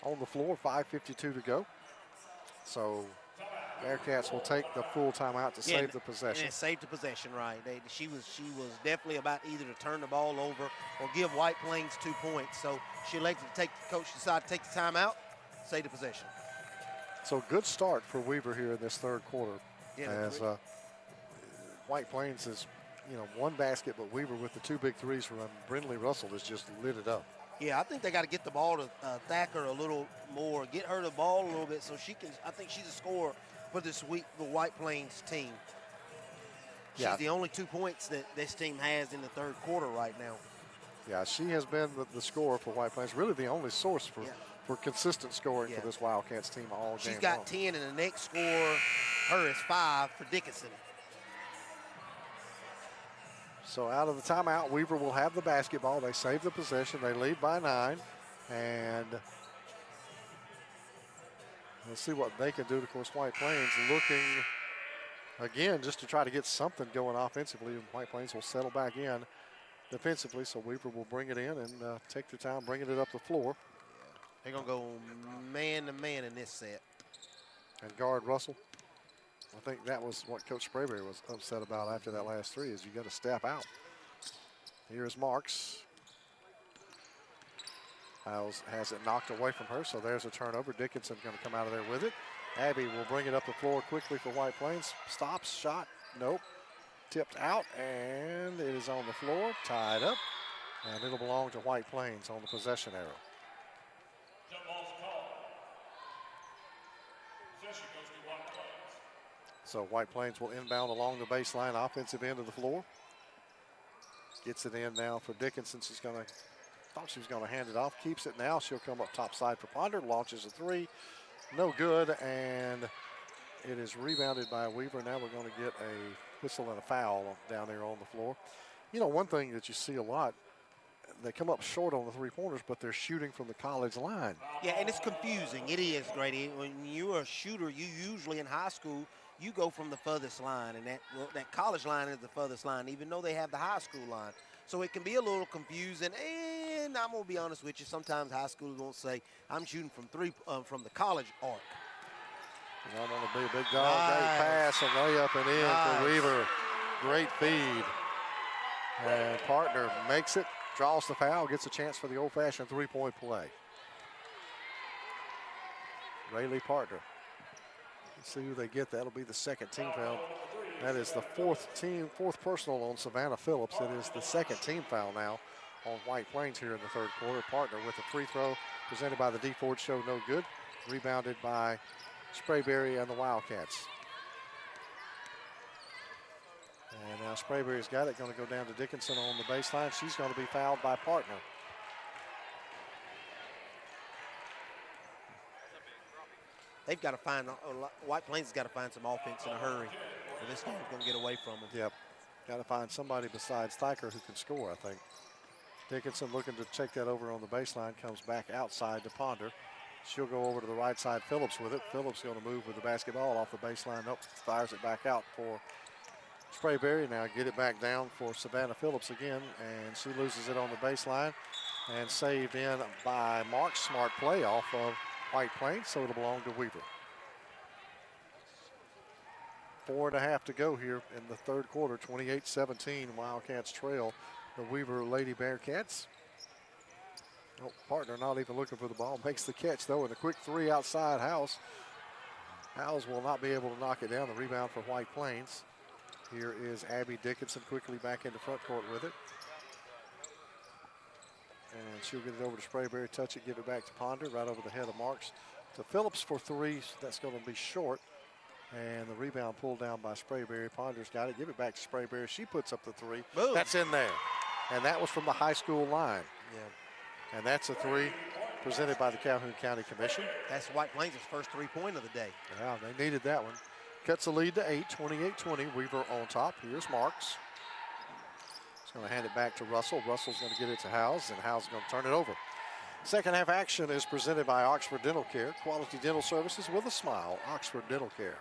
[SPEAKER 3] on the floor, 5:52 to go. So Bearcats will take the full timeout to save the possession.
[SPEAKER 4] And save the possession, right. She was definitely about either to turn the ball over or give White Plains 2 points. So she elected to coach decided to take the timeout, save the possession.
[SPEAKER 3] So good start for Weaver here in this third quarter.
[SPEAKER 4] Yeah,
[SPEAKER 3] as White Plains is, one basket, but Weaver with the 2 big threes from Brindley Russell has just lit it up.
[SPEAKER 4] Yeah, I think they got to get the ball to Thacker a little more, get her the ball a little bit so she can. I think she's a scorer for this week, the White Plains team. She's the only 2 points that this team has in the third quarter right now.
[SPEAKER 3] Yeah, she has been the scorer for White Plains, really the only source for consistent scoring for this Wildcats team all game.
[SPEAKER 4] She's got 10, and the next score, her is 5 for Dickinson.
[SPEAKER 3] So out of the timeout, Weaver will have the basketball. They save the possession. They lead by 9. And let's see what they can do. Of course, White Plains looking, again, just to try to get something going offensively. White Plains will settle back in defensively, so Weaver will bring it in and take their time bringing it up the floor.
[SPEAKER 4] They're going to go man-to-man in this set.
[SPEAKER 3] And guard Russell. I think that was what Coach Sprayberry was upset about after that last 3 is you got to step out. Here's Marks. Hiles has it knocked away from her, so there's a turnover. Dickinson going to come out of there with it. Abby will bring it up the floor quickly for White Plains. Stops, shot, nope. Tipped out, and it is on the floor, tied up. And it'll belong to White Plains on the possession arrow. So White Plains will inbound along the baseline, offensive end of the floor. Gets it in now for Dickinson. Thought she was going to hand it off. Keeps it now. She'll come up top side for Ponder. Launches a 3. No good, and it is rebounded by Weaver. Now we're going to get a whistle and a foul down there on the floor. One thing that you see a lot, they come up short on the 3-pointers, but they're shooting from the college line.
[SPEAKER 4] Yeah, and it's confusing. It is, Grady. When you're a shooter, you usually in high school, you go from the furthest line, and that college line is the furthest line, even though they have the high school line. So it can be a little confusing, and I'm going to be honest with you, sometimes high schoolers won't say, I'm shooting from the college arc.
[SPEAKER 3] And I'm going to be a big dog. Great pass and layup and in for Weaver. Great feed. And partner makes it, draws the foul, gets a chance for the old-fashioned 3-point play. Rayleigh Partner. Let's see who they get. That'll be the second team foul. That is the fourth personal on Savannah Phillips. It is the second team foul now on White Plains here in the third quarter. Partner with a free throw presented by the D Ford Show, no good. Rebounded by Sprayberry and the Wildcats. And now Sprayberry's got it. Going to go down to Dickinson on the baseline. She's going to be fouled by Partner.
[SPEAKER 4] They've got to find, White Plains has got to find some offense in a hurry, or this game's going to get away from them.
[SPEAKER 3] Yep. Got to find somebody besides Thacker who can score, I think. Dickinson looking to check that over on the baseline, comes back outside to Ponder. She'll go over to the right side, Phillips with it. Phillips going to move with the basketball off the baseline. Nope, fires it back out for Sprayberry. Now get it back down for Savannah Phillips again, and she loses it on the baseline. And saved in by Mark. Smart play off of White Plains, so it'll belong to Weaver. 4.5 to go here in the third quarter. 28-17, Wildcats trail the Weaver Lady Bearcats. Oh, Partner not even looking for the ball. Makes the catch, though, and a quick 3 outside House. House will not be able to knock it down. The rebound for White Plains. Here is Abby Dickinson quickly back into front court with it. And she'll get it over to Sprayberry, touch it, give it back to Ponder, right over the head of Marks. To Phillips for 3, that's going to be short. And the rebound pulled down by Sprayberry. Ponder's got it, give it back to Sprayberry. She puts up the 3.
[SPEAKER 4] Boom.
[SPEAKER 3] That's in there. And that was from the high school line.
[SPEAKER 4] Yeah.
[SPEAKER 3] And that's a 3 presented by the Calhoun County Commission.
[SPEAKER 4] That's White Plains' first 3-point of the day.
[SPEAKER 3] Yeah, they needed that one. Cuts the lead to 8, 28-20. Weaver on top. Here's Marks. He's going to hand it back to Russell. Russell's going to get it to Howes, and Howes is going to turn it over. Second half action is presented by Oxford Dental Care. Quality dental services with a smile. Oxford Dental Care.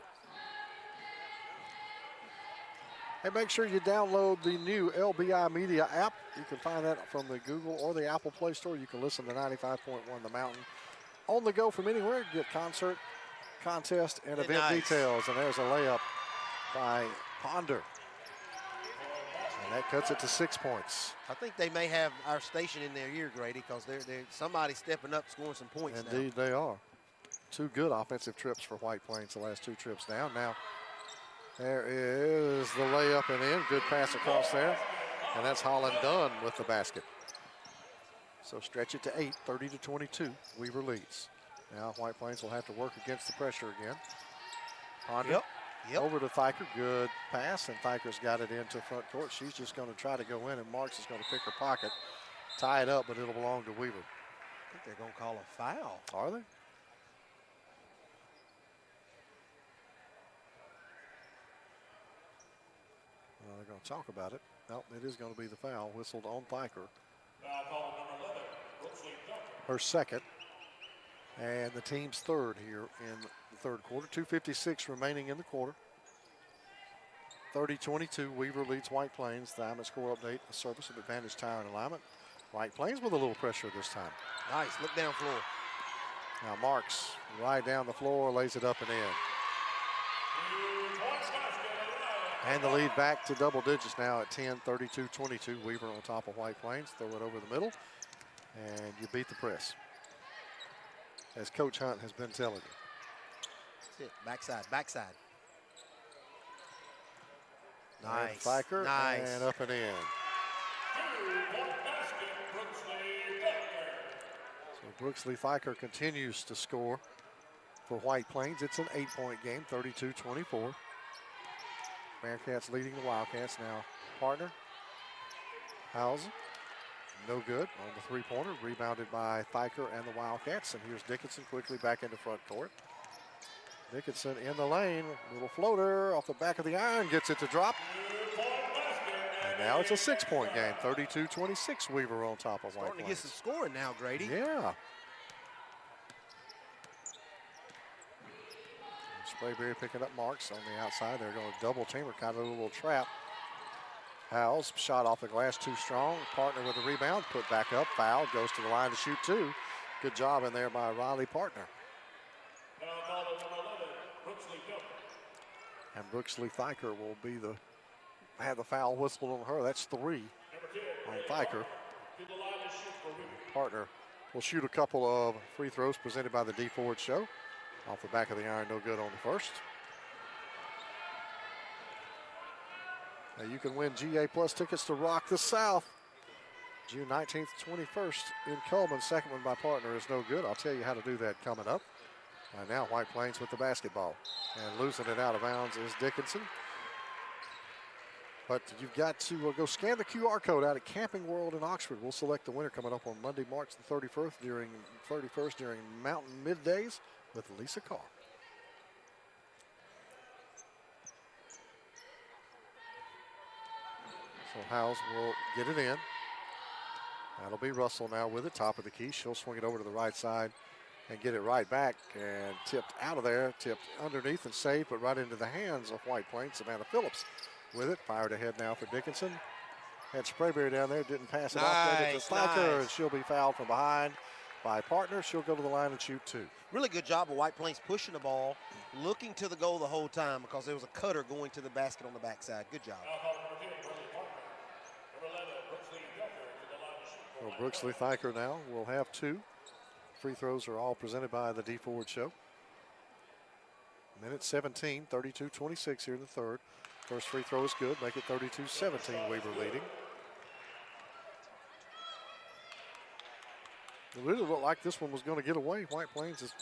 [SPEAKER 3] Hey, make sure you download the new LBI Media app. You can find that from the Google or the Apple Play Store. You can listen to 95.1 The Mountain on the go from anywhere. Get concert contest and event details. And there's a layup by Ponder. And that cuts it to 6 points.
[SPEAKER 4] I think they may have our station in their ear, Grady, because they're somebody stepping up, scoring some points.
[SPEAKER 3] Indeed, they are. 2 good offensive trips for White Plains the last 2 trips down. Now, there is the layup and in. Good pass across there. And that's Holland Dunn with the basket. So stretch it to 8, 30-22. Weaver leads. Now White Plains will have to work against the pressure again. Ponder over to Thiker. Good pass, and Thiker's got it into front court. She's just going to try to go in, and Marks is going to pick her pocket. Tie it up, but it'll belong to Weaver.
[SPEAKER 4] I think they're going to call a foul.
[SPEAKER 3] Are they? They're going to talk about it. No, it is going to be the foul whistled on Thiker. Her second. And the team's third here in the third quarter. 2:56 remaining in the quarter. 30-22, Weaver leads White Plains. The Diamond score update, a service of Advantage Tire and Alignment. White Plains with a little pressure this time.
[SPEAKER 4] Nice, look down floor.
[SPEAKER 3] Now Marks right down the floor, lays it up and in. And the lead back to double digits now at 10, 32-22. Weaver on top of White Plains. Throw it over the middle, and you beat the press. As Coach Hunt has been telling you.
[SPEAKER 4] That's it, backside, backside.
[SPEAKER 3] Nice. Thiker,
[SPEAKER 4] nice.
[SPEAKER 3] And up and in. So Brooksley Thiker continues to score for White Plains. It's an 8-point game, 32-24. Bearcats leading the Wildcats now. Partner, Hausen, no good on the three-pointer. Rebounded by Thiker and the Wildcats. And here's Dickinson quickly back into front court. Dickinson in the lane, little floater off the back of the iron, gets it to drop. And now it's a 6-point game, 32-26. Weaver on top of White Plains.
[SPEAKER 4] Starting to get some scoring now, Grady.
[SPEAKER 3] Yeah. Sprayberry picking up Marks on the outside. They're going to double team her, kind of a little trap. Howells shot off the glass too strong. Partner with the rebound, put back up, foul, goes to the line to shoot 2. Good job in there by Riley Partner. And Brooksley Thiker will be have the foul whistled on her. That's 3 on Thiker. Partner will shoot a couple of free throws presented by the D Ford Show. Off the back of the iron, no good on the first. Now you can win GA Plus tickets to Rock the South. June 19th, 21st in Coleman. Second one by Partner is no good. I'll tell you how to do that coming up. And now White Plains with the basketball. And losing it out of bounds is Dickinson. But you've got to go scan the QR code out at Camping World in Oxford. We'll select the winner coming up on Monday, March the 31st during Mountain Middays with Lisa Carr. So Howes will get it in. That'll be Russell now with it, top of the key. She'll swing it over to the right side and get it right back, and tipped out of there, tipped underneath and saved, but right into the hands of White Plains. Savannah Phillips with it, fired ahead now for Dickinson. Had Sprayberry down there, didn't pass it off. Gave it to Thiker, and she'll be fouled from behind by Partner. She'll go to the line and shoot 2.
[SPEAKER 4] Really good job of White Plains pushing the ball, looking to the goal the whole time because there was a cutter going to the basket on the backside. Good job.
[SPEAKER 3] Well, Brooksley Thiker now will have 2. Free throws are all presented by the D Ford Show. Minute 17, 32-26 here in the third. First free throw is good, make it 32-17, Weaver leading. It really looked like this one was going to get away. White Plains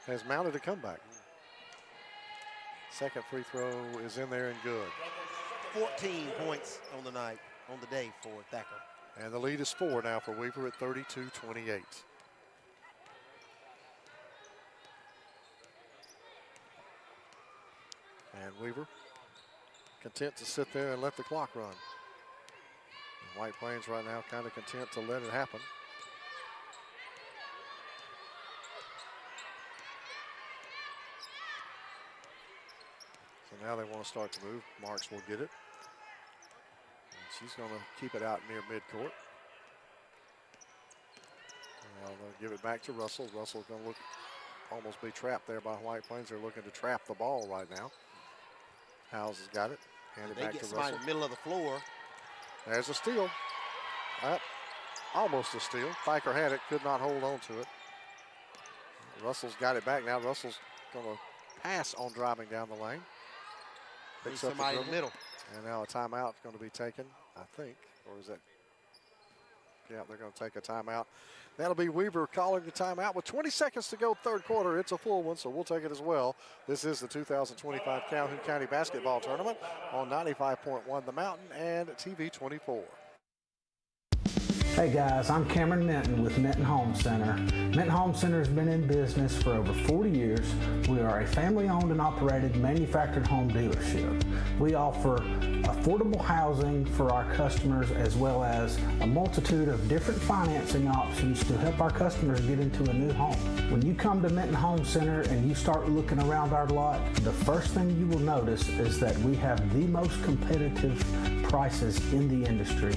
[SPEAKER 3] has mounted a comeback. Second free throw is in there and good.
[SPEAKER 4] 14 points on the night, on the day for Thacker.
[SPEAKER 3] And the lead is 4 now for Weaver at 32-28. And Weaver content to sit there and let the clock run. And White Plains right now kind of content to let it happen. So now they want to start to move. Marks will get it. And she's going to keep it out near midcourt. Now they'll give it back to Russell. Russell's going to look almost be trapped there by White Plains. They're looking to trap the ball right now. Howes has got it. Hand it
[SPEAKER 4] They
[SPEAKER 3] back
[SPEAKER 4] get
[SPEAKER 3] to
[SPEAKER 4] somebody
[SPEAKER 3] Russell.
[SPEAKER 4] in the middle of the floor.
[SPEAKER 3] There's a steal. Almost a steal. Thacker had it, could not hold on to it. Russell's got it back now. Russell's going to pass on driving down the lane. Picks up
[SPEAKER 4] Somebody in the middle.
[SPEAKER 3] And now a timeout is going to be taken, I think. Or is that? Yeah, they're going to take a timeout. That'll be Weaver calling the timeout with 20 seconds to go, third quarter. It's a full one, so we'll take it as well. This is the 2025 Calhoun County Basketball Tournament on 95.1 The Mountain and TV 24.
[SPEAKER 12] Hey guys, I'm Cameron Minton with Minton Home Center. Minton Home Center has been in business for over 40 years. We are a family-owned and operated manufactured home dealership. We offer affordable housing for our customers as well as a multitude of different financing options to help our customers get into a new home. When you come to Minton Home Center and you start looking around our lot, the first thing you will notice is that we have the most competitive prices in the industry.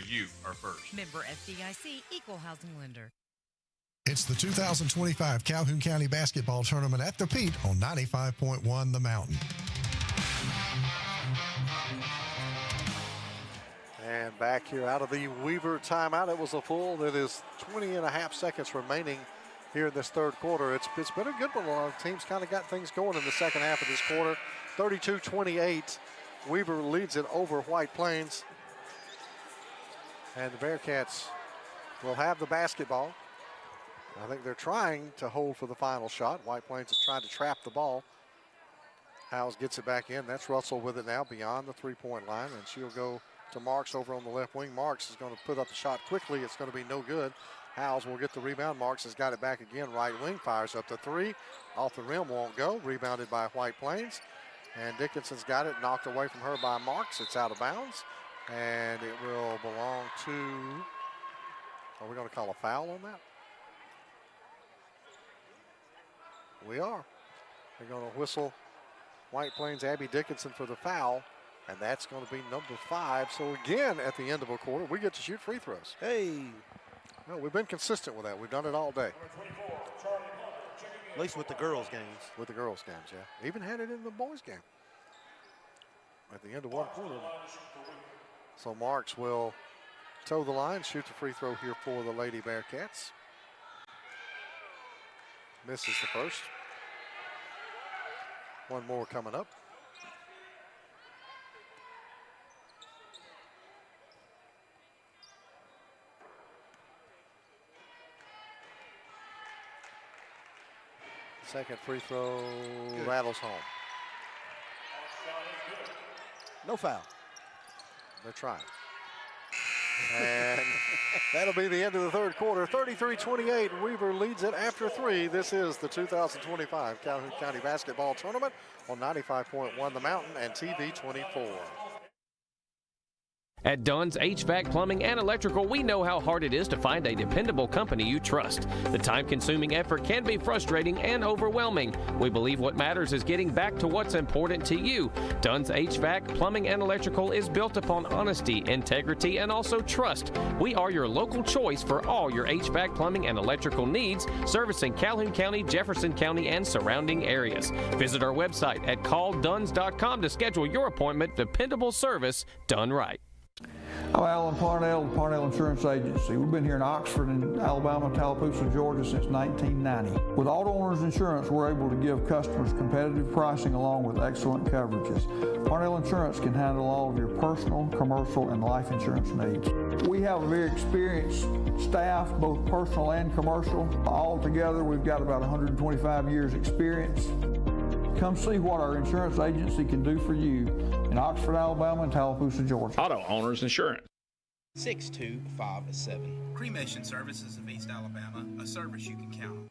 [SPEAKER 20] You are first.
[SPEAKER 21] Member FDIC, Equal Housing Lender.
[SPEAKER 19] It's the 2025 Calhoun County Basketball Tournament at the Pete on 95.1 The Mountain.
[SPEAKER 3] And back here out of the Weaver timeout. It was a full. That is 20 and a half seconds remaining here in this third quarter. It's been a good one. A lot of teams kind of got things going in the second half of this quarter. 32-28. Weaver leads it over White Plains. And the Bearcats will have the basketball. I think they're trying to hold for the final shot. White Plains is trying to trap the ball. Howes gets it back in. That's Russell with it now beyond the three-point line. And she'll go to Marks over on the left wing. Marks is going to put up the shot quickly. It's going to be no good. Howes will get the rebound. Marks has got it back again. Right wing fires up the three. Off the rim, won't go. Rebounded by White Plains. And Dickinson's got it, knocked away from her by Marks. It's out of bounds. And it will belong to, are we going to call a foul on that? We are. They're going to whistle White Plains Abby Dickinson for the foul, and that's going to be number 5. So again, at the end of a quarter, we get to shoot free throws.
[SPEAKER 4] Hey.
[SPEAKER 3] No, we've been consistent with that. We've done it all day.
[SPEAKER 4] At least with the girls' games.
[SPEAKER 3] With the girls' games, yeah. Even had it in the boys' game. At the end of one quarter. So Marks will toe the line, shoot the free throw here for the Lady Bearcats. Misses the first. One more coming up. Second free throw rattles home.
[SPEAKER 4] No foul.
[SPEAKER 3] They're trying. And that'll be the end of the third quarter. 33-28. Weaver leads it after 3. This is the 2025 Calhoun County Basketball Tournament on 95.1 The Mountain and TV 24.
[SPEAKER 22] At Dunn's HVAC Plumbing and Electrical, we know how hard it is to find a dependable company you trust. The time-consuming effort can be frustrating and overwhelming. We believe what matters is getting back to what's important to you. Dunn's HVAC Plumbing and Electrical is built upon honesty, integrity, and also trust. We are your local choice for all your HVAC plumbing and electrical needs, servicing Calhoun County, Jefferson County, and surrounding areas. Visit our website at callduns.com to schedule your appointment. Dependable service done right.
[SPEAKER 24] I'm Alan Parnell, the Parnell Insurance Agency. We've been here in Oxford and Alabama, Tallapoosa, Georgia since 1990. With Auto Owners Insurance, we're able to give customers competitive pricing along with excellent coverages. Parnell Insurance can handle all of your personal, commercial, and life insurance needs. We have a very experienced staff, both personal and commercial. All together, we've got about 125 years experience. Come see what our insurance agency can do for you in Oxford, Alabama, and Tallapoosa, Georgia.
[SPEAKER 20] Auto Owners Insurance.
[SPEAKER 25] 6257. Cremation Services of East Alabama, a service you can count on.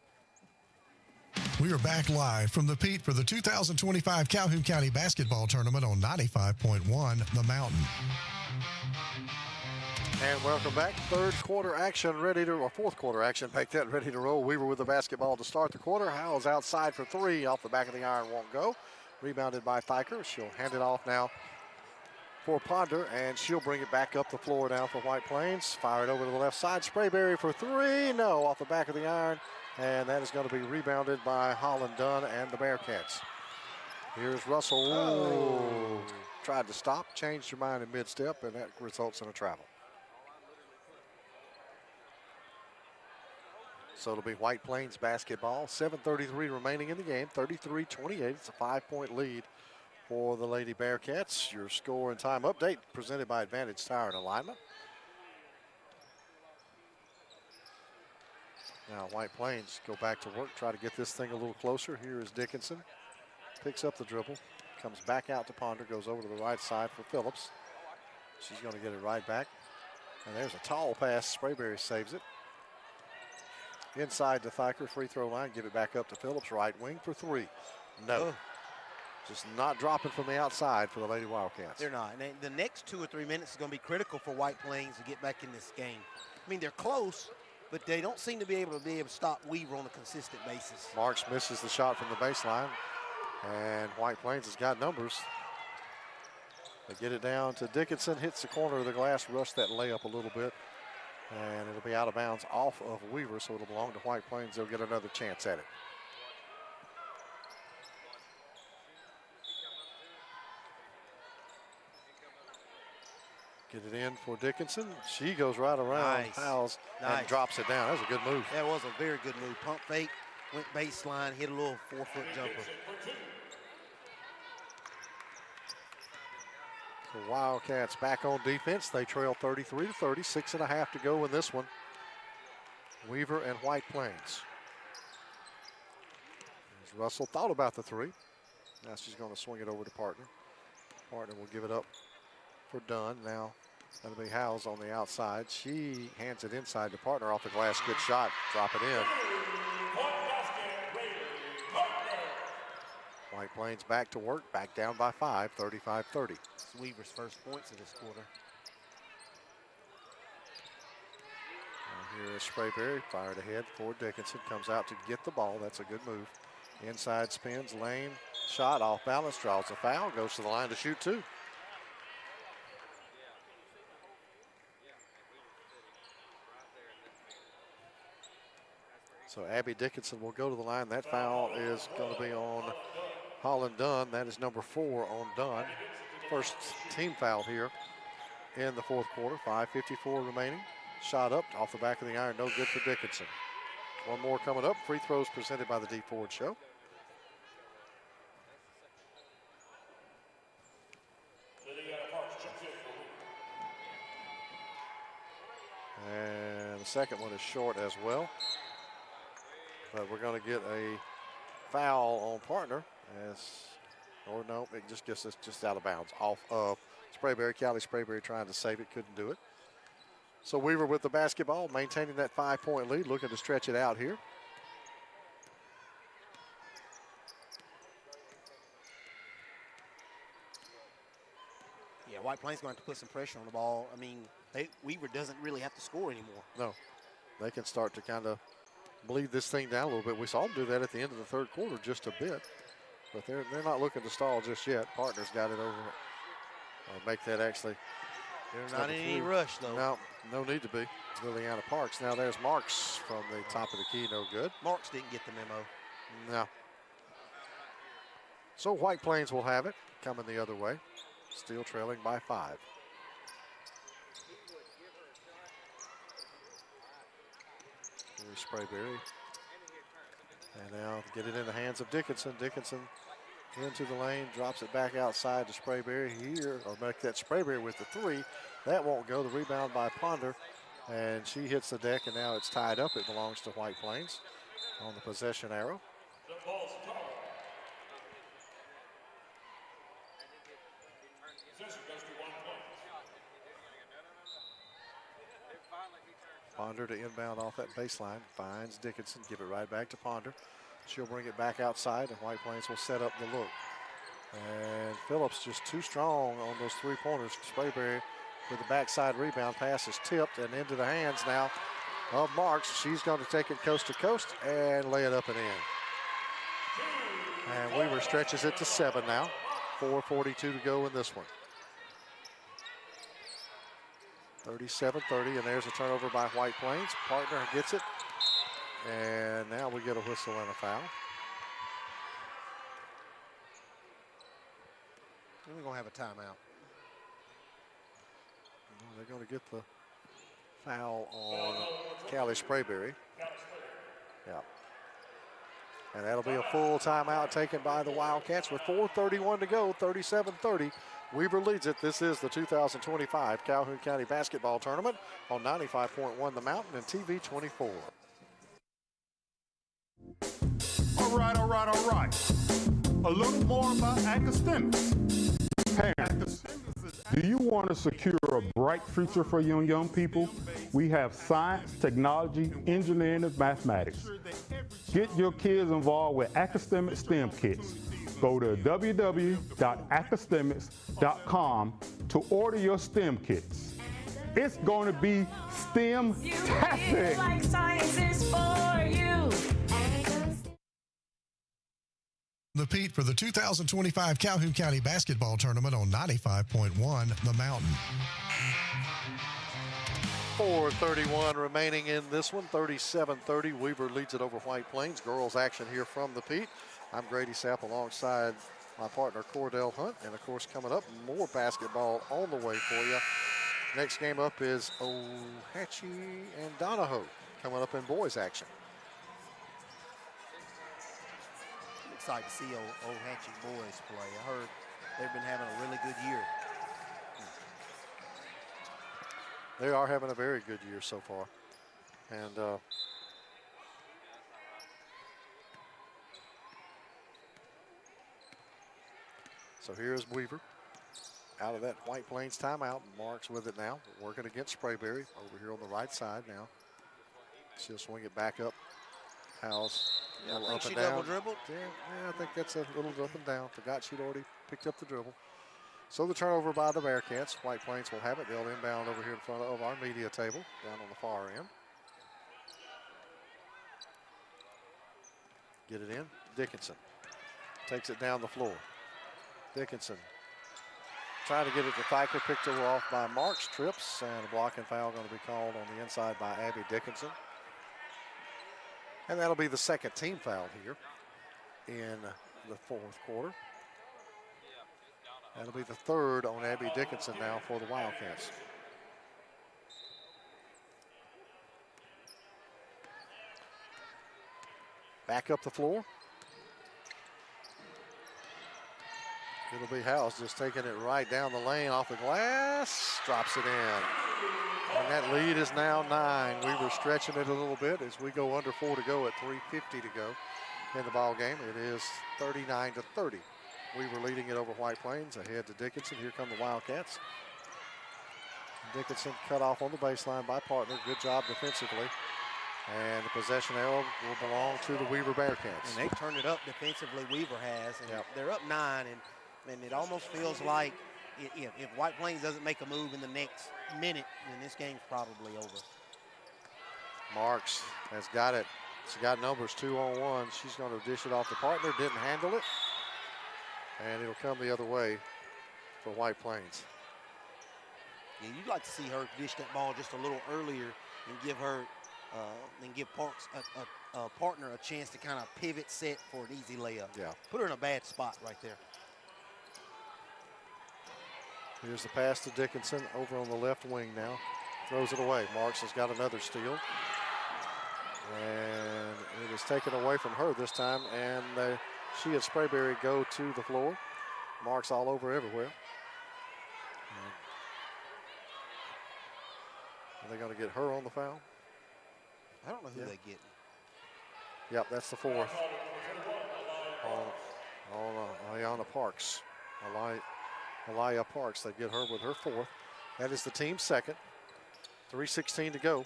[SPEAKER 19] We are back live from the Pete for the 2025 Calhoun County Basketball Tournament on 95.1 The Mountain.
[SPEAKER 3] And welcome back. Third quarter action or fourth quarter action, make that ready to roll. Weaver with the basketball to start the quarter. Howes outside for 3, off the back of the iron, won't go. Rebounded by Thacker. She'll hand it off now for Ponder, and she'll bring it back up the floor now for White Plains. Fire it over to the left side. Sprayberry for three. No, off the back of the iron. And that is going to be rebounded by Holland Dunn and the Bearcats. Here's Russell. Oh. Tried to stop, changed her mind in mid-step, and that results in a travel. So it'll be White Plains basketball. 7:33 remaining in the game. 33-28. It's a 5-point lead for the Lady Bearcats. Your score and time update presented by Advantage Tire and Alignment. Now White Plains go back to work, try to get this thing a little closer. Here is Dickinson. Picks up the dribble, comes back out to Ponder, goes over to the right side for Phillips. She's going to get it right back. And there's a tall pass. Sprayberry saves it. Inside to Thyker, free throw line. Give it back up to Phillips, right wing for three. No. Just not dropping from the outside for the Lady Wildcats.
[SPEAKER 4] They're not. And the next 2 or 3 minutes is going to be critical for White Plains to get back in this game. I mean, they're close, but they don't seem to be able to stop Weaver on a consistent basis.
[SPEAKER 3] Marks misses the shot from the baseline, and White Plains has got numbers. They get it down to Dickinson, hits the corner of the glass, rush that layup a little bit, and it'll be out of bounds off of Weaver, so it'll belong to White Plains. They'll get another chance at it. Get it in for Dickinson. She goes right around, fouls, and drops it down. That was a good move.
[SPEAKER 4] That was a very good move. Pump fake, went baseline, hit a little 4-foot jumper.
[SPEAKER 3] The Wildcats back on defense. They trail 33-30, 6.5 to go in this one. Weaver and White Plains. As Russell thought about the three. Now she's going to swing it over to Partner. Partner will give it up for Dunn. Now that'll be Howes on the outside. She hands it inside to Partner off the glass. Good shot. Drop it in. White Plains back to work. Back down by 5, 35-30.
[SPEAKER 4] It's Weaver's first points of this quarter.
[SPEAKER 3] And here is Sprayberry. Fired ahead for Dickinson. Comes out to get the ball. That's a good move. Inside spins. Lane. Shot off balance. Draws a foul. Goes to the line to shoot two. So Abby Dickinson will go to the line. That foul is going to be on Holland Dunn. That is number 4 on Dunn. First team foul here in the fourth quarter. 5:54 remaining. Shot up off the back of the iron. No good for Dickinson. One more coming up. Free throws presented by the D Ford Show. And the second one is short as well. But we're going to get a foul on Partner or no, it just gets us just out of bounds off of Sprayberry. Callie Sprayberry trying to save it, couldn't do it. So Weaver with the basketball, maintaining that 5-point lead, looking to stretch it out here.
[SPEAKER 4] Yeah, White Plains going to have to put some pressure on the ball. I mean, Weaver doesn't really have to score anymore.
[SPEAKER 3] No, they can start to kind of bleed this thing down a little bit. We saw them do that at the end of the third quarter just a bit, but they're not looking to stall just yet. Partner's got it over. Make that actually.
[SPEAKER 4] There's not any rush though.
[SPEAKER 3] No, no need to be. Liliana Parks. Now there's Marks from the top of the key. No good.
[SPEAKER 4] Marks didn't get the memo.
[SPEAKER 3] No. So White Plains will have it coming the other way. Still trailing by 5. Here's Sprayberry. And now get it in the hands of Dickinson. Dickinson into the lane, drops it back outside to Sprayberry here, or make that Sprayberry with the 3. That won't go. The rebound by Ponder, and she hits the deck, and now it's tied up. It belongs to White Plains on the possession arrow. Ponder to inbound off that baseline. Finds Dickinson. Give it right back to Ponder. She'll bring it back outside, and White Plains will set up the look. And Phillips just too strong on those 3-pointers. Sprayberry with the backside rebound. Pass is tipped and into the hands now of Marks. She's going to take it coast to coast and lay it up and in. And Weaver stretches it to 7 now. 4:42 to go in this one. 37-30, and there's a turnover by White Plains. Partner gets it, and now we get a whistle and a foul.
[SPEAKER 4] We're going to have a timeout.
[SPEAKER 3] They're going to get the foul on Callie Sprayberry. Yeah. And that'll be a full timeout taken by the Wildcats with 4:31 to go, 37-30. Weaver leads it. This is the 2025 Calhoun County Basketball Tournament on 95.1 The Mountain and TV 24.
[SPEAKER 2] All right. A little more about academics. Parents, do you want to secure a bright future for young people? We have science, technology, engineering, and mathematics. Get your kids involved with academic STEM kits. Go to www.academics.com to order your STEM kits. It's going to be STEM-tastic.
[SPEAKER 6] Like science is for you.
[SPEAKER 19] The Pete for the 2025 Calhoun County Basketball Tournament on 95.1 The Mountain.
[SPEAKER 3] 4:31 remaining in this one, 37-30. Weaver leads it over White Plains. Girls action here from the Pete. I'm Grady Sapp alongside my partner Cordell Hunt. And of course, coming up, more basketball on the way for you. Next game up is O.H.A.P and Donahoe coming up in boys action.
[SPEAKER 4] Excited to see O.H.A.P boys play. I heard they've been having a really good year.
[SPEAKER 3] They are having a very good year so far. And so here's Weaver out of that White Plains timeout. Marks with it now, working against Sprayberry over here on the right side now. She'll swing it back up. Howes
[SPEAKER 4] Yeah, I think
[SPEAKER 3] up
[SPEAKER 4] she
[SPEAKER 3] and down.
[SPEAKER 4] double dribbled.
[SPEAKER 3] Yeah, I think that's a little up and down. Forgot she'd already picked up the dribble. So the turnover by the Bearcats. White Plains will have it. They'll inbound over here in front of our media table down on the far end. Get it in. Dickinson takes it down the floor. Dickinson trying to get it to Thyker. Picked her off by Marks. Trips, and a blocking foul going to be called on the inside by Abby Dickinson. And that'll be the second team foul here in the fourth quarter. That'll be the third on Abby Dickinson now for the Wildcats. Back up the floor. It'll be Howes just taking it right down the lane off the glass. Drops it in. And that lead is now 9. We were stretching it a little bit as we go under 4 to go at 3:50 to go in the ball game. It is 39-30. We were leading it over White Plains. Ahead to Dickinson. Here come the Wildcats. Dickinson cut off on the baseline by partner. Good job defensively. And the possession arrow will belong to the Weaver Bearcats.
[SPEAKER 4] And they turned it up defensively, Weaver has. And they're up 9, and it almost feels like if White Plains doesn't make a move in the next minute, then this game's probably over.
[SPEAKER 3] Marks has got it. She's got numbers 2-on-1. She's going to dish it off the partner. Didn't handle it. And it'll come the other way for White Plains.
[SPEAKER 4] Yeah, you'd like to see her dish that ball just a little earlier and give her, Parks a partner a chance to kind of pivot set for an easy layup.
[SPEAKER 3] Yeah.
[SPEAKER 4] Put her in a bad spot right there.
[SPEAKER 3] Here's the pass to Dickinson over on the left wing now. Throws it away. Marks has got another steal. And it is taken away from her this time. And she and Sprayberry go to the floor. Marks all over everywhere. Are they going to get her on the foul?
[SPEAKER 4] I don't know who they get.
[SPEAKER 3] Yep, that's the fourth. On Ayana Parks. Aliyah Parks, they get her with her fourth. That is the team's second. 3:16 to go.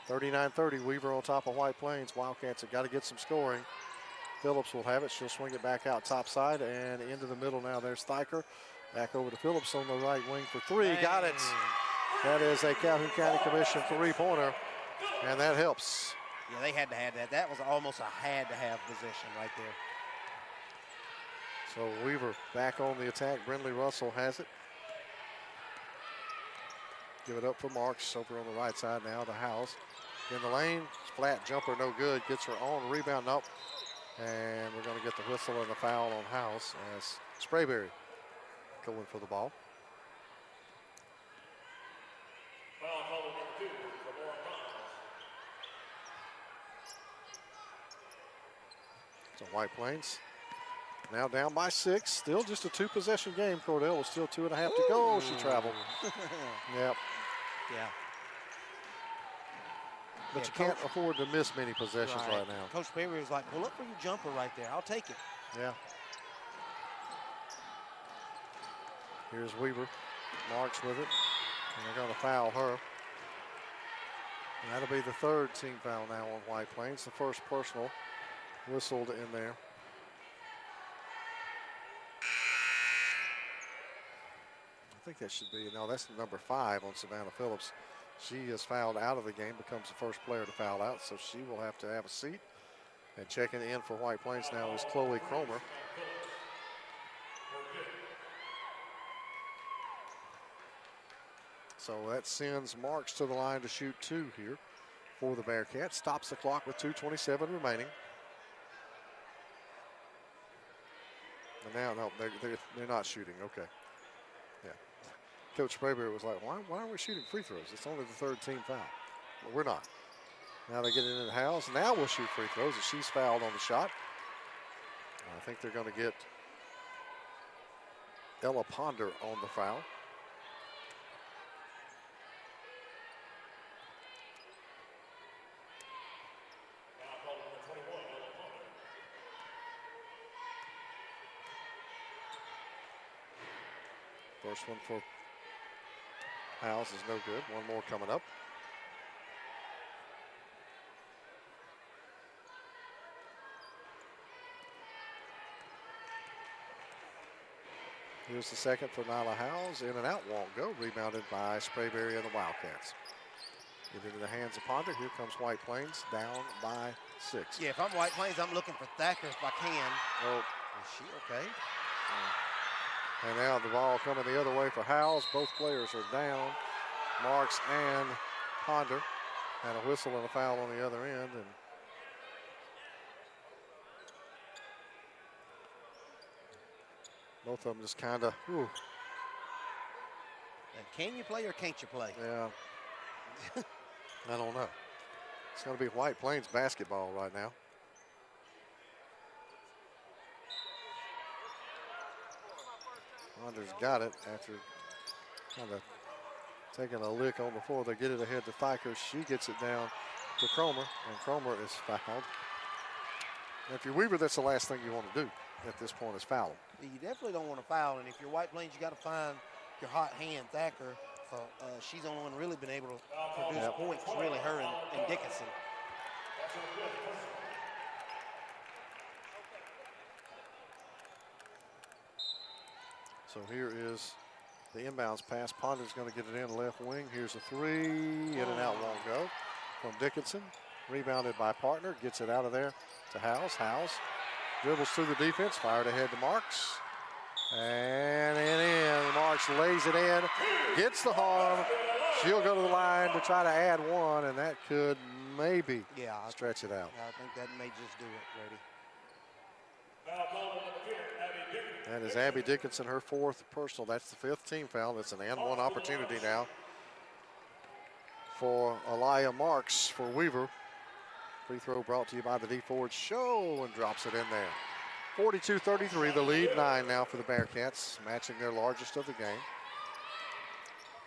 [SPEAKER 3] 39-30, Weaver on top of White Plains. Wildcats have got to get some scoring. Phillips will have it. She'll swing it back out top side and into the middle now. There's Thyker. Back over to Phillips on the right wing for 3.
[SPEAKER 4] Dang.
[SPEAKER 3] Got it. That is a Calhoun County Commission three-pointer, and that helps.
[SPEAKER 4] Yeah, they had to have that. That was almost a had-to-have possession right there.
[SPEAKER 3] So Weaver back on the attack. Brindley Russell has it. Give it up for Marks over on the right side now to House. In the lane, flat jumper, no good. Gets her own rebound up. And we're going to get the whistle and the foul on House as Sprayberry going for the ball. So White Plains now down by 6. Still just a 2-possession game. Cordell with still 2.5 to go. She traveled. Yep.
[SPEAKER 4] Yeah.
[SPEAKER 3] But
[SPEAKER 4] Yeah,
[SPEAKER 3] you can't afford to miss many possessions right now.
[SPEAKER 4] Coach Perry was like, pull up for your jumper right there. I'll take it.
[SPEAKER 3] Yeah. Here's Weaver. Marks with it. And they're going to foul her. And that'll be the 3rd team foul now on White Plains. The first personal whistled in there. I think that should be, no, that's number 5 on Savannah Phillips. She is fouled out of the game, becomes the first player to foul out, so she will have to have a seat. And checking in for White Plains now is Chloe Cromer. So that sends Marks to the line to shoot 2 here for the Bearcats. Stops the clock with 2:27 remaining. And now, no, they're not shooting. Okay. Yeah. Coach Sprayberry was like, why are we shooting free throws? It's only the 3rd team foul. Well, we're not. Now they get it in the house. Now we'll shoot free throws as she's fouled on the shot. I think they're going to get Ella Ponder on the foul. First one for House is no good. One more coming up. Here's the second for Nyla Howes. In and out won't go. Rebounded by Sprayberry and the Wildcats. Get into the hands of Ponder. Here comes White Plains down by 6.
[SPEAKER 4] Yeah, if I'm White Plains, I'm looking for Thacker if I can.
[SPEAKER 3] Oh,
[SPEAKER 4] is she okay?
[SPEAKER 3] And now the ball coming the other way for Howes. Both players are down, Marks and Ponder. And a whistle and a foul on the other end. And both of them just kind of,
[SPEAKER 4] And can you play or can't you play?
[SPEAKER 3] Yeah. I don't know. It's going to be White Plains basketball right now. Ponder's got it after kind of taking a lick on the floor. They get it ahead to Thacker. She gets it down to Cromer, and Cromer is fouled. And if you're Weaver, that's the last thing you want to do at this point is foul him.
[SPEAKER 4] You definitely don't want to foul, and if you're White Plains, you got to find your hot hand, Thacker. She's the only one really been able to produce points, really her and Dickinson.
[SPEAKER 3] So here is the inbounds pass. Ponder's going to get it in left wing. Here's a 3. In and out won't go from Dickinson. Rebounded by Partner. Gets it out of there to Howes. Howes dribbles through the defense. Fired ahead to Marks. And in. Marks lays it in. Gets the harm. She'll go to the line to try to add 1, and that could maybe stretch it out.
[SPEAKER 4] I think that may just do it, Brady.
[SPEAKER 3] That is Abby Dickinson, her 4th personal. That's the 5th team foul. That's an and 1 opportunity now for Aliyah Marks for Weaver. Free throw brought to you by the D Ford Show, and drops it in there. 42-33, the lead 9 now for the Bearcats, matching their largest of the game.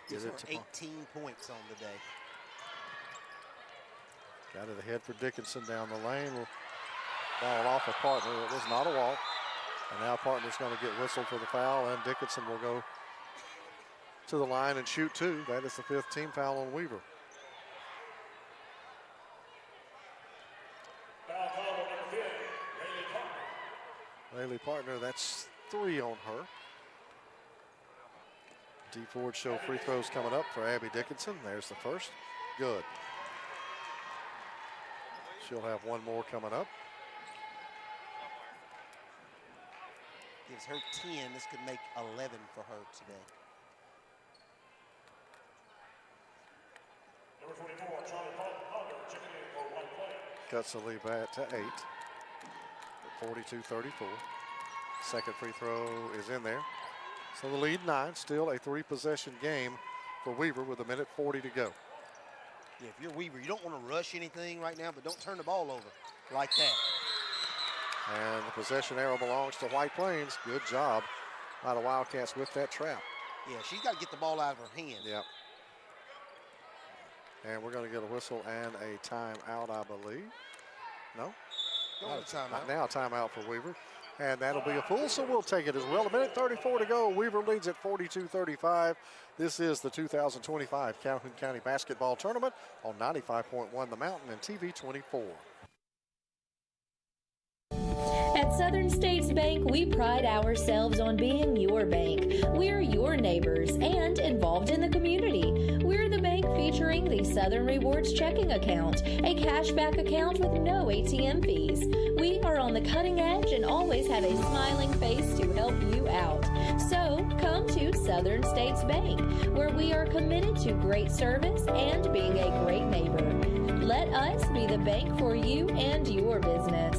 [SPEAKER 4] These are 18 points on the day.
[SPEAKER 3] Got it ahead for Dickinson down the lane. Ball off a Partner. It was not a walk. And now Partner's going to get whistled for the foul, and Dickinson will go to the line and shoot 2. That is the 5th team foul on Weaver. Laylee Partner, that's 3 on her. D Ford Show free throws coming up for Abby Dickinson. There's the first. Good. She'll have 1 more coming up.
[SPEAKER 4] Gives her 10. This could make 11 for her today.
[SPEAKER 3] Cuts the lead back to 8. 42-34. Second free throw is in there. So the lead 9, still a 3-possession game for Weaver with 1:40 to go.
[SPEAKER 4] Yeah, if you're Weaver, you don't want to rush anything right now, but don't turn the ball over like that.
[SPEAKER 3] And the possession arrow belongs to White Plains. Good job by the Wildcats with that trap.
[SPEAKER 4] Yeah, she's got to get the ball out of her hand.
[SPEAKER 3] Yep. And we're going to get a whistle and a timeout, I believe. No?
[SPEAKER 4] Not a timeout.
[SPEAKER 3] Not now, a timeout for Weaver. And that'll be a full, so we'll take it as well. 1:34 to go. Weaver leads at 42-35. This is the 2025 Calhoun County Basketball Tournament on 95.1 The Mountain and TV 24.
[SPEAKER 5] At Southern States Bank, we pride ourselves on being your bank. We're your neighbors and involved in the community. We're the bank featuring the Southern Rewards checking account, a cashback account with no ATM fees. We are on the cutting edge and always have a smiling face to help you out. So come to Southern States Bank, where we are committed to great service and being a great neighbor. Let us be the bank for you and your business.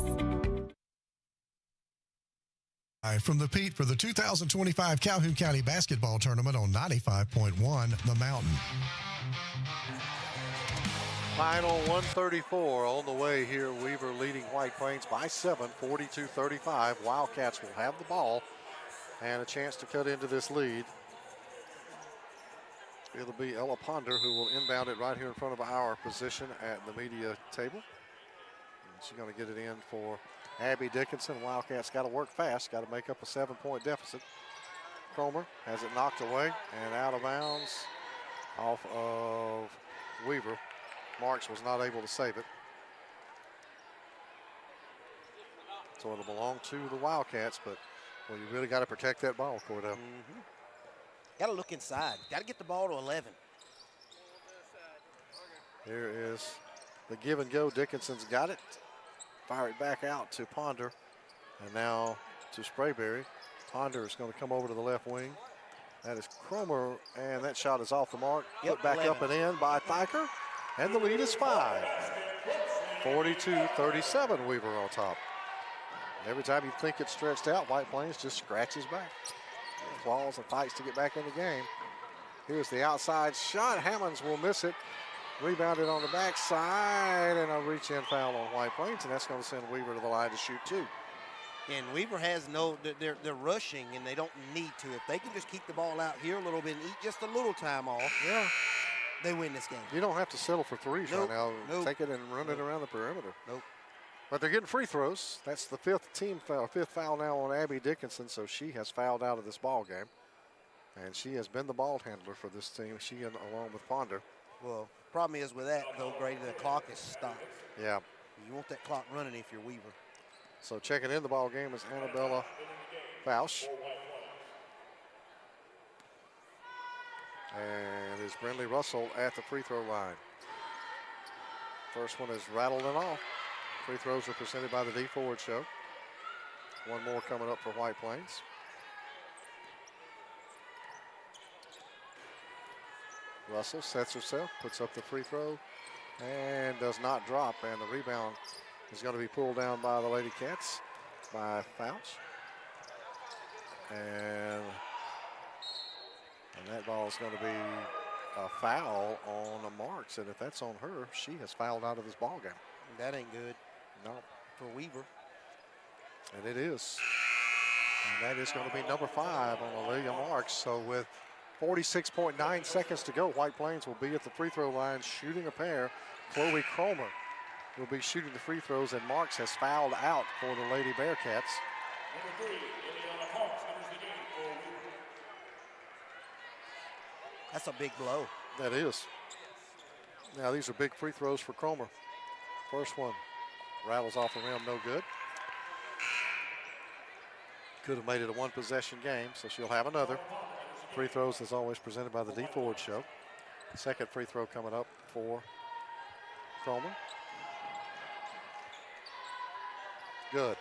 [SPEAKER 19] From the Pete for the 2025 Calhoun County Basketball Tournament on 95.1 The Mountain.
[SPEAKER 3] Final 134 on the way here. Weaver leading White Plains by 7, 42-35. Wildcats will have the ball and a chance to cut into this lead. It'll be Ella Ponder who will inbound it right here in front of our position at the media table. And she's going to get it in for Abby Dickinson. Wildcats got to work fast, got to make up a 7-point deficit. Cromer has it knocked away and out of bounds off of Weaver. Marks was not able to save it. So it'll belong to the Wildcats, but well, you really got to protect that ball, Cordell.
[SPEAKER 4] Got to look inside. Got to get the ball to 11.
[SPEAKER 3] Here is the give and go. Dickinson's got it. Fire it back out to Ponder. And now to Sprayberry. Ponder is going to come over to the left wing. That is Cromer, and that shot is off the mark. Put back
[SPEAKER 4] 11.
[SPEAKER 3] up and in by Thyker. And the lead is 5. 42-37, Weaver on top. And every time you think it's stretched out, White Plains just scratches back. Claws and fights to get back in the game. Here's the outside shot. Hammonds will miss it. Rebounded on the backside, and a reach-in foul on White Plains, and that's going to send Weaver to the line to shoot 2.
[SPEAKER 4] And Weaver has they're rushing, and they don't need to. If they can just keep the ball out here a little bit and eat just a little time off,
[SPEAKER 3] yeah,
[SPEAKER 4] they win this game.
[SPEAKER 3] You don't have to settle for threes right now. Take it and run it around the perimeter. But they're getting free throws. That's the fifth foul now on Abby Dickinson, so she has fouled out of this ball game. And she has been the ball handler for this team, she and along with Ponder.
[SPEAKER 4] Well, problem is with that, though, Grady, the clock is stopped.
[SPEAKER 3] Yeah.
[SPEAKER 4] You want that clock running if you're Weaver.
[SPEAKER 3] So checking in the ball game is Annabella Fausch. And is Brindley Russell at the free throw line. First one is rattled and off. Free throws are presented by the D Forward Show. One more coming up for White Plains. Russell sets herself, puts up the free throw, and does not drop. And the rebound is going to be pulled down by the Lady Cats by Fausch. And that ball is going to be a foul on Marks. And if that's on her, she has fouled out of this ball game.
[SPEAKER 4] That ain't good.
[SPEAKER 3] No.
[SPEAKER 4] For Weaver.
[SPEAKER 3] And it is. And that is going to be number 5 on Alelia Marks. So with 46.9 seconds to go, White Plains will be at the free throw line shooting a pair. Chloe Cromer will be shooting the free throws, and Marks has fouled out for the Lady Bearcats.
[SPEAKER 4] That's a big blow.
[SPEAKER 3] That is. Now these are big free throws for Cromer. First one rattles off the rim, no good. Could have made it a one-possession game, so she'll have another. Free throws, as always, presented by the D Forward Show. Second free throw coming up for Cromer. Good.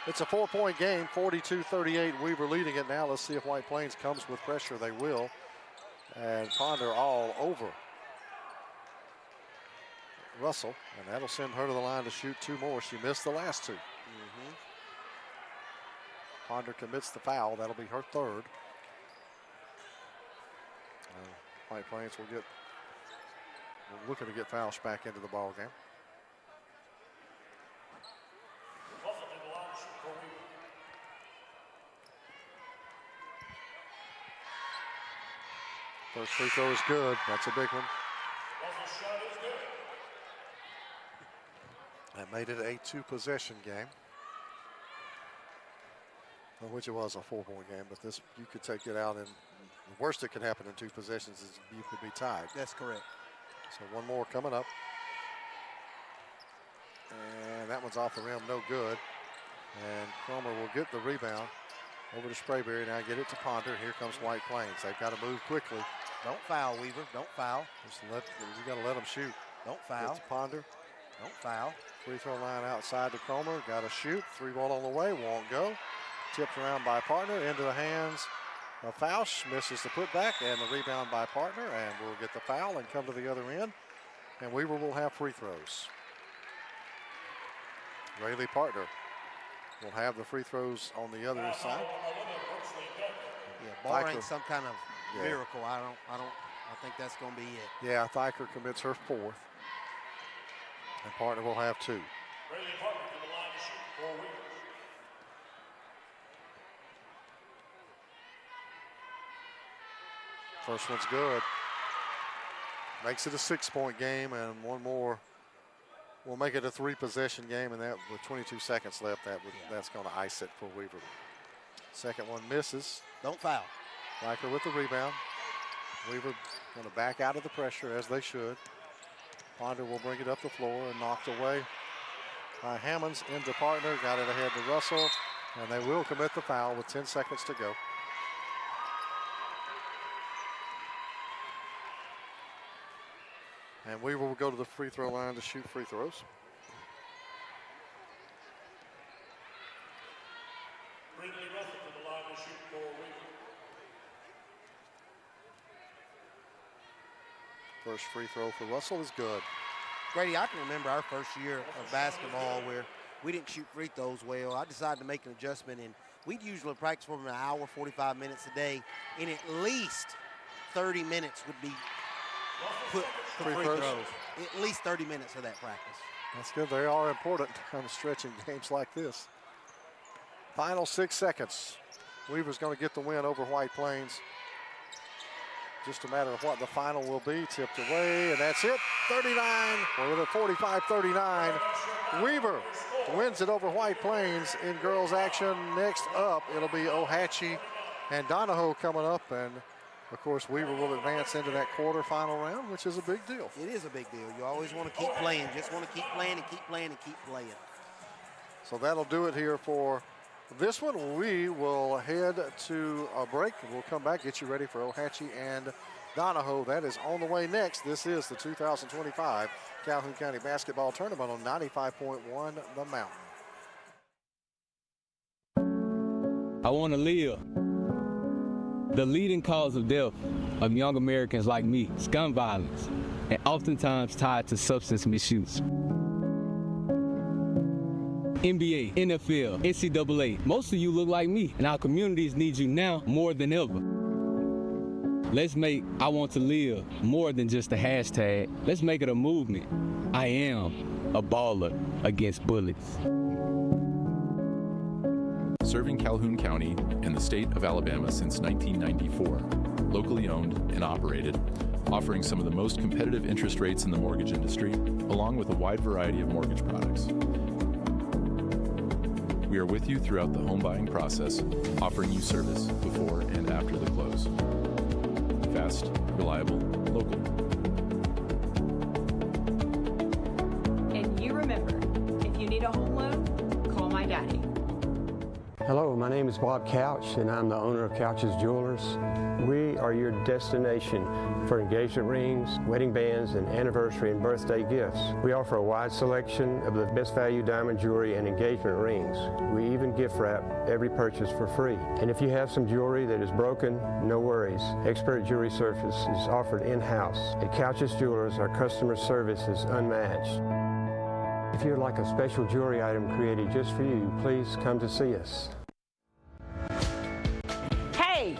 [SPEAKER 3] It's a 4-point game, 42-38. Weaver leading it now. Let's see if White Plains comes with pressure. They will. And Ponder all over Russell, and that'll send her to the line to shoot 2 more. She missed the last 2. Ponder commits the foul. That'll be her 3rd. White Plains will looking to get Fausch back into the ball game. First free throw is good. That's a big one. That made it a 2-possession game, which it was a 4-point game, but this, you could take it out, and the worst that could happen in 2 possessions is you could be tied.
[SPEAKER 4] That's correct.
[SPEAKER 3] So one more coming up. And that one's off the rim, no good. And Cromer will get the rebound over to Sprayberry. Now get it to Ponder. Here comes White Plains. They've got to move quickly.
[SPEAKER 4] Don't foul, Weaver. Don't foul.
[SPEAKER 3] You got to let them shoot.
[SPEAKER 4] Don't foul.
[SPEAKER 3] It's Ponder.
[SPEAKER 4] Don't foul.
[SPEAKER 3] Free throw line outside to Cromer. Got to shoot. 3 ball on the way. Won't go. Tipped around by Partner. Into the hands of Fausch. Misses the putback and the rebound by Partner. And we'll get the foul and come to the other end. And Weaver will have free throws. Rayleigh Partner will have the free throws on the other side.
[SPEAKER 4] Yeah, barring some kind of miracle, I think that's going to be it.
[SPEAKER 3] Yeah, Thyker commits her 4th. And Partner will have 2. First one's good. Makes it a 6-point game, and one more will make it a 3-possession game, and that with 22 seconds left, that's going to ice it for Weaver. Second one misses.
[SPEAKER 4] Don't foul.
[SPEAKER 3] Thyker with the rebound. Weaver going to back out of the pressure, as they should. Ponder will bring it up the floor and knocked away by Hammonds into Partner. Got it ahead to Russell, and they will commit the foul with 10 seconds to go. And Weaver will go to the free throw line to shoot free throws. First free throw for Russell is good.
[SPEAKER 4] Grady, I can remember our first year of basketball where we didn't shoot free throws well. I decided to make an adjustment, and we'd usually practice for an hour, 45 minutes a day, and at least 30 minutes would be put for free throws. At least 30 minutes of that practice.
[SPEAKER 3] That's good. They are important on stretching games like this. Final 6 seconds. Weaver's going to get the win over White Plains. Just a matter of what the final will be. Tipped away, and that's it. 39, or with a 45-39. Weaver wins it over White Plains in girls action. Next up, it'll be Ohatchee and Donahoe coming up, and of course, Weaver will advance into that quarterfinal round, which is a big deal.
[SPEAKER 4] It is a big deal. You always want to keep playing. Just want to keep playing and keep playing and keep playing.
[SPEAKER 3] So that'll do it here for this one. We will head to a break. We'll come back, get you ready for Ohatchee and Donahoe. That is on the way next. This is the 2025 Calhoun County Basketball Tournament on 95.1 The Mountain.
[SPEAKER 7] I want to live. The leading cause of death of young Americans like me is gun violence, and oftentimes tied to substance misuse. NBA, NFL, NCAA, most of you look like me, and our communities need you now more than ever. Let's make I Want to Live more than just a hashtag. Let's make it a movement. I am a baller against bullets.
[SPEAKER 8] Serving Calhoun County and the state of Alabama since 1994, locally owned and operated, offering some of the most competitive interest rates in the mortgage industry, along with a wide variety of mortgage products. We are with you throughout the home buying process, offering you service before and after the close. Fast, reliable, local.
[SPEAKER 11] And you remember, if you need a home loan, call my daddy. Hello, my name is Bob Couch, and I'm the owner of Couch's Jewelers. We are your destination for engagement rings, wedding bands, and anniversary and birthday gifts. We offer a wide selection of the best value diamond jewelry and engagement rings. We even gift wrap every purchase for free. And if you have some jewelry that is broken, no worries. Expert jewelry service is offered in-house. At Couch's Jewelers, our customer service is unmatched. If you'd like a special jewelry item created just for you, please come to see us.
[SPEAKER 13] Hey,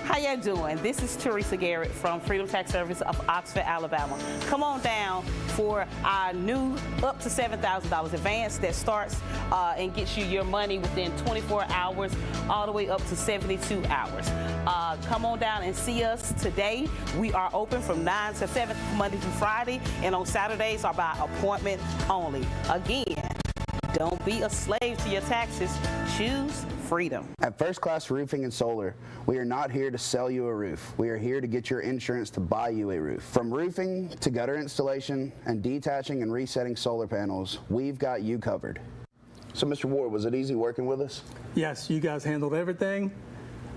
[SPEAKER 13] how y'all doing? This is Teresa Garrett from Freedom Tax Service of Oxford, Alabama. Come on down for our new up to $7,000 advance that starts and gets you your money within 24 hours all the way up to 72 hours. Come on down and see us today. We are open from 9 to 7 Monday through Friday, and on Saturdays are by appointment only. Again, don't be a slave to your taxes. Choose freedom.
[SPEAKER 14] At First Class Roofing and Solar, we are not here to sell you a roof. We are here to get your insurance to buy you a roof. From roofing to gutter installation and detaching and resetting solar panels, we've got you covered. So, Mr. Ward, was it easy working with us?
[SPEAKER 15] Yes, you guys handled everything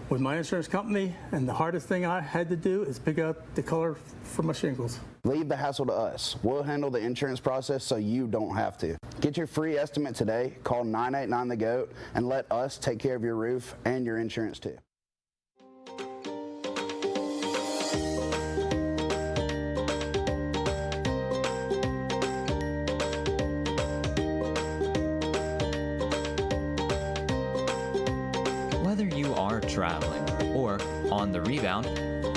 [SPEAKER 15] with my insurance company, and the hardest thing I had to do is pick up the color for my shingles.
[SPEAKER 14] Leave the hassle to us. We'll handle the insurance process so you don't have to. Get your free estimate today. Call 989-THE-GOAT and let us take care of your roof and your insurance too.
[SPEAKER 20] Whether you are traveling or on the rebound,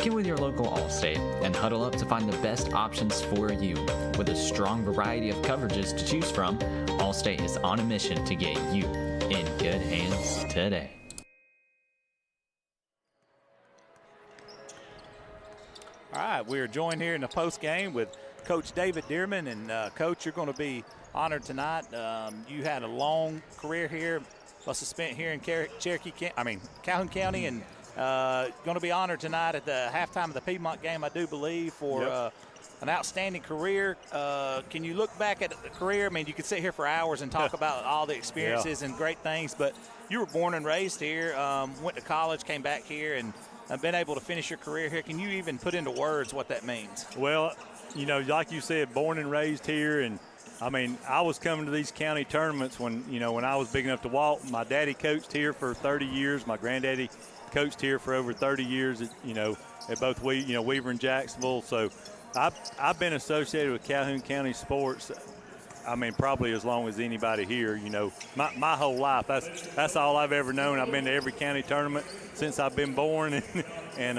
[SPEAKER 20] get with your local Allstate and huddle up to find the best options for you. With a strong variety of coverages to choose from, Allstate is on a mission to get you in good hands today.
[SPEAKER 23] All right, we are joined here in the post game with Coach David Dearman. And Coach, you're going to be honored tonight. You had a long career here, must have spent here in Calhoun County, and going to be honored tonight at the halftime of the Piedmont game, I do believe, for an outstanding career. Can you look back at the career? I mean, you could sit here for hours and talk about all the experiences and great things, but you were born and raised here, went to college, came back here, and been able to finish your career here. Can you even put into words what that means?
[SPEAKER 26] Well, you know, like you said, born and raised here, and I mean, I was coming to these county tournaments when I was big enough to walk. My daddy coached here for 30 years. My granddaddy coached here for over 30 years, at both Weaver and Jacksonville. So I've been associated with Calhoun County sports, I mean, probably as long as anybody here, my whole life. That's all I've ever known. I've been to every county tournament since I've been born. And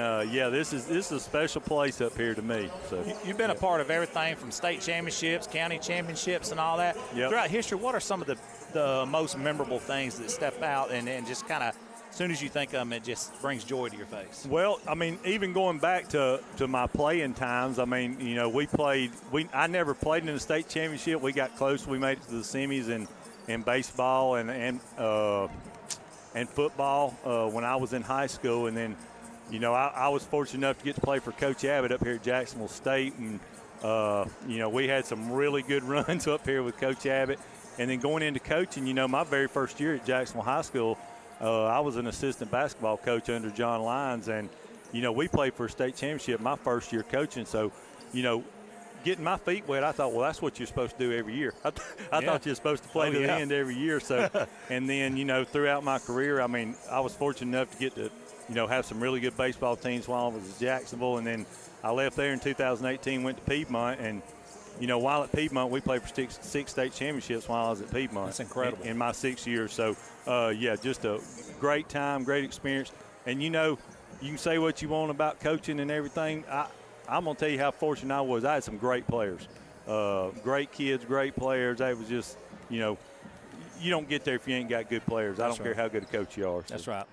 [SPEAKER 26] this is a special place up here to me. So
[SPEAKER 23] you've been a part of everything from state championships, county championships, and all that.
[SPEAKER 26] Yep.
[SPEAKER 23] Throughout history, what are some of the most memorable things that step out and just kind of, as soon as you think of them, it just brings joy to your face?
[SPEAKER 26] Well, I mean, even going back to my playing times, I mean, I never played in the state championship. We got close. We made it to the semis in baseball and football when I was in high school. And then, I was fortunate enough to get to play for Coach Abbott up here at Jacksonville State. And, we had some really good runs up here with Coach Abbott. And then going into coaching, my very first year at Jacksonville High School, I was an assistant basketball coach under John Lyons, and, we played for a state championship my first year coaching. So, getting my feet wet, I thought, well, that's what you're supposed to do every year. I thought you're supposed to play to the end every year. So, and then, throughout my career, I mean, I was fortunate enough to get to, have some really good baseball teams while I was at Jacksonville. And then I left there in 2018, went to Piedmont, and, while at Piedmont, we played for six state championships while I was at Piedmont. That's
[SPEAKER 23] incredible.
[SPEAKER 26] In my 6 years. So, just a great time, great experience. And, you can say what you want about coaching and everything. I'm going to tell you how fortunate I was. I had some great players, great kids, great players. I was just, you don't get there if you ain't got good players. I don't care how good a coach you are. So.
[SPEAKER 23] That's right.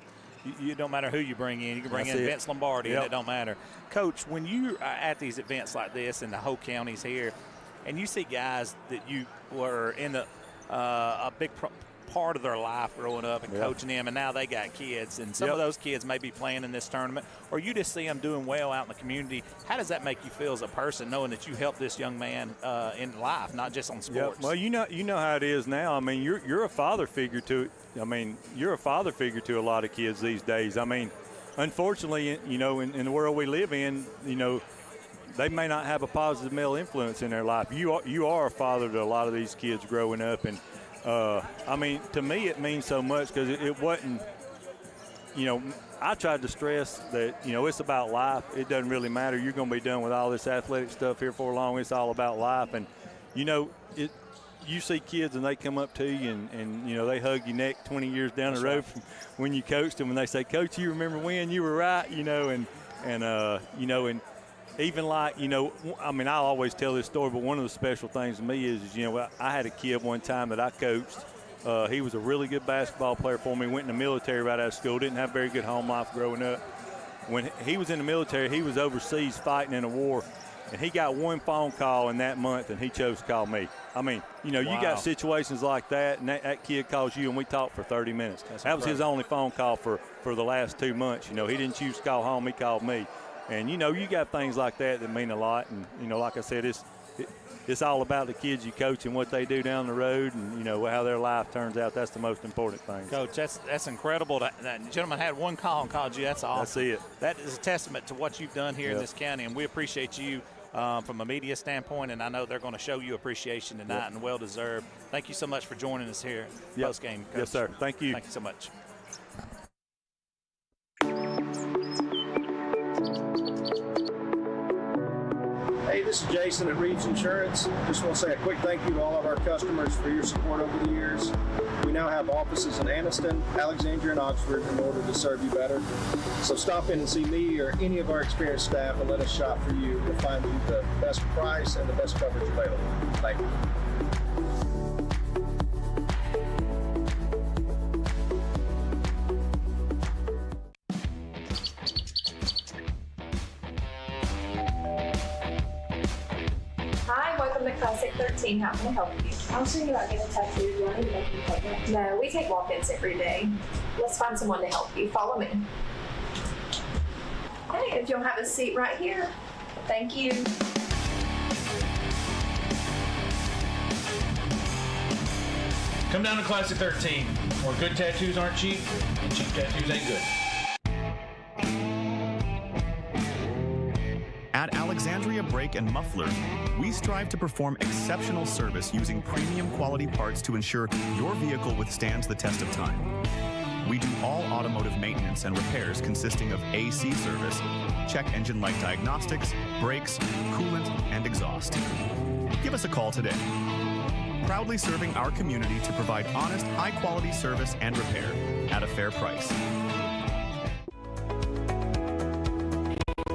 [SPEAKER 23] You don't matter who you bring in. You can bring in Vince Lombardi, and it don't matter. Coach, when you are at these events like this and the whole county's here, and you see guys that you were in a big part of their life growing up and coaching them, and now they got kids, and some of those kids may be playing in this tournament, or you just see them doing well out in the community. How does that make you feel as a person, knowing that you helped this young man in life, not just on sports?
[SPEAKER 26] Well, you know how it is now. I mean, you're a father figure to. I mean, you're a father figure to a lot of kids these days. I mean, unfortunately, you know, in the world we live in, you know, they may not have a positive male influence in their life. You are a father to a lot of these kids growing up, and I mean, to me, it means so much because it wasn't. You know, I tried to stress that, you know, it's about life. It doesn't really matter. You're going to be done with all this athletic stuff here for long. It's all about life, and you know, you see kids and they come up to you and you know, they hug your neck 20 years down the road from when you coached them, and they say, "Coach, you remember when you were right?" You know, and you know, and even like, you know, I mean, I always tell this story, but one of the special things to me is you know, I had a kid one time that I coached. He was a really good basketball player for me. Went in the military right out of school. Didn't have very good home life growing up. When he was in the military, he was overseas fighting in a war. And he got one phone call in that month, and he chose to call me. I mean, you know, you got situations like that, and that kid calls you, and we talked for 30 minutes. That was his only phone call for the last 2 months. You know, he didn't choose to call home. He called me. And, you know, you got things like that mean a lot. And, you know, like I said, it's all about the kids you coach and what they do down the road, and, you know, how their life turns out. That's the most important thing.
[SPEAKER 23] Coach, that's incredible. That gentleman had one call and called you. That's awesome.
[SPEAKER 26] That's it.
[SPEAKER 23] That is a testament to what you've done here in this county, and we appreciate you from a media standpoint, and I know they're going to show you appreciation tonight, and well-deserved. Thank you so much for joining us here post-game, Coach.
[SPEAKER 26] Yes, sir. Thank you.
[SPEAKER 23] Thank you so much.
[SPEAKER 1] Hey, this is Jason at Reeves Insurance. Just want to say a quick thank you to all of our customers for your support over the years. We now have offices in Aniston, Alexandria, and Oxford in order to serve you better. So stop in and see me or any of our experienced staff and let us shop for you. We'll find you the best price and the best coverage available. Thank you.
[SPEAKER 9] Hi, welcome to Classic 13. How can I help you? I was thinking about getting a tattoo. Do I need to make an appointment? No, we take walk-ins every day. Let's find someone to help you. Follow me. Hey, if you'll have a seat right here. Thank you.
[SPEAKER 10] Come down to Classic 13, where good tattoos aren't cheap, and cheap tattoos ain't good.
[SPEAKER 16] At Alexandria Brake and Muffler, we strive to perform exceptional service using premium quality parts to ensure your vehicle withstands the test of time. We do all automotive maintenance and repairs consisting of AC service, check engine light diagnostics, brakes, coolant, and exhaust. Give us a call today. Proudly serving our community to provide honest, high-quality service and repair at a fair price.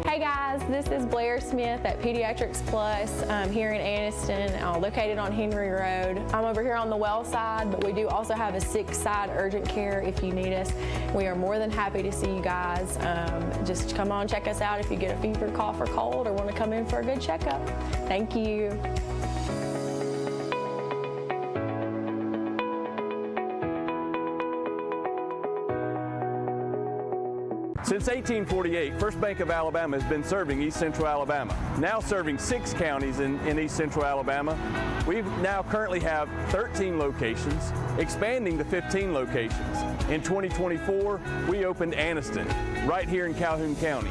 [SPEAKER 17] Hey guys, this is Blair Smith at Pediatrics Plus here in Aniston, located on Henry Road. I'm over here on the well side, but we do also have a sick side urgent care if you need us. We are more than happy to see you guys. Just come on, check us out if you get a fever, cough, or cold, or want to come in for a good checkup. Thank you.
[SPEAKER 18] Since 1848, First Bank of Alabama has been serving East Central Alabama, now serving 6 counties in East Central Alabama. We now currently have 13 locations, expanding to 15 locations. In 2024, we opened Aniston, right here in Calhoun County.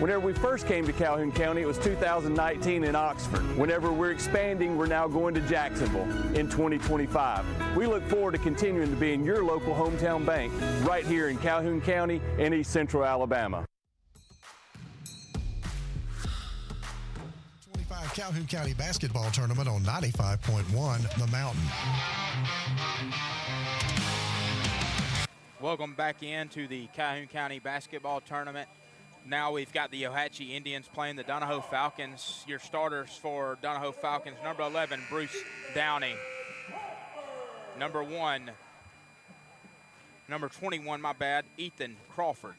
[SPEAKER 18] Whenever we first came to Calhoun County, it was 2019 in Oxford. Whenever we're expanding, we're now going to Jacksonville in 2025. We look forward to continuing to be in your local hometown bank right here in Calhoun County and East Central Alabama.
[SPEAKER 19] 25 Calhoun County basketball tournament on 95.1 The Mountain.
[SPEAKER 27] Welcome back into the Calhoun County basketball tournament. Now we've got the Ohatchee Indians playing the Donahoe Falcons. Your starters for Donahoe Falcons, number 11, Bruce Downey. Number 21, my bad, Ethan Crawford.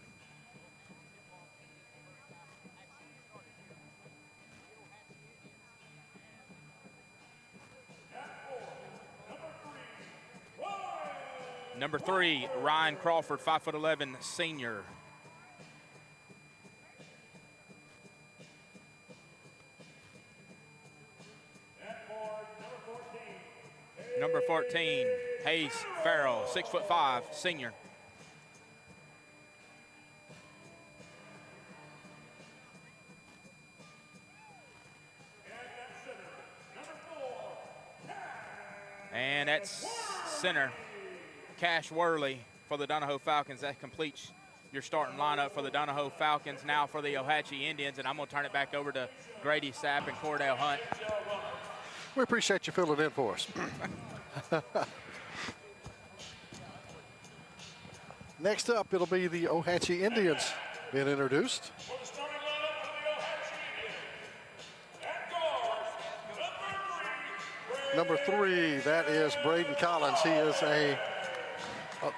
[SPEAKER 27] Number 3, Ryan Crawford, 5'11", senior. Number 14, Hayes Farrell, 6'5", senior. And that's center, Cash Worley for the Donahoe Falcons. That completes your starting lineup for the Donahoe Falcons. Now for the O-Hatchie Indians, and I'm going to turn it back over to Grady A.S.A.P and Cordell Hunt.
[SPEAKER 3] We appreciate you filling in for us. Next up, it'll be the O-Hatchie Indians being introduced. Number 3, that is Braden Collins. He is a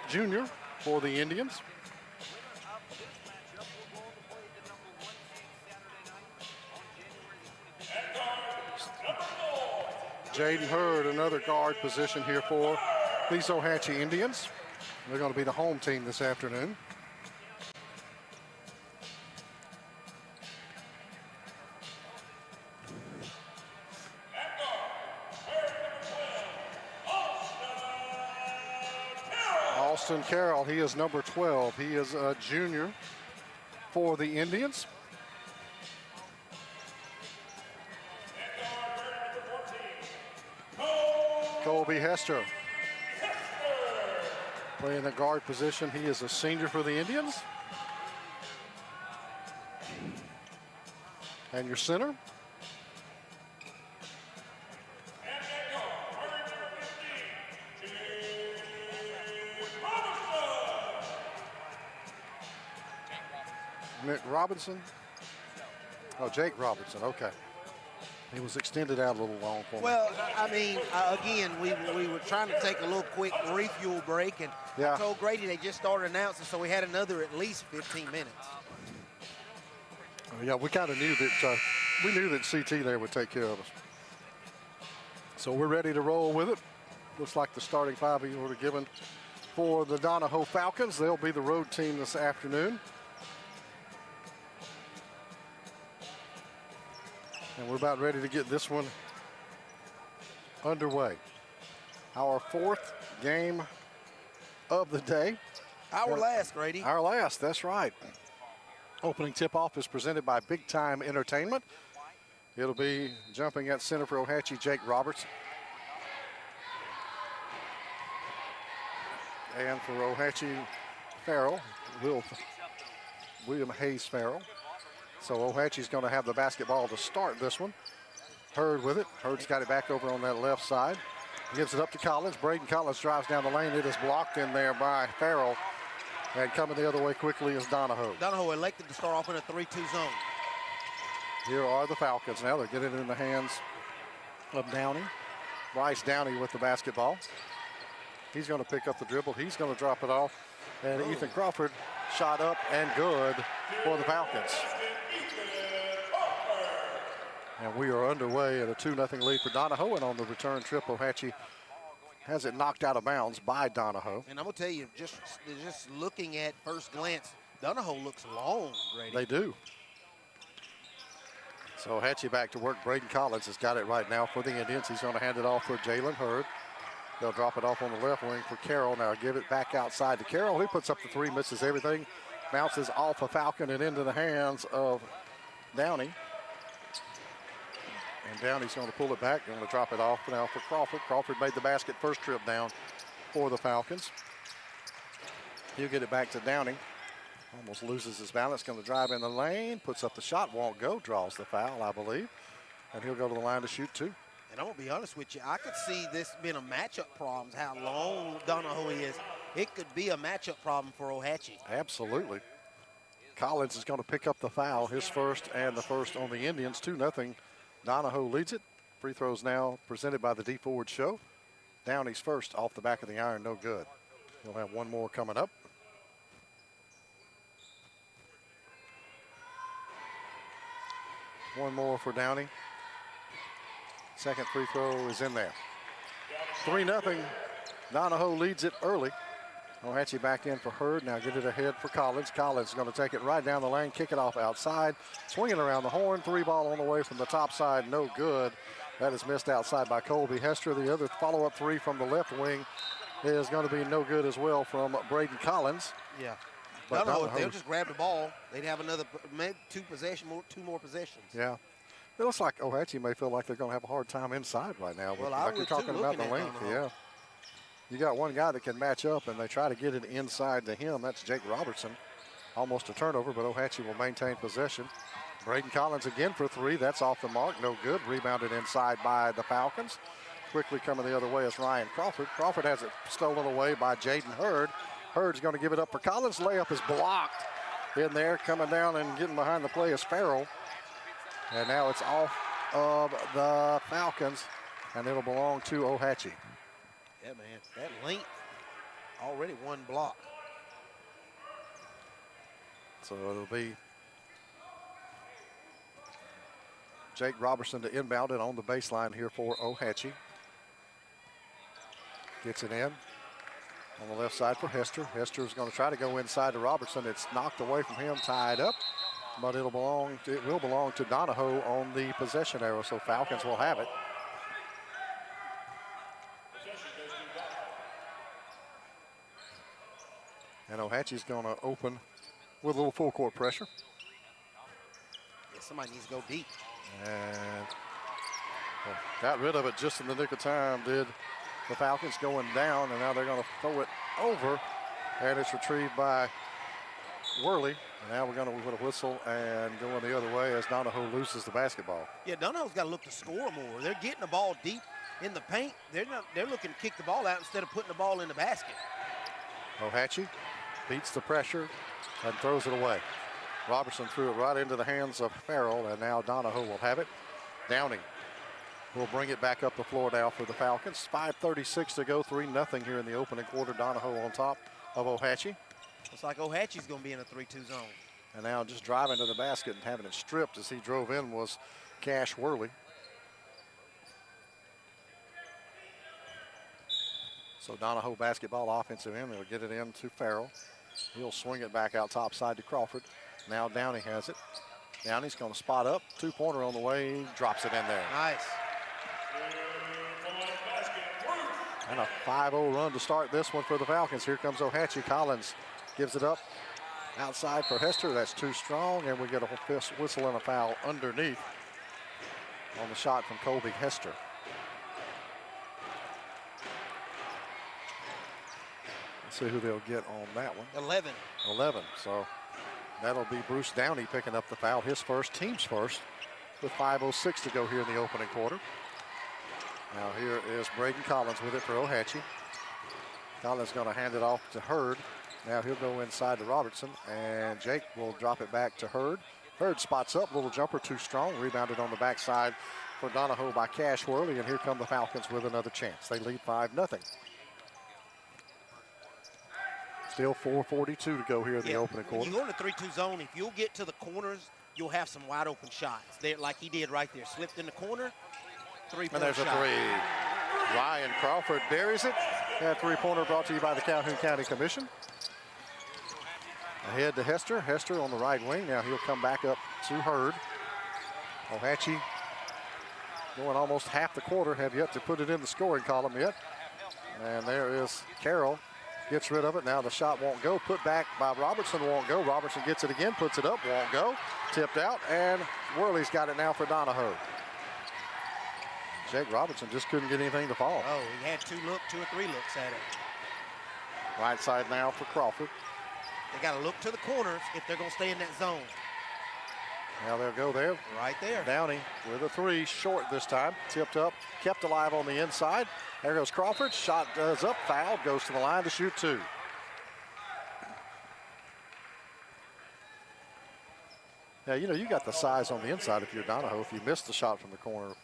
[SPEAKER 3] junior for the Indians. Jaden Hurd, another guard position here for these O-Hatchie Indians. They're going to be the home team this afternoon. Austin Carroll, he is number 12. He is a junior for the Indians. Colby Hester playing the guard position. He is a senior for the Indians. And your center, Nick Robinson. Oh, Jake Robinson, okay. He was extended out a little long for me.
[SPEAKER 4] Well, I mean, again, we were trying to take a little quick refuel break, and I told Grady they just started announcing, so we had another at least 15 minutes.
[SPEAKER 3] Yeah, we kind of knew that we knew that CT there would take care of us. So we're ready to roll with it. Looks like the starting 5 we were given for the Donahoe Falcons. They'll be the road team this afternoon. And we're about ready to get this one underway. Our 4th game of the day.
[SPEAKER 4] Our last, Grady.
[SPEAKER 3] Our last, that's right. Opening tip-off is presented by Big Time Entertainment. It'll be jumping at center for O-Hatchie, Jake Roberts. And for O-Hatchie, Farrell, William Hayes Farrell. So O-Hatchie's going to have the basketball to start this one. Hurd with it. Hurd's got it back over on that left side. Gives it up to Collins. Braden Collins drives down the lane. It is blocked in there by Farrell. And coming the other way quickly is Donahoe.
[SPEAKER 4] Donahoe elected to start off in a 3-2 zone.
[SPEAKER 3] Here are the Falcons now. They're getting it in the hands of Downey. Bryce Downey with the basketball. He's going to pick up the dribble. He's going to drop it off. And Ethan Crawford shot up and good for the Falcons. And we are underway at a 2-0 lead for Donahoe. And on the return trip, O-Hatchie has it knocked out of bounds by Donahoe.
[SPEAKER 4] And I'm going to tell you, just looking at first glance, Donahoe looks long, Grady.
[SPEAKER 3] They do. So O-Hatchie back to work. Braden Collins has got it right now for the Indians. He's going to hand it off for Jalen Hurd. They'll drop it off on the left wing for Carroll. Now give it back outside to Carroll. He puts up the 3, misses everything. Bounces off a Falcon and into the hands of Downey. And Downey's going to pull it back. Going to drop it off now for Crawford. Crawford made the basket first trip down for the Falcons. He'll get it back to Downey. Almost loses his balance. Going to drive in the lane. Puts up the shot. Won't go. Draws the foul, I believe. And he'll go to the line to shoot 2.
[SPEAKER 4] And I'm going to be honest with you. I could see this being a matchup problem, how long Donahoe is. It could be a matchup problem for O-Hatchie.
[SPEAKER 3] Absolutely. Collins is going to pick up the foul. His first and the first on the Indians. 2-0. Donahoe leads it. Free throws now presented by the D Forward Show. Downey's first off the back of the iron, no good. He'll have one more coming up. One more for Downey. Second free throw is in there. 3-0. Donahoe leads it early. Ohatchee back in for Hurd. Now get it ahead for Collins. Collins is going to take it right down the lane, kick it off outside, swinging around the horn. 3-ball on the way from the top side, no good. That is missed outside by Colby Hester. The other follow-up 3 from the left wing is going to be no good as well from Braden Collins.
[SPEAKER 4] Yeah.
[SPEAKER 3] But
[SPEAKER 4] no, if they'll just grab the ball, they'd have another, maybe two more possessions.
[SPEAKER 3] Yeah. It looks like Ohatchee may feel like they're going to have a hard time inside right now.
[SPEAKER 4] Well,
[SPEAKER 3] like you're talking about the length, yeah. You got one guy that can match up, and they try to get it inside to him. That's Jake Robertson. Almost a turnover, but Ohatchee will maintain possession. Braden Collins again for 3. That's off the mark. No good. Rebounded inside by the Falcons. Quickly coming the other way is Ryan Crawford. Crawford has it stolen away by Jaden Hurd. Hurd's going to give it up for Collins. Layup is blocked in there. Coming down and getting behind the play is Farrell. And now it's off of the Falcons, and it'll belong to Ohatchee.
[SPEAKER 4] Yeah, man, that length, already one block.
[SPEAKER 3] So it'll be Jake Robertson to inbound it on the baseline here for Ohatchee. Gets it in on the left side for Hester. Hester is going to try to go inside to Robertson. It's knocked away from him, tied up, but it will belong to Donahoe on the possession arrow, so Falcons will have it. And Ohatchee's going to open with a little full court pressure.
[SPEAKER 4] Yeah, somebody needs to go deep.
[SPEAKER 3] And got rid of it just in the nick of time, did the Falcons, going down, and now they're going to throw it over, and it's retrieved by Worley. And now we're going to put a whistle and going the other way as Donahoe loses the basketball.
[SPEAKER 4] Yeah, Donahoe's got to look to score more. They're getting the ball deep in the paint. They're looking to kick the ball out instead of putting the ball in the basket.
[SPEAKER 3] Ohatchee beats the pressure and throws it away. Robertson threw it right into the hands of Farrell, and now Donahoe will have it. Downing will bring it back up the floor now for the Falcons. 5:36 to go, 3-0 here in the opening quarter. Donahoe on top of Ohatchee.
[SPEAKER 4] Looks like Ohatchee's going to be in a 3-2 zone.
[SPEAKER 3] And now just driving to the basket and having it stripped as he drove in was Cash Worley. So Donahoe basketball, offensive end. They'll get it in to Farrell. He'll swing it back out top side to Crawford. Now Downey has it. Downey's going to spot up. 2-pointer on the way. Drops it in there.
[SPEAKER 4] Nice.
[SPEAKER 3] And a 5-0 run to start this one for the Falcons. Here comes Ohatchee. Collins gives it up outside for Hester. That's too strong, and we get a whistle and a foul underneath on the shot from Colby Hester. Let's see who they'll get on that one.
[SPEAKER 4] 11.
[SPEAKER 3] 11. So that'll be Bruce Downey picking up the foul. His first, team's first, with 5:06 to go here in the opening quarter. Now here is Braden Collins with it for Ohatchee. Collins going to hand it off to Hurd. Now he'll go inside to Robertson, and Jake will drop it back to Hurd. Hurd spots up, little jumper too strong, rebounded on the backside for Donahoe by Cash Worley, and here come the Falcons with another chance. They lead 5-0. Still 4:42 to go here in the opening quarter.
[SPEAKER 4] You go in the 3-2 zone, if you'll get to the corners, you'll have some wide open shots. There, like he did right there. Slipped in the corner, 3-point shot.
[SPEAKER 3] And there's a 3. Ryan Crawford buries it. That 3-pointer brought to you by the Calhoun County Commission. Ahead to Hester. Hester on the right wing. Now he'll come back up to Hurd. Ohatchee going almost half the quarter. Have yet to put it in the scoring column yet. And there is Carroll. Gets rid of it. Now the shot won't go. Put back by Robertson, won't go. Robertson gets it again, puts it up, won't go. Tipped out, and Worley's got it now for Donahoe. Jake Robertson just couldn't get anything to fall.
[SPEAKER 4] Oh, he had 2 or 3 looks at it.
[SPEAKER 3] Right side now for Crawford.
[SPEAKER 4] They got to look to the corners if they're going to stay in that zone.
[SPEAKER 3] Now they'll go there.
[SPEAKER 4] Right there.
[SPEAKER 3] Downey with a 3, short this time. Tipped up, kept alive on the inside. There goes Crawford. Shot does up, fouled, goes to the line to shoot 2. Yeah, you know, you got the size on the inside if you're Donahoe. If you miss the shot from the corner,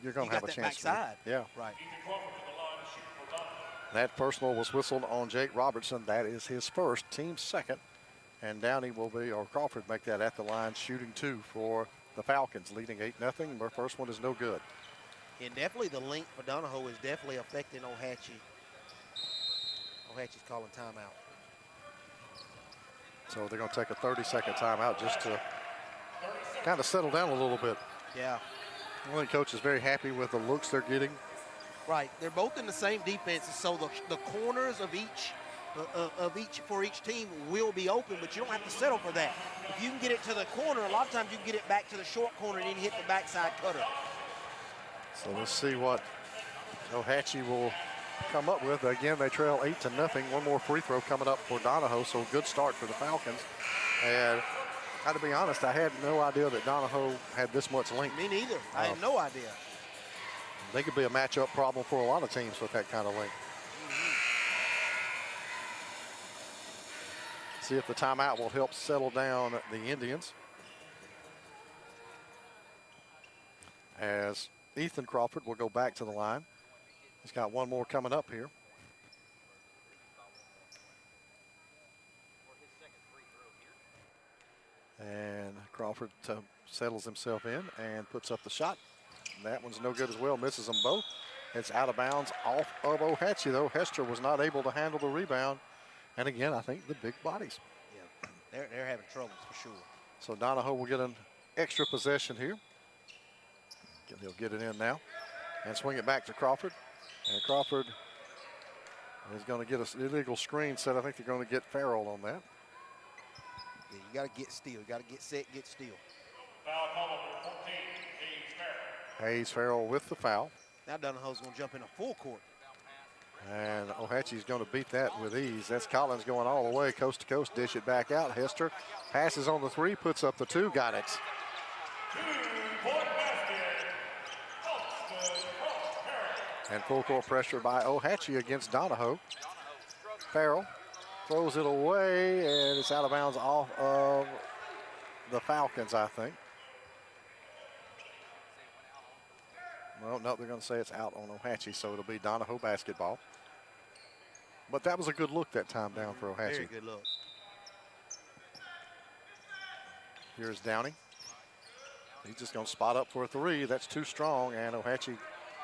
[SPEAKER 3] you're going to have a chance.
[SPEAKER 4] Backside.
[SPEAKER 3] Yeah.
[SPEAKER 4] Right.
[SPEAKER 3] That personal was whistled on Jake Robertson. That is his first, team's second. And Downey will be, or Crawford make that at the line, shooting 2 for the Falcons, leading 8-0. Their first one is no good.
[SPEAKER 4] And definitely the length for Donahoe is definitely affecting Ohatchee. Ohatchie's calling timeout.
[SPEAKER 3] So they're going to take a 30-second timeout just to kind of settle down a little bit.
[SPEAKER 4] Yeah.
[SPEAKER 3] I think coach is very happy with the looks they're getting.
[SPEAKER 4] Right. They're both in the same defenses, so the corners of each team will be open, but you don't have to settle for that. If you can get it to the corner, a lot of times you can get it back to the short corner and then hit the backside cutter.
[SPEAKER 3] So let's see what Ohatchie will come up with. Again, they trail 8-0. One more free throw coming up for Donahoe, so good start for the Falcons. And I got to be honest, I had no idea that Donahoe had this much length.
[SPEAKER 4] Me neither. I had no idea.
[SPEAKER 3] They could be a matchup problem for a lot of teams with that kind of length. See if the timeout will help settle down the Indians. As Ethan Crawford will go back to the line. He's got one more coming up here. And Crawford settles himself in and puts up the shot. That one's no good as well, misses them both. It's out of bounds off of Ohatchie, though. Hester was not able to handle the rebound. And again, I think the big bodies.
[SPEAKER 4] Yeah, they're having troubles for sure.
[SPEAKER 3] So Donahoe will get an extra possession here. He'll get it in now and swing it back to Crawford. And Crawford is going to get an illegal screen set. I think they're going to get Farrell on that.
[SPEAKER 4] Yeah, you got to get still. You got to get set, get still.
[SPEAKER 2] Foul call number 14,
[SPEAKER 3] Hayes Farrell with the foul.
[SPEAKER 4] Now Donahoe's going to jump in a full court.
[SPEAKER 3] And Ohatchie's going to beat that with ease. That's Collins going all the way, coast to coast, dish it back out. Hester passes on the three, puts up the two, got it.
[SPEAKER 2] 2-point basket.
[SPEAKER 3] And full court pressure by Ohatchie against Donahoe. Farrell throws it away, and it's out of bounds off of the Falcons, I think. Well, no, they're going to say it's out on Ohatchie, so it'll be Donahoe basketball. But that was a good look that time down for Ohatchie.
[SPEAKER 4] Very good look.
[SPEAKER 3] Here's Downey. He's just going to spot up for a three. That's too strong, and Ohatchie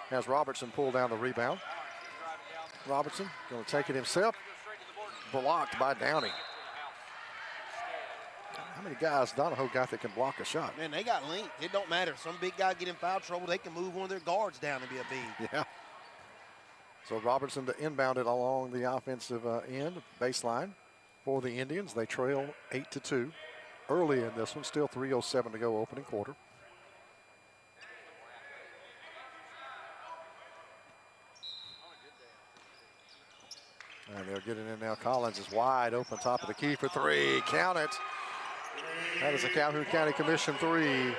[SPEAKER 3] has Robertson pull down the rebound. Robertson going to take it himself. Blocked by Downey. How many guys Donahoe got that can block a shot?
[SPEAKER 4] Man, they got length. It don't matter. Some big guy get in foul trouble, they can move one of their guards down and be a bead.
[SPEAKER 3] Yeah. So Robertson to inbound it along the offensive end, baseline for the Indians. They trail 8-2 early in this one. Still 3:07 to go opening quarter. And they'll get it in now. Collins is wide open, top of the key for three. Count it. That is a Calhoun County Commission three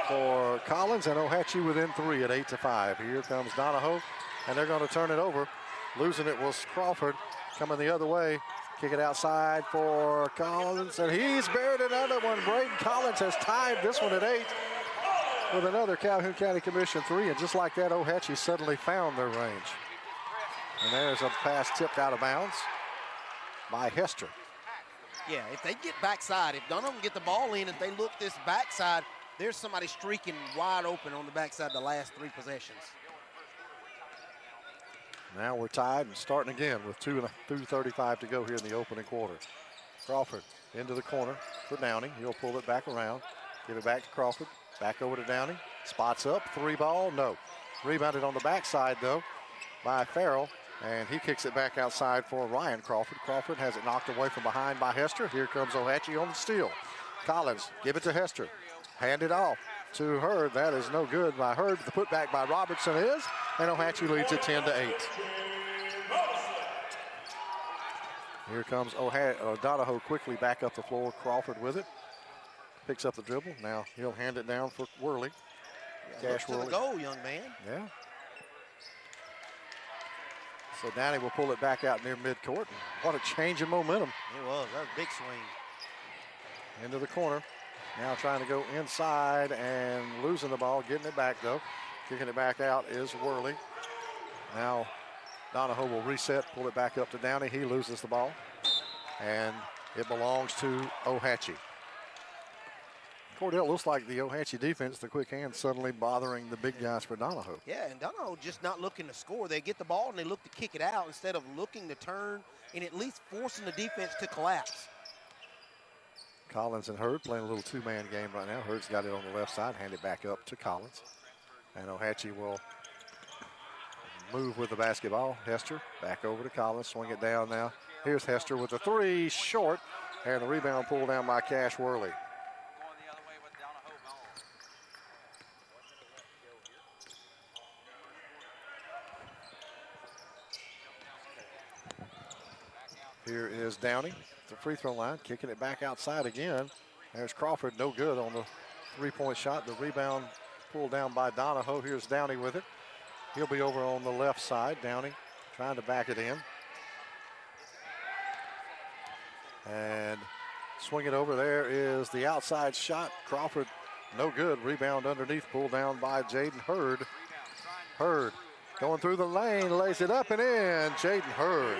[SPEAKER 3] for Collins, and Ohatchie within three at 8-5. Here comes Donahoe, and they're going to turn it over. Losing it was Crawford. Coming the other way. Kick it outside for Collins, and he's buried another one. Braden Collins has tied this one at 8 with another Calhoun County Commission three, and just like that, Ohatchie suddenly found their range. And there's a pass tipped out of bounds by Hester.
[SPEAKER 4] Yeah, if they get backside, if none of them get the ball in, if they look this backside, there's somebody streaking wide open on the backside the last three possessions.
[SPEAKER 3] Now we're tied and starting again with 2:35 to go here in the opening quarter. Crawford into the corner for Downey. He'll pull it back around. Give it back to Crawford. Back over to Downey. Spots up. Three ball. No. Rebounded on the backside, though, by Farrell. And he kicks it back outside for Ryan Crawford. Crawford has it knocked away from behind by Hester. Here comes Ohatchie on the steal. Collins, give it to Hester. Hand it off to Hurd. That is no good by Hurd. The putback by Robertson is, and Ohatchie leads it 10-8. Here comes Donahoe quickly back up the floor. Crawford with it. Picks up the dribble. Now he'll hand it down for Worley.
[SPEAKER 4] Cash Worley. To the goal, young man.
[SPEAKER 3] Yeah. So Downey will pull it back out near midcourt. What a change in momentum.
[SPEAKER 4] It was. That was a big swing.
[SPEAKER 3] Into the corner. Now trying to go inside and losing the ball. Getting it back, though. Kicking it back out is Worley. Now Donahoe will reset, pull it back up to Downey. He loses the ball. And it belongs to Ohatchie. Of Cordell, looks like the Ohatchee defense, the quick hands, suddenly bothering the big guys for Donahoe.
[SPEAKER 4] Yeah, and Donahoe just not looking to score. They get the ball and they look to kick it out instead of looking to turn and at least forcing the defense to collapse.
[SPEAKER 3] Collins and Hurd playing a little two-man game right now. Hurd's got it on the left side, hand it back up to Collins. And Ohatchee will move with the basketball. Hester back over to Collins, swing it down now. Here's Hester with the three, short, and the rebound pulled down by Cash Worley. Here is Downey, the free throw line, kicking it back outside again. There's Crawford, no good on the three-point shot. The rebound pulled down by Donahoe. Here's Downey with it. He'll be over on the left side. Downey trying to back it in. And swing it over. There is the outside shot. Crawford, no good. Rebound underneath, pulled down by Jaden Hurd. Hurd going through the lane, lays it up and in. Jaden Hurd.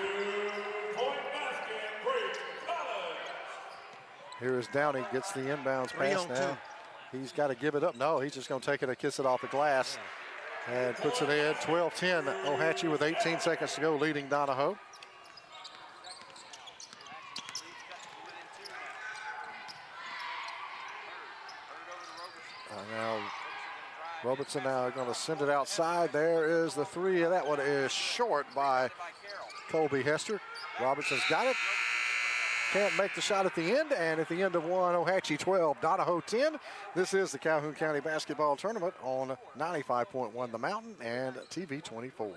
[SPEAKER 3] Here is Downey, gets the inbounds pass now. He's got to give it up. No, he's just going to take it and kiss it off the glass. And puts it in. 12-10. Ohatchee with 18 seconds to go, leading Donahoe. Now Robertson now going to send it outside. There is the three, and that one is short by Colby Hester. Robertson's got it. Can't make the shot at the end, and at the end of one, Ohatchee 12, Donahoe 10. This is the Calhoun County Basketball Tournament on 95.1 The Mountain and TV 24.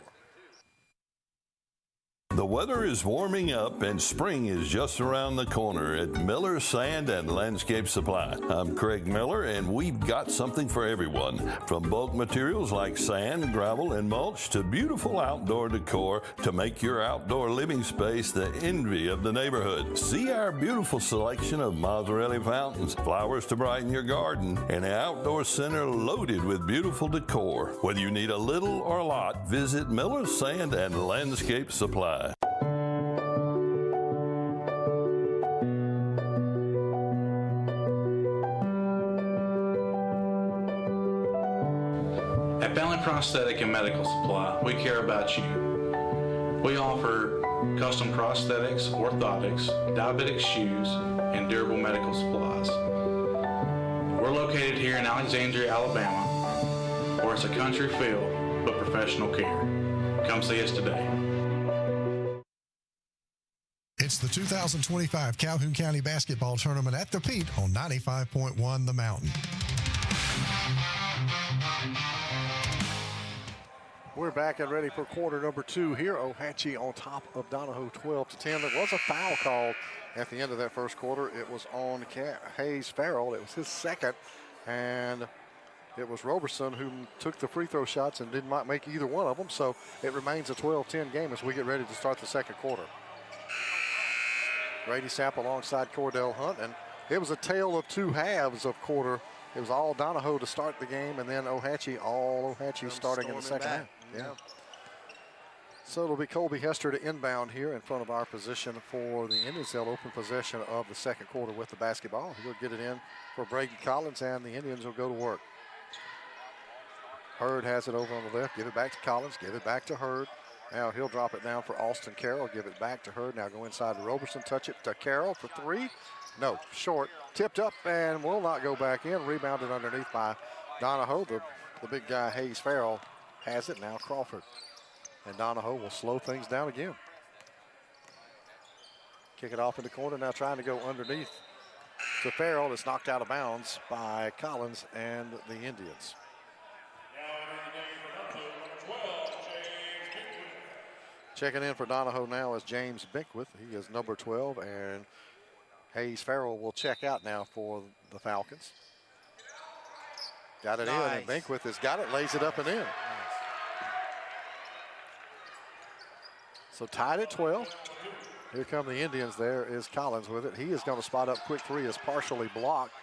[SPEAKER 5] The weather is warming up and spring is just around the corner at Miller Sand and Landscape Supply. I'm Craig Miller and we've got something for everyone. From bulk materials like sand, gravel, and mulch to beautiful outdoor decor to make your outdoor living space the envy of the neighborhood. See our beautiful selection of Mazzarelli fountains, flowers to brighten your garden, and an outdoor center loaded with beautiful decor. Whether you need a little or a lot, visit Miller Sand and Landscape Supply.
[SPEAKER 10] At Balin Prosthetic and Medical Supply, we care about you. We offer custom prosthetics, orthotics, diabetic shoes, and durable medical supplies. We're located here in Alexandria, Alabama, where it's a country feel, but professional care. Come see us today.
[SPEAKER 19] It's the 2025 Calhoun County Basketball Tournament at the Pete on 95.1 The Mountain.
[SPEAKER 3] We're back and ready for quarter number two here. Ohatchee on top of Donahoe 12-10. There was a foul called at the end of that first quarter. It was on Hayes Farrell. It was his second, and it was Roberson who took the free throw shots and did not make either one of them. So it remains a 12-10 game as we get ready to start the second quarter. Grady Sapp alongside Cordell Hunt, and it was a tale of two halves of quarter. It was all Donahoe to start the game, and then Ohatchee, all Ohatchee starting in the second half. Yeah. So it'll be Colby Hester to inbound here in front of our position for the Indians. They'll open possession of the second quarter with the basketball. He'll get it in for Braden Collins, and the Indians will go to work. Hurd has it over on the left. Give it back to Collins. Give it back to Hurd. Now he'll drop it down for Austin Carroll. Give it back to Hurd. Now go inside to Roberson. Touch it to Carroll for three. No, short. Tipped up and will not go back in. Rebounded underneath by Donahoe. The big guy, Hayes Farrell, has it now. Crawford. And Donahoe will slow things down again. Kick it off in the corner. Now trying to go underneath to Farrell. It's knocked out of bounds by Collins and the Indians. Checking in for Donahoe now is James Binkwith. He is number 12, and Hayes Farrell will check out now for the Falcons. Got it in, and Binkwith has got it, lays it up and in. So tied at 12. Here come the Indians. There is Collins with it. He is going to spot up quick three, is partially blocked.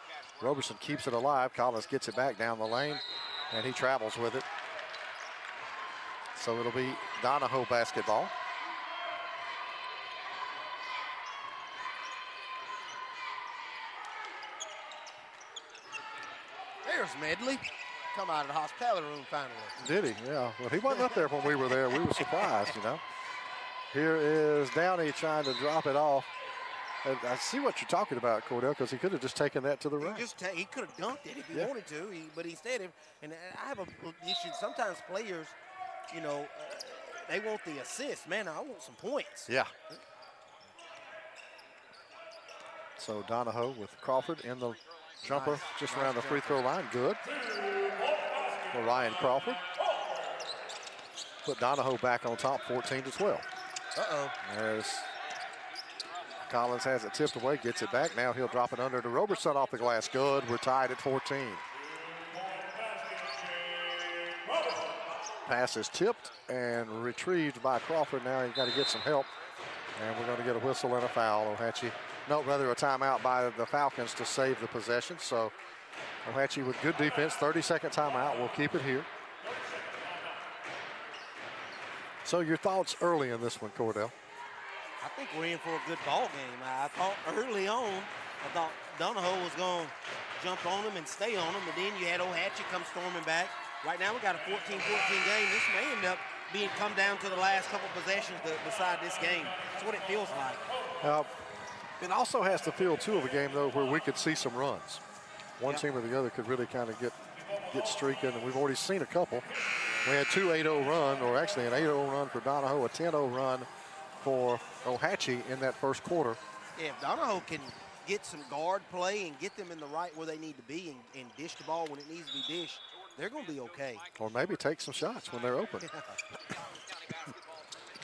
[SPEAKER 3] Roberson keeps it alive. Collins gets it back down the lane, and he travels with it. So it'll be Donahoe basketball.
[SPEAKER 4] There's Medley. Come out of the hospitality room finally.
[SPEAKER 3] Did he? Yeah. Well, he wasn't up there when we were there. We were surprised, you know. Here is Downey trying to drop it off. And I see what you're talking about, Cordell, because he could have just taken that to the right.
[SPEAKER 4] He could have dunked it if he wanted to, but instead, and I have a issue. Sometimes players, you know, they want the assist. Man, I want some points.
[SPEAKER 3] Yeah. So Donahoe with Crawford in the jumper just around the free throw line. Good. For Ryan Crawford. Put Donahoe back on top, 14-12.
[SPEAKER 4] Uh-oh.
[SPEAKER 3] There's Collins has it tipped away, gets it back. Now he'll drop it under to Roberson off the glass. Good. We're tied at 14. Pass is tipped and retrieved by Crawford. Now he's got to get some help. And we're going to get a whistle and a foul. Ohatchee, no, rather a timeout by the Falcons to save the possession. So Ohatchee with good defense, 30-second timeout. We'll keep it here. So your thoughts early in this one, Cordell?
[SPEAKER 4] I think we're in for a good ball game. I thought early on, I thought Donahoe was going to jump on him and stay on him, but then you had Ohatchee come storming back. Right now we got a 14-14 game. This may end up being come down to the last couple possessions to decide this game. That's what it feels like.
[SPEAKER 3] It also has the feel, too, of a game, though, where we could see some runs. One team or the other could really kind of get streaking, and we've already seen a couple. We had 2 8-0 run, or actually an 8-0 run for Donahoe, a 10-0 run for Ohatchee in that first quarter.
[SPEAKER 4] Yeah, if Donahoe can get some guard play and get them in the right where they need to be and dish the ball when it needs to be dished, they're going to be okay.
[SPEAKER 3] Or maybe take some shots when they're open.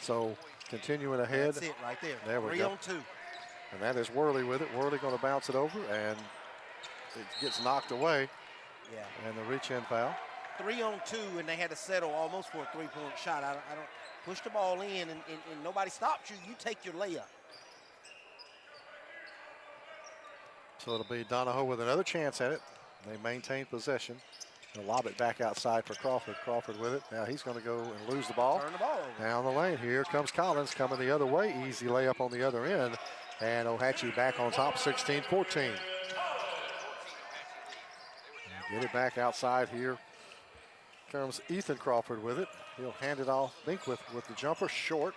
[SPEAKER 3] So continuing ahead.
[SPEAKER 4] That's it right there.
[SPEAKER 3] There we
[SPEAKER 4] 3
[SPEAKER 3] go.
[SPEAKER 4] on 2.
[SPEAKER 3] And that is Worley with it. Worley going to bounce it over, and it gets knocked away.
[SPEAKER 4] Yeah.
[SPEAKER 3] And the reach-in foul.
[SPEAKER 4] 3 on 2, and they had to settle almost for a three-point shot. I don't push the ball in, and nobody stopped you. You take your layup.
[SPEAKER 3] So it'll be Donahoe with another chance at it. They maintain possession. They'll lob it back outside for Crawford. Crawford with it. Now he's going to go and lose the ball.
[SPEAKER 4] Turn the ball over.
[SPEAKER 3] Down the lane. Here comes Collins coming the other way. Easy layup on the other end. And Ohatchee back on top, 16-14. Get it back outside here. Comes Ethan Crawford with it. He'll hand it off. Bink with the jumper, short.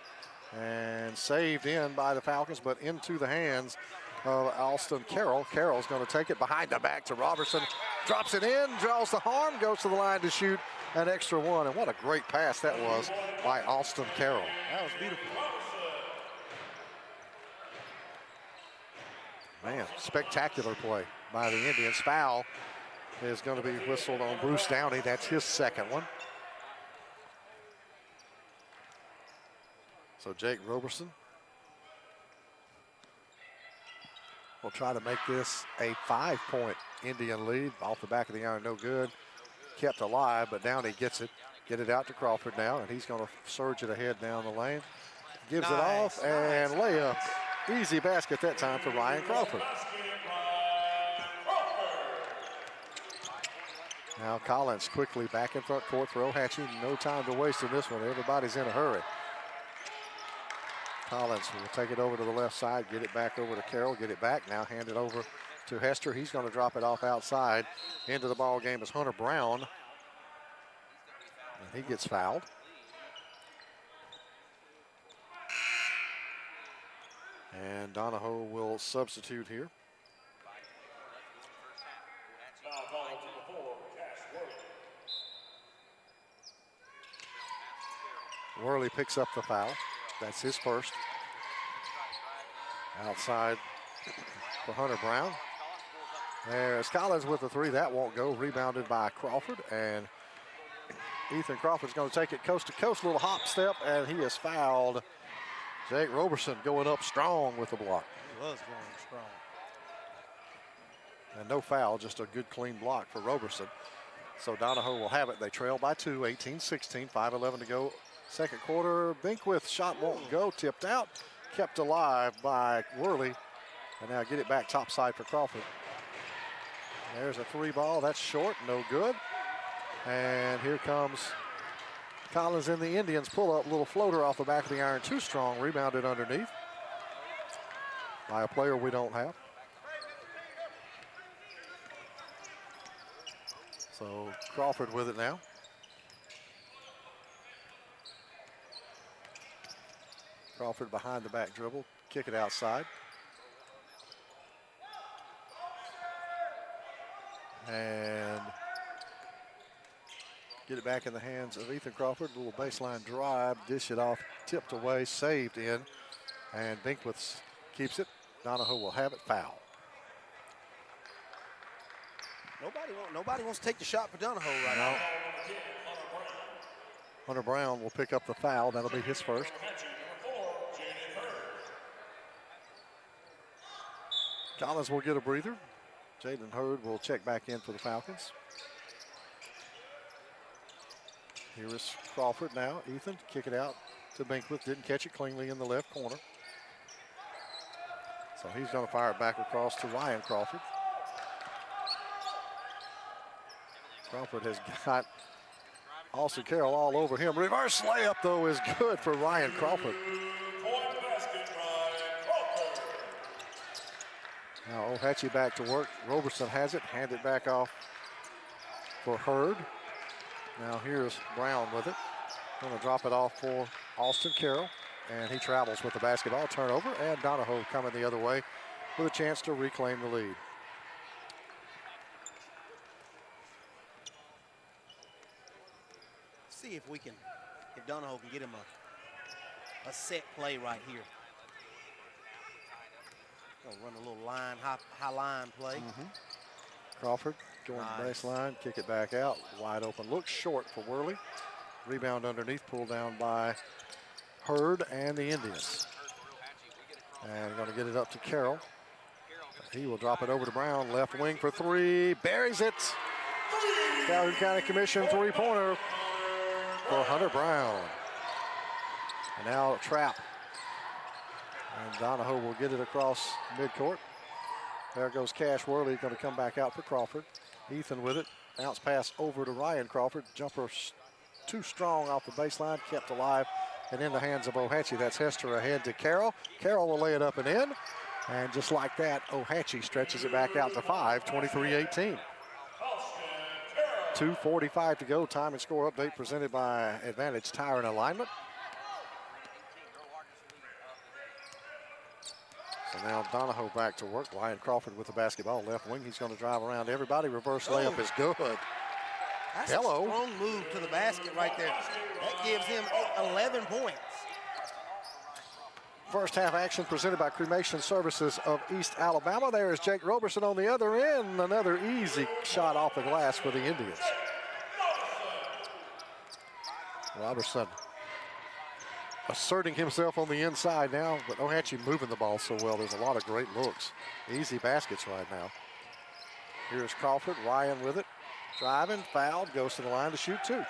[SPEAKER 3] And saved in by the Falcons, but into the hands of Alston Carroll. Carroll's going to take it behind the back to Robertson. Drops it in, draws the harm, goes to the line to shoot an extra one. And what a great pass that was by Alston Carroll.
[SPEAKER 4] That was beautiful.
[SPEAKER 3] Man, spectacular play by the Indians. Foul is going to be whistled on Bruce Downey. That's his second one. So Jake Roberson will try to make this a 5-point Indian lead. Off the back of the iron, no good. Kept alive, but Downey gets it. Get it out to Crawford now, and he's going to surge it ahead down the lane. Gives it off, and layup. Easy basket that time for Ryan Crawford. Now Collins quickly back in front court for Ohatchee. No time to waste in this one. Everybody's in a hurry. Collins will take it over to the left side, get it back over to Carroll, get it back, now hand it over to Hester. He's going to drop it off outside. Into the ball game is Hunter Brown. And he gets fouled. And Donahoe will substitute here. Worley picks up the foul. That's his first. Outside for Hunter Brown. There's Collins with the three. That won't go. Rebounded by Crawford. And Ethan Crawford's going to take it coast to coast. Little hop step, and he is fouled. Jake Roberson going up strong with the block.
[SPEAKER 4] He was going strong.
[SPEAKER 3] And no foul, just a good clean block for Roberson. So Donahoe will have it. They trail by 2, 18-16, 5:11 to go. Second quarter, Binkwith shot won't go, tipped out, kept alive by Worley. And now get it back topside for Crawford. There's a three ball, that's short, no good. And here comes Collins in the Indians pull up, little floater off the back of the iron, too strong, rebounded underneath by a player we don't have. So Crawford with it now. Crawford behind the back dribble, kick it outside. And get it back in the hands of Ethan Crawford. A little baseline drive, dish it off, tipped away, saved in. And Binkwith keeps it. Donahoe will have it, foul.
[SPEAKER 4] Nobody wants to take the shot for Donahoe right now.
[SPEAKER 3] Hunter Brown will pick up the foul. That'll be his first. Collins will get a breather. Jaden Hurd will check back in for the Falcons. Here is Crawford now. Ethan, kick it out to Binkwith. Didn't catch it cleanly in the left corner. So he's going to fire it back across to Ryan Crawford. Crawford has got Austin Carroll all over him. Reverse layup, though, is good for Ryan Crawford. Now O-Hatchie back to work. Roberson has it, hand it back off for Hurd. Now here's Brown with it. Going to drop it off for Austin Carroll, and he travels with the basketball. Turnover, and Donahoe coming the other way with a chance to reclaim the lead.
[SPEAKER 4] See if Donahoe can get him a set play right here. Gonna run a little line, high line play.
[SPEAKER 3] Crawford going to the baseline, kick it back out. Wide open, looks short for Worley. Rebound underneath, pulled down by Hurd and the Indians. And going to get it up to Carroll. He will drop it over to Brown, left wing for three, buries it. Calhoun County Commission three-pointer for Hunter Brown. And now a trap. And Donahoe will get it across midcourt. There goes Cash Worley, going to come back out for Crawford. Ethan with it. Bounce pass over to Ryan Crawford. Jumper too strong off the baseline, kept alive and in the hands of O-Hatchie. That's Hester ahead to Carroll. Carroll will lay it up and in. And just like that, O-Hatchie stretches it back out to 5, 23-18. 2:45 to go. Time and score update presented by Advantage Tire and Alignment. So now Donahoe back to work. Ryan Crawford with the basketball left wing. He's going to drive around everybody. Reverse layup is good.
[SPEAKER 4] That's a strong move to the basket right there. That gives him 11 points.
[SPEAKER 3] First half action presented by Cremation Services of East Alabama. There is Jake Roberson on the other end. Another easy shot off the glass for the Indians. Roberson asserting himself on the inside now, but O-Hatchie moving the ball so well. There's a lot of great looks. Easy baskets right now. Here's Crawford, Ryan with it. Driving, fouled, goes to the line to shoot two.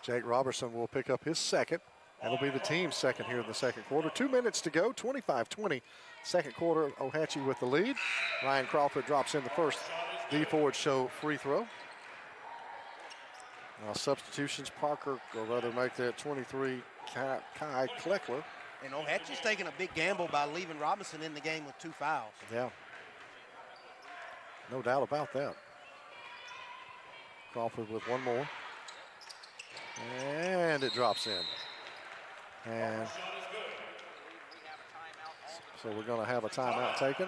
[SPEAKER 3] Jake Robertson will pick up his second. That'll be the team's second here in the second quarter. 2 minutes to go, 25-20. Second quarter, O-Hatchie with the lead. Ryan Crawford drops in the first D Ford Show free throw. Now substitutions, Parker, or rather make that 23, Kai Kleckler.
[SPEAKER 4] And O-Hatchie's taking a big gamble by leaving Robinson in the game with 2 fouls.
[SPEAKER 3] Yeah, no doubt about that. Crawford with one more. And it drops in. And so we're going to have a timeout taken.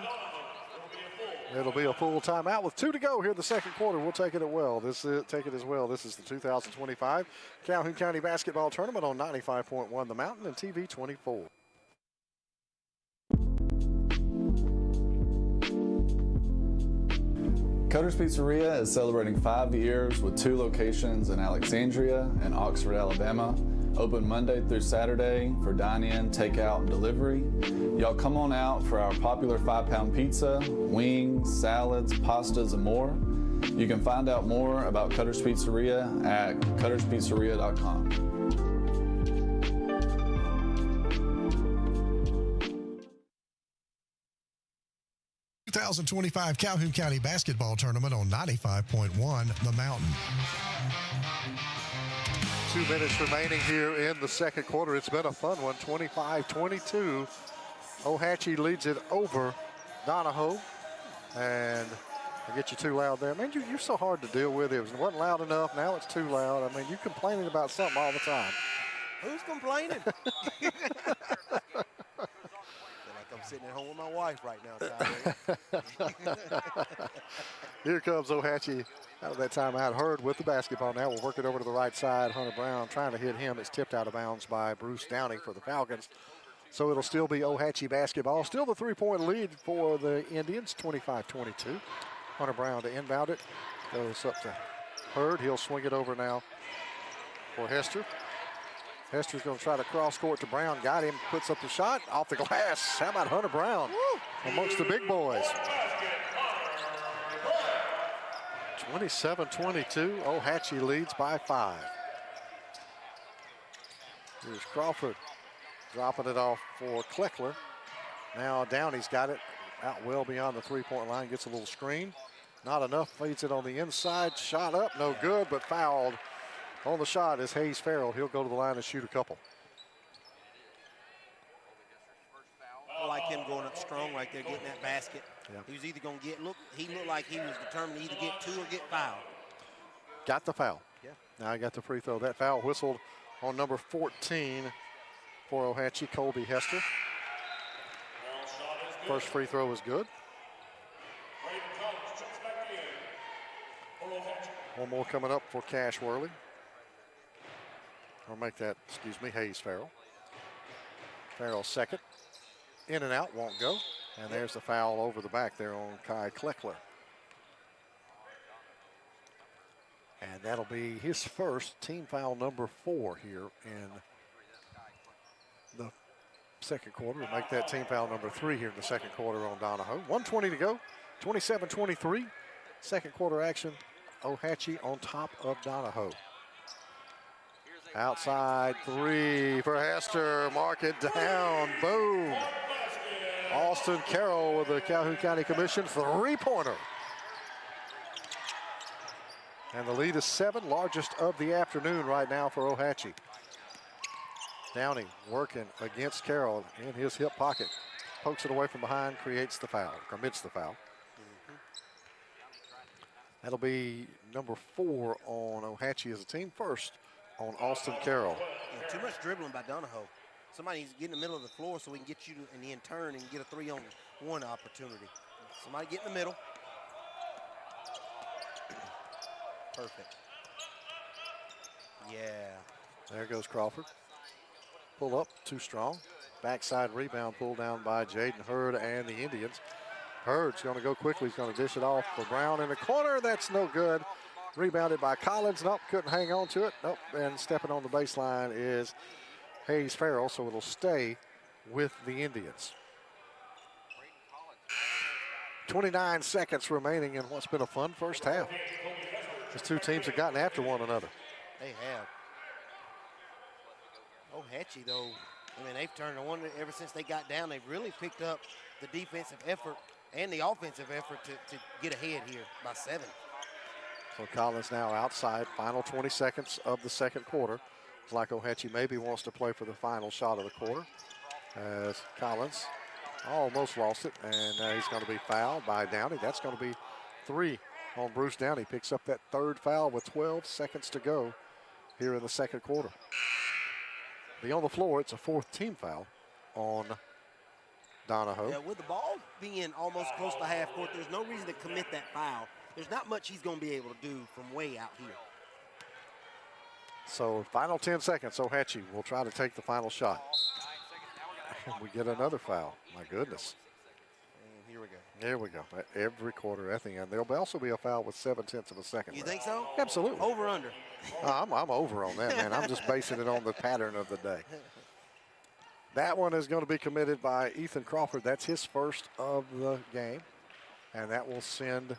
[SPEAKER 3] It'll be a full timeout with 2 to go here in the second quarter. We'll take it as well. Take it as well. This is the 2025 Calhoun County Basketball Tournament on 95.1 The Mountain and TV 24.
[SPEAKER 6] Cutter's Pizzeria is celebrating 5 years with 2 locations in Alexandria and Oxford, Alabama. Open Monday through Saturday for dine-in, takeout, and delivery. Y'all come on out for our popular 5-pound pizza, wings, salads, pastas, and more. You can find out more about Cutter's Pizzeria at cutterspizzeria.com.
[SPEAKER 19] 2025 Calhoun County Basketball Tournament on 95.1 The Mountain.
[SPEAKER 3] 2 minutes remaining here in the second quarter. It's been a fun one, 25-22. O.Hatchie leads it over Donahoe. And I get you too loud there. Man, you're so hard to deal with. It wasn't loud enough. Now it's too loud. I mean, you're complaining about something all the time.
[SPEAKER 4] Who's complaining? Feel like I'm sitting at home with my wife right now, Tyler.
[SPEAKER 3] Here comes O.Hatchie out of that timeout. Hurd with the basketball now. We'll work it over to the right side. Hunter Brown trying to hit him. It's tipped out of bounds by Bruce Downing for the Falcons. So it'll still be O.Hatchie basketball. Still the three-point lead for the Indians, 25-22. Hunter Brown to inbound it. Goes up to Hurd. He'll swing it over now for Hester. Hester's going to try to cross court to Brown. Got him. Puts up the shot. Off the glass. How about Hunter Brown? Woo! Amongst the big boys. 27-22. O.Hatchie leads by 5. Here's Crawford dropping it off for Kleckler. Now Downey's got it out well beyond the three-point line. Gets a little screen. Not enough. Feeds it on the inside. Shot up. No good, but fouled. On the shot is Hayes Farrell. He'll go to the line and shoot a couple.
[SPEAKER 4] I like him going up strong right there, getting that basket.
[SPEAKER 3] Yeah.
[SPEAKER 4] He was either going to get, he looked like he was determined to either get 2 or get fouled.
[SPEAKER 3] Got the foul.
[SPEAKER 4] Yeah.
[SPEAKER 3] Now I got the free throw. That foul whistled on number 14 for O.Hatchie, Colby Hester. First free throw is good. One more coming up for Cash Worley. Or make that, excuse me, Hayes Farrell. Farrell second. In and out, won't go. And there's the foul over the back there on Kai Kleckler. And that'll be his first, team foul number 4 here in the second quarter. We'll make that team foul number 3 here in the second quarter on Donahoe. 1:20 to go, 27-23. Second quarter action, O.Hatchie on top of Donahoe. Outside 3 for Hester, mark it down, boom. Austin Carroll with the Calhoun County Commission three-pointer. And the lead is 7, largest of the afternoon right now for O.Hatchie. Downing working against Carroll in his hip pocket. Pokes it away from behind, creates the foul, commits the foul. That'll be number 4 on O.Hatchie as a team, first on Austin Carroll.
[SPEAKER 4] Yeah, too much dribbling by Donahoe. Somebody needs to get in the middle of the floor so we can get you in the turn and get a 3-on-1 opportunity. Somebody get in the middle. Perfect. Yeah.
[SPEAKER 3] There goes Crawford. Pull up, too strong. Backside rebound pulled down by Jaden Hurd and the Indians. Hurd's going to go quickly. He's going to dish it off for Brown in the corner. That's no good. Rebounded by Collins. Nope, couldn't hang on to it. Nope, and stepping on the baseline is Hayes Farrell, so it'll stay with the Indians. 29 seconds remaining in what's been a fun first half. These two teams have gotten after one another.
[SPEAKER 4] They have. O.Hatchie, though, I mean, they've turned on ever since they got down. They've really picked up the defensive effort and the offensive effort to get ahead here by 7.
[SPEAKER 3] So Collins now outside, final 20 seconds of the second quarter. It's like O.Hatchie maybe wants to play for the final shot of the quarter, as Collins almost lost it, and now he's going to be fouled by Downey. That's going to be 3 on Bruce Downey. Picks up that 3rd foul with 12 seconds to go here in the second quarter. Be on the floor, it's a 4th team foul on Donahoe.
[SPEAKER 4] Yeah, with the ball being almost close to half court, there's no reason to commit that foul. There's not much he's going to be able to do from way out here.
[SPEAKER 3] So final 10 seconds, O.Hatchie will try to take the final shot. And we get another foul, my goodness.
[SPEAKER 4] And here we go.
[SPEAKER 3] There we go, every quarter at the end. There'll also be a foul with 0.7 of a second
[SPEAKER 4] You
[SPEAKER 3] left.
[SPEAKER 4] think so?
[SPEAKER 3] Absolutely.
[SPEAKER 4] Over, under?
[SPEAKER 3] I'm over on that, man. I'm just basing it on the pattern of the day. That one is going to be committed by Ethan Crawford. That's his first of the game. And that will send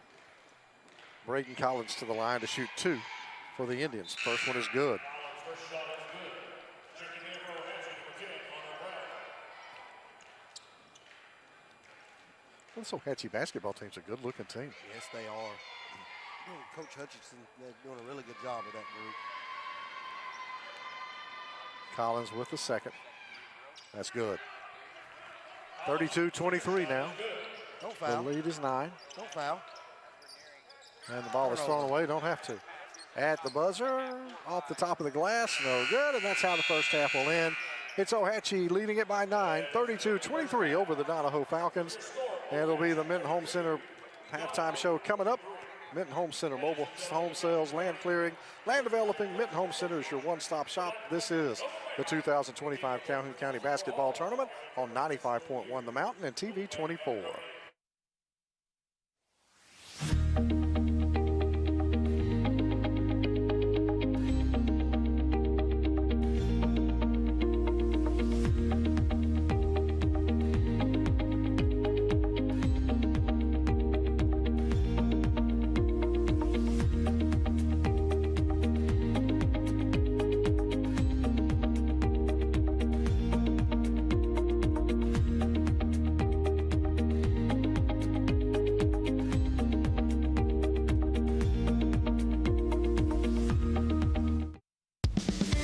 [SPEAKER 3] Braden Collins to the line to shoot 2 for the Indians. First one is good. This O-Hatchie basketball team's a good-looking team.
[SPEAKER 7] Yes, they are. Coach Hutchinson, they're doing a really good job with that group.
[SPEAKER 3] Collins with the second. That's good. 32-23 now.
[SPEAKER 7] Don't foul.
[SPEAKER 3] The lead is 9.
[SPEAKER 7] Don't foul.
[SPEAKER 3] And the ball is thrown away. Don't have to. At the buzzer, off the top of the glass, no good, and that's how the first half will end. It's O-Hatchie leading it by 9, 32-23 over the Donahoe Falcons. And it'll be the Minton Home Center halftime show coming up. Minton Home Center, mobile home sales, land clearing, land developing. Minton Home Center is your one-stop shop. This is the 2025 Calhoun County Basketball Tournament on 95.1 The Mountain and TV 24.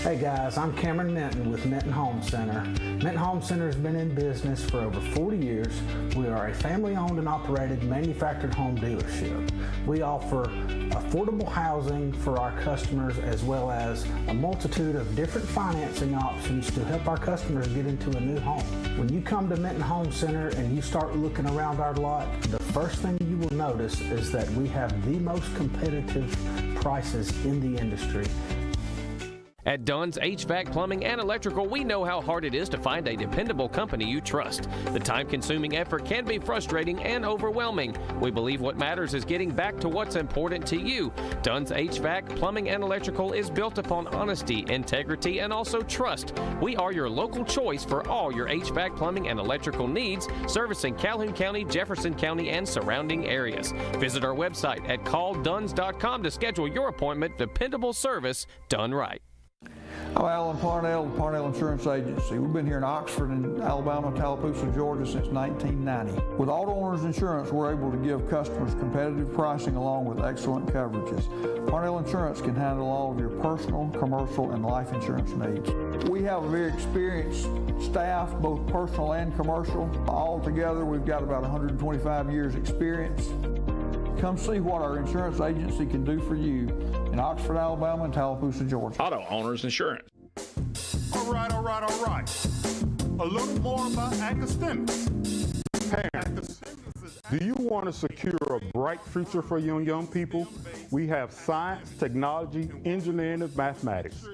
[SPEAKER 8] Hey guys, I'm Cameron Minton with Minton Home Center. Minton Home Center has been in business for over 40 years. We are a family-owned and operated manufactured home dealership. We offer affordable housing for our customers as well as a multitude of different financing options to help our customers get into a new home. When you come to Minton Home Center and you start looking around our lot, the first thing you will notice is that we have the most competitive prices in the industry.
[SPEAKER 12] At Dunn's HVAC, Plumbing, and Electrical, we know how hard it is to find a dependable company you trust. The time-consuming effort can be frustrating and overwhelming. We believe what matters is getting back to what's important to you. Dunn's HVAC, Plumbing, and Electrical is built upon honesty, integrity, and also trust. We are your local choice for all your HVAC, plumbing, and electrical needs, servicing Calhoun County, Jefferson County, and surrounding areas. Visit our website at callduns.com to schedule your appointment. Dependable service done right.
[SPEAKER 21] I'm Alan Parnell, the Parnell Insurance Agency. We've been here in Oxford and Alabama, Tallapoosa, Georgia since 1990. With Auto Owners Insurance, we're able to give customers competitive pricing along with excellent coverages. Parnell Insurance can handle all of your personal, commercial, and life insurance needs. We have a very experienced staff, both personal and commercial. All together, we've got about 125 years experience. Come see what our insurance agency can do for you in Oxford, Alabama, and Tallapoosa, Georgia.
[SPEAKER 22] Auto Owners Insurance.
[SPEAKER 24] All right. A little more about academics. Parents, do you want to secure a bright future for young people? We have science, technology, engineering, and mathematics.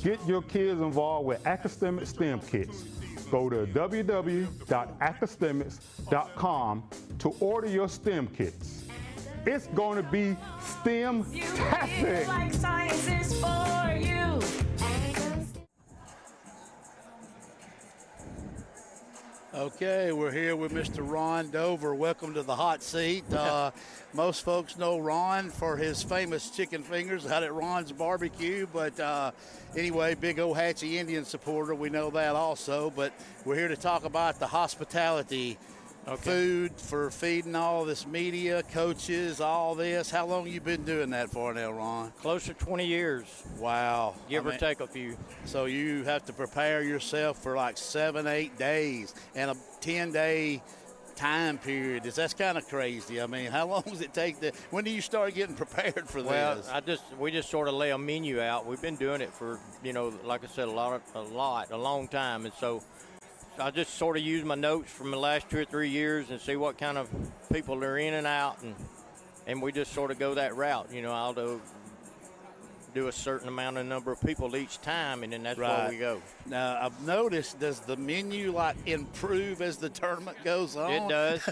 [SPEAKER 24] Get your kids involved with academic STEM kits. Go to www.academics.com to order your STEM kits. It's going to be STEM-tastic.
[SPEAKER 25] Like science is for you.
[SPEAKER 28] Okay, we're here with Mr. Ron Dover. Welcome to the hot seat. Most folks know Ron for his famous chicken fingers out at Ron's Barbecue, but anyway, big O-Hatchie Indian supporter. We know that also, but we're here to talk about the hospitality. Food for feeding all this media, coaches, all this. How long you been doing that for now, Ron?
[SPEAKER 29] Close to 20 years.
[SPEAKER 28] Wow.
[SPEAKER 29] Give or take a few.
[SPEAKER 28] So you have to prepare yourself for like 7-8 days and a 10-day time period. That's kind of crazy. I mean, how long does it take when do you start getting prepared for this?
[SPEAKER 29] Well, we just sort of lay a menu out. We've been doing it for, like I said, a long time. And so I just sort of use my notes from the last 2 or 3 years and see what kind of people are in and out, and we just sort of go that route. I'll do a certain number of people each time, and then that's where we go.
[SPEAKER 28] Now, I've noticed, does the menu improve as the tournament goes on?
[SPEAKER 29] It does.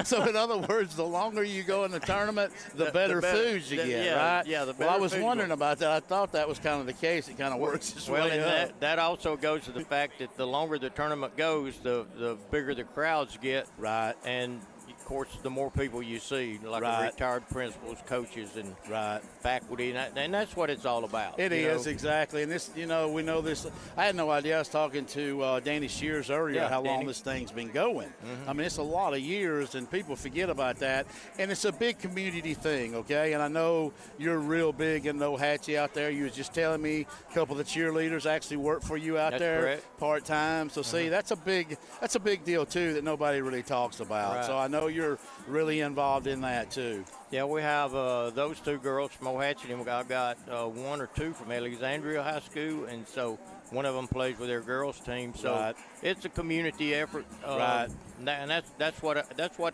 [SPEAKER 28] So in other words, the longer you go in the tournament, the better foods you get, right?
[SPEAKER 29] Yeah, the better.
[SPEAKER 28] Well, I was wondering about that. I thought that was kind of the case. It kind of works its way up.
[SPEAKER 29] That also goes to the fact that the longer the tournament goes, the bigger the crowds get.
[SPEAKER 28] Right.
[SPEAKER 29] And of course, the more people you see, like retired principals, coaches, and faculty, and that's what it's all about.
[SPEAKER 28] It is, exactly. And this, we know this. I had no idea. I was talking to Danny Shears earlier how long this thing's been going. I mean, it's a lot of years, and people forget about that. And it's a big community thing, okay? And I know you're real big in O.Hatchie out there. You was just telling me a couple of the cheerleaders actually work for you out there part-time. So, see, that's a big deal, too, that nobody really talks about. So I know you're really involved in that, too.
[SPEAKER 29] Yeah, we have those two girls from O.Hatchie, and I've got one or two from Alexandria High School, and so one of them plays with their girls team. So it's a community effort. And that's what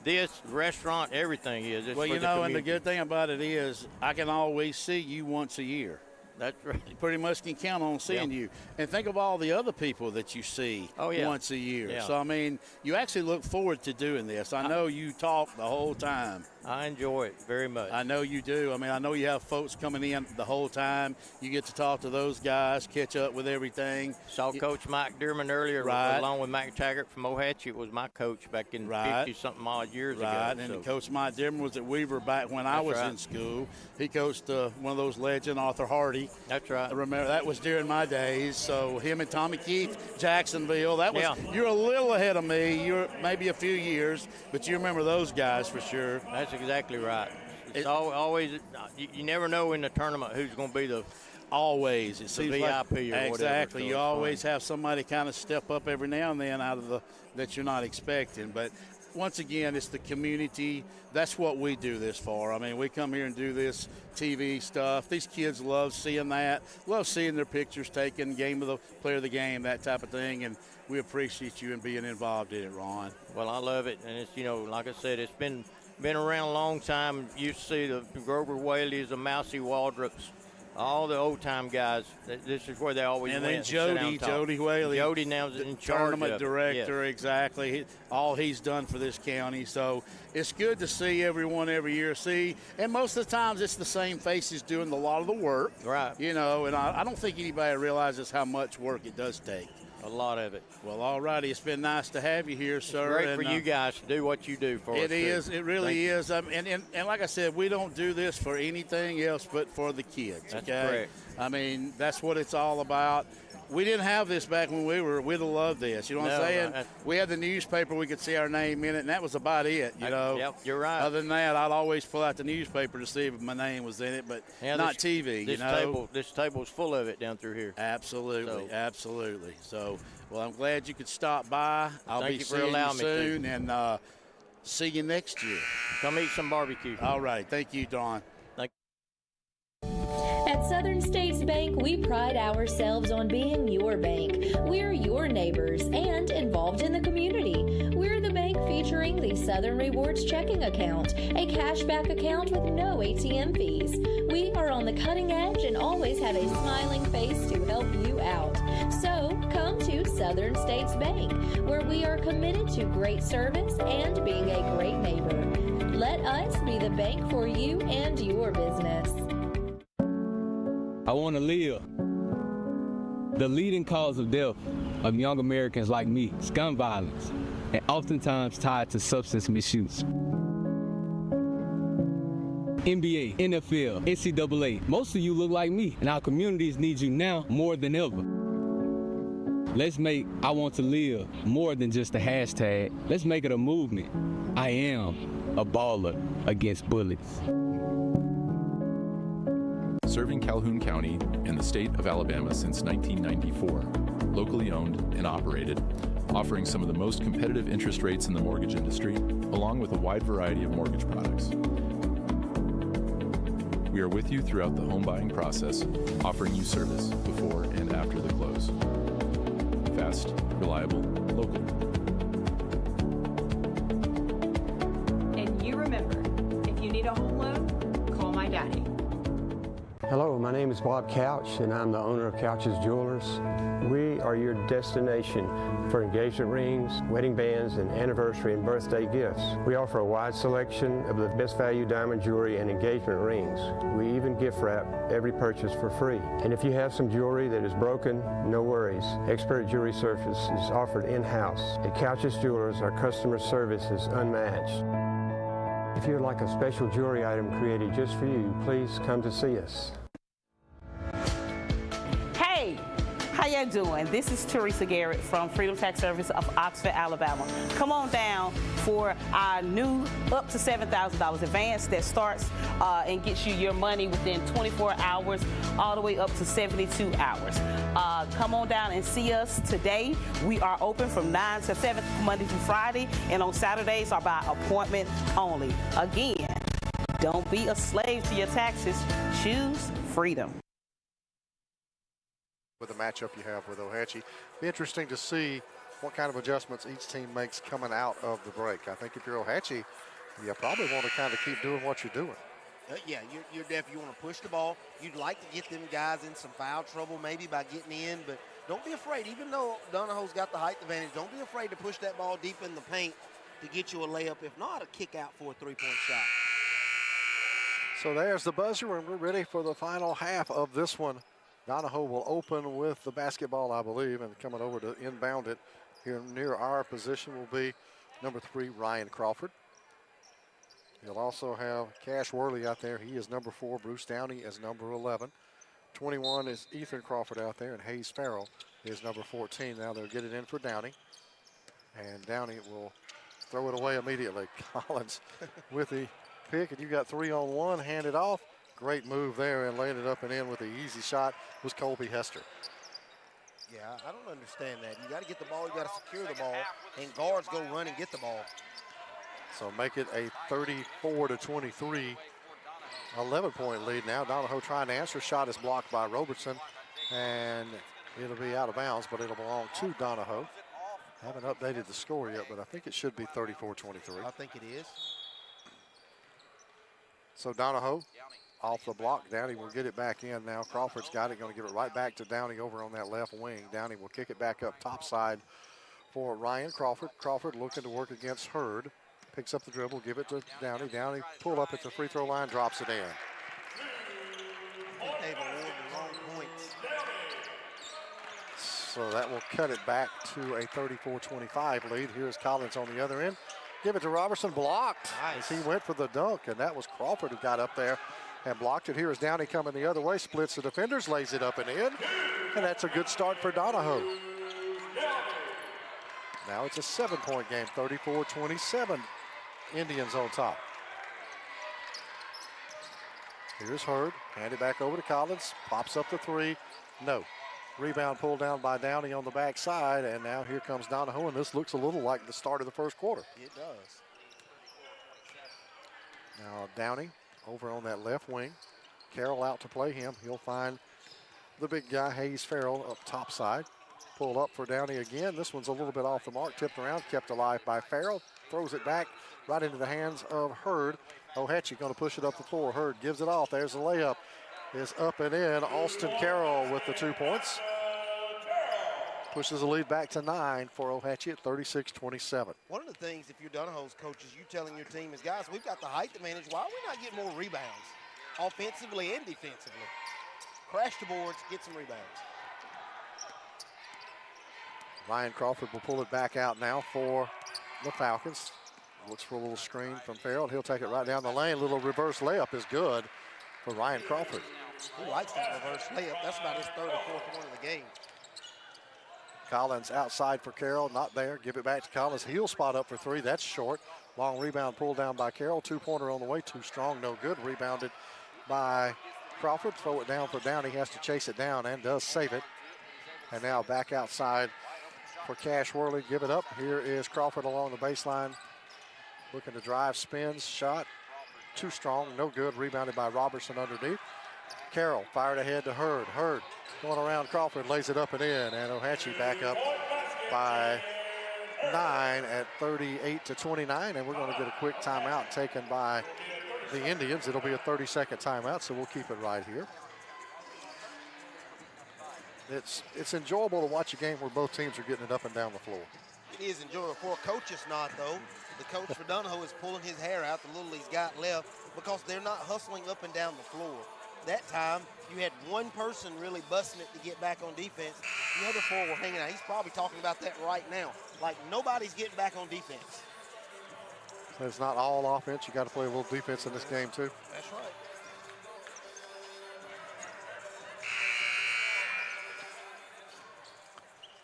[SPEAKER 29] this restaurant, everything is. It's
[SPEAKER 28] well,
[SPEAKER 29] for
[SPEAKER 28] and the good thing about it is I can always see you once a year.
[SPEAKER 29] That's right.
[SPEAKER 28] You pretty much can count on seeing you. And think of all the other people that you see once a year. So, I mean, you actually look forward to doing this. I know you talk the whole time.
[SPEAKER 29] I enjoy it very much.
[SPEAKER 28] I know you do. I mean, I know you have folks coming in the whole time. You get to talk to those guys, catch up with everything.
[SPEAKER 29] Saw Coach Mike Dearman earlier, along with Mac Taggart from O.Hatchie. It was my coach back in 50-something odd years ago.
[SPEAKER 28] And Coach Mike Dearman was at Weaver back when I was in school. He coached one of those legends, Arthur Hardy.
[SPEAKER 29] That's right.
[SPEAKER 28] I remember that was during my days. So him and Tommy Keith, Jacksonville. That was you're a little ahead of me. You're maybe a few years, but you remember those guys for sure.
[SPEAKER 29] That's exactly right. It's always you never know in the tournament who's going to be the
[SPEAKER 28] it seems
[SPEAKER 29] VIP
[SPEAKER 28] like,
[SPEAKER 29] or whatever.
[SPEAKER 28] Exactly. So you always have somebody kind of step up every now and then out of that you're not expecting. But once again, it's the community. That's what we do this for. I mean, we come here and do this TV stuff. These kids love seeing that, love seeing their pictures taken, player of the game, that type of thing. And we appreciate you and being involved in it, Ron.
[SPEAKER 29] Well, I love it. And it's, like I said, it's been around a long time. You used to see the Grover Whaleys, the Mousy Waldrops, all the old-time guys. This is where they always went.
[SPEAKER 28] And then Jody Whaley.
[SPEAKER 29] Jody now is in charge.
[SPEAKER 28] Tournament director, exactly. All he's done for this county. So it's good to see everyone every year. And most of the times it's the same faces doing a lot of the work.
[SPEAKER 29] Right.
[SPEAKER 28] And I don't think anybody realizes how much work it does take.
[SPEAKER 29] A lot of it.
[SPEAKER 28] Well, all righty. It's been nice to have you here, sir.
[SPEAKER 29] It's great for you guys to do what you do for us.
[SPEAKER 28] It is. It really is. And like I said, we don't do this for anything else but for the kids.
[SPEAKER 29] That's
[SPEAKER 28] okay?
[SPEAKER 29] correct.
[SPEAKER 28] I mean, that's what it's all about. We didn't have this back when we'd have loved this. You know what I'm saying? We had the newspaper, we could see our name in it, and that was about it,
[SPEAKER 29] Yep, you're right.
[SPEAKER 28] Other than that, I'd always pull out the newspaper to see if my name was in it, but not TV,
[SPEAKER 29] This table's full of it down through here.
[SPEAKER 28] Absolutely, absolutely. So, well, I'm glad you could stop by. I'll be seeing you soon, and see you next year.
[SPEAKER 29] Come eat some barbecue.
[SPEAKER 28] All right. Thank you, Don.
[SPEAKER 1] At Southern States Bank, we pride ourselves on being your bank. We're your neighbors and involved in the community. We're the bank featuring the Southern Rewards checking account, a cashback account with no ATM fees. We are on the cutting edge and always have a smiling face to help you out. So come to Southern States Bank, where we are committed to great service and being a great neighbor. Let us be the bank for you and your business.
[SPEAKER 11] I want to live. The leading cause of death of young Americans like me is gun violence, and oftentimes tied to substance misuse. NBA, NFL, NCAA, most of you look like me, and our communities need you now more than ever. Let's make I Want to Live more than just a hashtag. Let's make it a movement. I am a baller against bullets.
[SPEAKER 13] Serving Calhoun County and the state of Alabama since 1994, locally owned and operated, offering some of the most competitive interest rates in the mortgage industry, along with a wide variety of mortgage products. We are with you throughout the home buying process, offering you service before and after the close. Fast, reliable, local.
[SPEAKER 14] And you remember, if you need a home loan, call my daddy.
[SPEAKER 9] Hello, my name is Bob Couch, and I'm the owner of Couch's Jewelers. We are your destination for engagement rings, wedding bands, and anniversary and birthday gifts. We offer a wide selection of the best value diamond jewelry and engagement rings. We even gift wrap every purchase for free. And if you have some jewelry that is broken, no worries. Expert jewelry service is offered in-house. At Couch's Jewelers, our customer service is unmatched. If you'd like a special jewelry item created just for you, please come to see us.
[SPEAKER 14] Hey, how y'all doing? This is Teresa Garrett from Freedom Tax Service of Oxford, Alabama. Come on down for our new up to $7,000 advance that starts and gets you your money within 24 hours all the way up to 72 hours. Come on down and see us today. We are open from 9 to 7 Monday through Friday, and on Saturdays are by appointment only. Again, don't be a slave to your taxes. Choose freedom.
[SPEAKER 3] With the matchup you have with O.Hatchie, be interesting to see what kind of adjustments each team makes coming out of the break. I think if you're O.Hatchie, you probably want to kind of keep doing what you're doing.
[SPEAKER 4] Yeah, you're definitely want to push the ball. You'd like to get them guys in some foul trouble maybe by getting in, but don't be afraid. Even though Donahoe's got the height advantage, don't be afraid to push that ball deep in the paint to get you a layup. If not, a kick out for a three-point shot.
[SPEAKER 3] So there's the buzzer, and we're ready for the final half of this one. Donahoe will open with the basketball, I believe, and coming over to inbound it here near our position will be number 3, Ryan Crawford. He'll also have Cash Worley out there. He is number 4. Bruce Downey is number 11. 21 is Ethan Crawford out there, and Hayes Farrell is number 14. Now they'll get it in for Downey, and Downey will throw it away immediately. Collins with the pick, and you got 3-on-1, hand it off. Great move there, and laying it up and in with the easy shot was Colby Hester.
[SPEAKER 4] Yeah, I don't understand that. You got to get the ball, you got to secure the ball, and guards go run and get the ball.
[SPEAKER 3] So make it a 34-23, 11-point lead now. Donahoe trying to answer. Shot is blocked by Robertson, and it'll be out of bounds, but it'll belong to Donahoe. Haven't updated the score yet, but I think it should be 34-23.
[SPEAKER 4] I think it is.
[SPEAKER 3] So Donahoe off the block. Downey will get it back in now. Crawford's got it, going to give it right back to Downey over on that left wing. Downey will kick it back up top side for Ryan Crawford. Crawford looking to work against Hurd. Picks up the dribble, give it to Downey. Downey pull up at the free throw line, drops it in.
[SPEAKER 4] They've awarded the wrong points.
[SPEAKER 3] So that will cut it back to a 34-25 lead. Here's Collins on the other end. Give it to Robertson, blocked.
[SPEAKER 4] Nice.
[SPEAKER 3] As he went for the dunk, and that was Crawford who got up there and blocked it. Here is Downey coming the other way, splits the defenders, lays it up and in, and that's a good start for Donahoe. Now it's a 7-point game, 34-27. Indians on top. Here's Hurd, hand it back over to Collins, pops up the 3, no. Rebound pulled down by Downey on the backside, and now here comes Donahoe, and this looks a little like the start of the first quarter.
[SPEAKER 4] It does.
[SPEAKER 3] Now Downey over on that left wing. Carroll out to play him. He'll find the big guy, Hayes Farrell, up top side. Pull up for Downey again. This one's a little bit off the mark, tipped around, kept alive by Farrell. Throws it back right into the hands of Hurd. O.Hatchie going to push it up the floor. Hurd gives it off. There's the layup. Is up and in. Austin Carroll with the 2 points. Pushes the lead back to 9 for O.Hatchie at 36-27.
[SPEAKER 4] One of the things, if you're Donahoe's coach, is you telling your team is, guys, we've got the height advantage. Why are we not getting more rebounds, offensively and defensively? Crash the boards, get some rebounds.
[SPEAKER 3] Ryan Crawford will pull it back out now for the Falcons. Looks for a little screen from Farrell. He'll take it right down the lane. Little reverse layup is good for Ryan Crawford.
[SPEAKER 4] He likes that reverse layup. That's about his 3rd or 4th one of the game.
[SPEAKER 3] Collins outside for Carroll, not there. Give it back to Collins. He'll spot up for 3. That's short. Long rebound pulled down by Carroll. 2-pointer on the way. Too strong, no good. Rebounded by Crawford. Throw it down for Downey. He has to chase it down and does save it. And now back outside for Cash Worley. Give it up. Here is Crawford along the baseline. Looking to drive, spins, shot. Too strong, no good. Rebounded by Robertson underneath. Carroll fired ahead to Hurd. Hurd going around Crawford, lays it up and in. And O.Hatchie back up by 9 at 38-29. And we're going to get a quick timeout taken by the Indians. It'll be a 30-second timeout, so we'll keep it right here. it's enjoyable to watch a game where both teams are getting it up and down the floor.
[SPEAKER 4] It is enjoyable. For a coach, it's not, though. The coach for Donahoe is pulling his hair out, the little he's got left, because they're not hustling up and down the floor. That time, you had one person really busting it to get back on defense. The other four were hanging out. He's probably talking about that right now. Like, nobody's getting back on defense.
[SPEAKER 3] So it's not all offense. You got to play a little defense in this game, too.
[SPEAKER 4] That's right.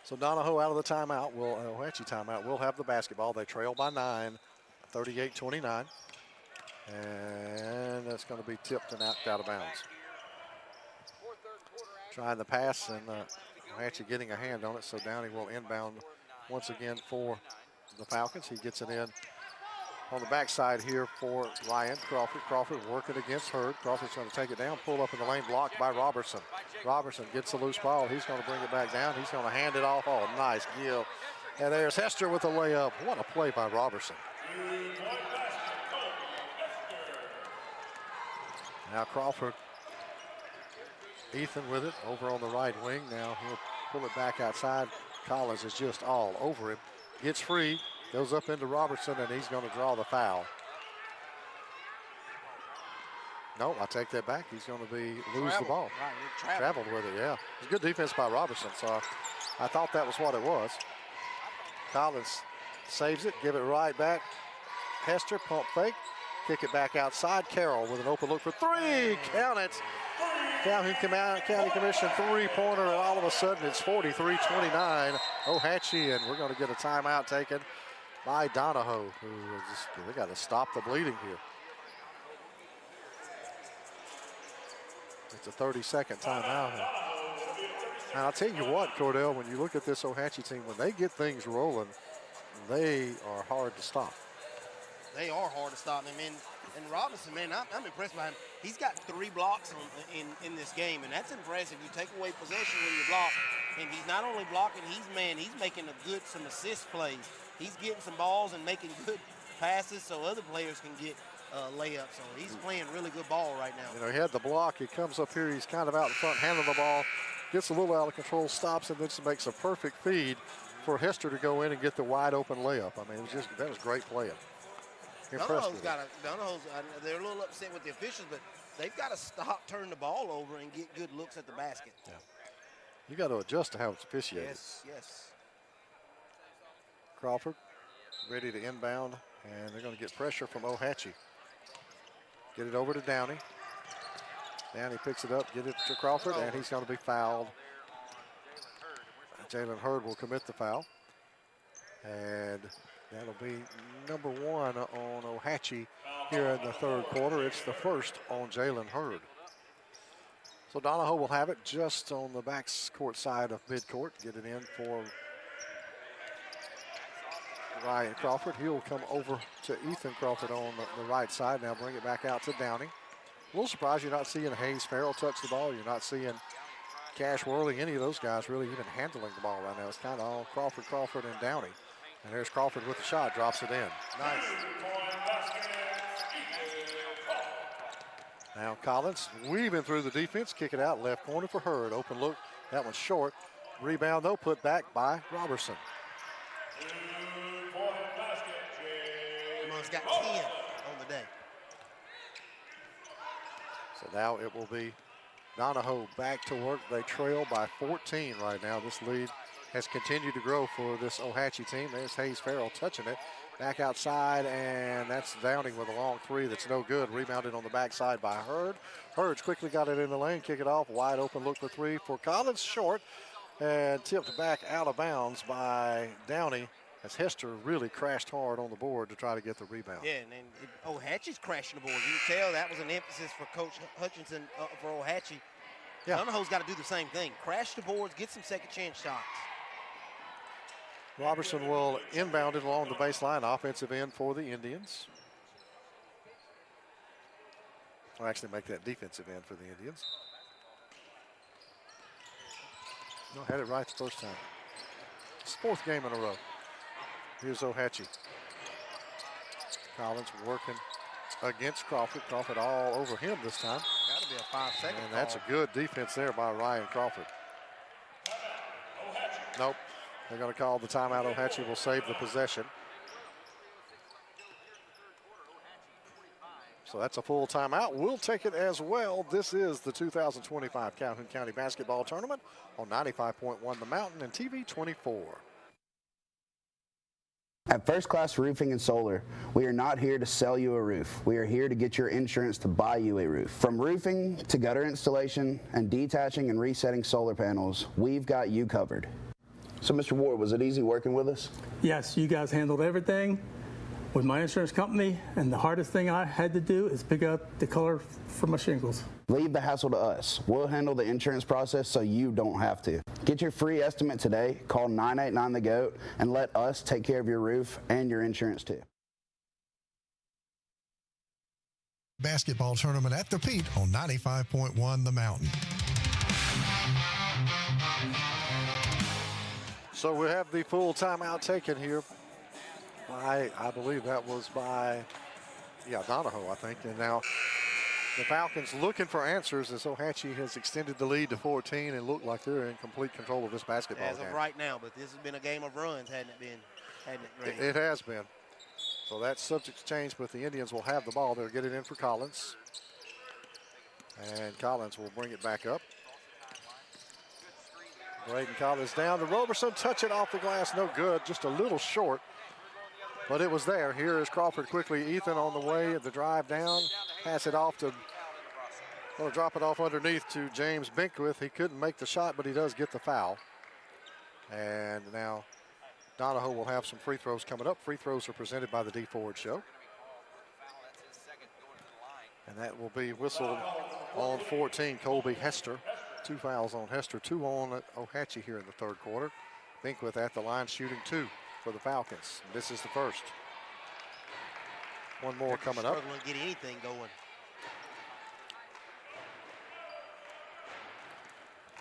[SPEAKER 3] So Donahoe out of the timeout. Ohatchee timeout. Will have the basketball. They trail by 9, 38-29. And that's going to be tipped and knocked out of bounds. Trying the pass, and Ohatchee getting a hand on it, so Downey will inbound once again for the Falcons. He gets it in on the backside here for Ryan Crawford. Crawford working against Hurd. Crawford's going to take it down, pull up in the lane, blocked by Robertson. Robertson gets the loose ball. He's going to bring it back down. He's going to hand it off. Oh, nice gill. And there's Hester with the layup. What a play by Robertson. Now Crawford, Ethan with it over on the right wing. Now he'll pull it back outside. Collins is just all over him. Gets free, goes up into Robertson, and he's going to draw the foul. No, I take that back. He's going to lose the ball.
[SPEAKER 4] Right,
[SPEAKER 3] traveled with it, yeah. It's good defense by Robertson, so I thought that was what it was. Collins saves it, give it right back. Hester, pump fake, kick it back outside. Carroll with an open look for three. Count it. Calhoun County Commission three-pointer, and all of a sudden it's 43-29. Ohatchee, and we're going to get a timeout taken by Donahoe, who they got to stop the bleeding here. It's a 30-second timeout. And I'll tell you what, Cordell, when you look at this Ohatchee team, when they get things rolling, they are hard to stop.
[SPEAKER 4] They are hard to stop. I mean, and Robinson, man, I'm impressed by him. He's got 3 blocks in this game, and that's impressive. You take away possession when you block, and he's not only blocking, he's making some assist plays. He's getting some balls and making good passes so other players can get layups. So he's playing really good ball right now.
[SPEAKER 3] You know, he had the block. He comes up here. He's kind of out in front, handling the ball, gets a little out of control, stops, and then makes a perfect feed for Hester to go in and get the wide open layup. I mean, that was great playing.
[SPEAKER 4] Donahoe's they're a little upset with the officials, but they've got to stop turning the ball over and get good looks at the basket.
[SPEAKER 3] Yeah. You got to adjust to how it's officiated.
[SPEAKER 4] Yes.
[SPEAKER 3] Crawford ready to inbound, and they're going to get pressure from Ohatchee. Get it over to Downey. Downey picks it up, get it to Crawford, and he's going to be fouled. Jalen Hurd will commit the foul. And that'll be number 1 on Ohatchee here in the third quarter. It's the first on Jalen Hurd. So Donahoe will have it just on the back court side of midcourt. Get it in for Ryan Crawford. He'll come over to Ethan Crawford on the right side. Now bring it back out to Downey. A little surprised you're not seeing Hayes Farrell touch the ball. You're not seeing Cash Worley, any of those guys really even handling the ball right now. It's kind of all Crawford, and Downey. And there's Crawford with the shot, drops it in.
[SPEAKER 4] Nice.
[SPEAKER 3] Now Collins weaving through the defense, kick it out, left corner for Hurd. Open look, that one's short. Rebound though, put back by Robertson.
[SPEAKER 4] He's got 10 on the day.
[SPEAKER 3] So now it will be Donahoe back to work. They trail by 14 right now. This lead has continued to grow for this Ohatchee team. There's Hayes Farrell touching it. Back outside, and that's Downing with a long 3 that's no good. Rebounded on the backside by Hurd. Hurd's quickly got it in the lane, kick it off. Wide open look for 3 for Collins, short, and tipped back out of bounds by Downey as Hester really crashed hard on the board to try to get the rebound.
[SPEAKER 4] Yeah, and Ohatchee's crashing the board. You can tell that was an emphasis for Coach Hutchinson for Ohatchee.
[SPEAKER 3] Yeah.
[SPEAKER 4] Donahoe's got to do the same thing. Crash the boards, get some second chance shots.
[SPEAKER 3] Robertson will inbound it along the baseline, offensive end for the Indians. I'll actually make that defensive end for the Indians. No, had it right the first time. It's the 4th game in a row. Here's Ohatchee. Collins working against Crawford. Crawford all over him this time.
[SPEAKER 4] Got to be a 5-second
[SPEAKER 3] And that's a good defense there by Ryan Crawford. Nope. They're going to call the timeout. Ohatchee will save the possession. So that's a full timeout. We'll take it as well. This is the 2025 Calhoun County Basketball Tournament on 95.1 The Mountain and TV 24.
[SPEAKER 15] At First Class Roofing and Solar, we are not here to sell you a roof. We are here to get your insurance to buy you a roof. From roofing to gutter installation and detaching and resetting solar panels, we've got you covered. So, Mr. Ward, was it easy working with us?
[SPEAKER 16] Yes, you guys handled everything with my insurance company, and the hardest thing I had to do is pick out the color for my shingles.
[SPEAKER 15] Leave the hassle to us. We'll handle the insurance process so you don't have to. Get your free estimate today. Call 989-THE-GOAT and let us take care of your roof and your insurance too.
[SPEAKER 19] Basketball tournament at the Pete on 95.1 The Mountain.
[SPEAKER 3] So we have the full timeout taken here by, I believe that was by, Donahoe, I think. And now the Falcons looking for answers as Ohatchee has extended the lead to 14 and look like they're in complete control of this basketball
[SPEAKER 4] game. As of right now, but this has been a game of runs, hadn't it?
[SPEAKER 3] It has been. So that subject's changed, but the Indians will have the ball. They'll get it in for Collins. And Collins will bring it back up. Braden Collins down to Roberson, touch it off the glass, no good, just a little short. But it was there. Here is Crawford quickly. Ethan on the way of the drive down. Pass it off to, drop it off underneath to James Binkwith. He couldn't make the shot, but he does get the foul. And now Donahoe will have some free throws coming up. Free throws are presented by the D Ford Show. And that will be whistled on 14, Colby Hester. 2 fouls on Hester, 2 on Ohatchee here in the third quarter. Binkwith at the line shooting 2 for the Falcons. This is the first. One more coming up.
[SPEAKER 4] Struggling to get anything going.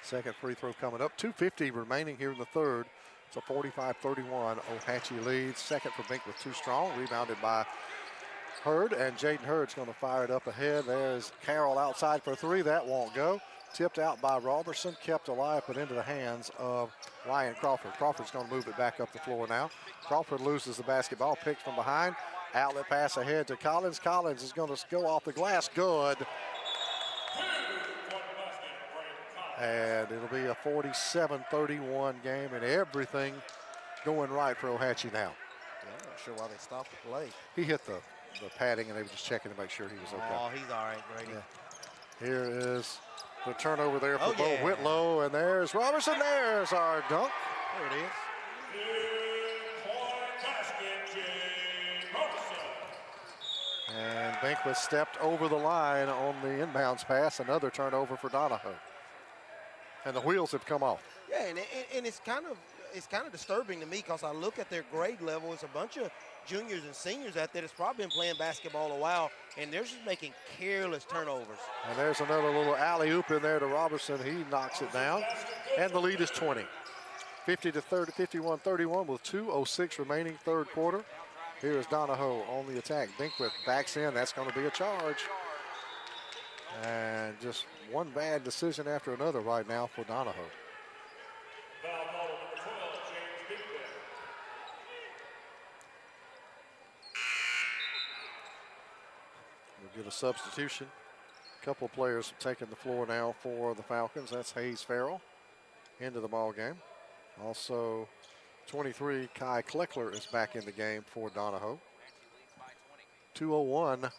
[SPEAKER 3] Second free throw coming up. 2:50 remaining here in the third. It's a 45-31 Ohatchee lead. Second for Binkwith, too strong. Rebounded by Hurd, and Jaden Hurd's going to fire it up ahead. There's Carroll outside for 3. That won't go. Tipped out by Robertson, kept alive, but into the hands of Ryan Crawford. Crawford's going to move it back up the floor now. Crawford loses the basketball, picked from behind. Outlet pass ahead to Collins. Collins is going to go off the glass. Good. And it'll be a 47-31 game, and everything going right for Ohatchee now.
[SPEAKER 4] Yeah, I'm not sure why they stopped the play.
[SPEAKER 3] He hit the padding, and they were just checking to make sure he was okay.
[SPEAKER 4] Oh, he's all right, Brady.
[SPEAKER 3] Yeah. Here is the turnover there for Bo Whitlow, and there's Robertson. There's our dunk.
[SPEAKER 4] There it is.
[SPEAKER 3] And Binkwith stepped over the line on the inbounds pass. Another turnover for Donahoe. And the wheels have come off.
[SPEAKER 4] Yeah, and it's kind of disturbing to me because I look at their grade level. It's a bunch of juniors and seniors out there that's probably been playing basketball a while, and they're just making careless turnovers.
[SPEAKER 3] And there's another little alley-oop in there to Robertson. He knocks it down, and the lead is 20. 51-31 with 2:06 remaining third quarter. Here is Donahoe on the attack. Binkwith backs in. That's going to be a charge. And just one bad decision after another right now for Donahoe. We'll get a substitution. A couple of players taking the floor now for the Falcons. That's Hayes Farrell into the ball game. Also, 23, Kai Kleckler is back in the game for Donahoe. 2:01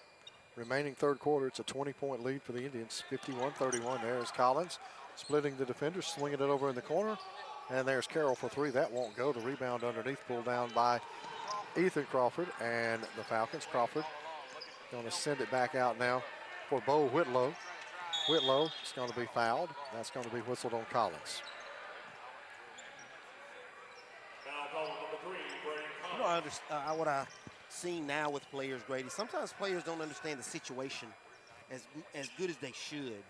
[SPEAKER 3] remaining third quarter. It's a 20-point lead for the Indians. 51-31. There's Collins splitting the defenders, swinging it over in the corner. And there's Carroll for 3. That won't go. The rebound underneath, pulled down by Ethan Crawford. And the Falcons, Crawford going to send it back out now for Bo Whitlow. Whitlow is going to be fouled. That's going to be whistled on Collins.
[SPEAKER 4] You know, what I've seen now with players, Grady, sometimes players don't understand the situation as good as they should.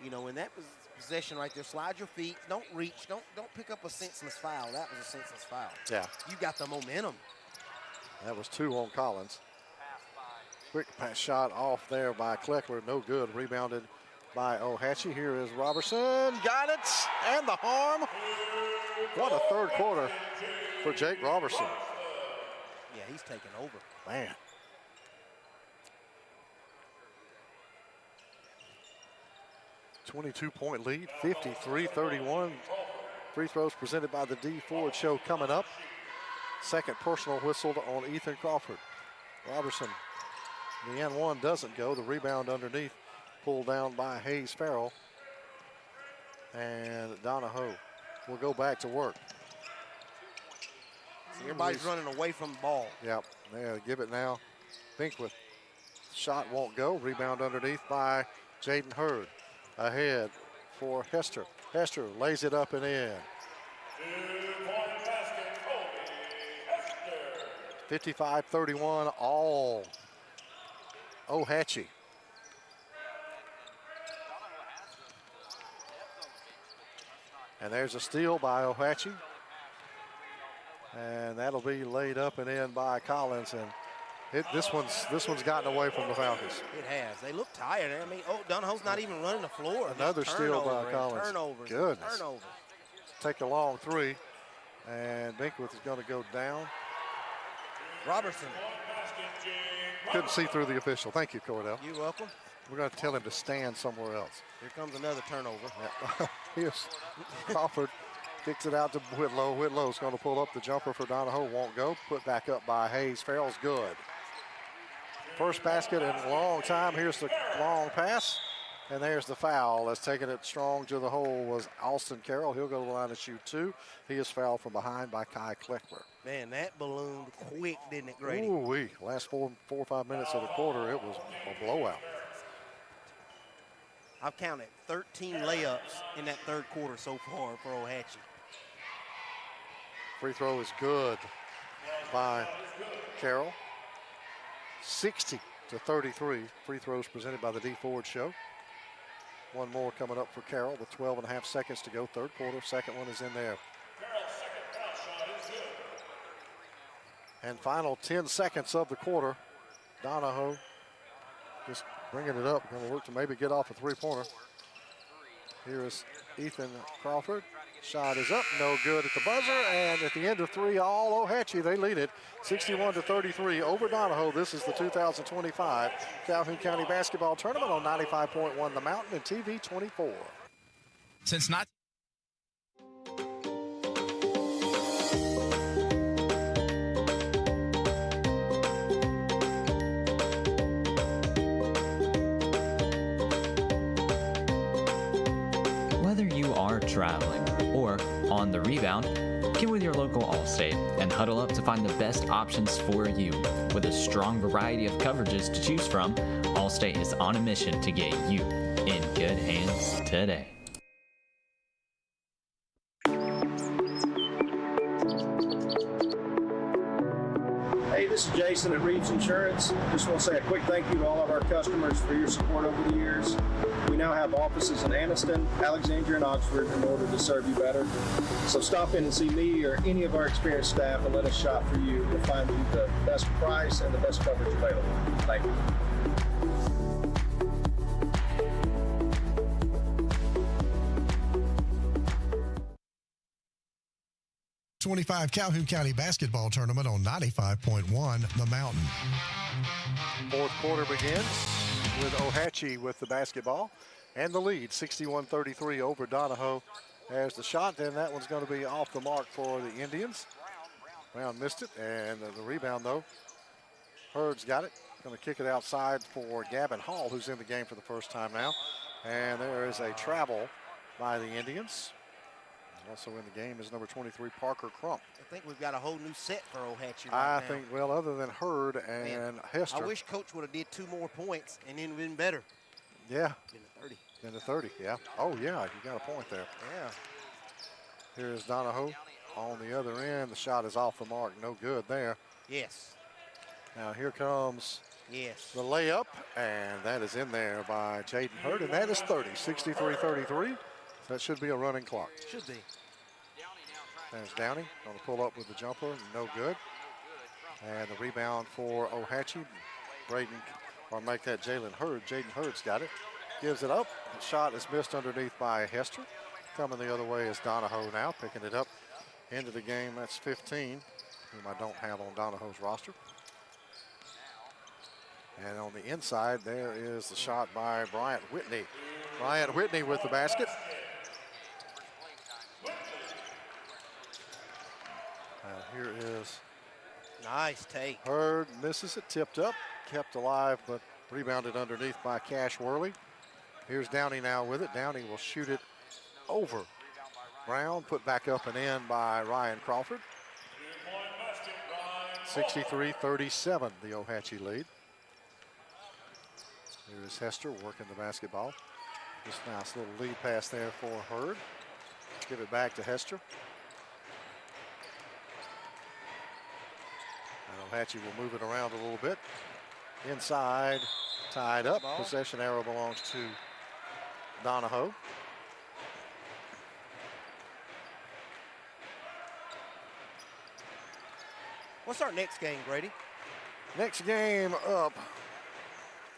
[SPEAKER 4] You know, in that possession right there, slide your feet, don't reach, don't pick up a senseless foul. That was a senseless foul.
[SPEAKER 3] Yeah.
[SPEAKER 4] You got the momentum.
[SPEAKER 3] That was 2 on Collins. Quick pass shot off there by Kleckler, no good. Rebounded by Ohatchee. Here is Robertson, got it, and the harm. What a third quarter for Jake Robertson.
[SPEAKER 4] Yeah, he's taking over.
[SPEAKER 3] Man. .22 lead, 53-31. Free throws presented by the D Ford Show coming up. Second personal whistled on Ethan Crawford. Robertson, the N1 doesn't go. The rebound underneath, pulled down by Hayes Farrell. And Donahoe will go back to work.
[SPEAKER 4] Everybody's running away from the ball.
[SPEAKER 3] Yep, yeah, give it now. Binkwith. Shot won't go. Rebound underneath by Jaden Hurd. Ahead for Hester. Hester lays it up and in. 55-31 all Ohatchee. And there's a steal by Ohatchee. And that'll be laid up and in by Collins. And this one's gotten away from the Falcons.
[SPEAKER 4] It has. They look tired. I mean, Donahoe's not even running the floor.
[SPEAKER 3] Another steal by Collins.
[SPEAKER 4] Turnovers.
[SPEAKER 3] Goodness.
[SPEAKER 4] Turnovers.
[SPEAKER 3] Take a long three. And Binkwith is going to go down.
[SPEAKER 4] Robertson.
[SPEAKER 3] Couldn't see through the official. Thank you, Cordell.
[SPEAKER 4] You're welcome.
[SPEAKER 3] We're going to tell him to stand somewhere else.
[SPEAKER 4] Here comes another turnover.
[SPEAKER 3] Yeah. Here's Crawford. Kicks it out to Whitlow. Whitlow's going to pull up the jumper for Donahoe. Won't go. Put back up by Hayes. Farrell's good. First basket in a long time. Here's the long pass. And there's the foul. That's taking it strong to the hole was Alston Carroll. He'll go to the line to shoot two. He is fouled from behind by Kai Kleckler.
[SPEAKER 4] Man, that ballooned quick, didn't it, Grady?
[SPEAKER 3] Ooh-wee. Last four or 5 minutes of the quarter, it was a blowout.
[SPEAKER 4] I've counted 13 layups in that third quarter so far for Ohatchee.
[SPEAKER 3] Free throw is good by Carroll. 60-33. Free throws presented by the D Ford Show. One more coming up for Carroll with 12.5 seconds to go. Third quarter. Second one is in there. And final 10 seconds of the quarter. Donahoe just bringing it up. Going to work to maybe get off a three-pointer. Here is Ethan Crawford. Shot is up, no good at the buzzer, and at the end of three, all Ohatchee, they lead it 61-33 over Donahoe. This is the 2025 Calhoun County Basketball Tournament on 95.1 The Mountain and TV 24.
[SPEAKER 2] Since not
[SPEAKER 5] Whether you are traveling or on the rebound, get with your local Allstate and huddle up to find the best options for you. With a strong variety of coverages to choose from, Allstate is on a mission to get you in good hands today.
[SPEAKER 17] Hey, this is Jason at Reeves Insurance. Just want to say a quick thank you to all of our customers for your support over the years. We now have offices in Aniston, Alexandria, and Oxford in order to serve you better. So stop in and see me or any of our experienced staff and let us shop for you. We'll find you the best price and the best coverage available. Thank you.
[SPEAKER 19] 25 Calhoun County Basketball Tournament on 95.1 The Mountain.
[SPEAKER 3] Fourth quarter begins with Ohatchee with the basketball and the lead, 61-33 over Donahoe. There's the shot, then that one's going to be off the mark for the Indians. Brown missed it, and the rebound, though. Hurd's got it. Going to kick it outside for Gavin Hall, who's in the game for the first time now. And there is a travel by the Indians. Also in the game is number 23, Parker Crump.
[SPEAKER 4] I think we've got a whole new set for Ohatchee right now.
[SPEAKER 3] I think, well, other than Hurd and Hester.
[SPEAKER 4] I wish Coach would have did 2 more points and then been better.
[SPEAKER 3] Yeah.
[SPEAKER 4] In the 30.
[SPEAKER 3] In the 30, yeah. Oh, yeah, you got a point there.
[SPEAKER 4] Yeah.
[SPEAKER 3] Here's Donahoe on the other end. The shot is off the mark. No good there.
[SPEAKER 4] Yes.
[SPEAKER 3] Now here comes
[SPEAKER 4] yes.
[SPEAKER 3] the layup, and that is in there by Jaden Hurd, and that is 30, 63-33. That should be a running clock.
[SPEAKER 4] Should be.
[SPEAKER 3] There's Downey, going to pull up with the jumper, no good. And the rebound for Ohatchee. Braden, or make that Jalen Hurd. Jaden Hurd's got it. Gives it up. The shot is missed underneath by Hester. Coming the other way is Donahoe now, picking it up into the game. That's 15, whom I don't have on Donahoe's roster. And on the inside, there is the shot by Bryant Whitney. Bryant Whitney with the basket. Here is
[SPEAKER 4] nice take.
[SPEAKER 3] Hurd misses it, tipped up, kept alive, but rebounded underneath by Cash Worley. Here's Downey now with it. Downey will shoot it over Brown, put back up and in by Ryan Crawford. 63-37, the Ohatchee lead. Here is Hester working the basketball. Just a nice little lead pass there for Hurd. Give it back to Hester. Ohatchee will move it around a little bit. Inside, tied up. Possession arrow belongs to Donahoe.
[SPEAKER 4] What's our next game, Grady?
[SPEAKER 3] Next game up.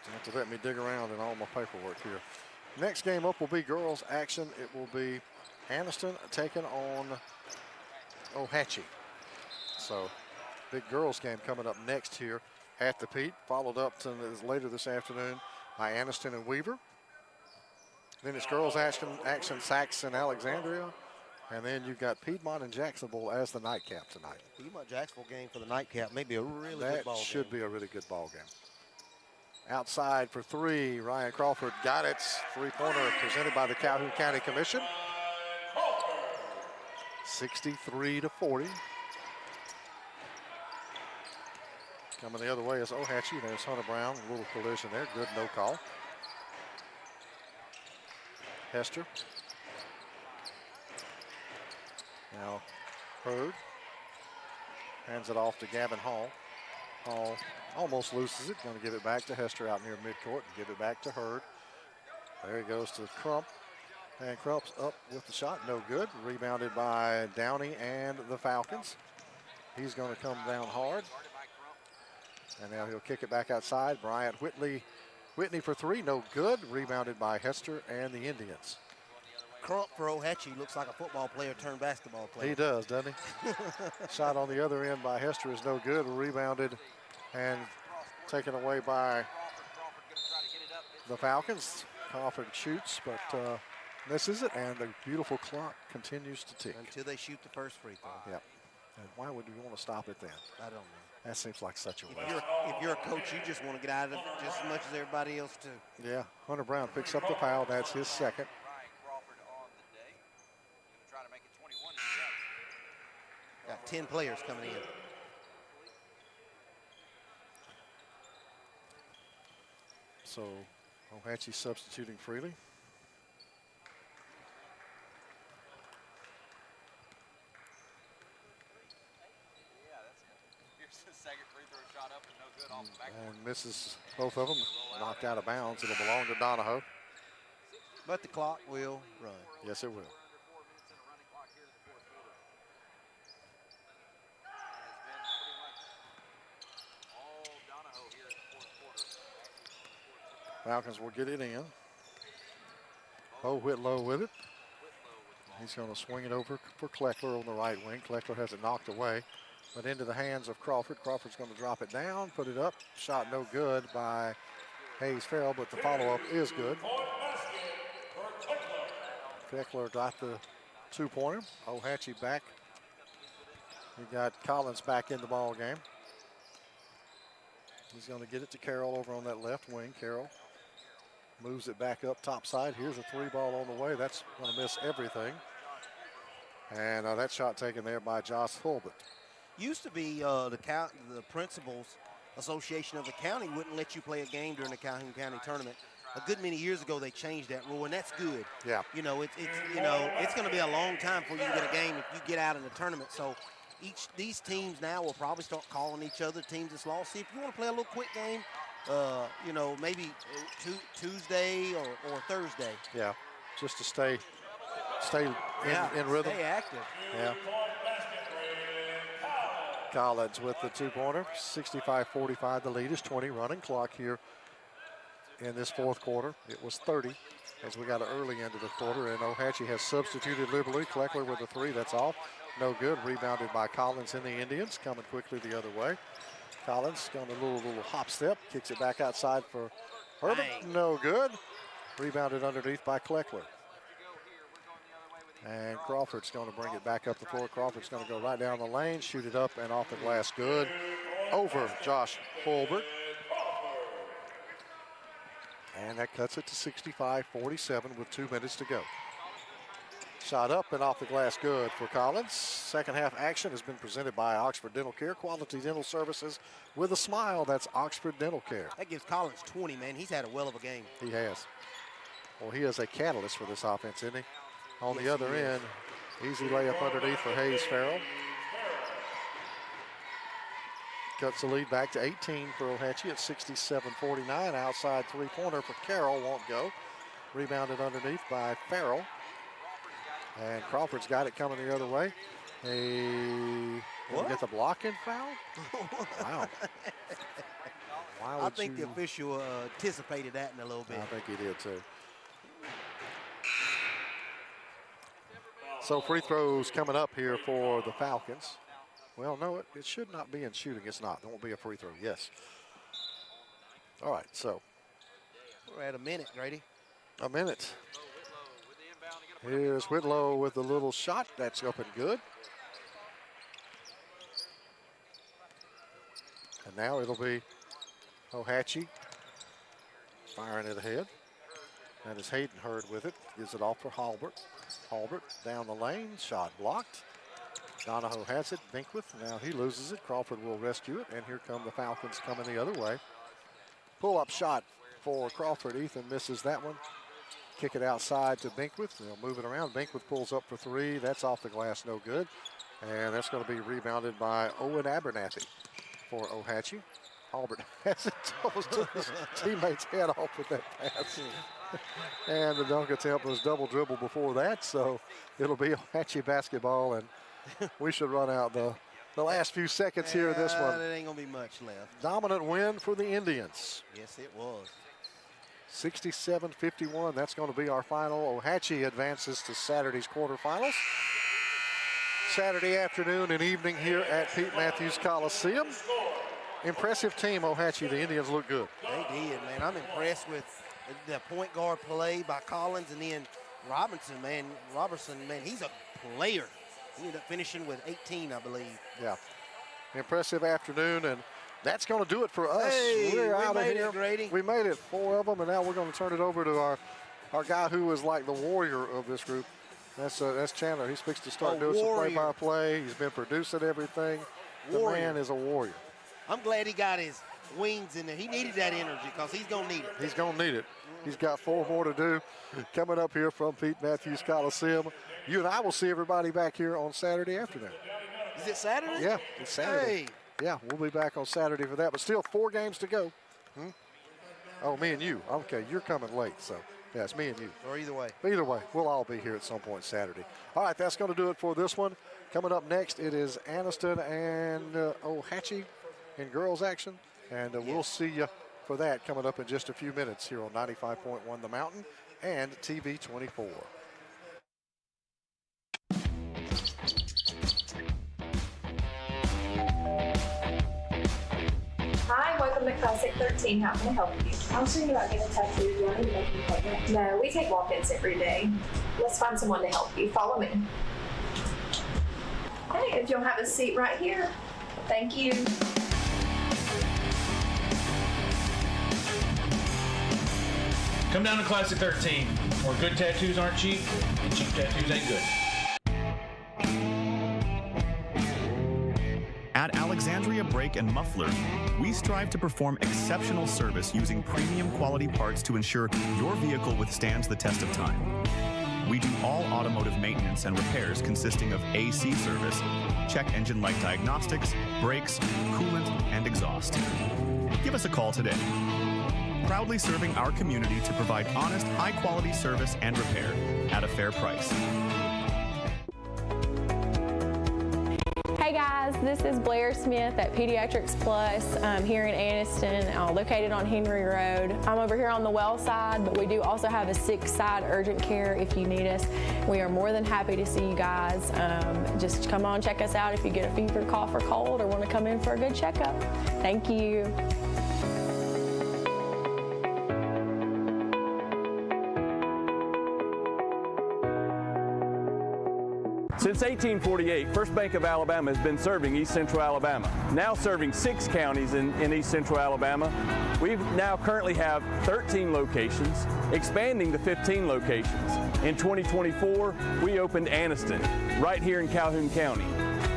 [SPEAKER 3] You have to let me dig around in all my paperwork here. Next game up will be girls action. It will be Aniston taking on Ohatchee. So big girls game coming up next here at the Pete, followed up to later this afternoon by Aniston and Weaver. Then it's girls action Saxon Alexandria. And then you've got Piedmont and Jacksonville as the nightcap tonight.
[SPEAKER 4] Piedmont Jacksonville game for the nightcap may be a really good ball game.
[SPEAKER 3] That should be a really good ball game. Outside for three, Ryan Crawford got it. Three-pointer presented by the Calhoun County Commission. 63-40. Coming the other way is Ohatchee. There's Hunter Brown. A little collision there. Good, no call. Hester. Now Hurd hands it off to Gavin Hall. Hall almost loses it. Going to give it back to Hester out near midcourt and give it back to Hurd. There he goes to Crump. And Crump's up with the shot. No good. Rebounded by Downey and the Falcons. He's going to come down hard. And now he'll kick it back outside. Bryant Whitney for three. No good. Rebounded by Hester and the Indians.
[SPEAKER 4] Crump for Ohatchee looks like a football player turned basketball player.
[SPEAKER 3] He does, doesn't he? Shot on the other end by Hester is no good. Rebounded and taken away by the Falcons. Crawford shoots, but misses it, and the beautiful clock continues to tick.
[SPEAKER 4] Until they shoot the first free throw.
[SPEAKER 3] Yep. And why would you want to stop it then?
[SPEAKER 4] I don't know.
[SPEAKER 3] That seems like such a waste.
[SPEAKER 4] If you're a coach, you just want to get out of it just as much as everybody else, too.
[SPEAKER 3] Yeah, Hunter Brown picks up the foul. That's his second.
[SPEAKER 4] Got 10 players coming in.
[SPEAKER 3] So Ohatchee substituting freely. And misses both of them. Knocked out of bounds. It'll belong to Donahoe.
[SPEAKER 4] But the clock will run.
[SPEAKER 3] Yes, it will. Falcons will get it in. Bo Whitlow with it. He's going to swing it over for Kleckler on the right wing. Kleckler has it knocked away, but into the hands of Crawford. Crawford's going to drop it down, put it up. Shot no good by Hayes Farrell, but the follow-up is good. Kleckler got the two-pointer. Ohatchee back. We got Collins back in the ball game. He's going to get it to Carroll over on that left wing. Carroll moves it back up top side. Here's a three ball on the way. That's going to miss everything. And that shot taken there by Josh Hulbert.
[SPEAKER 4] Used to be the Principals Association of the county wouldn't let you play a game during the Calhoun County tournament. A good many years ago, they changed that rule, and that's good.
[SPEAKER 3] Yeah.
[SPEAKER 4] You know, it's going to be a long time before you get a game if you get out in the tournament. So these teams now will probably start calling each other teams that's lost. See, if you want to play a little quick game, you know, maybe Tuesday or Thursday.
[SPEAKER 3] Yeah, just to stay in rhythm.
[SPEAKER 4] Stay active.
[SPEAKER 3] Yeah. Collins with the two-pointer. 65-45. The lead is 20. Running clock here in this fourth quarter. It was 30 as we got early into the quarter, and Ohatchee has substituted liberally. Kleckler with a 3, that's off. No good. Rebounded by Collins in the Indians, coming quickly the other way. Collins going a little hop step, kicks it back outside for Herbert. No good. Rebounded underneath by Kleckler. And Crawford's going to bring it back up the floor. Crawford's going to go right down the lane, shoot it up and off the glass. Good. Over Josh Holbert. And that cuts it to 65-47 with 2 minutes to go. Shot up and off the glass, good for Collins. Second half action has been presented by Oxford Dental Care, quality dental services with a smile. That's Oxford Dental Care.
[SPEAKER 4] That gives Collins 20, man. He's had a well of a game.
[SPEAKER 3] He has. Well, he is a catalyst for this offense, isn't he? On the other end, easy layup underneath for Hayes Farrell. Cuts the lead back to 18 for Ohatchee at 67-49. Outside three-pointer for Carroll, won't go. Rebounded underneath by Farrell. And Crawford's got it coming the other way. Did he get the blocking foul? Wow.
[SPEAKER 4] I think the official anticipated that in a little bit.
[SPEAKER 3] I think he did too. So free throws coming up here for the Falcons. Well, no, it should not be in shooting. It's not. There won't be a free throw. Yes. All right, so.
[SPEAKER 4] We're at a minute, Grady.
[SPEAKER 3] A minute. Here's Whitlow with a little shot. That's up and good. And now it'll be Ohatchee firing it ahead. And it's Hayden Hurd with it. Gives it off for Halbert. Halbert down the lane. Shot blocked. Donahoe has it. Binkwith. Now he loses it. Crawford will rescue it. And here come the Falcons coming the other way. Pull-up shot for Crawford. Ethan misses that one. Kick it outside to Binkwith. They'll move it around. Binkwith pulls up for 3. That's off the glass. No good. And that's going to be rebounded by Owen Abernathy for Ohatchee. Halbert has it. Tossed his teammate's head off with that pass. And the dunk attempt was double dribble before that. So it'll be Ohatchee basketball. And we should run out the last few seconds here of this one.
[SPEAKER 4] There ain't going to be much left.
[SPEAKER 3] Dominant win for the Indians.
[SPEAKER 4] Yes, it was.
[SPEAKER 3] 67-51. That's going to be our final. Ohatchee advances to Saturday's quarterfinals. Saturday afternoon and evening here at Pete Matthews Coliseum. Impressive team, Ohatchee. The Indians look good.
[SPEAKER 4] They did, man. I'm impressed with the point guard play by Collins, and then Robertson, man, he's a player. He ended up finishing with 18, I believe.
[SPEAKER 3] Yeah. Impressive afternoon, and that's going to do it for us.
[SPEAKER 4] Hey,
[SPEAKER 3] we're out of
[SPEAKER 4] made
[SPEAKER 3] here.
[SPEAKER 4] it, Grady.
[SPEAKER 3] We made it, 4 of them, and now we're going to turn it over to our guy who was like the warrior of this group. That's Chandler. He's fixed to start doing some play-by-play. He's been producing everything. The man is a warrior.
[SPEAKER 4] I'm glad he got his wings in there. He needed that energy because he's going to need it.
[SPEAKER 3] He's going to need it. He's got 4 more to do. Coming up here from Pete Matthews Coliseum. You and I will see everybody back here on Saturday afternoon.
[SPEAKER 4] Is it Saturday?
[SPEAKER 3] Yeah, it's Saturday.
[SPEAKER 4] Hey.
[SPEAKER 3] Yeah, we'll be back on Saturday for that. But still 4 games to go. Oh, me and you. Okay, you're coming late, so. Yeah, it's me and you.
[SPEAKER 4] Or either way.
[SPEAKER 3] Either way, we'll all be here at some point Saturday. All right, that's going to do it for this one. Coming up next, it is Aniston and Ohatchee in girls action. And we'll see you for that coming up in just a few minutes here on 95.1 The Mountain and TV 24.
[SPEAKER 6] Hi, welcome to Classic 13. How can I help you? I was thinking about getting a tattoo. Do I need to make an appointment? No, we take walk-ins every day. Let's find someone to help you. Follow me. Hey, if you'll have a seat right here. Thank you.
[SPEAKER 2] Come down to Classic 13, where good tattoos aren't cheap, and cheap tattoos ain't good.
[SPEAKER 7] At Alexandria Brake and Muffler, we strive to perform exceptional service using premium quality parts to ensure your vehicle withstands the test of time. We do all automotive maintenance and repairs consisting of AC service, check engine light diagnostics, brakes, coolant, and exhaust. Give us a call today. Proudly serving our community to provide honest, high-quality service and repair at a fair price.
[SPEAKER 10] Hey
[SPEAKER 8] guys, this is Blair Smith at Pediatrics Plus here in Aniston, located on Henry Road. I'm over here on the well side, but we do also have a sick side urgent care if you need us. We are more than happy to see you guys. Just come on, check us out if you get a fever, cough, or cold, or want to come in for a good checkup. Thank you.
[SPEAKER 10] Since 1848, First Bank of Alabama has been serving East Central Alabama, now serving 6 counties in East Central Alabama. We now currently have 13 locations, expanding to 15 locations. In 2024, we opened Aniston, right here in Calhoun County.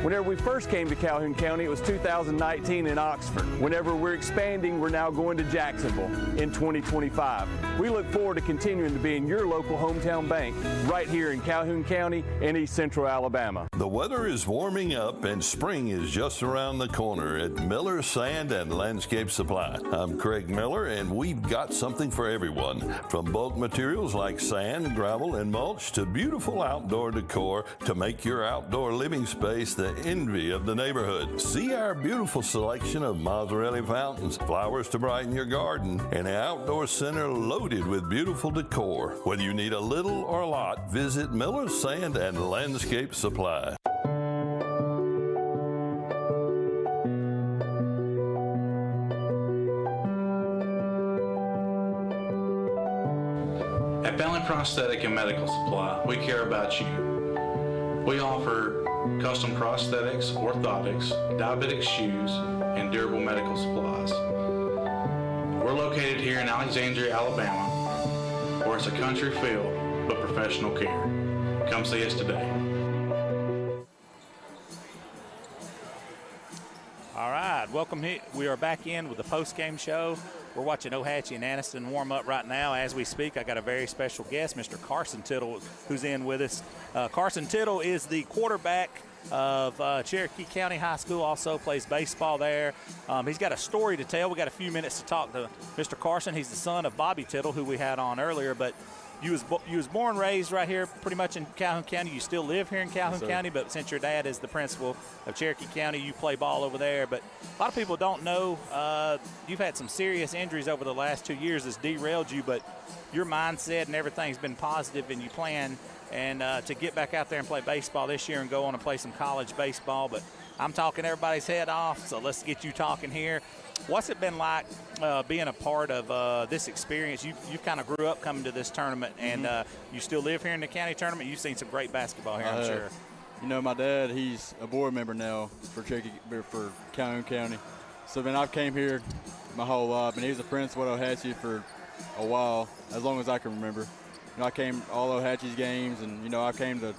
[SPEAKER 10] Whenever we first came to Calhoun County, it was 2019 in Oxford. Whenever we're expanding, we're now going to Jacksonville in 2025. We look forward to continuing to be in your local hometown bank right here in Calhoun County and East Central Alabama.
[SPEAKER 12] The weather is warming up and spring is just around the corner at Miller Sand and Landscape Supply. I'm Craig Miller, and we've got something for everyone, from bulk materials like sand, gravel, and mulch to beautiful outdoor decor to make your outdoor living space the envy of the neighborhood. See our beautiful selection of Mazzarelli fountains, flowers to brighten your garden, and an outdoor center loaded with beautiful decor. Whether you need a little or a lot, visit Miller Sand and Landscape Supply.
[SPEAKER 18] At Bentley Prosthetic and Medical Supply, we care about you. We offer custom prosthetics, orthotics, diabetic shoes, and durable medical supplies. We're located here in Alexandria, Alabama, where it's a country feel but professional care. Come see us today.
[SPEAKER 20] All right, welcome here. We are back in with the post-game show. We're watching Ohatchee and Aniston warm up right now as we speak. I got a very special guest, Mr. Carson Tittle, who's in with us. Carson Tittle is the quarterback of Cherokee County High School, also plays baseball there. He's got a story to tell. We got a few minutes to talk to Mr. Carson. He's the son of Bobby Tittle, who we had on earlier, but you was born and raised right here pretty much in Calhoun County. You still live here in Calhoun County, but since your dad is the principal of Cherokee County, you play ball over there. But a lot of people don't know you've had some serious injuries over the last 2 years that's derailed you, but your mindset and everything's been positive, and you plan and to get back out there and play baseball this year and go on and play some college baseball. But I'm talking everybody's head off, so let's get you talking here. What's it been like being a part of this experience? You kind of grew up coming to this tournament, and you still live here in the county tournament. You've seen some great basketball here, I'm sure.
[SPEAKER 22] You know, my dad, he's a board member now for Calhoun County. So, man, I've came here my whole life, and he was a principal at Ohatchee for a while, as long as I can remember. You know, I came all Ohatchee's games, and, you know, I came to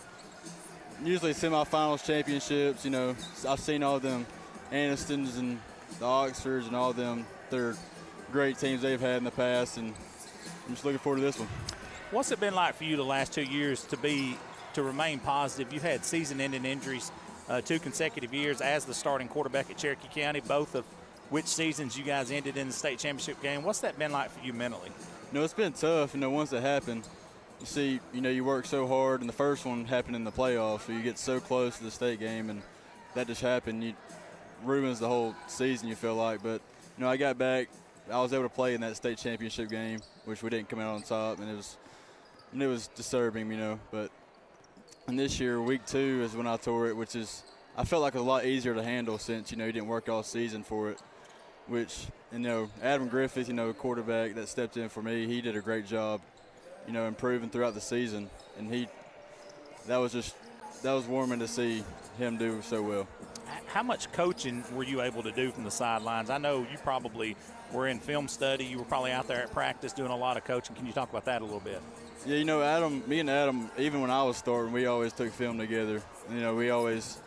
[SPEAKER 22] usually semifinals, championships. You know, I've seen all of them Anistons and the Oxfords and all of them. They're great teams they've had in the past, and I'm just looking forward to this one.
[SPEAKER 20] What's it been like for you the last 2 years to remain positive? You've had season-ending injuries 2 consecutive years as the starting quarterback at Cherokee County, both of which seasons you guys ended in the state championship game. What's that been like for you mentally?
[SPEAKER 22] You know, it's been tough. You know, once it happened, you see, you know, you work so hard, and the first one happened in the playoffs, so you get so close to the state game, and that just happened. It ruins the whole season, you feel like. But, you know, I got back. I was able to play in that state championship game, which we didn't come out on top, and it was disturbing, you know. But and this year, week 2 is when I tore it, which is I felt like it was a lot easier to handle since, you know, you didn't work all season for it. Which, you know, Adam Griffith, you know, quarterback that stepped in for me, he did a great job, you know, improving throughout the season, and that was warming to see him do so well.
[SPEAKER 20] How much coaching were you able to do from the sidelines? I know you probably were in film study. You were probably out there at practice doing a lot of coaching. Can you talk about that a little bit?
[SPEAKER 22] Yeah, you know, me and Adam, even when I was starting, we always took film together. You know, we always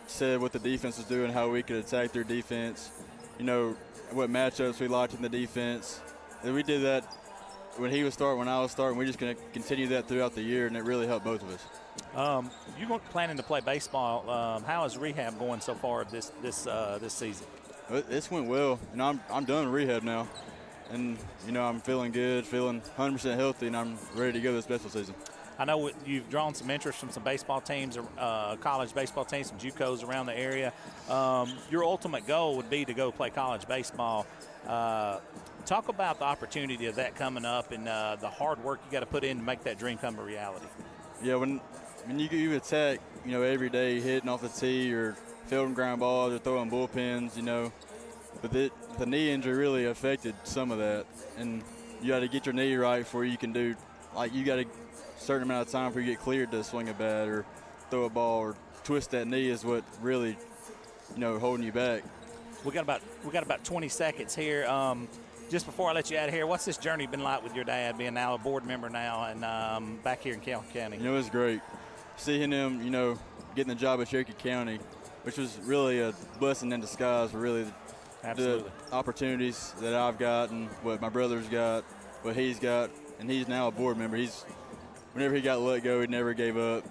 [SPEAKER 22] said what the defense was doing, how we could attack their defense, you know, what matchups we liked in the defense. And we did that when he was starting, when I was starting. We're just going to continue that throughout the year, and it really helped both of us.
[SPEAKER 20] You're planning to play baseball. How is rehab going so far this season?
[SPEAKER 22] It's went well, and I'm done rehab now, and you know I'm feeling good, feeling 100% healthy, and I'm ready to go this baseball season.
[SPEAKER 20] I know you've drawn some interest from some baseball teams, college baseball teams, some JUCOs around the area. Your ultimate goal would be to go play college baseball. Talk about the opportunity of that coming up and the hard work you got to put in to make that dream come a reality.
[SPEAKER 22] Yeah, when you attack, every day hitting off the tee or fielding ground balls or throwing bullpens, but the knee injury really affected some of that, and you got to get your knee right before you can do, you got a certain amount of time before you get cleared to swing a bat or throw a ball or twist that knee is what really, holding you back. We got about 20 seconds here. Just before I let you out of here, what's this journey been like with your dad, being now a board member now and back here in Calhoun County? It's great. Seeing him, getting the job at Cherokee County, which was really a blessing in disguise for really the opportunities that I've got and what my brother's got, what he's got, and he's now a board member. Whenever he got let go, he never gave up.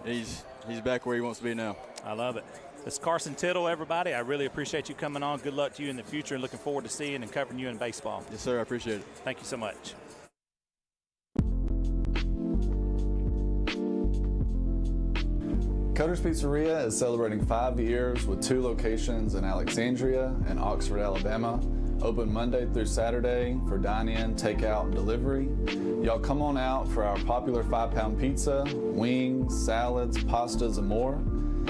[SPEAKER 22] He's back where he wants to be now. I love it. It's Carson Tittle, everybody. I really appreciate you coming on. Good luck to you in the future, and looking forward to seeing and covering you in baseball. Yes, sir. I appreciate it. Thank you so much.
[SPEAKER 1] Cutter's Pizzeria is celebrating 5 years with 2 locations in Alexandria and Oxford, Alabama. Open Monday through Saturday for dine-in, takeout, and delivery. Y'all come on out for our popular 5-pound pizza, wings, salads, pastas, and more.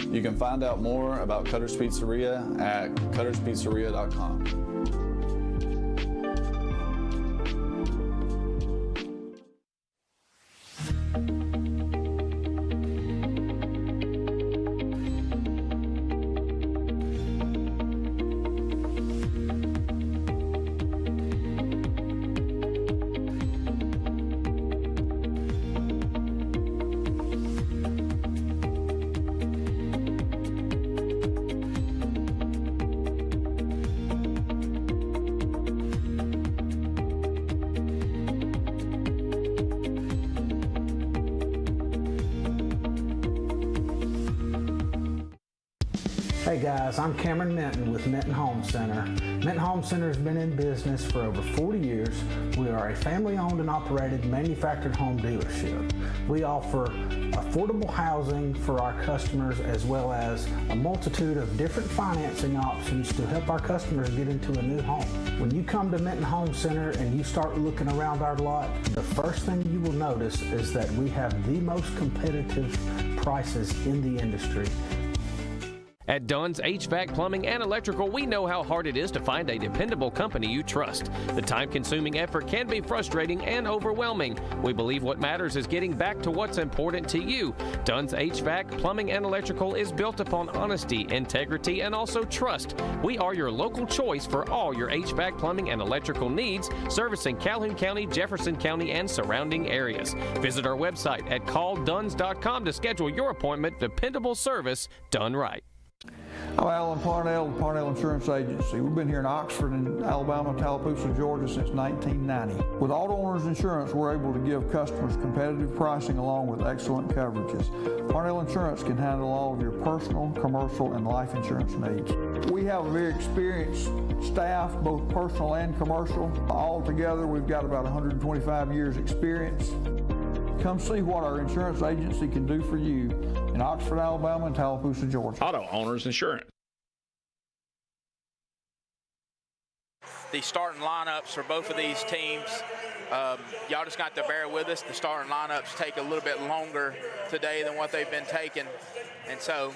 [SPEAKER 1] You can find out more about Cutter's Pizzeria at cutterspizzeria.com.
[SPEAKER 21] Hey guys, I'm Cameron Minton with Minton Home Center. Minton Home Center has been in business for over 40 years. We are a family-owned and operated manufactured home dealership. We offer affordable housing for our customers as well as a multitude of different financing options to help our customers get into a new home. When you come to Minton Home Center and you start looking around our lot, the first thing you will notice is that we have the most competitive prices in the industry.
[SPEAKER 23] At Dunn's HVAC, Plumbing, and Electrical, we know how hard it is to find a dependable company you trust. The time-consuming effort can be frustrating and overwhelming. We believe what matters is getting back to what's important to you. Dunn's HVAC, Plumbing, and Electrical is built upon honesty, integrity, and also trust. We are your local choice for all your HVAC, plumbing, and electrical needs, servicing Calhoun County, Jefferson County, and surrounding areas. Visit our website at callduns.com to schedule your appointment. Dependable service done right.
[SPEAKER 24] I'm Alan Parnell, Parnell Insurance Agency. We've been here in Oxford and Alabama, Tallapoosa, Georgia since 1990. With Auto Owners Insurance, we're able to give customers competitive pricing along with excellent coverages. Parnell Insurance can handle all of your personal, commercial, and life insurance needs. We have a very experienced staff, both personal and commercial. All together, we've got about 125 years experience. Come see what our insurance agency can do for you in Oxford, Alabama, and Tallapoosa, Georgia.
[SPEAKER 25] Auto Owners Insurance.
[SPEAKER 26] The starting lineups for both of these teams, y'all just got to bear with us. The starting lineups take a little bit longer today than what they've been taking, and so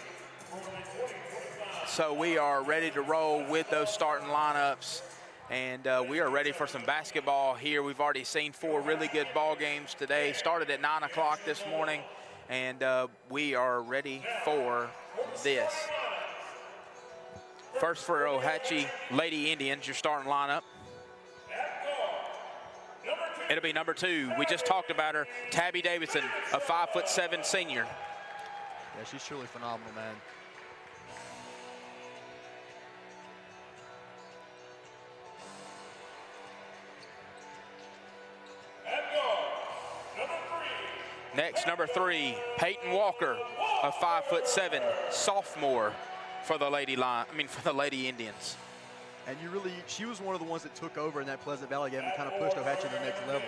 [SPEAKER 26] we are ready to roll with those starting lineups. And we are ready for some basketball here. We've already seen 4 really good ball games today. Started at 9 o'clock this morning, and we are ready for this. First for OHACHI Lady Indians, your starting lineup. It'll be number 2. We just talked about her, Tabby Davidson, a 5'7" senior.
[SPEAKER 27] Yeah, she's truly phenomenal, man.
[SPEAKER 26] Next, number 3, Peyton Walker, a 5'7" sophomore for the Lady Indians.
[SPEAKER 27] And she was one of the ones that took over in that Pleasant Valley game and kind of pushed OHACHI to the next level.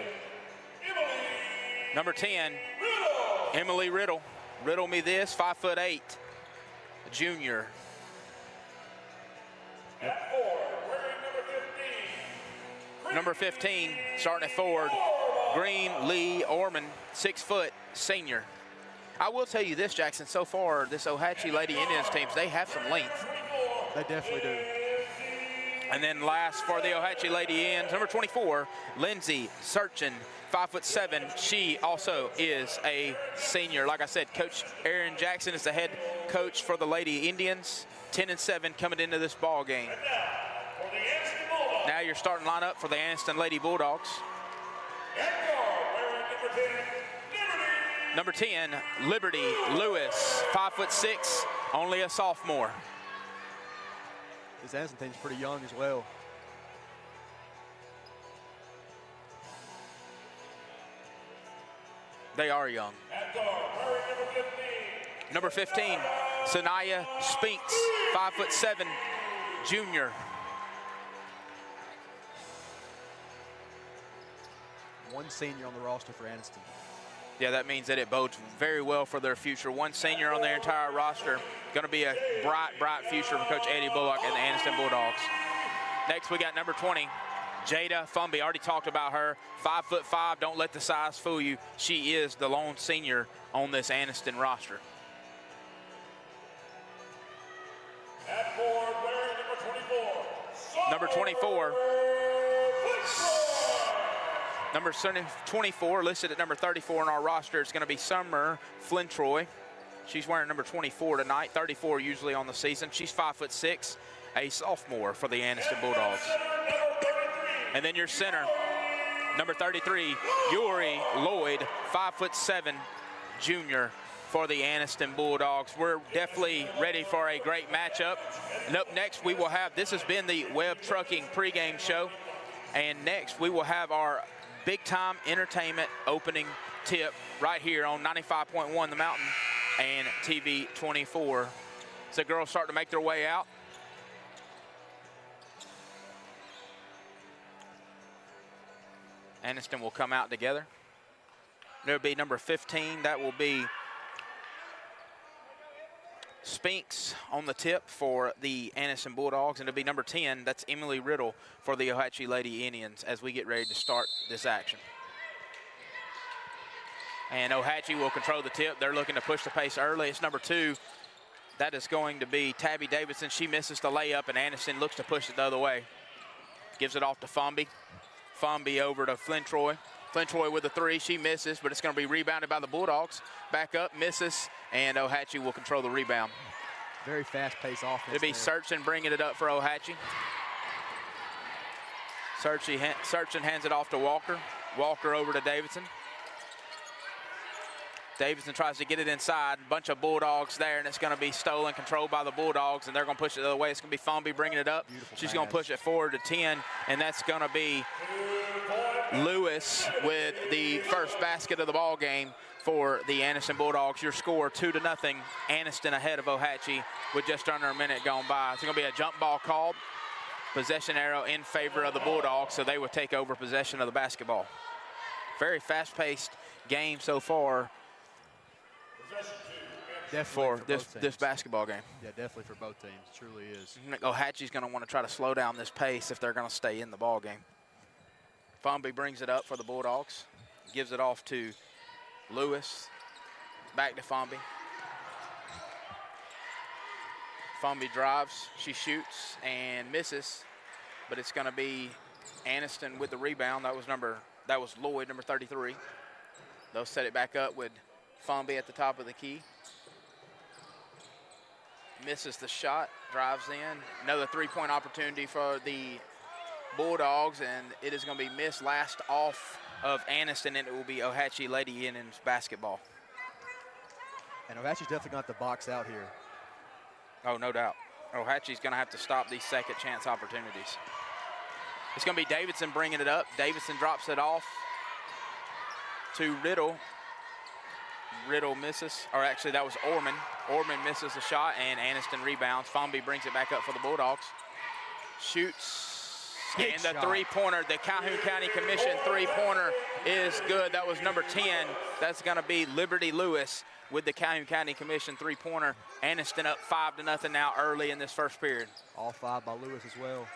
[SPEAKER 26] Number 10, Emily Riddle. Riddle me this, 5'8", a junior. Number 15, starting at forward, Green Lee Orman, 6 foot, senior. I will tell you this, Jackson, so far, this Ohatchee Lady Indians teams, they have some length.
[SPEAKER 27] They definitely do.
[SPEAKER 26] And then last for the Ohatchee Lady Indians, number 24, Lindsay Searchin, 5'7". She also is a senior. Like I said, Coach Aaron Jackson is the head coach for the Lady Indians, 10-7 coming into this ball game. Now your starting lineup for the Aniston Lady Bulldogs. Number 10, Liberty Lewis, 5'6", only a sophomore.
[SPEAKER 27] This Aniston team's pretty young as well.
[SPEAKER 26] They are young. Number 15, Sanaya Spinks, 5'7", junior.
[SPEAKER 27] One senior on the roster for Aniston.
[SPEAKER 26] Yeah, that means that it bodes very well for their future. One senior on their entire roster. Going to be a bright, bright future for Coach Eddie Bullock and the Aniston Bulldogs. Next, we got number 20, Jada Fumby. Already talked about her. 5'5". Don't let the size fool you. She is the lone senior on this Aniston roster.
[SPEAKER 9] At forward, wearing number 24.
[SPEAKER 26] Number 24. Number 24, listed at number 34 on our roster, it's going to be Summer Flintroy. She's wearing number 24 tonight, 34 usually on the season. She's 5'6", a sophomore for the Aniston Bulldogs. And then your center, number 33, Yuri Lloyd, 5'7", junior for the Aniston Bulldogs. We're definitely ready for a great matchup. And up next, we will have, this has been the Webb Trucking pregame show. And next, we will have our big time entertainment opening tip right here on 95.1 The Mountain and TV 24. So girls start to make their way out. Aniston will come out together. There'll be number 15, that will be Spinks on the tip for the Aniston Bulldogs, and it'll be number 10, that's Emily Riddle for the Ohatchee Lady Indians as we get ready to start this action. And Ohatchee will control the tip. They're looking to push the pace early. It's number 2. That is going to be Tabby Davidson. She misses the layup, and Aniston looks to push it the other way. Gives it off to Fumby. Fumby over to Flintroy. Flintroy with a 3, she misses, but it's going to be rebounded by the Bulldogs. Back up, misses, and Ohatchee will control the rebound.
[SPEAKER 27] Very fast-paced offense.
[SPEAKER 26] It'll be Searchin bringing it up for Ohatchee. Searchin hands it off to Walker. Walker over to Davidson. Davidson tries to get it inside. A bunch of Bulldogs there, and it's going to be stolen, controlled by the Bulldogs, and they're going to push it the other way. It's going to be Fumby bringing it up. She's going to push it forward to 10, and that's going to be Lewis with the first basket of the ball game for the Aniston Bulldogs. Your score 2-0. Aniston ahead of Ohatchee with just under a minute gone by. It's going to be a jump ball called. Possession arrow in favor of the Bulldogs, so they will take over possession of the basketball. Very fast-paced game so far.
[SPEAKER 27] Definitely
[SPEAKER 26] for this basketball game.
[SPEAKER 27] Yeah, definitely for both teams. It truly is.
[SPEAKER 26] Ohatchee's going to want to try to slow down this pace if they're going to stay in the ball game. Fumby brings it up for the Bulldogs. Gives it off to Lewis. Back to Fumby. Fumby drives. She shoots and misses, but it's going to be Aniston with the rebound. That was Lloyd, number 33. They'll set it back up with Fumby at the top of the key. Misses the shot, drives in. Another three-point opportunity for the Bulldogs, and it is going to be missed last off of Aniston, and it will be Ohatchee Lady Indians basketball.
[SPEAKER 27] And Ohatchee's definitely got the box out here.
[SPEAKER 26] Oh, no doubt. Ohatchee's going to have to stop these second chance opportunities. It's going to be Davidson bringing it up. Davidson drops it off to Riddle. Riddle misses, or actually that was Orman. Orman misses the shot, and Aniston rebounds. Fumby brings it back up for the Bulldogs. Shoots, And the three-pointer, the Calhoun County Commission three-pointer is good. That was number 10. That's going to be Liberty Lewis with the Calhoun County Commission three-pointer. Aniston up 5-0 now early in this first period.
[SPEAKER 27] All 5 by Lewis as well.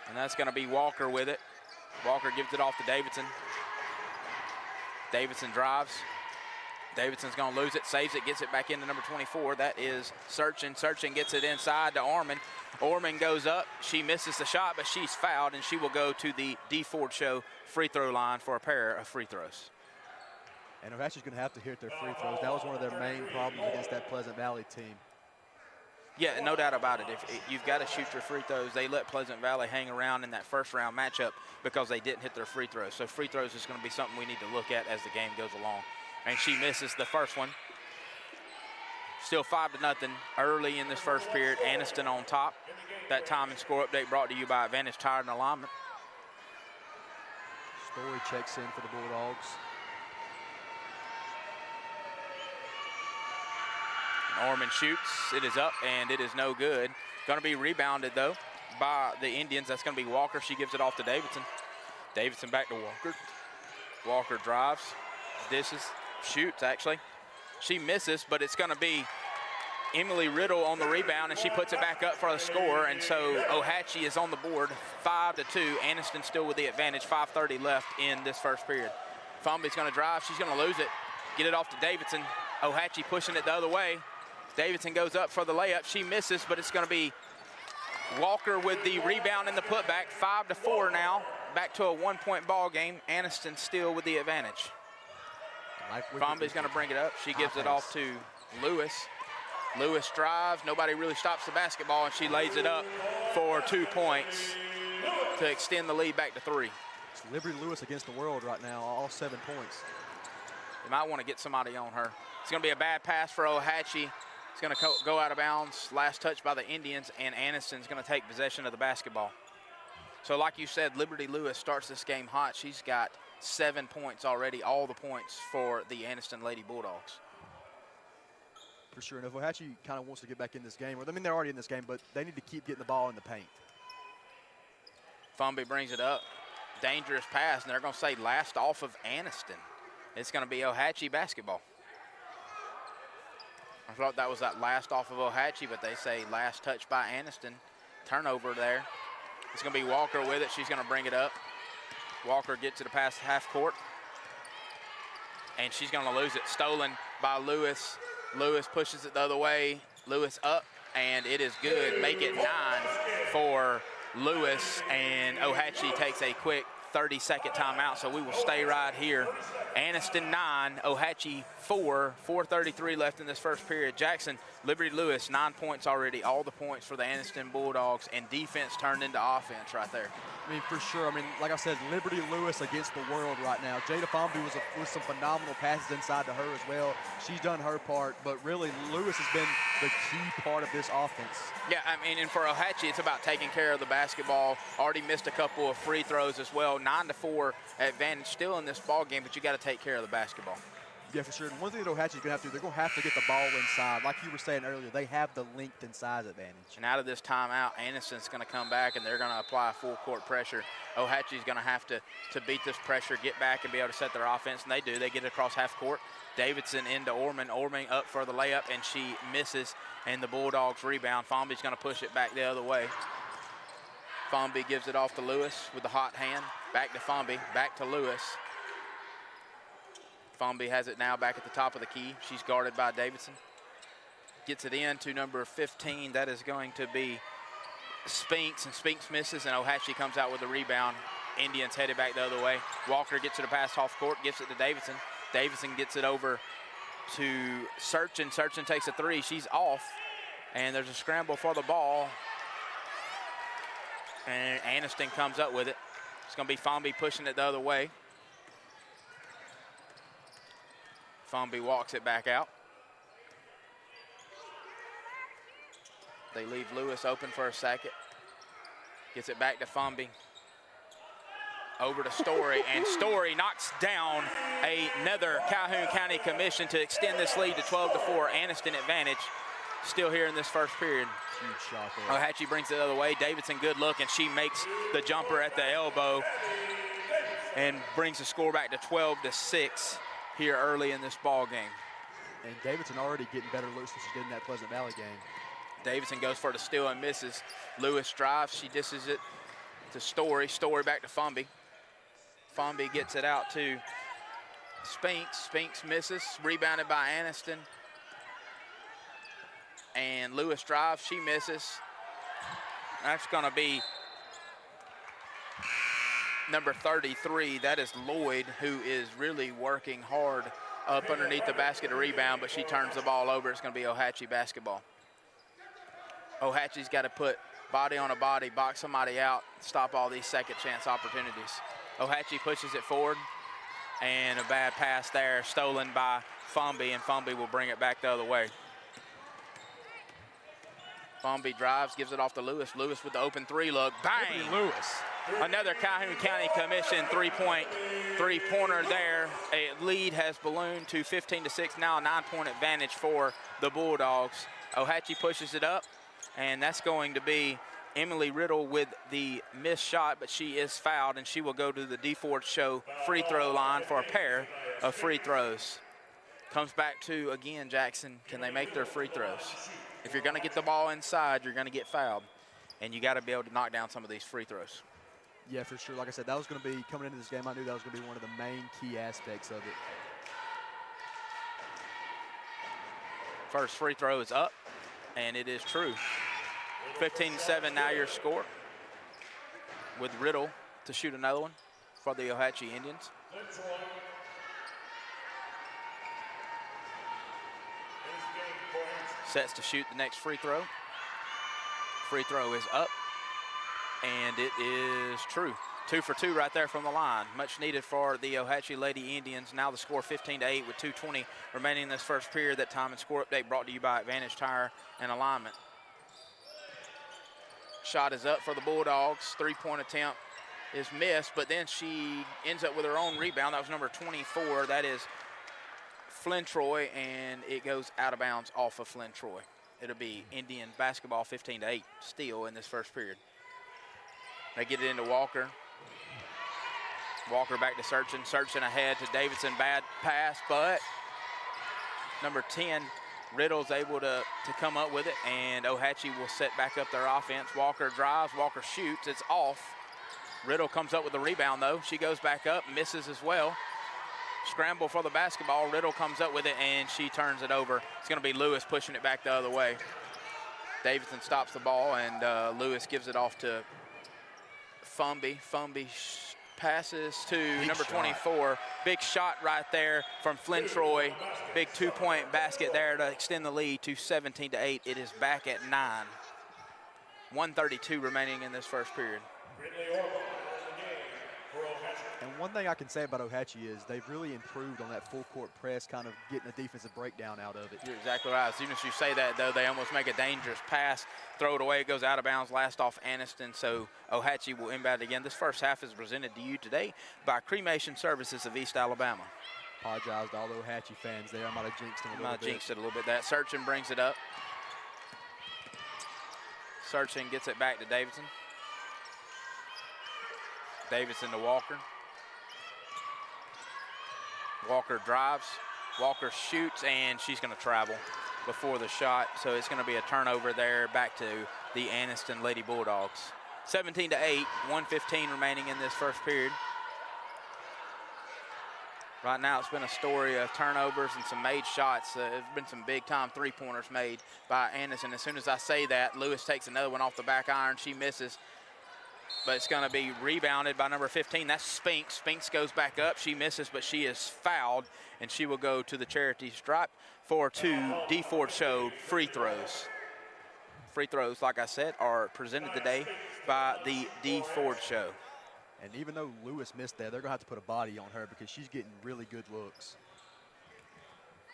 [SPEAKER 26] And that's going to be Walker with it. Walker gives it off to Davidson. Davidson drives. Davidson's going to lose it, saves it, gets it back into number 24. That is Searching. Searching gets it inside to Orman. Orman goes up. She misses the shot, but she's fouled, and she will go to the D. Ford Show free throw line for a pair of free throws.
[SPEAKER 27] And O-Hatchie's going to have to hit their free throws. That was one of their main problems against that Pleasant Valley team.
[SPEAKER 26] Yeah, no doubt about it. If you've got to shoot your free throws, they let Pleasant Valley hang around in that first round matchup because they didn't hit their free throws. So free throws is going to be something we need to look at as the game goes along. And she misses the first one. Still 5-0 early in this first period. Aniston on top. That time and score update brought to you by Advantage Tire and Alignment.
[SPEAKER 27] Story checks in for the Bulldogs.
[SPEAKER 26] Orman shoots. It is up, and it is no good. Going to be rebounded, though, by the Indians. That's going to be Walker. She gives it off to Davidson. Davidson back to Walker. Walker drives, dishes, shoots, actually. She misses, but it's going to be Emily Riddle on the rebound, and she puts it back up for the score. And so O-Hatchie is on the board, 5-2. Aniston still with the advantage, 5:30 left in this first period. Fumby's going to drive. She's going to lose it. Get it off to Davidson. O-Hatchie pushing it the other way. Davidson goes up for the layup. She misses, but it's going to be Walker with the rebound and the putback. 5-4 now. Back to a one-point ball game. Aniston still with the advantage. Fomby's going to bring it up. She gives it off to Lewis. Lewis drives. Nobody really stops the basketball, and she lays it up for 2 points to extend the lead back to 3.
[SPEAKER 27] It's Liberty Lewis against the world right now, all 7 points.
[SPEAKER 26] You might want to get somebody on her. It's going to be a bad pass for O-Hatchie. It's going to go out of bounds. Last touch by the Indians, and Aniston's going to take possession of the basketball. So like you said, Liberty Lewis starts this game hot. She's got 7 points already, all the points for the Aniston Lady Bulldogs.
[SPEAKER 27] For sure, and if O-Hatchie kind of wants to get back in this game, or I mean they're already in this game, but they need to keep getting the ball in the paint.
[SPEAKER 26] Fumby brings it up. Dangerous pass, and they're going to say last off of Aniston. It's going to be O-Hatchie basketball. I thought that was that last off of O-Hatchie, but they say last touch by Aniston. Turnover there. It's going to be Walker with it. She's going to bring it up. Walker gets it past half court. And she's going to lose it. Stolen by Lewis. Lewis pushes it the other way. Lewis up, and it is good. Make it 9 for Lewis, and O-Hatchie takes a quick 30-second timeout, so we will stay right here. Aniston 9, O-Hatchie 4, 4:33 left in this first period. Jackson, Liberty Lewis, 9 points already, all the points for the Aniston Bulldogs, and defense turned into offense right there.
[SPEAKER 27] I mean, for sure. I mean, like I said, Liberty Lewis against the world right now. Jada Fomby was some phenomenal passes inside to her as well. She's done her part, but really Lewis has been the key part of this offense.
[SPEAKER 26] Yeah, I mean, and for O-Hatchie, it's about taking care of the basketball. Already missed a couple of free throws as well. 9-4 advantage still in this ball game, but you got to take care of the basketball.
[SPEAKER 27] Yeah, for sure. And one thing that O-Hatchie's going to have to do, they're going to have to get the ball inside. Like you were saying earlier, they have the length and size advantage.
[SPEAKER 26] And out of this timeout, Aniston's going to come back, and they're going to apply full court pressure. O-Hatchie's going to have to beat this pressure, get back, and be able to set their offense, and they do. They get it across half court. Davidson into Orman. Orman up for the layup, and she misses, and the Bulldogs rebound. Fomby's going to push it back the other way. Fomby gives it off to Lewis with the hot hand. Back to Fomby, back to Lewis. Fomby has it now back at the top of the key. She's guarded by Davidson. Gets it in to number 15. That is going to be Spinks, and Spinks misses, and O-Hatchie comes out with the rebound. Indians headed back the other way. Walker gets it past half court, gives it to Davidson. Davidson gets it over to Searchin. Searchin takes a three. She's off, and there's a scramble for the ball. And Aniston comes up with it. It's going to be Fomby pushing it the other way. Fomby walks it back out. They leave Lewis open for a second. Gets it back to Fomby. Over to Story, and Story knocks down another Calhoun County Commission to extend this lead to 12-4. Aniston advantage. still here in this first period.
[SPEAKER 27] Huge shot there.
[SPEAKER 26] Ohatchee brings it the other way. Davidson, good look, and she makes the jumper at the elbow and brings the score back to 12-6 here early in this ball game.
[SPEAKER 27] And Davidson already getting better looks than she did in that Pleasant Valley game.
[SPEAKER 26] Davidson goes for the steal and misses. Lewis drives. She dishes it to Story. Story back to Fumby. Fumby gets it out to Spinks. Spinks misses. Rebounded by Aniston. And Lewis drives. She misses. That's going to be number 33. That is Lloyd, who is really working hard up underneath the basket to rebound, but she turns the ball over. It's going to be Ohatchee basketball. Ohatchee's got to put body on a body, box somebody out, stop all these second chance opportunities. Ohatchee pushes it forward, and a bad pass there, stolen by Fumby, and Fumby will bring it back the other way. Fumby drives, gives it off to Lewis. Lewis with the open three look, bang!
[SPEAKER 27] Lewis.
[SPEAKER 26] Another Calhoun County Commission three-pointer there. A lead has ballooned to 15-6 now, a 9-point advantage for the Bulldogs. Ohatchee pushes it up, and that's going to be Emily Riddle with the missed shot, but she is fouled, and she will go to the D4 Show free throw line for a pair of free throws. Comes back to, again, Jackson, can they make their free throws? If you're going to get the ball inside, you're going to get fouled, and you got to be able to knock down some of these free throws.
[SPEAKER 27] Yeah, for sure. Like I said, that was going to be, coming into this game, I knew that was going to be one of the main key aspects of it.
[SPEAKER 26] First free throw is up, and it is true. 15-7 now your score, with Riddle to shoot another one for the Ohatchee Indians. Sets to shoot the next free throw. Free throw is up, and it is true. 2 for 2 right there from the line. Much needed for the Ohatchee Lady Indians. Now the score 15-8 with 2:20 remaining in this first period. That time and score update brought to you by Advantage Tire and Alignment. Shot is up for the Bulldogs. Three-point attempt is missed, but then she ends up with her own rebound. That was number 24. That is Flynn Troy, and it goes out of bounds off of Flynn Troy. It'll be Indian basketball 15-8 steal in this first period. They get it into Walker. Walker back to Searchin. Searchin ahead to Davidson. Bad pass, but number 10, Riddle's able to come up with it, and Ohatchee will set back up their offense. Walker drives. Walker shoots. It's off. Riddle comes up with the rebound, though. She goes back up, misses as well. Scramble for the basketball. Riddle comes up with it, and she turns it over. It's going to be Lewis pushing it back the other way. Davidson stops the ball, and Lewis gives it off to Fumby. Fumby passes to number 24. Big shot right there from Flynn Troy. Big 2-point basket there to extend the lead to 17-8. It is back at 9. 1:32 remaining in this first period.
[SPEAKER 27] And one thing I can say about Ohatchee is they've really improved on that full court press, kind of getting a defensive breakdown out of it.
[SPEAKER 26] You're exactly right. As soon as you say that, though, they almost make a dangerous pass, throw it away, it goes out of bounds, last off Aniston, so Ohatchee will inbound again. This first half is presented to you today by Cremation Services of East Alabama.
[SPEAKER 27] Apologize to all the Ohatchee fans there. I might have jinxed them a little bit.
[SPEAKER 26] Jinxed it a little bit. That Searchin brings it up. Searchin gets it back to Davidson. Davidson to Walker. Walker drives, Walker shoots, and she's going to travel before the shot. So it's going to be a turnover there back to the Aniston Lady Bulldogs. 17-8, 1:15 remaining in this first period. Right now it's been a story of turnovers and some made shots. There's been some big-time three-pointers made by Aniston. As soon as I say that, Lewis takes another one off the back iron. She misses. But it's going to be rebounded by number 15. That's Spinks. Spinks goes back up. She misses, but she is fouled, and she will go to the charity stripe for 2 D4 Show free throws. Free throws, like I said, are presented today by the D4 Show.
[SPEAKER 27] And even though Lewis missed that, they're going to have to put a body on her because she's getting really good looks.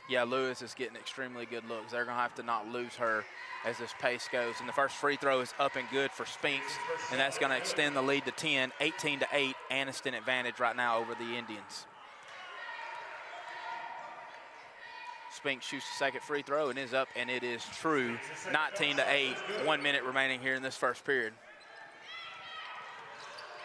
[SPEAKER 26] Yeah, Lewis is getting extremely good looks. They're going to have to not lose her as this pace goes. And the first free throw is up and good for Spinks, and that's going to extend the lead to 10, 18-8, Aniston advantage right now over the Indians. Spink shoots the second free throw and is up, and it is true. 19-8, 1 minute remaining here in this first period.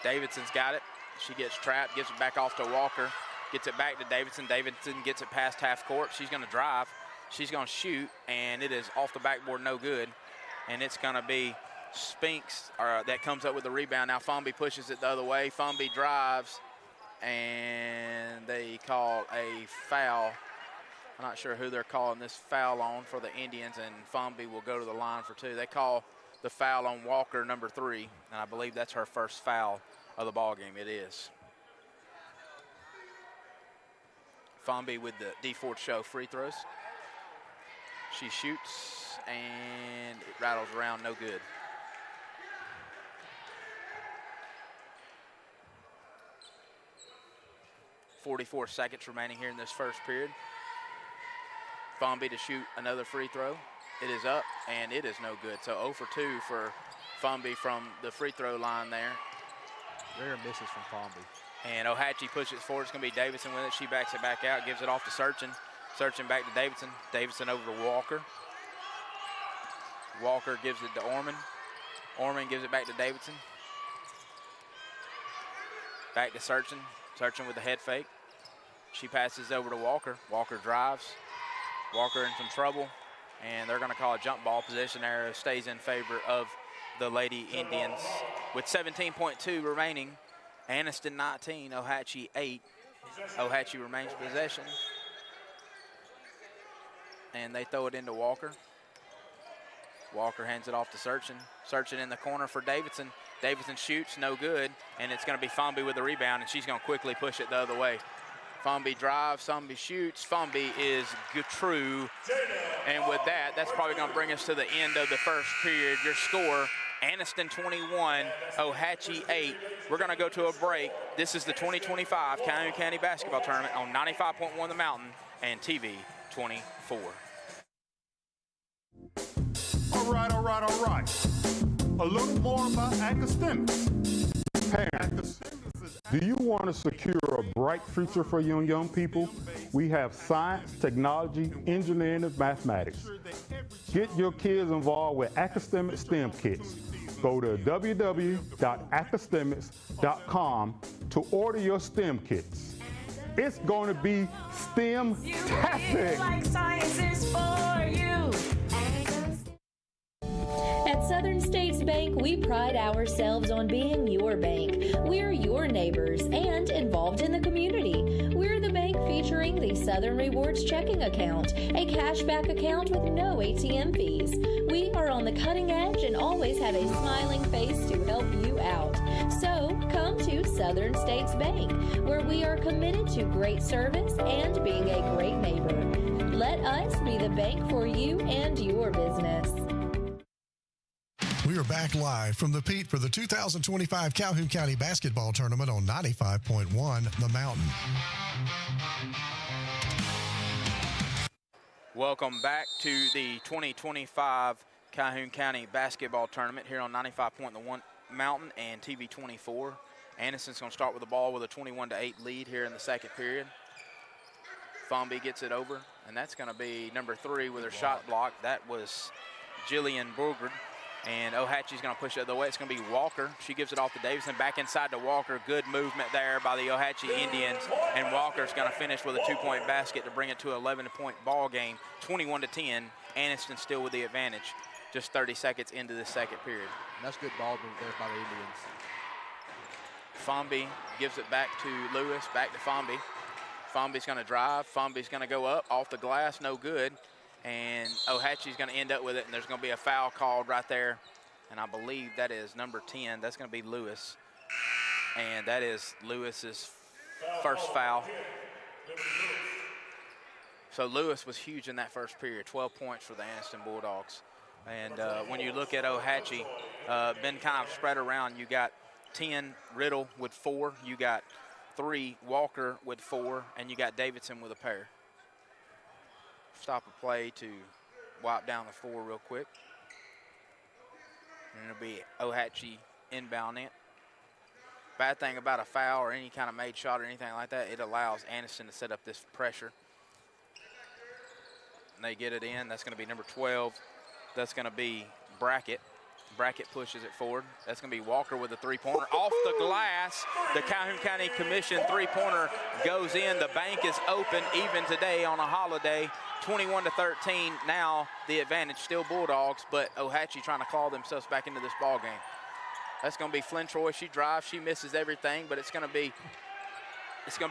[SPEAKER 26] Davidson's got it. She gets trapped, gives it back off to Walker, gets it back to Davidson. Davidson gets it past half court. She's going to drive. She's going to shoot, and it is off the backboard, no good. And it's going to be Spinks that comes up with the rebound. Now Fumby pushes it the other way. Fumby drives, and they call a foul. I'm not sure who they're calling this foul on for the Indians, and Fumby will go to the line for two. They call the foul on Walker, number 3, and I believe that's her first foul of the ball game. It is. Fumby with the D4 show free throws. She shoots, and it rattles around, no good. .44 seconds remaining here in this first period. Fumby to shoot another free throw. It is up, and it is no good. So 0 for 2 for Fumby from the free throw line there.
[SPEAKER 27] Rare misses from Fumby.
[SPEAKER 26] And Ohatchee pushes it forward. It's going to be Davidson with it. She backs it back out, gives it off to Searchin. Searchin back to Davidson. Davidson over to Walker. Walker gives it to Orman. Orman gives it back to Davidson. Back to Searchin. Searchin with the head fake. She passes over to Walker. Walker drives. Walker in some trouble, and they're going to call a jump ball. Possession arrow stays in favor of the Lady Indians. With 17.2 remaining, Aniston 19, Ohatchee 8. Ohatchee remains possession. And they throw it into Walker. Walker hands it off to Searchin. Searchin in the corner for Davidson. Davidson shoots, no good, and it's going to be Fumby with the rebound, and she's going to quickly push it the other way. Fumby drives, Fumby shoots, Fumby is true. And with that, that's probably going to bring us to the end of the first period. Your score, Aniston 21, Ohatchee 8. We're going to go to a break. This is the 2025 Calhoun County Basketball Tournament on 95.1 The Mountain and TV 24.
[SPEAKER 5] All right. A little more about academics. Parents, do you want to secure a bright future for young people? We have science, technology, engineering, and mathematics. Get your kids involved with Academic STEM kits. Go to www.academics.com to order your STEM kits. It's going to be STEM-tastic.
[SPEAKER 11] Like science is for you. At Southern States Bank, we pride ourselves on being your bank. We're your neighbors and involved in the community. We're the bank featuring the Southern Rewards checking account, a cashback account with no ATM fees. We are on the cutting edge and always have a smiling face to help you out. So come to Southern States Bank, where we are committed to great service and being a great neighbor. Let us be the bank for you and your business.
[SPEAKER 19] We are back live from the Pete for the 2025 Calhoun County Basketball Tournament on 95.1 The Mountain.
[SPEAKER 26] Welcome back to the 2025 Calhoun County Basketball Tournament here on 95.1 Mountain and TV 24. Anderson's going to start with the ball with a 21-8 lead here in the second period. Fumby gets it over, and that's going to be number 3 with her shot block. That was Jillian Bulgard. And Ohatchee's going to push it the way. It's going to be Walker. She gives it off to Davidson. Back inside to Walker. Good movement there by the Ohatchee Indians. And Walker's going to finish with a 2-point basket to bring it to an 11-point ball game. 21-10. Aniston still with the advantage. Just 30 seconds into the second period.
[SPEAKER 27] And that's good ball movement there by the Indians.
[SPEAKER 26] Fumby gives it back to Lewis. Back to Fumby. Fumby's going to drive. Fumby's going to go up off the glass. No good. And Ohatchee's going to end up with it, and there's going to be a foul called right there. And I believe that is number 10. That's going to be Lewis. And that is Lewis's first foul. So Lewis was huge in that first period, 12 points for the Aniston Bulldogs. And when you look at Ohatchee, been kind of spread around. You got 10 Riddle with 4. You got 3 Walker with 4. And you got Davidson with a pair. Stop a play to wipe down the 4 real quick. And it'll be Ohatchee inbound it. Bad thing about a foul or any kind of made shot or anything like that, it allows Aniston to set up this pressure. and they get it in. That's going to be number 12. That's going to be Brackett. Brackett pushes it forward. That's going to be Walker with a three-pointer. Off the glass, the Calhoun County Commission three-pointer goes in. The bank is open even today on a holiday. 21-13. Now the advantage, still Bulldogs, but Ohatchee trying to claw themselves back into this ball game. That's going to be Flynn Troy. She drives, she misses everything, but it's going to be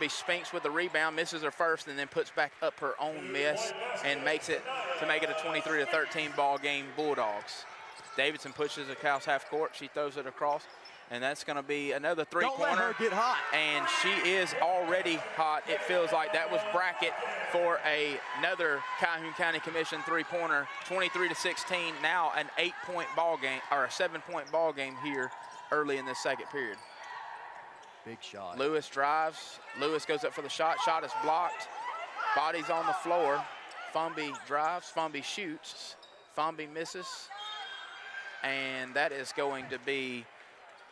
[SPEAKER 26] Spinks with the rebound, misses her first, and then puts back up her own miss and makes it to make it a 23-13 ball game, Bulldogs. Davidson pushes across half court. She throws it across, and that's going to be another three-pointer.
[SPEAKER 27] Don't let her get hot.
[SPEAKER 26] And she is already hot. It feels like that was Brackett for another Calhoun County Commission three-pointer. 23-16. Now an 8-point ball game, or a 7-point ball game here early in this second period.
[SPEAKER 27] Big shot.
[SPEAKER 26] Lewis drives. Lewis goes up for the shot. Shot is blocked. Body's on the floor. Fumby drives. Fumby shoots. Fumby misses. And that is going to be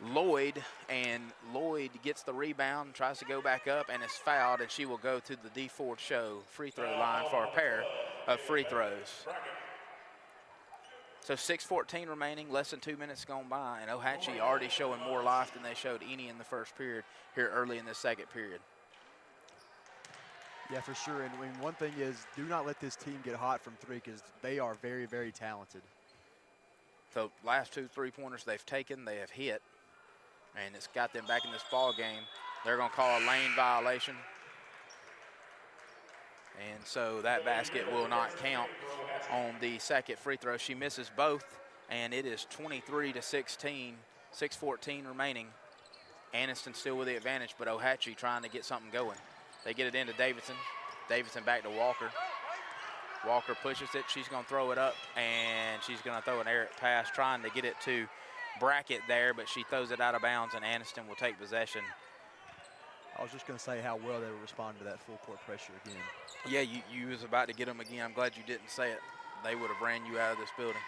[SPEAKER 26] Lloyd. And Lloyd gets the rebound, tries to go back up, and is fouled. And she will go to the D4 show free throw line for a pair of free throws. So 6:14 remaining, less than 2 minutes gone by, and Ohatchee already showing more life than they showed any in the first period here early in the second period.
[SPEAKER 27] Yeah, for sure. And one thing is, do not let this team get hot from three because they are very, very talented.
[SPEAKER 26] So last 2 3-pointers they've taken, they have hit, and it's got them back in this ball game. They're going to call a lane violation. And so that basket will not count on the second free throw. She misses both, and it is 23-16, 6:14 remaining. Aniston still with the advantage, but Ohatchee trying to get something going. They get it into Davidson. Davidson back to Walker. Walker pushes it. She's going to throw it up, and she's going to throw an errant pass, trying to get it to Brackett there, but she throws it out of bounds, and Aniston will take possession.
[SPEAKER 27] I was just going to say how well they were responding to that full court pressure again.
[SPEAKER 26] Yeah, you was about to get them again. I'm glad you didn't say it. They would have ran you out of this building.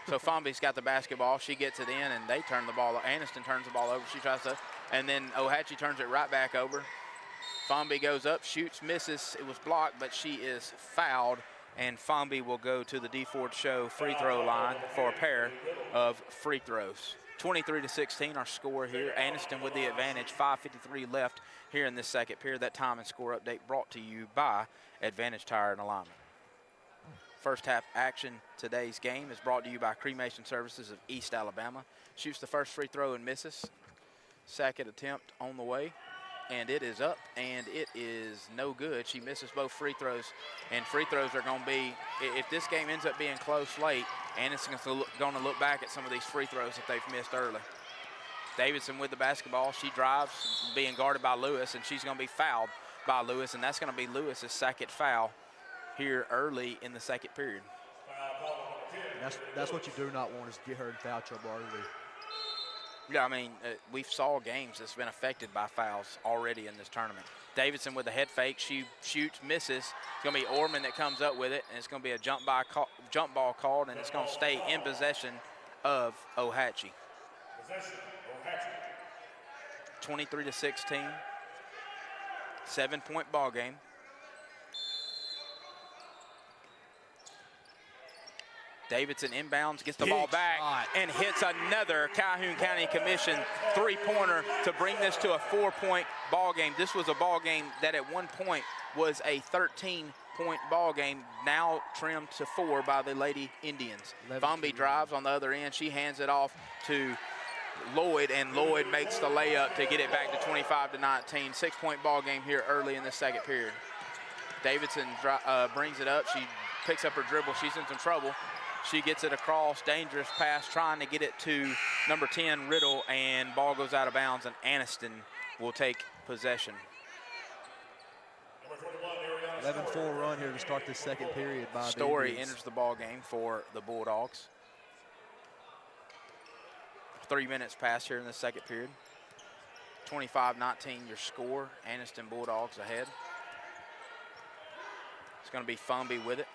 [SPEAKER 26] So Fumby's got the basketball. She gets it in, and they turn the ball. Aniston turns the ball over. She tries to, and then Ohatchee turns it right back over. Fumby goes up, shoots, misses. It was blocked, but she is fouled, and Fumby will go to the D4 show free throw line for a pair of free throws. 23-16, our score here. Aniston with the advantage, 5:53 left here in this second period. That time and score update brought to you by Advantage Tire and Alignment. First half action today's game is brought to you by Cremation Services of East Alabama. Shoots the first free throw and misses. Second attempt on the way, and it is up, and it is no good. She misses both free throws, and free throws are going to be, if this game ends up being close late, Aniston's going to look back at some of these free throws that they've missed early. Davidson with the basketball. She drives, being guarded by Lewis, and she's going to be fouled by Lewis, and that's going to be Lewis's second foul here early in the second period.
[SPEAKER 27] That's what you do not want, is get her in foul trouble early.
[SPEAKER 26] Yeah, I mean, we saw games that's been affected by fouls already in this tournament. Davidson with the head fake. She shoots, misses. It's going to be Orman that comes up with it, and it's going to be a jump ball called, and it's going to stay in possession of Ohatchee. 23-16, 7-point ball game. Davidson inbounds, gets the ball back, and hits another Calhoun County Commission three-pointer to bring this to a 4-point ball game. This was a ball game that at one point was a 13-point ball game, now trimmed to 4 by the Lady Indians. Fumby drives on the other end. She hands it off to Lloyd, and Lloyd makes the layup to get it back to 25-19. 6-point ball game here early in the second period. Davidson brings it up. She picks up her dribble. She's in some trouble. She gets it across, dangerous pass, trying to get it to number 10, Riddle, and ball goes out of bounds, and Aniston will take possession.
[SPEAKER 27] 11-4 run here to start this second period by
[SPEAKER 26] Story enters the ball game for the Bulldogs. 3 minutes past here in the second period. 25-19 your score. Aniston Bulldogs ahead. It's going to be Fumby with it.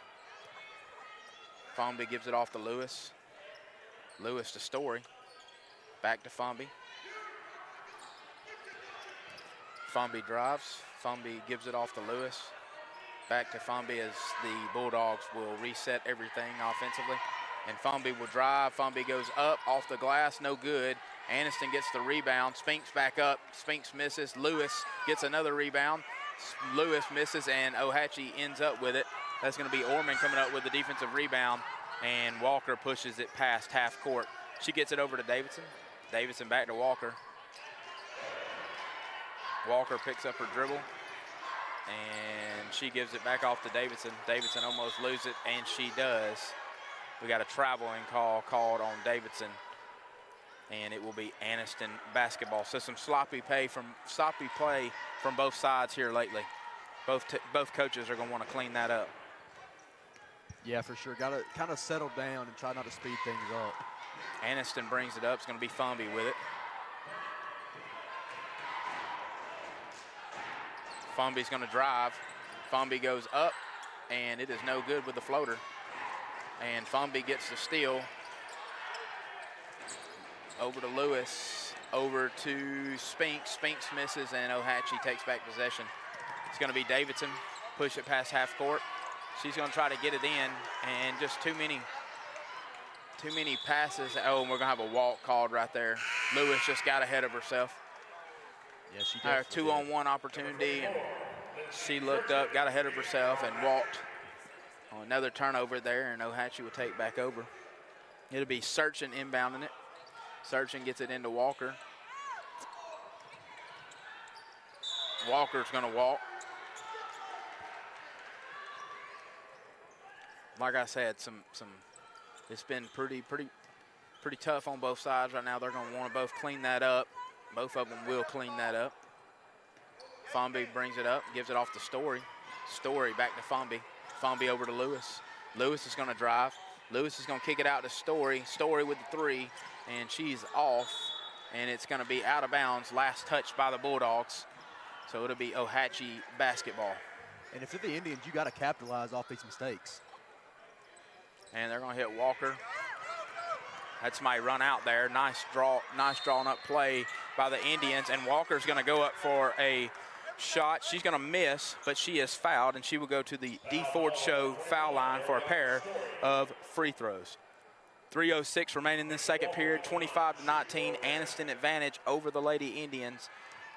[SPEAKER 26] Fumby gives it off to Lewis. Lewis to Story. Back to Fumby. Fumby drives. Fumby gives it off to Lewis. back to Fumby as the Bulldogs will reset everything offensively. And Fumby will drive. Fumby goes up off the glass, no good. Aniston gets the rebound. Spinks back up. Spinks misses. Lewis gets another rebound. Lewis misses, and Ohatchee ends up with it. That's going to be Orman coming up with the defensive rebound, and Walker pushes it past half court. She gets it over to Davidson. Davidson back to Walker. Walker picks up her dribble, and she gives it back off to Davidson. Davidson almost loses it, and she does. We got a traveling call called on Davidson, and it will be Aniston basketball. So some sloppy play from both sides here lately. Both coaches are going to want to clean that up.
[SPEAKER 27] Yeah, for sure. Got to kind of settle down and try not to speed things up.
[SPEAKER 26] Aniston brings it up. It's going to be Fumby with it. Fumby's going to drive. Fumby goes up, and it is no good with the floater. And Fumby gets the steal. Over to Lewis, over to Spinks. Spinks misses, and Ohatchee takes back possession. It's going to be Davidson, push it past half court. She's going to try to get it in, and just too many passes. Oh, and we're going to have a walk called right there. Lewis just got ahead of herself.
[SPEAKER 27] Yeah, she
[SPEAKER 26] had a 2-on-1 opportunity, and she looked up, got ahead of herself, and walked. Oh, another turnover there, and Ohatchee will take back over. It'll be Searchin inbounding it. Searchin gets it into Walker. Walker's going to walk. Like I said, it's been pretty tough on both sides right now. They're going to want to both clean that up. Both of them will clean that up. Fumby brings it up, gives it off to Story. Story back to Fumby. Fumby over to Lewis. Lewis is going to drive. Lewis is going to kick it out to Story. Story with the three, and she's off, and it's going to be out of bounds. Last touch by the Bulldogs. So it'll be Ohatchee basketball.
[SPEAKER 27] And if you're the Indians, you got to capitalize off these mistakes.
[SPEAKER 26] And they're going to hit Walker. That's my run out there. Nice drawn up play by the Indians. And Walker's going to go up for a shot. She's going to miss, but she is fouled, and she will go to the D. Ford Show foul line for a pair of free throws. 3:06 remaining in this second period. 25-19, Aniston advantage over the Lady Indians,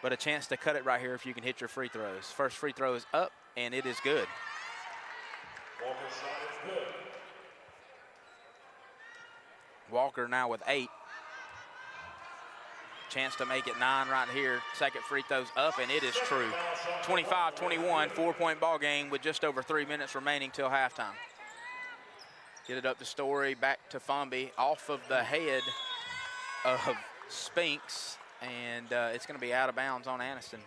[SPEAKER 26] but a chance to cut it right here if you can hit your free throws. First free throw is up, and it is good.
[SPEAKER 9] Walker's shot is good.
[SPEAKER 26] Walker now with 8. Chance to make it 9 right here. Second free throw's up, and it is true. 25-21, 4-point ball game with just over 3 minutes remaining till halftime. Get it up to Story, back to Fumby, off of the head of Spinks, and it's going to be out of bounds on Aniston.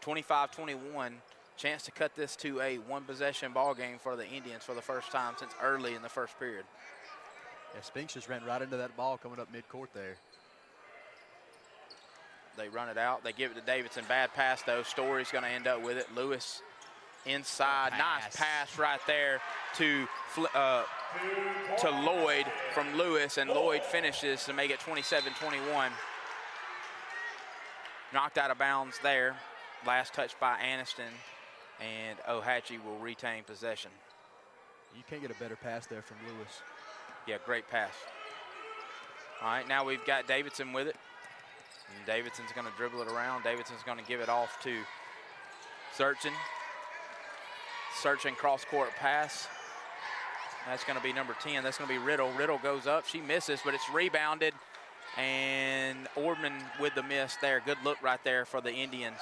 [SPEAKER 26] 25-21, chance to cut this to a one-possession ball game for the Indians for the first time since early in the first period.
[SPEAKER 27] Yeah, Spinks just ran right into that ball coming up midcourt there.
[SPEAKER 26] They run it out. They give it to Davidson. Bad pass, though. Story's going to end up with it. Lewis inside. Nice pass right there to Lloyd from Lewis, and Lloyd finishes to make it 27-21. Knocked out of bounds there. Last touch by Aniston, and Ohatchee will retain possession.
[SPEAKER 27] You can't get a better pass there from Lewis.
[SPEAKER 26] Yeah, great pass. All right, now we've got Davidson with it. And Davidson's going to dribble it around. Davidson's going to give it off to Searchin. Searchin cross-court pass. That's going to be number 10. That's going to be Riddle. Riddle goes up. She misses, but it's rebounded. And Orman with the miss there. Good look right there for the Indians.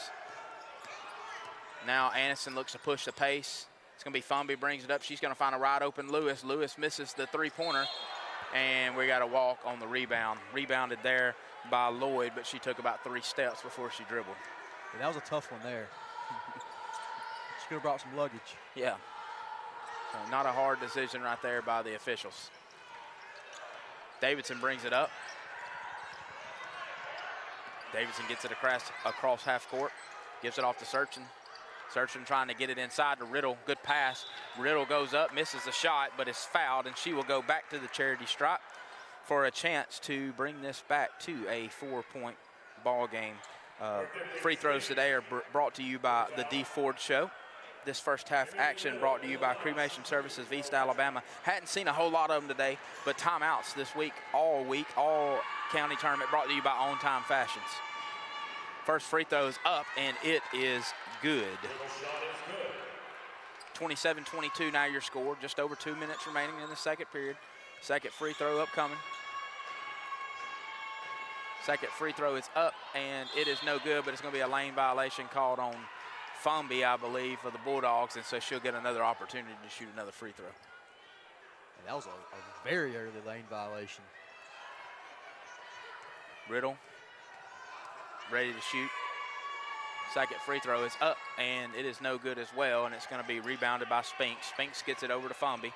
[SPEAKER 26] Now Aniston looks to push the pace. It's going to be Fumby brings it up. She's going to find a wide open Lewis. Lewis misses the three-pointer, and we got a walk on the rebound. Rebounded there by Lloyd, but she took about 3 steps before she dribbled.
[SPEAKER 27] Yeah, that was a tough one there. She could have brought some luggage.
[SPEAKER 26] Yeah. So not a hard decision right there by the officials. Davidson brings it up. Davidson gets it across half court, gives it off to Searchin. Searchin trying to get it inside to Riddle. Good pass. Riddle goes up, misses the shot, but is fouled, and she will go back to the charity stripe for a chance to bring this back to a 4-point ball game. Free throws today are brought to you by the D. Ford Show. this first half action brought to you by Cremation Services of East Alabama. Hadn't seen a whole lot of them today, but timeouts this week, all county tournament brought to you by On Time Fashions. First free throw is up, and it is good. 27-22 now your score. Just over 2 minutes remaining in the second period. Second free throw upcoming. Second free throw is up, and it is no good, but it's going to be a lane violation called on Fumby, I believe, for the Bulldogs, and so she'll get another opportunity to shoot another free throw.
[SPEAKER 27] And that was a very early lane violation.
[SPEAKER 26] Riddle, ready to shoot. Second free throw is up, and it is no good as well, and it's going to be rebounded by Spinks. Spinks gets it over to Fumby.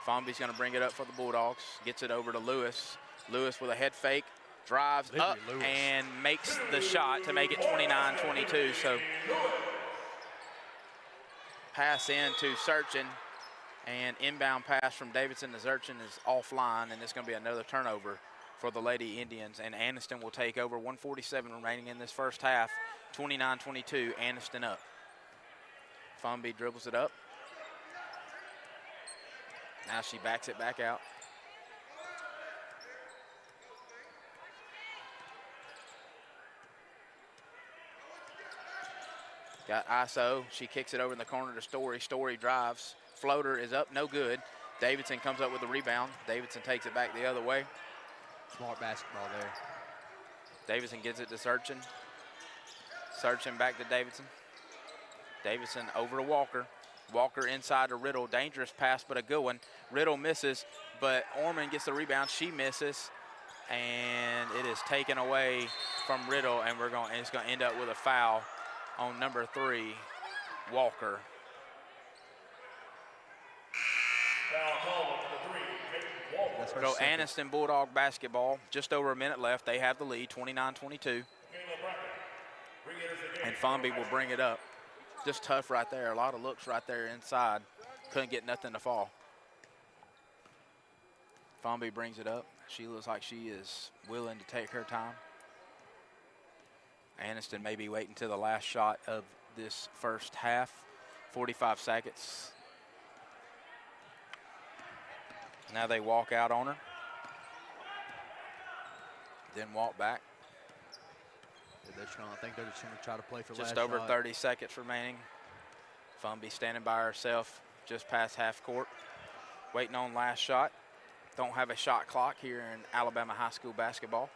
[SPEAKER 26] Fumby's going to bring it up for the Bulldogs, gets it over to Lewis. Lewis with a head fake, drives up and makes the shot to make it 29-22. So pass in to Searchin, and inbound pass from Davidson to Searchin is offline, and it's going to be another turnover for the Lady Indians, and Aniston will take over. 1:47 remaining in this first half. 29-22, Aniston up. Fumby dribbles it up. Now she backs it back out. Got ISO. She kicks it over in the corner to Story. Story drives. Floater is up, no good. Davidson comes up with the rebound. Davidson takes it back the other way.
[SPEAKER 27] Smart basketball there.
[SPEAKER 26] Davidson gets it to Searchin. Searchin back to Davidson. Davidson over to Walker. Walker inside to Riddle. Dangerous pass, but a good one. Riddle misses, but Orman gets the rebound. She misses, and it is taken away from Riddle, and it's going to end up with a foul on number 3, Walker. So Aniston Bulldog basketball, just over a minute left. They have the lead, 29-22. And Fumby will bring it up. Just tough right there. A lot of looks right there inside. Couldn't get nothing to fall. Fumby brings it up. She looks like she is willing to take her time. Aniston may be waiting to the last shot of this first half. 45 seconds. Now they walk out on her. Then walk back.
[SPEAKER 27] I think they're just going to try to play for
[SPEAKER 26] just
[SPEAKER 27] last
[SPEAKER 26] over
[SPEAKER 27] shot.
[SPEAKER 26] 30 seconds remaining. Fumby standing by herself just past half court. Waiting on last shot. Don't have a shot clock here in Alabama high school basketball.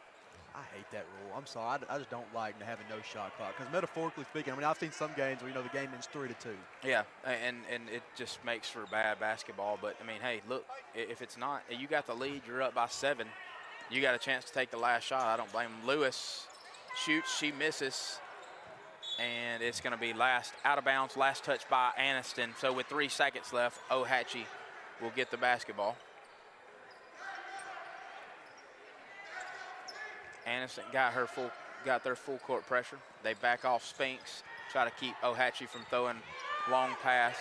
[SPEAKER 27] I hate that rule. I'm sorry. I just don't like having no shot clock. Because metaphorically speaking, I mean, I've seen some games where, the game ends 3-2.
[SPEAKER 26] Yeah, and it just makes for bad basketball. But, I mean, hey, look, if it's not, you got the lead, you're up by 7. You got a chance to take the last shot. I don't blame him. Lewis shoots, she misses. And it's going to be out of bounds, last touch by Aniston. So with 3 seconds left, Ohatchee will get the basketball. Aniston got their full court pressure. They back off Spinks, try to keep Ohatchee from throwing long pass.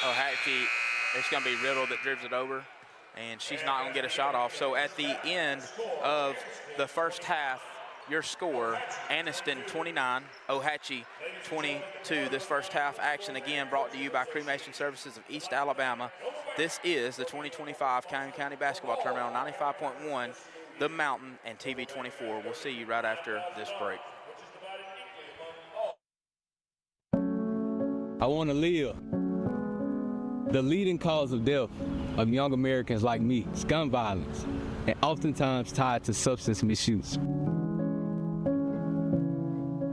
[SPEAKER 26] Ohatchee, it's going to be Riddle that dribbles it over, and she's not going to get a shot off. So at the end of the first half, your score, Aniston 29, Ohatchee 22. This first half action again brought to you by Cremation Services of East Alabama. This is the 2025 Calhoun County Basketball Tournament on 95.1. The Mountain and TV 24. We'll see you right after this break.
[SPEAKER 4] I want to live. The leading cause of death of young Americans like me is gun violence, and oftentimes tied to substance misuse.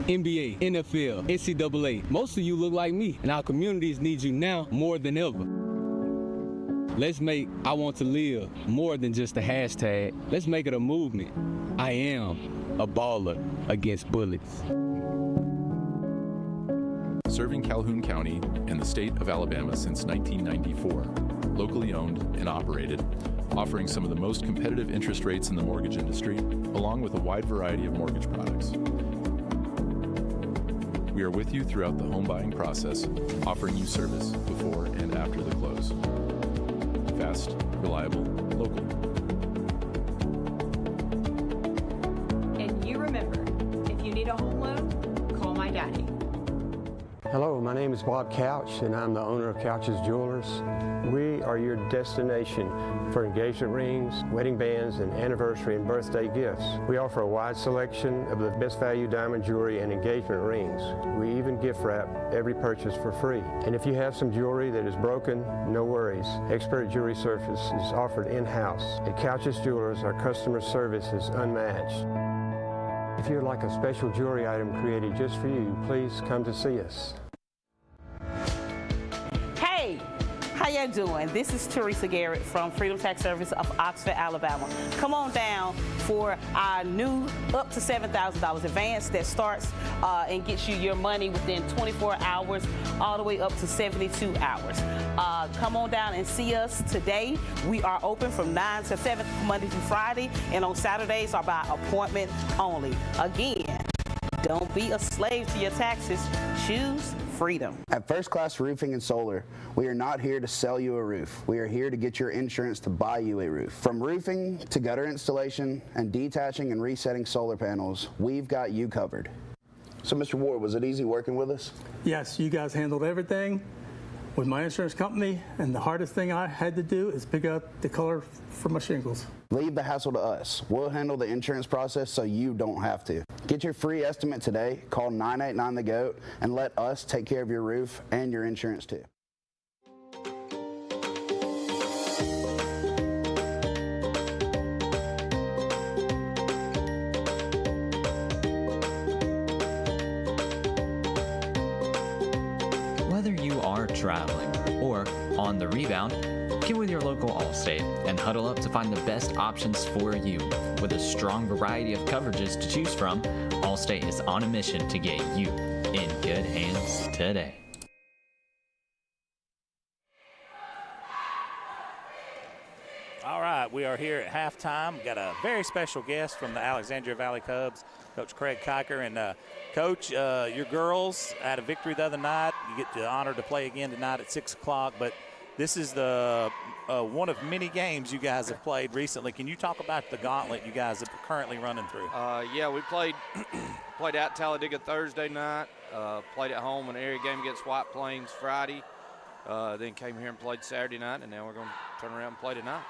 [SPEAKER 4] NBA, NFL, NCAA, most of you look like me, and our communities need you now more than ever. Let's make I Want to Live more than just a hashtag. Let's make it a movement. I am a baller against bullets.
[SPEAKER 13] Serving Calhoun County and the state of Alabama since 1994. Locally owned and operated, offering some of the most competitive interest rates in the mortgage industry, along with a wide variety of mortgage products. We are with you throughout the home buying process, offering you service before and after the close. Fast, reliable, local.
[SPEAKER 14] And you remember, if you need a home loan, call my daddy.
[SPEAKER 3] Hello, my name is Bob Couch, and I'm the owner of Couch's Jewelers. We are your destination for engagement rings, wedding bands, and anniversary and birthday gifts. We offer a wide selection of the best value diamond jewelry and engagement rings. We even gift wrap every purchase for free. And if you have some jewelry that is broken, no worries. Expert jewelry service is offered in-house. At Couch's Jewelers, our customer service is unmatched. If you'd like a special jewelry item created just for you, please come to see us.
[SPEAKER 6] Hey, how y'all doing? This is Teresa Garrett from Freedom Tax Service of Oxford, Alabama. Come on down for our new up to $7,000 advance that starts and gets you your money within 24 hours all the way up to 72 hours. Come on down and see us today. We are open from 9 to 7 Monday through Friday, and on Saturdays are by appointment only. Again, don't be a slave to your taxes. Choose freedom.
[SPEAKER 14] At First Class Roofing and Solar, we are not here to sell you a roof. We are here to get your insurance to buy you a roof. From roofing to gutter installation and detaching and resetting solar panels, we've got you covered. So, Mr. Ward, was it easy working with us?
[SPEAKER 15] Yes, you guys handled everything with my insurance company, and the hardest thing I had to do is pick out the color for my shingles.
[SPEAKER 14] Leave the hassle to us. We'll handle the insurance process so you don't have to. Get your free estimate today. Call 989-THE-GOAT and let us take care of your roof and your insurance too.
[SPEAKER 16] Whether you are traveling or on the rebound, get with your local Allstate and huddle up to find the best options for you. With a strong variety of coverages to choose from, Allstate is on a mission to get you in good hands today.
[SPEAKER 20] All right, we are here at halftime. We've got a very special guest from the Alexandria Valley Cubs, Coach Craig Kiker. And Coach, your girls had a victory the other night. You get the honor to play again tonight at 6 o'clock, but this is the one of many games you guys have played recently. Can you talk about the gauntlet you guys are currently running through?
[SPEAKER 17] Yeah, we played at Talladega Thursday night, played at home an area game against White Plains Friday, then came here and played Saturday night, and now we're going to turn around and play tonight.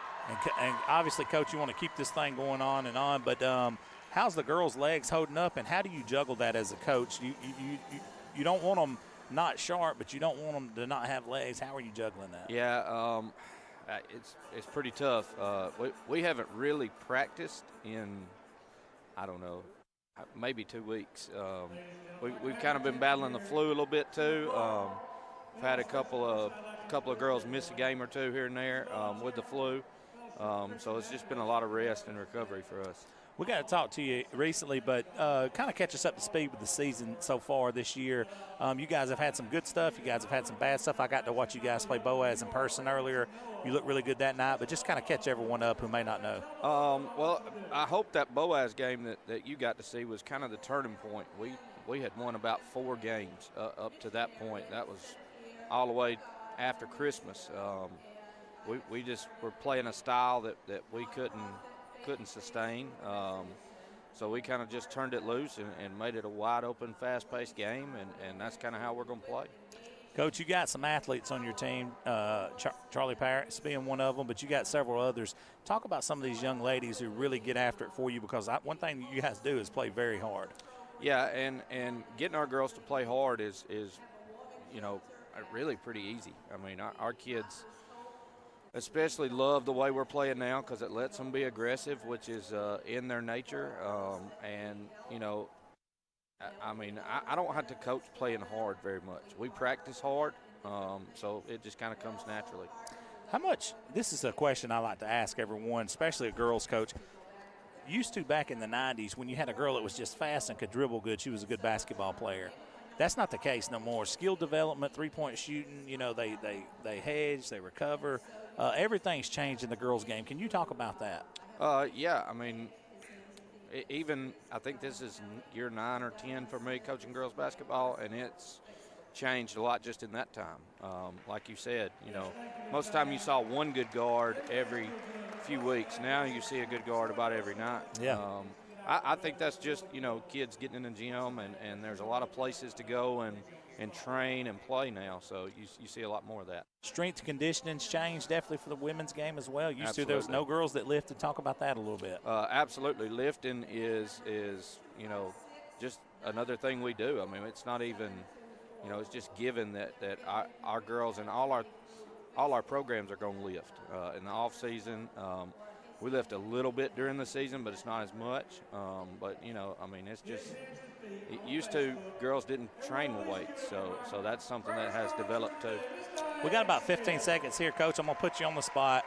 [SPEAKER 20] And obviously, Coach, you want to keep this thing going on and on, but how's the girls' legs holding up, and how do you juggle that as a coach? You don't want them not sharp, but you don't want them to not have legs. How are you juggling that?
[SPEAKER 17] Yeah, it's pretty tough. We haven't really practiced in, I don't know, maybe 2 weeks. We've kind of been battling the flu a little bit too. We've had a couple of girls miss a game or two here and there with the flu. So it's just been a lot of rest and recovery for us.
[SPEAKER 20] We got to talk to you recently, but kind of catch us up to speed with the season so far this year. You guys have had some good stuff. You guys have had some bad stuff. I got to watch you guys play Boaz in person earlier. You looked really good that night, but just kind of catch everyone up who may not know.
[SPEAKER 17] Well, I hope that Boaz game that you got to see was kind of the turning point. We had won about 4 games up to that point. That was all the way after Christmas. We just were playing a style that we couldn't sustain. So we kind of just turned it loose and made it a wide open, fast-paced game, and that's kind of how we're going to play.
[SPEAKER 20] Coach, you got some athletes on your team, Charlie Parris being one of them, but you got several others. Talk about some of these young ladies who really get after it for you, because one thing you guys do is play very hard.
[SPEAKER 17] Yeah, and getting our girls to play hard is really pretty easy. I mean, our kids especially love the way we're playing now because it lets them be aggressive, which is in their nature. I don't have to coach playing hard very much. We practice hard, so it just kind of comes naturally.
[SPEAKER 20] How much, this is a question I like to ask everyone, especially a girls coach. Used to back in the 90s when you had a girl that was just fast and could dribble good, she was a good basketball player. That's not the case no more. Skill development, three-point shooting, they hedge, they recover. Everything's changed in the girls' game. Can you talk about that?
[SPEAKER 17] Yeah, I mean, I think this is year 9 or 10 for me coaching girls basketball, and it's changed a lot just in that time. Like you said, most of the time you saw one good guard every few weeks. Now you see a good guard about every night.
[SPEAKER 20] Yeah.
[SPEAKER 17] I think that's just, kids getting in the gym, and there's a lot of places to go and and train and play now. So you see a lot more of that.
[SPEAKER 20] Strength and conditioning's changed definitely for the women's game as well. Used to there was
[SPEAKER 17] Absolutely.
[SPEAKER 20] no girls that lifted. Talk about that a little bit.
[SPEAKER 17] Absolutely. Lifting is just another thing we do. I mean, it's not even, it's just given that our girls and all our programs are going to lift. In the off season, we lift a little bit during the season, but it's not as much. But it's just, it used to, girls didn't train with weights. So that's something that has developed too.
[SPEAKER 20] We got about 15 seconds here, Coach. I'm going to put you on the spot.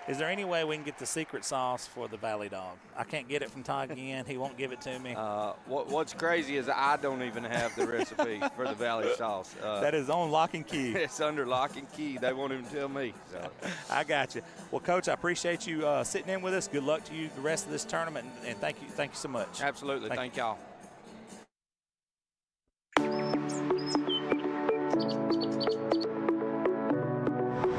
[SPEAKER 20] Is there any way we can get the secret sauce for the Valley Dog? I can't get it from Todd again. He won't give it to me.
[SPEAKER 17] What's crazy is I don't even have the recipe for the Valley sauce.
[SPEAKER 20] That is on lock and key.
[SPEAKER 17] It's under lock and key. They won't even tell me. So.
[SPEAKER 20] I got you. Well, Coach, I appreciate you sitting in with us. Good luck to you the rest of this tournament, and thank you so much.
[SPEAKER 17] Absolutely. Thank y'all.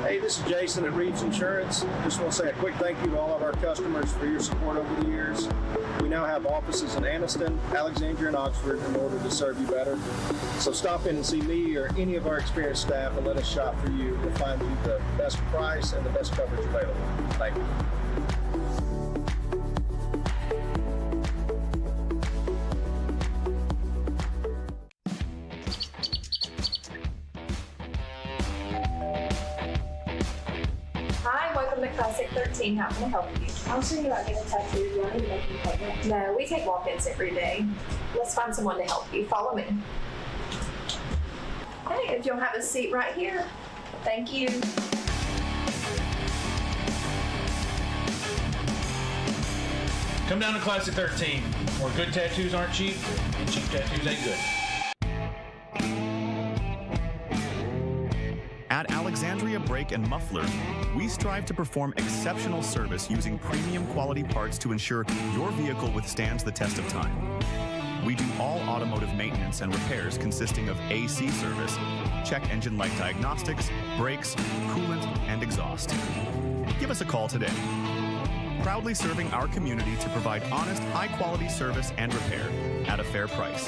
[SPEAKER 2] Hey, this is Jason at Reeves Insurance. Just want to say a quick thank you to all of our customers for your support over the years. We now have offices in Aniston, Alexandria, and Oxford in order to serve you better. So stop in and see me or any of our experienced staff and let us shop for you. We'll find you the best price and the best coverage available. Thank you.
[SPEAKER 7] Hi, welcome to Classic 13. How can I help you? I was thinking about getting a tattoo. Do I need to make an appointment? No, we take walk-ins every day. Let's find someone to help you. Follow me. Hey, if you'll have a seat right here. Thank you.
[SPEAKER 8] Come down to Classic 13, where good tattoos aren't cheap and cheap tattoos ain't good.
[SPEAKER 10] At Alexandria Brake and Muffler, we strive to perform exceptional service using premium quality parts to ensure your vehicle withstands the test of time. We do all automotive maintenance and repairs consisting of AC service, check engine light diagnostics, brakes, coolant, and exhaust. Give us a call today. Proudly serving our community to provide honest, high-quality service and repair at a fair price.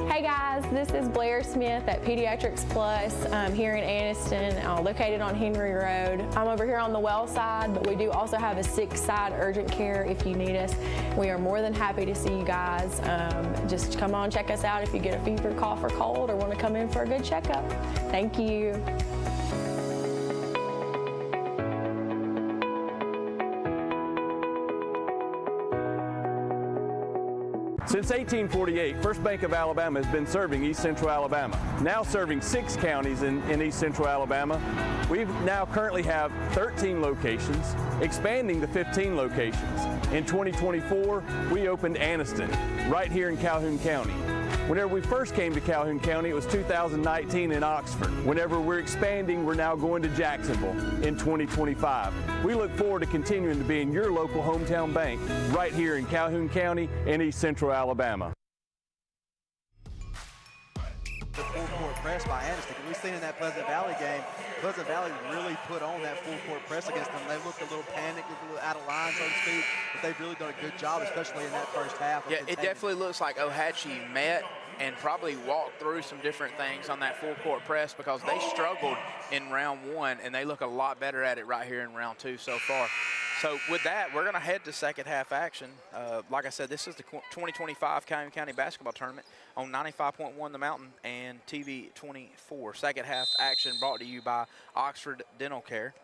[SPEAKER 12] Hey guys, this is Blair Smith at Pediatrics Plus here in Aniston, located on Henry Road. I'm over here on the well side, but we do also have a sick side urgent care if you need us. We are more than happy to see you guys. Just come on, check us out if you get a fever, cough, or cold, or want to come in for a good checkup. Thank you.
[SPEAKER 18] Since 1848, First Bank of Alabama has been serving East Central Alabama, now serving 6 counties in East Central Alabama. We now currently have 13 locations, expanding to 15 locations. In 2024, we opened Aniston, right here in Calhoun County. Whenever we first came to Calhoun County, it was 2019 in Oxford. Whenever we're expanding, we're now going to Jacksonville in 2025. We look forward to continuing to be in your local hometown bank right here in Calhoun County and East Central Alabama.
[SPEAKER 27] The full court press by Aniston. We've seen in that Pleasant Valley game, Pleasant Valley really put on that full court press against them. They looked a little panicked, a little out of line, so to speak, but they've really done a good job, especially in that first half.
[SPEAKER 26] Yeah, it definitely looks like O.Hatchie met and probably walked through some different things on that full court press because they struggled in round 1 and they look a lot better at it right here in round 2 so far. So with that, we're going to head to second half action. Like I said, this is the 2025 Calhoun County Basketball Tournament on 95.1 The Mountain and TV 24. Second half action brought to you by Oxford Dental Care.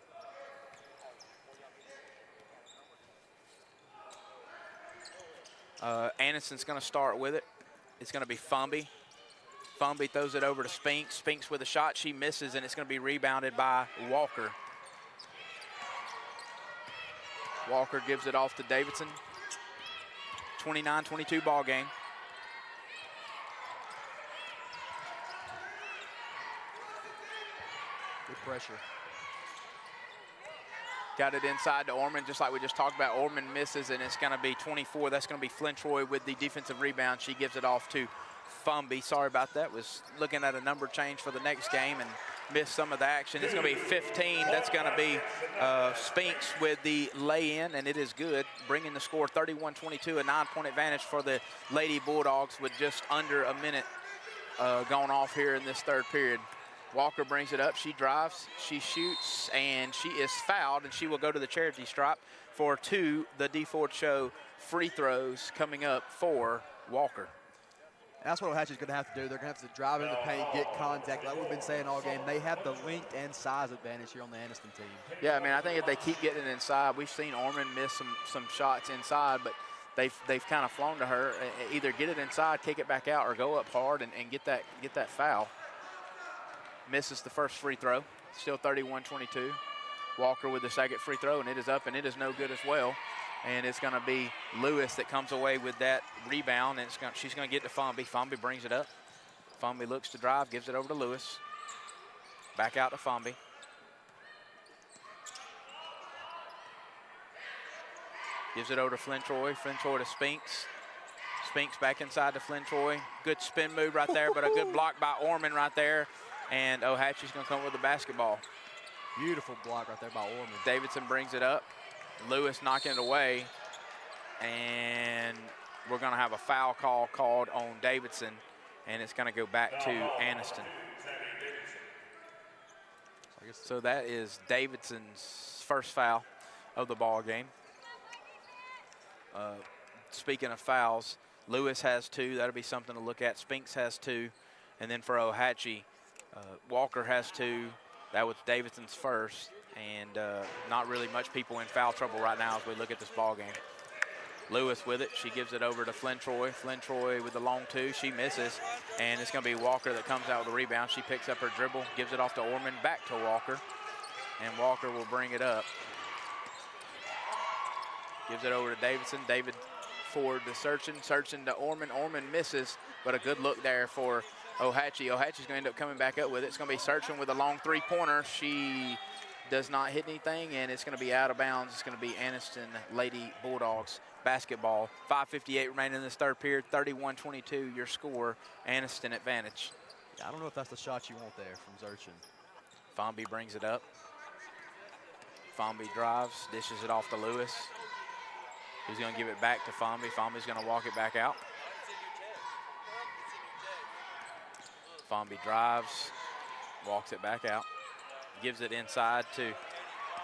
[SPEAKER 26] Aniston's going to start with it. It's going to be Fumby. Fumby throws it over to Spinks. Spinks with a shot. She misses, and it's going to be rebounded by Walker. Walker gives it off to Davidson. 29-22 ball game.
[SPEAKER 27] Good pressure.
[SPEAKER 26] Got it inside to Orman, just like we just talked about. Orman misses, and it's going to be 24. That's going to be Flintroy with the defensive rebound. She gives it off to Fumby. Sorry about that. Was looking at a number change for the next game, and missed some of the action. It's going to be 15. That's going to be Spinks with the lay-in, and it is good, bringing the score 31-22, a 9-point advantage for the Lady Bulldogs with just under a minute gone off here in this third period. Walker brings it up. She drives, she shoots, and she is fouled, and she will go to the charity stripe for the D4 show free throws coming up for Walker.
[SPEAKER 27] That's what O.Hatchie's going to have to do. They're going to have to drive into the paint, get contact. Like we've been saying all game, they have the length and size advantage here on the Aniston team.
[SPEAKER 26] Yeah, I mean, I think if they keep getting it inside, we've seen Orman miss some shots inside, but they've kind of flown to her. Either get it inside, kick it back out, or go up hard and get that foul. Misses the first free throw. Still 31-22. Walker with the second free throw, and it is up, and it is no good as well. And it's going to be Lewis that comes away with that rebound, and she's going to get to Fomby. Fomby brings it up. Fomby looks to drive, gives it over to Lewis. Back out to Fomby. Gives it over to Flynn Troy. Flynn Troy to Spinks. Spinks back inside to Flynn Troy. Good spin move right there, but a good block by Orman right there. And O.Hatchie's going to come with the basketball.
[SPEAKER 27] Beautiful block right there by Orman.
[SPEAKER 26] Davidson brings it up. Lewis knocking it away, and we're going to have a foul call called on Davidson, and it's going to go back to Aniston. So that is Davidson's first foul of the ball game. Speaking of fouls, Lewis has 2. That'll be something to look at. Spinks has 2, and then for O.Hatchie, Walker has 2. That was Davidson's first. And not really much people in foul trouble right now as we look at this ball game. Lewis with it. She gives it over to Flynn Troy. Flynn Troy with the long 2. She misses. And it's going to be Walker that comes out with the rebound. She picks up her dribble, gives it off to Orman, back to Walker. And Walker will bring it up. Gives it over to Davidson. David forward to Searching to Orman. Orman misses, but a good look there for O.Hatchie. O.Hatchie's going to end up coming back up with it. It's going to be Searching with a long 3-pointer. She does not hit anything, and it's going to be out of bounds. It's going to be Aniston Lady Bulldogs basketball. 5:58 remaining in this third period. 31-22 your score. Aniston advantage.
[SPEAKER 27] Yeah, I don't know if that's the shot you want there from Searching.
[SPEAKER 26] Fomby brings it up. Fomby drives, dishes it off to Lewis. He's going to give it back to Fomby. Fomby's going to walk it back out. Fomby drives, walks it back out. Gives it inside too,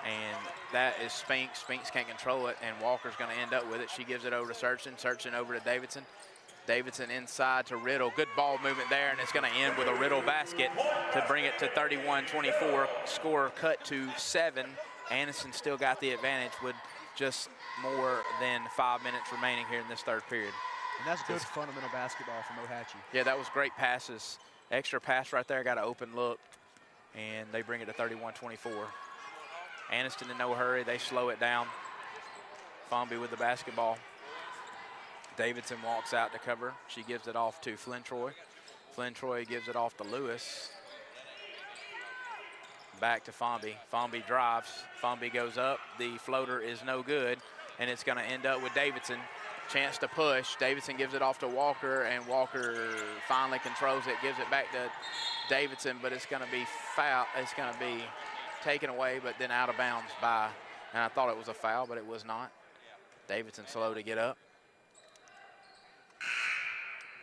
[SPEAKER 26] and that is Spinks. Spinks can't control it, and Walker's going to end up with it. She gives it over to Searching over to Davidson. Davidson inside to Riddle. Good ball movement there, and it's going to end with a Riddle basket to bring it to 31-24. Score cut to 7. Aniston still got the advantage with just more than 5 minutes remaining here in this third period.
[SPEAKER 27] And that's good fundamental basketball from O.Hatchie.
[SPEAKER 26] Yeah, that was great passes. Extra pass right there, got an open look. And they bring it to 31-24. Aniston in no hurry. They slow it down. Fomby with the basketball. Davidson walks out to cover. She gives it off to Flynn Troy. Flynn Troy gives it off to Lewis. Back to Fomby. Fomby drives. Fomby goes up. The floater is no good. And it's going to end up with Davidson. Chance to push. Davidson gives it off to Walker, and Walker finally controls it, gives it back to Davidson, but it's going to be foul. It's going to be taken away, but then out of bounds by, and I thought it was a foul, but it was not. Davidson slow to get up.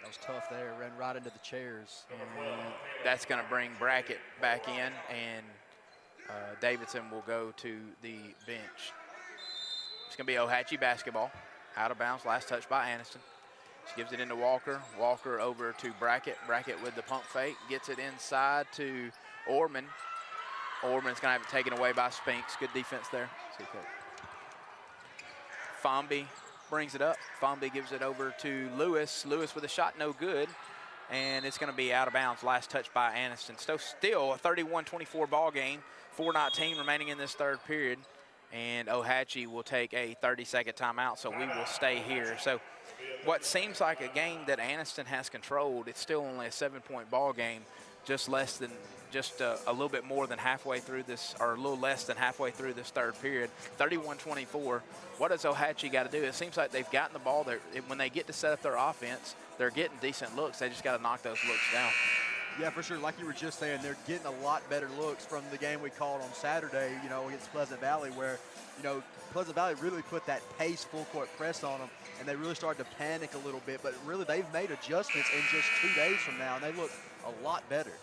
[SPEAKER 27] That was tough there, ran right into the chairs.
[SPEAKER 26] And that's going to bring Brackett back in, and Davidson will go to the bench. It's going to be O.Hatchie basketball. Out of bounds, last touch by Aniston. She gives it into Walker. Walker over to Brackett. Brackett with the pump fake. Gets it inside to Orman. Orman's going to have it taken away by Spinks. Good defense there. Fomby brings it up. Fomby gives it over to Lewis. Lewis with a shot, no good. And it's going to be out of bounds. Last touch by Aniston. So still a 31-24 ball game. 4:19 remaining in this third period. And O.Hatchie will take a 30-second timeout, so we will stay here. So what seems like a game that Aniston has controlled, it's still only a 7-point ball game, just a little bit more than halfway through this, or a little less than halfway through this third period. 31-24. What does O.Hatchie got to do? It seems like they've gotten the ball there. When they get to set up their offense, they're getting decent looks. They just got to knock those looks down.
[SPEAKER 27] Yeah, for sure. Like you were just saying, they're getting a lot better looks from the game we called on Saturday, against Pleasant Valley, where, Pleasant Valley really put that pace full court press on them, and they really started to panic a little bit. But really, they've made adjustments in just 2 days from now, and they look a lot better.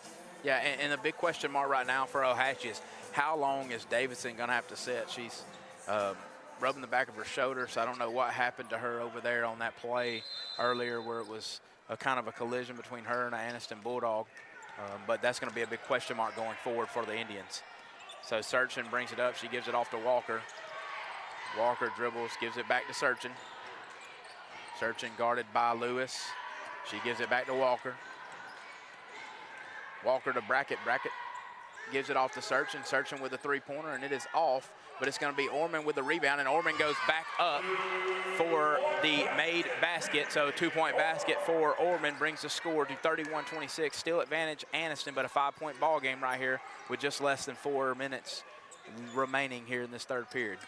[SPEAKER 26] Yeah, and the big question mark right now for O-Hatchie is how long is Davidson going to have to sit? She's rubbing the back of her shoulder, so I don't know what happened to her over there on that play earlier where it was a kind of a collision between her and an Aniston Bulldog. But that's going to be a big question mark going forward for the Indians. So Searchin brings it up. She gives it off to Walker. Walker dribbles, gives it back to Searchin. Searchin guarded by Lewis. She gives it back to Walker. Walker to Brackett. Brackett gives it off to Searchin. Searchin with a three-pointer, and it is off. But it's going to be Orman with the rebound, and Orman goes back up for the made basket. So a 2-point basket for Orman brings the score to 31-26. Still advantage Aniston, but a 5-point ball game right here with just less than 4 minutes remaining here in this third period.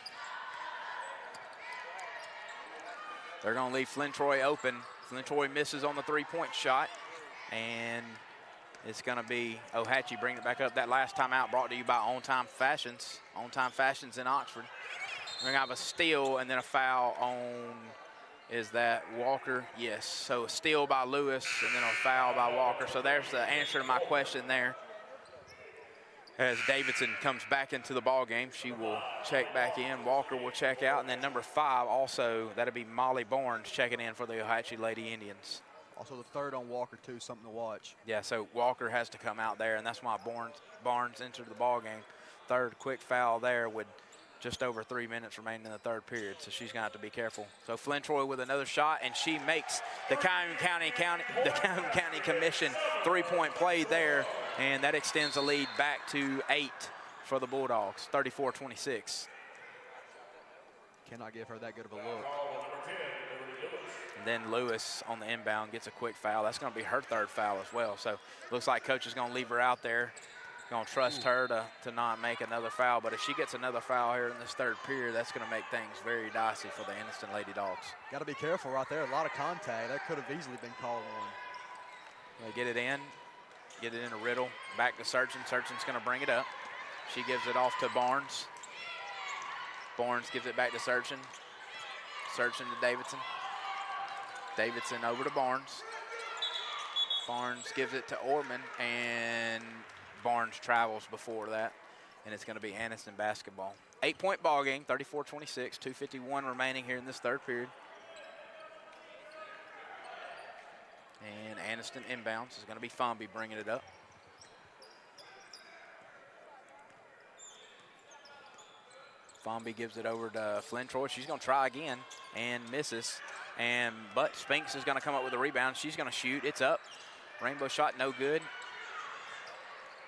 [SPEAKER 26] They're going to leave Flynn Troy open. Flynn Troy misses on the 3-point shot, and it's going to be O-Hatchie bringing it back up. That last timeout brought to you by On Time Fashions. On Time Fashions in Oxford. We're going to have a steal and then a foul on, is that Walker? Yes. So a steal by Lewis and then a foul by Walker. So there's the answer to my question there. As Davidson comes back into the ball game, she will check back in. Walker will check out. And then number 5 also, that'll be Molly Barnes checking in for the O-Hatchie Lady Indians.
[SPEAKER 27] Also the third on Walker, too, something to watch.
[SPEAKER 26] Yeah, so Walker has to come out there, and that's why Barnes entered the ball game. Third quick foul there with just over 3 minutes remaining in the third period, so she's going to have to be careful. So Flynn Troy with another shot, and she makes the Calhoun County Commission 3-point play there, and that extends the lead back to 8 for the Bulldogs, 34-26.
[SPEAKER 27] Cannot give her that good of a look.
[SPEAKER 26] And then Lewis on the inbound gets a quick foul. That's going to be her third foul as well. So looks like coach is going to leave her out there. Going to trust her to not make another foul. But if she gets another foul here in this third period, that's going to make things very dicey for the Aniston Lady Dogs.
[SPEAKER 27] Got to be careful right there. A lot of contact. That could have easily been called on.
[SPEAKER 26] They get it in a Riddle. Back to Searchin. Searchin's going to bring it up. She gives it off to Barnes. Barnes gives it back to Searchin. Searchin to Davidson. Davidson over to Barnes. Barnes gives it to Orman, and Barnes travels before that, and it's going to be Aniston basketball. 8-point ball game, 34-26, 2:51 remaining here in this third period. And Aniston inbounds. Is going to be Fomby bringing it up. Fomby gives it over to Flynn Troy. She's going to try again and misses. But Spinks is going to come up with a rebound. She's going to shoot. It's up. Rainbow shot, no good.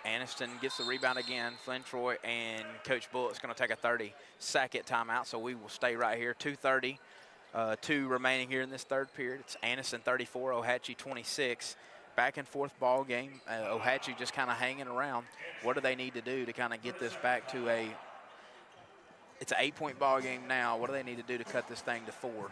[SPEAKER 26] Aniston gets the rebound again. Flynn Troy and Coach Bullett's going to take a 30-second timeout, so we will stay right here. 2:32 remaining here in this third period. It's Aniston 34, O-Hatchie 26. Back and forth ball game. O-Hatchie just kind of hanging around. What do they need to do to kind of get this back to it's an 8-point ball game now. What do they need to do to cut this thing to 4?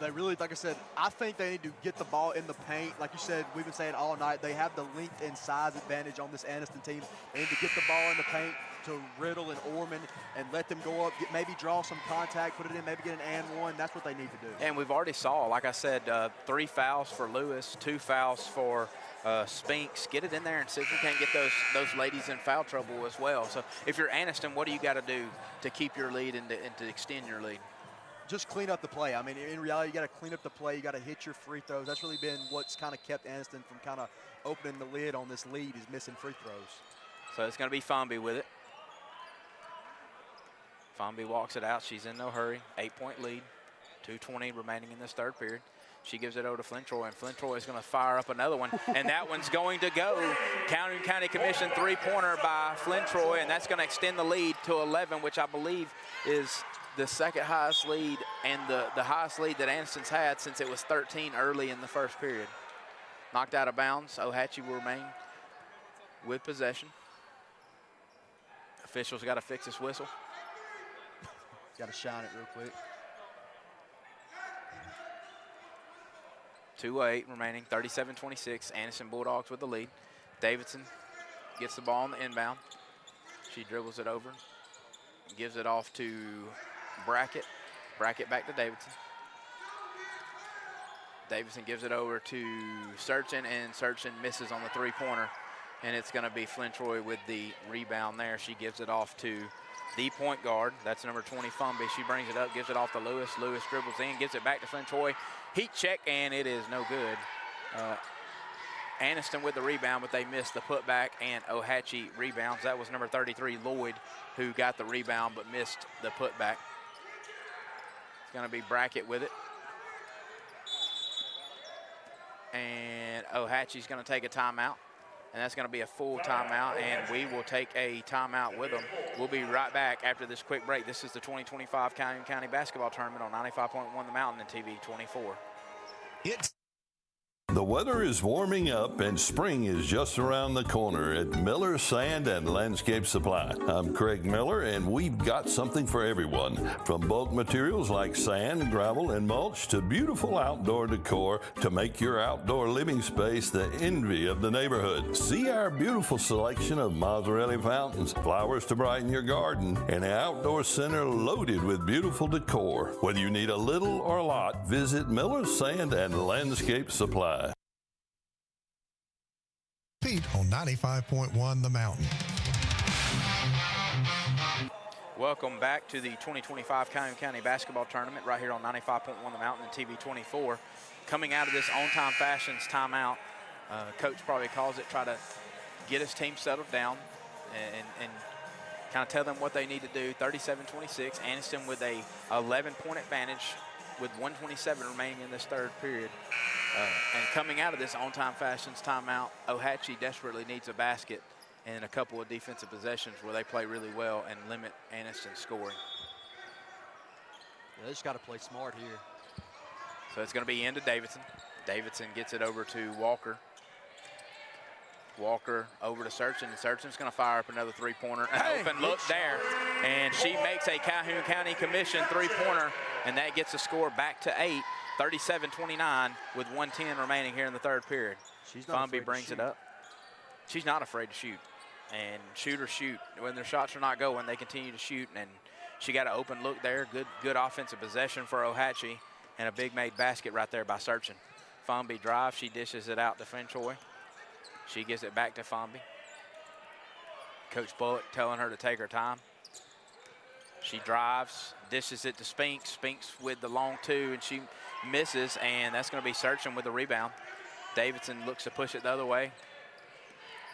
[SPEAKER 27] They really, like I said, I think they need to get the ball in the paint. Like you said, we've been saying all night, they have the length and size advantage on this Aniston team. They need to get the ball in the paint to Riddle and Orman and let them go up, maybe draw some contact, put it in, maybe get an and one. That's what they need to do.
[SPEAKER 26] And we've already saw, like I said, 3 fouls for Lewis, 2 fouls for Spinks. Get it in there and see if you can't get those ladies in foul trouble as well. So if you're Aniston, what do you got to do to keep your lead and to extend your lead?
[SPEAKER 27] Just clean up the play. I mean, in reality, you got to clean up the play. You got to hit your free throws. That's really been what's kind of kept Aniston from kind of opening the lid on this lead, is missing free throws.
[SPEAKER 26] So it's going to be Fomby with it. Fomby walks it out. She's in no hurry. 8-point lead. 2:20 remaining in this third period. She gives it over to Flynn Troy, and Flynn Troy is going to fire up another one, and that one's going to go. Calhoun County Commission 3-pointer by Flynn Troy, and that's going to extend the lead to 11, which I believe is the second highest lead and the highest lead that Aniston's had since it was 13 early in the first period. Knocked out of bounds. O-Hatchie will remain with possession. Officials got to fix this whistle.
[SPEAKER 27] Got to shine it real quick.
[SPEAKER 26] 2:08 remaining, 37-26. Aniston Bulldogs with the lead. Davidson gets the ball on the inbound. She dribbles it over, gives it off to Brackett. Brackett back to Davidson. Davidson gives it over to Searchin, and Searchin misses on the three-pointer, and it's going to be Flintroy with the rebound there. She gives it off to the point guard. That's number 20, Fumby. She brings it up, gives it off to Lewis. Lewis dribbles in, gives it back to Flintroy. Heat check, and it is no good. Aniston with the rebound, but they missed the putback, and O.Hatchie rebounds. That was number 33, Lloyd, who got the rebound but missed the putback. It's going to be Brackett with it. And O.Hatchie's going to take a timeout, and that's going to be a full timeout, and we will take a timeout with them. We'll be right back after this quick break. This is the 2025 Calhoun County Basketball Tournament on 95.1 The Mountain and TV 24.
[SPEAKER 9] The weather is warming up and spring is just around the corner at Miller Sand and Landscape Supply. I'm Craig Miller, and we've got something for everyone. From bulk materials like sand, gravel, and mulch to beautiful outdoor decor to make your outdoor living space the envy of the neighborhood. See our beautiful selection of Mazzarelli fountains, flowers to brighten your garden, and an outdoor center loaded with beautiful decor. Whether you need a little or a lot, visit Miller Sand and Landscape Supply.
[SPEAKER 19] Pete on 95.1 The Mountain.
[SPEAKER 26] Welcome back to the 2025 Calhoun County Basketball Tournament right here on 95.1 The Mountain and TV 24. Coming out of this on-time fashions timeout, Coach probably calls it, try to get his team settled down and kind of tell them what they need to do. 37-26, Aniston with a 11-point advantage with 1:27 remaining in this third period. And coming out of this on-time fashions timeout, O.Hatchie desperately needs a basket and a couple of defensive possessions where they play really well and limit Aniston's scoring.
[SPEAKER 27] Yeah, they just got to play smart here.
[SPEAKER 26] So it's going to be into Davidson. Davidson gets it over to Walker. Walker over to Searchin, and Searchin's going to fire up another three-pointer. An open look there, and she makes a Calhoun County Commission three-pointer, and that gets the score back to 8, 37-29 with 1:10 remaining here in the third period. Fumby brings it up. She's not afraid to shoot, and shoot or shoot. When their shots are not going, they continue to shoot, and she got an open look there. Good offensive possession for O.Hatchie, and a big made basket right there by Searchin. Fumby drives, she dishes it out to Frenchoy. She gives it back to Fumby. Coach Bullock telling her to take her time. She drives, dishes it to Spinks. Spinks with the long two, and she misses, and that's going to be Searchin with the rebound. Davidson looks to push it the other way.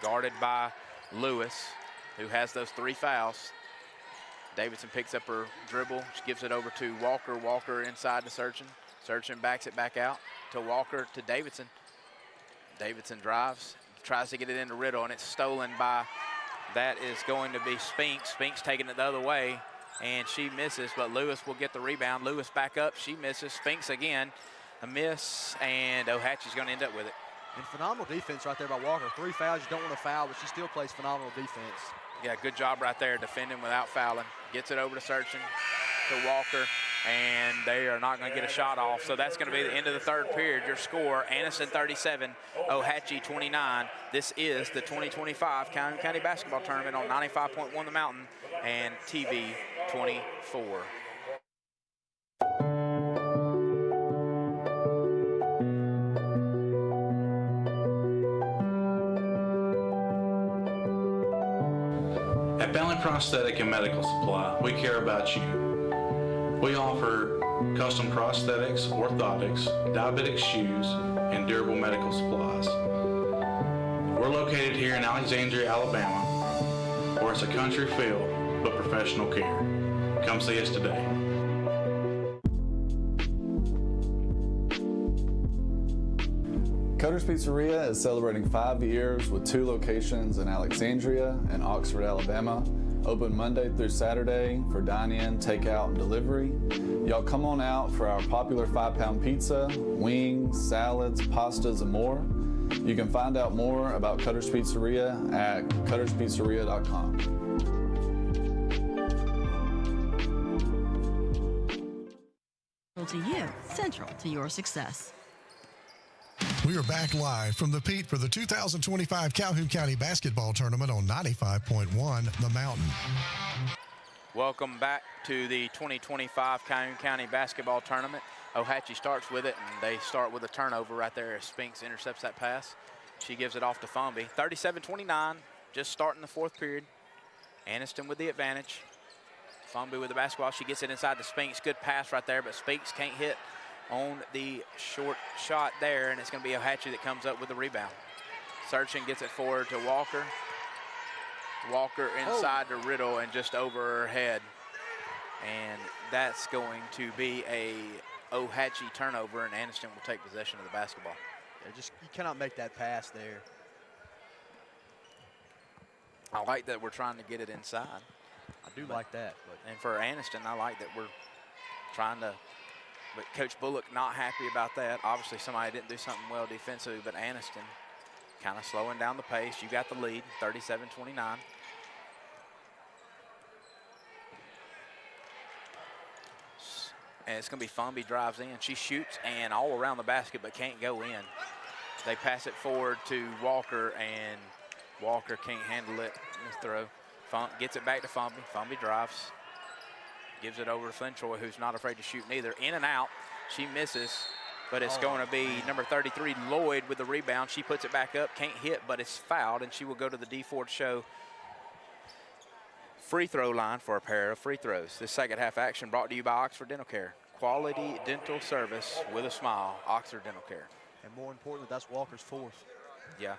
[SPEAKER 26] Guarded by Lewis, who has those 3 fouls. Davidson picks up her dribble. She gives it over to Walker. Walker inside to Searchin. Searchin backs it back out to Walker to Davidson. Davidson drives, tries to get it into Riddle, and it's stolen by, that is going to be Spinks. Spinks taking it the other way, and she misses, but Lewis will get the rebound. Lewis back up, she misses. Spinks again, a miss, and O.Hatchie's going to end up with it.
[SPEAKER 27] And phenomenal defense right there by Walker. 3 fouls, you don't want to foul, but she still plays phenomenal defense.
[SPEAKER 26] Yeah, good job right there defending without fouling. Gets it over to Searchin, to Walker, and they are not going to get a shot off. So that's going to be the end of the third period. Your score, Aniston 37, O.Hatchie 29. This is the 2025 Calhoun County Basketball Tournament on 95.1 The Mountain and TV 24.
[SPEAKER 1] At Bentley Prosthetic and Medical Supply, we care about you. We offer custom prosthetics, orthotics, diabetic shoes, and durable medical supplies. We're located here in Alexandria, Alabama, where it's a country feel, but professional care. Come see us today.
[SPEAKER 5] Cutter's Pizzeria is celebrating 5 years with 2 locations in Alexandria and Oxford, Alabama. Open Monday through Saturday for dine-in, takeout, and delivery. Y'all come on out for our popular 5-pound pizza, wings, salads, pastas, and more. You can find out more about Cutter's Pizzeria at cutterspizzeria.com.
[SPEAKER 21] To you, central to your success.
[SPEAKER 19] We are back live from the Pete for the 2025 Calhoun County Basketball Tournament on 95.1 The Mountain.
[SPEAKER 26] Welcome back to the 2025 Calhoun County Basketball Tournament. O.Hatchie starts with it, and they start with a turnover right there as Spinks intercepts that pass. She gives it off to Fumby. 37-29, just starting the fourth period. Aniston with the advantage. Fumby with the basketball. She gets it inside to Spinks. Good pass right there, but Spinks can't hit on the short shot there, and it's going to be O.Hatchie that comes up with the rebound. Searching, gets it forward to Walker. Walker inside to Riddle and just over her head. And that's going to be a O.Hatchie turnover, and Aniston will take possession of the basketball.
[SPEAKER 27] Yeah, you cannot make that pass there.
[SPEAKER 26] I like that we're trying to get it inside.
[SPEAKER 27] I do like that.
[SPEAKER 26] And for Aniston, I like that we're trying to, but Coach Bullock not happy about that. Obviously somebody didn't do something well defensively, but Aniston kind of slowing down the pace. You got the lead, 37-29. And it's going to be Fumby drives in. She shoots and all around the basket, but can't go in. They pass it forward to Walker, and Walker can't handle it in the throw. Gets it back to Fumby. Fumby drives. Gives it over to Flynn Troy, who's not afraid to shoot neither. In and out. She misses, but it's going to be number 33, Lloyd, with the rebound. She puts it back up. Can't hit, but it's fouled, and she will go to the D4 show free throw line for a pair of free throws. This second half action brought to you by Oxford Dental Care. Quality dental service with a smile. Oxford Dental Care.
[SPEAKER 27] And more importantly, that's Walker's fourth.
[SPEAKER 26] Yeah.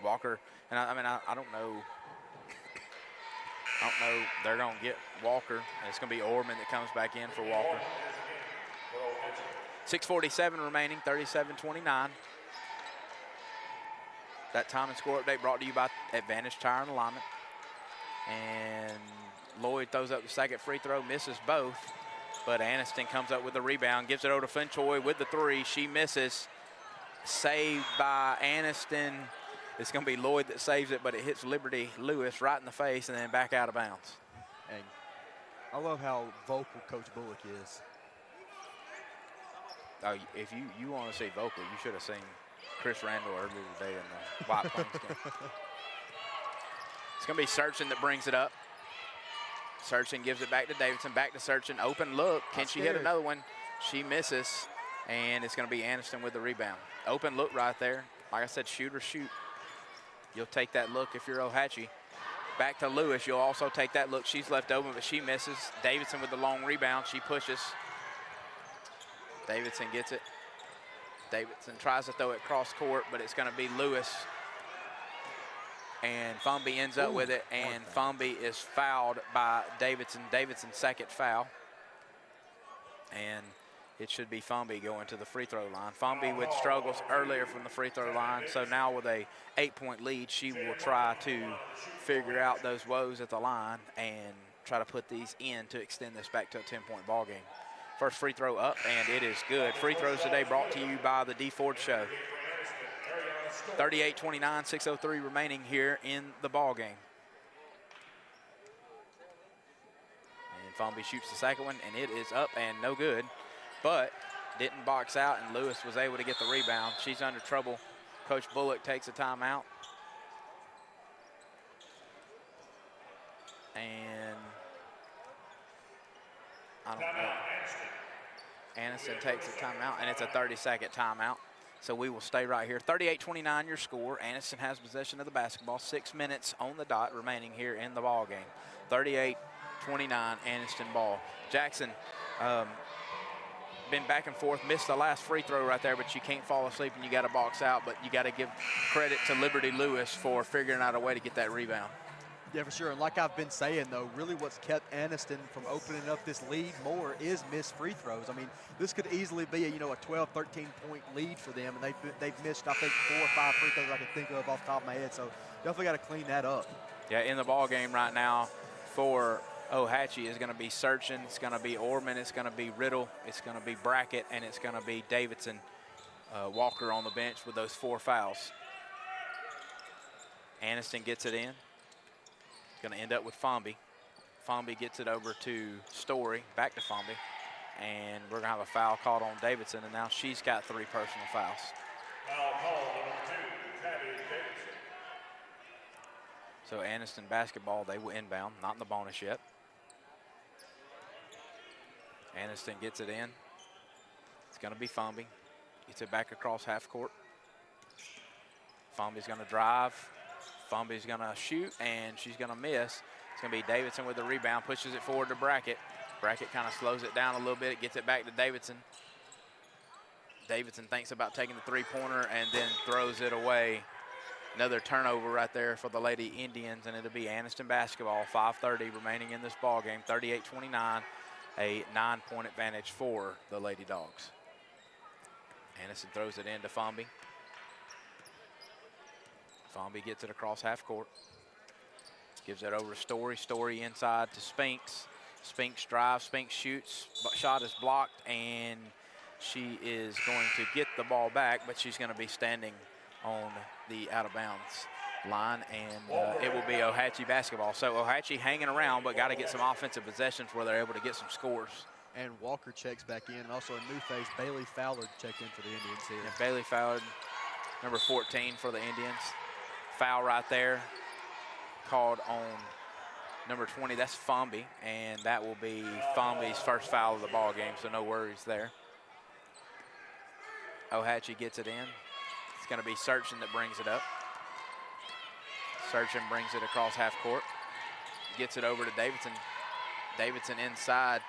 [SPEAKER 26] Walker, and I mean, I don't know. I don't know. They're going to get Walker, and it's going to be Orman that comes back in for Walker. 6:47 remaining, 37-29. That time and score update brought to you by Advantage Tire and Alignment. And Lloyd throws up the second free throw, misses both, but Aniston comes up with the rebound, gives it over to Finchoy with the three. She misses. Saved by Aniston. It's going to be Lloyd that saves it, but it hits Liberty Lewis right in the face and then back out of bounds.
[SPEAKER 27] And I love how vocal Coach Bullock is.
[SPEAKER 26] Oh, if you want to see vocal, you should have seen Chris Randall earlier today in the White Plains game. It's going to be Searching that brings it up. Searching gives it back to Davidson, back to Searching. Open look. Can she hit another one? She misses, and it's going to be Aniston with the rebound. Open look right there. Like I said, shoot or shoot. You'll take that look if you're O.Hatchie. Back to Lewis. You'll also take that look. She's left open, but she misses. Davidson with the long rebound. She pushes. Davidson gets it. Davidson tries to throw it cross court, but it's going to be Lewis. And Fumby ends up with it, and Fumby is fouled by Davidson. Davidson's second foul. And it should be Fumby going to the free throw line. Fumby with struggles earlier from the free throw line, so now with a 8-point lead, she will try to figure out those woes at the line and try to put these in to extend this back to a 10-point ball game. First free throw up, and it is good. Free throws today brought to you by the D Ford Show. 38-29, 6:03 remaining here in the ball game. And Fumby shoots the second one, and it is up and no good, but didn't box out, and Lewis was able to get the rebound. She's under trouble. Coach Bullock takes a timeout. And I don't know. Aniston takes a timeout, and it's a 30-second timeout. So we will stay right here. 38-29 your score. Aniston has possession of the basketball. 6 minutes on the dot remaining here in the ball game. 38-29 Aniston ball. Jackson been back and forth, missed the last free throw right there, but you can't fall asleep and you got to box out, but you got to give credit to Liberty Lewis for figuring out a way to get that rebound.
[SPEAKER 27] Yeah, for sure. And like I've been saying, though, really what's kept Aniston from opening up this lead more is missed free throws. I mean, this could easily be a 12, 13-point lead for them, and they've missed, I think, 4 or 5 free throws I can think of off the top of my head. So definitely got to clean that up.
[SPEAKER 26] Yeah, in the ball game right now for O.Hatchie is going to be Searching, it's going to be Orman, it's going to be Riddle, it's going to be Brackett, and it's going to be Davidson. Walker on the bench with those 4 fouls. Aniston gets it in. Going to end up with Fumby. Fumby gets it over to Story, back to Fumby. And we're going to have a foul called on Davidson, and now she's got 3 personal fouls. So Aniston basketball, they will inbound, not in the bonus yet. Aniston gets it in. It's going to be Fomby. Gets it back across half court. Fomby's going to drive. Fomby's going to shoot, and she's going to miss. It's going to be Davidson with the rebound, pushes it forward to Brackett. Brackett kind of slows it down a little bit, gets it back to Davidson. Davidson thinks about taking the three-pointer and then throws it away. Another turnover right there for the Lady Indians, and it'll be Aniston basketball. 5:30 remaining in this ball game. 38-29, a 9-point advantage for the Lady Dogs. Aniston throws it into Fomby. Fomby gets it across half court. Gives it over to Story. Story inside to Spinks. Spinks drives, Spinks shoots. Shot is blocked, and she is going to get the ball back, but she's going to be standing on the out-of-bounds line, and it will be O.H.A.P basketball. So O.H.A.P hanging around, but got to get some offensive possessions where they're able to get some scores.
[SPEAKER 27] And Walker checks back in. Also a new face, Bailey Fowler, checked in for the Indians here.
[SPEAKER 26] And Bailey Fowler, number 14 for the Indians. Foul right there called on number 20. That's Fomby, and that will be Fomby's first foul of the ball game, so no worries there. O.H.A.P gets it in. It's going to be Searchin that brings it up. Searchin brings it across half court. Gets it over to Davidson. Davidson inside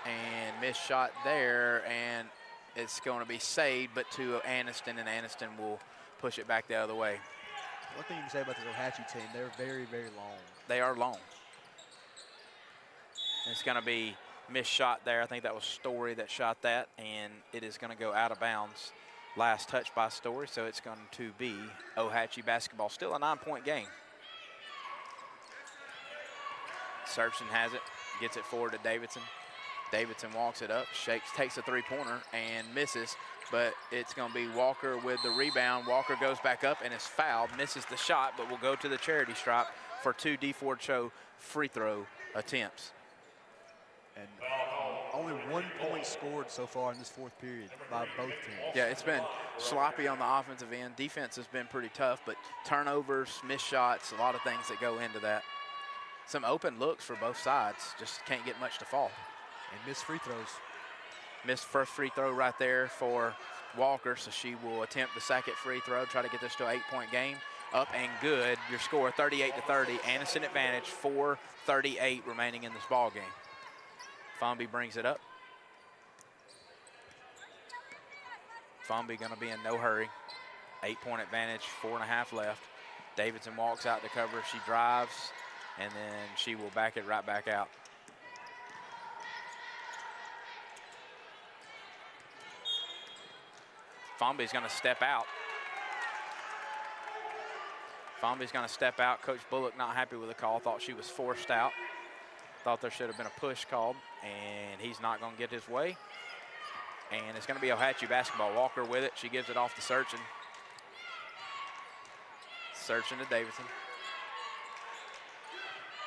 [SPEAKER 26] and missed shot there, and it's going to be saved, but to Aniston, and Aniston will push it back the other way.
[SPEAKER 27] One thing you can say about this O.H.A.P team, they're very, very long.
[SPEAKER 26] They are long. And it's going to be missed shot there. I think that was Story that shot that, and it is going to go out of bounds. Last touch by Story, so it's going to be O.H.A.P basketball. Still a 9-point game. Searchin has it, gets it forward to Davidson. Davidson walks it up, shakes, takes a three-pointer and misses, but it's going to be Walker with the rebound. Walker goes back up and is fouled, misses the shot, but will go to the charity stripe for 2 D4 Cho free throw attempts.
[SPEAKER 27] And only 1 point scored so far in this fourth period by both teams.
[SPEAKER 26] Yeah, it's been sloppy on the offensive end. Defense has been pretty tough, but turnovers, missed shots, a lot of things that go into that. Some open looks for both sides, just can't get much to fall.
[SPEAKER 27] And missed free throws.
[SPEAKER 26] Missed first free throw right there for Walker, so she will attempt the second free throw, try to get this to an 8-point game. Up and good. Your score 38-30. Aniston advantage, 4:38 remaining in this ball game. Fomby brings it up. Fomby going to be in no hurry. 8-point advantage, 4.5 left. Davidson walks out to cover. She drives, and then she will back it right back out. Fomby's going to step out. Fomby's going to step out. Coach Bullock not happy with the call. Thought she was forced out. Thought there should have been a push called, and he's not going to get his way. And it's going to be O.H.A.P basketball. Walker with it. She gives it off to Searchin. Searchin to Davidson.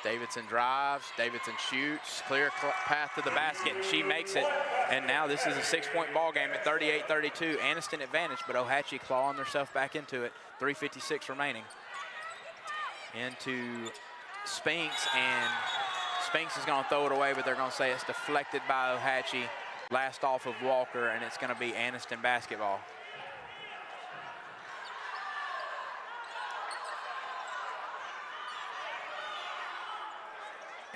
[SPEAKER 26] Davidson drives. Davidson shoots. Clear path to the basket. She makes it. And now this is a 6-point ball game at 38-32. Aniston advantage, but O.H.A.P clawing themselves back into it. 3:56 remaining. Into Spinks, and Spinks is going to throw it away, but they're going to say it's deflected by O.H.A.P. Last off of Walker, and it's going to be Aniston basketball.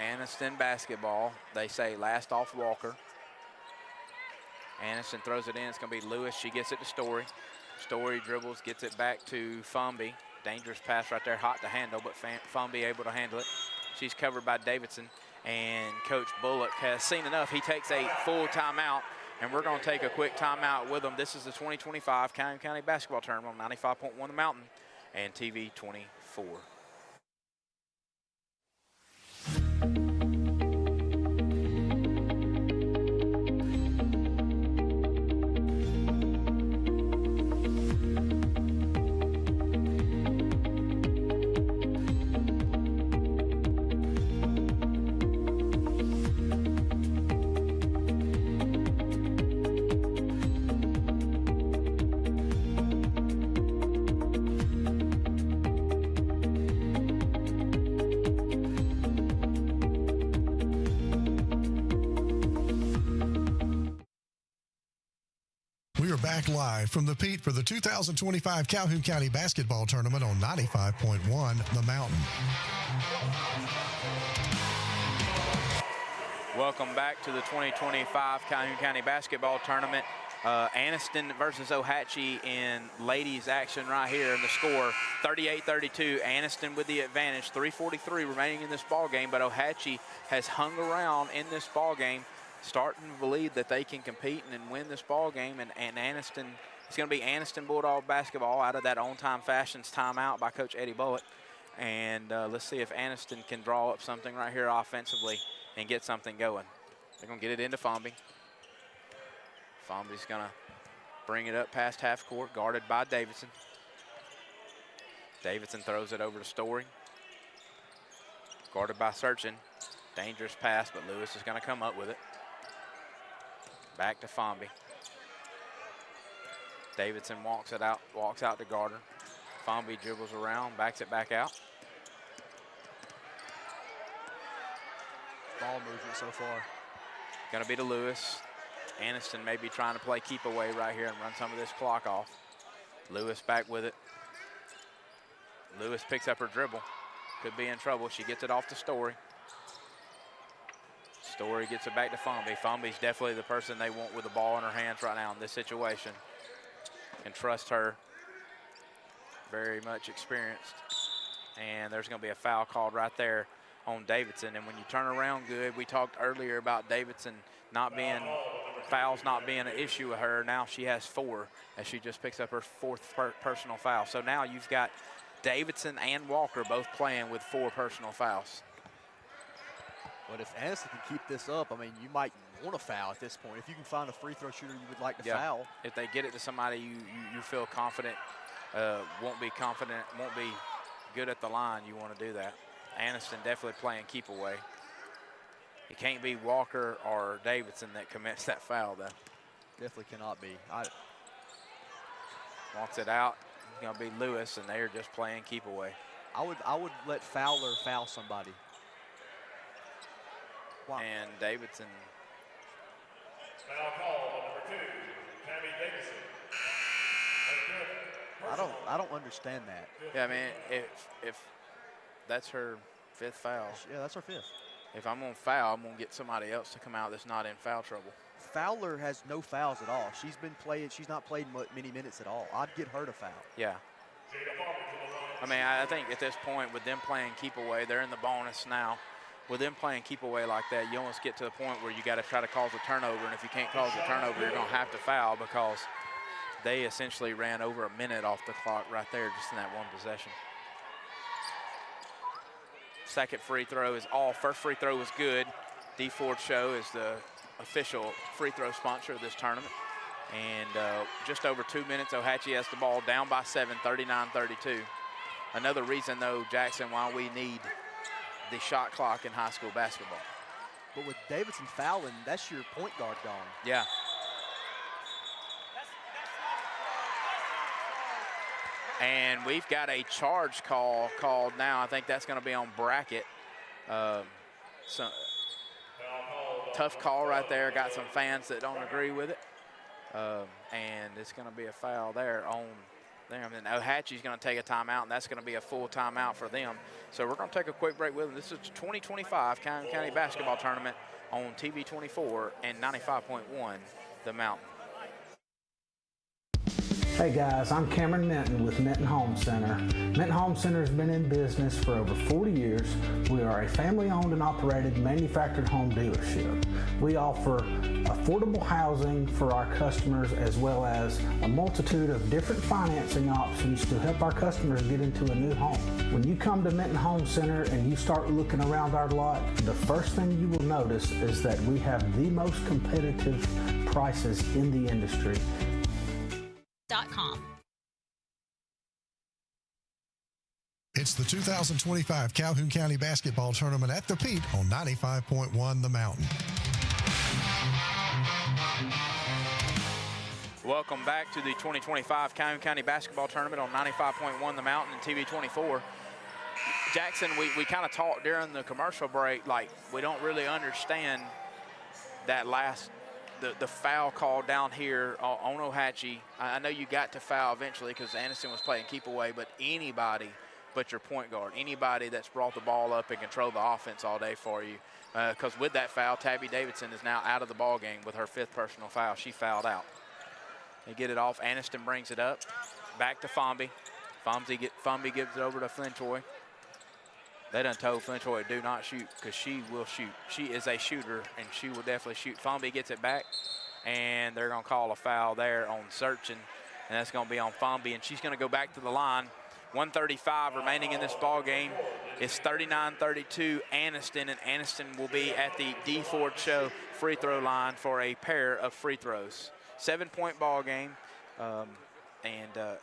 [SPEAKER 26] Aniston basketball. They say last off Walker. Aniston throws it in. It's going to be Lewis. She gets it to Story. Story dribbles, gets it back to Fomby. Dangerous pass right there, hot to handle, but Fomby able to handle it. She's covered by Davidson, and Coach Bullock has seen enough. He takes a full timeout, and we're going to take a quick timeout with them. This is the 2025 Calhoun County Basketball Tournament on 95.1 The Mountain and TV 24.
[SPEAKER 19] We are back live from the Pete for the 2025 Calhoun County Basketball Tournament on 95.1 The Mountain.
[SPEAKER 26] Welcome back to the 2025 Calhoun County Basketball Tournament. Aniston versus O.H.A.P in ladies action right here in the score. 38-32, Aniston with the advantage. 3:43 remaining in this ball game, but O.H.A.P has hung around in this ball game, starting to believe that they can compete and win this ball game. And Aniston, it's going to be Aniston Bulldog basketball out of that on-time fashions timeout by Coach Eddie Bullitt. And let's see if Aniston can draw up something right here offensively and get something going. They're going to get it into Fomby. Fomby's going to bring it up past half court, guarded by Davidson. Davidson throws it over to Story. Guarded by Searchin. Dangerous pass, but Lewis is going to come up with it. Back to Fomby. Davidson walks out to Gardner. Fomby dribbles around, backs it back out.
[SPEAKER 27] Ball movement so far.
[SPEAKER 26] Going to be to Lewis. Aniston may be trying to play keep away right here and run some of this clock off. Lewis back with it. Lewis picks up her dribble. Could be in trouble. She gets it off to Story. Story gets it back to Fomby. Fomby's definitely the person they want with the ball in her hands right now in this situation. Can trust her. Very much experienced. And there's going to be a foul called right there on Davidson. And when you turn around good, we talked earlier about Davidson fouls not being an issue with her. Now she has 4 as she just picks up her 4th personal foul. So now you've got Davidson and Walker both playing with 4 personal fouls.
[SPEAKER 27] But if Aniston can keep this up, I mean, you might want to foul at this point. If you can find a free throw shooter you would like to foul.
[SPEAKER 26] If they get it to somebody you feel confident, won't be good at the line, you want to do that. Aniston definitely playing keep away. It can't be Walker or Davidson that commits that foul, though.
[SPEAKER 27] Definitely cannot be.
[SPEAKER 26] Wants it out. It's going to be Lewis, and they're just playing keep away.
[SPEAKER 27] I would let Fowler foul somebody.
[SPEAKER 26] Wow. And Davidson.
[SPEAKER 4] Foul call number 2, Tammy Davidson.
[SPEAKER 27] I don't understand that.
[SPEAKER 26] Yeah, I mean, if that's her 5th foul.
[SPEAKER 27] Yeah, that's her 5th.
[SPEAKER 26] If I'm going to foul, I'm going to get somebody else to come out that's not in foul trouble.
[SPEAKER 27] Fowler has no fouls at all. She's not played many minutes at all. I'd get her to foul.
[SPEAKER 26] Yeah. I mean, I think at this point with them playing keep away, they're in the bonus now. With them playing keep away like that, you almost get to the point where you got to try to cause a turnover. And if you can't cause a turnover, you're going to have to foul because they essentially ran over a minute off the clock right there just in that one possession. Second free throw is all. First free throw was good. D Ford Show is the official free throw sponsor of this tournament. And just over 2 minutes, O.H.A.P has the ball down by 7, 39-32. Another reason, though, Jackson, why we need the shot clock in high school basketball.
[SPEAKER 27] But with Davidson fouling, that's your point guard gone.
[SPEAKER 26] Yeah. And we've got a charge call called now. I think that's going to be on Brackett. Tough call right there. Got some fans that don't agree with it. And it's going to be a foul there on them. And then O.H.A.P is going to take a timeout, and that's going to be a full timeout for them. So we're going to take a quick break with them. This is the 2025 Calhoun County Basketball Tournament on TV 24 and 95.1 The Mountain.
[SPEAKER 11] Hey guys, I'm Cameron Minton with Minton Home Center. Minton Home Center has been in business for over 40 years. We are a family-owned and operated manufactured home dealership. We offer affordable housing for our customers as well as a multitude of different financing options to help our customers get into a new home. When you come to Minton Home Center and you start looking around our lot, the first thing you will notice is that we have the most competitive prices in the industry.
[SPEAKER 19] It's the 2025 Calhoun County Basketball Tournament at the Pete on 95.1 The Mountain.
[SPEAKER 26] Welcome back to the 2025 Calhoun County Basketball Tournament on 95.1 The Mountain and TV 24. Jackson, we kind of talked during the commercial break, like we don't really understand that last the foul call down here on Ohatchee. I know you got to foul eventually because Aniston was playing keep away, but anybody but your point guard, anybody that's brought the ball up and controlled the offense all day for you, because with that foul, Tabby Davidson is now out of the ball game with her 5th personal foul. She fouled out. They get it off. Aniston brings it up. Back to Fomby. Fomby gives it over to Flintoy. They done told Flintoy do not shoot because she will shoot. She is a shooter, and she will definitely shoot. Fomby gets it back, and they're going to call a foul there on Searchin, and that's going to be on Fomby, and she's going to go back to the line. 1:35 remaining in this ball game. It's 39-32 Aniston, and Aniston will be at the D. Ford Show free throw line for a pair of free throws. 7-point ball game, I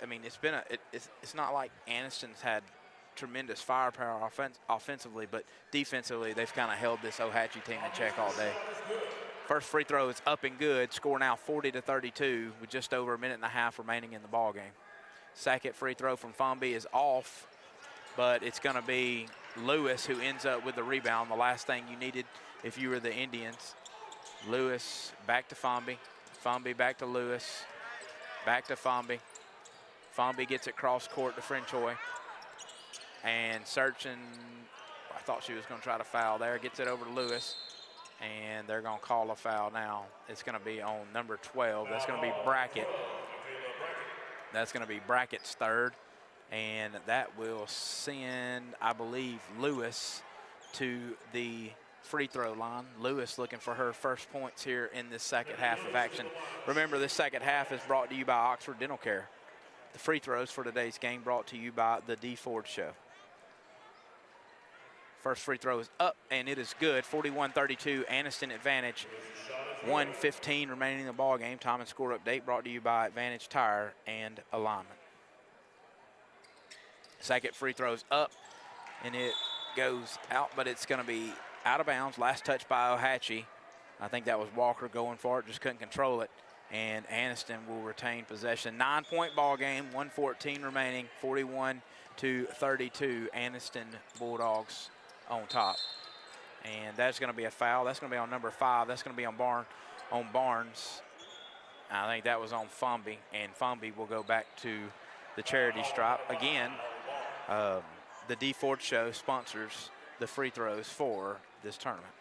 [SPEAKER 26] mean, it's not like Aniston's had tremendous firepower offensively, but defensively they've kind of held this Ohatchee team in check all day. First free throw is up and good. Score now 40-32 with just over a minute and a half remaining in the ball game. Second free throw from Fomby is off, but it's going to be Lewis who ends up with the rebound. The last thing you needed if you were the Indians. Lewis back to Fomby. Fomby back to Lewis. Back to Fomby. Fomby gets it cross court to Frenchoy. And Searchin, I thought she was going to try to foul there. Gets it over to Lewis. And they're going to call a foul now. It's going to be on number 12. That's going to be Brackett. That's going to be Brackett's 3rd. And that will send, I believe, Lewis to the free throw line. Lewis looking for her first points here in this second half of action. Remember, this second half is brought to you by Oxford Dental Care. The free throws for today's game brought to you by the D. Ford Show. First free throw is up, and it is good. 41-32, Aniston advantage. 1:15 remaining in the ball game. Time and score update brought to you by Advantage Tire and Alignment. Second free throw is up, and it goes out, but it's going to be out of bounds. Last touch by Ohatchee. I think that was Walker going for it, just couldn't control it. And Aniston will retain possession. 9-point ball game, 1:14 remaining, 41-32. Aniston Bulldogs on top. And that's going to be a foul. That's going to be on number 5. That's going to be on Barnes. I think that was on Fomby, and Fomby will go back to the charity stripe. Again, the D. Ford Show sponsors the free throws for this tournament.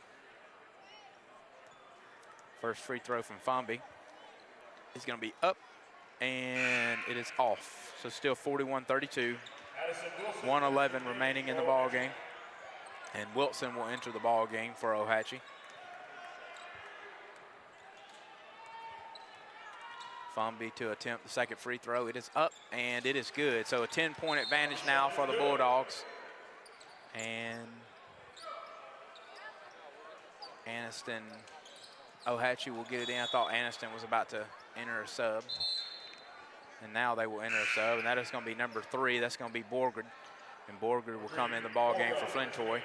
[SPEAKER 26] First free throw from Fomby is going to be up, and it is off. So still 41-32. 1:11 remaining in the ball game. And Wilson will enter the ball game for Ohatchee. Fomby to attempt the second free throw. It is up, and it is good. So a 10-point advantage now for the Bulldogs. And Aniston, Ohatchee will get it in. I thought Aniston was about to enter a sub. And now they will enter a sub, and that is going to be number 3. That's going to be Borgard. And Borgard will come in the ball game for Flintoy.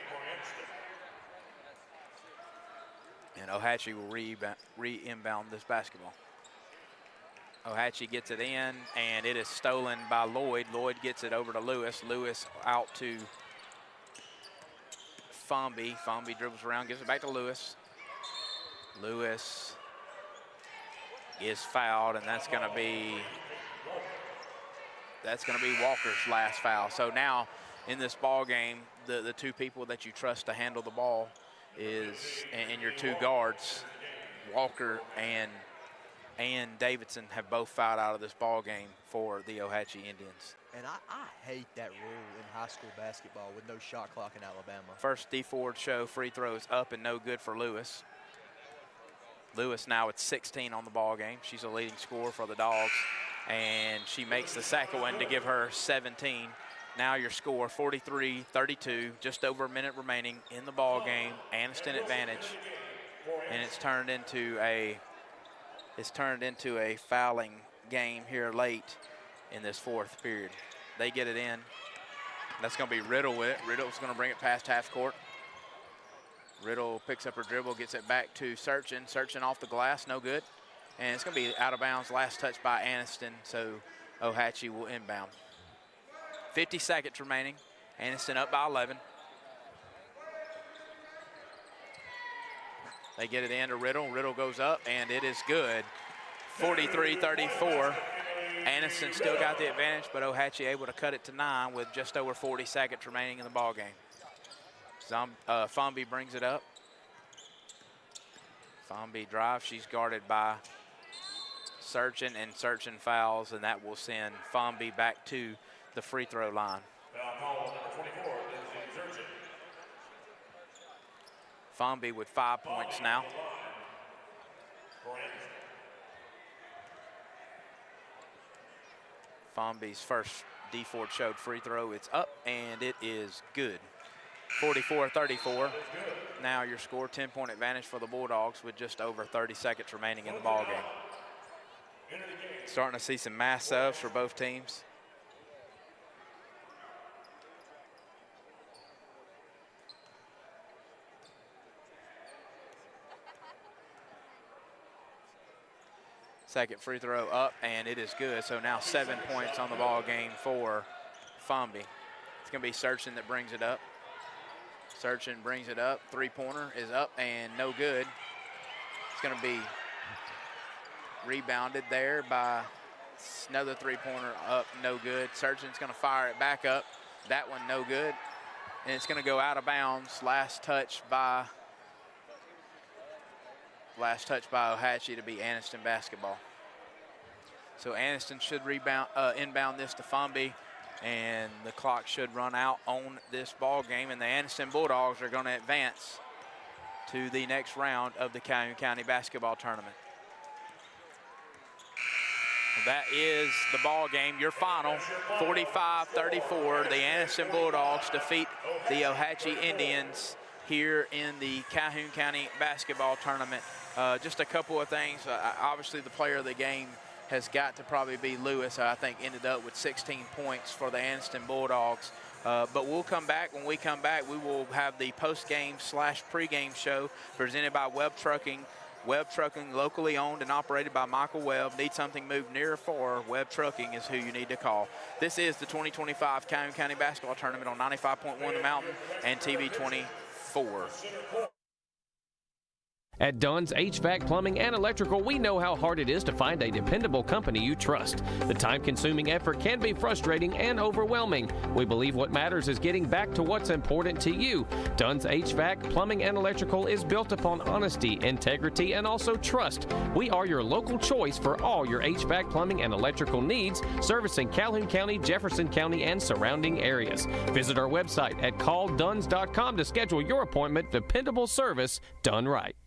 [SPEAKER 26] And Ohatchee will re-inbound this basketball. Ohatchee gets it in, and it is stolen by Lloyd. Lloyd gets it over to Lewis. Lewis out to Fomby. Fomby dribbles around, gives it back to Lewis. Lewis is fouled, and that's going to be Walker's last foul. So now in this ball game, the two people that you trust to handle the ball is, and your two guards, Walker and Davidson, have both fouled out of this ball game for the Ohatchee Indians.
[SPEAKER 27] And I hate that rule in high school basketball with no shot clock in Alabama.
[SPEAKER 26] First D. Ford Show free throws up and no good for Lewis. Lewis now with 16 on the ball game. She's a leading scorer for the Dogs, and she makes the second one to give her 17. Now your score, 43-32, just over a minute remaining in the ball game. Aniston advantage, and it's turned into a fouling game here late in this fourth period. They get it in. That's going to be Riddle with it. Riddle's going to bring it past half court. Riddle picks up her dribble, gets it back to Searchin. Searchin off the glass, no good. And it's going to be out of bounds, last touch by Aniston, so Ohatchee will inbound. 50 seconds remaining. Aniston up by 11. They get it into Riddle. Riddle goes up, and it is good. 43-34. Aniston still got the advantage, but O.Hatchie able to cut it to 9 with just over 40 seconds remaining in the ball game. Fomby brings it up. Fomby drives. She's guarded by Searchin, and Searchin fouls, and that will send Fomby back to the free throw line. Fomby with 5 points now. Fomby's first D4 showed free throw. It's up, and it is good. 44-34. Now your score, 10-point advantage for the Bulldogs with just over 30 seconds remaining in the ball game. Starting to see some mass subs for both teams. Second free throw up, and it is good. So now 7 points on the ball game for Fomby. It's going to be Searchin that brings it up. Searchin brings it up. Three-pointer is up and no good. It's going to be rebounded there by another three-pointer up, no good. Searchin's going to fire it back up. That one no good. And it's going to go out of bounds. Last touch by O.Hatchie to be Aniston basketball. So Aniston should inbound this to Fomby, and the clock should run out on this ball game, and the Aniston Bulldogs are going to advance to the next round of the Calhoun County basketball tournament. That is the ball game. Your final, 45-34. The Aniston Bulldogs defeat the O.Hatchie Indians here in the Calhoun County basketball tournament. Just a couple of things. Obviously, the player of the game has got to probably be Lewis. I think ended up with 16 points for the Aniston Bulldogs. But we'll come back. When we come back, we will have the post-game / pre-game show presented by Webb Trucking. Webb Trucking, locally owned and operated by Michael Webb. Need something moved near or far, Webb Trucking is who you need to call. This is the 2025 Calhoun County basketball tournament on 95.1 The Mountain and TV 24.
[SPEAKER 3] At Dunn's HVAC, Plumbing, and Electrical, we know how hard it is to find a dependable company you trust. The time-consuming effort can be frustrating and overwhelming. We believe what matters is getting back to what's important to you. Dunn's HVAC, Plumbing, and Electrical is built upon honesty, integrity, and also trust. We are your local choice for all your HVAC, plumbing, and electrical needs, servicing Calhoun County, Jefferson County, and surrounding areas. Visit our website at callduns.com to schedule your appointment. Dependable service done right.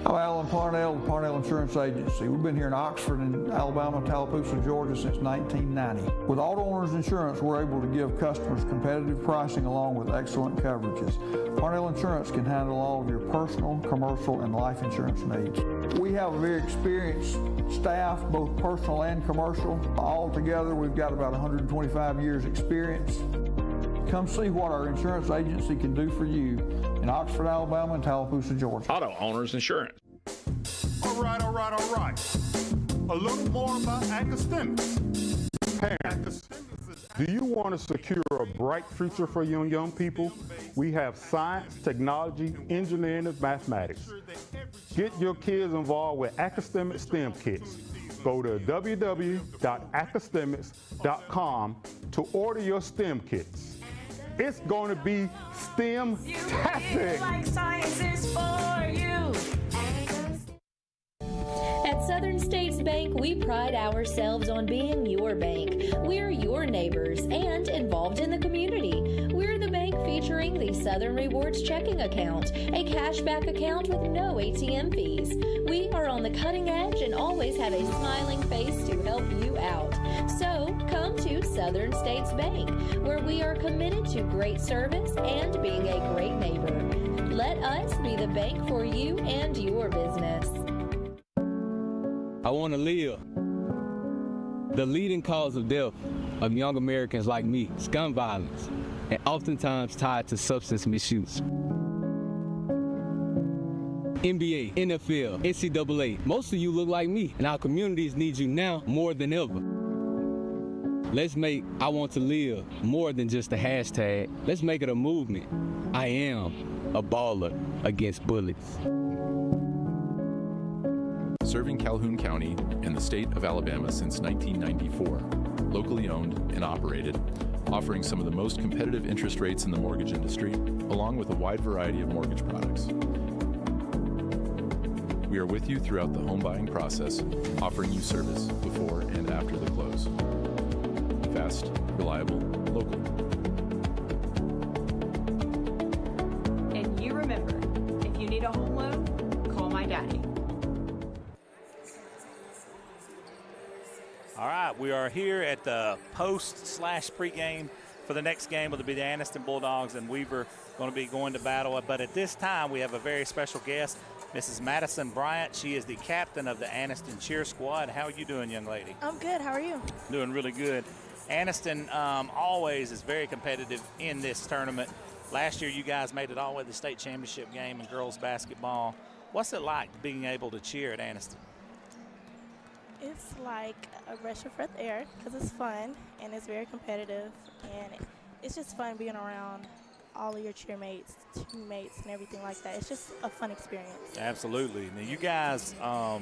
[SPEAKER 13] I'm Alan Parnell, the Parnell Insurance Agency. We've been here in Oxford and Alabama, Tallapoosa, Georgia since 1990. With Auto Owners Insurance, we're able to give customers competitive pricing along with excellent coverages. Parnell Insurance can handle all of your personal, commercial, and life insurance needs. We have a very experienced staff, both personal and commercial. All together, we've got about 125 years experience. Come see what our insurance agency can do for you in Oxford, Alabama, and Tallapoosa, Georgia.
[SPEAKER 21] Auto Owners Insurance.
[SPEAKER 19] All right. A little more about academics. Parents, do you want to secure a bright future for young people? We have science, technology, engineering, and mathematics. Get your kids involved with academic STEM kits. Go to www.academics.com to order your STEM kits. It's going to be STEM-tastic.
[SPEAKER 22] Like science is for you.
[SPEAKER 23] At Southern States Bank, we pride ourselves on being your bank. We're your neighbors and involved in the community. We're the bank featuring the Southern Rewards checking account, a cashback account with no ATM fees. We are on the cutting edge and always have a smiling face to help you out. So come to Southern States Bank, where we are committed to great service and being a great neighbor. Let us be the bank for you and your business.
[SPEAKER 24] I want to live. The leading cause of death of young Americans like me is gun violence, and oftentimes tied to substance misuse. NBA, NFL, NCAA, most of you look like me, and our communities need you now more than ever. Let's make I Want to Live more than just a hashtag. Let's make it a movement. I am a baller against bullets.
[SPEAKER 6] serving Calhoun County and the state of Alabama since 1994. Locally owned and operated, offering some of the most competitive interest rates in the mortgage industry, along with a wide variety of mortgage products. We are with you throughout the home buying process, offering you service before and after the close. Fast, reliable, local.
[SPEAKER 14] And you remember, if you need a home loan, call my daddy.
[SPEAKER 15] All right, we are here at the post/pregame for the next game. It'll be the Aniston Bulldogs and Weaver going to be going to battle. But at this time, we have a very special guest, Mrs. Madison Bryant. She is the captain of the Aniston cheer squad. How are you doing, young lady?
[SPEAKER 16] I'm good. How are you?
[SPEAKER 15] Doing really good. Aniston always is very competitive in this tournament. Last year, you guys made it all the way to the state championship game in girls basketball. What's it like being able to cheer at Aniston?
[SPEAKER 16] It's like a breath of fresh air because it's fun and it's very competitive, and it's just fun being around all of your cheermates, teammates, and everything like that. It's just a fun experience.
[SPEAKER 15] Absolutely. Now, you guys, a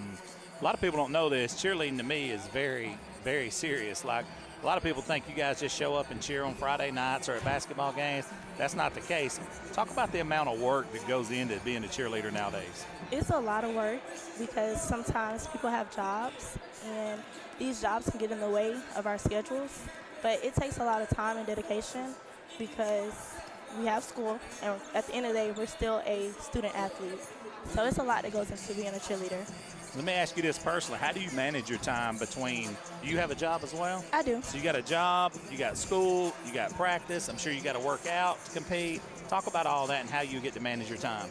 [SPEAKER 15] lot of people don't know this. Cheerleading to me is very, very serious. Like, a lot of people think you guys just show up and cheer on Friday nights or at basketball games. That's not the case. Talk about the amount of work that goes into being a cheerleader nowadays.
[SPEAKER 16] It's a lot of work because sometimes people have jobs, and these jobs can get in the way of our schedules. But it takes a lot of time and dedication because we have school, and at the end of the day, we're still a student athlete. So it's a lot that goes into being a cheerleader.
[SPEAKER 15] Let me ask you this personally. How do you manage your time between, do you have a job as well?
[SPEAKER 16] I do.
[SPEAKER 15] So you got a job, you got school, you got practice. I'm sure you got to work out to compete. Talk about all that and how you get to manage your time.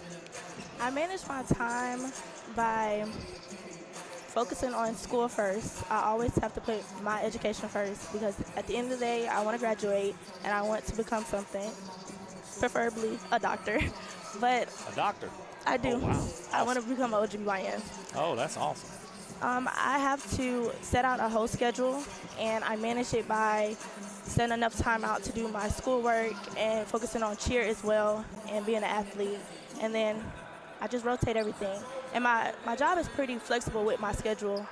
[SPEAKER 16] I manage my time by focusing on school first. I always have to put my education first because at the end of the day, I want to graduate and I want to become something, preferably a doctor. But
[SPEAKER 15] a doctor?
[SPEAKER 16] I do.
[SPEAKER 15] Oh, wow. Awesome.
[SPEAKER 16] I want to become an OGBYN.
[SPEAKER 15] Oh, that's awesome.
[SPEAKER 16] I have to set out a whole schedule, and I manage it by setting enough time out to do my schoolwork and focusing on cheer as well and being an athlete. And then I just rotate everything. And my job is pretty flexible with my schedule,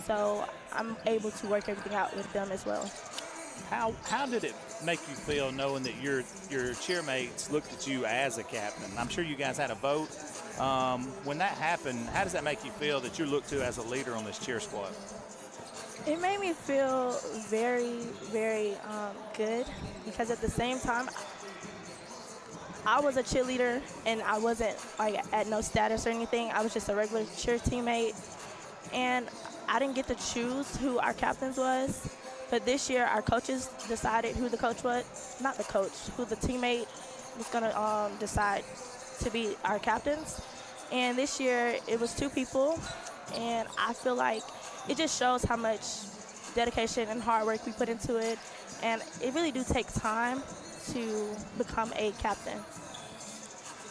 [SPEAKER 16] so I'm able to work everything out with them as well.
[SPEAKER 15] How did it make you feel knowing that your cheermates looked at you as a captain? I'm sure you guys had a vote. When that happened, how does that make you feel that you're looked to as a leader on this cheer squad?
[SPEAKER 16] It made me feel very, very good because at the same time, I was a cheerleader and I wasn't like at no status or anything. I was just a regular cheer teammate, and I didn't get to choose who our captains was. But this year, our coaches decided who the coach was, not the coach, who the teammate was going to decide to be our captains. And this year, it was 2 people, and I feel like it just shows how much dedication and hard work we put into it. And it really do take time to become a captain.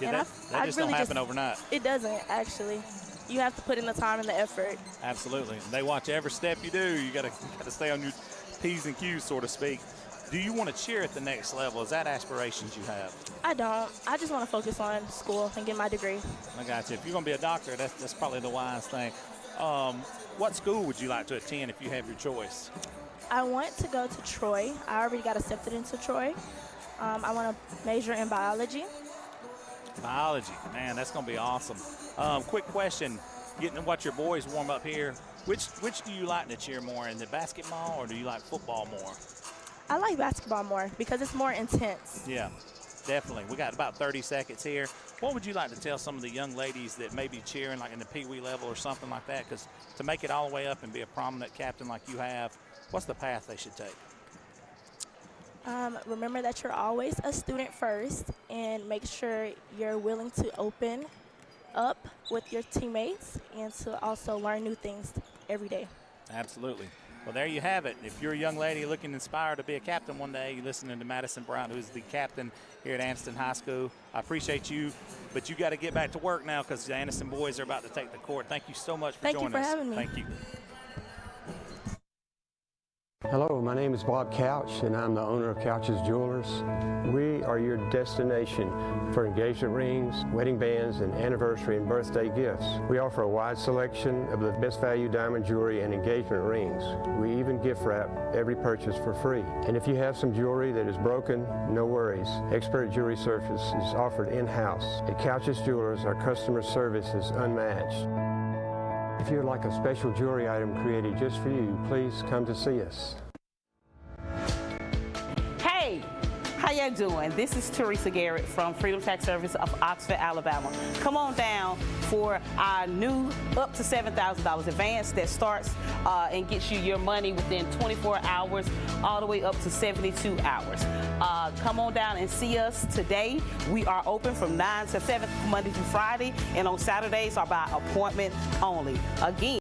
[SPEAKER 15] Yeah,
[SPEAKER 16] and
[SPEAKER 15] that just don't happen overnight.
[SPEAKER 16] It doesn't, actually. You have to put in the time and the effort.
[SPEAKER 15] Absolutely. They watch every step you do. You got to stay on your P's and Q's, so to speak. Do you want to cheer at the next level? Is that aspirations you have?
[SPEAKER 16] I don't. I just want to focus on school and get my degree.
[SPEAKER 15] I got you. If you're going to be a doctor, that's probably the wise thing. What school would you like to attend if you have your choice?
[SPEAKER 16] I want to go to Troy. I already got accepted into Troy. I want to major in biology.
[SPEAKER 15] Biology. Man, that's going to be awesome. Quick question. Getting to watch your boys warm up here. Which do you like to cheer more, in the basketball or do you like football more?
[SPEAKER 16] I like basketball more because it's more intense.
[SPEAKER 15] Yeah, definitely. We got about 30 seconds here. What would you like to tell some of the young ladies that may be cheering like in the Pee Wee level or something like that? Because to make it all the way up and be a prominent captain like you have, what's the path they should take?
[SPEAKER 16] Remember that you're always a student first, and make sure you're willing to open up with your teammates and to also learn new things every day.
[SPEAKER 15] Absolutely. Well, there you have it. If you're a young lady looking inspired to be a captain one day, you're listening to Madison Bryant, who's the captain here at Aniston High School. I appreciate you, but you got to get back to work now because the Aniston boys are about to take the court. Thank you so much for joining us.
[SPEAKER 16] Thank you for having me.
[SPEAKER 15] Thank you.
[SPEAKER 2] Hello, my name is Bob Couch, and I'm the owner of Couch's Jewelers. We are your destination for engagement rings, wedding bands, and anniversary and birthday gifts. We offer a wide selection of the best value diamond jewelry and engagement rings. We even gift wrap every purchase for free. And if you have some jewelry that is broken, no worries. Expert jewelry service is offered in-house. At Couch's Jewelers, our customer service is unmatched. If you'd like a special jewelry item created just for you, please come to see us.
[SPEAKER 7] Hey, how y'all doing? This is Teresa Garrett from Freedom Tax Service of Oxford, Alabama. Come on down for our new up to $7,000 advance that starts and gets you your money within 24 hours all the way up to 72 hours. Come on down and see us today. We are open from 9 to 7 Monday through Friday, and on Saturdays are by appointment only. Again,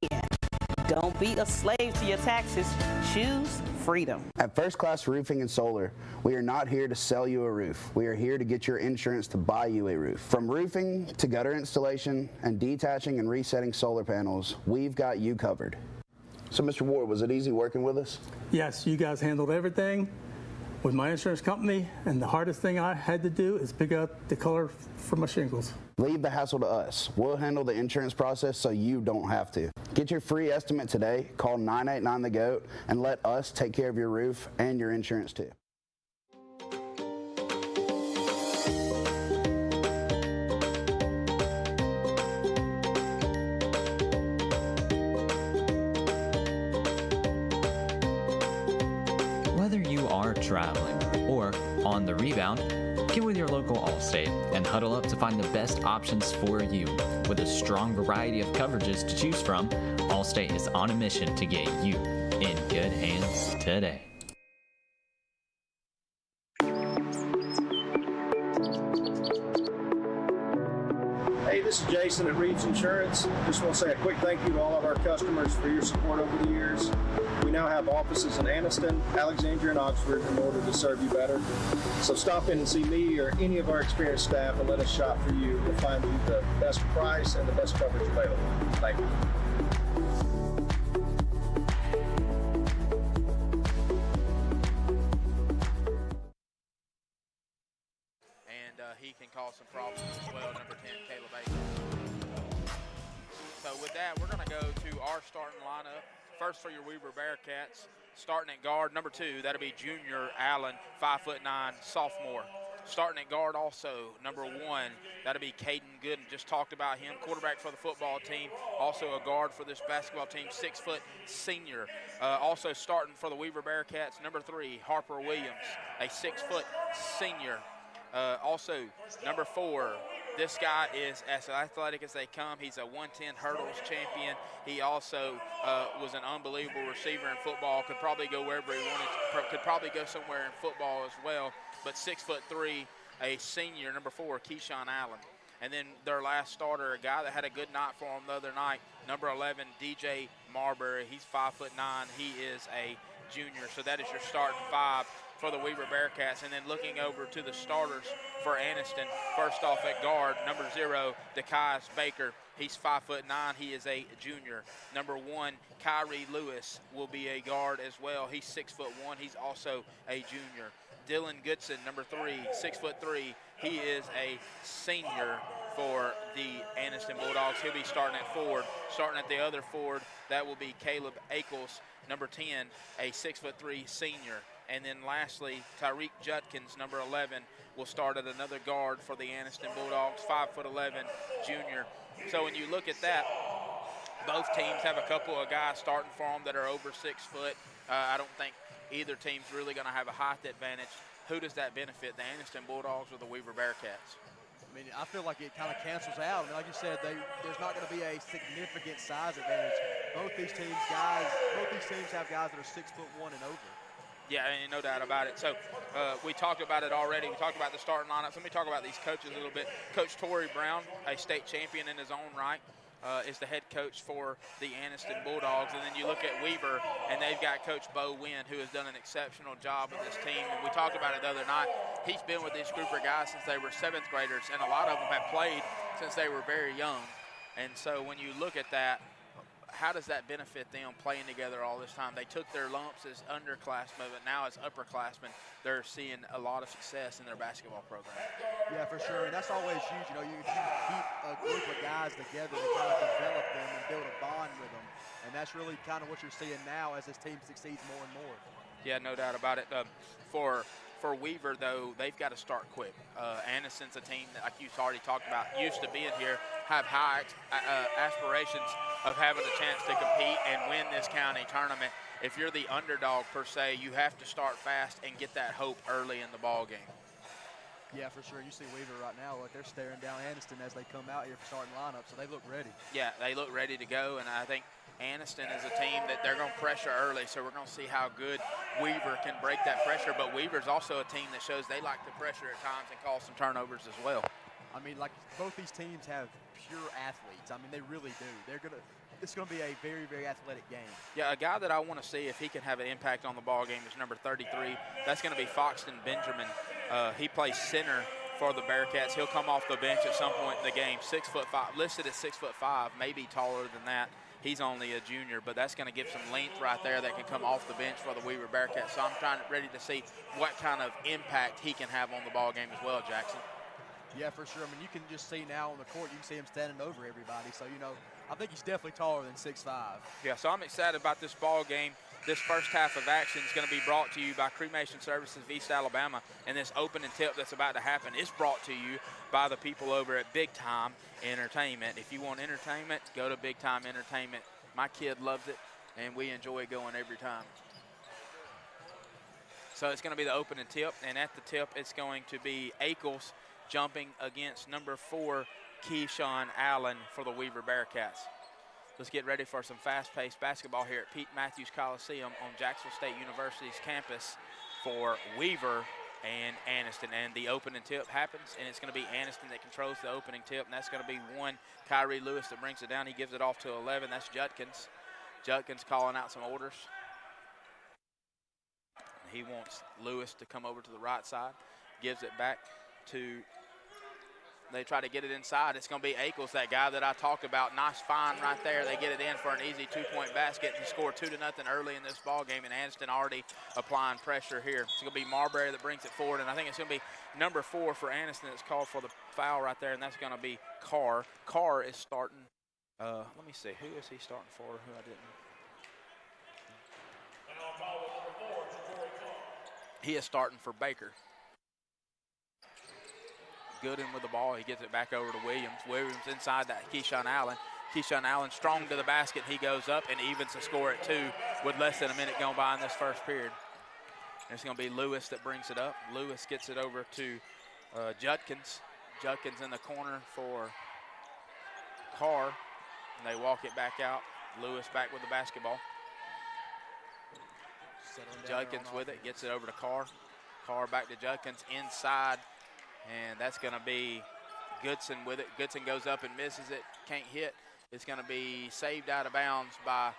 [SPEAKER 7] don't be a slave to your taxes. Choose freedom.
[SPEAKER 8] At First Class Roofing and Solar, we are not here to sell you a roof. We are here to get your insurance to buy you a roof. From roofing to gutter installation and detaching and resetting solar panels, we've got you covered. So, Mr. Ward, was it easy working with us?
[SPEAKER 17] Yes, you guys handled everything with my insurance company, and the hardest thing I had to do is pick out the color for my shingles.
[SPEAKER 8] Leave the hassle to us. We'll handle the insurance process so you don't have to. Get your free estimate today. Call 989-THE-GOAT and let us take care of your roof and your insurance too.
[SPEAKER 20] Whether you are traveling or on the rebound, get with your local Allstate and huddle up to find the best options for you. With a strong variety of coverages to choose from, Allstate is on a mission to get you in good hands today.
[SPEAKER 21] Hey, this is Jason at Reeves Insurance. Just want to say a quick thank you to all of our customers for your support over the years. We now have offices in Aniston, Alexandria, and Oxford in order to serve you better. So stop in and see me or any of our experienced staff and let us shop for you. We'll find you the best price and the best coverage available. Thank you.
[SPEAKER 26] He can cause some problems as well, number 10, Caleb Akers. So with that, we're going to go to our starting lineup. First for your Weber Bearcats, starting at guard, number 2, that'll be junior Allen, 5'9", sophomore. Starting at guard also, number 1, that'll be Caden Gooden. Just talked about him, quarterback for the football team, also a guard for this basketball team, 6 foot senior. Also starting for the Weber Bearcats, number 3, Harper Williams, a 6 foot senior. Also, number 4, this guy is as athletic as they come. He's a 110 hurdles champion. He also was an unbelievable receiver in football, could probably go wherever he wanted, could probably go somewhere in football as well, but 6'3", a senior, number 4, Keyshawn Allen. And then their last starter, a guy that had a good night for him the other night, number 11, DJ Marbury. He's 5'9". He is a junior, so that is your starting 5 for the Weber Bearcats. And then looking over to the starters for Aniston, first off at guard, number 0, Dekias Baker. He's 5'9". He is a junior. Number 1, Kyrie Lewis will be a guard as well. He's 6'1". He's also a junior. Dylan Goodson, number 3, 6'3". He is a senior for the Aniston Bulldogs. He'll be starting at forward. Starting at the other forward, that will be Caleb Akels, number 10, a 6'3" senior. And then lastly, Tyreek Judkins, number 11, will start at another guard for the Aniston Bulldogs, 5'11", junior. So when you look at that, both teams have a couple of guys starting for them that are over 6 foot. I don't think either team's really going to have a height advantage. Who does that benefit, the Aniston Bulldogs or the Weber Bearcats?
[SPEAKER 27] I mean, I feel like it kind of cancels out. I mean, like you said, there's not going to be a significant size advantage. Both these teams have guys that are 6'1" and over.
[SPEAKER 26] Yeah, no doubt about it. So we talked about it already. We talked about the starting lineups. Let me talk about these coaches a little bit. Coach Torrey Brown, a state champion in his own right, is the head coach for the Aniston Bulldogs. And then you look at Weber, and they've got Coach Bo Wynn, who has done an exceptional job with this team. And we talked about it the other night. He's been with this group of guys since they were 7th graders, and a lot of them have played since they were very young. And so when you look at that, how does that benefit them playing together all this time? They took their lumps as underclassmen, but now as upperclassmen, they're seeing a lot of success in their basketball program.
[SPEAKER 27] Yeah, for sure. And that's always huge. You know, you keep a group of guys together and kind of develop them and build a bond with them. And that's really kind of what you're seeing now as this team succeeds more and more.
[SPEAKER 26] Yeah, no doubt about it. For Weaver, though, they've got to start quick. Aniston's a team that, like you've already talked about, used to being here, have high aspirations of having a chance to compete and win this county tournament. If you're the underdog, per se, you have to start fast and get that hope early in the ball game.
[SPEAKER 27] Yeah, for sure. You see Weaver right now, like they're staring down Aniston as they come out here for starting lineup, so they look ready.
[SPEAKER 26] Yeah, they look ready to go, and I think Aniston is a team that they're going to pressure early, so we're going to see how good Weaver can break that pressure. But Weaver's also a team that shows they like to pressure at times and cause some turnovers as well.
[SPEAKER 27] I mean, like both these teams have pure athletes. I mean, they really do. It's going to be a very, very athletic game.
[SPEAKER 26] Yeah, a guy that I want to see if he can have an impact on the ball game is number 33. That's going to be Foxton Benjamin. He plays center for the Bearcats. He'll come off the bench at some point in the game. 6'5", listed at 6'5", maybe taller than that. He's only a junior, but that's going to give some length right there that can come off the bench for the Weaver Bearcats. So I'm ready to see what kind of impact he can have on the ball game as well, Jackson.
[SPEAKER 27] Yeah, for sure. I mean, you can just see now on the court, you can see him standing over everybody. So, you know, I think he's definitely taller than 6'5".
[SPEAKER 26] Yeah, so I'm excited about this ball game. This first half of action is going to be brought to you by Cremation Services of East Alabama, and this opening tip that's about to happen is brought to you by the people over at Big Time Entertainment. If you want entertainment, go to Big Time Entertainment. My kid loves it, and we enjoy going every time. So it's going to be the opening tip, and at the tip, it's going to be Ackles jumping against number 4, Keyshawn Allen for the Weaver Bearcats. Let's get ready for some fast-paced basketball here at Pete Matthews Coliseum on Jacksonville State University's campus for Weaver and Aniston. And the opening tip happens, and it's going to be Aniston that controls the opening tip, and that's going to be 1, Kyrie Lewis, that brings it down. He gives it off to 11. That's Judkins. Judkins calling out some orders. He wants Lewis to come over to the right side. Gives it back to... They try to get it inside. It's going to be Ackles, that guy that I talked about. Nice find right there. They get it in for an easy 2-point basket and score 2-0 early in this ball game. And Aniston already applying pressure here. It's going to be Marbury that brings it forward. And I think it's going to be number 4 for Aniston that's called for the foul right there. And that's going to be Carr. Carr is starting. Let me see. Who is he starting for? Who I didn't. He is starting for Baker. Gooden with the ball. He gets it back over to Williams. Williams inside that Keyshawn Allen. Keyshawn Allen strong to the basket. He goes up and evens the score at 2 with less than a minute going by in this first period. And it's going to be Lewis that brings it up. Lewis gets it over to Judkins. Judkins in the corner for Carr. And they walk it back out. Lewis back with the basketball. Judkins with it. Gets it over to Carr. Carr back to Judkins inside. And that's going to be Goodson with it. Goodson goes up and misses it. Can't hit. It's going to be saved out of bounds by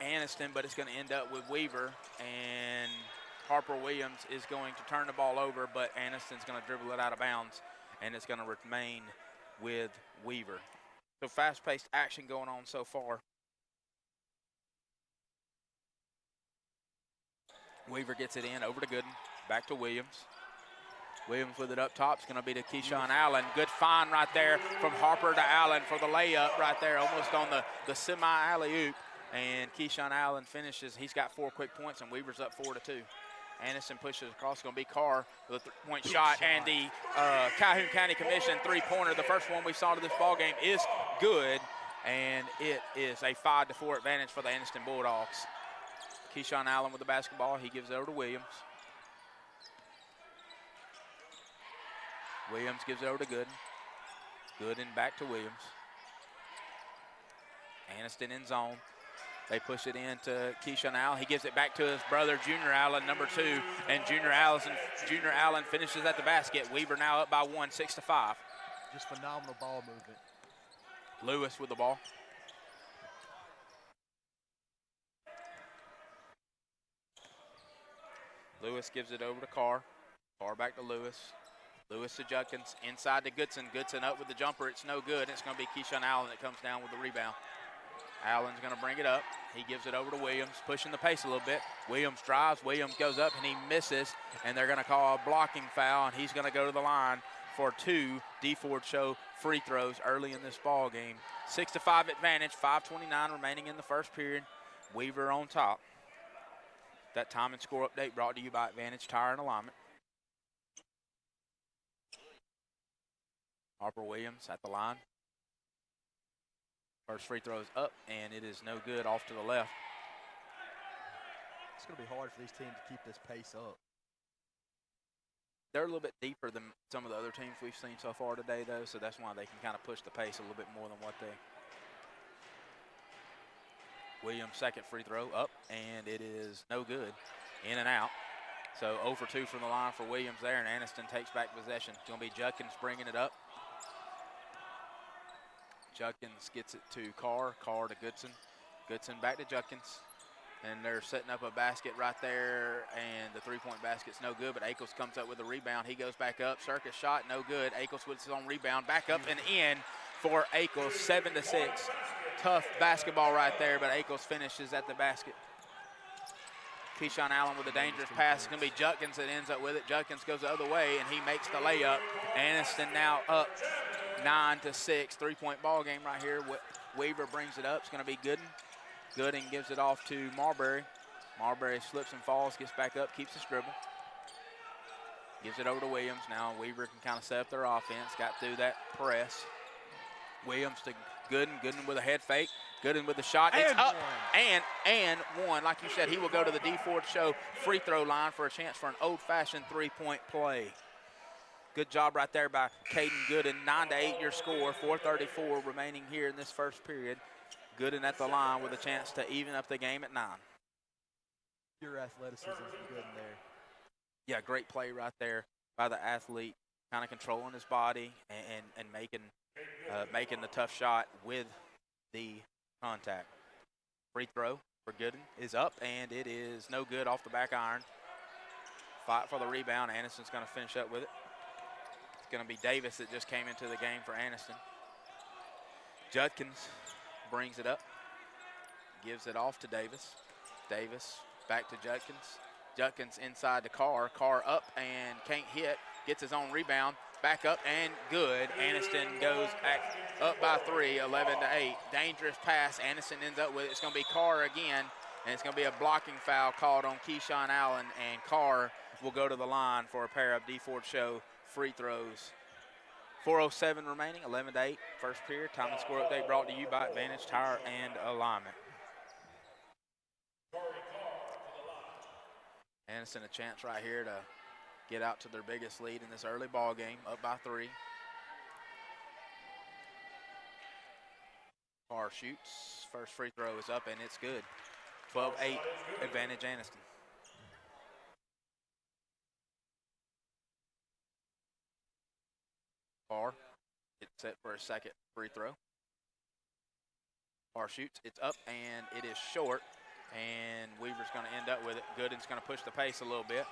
[SPEAKER 26] Aniston, but it's going to end up with Weaver. And Harper Williams is going to turn the ball over, but Aniston's going to dribble it out of bounds, and it's going to remain with Weaver. So fast-paced action going on so far. Weaver gets it in over to Gooden. Back to Williams. Williams with it up top. It's going to be to Keyshawn Allen. Good find right there from Harper to Allen for the layup right there, almost on the semi-alley-oop. And Keyshawn Allen finishes. He's got 4 quick points, and Weaver's up 4-2. Aniston pushes across. It's going to be Carr with a 3-point shot. And the Calhoun County Commission 3-pointer, the first one we saw to this ball game, is good. And it is a 5-4 advantage for the Aniston Bulldogs. Keyshawn Allen with the basketball. He gives it over to Williams. Williams gives it over to Gooden. Gooden back to Williams. Aniston in zone. They push it in to Keyshawn Allen. He gives it back to his brother, Junior Allen, number 2. And Junior Allen finishes at the basket. Weaver now up by 1, 6-5.
[SPEAKER 27] Just phenomenal ball movement.
[SPEAKER 26] Lewis with the ball. Lewis gives it over to Carr. Carr back to Lewis. Lewis to Judkins, inside to Goodson. Goodson up with the jumper. It's no good. It's going to be Keyshawn Allen that comes down with the rebound. Allen's going to bring it up. He gives it over to Williams, pushing the pace a little bit. Williams drives. Williams goes up, and he misses, and they're going to call a blocking foul, and he's going to go to the line for 2 D Ford Show free throws early in this ball game. 6-5 advantage, 5:29 remaining in the first period. Weaver on top. That time and score update brought to you by Advantage Tire and Alignment. Harper Williams at the line. First free throw is up, and it is no good, off to the left.
[SPEAKER 27] It's going to be hard for these teams to keep this pace up.
[SPEAKER 26] They're a little bit deeper than some of the other teams we've seen so far today, though, so that's why they can kind of push the pace a little bit more than what they. Williams' second free throw up, and it is no good. In and out. So 0 for 2 from the line for Williams there, and Aniston takes back possession. It's going to be Judkins bringing it up. Judkins gets it to Carr. Carr to Goodson. Goodson back to Judkins. And they're setting up a basket right there, and the three-point basket's no good, but Akels comes up with a rebound. He goes back up. Circus shot, no good. Akels with his own rebound. Back up and in for Akels, 7-6. Tough basketball right there, but Akels finishes at the basket. Keyshawn Allen with a dangerous pass. It's going to be Judkins that ends up with it. Judkins goes the other way, and he makes the layup. Aniston now up 9-6. Three-point ball game right here. Weaver brings it up. It's going to be Gooden. Gooden gives it off to Marbury. Marbury slips and falls, gets back up, keeps the dribble. Gives it over to Williams. Now Weaver can kind of set up their offense. Got through that press. Williams to Gooden. Gooden with a head fake. Gooden with the shot. It's up and one. Like you said, he will go to the D Ford Show free throw line for a chance for an old-fashioned three-point play. Good job right there by Caden Gooden. 9-8 your score. 4:34 remaining here in this first period. Gooden at the line with a chance to even up the game at 9.
[SPEAKER 27] Pure athleticism from Gooden there.
[SPEAKER 26] Yeah, great play right there by the athlete, kind of controlling his body and making the tough shot with the contact. Free throw for Gooden is up, and it is no good, off the back iron. Fight for the rebound. Aniston's going to finish up with it. It's going to be Davis that just came into the game for Aniston. Judkins brings it up, gives it off to Davis. Davis back to Judkins. Judkins inside to Carr. Carr up and can't hit. Gets his own rebound. Back up and good. Aniston goes back up by 3, 11-8. Dangerous pass. Aniston ends up with it. It's going to be Carr again, and it's going to be a blocking foul called on Keyshawn Allen, and Carr will go to the line for a pair of D Ford Show free throws. 4:07 remaining, 11-8, first period. Time and score update brought to you by Advantage Tire and Alignment. Aniston a chance right here to get out to their biggest lead in this early ball game, up by 3. Carr shoots. First free throw is up, and it's good. 12-8, advantage Aniston. Carr gets set for a second free throw. Carr shoots, it's up, and it is short, and Weaver's going to end up with it. Gooden's going to push the pace a little bit.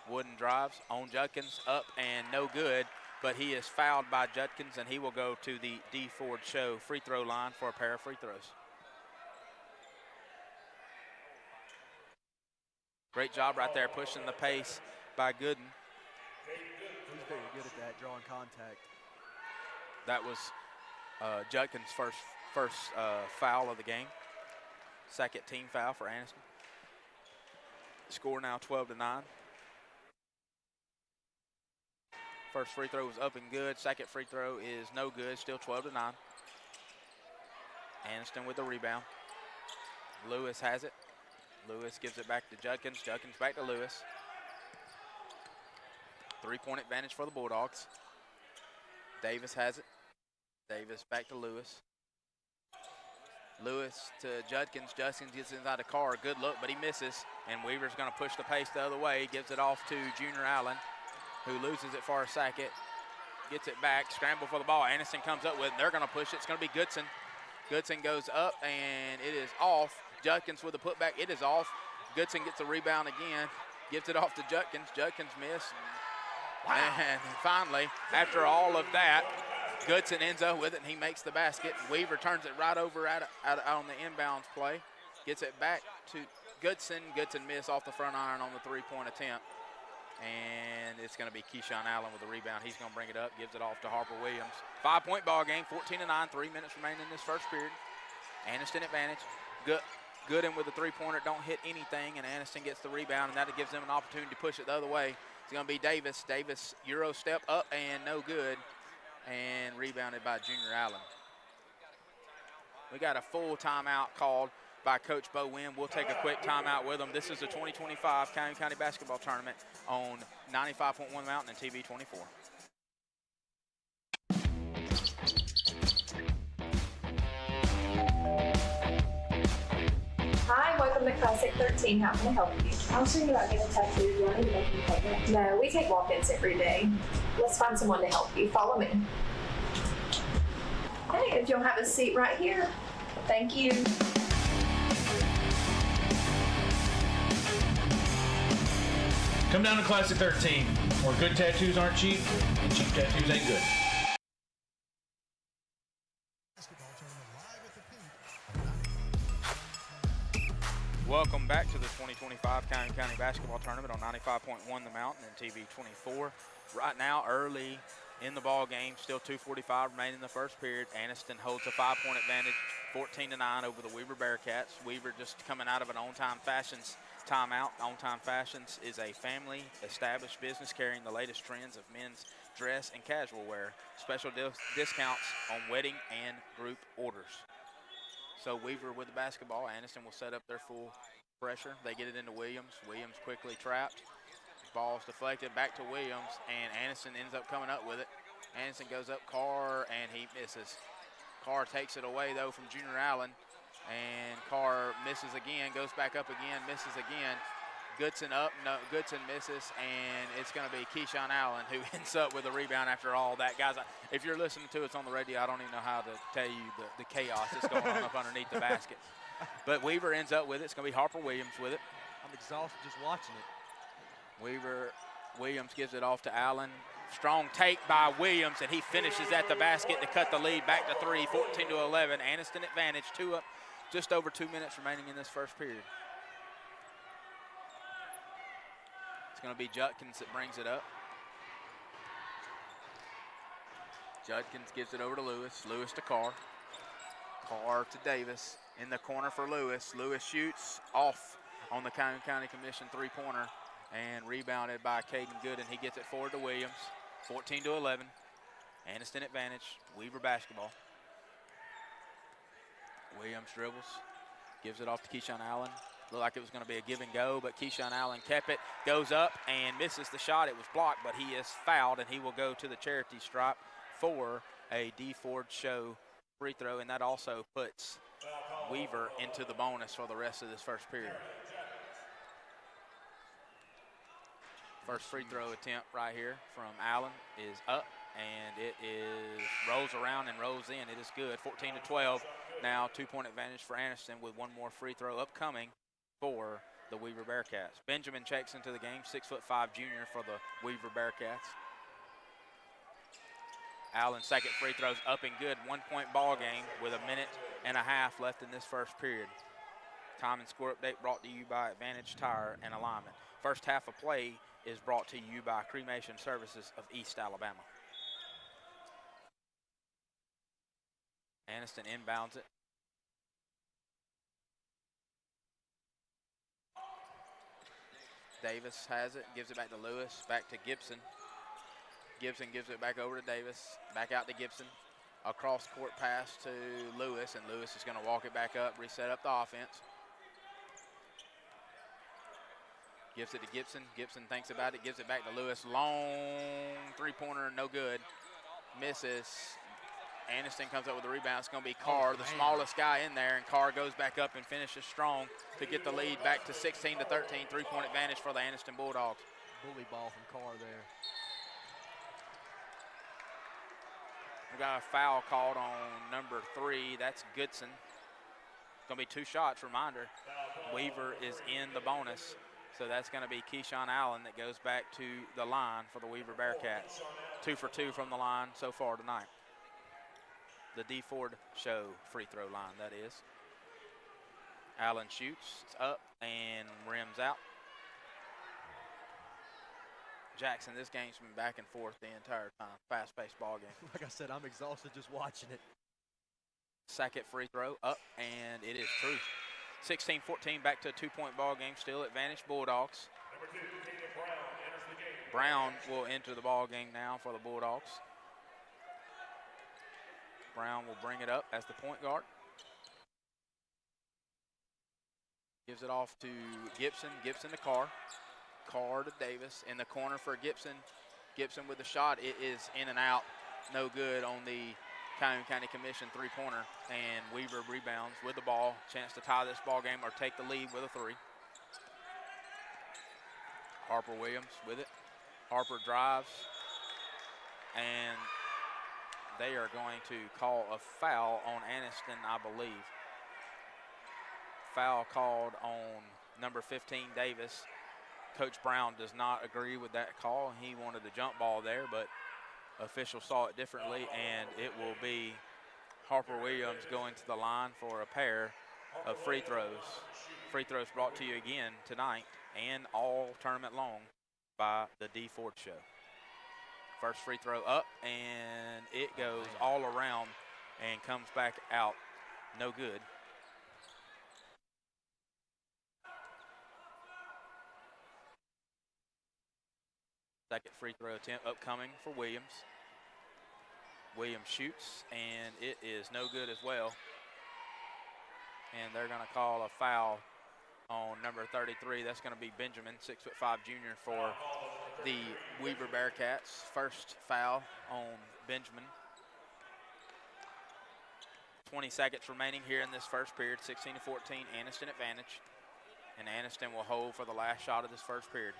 [SPEAKER 26] Wooden drives on Judkins, up and no good, but he is fouled by Judkins, and he will go to the D Ford Show free throw line for a pair of free throws. Great job right there, pushing the pace by Gooden.
[SPEAKER 27] He's very good at that, drawing contact.
[SPEAKER 26] That was Judkins' first foul of the game. Second team foul for Aniston. Score now 12-9. First free throw was up and good. Second free throw is no good. Still 12-9. Aniston with the rebound. Lewis has it. Lewis gives it back to Judkins. Judkins back to Lewis. 3-point advantage for the Bulldogs. Davis has it. Davis back to Lewis. Lewis to Judkins. Judkins gets inside the Carr. Good look, but he misses. And Weaver's going to push the pace the other way. Gives it off to Junior Allen, who loses it for a second. Gets it back. Scramble for the ball. Aniston comes up with it. They're going to push it. It's going to be Goodson. Goodson goes up, and it is off. Judkins with the putback. It is off. Goodson gets the rebound again. Gives it off to Judkins. Judkins missed. Wow. And finally, after all of that, Goodson ends up with it, and he makes the basket. Weaver turns it right over out on the inbounds play. Gets it back to Goodson. Goodson missed off the front iron on the three-point attempt. And it's going to be Keyshawn Allen with the rebound. He's going to bring it up, gives it off to Harper Williams. 5-point ball game, 14-9, 3 minutes remaining in this first period. Aniston advantage. Gooden with the three-pointer, don't hit anything, and Aniston gets the rebound, and that gives them an opportunity to push it the other way. It's going to be Davis. Davis, Euro step up and no good, and rebounded by Junior Allen. We got a full timeout called by Coach Bo Wynn. We'll take a quick timeout with them. This is the 2025 Calhoun County Basketball Tournament on 95.1 Mountain and TV 24.
[SPEAKER 1] Hi, welcome to Classic 13. How can I help you? I was thinking about getting a tattoo. Do I need to make an appointment? No, we take walk-ins every day. Let's find someone to help you. Follow me. Hey, if you'll have a seat right here. Thank you.
[SPEAKER 5] Come down to Classic 13, where good tattoos aren't cheap, and cheap tattoos ain't good.
[SPEAKER 26] Welcome back to the 2025 Calhoun County Basketball Tournament on 95.1 The Mountain and TV 24. Right now, early in the ball game, still 2:45 remaining in the first period. Aniston holds a 5-point advantage, 14-9 over the Weaver Bearcats. Weaver just coming out of an On-Time Fashions timeout. On-Time Fashions is a family established business carrying the latest trends of men's dress and casual wear. Special discounts on wedding and group orders. So Weaver with the basketball. Aniston will set up their full pressure. They get it into Williams. Williams quickly trapped. Ball's deflected back to Williams, and Aniston ends up coming up with it. Aniston goes up, Carr, and he misses. Carr takes it away, though, from Junior Allen, and Carr misses again, goes back up again, misses again. Goodson up, no, Goodson misses, and it's going to be Keyshawn Allen who ends up with a rebound after all that. Guys, if you're listening to us on the radio, I don't even know how to tell you the chaos that's going on up underneath the basket. But Weaver ends up with it. It's going to be Harper Williams with it.
[SPEAKER 27] I'm exhausted just watching it.
[SPEAKER 26] Williams gives it off to Allen. Strong take by Williams, and he finishes at the basket to cut the lead back to 3, 14-11. Aniston advantage, just over 2 minutes remaining in this first period. It's going to be Judkins that brings it up. Judkins gives it over to Lewis. Lewis to Carr. Carr to Davis. In the corner for Lewis. Lewis shoots off on the Calhoun County Commission three-pointer and rebounded by Caden Gooden. He gets it forward to Williams. 14-11. Aniston advantage. Weaver basketball. Williams dribbles. Gives it off to Keyshawn Allen. Looked like it was going to be a give and go, but Keyshawn Allen kept it, goes up and misses the shot. It was blocked, but he is fouled, and he will go to the charity stripe for a D. Ford Show free throw, and that also puts Weaver into the bonus for the rest of this first period. First free throw attempt right here from Allen is up, and it rolls around and rolls in. It is good. 14-12. Now 2-point advantage for Aniston with one more free throw upcoming for the Weaver Bearcats. Benjamin checks into the game, 6'5" junior for the Weaver Bearcats. Allen's second free throw's up and good. 1-point ball game with 1.5 minutes left in this first period. Time and score update brought to you by Advantage Tire and Alignment. First half of play is brought to you by Cremation Services of East Alabama. Aniston inbounds it. Davis has it, gives it back to Lewis, back to Gibson. Gibson gives it back over to Davis, back out to Gibson. A cross-court pass to Lewis, and Lewis is going to walk it back up, reset up the offense. Gives it to Gibson. Gibson thinks about it, gives it back to Lewis. Long three-pointer, no good. Misses. Aniston comes up with the rebound. It's going to be Carr, the smallest guy in there, and Carr goes back up and finishes strong to get the lead back to 16-13. 3-point advantage for the Aniston Bulldogs.
[SPEAKER 27] Bully ball from Carr there.
[SPEAKER 26] We got a foul called on number 3. That's Goodson. It's going to be 2 shots. Reminder, Weaver is in the bonus. So that's going to be Keyshawn Allen that goes back to the line for the Weaver Bearcats. 2 for 2 from the line so far tonight. the D. Ford Show free throw line, that is. Allen shoots, it's up and rims out. Jackson, this game's been back and forth the entire time. Fast-paced ball game.
[SPEAKER 27] Like I said, I'm exhausted just watching it.
[SPEAKER 26] Second free throw up, and it is true. 16-14, back to a 2-point ball game. Still advantage Bulldogs. Brown will enter the ball game now for the Bulldogs. Brown will bring it up as the point guard. Gives it off to Gibson. Gibson to Carr. Carr to Davis. In the corner for Gibson. Gibson with the shot. It is in and out. No good on the Calhoun County Commission three-pointer. And Weaver rebounds with the ball. Chance to tie this ball game or take the lead with a three. Harper Williams with it. Harper drives. And they are going to call a foul on Aniston, I believe. Foul called on number 15, Davis. Coach Brown does not agree with that call. He wanted the jump ball there, but officials saw it differently, and it will be Harper Williams going to the line for a pair of free throws. Free throws brought to you again tonight and all tournament long by the D. Ford Show. First free throw up, and it goes all around and comes back out. No good. Second free throw attempt upcoming for Williams. Williams shoots, and it is no good as well. And they're going to call a foul on number 33. That's going to be Benjamin, 6'5" junior for the Weaver Bearcats. First foul on Benjamin. 20 seconds remaining here in this first period. 16-14, Aniston advantage. And Aniston will hold for the last shot of this first period.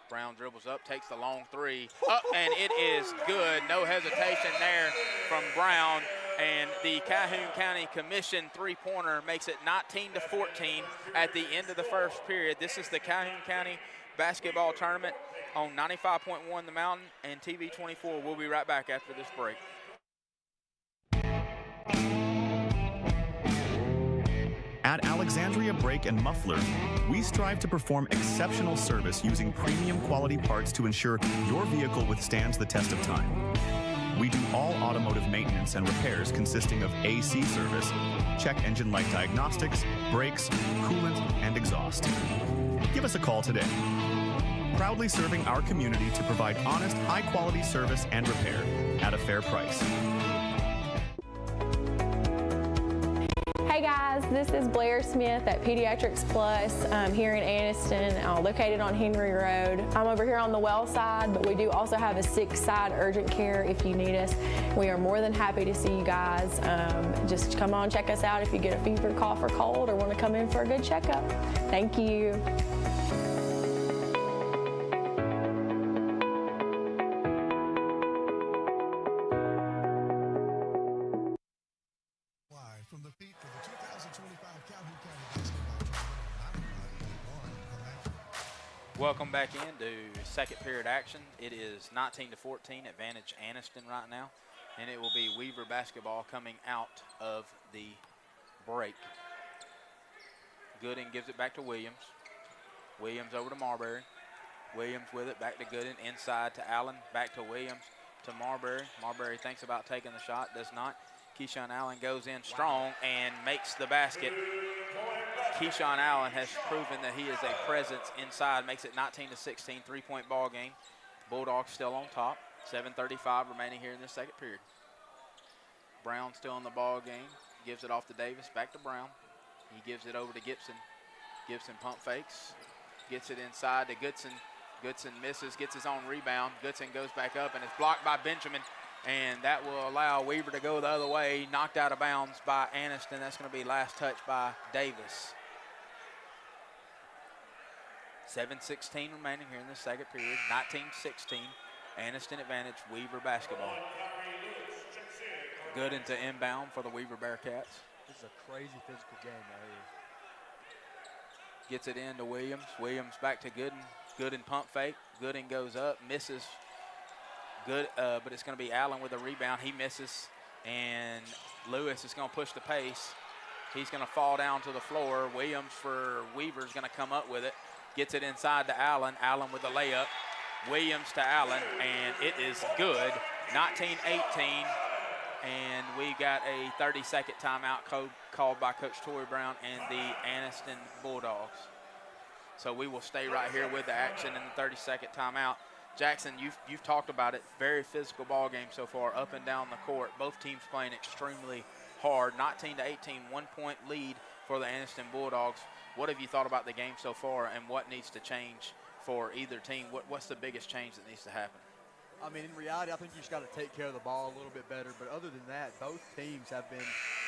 [SPEAKER 26] Brown dribbles up, takes the long three, up, and it is good. No hesitation there from Brown. And the Calhoun County Commission three-pointer makes it 19-14 at the end of the first period. This is the Calhoun County basketball tournament on 95.1 The Mountain and TV 24. We'll be right back after this break.
[SPEAKER 4] At Alexandria Brake and Muffler, we strive to perform exceptional service using premium quality parts to ensure your vehicle withstands the test of time. We do all automotive maintenance and repairs consisting of AC service, check engine light diagnostics, brakes, coolant, and exhaust. Give us a call today. Proudly serving our community to provide honest, high-quality service and repair at a fair price.
[SPEAKER 9] Hey guys, this is Blair Smith at Pediatrics Plus here in Aniston, located on Henry Road. I'm over here on the well side, but we do also have a sick side urgent care if you need us. We are more than happy to see you guys. Just come on, check us out if you get a fever, cough, or cold, or want to come in for a good checkup. Thank you.
[SPEAKER 26] Welcome back into second period action. It is 19-14, advantage Aniston right now, and it will be Weaver basketball coming out of the break. Gooden gives it back to Williams. Williams over to Marbury. Williams with it, back to Gooden, inside to Allen, back to Williams, to Marbury. Marbury thinks about taking the shot, does not. Keyshawn Allen goes in strong and makes the basket. Keyshawn Allen has proven that he is a presence inside, makes it 19-16, three-point ball game. Bulldogs still on top, 7:35 remaining here in the second period. Brown still in the ball game, gives it off to Davis, back to Brown. He gives it over to Gibson. Gibson pump fakes, gets it inside to Goodson. Goodson misses, gets his own rebound. Goodson goes back up and is blocked by Benjamin, and that will allow Weaver to go the other way, knocked out of bounds by Aniston. That's going to be last touch by Davis. 7:16 remaining here in the second period. 19-16, Aniston advantage, Weaver basketball. Good into inbound for the Weaver Bearcats.
[SPEAKER 27] This is a crazy physical game right here.
[SPEAKER 26] Gets it in to Williams. Williams back to Gooden. Gooden pump fake. Gooden goes up, misses. Good, but it's going to be Allen with a rebound. He misses, and Lewis is going to push the pace. He's going to fall down to the floor. Williams for Weaver is going to come up with it. Gets it inside to Allen. Allen with the layup. Williams to Allen, and it is good. 19-18, and we got a 30-second timeout called by Coach Torrey Brown and the Aniston Bulldogs. So we will stay right here with the action in the 30-second timeout. Jackson, you've talked about it. Very physical ball game so far, up and down the court. Both teams playing extremely hard. 19-18, 1 point lead for the Aniston Bulldogs. What have you thought about the game so far, and what needs to change for either team? What's the biggest change that needs to happen?
[SPEAKER 27] I mean, in reality, I think you just got to take care of the ball a little bit better. But other than that, both teams have been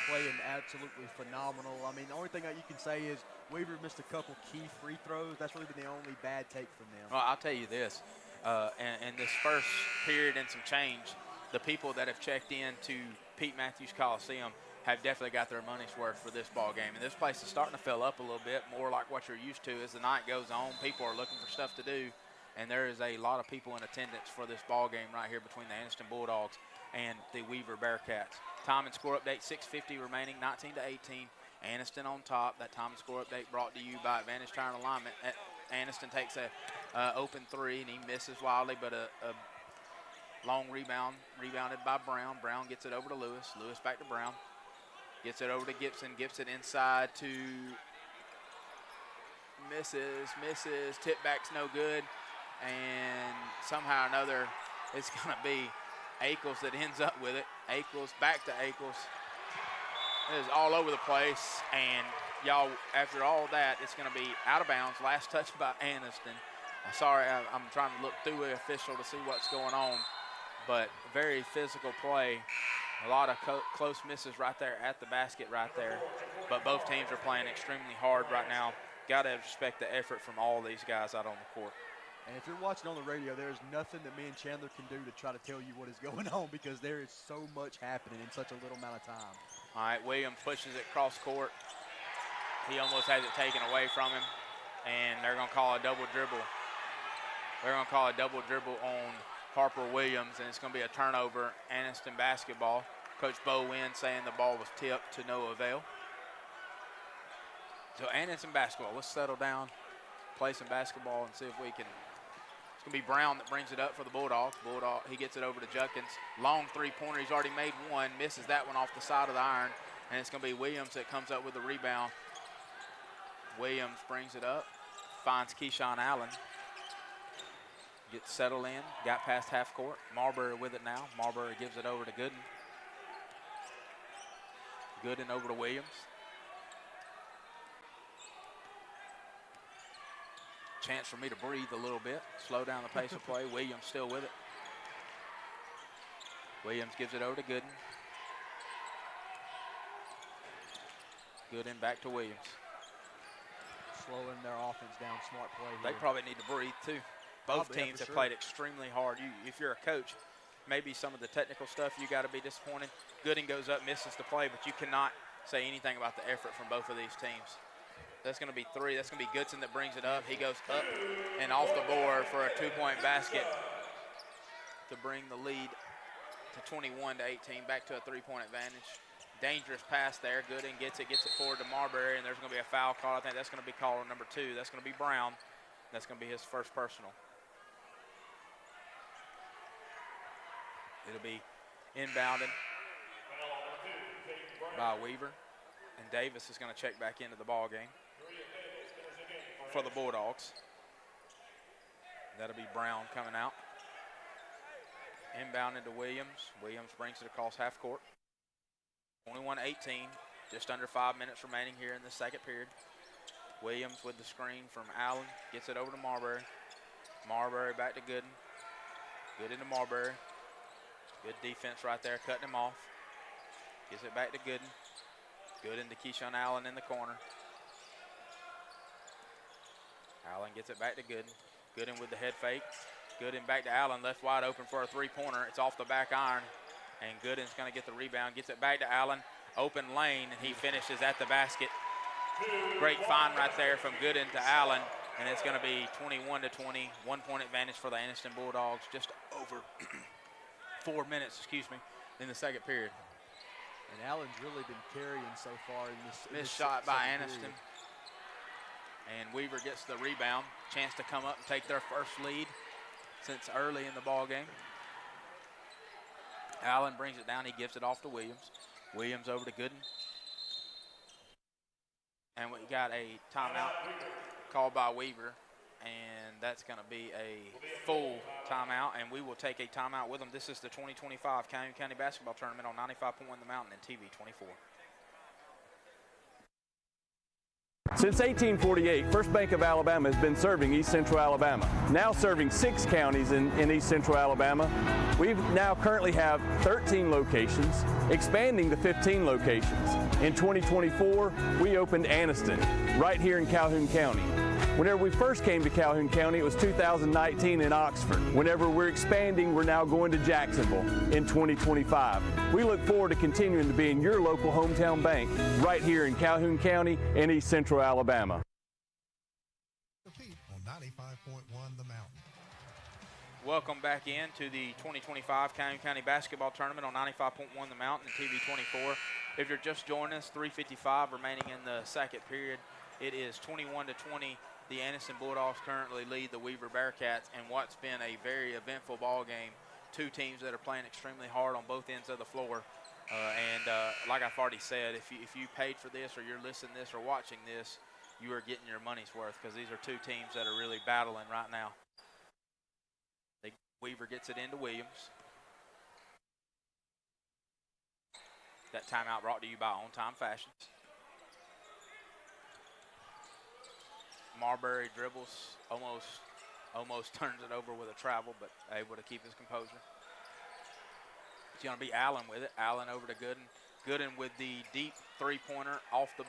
[SPEAKER 27] playing absolutely phenomenal. I mean, the only thing that you can say is Weaver missed a couple key free throws. That's really been the only bad take from them.
[SPEAKER 26] Well, I'll tell you this. In this first period and some change, the people that have checked in to Pete Matthews Coliseum have definitely got their money's worth for this ball game. And this place is starting to fill up a little bit, more like what you're used to as the night goes on. People are looking for stuff to do, and there is a lot of people in attendance for this ball game right here between the Aniston Bulldogs and the Weaver Bearcats. Time and score update, 6:50 remaining, 19-18. Aniston on top. That time and score update brought to you by Advantage Tire and Alignment. Aniston takes a open three, and he misses wildly, but a long rebounded by Brown. Brown gets it over to Lewis. Lewis back to Brown. Gets it over to Gibson. Gibson inside to misses. Tip back's no good. And somehow or another, it's going to be Ackles that ends up with it. Ackles back to Ackles. It is all over the place. And y'all, after all that, it's going to be out of bounds. Last touch by Aniston. Sorry, I'm trying to look through the official to see what's going on. But very physical play. A lot of close misses right there at the basket right there. But both teams are playing extremely hard right now. Got to respect the effort from all these guys out on the court.
[SPEAKER 27] And if you're watching on the radio, there's nothing that me and Chandler can do to try to tell you what is going on because there is so much happening in such a little amount of time.
[SPEAKER 26] All right, Williams pushes it cross court. He almost has it taken away from him, and they're going to call a double dribble. They're going to call a double dribble on Harper Williams, and it's going to be a turnover. Aniston basketball. Coach Bo Wynn saying the ball was tipped to no avail. So Aniston basketball. Let's settle down, play some basketball, and see if we can. It's going to be Brown that brings it up for the Bulldogs. He gets it over to Judkins. Long three-pointer. He's already made one. Misses that one off the side of the iron. And it's going to be Williams that comes up with the rebound. Williams brings it up. Finds Keyshawn Allen. Gets settled in. Got past half court. Marbury with it now. Marbury gives it over to Gooden. Gooden over to Williams. Chance for me to breathe a little bit, slow down the pace of play. Williams still with it. Williams gives it over to Gooden. Gooden back to Williams.
[SPEAKER 27] Slowing their offense down, smart play here.
[SPEAKER 26] They probably need to breathe too. Both teams have played extremely hard. If you're a coach, maybe some of the technical stuff you got to be disappointed. Gooden goes up, misses the play, but you cannot say anything about the effort from both of these teams. That's going to be three. That's going to be Goodson that brings it up. He goes up and off the board for a two-point basket to bring the lead to 21-18, back to a three-point advantage. Dangerous pass there. Gooden gets it forward to Marbury, and there's going to be a foul call. I think that's going to be called on number 2. That's going to be Brown. That's going to be his first personal. It'll be inbounded by Weaver, and Davis is going to check back into the ball game for the Bulldogs. That'll be Brown coming out. Inbounded to Williams. Williams brings it across half court. 21-18, just under 5 minutes remaining here in the second period. Williams with the screen from Allen, gets it over to Marbury. Marbury back to Gooden. Gooden to Marbury. Good defense right there, cutting him off. Gives it back to Gooden. Gooden to Keyshawn Allen in the corner. Allen gets it back to Gooden. Gooden with the head fake. Gooden back to Allen, left wide open for a three-pointer. It's off the back iron, and Gooden's going to get the rebound. Gets it back to Allen, open lane, and he finishes at the basket. Great find right there from Gooden to Allen. and it's going to be 21-20, 1 point advantage for the Aniston Bulldogs, just over 4 minutes, in the second period.
[SPEAKER 27] And Allen's really been carrying so far in this.
[SPEAKER 26] Missed shot by Aniston. And Weaver gets the rebound. Chance to come up and take their first lead since early in the ball game. Allen brings it down. He gives it off to Williams. Williams over to Gooden. And we got a timeout called by Weaver. And that's going to be a full timeout. And we will take a timeout with them. This is the 2025 Calhoun County Basketball Tournament on 95.1 The Mountain and TV 24.
[SPEAKER 3] Since 1848, First Bank of Alabama has been serving East Central Alabama. Now serving 6 counties in East Central Alabama. We now currently have 13 locations, expanding to 15 locations. In 2024, we opened Aniston, right here in Calhoun County. Whenever we first came to Calhoun County, it was 2019 in Oxford. Whenever we're expanding, we're now going to Jacksonville in 2025. We look forward to continuing to be in your local hometown bank right here in Calhoun County and East Central Alabama.
[SPEAKER 10] On 95.1 The Mountain.
[SPEAKER 26] Welcome back into the 2025 Calhoun County Basketball Tournament on 95.1 The Mountain and TV 24. If you're just joining us, 3:55 remaining in the second period. It is 21-20. The Aniston Bulldogs currently lead the Weaver Bearcats in what's been a very eventful ball game. 2 teams that are playing extremely hard on both ends of the floor. Like I've already said, if you paid for this or you're listening to this or watching this, you are getting your money's worth because these are 2 teams that are really battling right now. Weaver gets it into Williams. That timeout brought to you by On Time Fashions. Marbury dribbles, almost turns it over with a travel, but able to keep his composure. It's going to be Allen with it. Allen over to Gooden. Gooden with the deep 3-pointer off the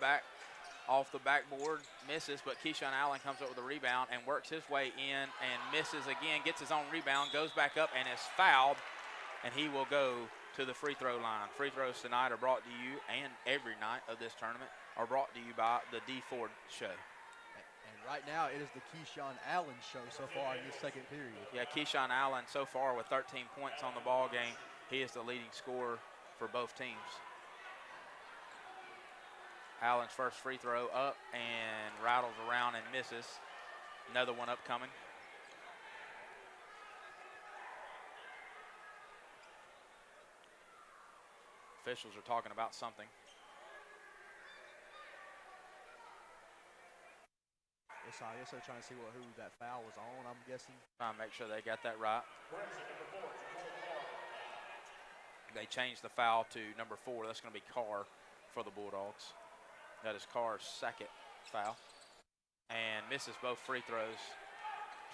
[SPEAKER 26] backboard, misses, but Keyshawn Allen comes up with a rebound and works his way in and misses again, gets his own rebound, goes back up and is fouled, and he will go to the free throw line. Free throws tonight are brought to you, and every night of this tournament, are brought to you by the D Ford Show.
[SPEAKER 27] Right now, it is the Keyshawn Allen show so far in this second period.
[SPEAKER 26] Yeah, Keyshawn Allen so far with 13 points on the ball game. He is the leading scorer for both teams. Allen's first free throw up and rattles around and misses. Another one upcoming. Officials are talking about something.
[SPEAKER 27] I guess they're trying to see who that foul was on, I'm guessing.
[SPEAKER 26] Trying to make sure they got that right. They changed the foul to number 4. That's going to be Carr for the Bulldogs. That is Carr's second foul. And misses both free throws.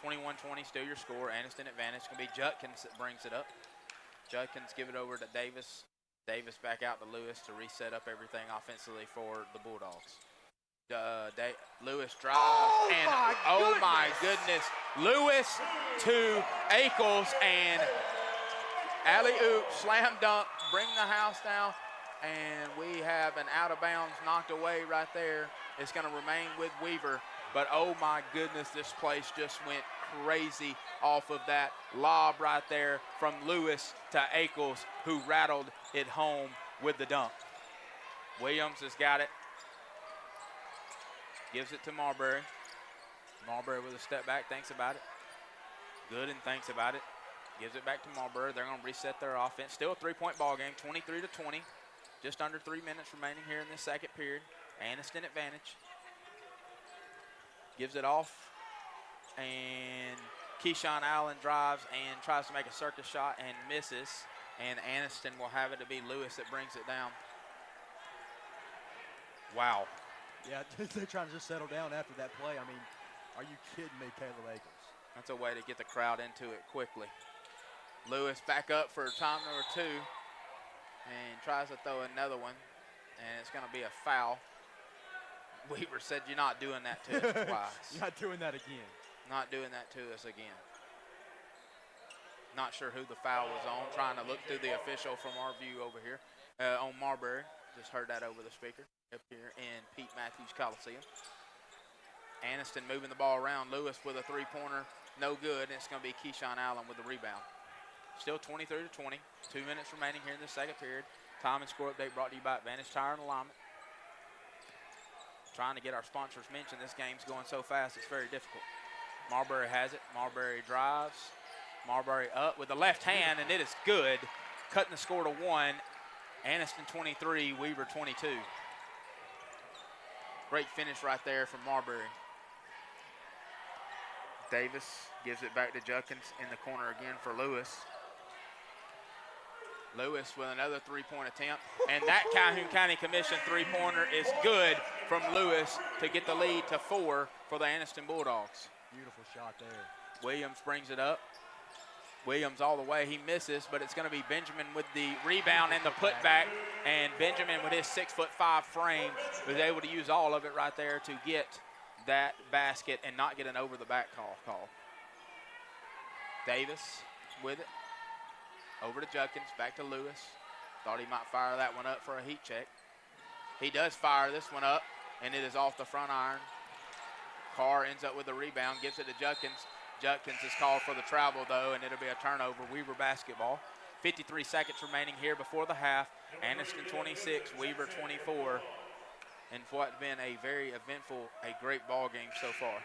[SPEAKER 26] 21-20, still your score. Aniston advantage. It's going to be Judkins that brings it up. Judkins give it over to Davis. Davis back out to Lewis to reset up everything offensively for the Bulldogs. Lewis drives, my goodness, Lewis to Ackles, and alley-oop, slam dunk, bring the house down, and we have an out of bounds knocked away right there. It's going to remain with Weaver, but oh my goodness, this place just went crazy off of that lob right there from Lewis to Ackles, who rattled it home with the dunk. Williams has got it. Gives it to Marbury. Marbury with a step back, thinks about it. Gooden thinks about it. Gives it back to Marbury. They're going to reset their offense. Still a 3-point ball game, 23-20. Just under 3 minutes remaining here in this second period. Aniston advantage. Gives it off. And Keyshawn Allen drives and tries to make a circus shot and misses. And Aniston will have it to be Lewis that brings it down. Wow.
[SPEAKER 27] Yeah, they're trying to just settle down after that play. I mean, are you kidding me, Caleb Ackles?
[SPEAKER 26] That's a way to get the crowd into it quickly. Lewis back up for time number 2 and tries to throw another one, and it's going to be a foul. Weaver said, "You're not doing that to us twice."
[SPEAKER 27] You're not doing that again.
[SPEAKER 26] Not doing that to us again. Not sure who the foul was on. Trying to look through the official from our view over here on Marbury. Just heard that over the speaker up here in Pete Matthews Coliseum. Aniston moving the ball around. Lewis with a three-pointer, no good, and it's going to be Keyshawn Allen with the rebound. Still 23-20, 2 minutes remaining here in the second period. Time and score update brought to you by Advantage Tire and Alignment. Trying to get our sponsors mentioned. This game's going so fast, it's very difficult. Marbury has it. Marbury drives. Marbury up with the left hand, and it is good. Cutting the score to 1. Aniston 23, Weaver 22. Great finish right there from Marbury. Davis gives it back to Judkins in the corner again for Lewis. Lewis with another three-point attempt. And that Calhoun County Commission three-pointer is good from Lewis to get the lead to 4 for the Aniston Bulldogs.
[SPEAKER 27] Beautiful shot there.
[SPEAKER 26] Williams brings it up. Williams all the way. He misses, but it's going to be Benjamin with the rebound and the putback. And Benjamin with his 6'5" frame was able to use all of it right there to get that basket and not get an over-the-back call. Davis with it. Over to Judkins, back to Lewis. Thought he might fire that one up for a heat check. He does fire this one up, and it is off the front iron. Carr ends up with the rebound, gives it to Judkins. Judkins is called for the travel, though, and it'll be a turnover. Weaver basketball. 53 seconds remaining here before the half. Aniston 26, Weaver 24. And for what's been a very eventful, a great ball game so far.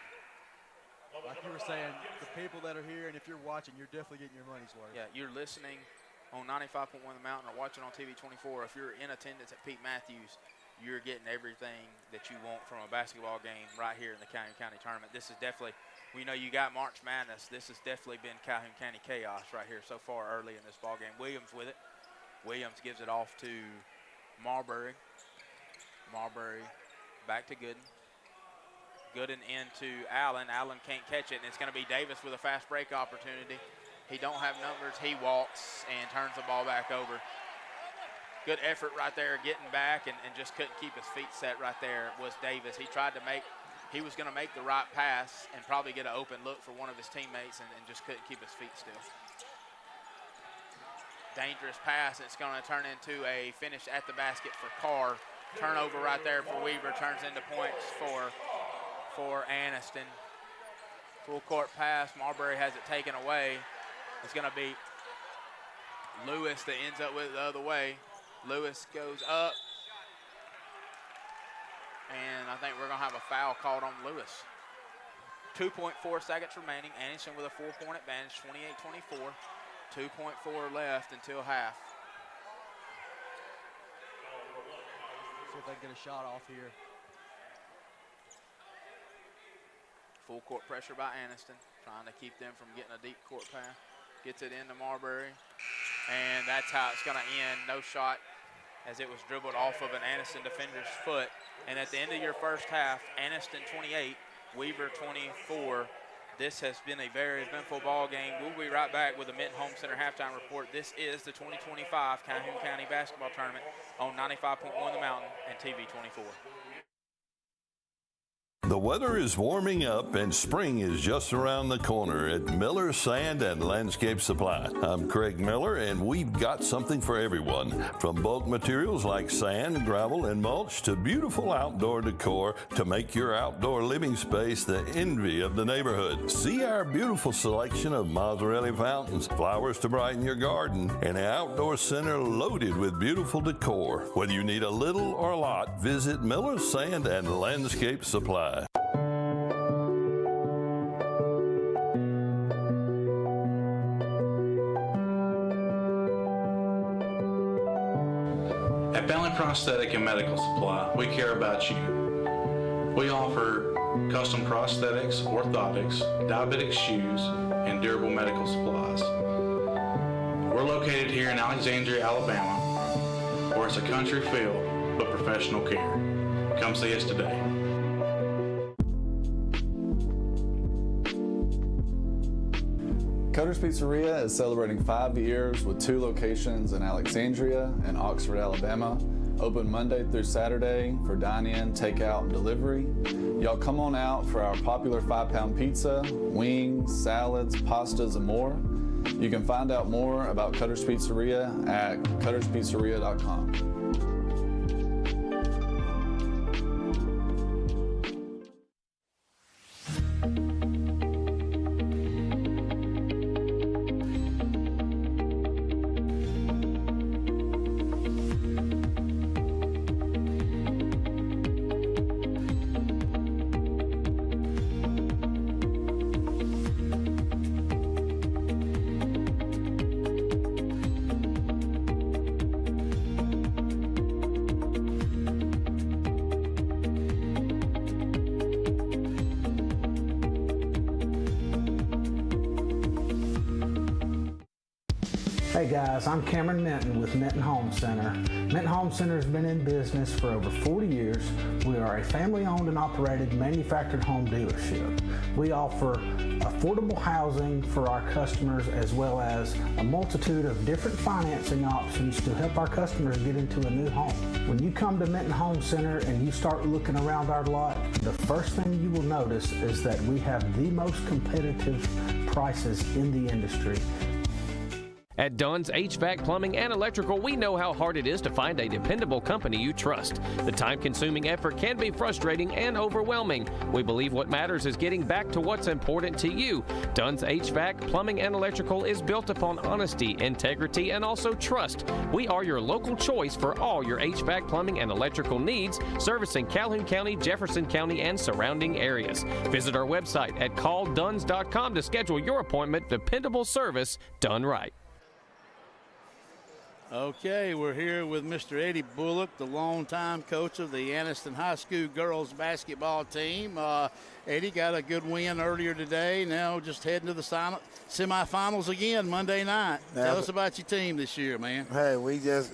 [SPEAKER 27] Like you were saying, the people that are here, and if you're watching, you're definitely getting your money's worth.
[SPEAKER 26] Yeah, you're listening on 95.1 The Mountain or watching on TV 24. If you're in attendance at Pete Matthews, you're getting everything that you want from a basketball game right here in the Calhoun County Tournament. This is definitely, we know you got March Madness. This has definitely been Calhoun County chaos right here so far early in this ball game. Williams with it. Williams gives it off to Marbury. Marbury back to Gooden. Gooden into Allen. Allen can't catch it, and it's going to be Davis with a fast break opportunity. He don't have numbers. He walks and turns the ball back over. Good effort right there getting back and just couldn't keep his feet set right there was Davis. He tried to make, he was going to make the right pass and probably get an open look for one of his teammates and just couldn't keep his feet still. Dangerous pass, and it's going to turn into a finish at the basket for Carr. Turnover right there for Weaver, turns into points for Aniston. Full court pass, Marbury has it taken away. It's going to be Lewis that ends up with it the other way. Lewis goes up, and I think we're going to have a foul called on Lewis. 2.4 seconds remaining. Aniston with a 4-point advantage, 28-24. 2.4 left until half.
[SPEAKER 27] See if they can get a shot off here.
[SPEAKER 26] Full court pressure by Aniston, trying to keep them from getting a deep court pass. Gets it into Marbury, and that's how it's going to end. No shot as it was dribbled off of an Aniston defender's foot. And at the end of your first half, Aniston 28, Weaver 24. This has been a very eventful ball game. We'll be right back with the Minton Home Center halftime report. This is the 2025 Calhoun County Basketball Tournament on 95.1 The Mountain and TV 24.
[SPEAKER 11] The weather is warming up and spring is just around the corner at Miller Sand and Landscape Supply. I'm Craig Miller, and we've got something for everyone. From bulk materials like sand, gravel, and mulch to beautiful outdoor decor to make your outdoor living space the envy of the neighborhood. See our beautiful selection of Mazzarelli fountains, flowers to brighten your garden, and an outdoor center loaded with beautiful decor. Whether you need a little or a lot, visit Miller Sand and Landscape Supply.
[SPEAKER 12] At Bentley Prosthetic and Medical Supply, we care about you. We offer custom prosthetics, orthotics, diabetic shoes, and durable medical supplies. We're located here in Alexandria, Alabama, where it's a country feel but professional care. Come see us today.
[SPEAKER 13] Cutter's Pizzeria is celebrating 5 years with 2 locations in Alexandria and Oxford, Alabama. Open Monday through Saturday for dine-in, takeout, and delivery. Y'all come on out for our popular 5-pound pizza, wings, salads, pastas, and more. You can find out more about Cutter's Pizzeria at cutterspizzeria.com.
[SPEAKER 6] Hey guys, I'm Cameron Minton with Minton Home Center. Minton Home Center has been in business for over 40 years. We are a family-owned and operated manufactured home dealership. We offer affordable housing for our customers as well as a multitude of different financing options to help our customers get into a new home. When you come to Minton Home Center and you start looking around our lot, the first thing you will notice is that we have the most competitive prices in the industry.
[SPEAKER 18] At Dunn's HVAC, Plumbing, and Electrical, we know how hard it is to find a dependable company you trust. The time-consuming effort can be frustrating and overwhelming. We believe what matters is getting back to what's important to you. Dunn's HVAC, Plumbing, and Electrical is built upon honesty, integrity, and also trust. We are your local choice for all your HVAC, plumbing, and electrical needs, servicing Calhoun County, Jefferson County, and surrounding areas. Visit our website at callduns.com to schedule your appointment. Dependable service done right.
[SPEAKER 19] Okay, we're here with Mr. Eddie Bullock, the longtime coach of the Aniston High School girls basketball team. Eddie got a good win earlier today. Now just heading to the semifinals again Monday night. Tell us about your team this year, man.
[SPEAKER 22] Hey, we just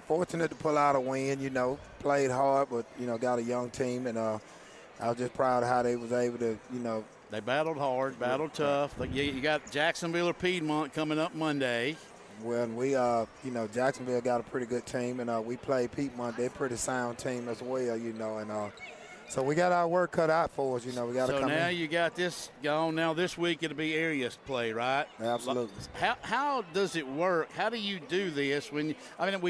[SPEAKER 22] fortunate to pull out a win. Played hard, but got a young team, and I was just proud of how they was able to,
[SPEAKER 19] They battled hard, battled tough. You got Jacksonville or Piedmont coming up Monday.
[SPEAKER 22] Well, we, Jacksonville got a pretty good team, and we played Piedmont. They're a pretty sound team as well, and so we got our work cut out for us. We got to come in.
[SPEAKER 19] So now you got this going. Now this week it'll be area play, right?
[SPEAKER 22] Absolutely.
[SPEAKER 19] How does it work? How do you do this? We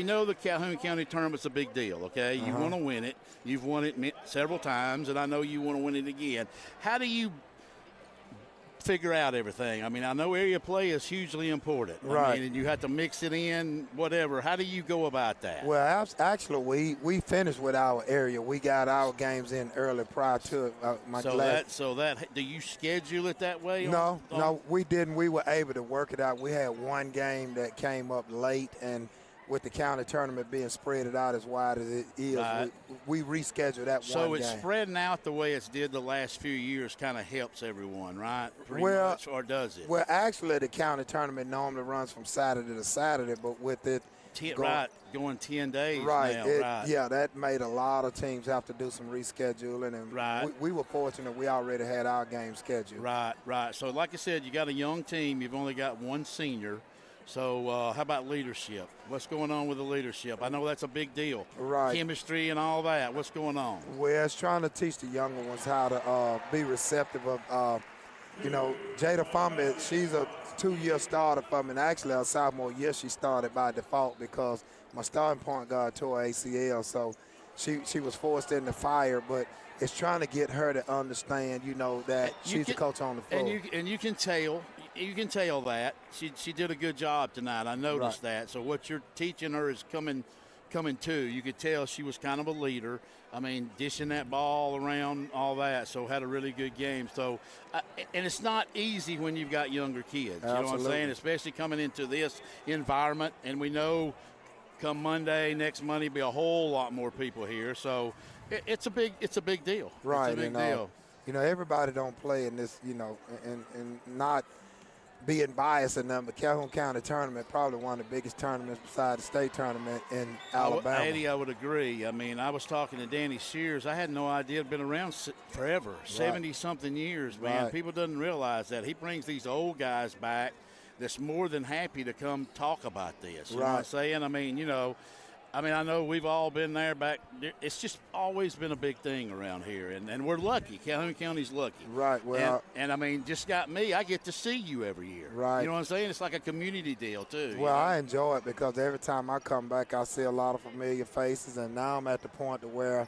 [SPEAKER 19] know the Calhoun County tournament's a big deal, okay? You want to win it. You've won it several times, and I know you want to win it again. How do you figure out everything? I know area play is hugely important.
[SPEAKER 22] Right.
[SPEAKER 19] And you have to mix it in, whatever. How do you go about that?
[SPEAKER 22] Well, actually, we finished with our area. We got our games in early prior to it.
[SPEAKER 19] Do you schedule it that way?
[SPEAKER 22] No, we didn't. We were able to work it out. We had one game that came up late, and with the county tournament being spread out as wide as it is,
[SPEAKER 19] right,
[SPEAKER 22] we rescheduled that one game.
[SPEAKER 19] So it's spreading out the way it's did the last few years kind of helps everyone, right? Pretty much, or does it?
[SPEAKER 22] Well, actually, the county tournament normally runs from Saturday to Saturday, but with it
[SPEAKER 19] going 10 days
[SPEAKER 22] right,
[SPEAKER 19] now, right.
[SPEAKER 22] Yeah, that made a lot of teams have to do some rescheduling, and
[SPEAKER 19] right,
[SPEAKER 22] we were fortunate we already had our game scheduled.
[SPEAKER 19] Right. So like I said, you got a young team. You've only got one senior. So how about leadership? What's going on with the leadership? I know that's a big deal.
[SPEAKER 22] Right.
[SPEAKER 19] Chemistry and all that. What's going on?
[SPEAKER 22] Well, it's trying to teach the younger ones how to be receptive of, Jada Fumby, she's a 2-year starter for me. And actually, her sophomore year, she started by default because my starting point guard tore ACL. So she was forced in the fire, but it's trying to get her to understand, that she's the coach on the floor.
[SPEAKER 19] And you can tell. You can tell that she did a good job tonight. I noticed that. So what you're teaching her is coming to. You could tell she was kind of a leader. Dishing that ball around, all that. So had a really good game. So, and it's not easy when you've got younger kids.
[SPEAKER 22] Absolutely.
[SPEAKER 19] You know what I'm saying? Especially coming into this environment. And we know come Monday, next Monday, be a whole lot more people here. So it's a big deal.
[SPEAKER 22] Right.
[SPEAKER 19] It's a big deal.
[SPEAKER 22] Everybody don't play in this, and not being biased in them, but Calhoun County tournament, probably one of the biggest tournaments besides the state tournament in Alabama.
[SPEAKER 19] Eddie, I would agree. I was talking to Danny Shears. I had no idea it had been around forever, 70-something years, man.
[SPEAKER 22] Right.
[SPEAKER 19] People doesn't realize that. He brings these old guys back that's more than happy to come talk about this. You know what I'm saying? I know we've all been there back. It's just always been a big thing around here, and we're lucky. Calhoun County's lucky.
[SPEAKER 22] Right. Well,
[SPEAKER 19] and just got me. I get to see you every year.
[SPEAKER 22] Right.
[SPEAKER 19] You know what I'm saying? It's like a community deal too.
[SPEAKER 22] Well, I enjoy it because every time I come back, I see a lot of familiar faces, and now I'm at the point to where,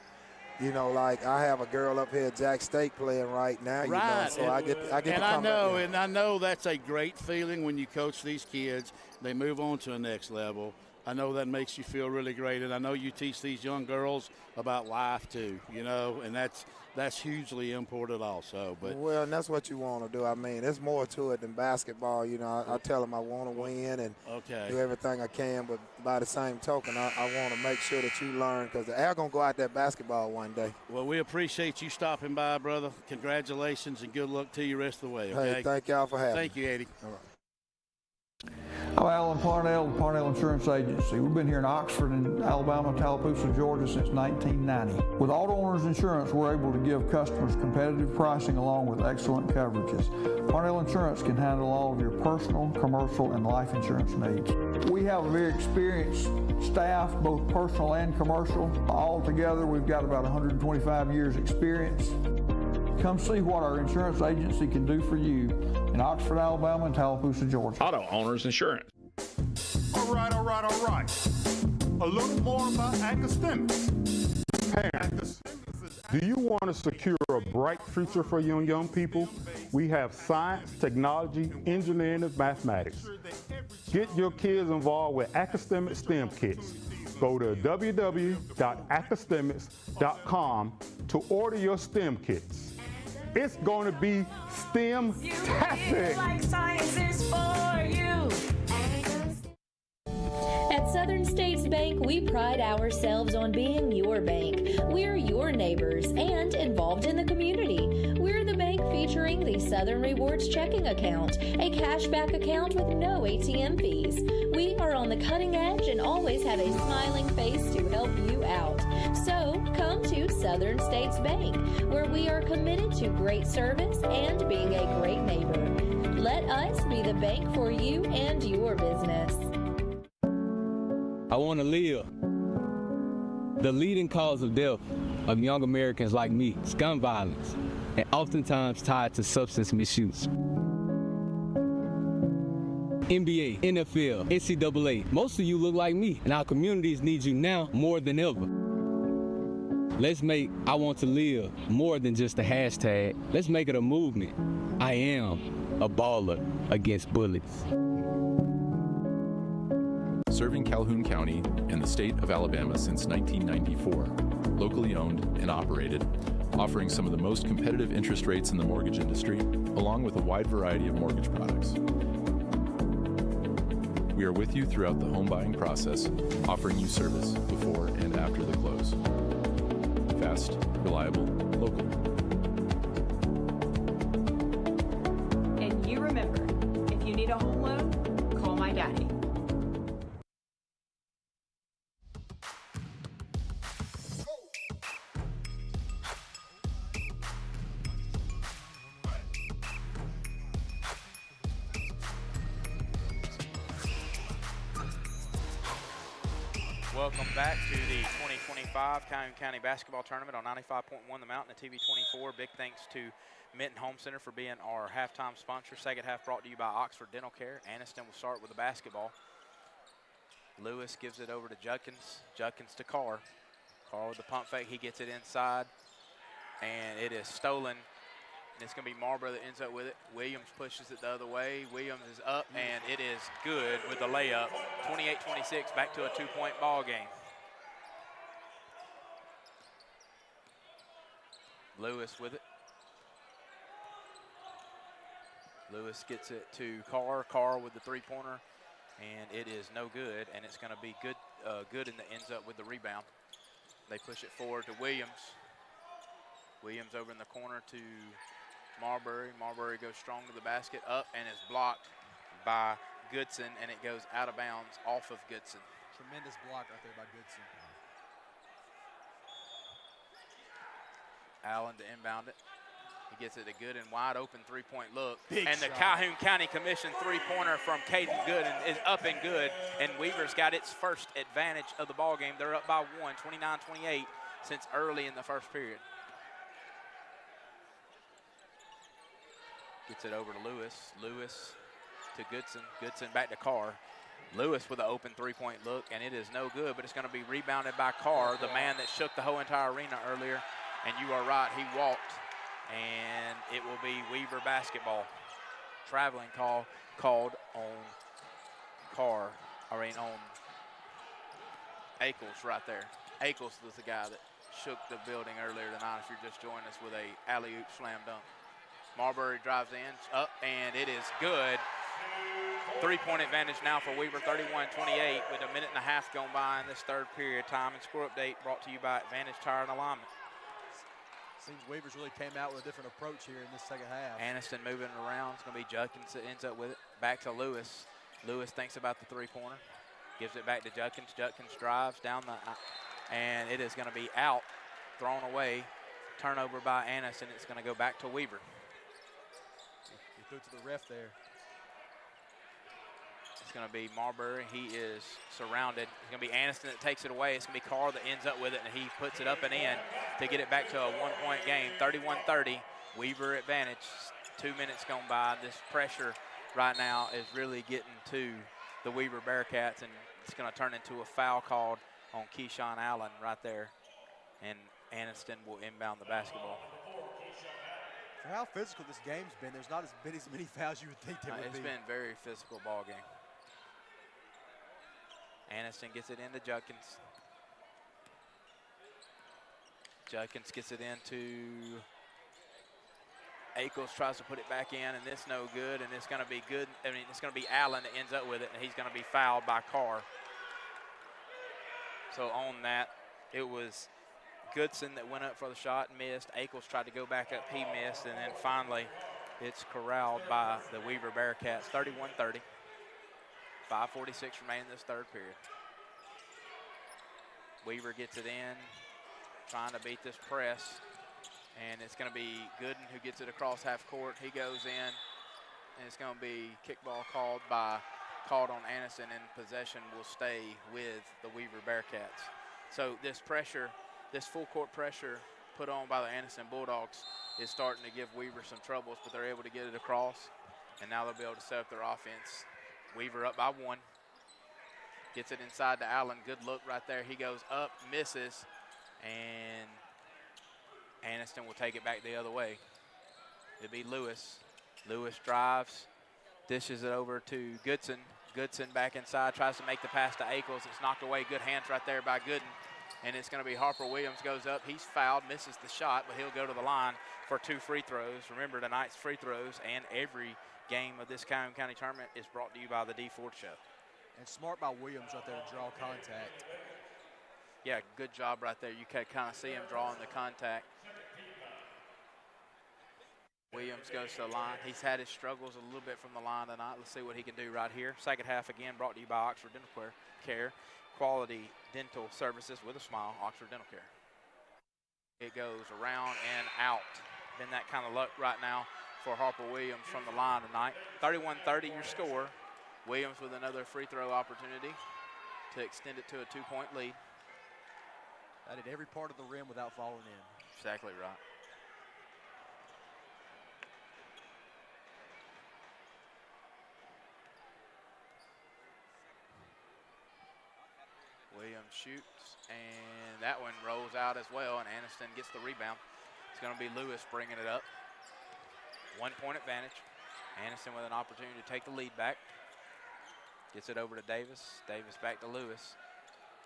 [SPEAKER 22] I have a girl up here at Jack State playing right now.
[SPEAKER 19] Right.
[SPEAKER 22] So I get to come
[SPEAKER 19] back. And I know that's a great feeling when you coach these kids. They move on to the next level. I know that makes you feel really great, and I know you teach these young girls about life too, and that's hugely important also. But
[SPEAKER 22] well, and that's what you want to do. There's more to it than basketball. I tell them I want to win and do everything I can, but by the same token, I want to make sure that you learn because they're going to go out there basketball one day.
[SPEAKER 19] Well, we appreciate you stopping by, brother. Congratulations and good luck to you the rest of the way. Okay?
[SPEAKER 22] Hey, thank y'all for having me.
[SPEAKER 19] Thank you, Eddie.
[SPEAKER 22] All right.
[SPEAKER 2] I'm Alan Parnell, with Parnell Insurance Agency. We've been here in Oxford and Alabama, Tallapoosa, Georgia since 1990. With Auto Owners Insurance, we're able to give customers competitive pricing along with excellent coverages. Parnell Insurance can handle all of your personal, commercial, and life insurance needs. We have a very experienced staff, both personal and commercial. All together, we've got about 125 years experience. Come see what our insurance agency can do for you in Oxford, Alabama, and Tallapoosa, Georgia.
[SPEAKER 14] Auto Owners Insurance.
[SPEAKER 10] All right. A little more about academics. Parents, do you want to secure a bright future for young people? We have science, technology, engineering, and mathematics. Get your kids involved with academic STEM kits. Go to www.academics.com to order your STEM kits. It's going to be STEM-tastic.
[SPEAKER 15] Like science is for you. At Southern States Bank, we pride ourselves on being your bank. We're your neighbors and involved in the community. We're the bank featuring the Southern Rewards checking account, a cashback account with no ATM fees. We are on the cutting edge and always have a smiling face to help you out. So come to Southern States Bank, where we are committed to great service and being a great neighbor. Let us be the bank for you and your business.
[SPEAKER 16] I want to live. The leading cause of death of young Americans like me is gun violence, and oftentimes tied to substance misuse. NBA, NFL, NCAA, most of you look like me, and our communities need you now more than ever. Let's make I Want to Live more than just a hashtag. Let's make it a movement. I am a baller against bullets.
[SPEAKER 23] Serving Calhoun County and the state of Alabama since 1994, locally owned and operated, offering some of the most competitive interest rates in the mortgage industry, along with a wide variety of mortgage products. We are with you throughout the home buying process, offering you service before and after the close. Fast, reliable, local.
[SPEAKER 24] And you remember, if you need a home loan, call my daddy.
[SPEAKER 26] Welcome back to the 2025 Calhoun County Basketball Tournament on 95.1 The Mountain at TV 24. Big thanks to Minton Home Center for being our halftime sponsor. Second half brought to you by Oxford Dental Care. Aniston will start with the basketball. Lewis gives it over to Judkins. Judkins to Carr. Carr with the pump fake. He gets it inside, and it is stolen. And it's going to be Marlboro that ends up with it. Williams pushes it the other way. Williams is up, and it is good with the layup. 28-26, back to a two-point ball game. Lewis with it. Lewis gets it to Carr. Carr with the three-pointer, and it is no good, and it's going to be good, and that ends up with the rebound. They push it forward to Williams. Williams over in the corner to Marbury. Marbury goes strong to the basket, up, and is blocked by Goodson, and it goes out of bounds off of Goodson.
[SPEAKER 27] Tremendous block right there by Goodson.
[SPEAKER 26] Allen to inbound it. He gets it a good and wide open three-point look.
[SPEAKER 27] Big
[SPEAKER 26] and the
[SPEAKER 27] shot.
[SPEAKER 26] Calhoun County Commission three-pointer from Caden Gooden is up and good, and Weaver's got its first advantage of the ball game. They're up by one, 29-28, since early in the first period. Gets it over to Lewis. Lewis to Goodson. Goodson back to Carr. Lewis with an open three-point look, and it is no good, but it's going to be rebounded by Carr, the man that shook the whole entire arena earlier. And you are right, he walked, and it will be Weaver basketball. Traveling call called on Carr, on Ackles right there. Ackles was the guy that shook the building earlier tonight, if you're just joining us, with a alley-oop slam dunk. Marbury drives in, up, and it is good. Three-point advantage now for Weaver, 31-28, with a minute and a half gone by in this third period. Time and score update brought to you by Advantage Tire and Alignment.
[SPEAKER 27] Seems Weaver's really came out with a different approach here in this second half.
[SPEAKER 26] Aniston moving it around. It's going to be Judkins that ends up with it. Back to Lewis. Lewis thinks about the three-pointer, gives it back to Judkins. Judkins drives down and it is going to be out, thrown away, turnover by Aniston. It's going to go back to Weaver.
[SPEAKER 27] He threw to the ref there.
[SPEAKER 26] It's going to be Marbury. He is surrounded. It's going to be Aniston that takes it away. It's going to be Carr that ends up with it, and he puts it up and in to get it back to a one-point game, 31-30. Weaver advantage. 2 minutes gone by. This pressure right now is really getting to the Weaver Bearcats, and it's going to turn into a foul called on Keyshawn Allen right there, and Aniston will inbound the basketball.
[SPEAKER 27] For how physical this game's been, there's not been as many fouls you would think there would be.
[SPEAKER 26] It's been a very physical ball game. Aniston gets it into Judkins. Judkins gets it into Akles, tries to put it back in, and it's no good, and it's going to be good. I mean, it's going to be Allen that ends up with it, and he's going to be fouled by Carr. So on that, it was Goodson that went up for the shot and missed. Akles tried to go back up, he missed, and then finally it's corralled by the Weaver Bearcats, 31-30. 5:46 remaining in this third period. Weaver gets it in, trying to beat this press. And it's going to be Gooden who gets it across half court. He goes in, and it's going to be kickball called on Aniston, and possession will stay with the Weaver Bearcats. So this pressure, this full court pressure put on by the Aniston Bulldogs is starting to give Weaver some troubles, but they're able to get it across, and now they'll be able to set up their offense. Weaver up by 1. Gets it inside to Allen. Good look right there. He goes up, misses, and Aniston will take it back the other way. It'll be Lewis. Lewis drives, dishes it over to Goodson. Goodson back inside, tries to make the pass to Akles. It's knocked away. Good hands right there by Gooden. And it's going to be Harper Williams goes up. He's fouled, misses the shot, but he'll go to the line for 2 free throws. Remember, tonight's free throws and every game of this Calhoun County tournament is brought to you by the D Ford Show.
[SPEAKER 27] And smart by Williams right there to draw contact.
[SPEAKER 26] Yeah, good job right there. You can kind of see him drawing the contact. Williams goes to the line. He's had his struggles a little bit from the line tonight. Let's see what he can do right here. Second half again brought to you by Oxford Dental Care. Quality dental services with a smile, Oxford Dental Care. It goes around and out. Been that kind of luck right now for Harper Williams from the line tonight. 31-30 your score. Williams with another free throw opportunity to extend it to a 2-point lead.
[SPEAKER 27] That hit every part of the rim without falling in.
[SPEAKER 26] Exactly right. Williams shoots, and that one rolls out as well, and Aniston gets the rebound. It's going to be Lewis bringing it up. 1-point advantage. Aniston with an opportunity to take the lead back. Gets it over to Davis. Davis back to Lewis.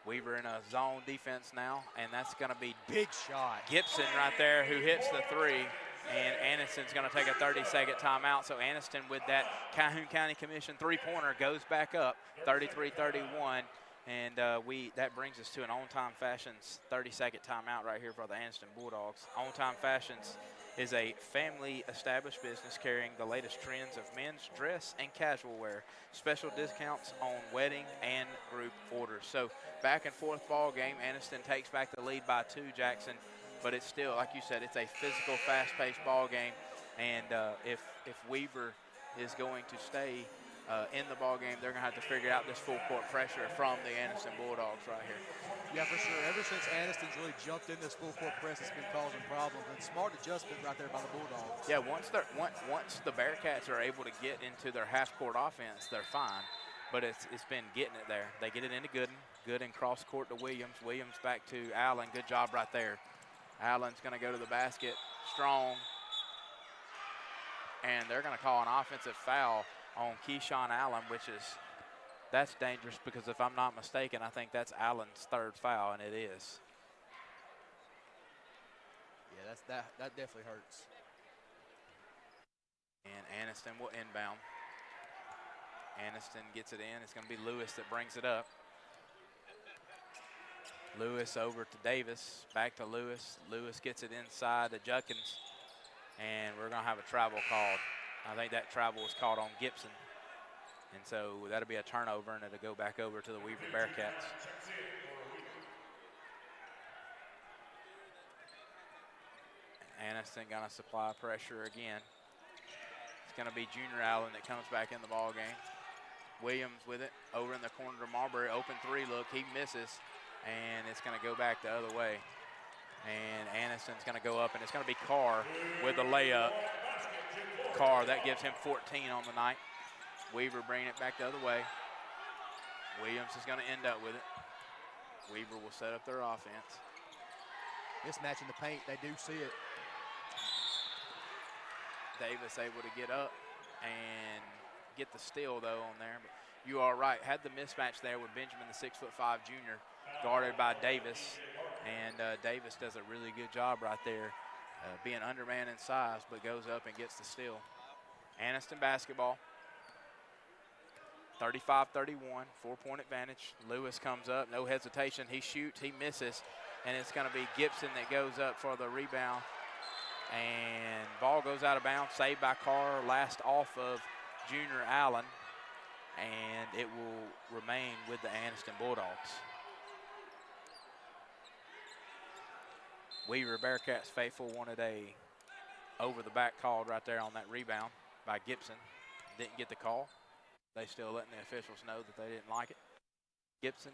[SPEAKER 26] Weaver in a zone defense now, and that's going to be
[SPEAKER 27] big shot.
[SPEAKER 26] Gibson right there who hits the 3, and Aniston's going to take a 30-second timeout. So Aniston with that Calhoun County Commission three-pointer goes back up, 33-31. And that brings us to an On-Time Fashions 30-second timeout right here for the Aniston Bulldogs. On-Time Fashions is a family-established business carrying the latest trends of men's dress and casual wear. Special discounts on wedding and group orders. So back and forth ball game. Aniston takes back the lead by 2, Jackson. But it's still, like you said, it's a physical, fast-paced ball game. And if Weaver is going to stay in the ball game, they're going to have to figure out this full court pressure from the Aniston Bulldogs right here.
[SPEAKER 27] Yeah, for sure. Ever since Aniston's really jumped in this full court press, it's been causing problems. And smart adjustment right there by the Bulldogs.
[SPEAKER 26] Yeah, once the Bearcats are able to get into their half court offense, they're fine. But it's been getting it there. They get it into Gooden. Gooden cross court to Williams. Williams back to Allen. Good job right there. Allen's going to go to the basket. Strong. And they're going to call an offensive foul on Keyshawn Allen, that's dangerous because if I'm not mistaken, I think that's Allen's 3rd foul, and it is.
[SPEAKER 27] Yeah, that definitely hurts.
[SPEAKER 26] And Aniston will inbound. Aniston gets it in. It's going to be Lewis that brings it up. Lewis over to Davis, back to Lewis. Lewis gets it inside to Judkins, and we're going to have a travel called. I think that travel was called on Gibson. And so that'll be a turnover, and it'll go back over to the Weaver Bearcats. Aniston gonna supply pressure again. It's gonna be Junior Allen that comes back in the ball game. Williams with it, over in the corner to Marbury, open three look, he misses, and it's gonna go back the other way. And Aniston's gonna go up, and it's gonna be Carr with the layup. Carr, that gives him 14 on the night. Weaver bringing it back the other way. Williams is gonna end up with it. Weaver will set up their offense.
[SPEAKER 27] Mismatch in the paint, they do see it.
[SPEAKER 26] Davis able to get up and get the steal though on there. But you are right, had the mismatch there with Benjamin, the 6'5" junior, guarded by Davis. And Davis does a really good job right there, being undermanned in size, but goes up and gets the steal. Aniston basketball. 35-31, 4-point advantage. Lewis comes up, no hesitation. He shoots, he misses, and it's going to be Gibson that goes up for the rebound. And ball goes out of bounds, saved by Carr, last off of Junior Allen, and it will remain with the Aniston Bulldogs. Weaver Bearcats faithful wanted a over the back called right there on that rebound by Gibson. Didn't get the call. They still letting the officials know that they didn't like it. Gibson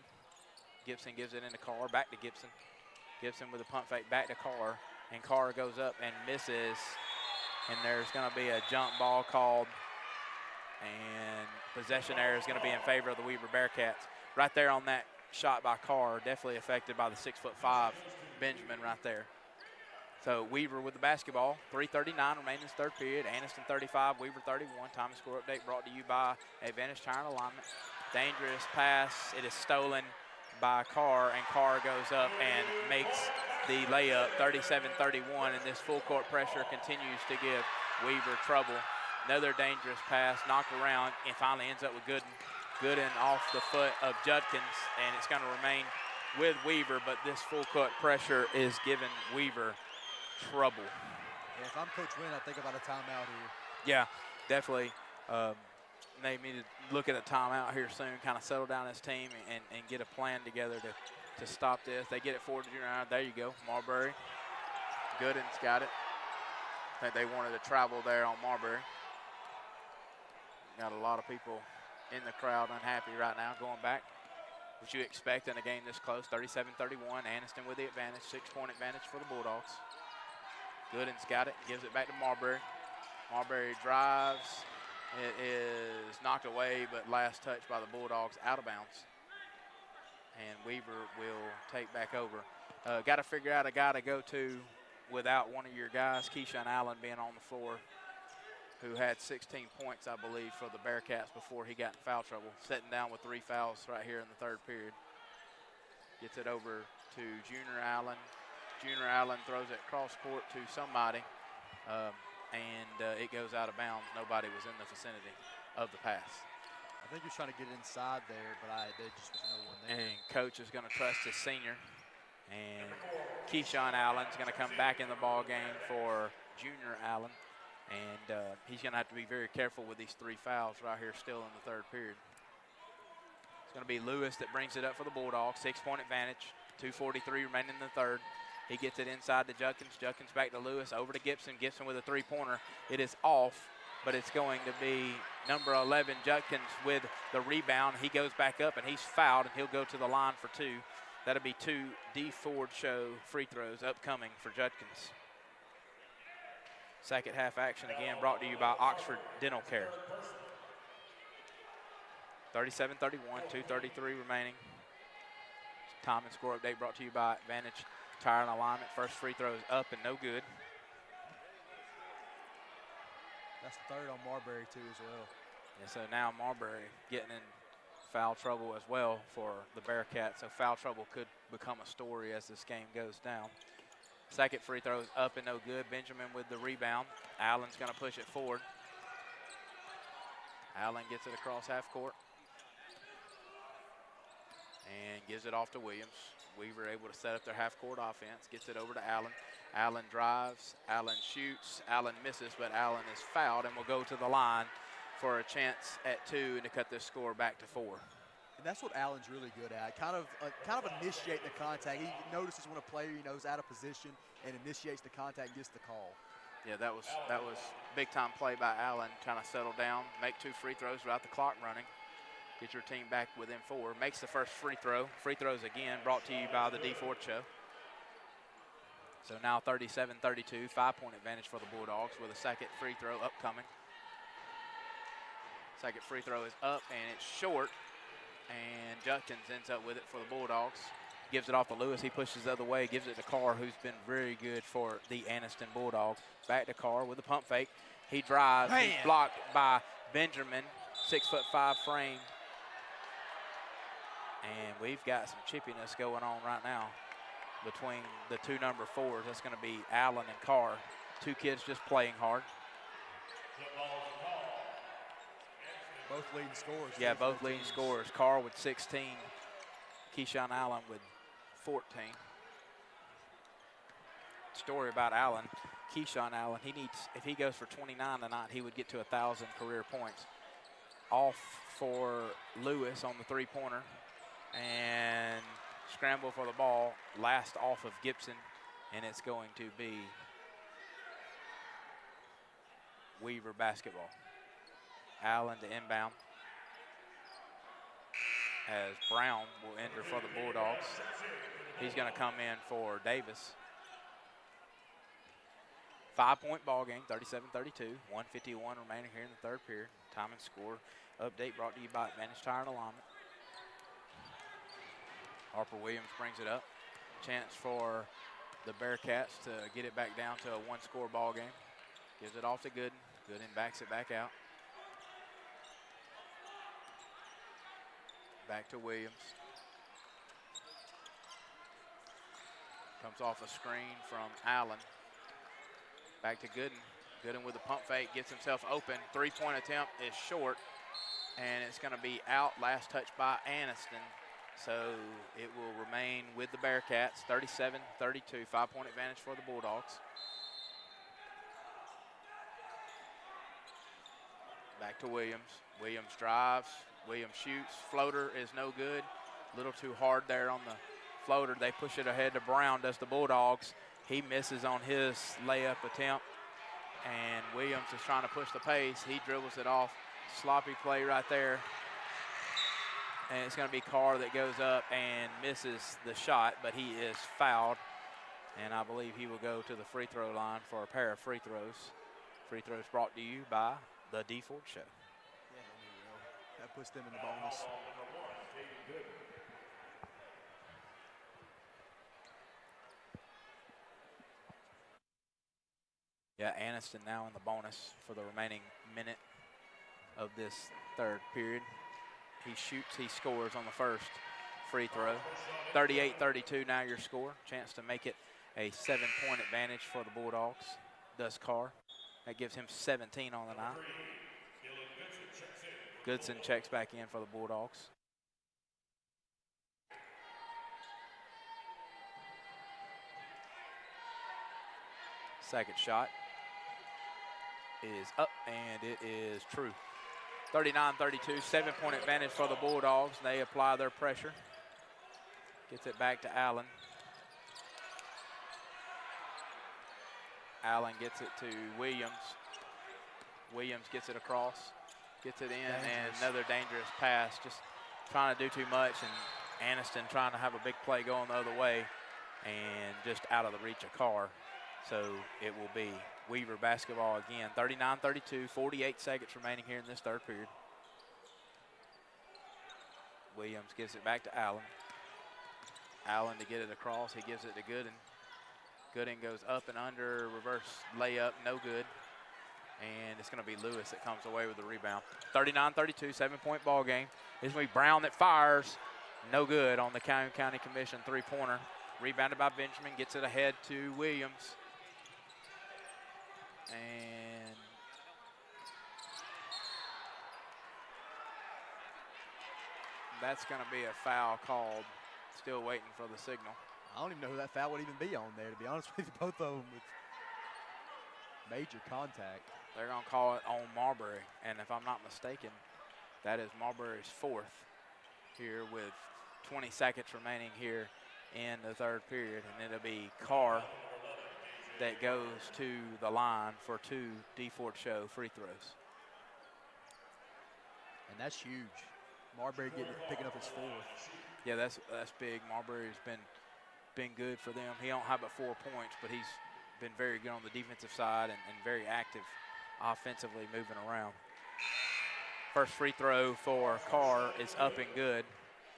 [SPEAKER 26] gives it into Carr, back to Gibson. Gibson with a pump fake back to Carr, and Carr goes up and misses, and there's going to be a jump ball called, and possession error is going to be in favor of the Weaver Bearcats. Right there on that shot by Carr, definitely affected by the 6'5" Benjamin right there. So Weaver with the basketball, 3:39 remaining in this third period. Aniston 35, Weaver 31. Time and score update brought to you by Advantage Tire and Alignment. Dangerous pass, it is stolen by Carr, and Carr goes up and makes the layup, 37-31, and this full court pressure continues to give Weaver trouble. Another dangerous pass, knocked around, and finally ends up with Gooden. Gooden off the foot of Judkins, and it's going to remain with Weaver, but this full court pressure is giving Weaver trouble.
[SPEAKER 27] Yeah, if I'm Coach Wynn, I'll think about a timeout here.
[SPEAKER 26] Yeah, definitely. They need to look at a timeout here soon, kind of settle down his team and get a plan together to stop this. They get it forward to Junior Allen. There you go, Marbury. Gooden's got it. I think they wanted to travel there on Marbury. Got a lot of people in the crowd unhappy right now going back. What you expect in a game this close, 37-31. Aniston with the advantage, 6-point advantage for the Bulldogs. Gooden's got it, gives it back to Marbury. Marbury drives. It is knocked away, but last touch by the Bulldogs out of bounds. And Weaver will take back over. Got to figure out a guy to go to without one of your guys, Keyshawn Allen, being on the floor, who had 16 points, I believe, for the Bearcats before he got in foul trouble. Sitting down with 3 fouls right here in the third period. Gets it over to Junior Allen. Junior Allen throws it cross court to somebody, and it goes out of bounds. Nobody was in the vicinity of the pass.
[SPEAKER 27] I think he was trying to get inside there, but there just was no one there.
[SPEAKER 26] And coach is going to trust his senior. And Keyshawn Allen's going to come back in the ball game for Junior Allen. And he's going to have to be very careful with these 3 fouls right here still in the third period. It's going to be Lewis that brings it up for the Bulldogs. 6-point advantage, 2:43 remaining in the third. He gets it inside to Judkins. Judkins back to Lewis, over to Gibson. Gibson with a 3-pointer. It is off, but it's going to be number 11, Judkins, with the rebound. He goes back up, and he's fouled, and he'll go to the line for 2. That'll be 2 D. Ford Show free throws upcoming for Judkins. Second half action again brought to you by Oxford Dental Care. 37-31, 2:33 remaining. Time and score update brought to you by Advantage Tire and Alignment. First free throw is up and no good.
[SPEAKER 27] That's third on Marbury too as well.
[SPEAKER 26] Yeah, so now Marbury getting in foul trouble as well for the Bearcats. So foul trouble could become a story as this game goes down. Second free throw is up and no good. Benjamin with the rebound. Allen's going to push it forward. Allen gets it across half court and gives it off to Williams. Weaver able to set up their half court offense. Gets it over to Allen. Allen drives. Allen shoots. Allen misses, but Allen is fouled and will go to the line. for a chance at 2 and to cut this score back to 4.
[SPEAKER 27] And that's what Allen's really good at, kind of initiate the contact. He notices when a player, is out of position and initiates the contact and gets the call.
[SPEAKER 26] Yeah, that was big time play by Allen, trying to settle down, make 2 free throws without the clock running. Get your team back within 4. Makes the first free throw. Free throws again brought to you by the D Ford Show. So now 37-32, 5-point advantage for the Bulldogs with a second free throw upcoming. Second free throw is up and it's short. And Judkins ends up with it for the Bulldogs. Gives it off to Lewis. He pushes the other way. Gives it to Carr, who's been very good for the Aniston Bulldogs. Back to Carr with a pump fake. He drives.
[SPEAKER 27] Man.
[SPEAKER 26] He's blocked by Benjamin. 6'5" frame. And we've got some chippiness going on right now between the 2 number 4s. That's going to be Allen and Carr. 2 kids just playing hard.
[SPEAKER 27] Both leading scorers.
[SPEAKER 26] Yeah, both leading scorers. Carr with 16. Keyshawn Allen with 14. Story about Allen. Keyshawn Allen, if he goes for 29 tonight, he would get to 1,000 career points. Off for Lewis on the 3-pointer. And scramble for the ball. Last off of Gibson. And it's going to be Weaver basketball. Allen to inbound. As Brown will enter for the Bulldogs. He's going to come in for Davis. 5-point ball game, 37-32. 1:51 remaining here in the 3rd period. Time and score update brought to you by Advantage Tire and Alignment. Harper Williams brings it up. Chance for the Bearcats to get it back down to a 1-score ball game. Gives it off to Gooden. Gooden backs it back out. Back to Williams. Comes off a screen from Allen. Back to Gooden. Gooden with a pump fake, gets himself open. 3-point attempt is short, and it's going to be out. Last touch by Aniston. So it will remain with the Bearcats. 37-32, 5-point advantage for the Bulldogs. Back to Williams. Williams drives. Williams shoots. Floater is no good. A little too hard there on the floater. They push it ahead to Brown, does the Bulldogs. He misses on his layup attempt. And Williams is trying to push the pace. He dribbles it off. Sloppy play right there. And it's going to be Carr that goes up and misses the shot, but he is fouled. And I believe he will go to the free throw line for a pair of free throws. Free throws brought to you by the D Ford Show.
[SPEAKER 27] That puts them in the bonus.
[SPEAKER 26] Yeah, Aniston now in the bonus for the remaining minute of this 3rd period. He shoots, he scores on the first free throw. 38-32 now your score. Chance to make it a 7-point advantage for the Bulldogs. Does Carr. That gives him 17 on the night. Goodson checks back in for the Bulldogs. Second shot is up, and it is true. 39-32, 7-point advantage for the Bulldogs. They apply their pressure. Gets it back to Allen. Allen gets it to Williams. Williams gets it across, gets it in, and another dangerous pass. Just trying to do too much, and Aniston trying to have a big play going the other way, and just out of the reach of Carr. So it will be Weaver basketball again. 39-32, 48 seconds remaining here in this 3rd period. Williams gives it back to Allen. Allen to get it across. He gives it to Gooden. Gooden goes up and under, reverse layup, no good. And it's going to be Lewis that comes away with the rebound. 39-32, 7-point ball game. It's going to be Brown that fires. No good on the Calhoun County Commission 3-pointer. Rebounded by Benjamin, gets it ahead to Williams. And that's going to be a foul called. Still waiting for the signal.
[SPEAKER 27] I don't even know who that foul would even be on there, to be honest with you, both of them. Major contact.
[SPEAKER 26] They're going to call it on Marbury. And if I'm not mistaken, that is Marbury's 4th here with 20 seconds remaining here in the 3rd period. And it'll be Carr that goes to the line for 2 DeFord Show free throws.
[SPEAKER 27] And that's huge. Marbury picking up his 4th.
[SPEAKER 26] Yeah, that's big. Marbury's been good for them. He don't have but 4 points, but he's been very good on the defensive side and very active offensively moving around. First free throw for Carr is up and good.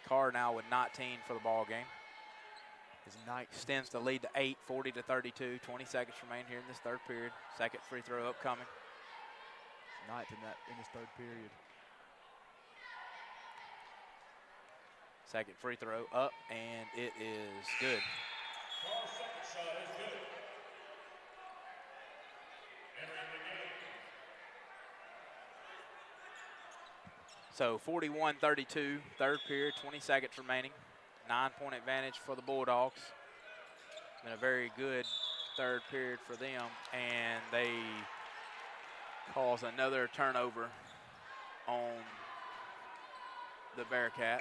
[SPEAKER 26] Carr now with 19 for the ball game. His night extends the lead to 8, 40-32. 20 seconds remain here in this 3rd period. 2nd free throw upcoming.
[SPEAKER 27] 9th in this 3rd period.
[SPEAKER 26] 2nd free throw up, and it is good. So 41-32, 3rd period, 20 seconds remaining. 9-point advantage for the Bulldogs. Been a very good 3rd period for them, and they cause another turnover on the Bearcats.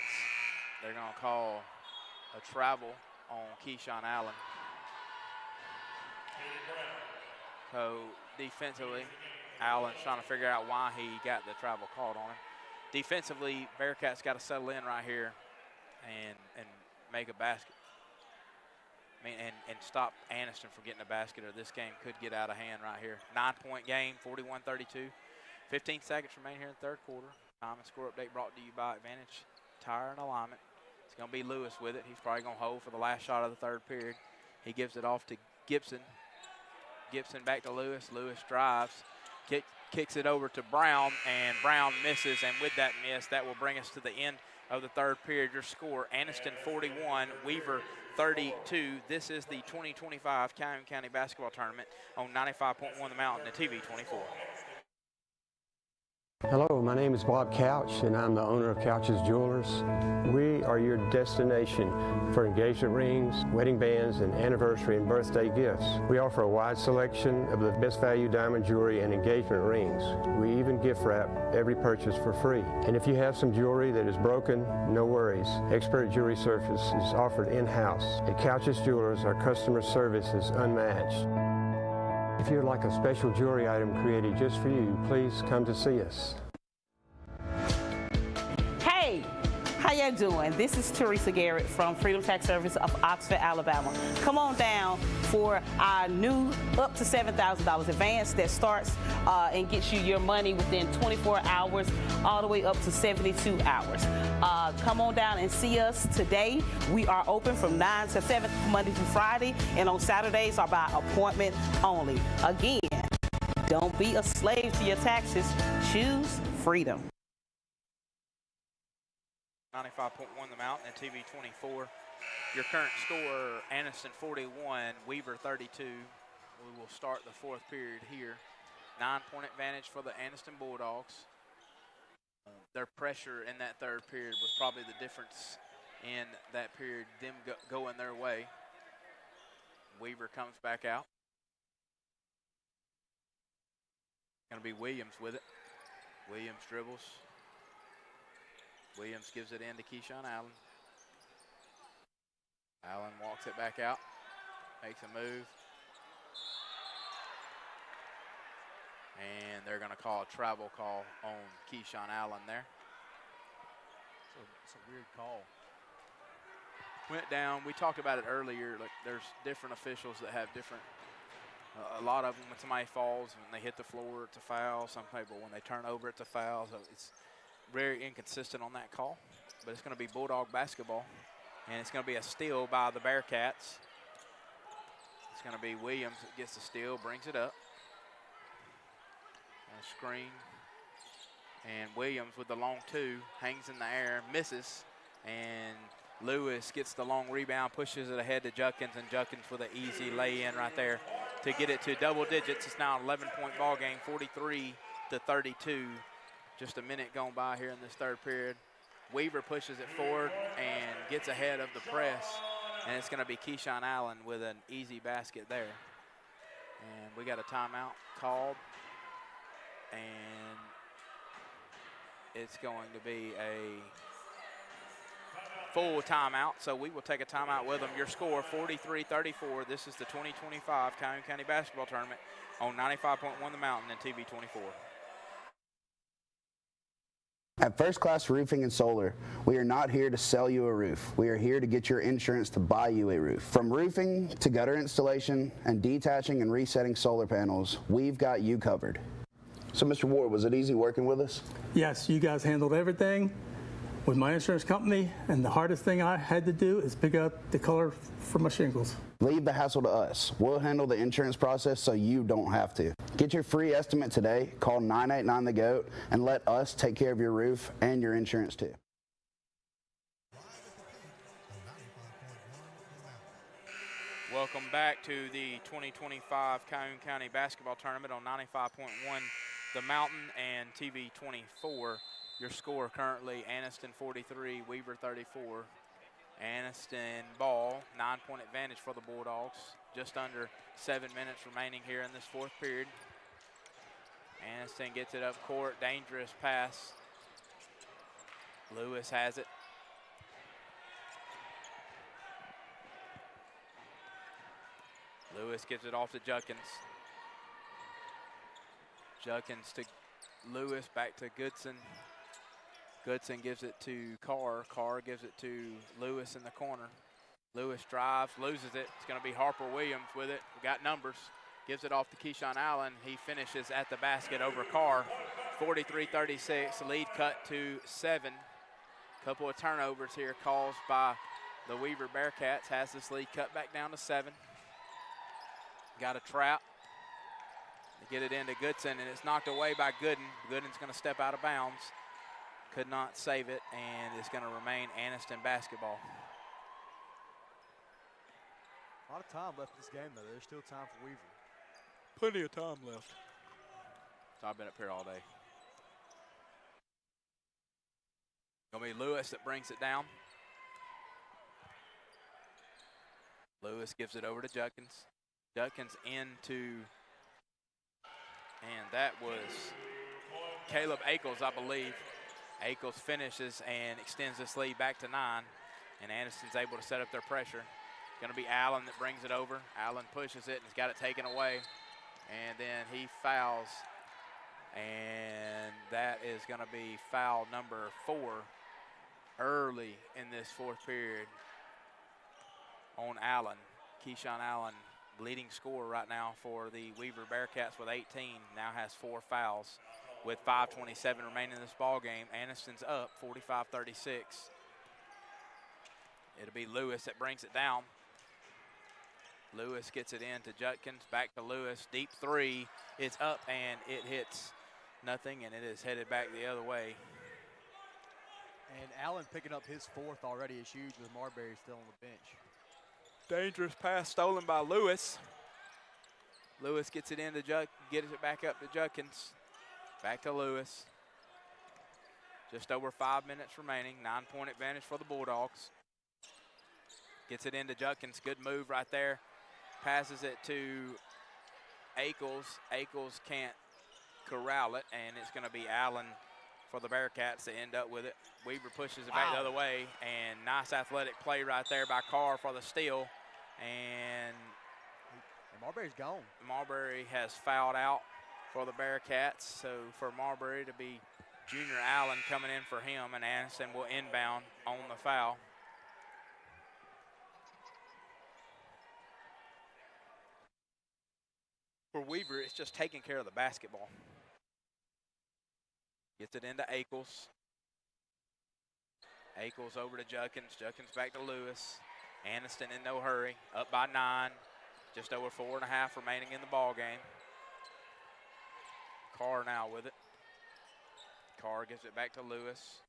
[SPEAKER 26] They're going to call a travel on Keyshawn Allen. So defensively, Allen's trying to figure out why he got the travel called on him. Defensively, Bearcats got to settle in right here and make a basket. I mean, and stop Aniston from getting a basket, or this game could get out of hand right here. 9-point game, 41-32. 15 seconds remain here in the 3rd quarter. Time and score update brought to you by Advantage Tire and Alignment. It's going to be Lewis with it. He's probably going to hold for the last shot of the 3rd period. He gives it off to Gibson. Gibson back to Lewis. Lewis drives, kicks it over to Brown, and Brown misses. And with that miss, that will bring us to the end of the 3rd period. Your score, Aniston 41, Weaver 32. This is the 2025 Calhoun County Basketball Tournament on 95.1 The Mountain and TV 24.
[SPEAKER 7] Hello, my name is Bob Couch, and I'm the owner of Couch's Jewelers. We are your destination for engagement rings, wedding bands, and anniversary and birthday gifts. We offer a wide selection of the best value diamond jewelry and engagement rings. We even gift wrap every purchase for free. And if you have some jewelry that is broken, no worries. Expert jewelry service is offered in-house. At Couch's Jewelers, our customer service is unmatched. If you'd like a special jewelry item created just for you, please come to see us.
[SPEAKER 8] Hey, how y'all doing? This is Teresa Garrett from Freedom Tax Service of Oxford, Alabama. Come on down for our new up to $7,000 advance that starts and gets you your money within 24 hours all the way up to 72 hours. Come on down and see us today. We are open from 9 to 7 Monday through Friday, and on Saturdays are by appointment only. Again, don't be a slave to your taxes. Choose freedom.
[SPEAKER 26] 95.1 The Mountain and TV 24. Your current score, Aniston 41, Weaver 32. We will start the 4th period here. 9-point advantage for the Aniston Bulldogs. Their pressure in that 3rd period was probably the difference in that period, them going their way. Weaver comes back out. Going to be Williams with it. Williams dribbles. Williams gives it in to Keyshawn Allen. Allen walks it back out, makes a move. And they're going to call a travel call on Keyshawn Allen there.
[SPEAKER 27] It's a weird call.
[SPEAKER 26] Went down. We talked about it earlier. Like, there's different officials that have different. A lot of them, when somebody falls, when they hit the floor, it's a foul. Some people, when they turn over, it's a foul. So it's very inconsistent on that call. But it's going to be Bulldog basketball, and it's going to be a steal by the Bearcats. It's going to be Williams that gets the steal, brings it up. And a screen. And Williams with the long 2, hangs in the air, misses. And Lewis gets the long rebound, pushes it ahead to Judkins, and Judkins with an easy lay-in right there to get it to double digits. It's now an 11-point ball game, 43-32. Just a minute gone by here in this 3rd period. Weaver pushes it forward and gets ahead of the press, and it's going to be Keyshawn Allen with an easy basket there. And we got a timeout called. And it's going to be a full timeout, so we will take a timeout with them. Your score, 43-34. This is the 2025 Calhoun County Basketball Tournament on 95.1 The Mountain and TV 24.
[SPEAKER 1] At First Class Roofing and Solar, we are not here to sell you a roof. We are here to get your insurance to buy you a roof. From roofing to gutter installation and detaching and resetting solar panels, we've got you covered. So, Mr. Ward, was it easy working with us?
[SPEAKER 5] Yes, you guys handled everything with my insurance company, and the hardest thing I had to do is pick up the color for my shingles.
[SPEAKER 1] Leave the hassle to us. We'll handle the insurance process so you don't have to. Get your free estimate today. Call 989-THE-GOAT and let us take care of your roof and your insurance too.
[SPEAKER 26] Welcome back to the 2025 Calhoun County Basketball Tournament on 95.1 The Mountain and TV 24. Your score currently, Aniston 43, Weaver 34. Aniston ball, 9-point advantage for the Bulldogs. Just under 7 minutes remaining here in this fourth period. Aniston gets it up court, dangerous pass. Lewis has it. Lewis gives it off to Judkins. Judkins to Lewis, back to Goodson. Goodson gives it to Carr. Carr gives it to Lewis in the corner. Lewis drives, loses it. It's going to be Harper Williams with it. We got numbers. Gives it off to Keyshawn Allen. He finishes at the basket over Carr. 43-36, lead cut to 7. Couple of turnovers here caused by the Weaver Bearcats. Has this lead cut back down to 7. Got a trap. They get it into Goodson, and it's knocked away by Gooden. Gooden's going to step out of bounds. Could not save it, and it's going to remain Aniston basketball.
[SPEAKER 27] A lot of time left in this game, though. There's still time for Weaver.
[SPEAKER 26] Plenty of time left. So I've been up here all day. Going to be Lewis that brings it down. Lewis gives it over to Judkins. Judkins into, and that was Caleb Ackles, I believe. Ackles finishes and extends this lead back to 9, and Aniston's able to set up their pressure. It's going to be Allen that brings it over. Allen pushes it and has got it taken away, and then he fouls, and that is going to be foul number 4 early in this fourth period on Allen. Keyshawn Allen, leading scorer right now for the Weaver Bearcats with 18, now has 4 fouls. With 5:27 remaining in this ball game, Aniston's up 45-36. It'll be Lewis that brings it down. Lewis gets it in to Judkins, back to Lewis. Deep 3, it's up and it hits nothing, and it is headed back the other way.
[SPEAKER 27] And Allen picking up his 4th already is huge with Marbury still on the bench.
[SPEAKER 26] Dangerous pass stolen by Lewis. Lewis gets it into gets it back up to Judkins. Back to Lewis. Just over 5 minutes remaining. 9-point advantage for the Bulldogs. Gets it into Judkins. Good move right there. Passes it to Ackles. Ackles can't corral it, and it's going to be Allen for the Bearcats to end up with it. Weaver pushes it back the other way, and nice athletic play right there by Carr for the steal. And
[SPEAKER 27] Marbury's gone.
[SPEAKER 26] Marbury has fouled out for the Bearcats, so for Marbury to be Junior Allen coming in for him, and Aniston will inbound on the foul. For Weaver, it's just taking care of the basketball. Gets it into Ackles. Ackles over to Judkins. Judkins back to Lewis. Aniston in no hurry, up by 9. Just over 4.5 remaining in the ball game. Carr now with it. Carr gives it back to Lewis.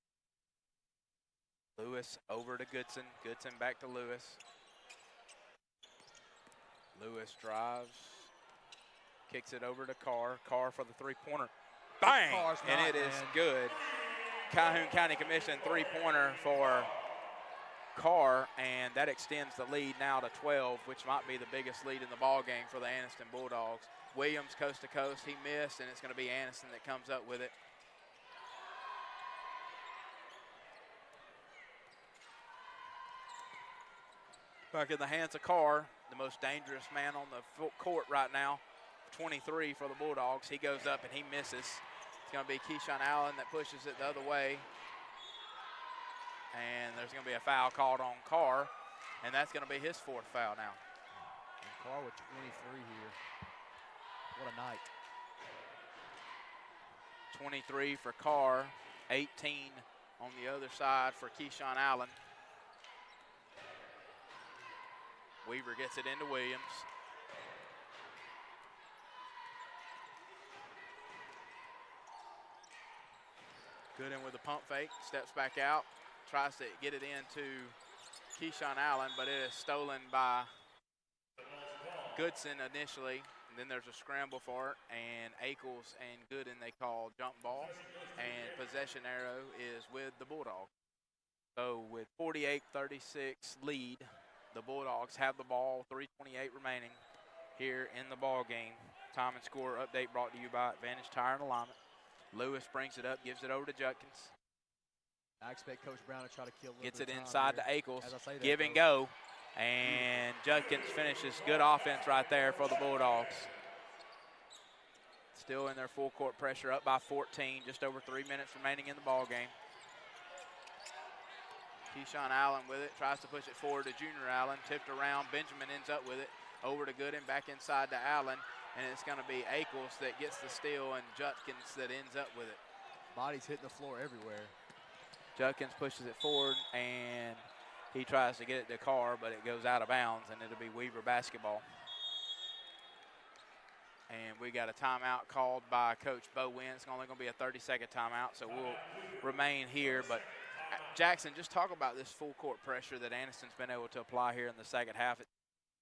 [SPEAKER 26] Lewis over to Goodson. Goodson back to Lewis. Lewis drives. Kicks it over to Carr. Carr for the 3-pointer. Bang! And it is good. Calhoun County Commission 3-pointer for Carr, and that extends the lead now to 12, which might be the biggest lead in the ball game for the Aniston Bulldogs. Williams coast to coast, he missed, and it's going to be Aniston that comes up with it. Back in the hands of Carr, the most dangerous man on the court right now, 23 for the Bulldogs. He goes up and he misses. It's going to be Keyshawn Allen that pushes it the other way. And there's going to be a foul called on Carr, and that's going to be his 4th foul now.
[SPEAKER 27] And Carr with 23 here. What a night.
[SPEAKER 26] 23 for Carr, 18 on the other side for Keyshawn Allen. Weaver gets it into Williams. Gooden with the pump fake, steps back out, tries to get it into Keyshawn Allen, but it is stolen by Goodson initially. And then there's a scramble for it, and Ackles and Gooden they call jump ball, and possession arrow is with the Bulldogs. So with 48-36 lead, the Bulldogs have the ball, 3:28 remaining here in the ball game. Time and score update brought to you by Advantage Tire and Alignment. Lewis brings it up, gives it over to Judkins.
[SPEAKER 27] I expect Coach Brown to try to kill a little
[SPEAKER 26] Gets
[SPEAKER 27] bit
[SPEAKER 26] it
[SPEAKER 27] of time
[SPEAKER 26] inside
[SPEAKER 27] here.
[SPEAKER 26] to Ackles,
[SPEAKER 27] As I say that,
[SPEAKER 26] give and
[SPEAKER 27] Coach.
[SPEAKER 26] go. And Judkins finishes. Good offense right there for the Bulldogs. Still in their full court pressure, up by 14, just over 3 minutes remaining in the ball game. Keyshawn Allen with it, tries to push it forward to Junior Allen, tipped around. Benjamin ends up with it, over to Gooden, back inside to Allen, and it's going to be Ackles that gets the steal and Judkins that ends up with it.
[SPEAKER 27] Bodies hitting the floor everywhere.
[SPEAKER 26] Judkins pushes it forward, and he tries to get it to Carr, but it goes out of bounds, and it'll be Weaver basketball. And we got a timeout called by Coach Bo Wynn. It's only going to be a 30-second timeout, so we'll remain here. But Jackson, just talk about this full court pressure that Aniston's been able to apply here in the second half.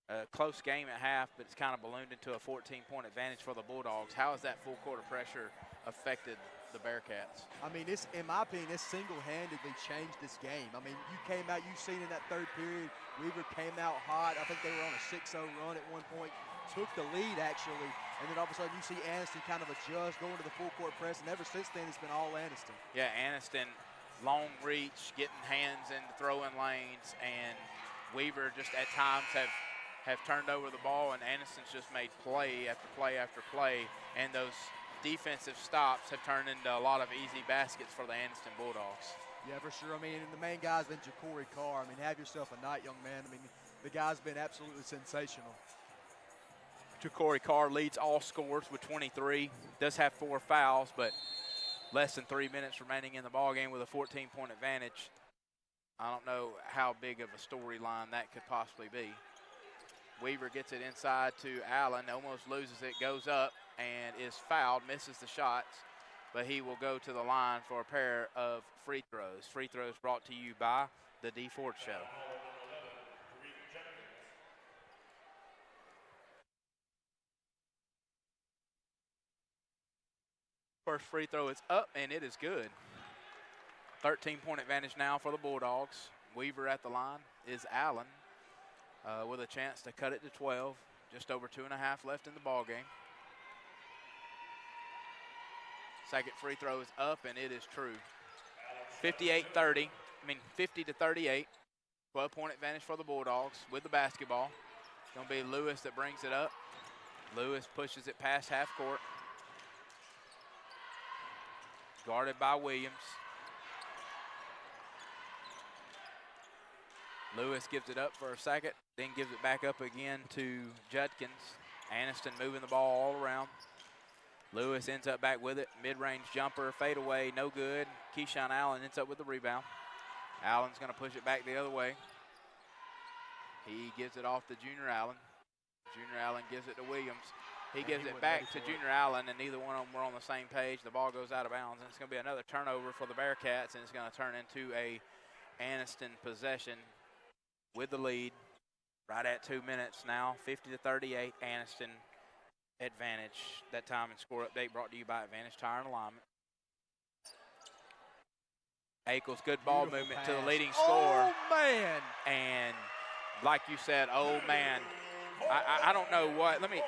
[SPEAKER 26] A close game at half, but it's kind of ballooned into a 14-point advantage for the Bulldogs. How has that full court pressure affected the Bearcats?
[SPEAKER 27] I mean, this, in my opinion, this single-handedly changed this game. I mean, you came out, you've seen in that third period, Weaver came out hot. I think they were on a 6-0 run at one point, took the lead actually, and then all of a sudden you see Aniston kind of adjust, going to the full court press, and ever since then it's been all Aniston.
[SPEAKER 26] Yeah, Aniston, long reach, getting hands in the throwing lanes, and Weaver just at times have turned over the ball, and Aniston's just made play after play after play, and those defensive stops have turned into a lot of easy baskets for the Aniston Bulldogs.
[SPEAKER 27] Yeah, for sure. I mean, and the main guy's been Ja'Cory Carr. I mean, have yourself a night, young man. I mean, the guy's been absolutely sensational.
[SPEAKER 26] Ja'Cory Carr leads all scorers with 23. Does have 4 fouls, but less than 3 minutes remaining in the ballgame with a 14-point advantage. I don't know how big of a storyline that could possibly be. Weaver gets it inside to Allen, almost loses it, goes up and is fouled, misses the shots, but he will go to the line for a pair of free throws. Free throws brought to you by the D Ford Show. First free throw is up, and it is good. 13-point advantage now for the Bulldogs. Weaver at the line is Allen with a chance to cut it to 12. Just over 2.5 left in the ball game. Second free throw is up, and it is true. 50 to 38. 12-point advantage for the Bulldogs with the basketball. It's going to be Lewis that brings it up. Lewis pushes it past half court. Guarded by Williams. Lewis gives it up for a second, then gives it back up again to Judkins. Aniston moving the ball all around. Lewis ends up back with it. Mid-range jumper, fadeaway, no good. Keyshawn Allen ends up with the rebound. Allen's going to push it back the other way. He gives it off to Junior Allen. Junior Allen gives it to Williams. He gives it back to Junior Allen, and neither one of them were on the same page. The ball goes out of bounds, and it's going to be another turnover for the Bearcats, and it's going to turn into a Aniston possession with the lead right at 2 minutes now. 50 to 38, Aniston advantage. That time and score update brought to you by Advantage Tire and Alignment. Akel's good ball movement to the leading scorer.
[SPEAKER 27] Oh, man.
[SPEAKER 26] And like you said, oh, man. I don't know what. Let me,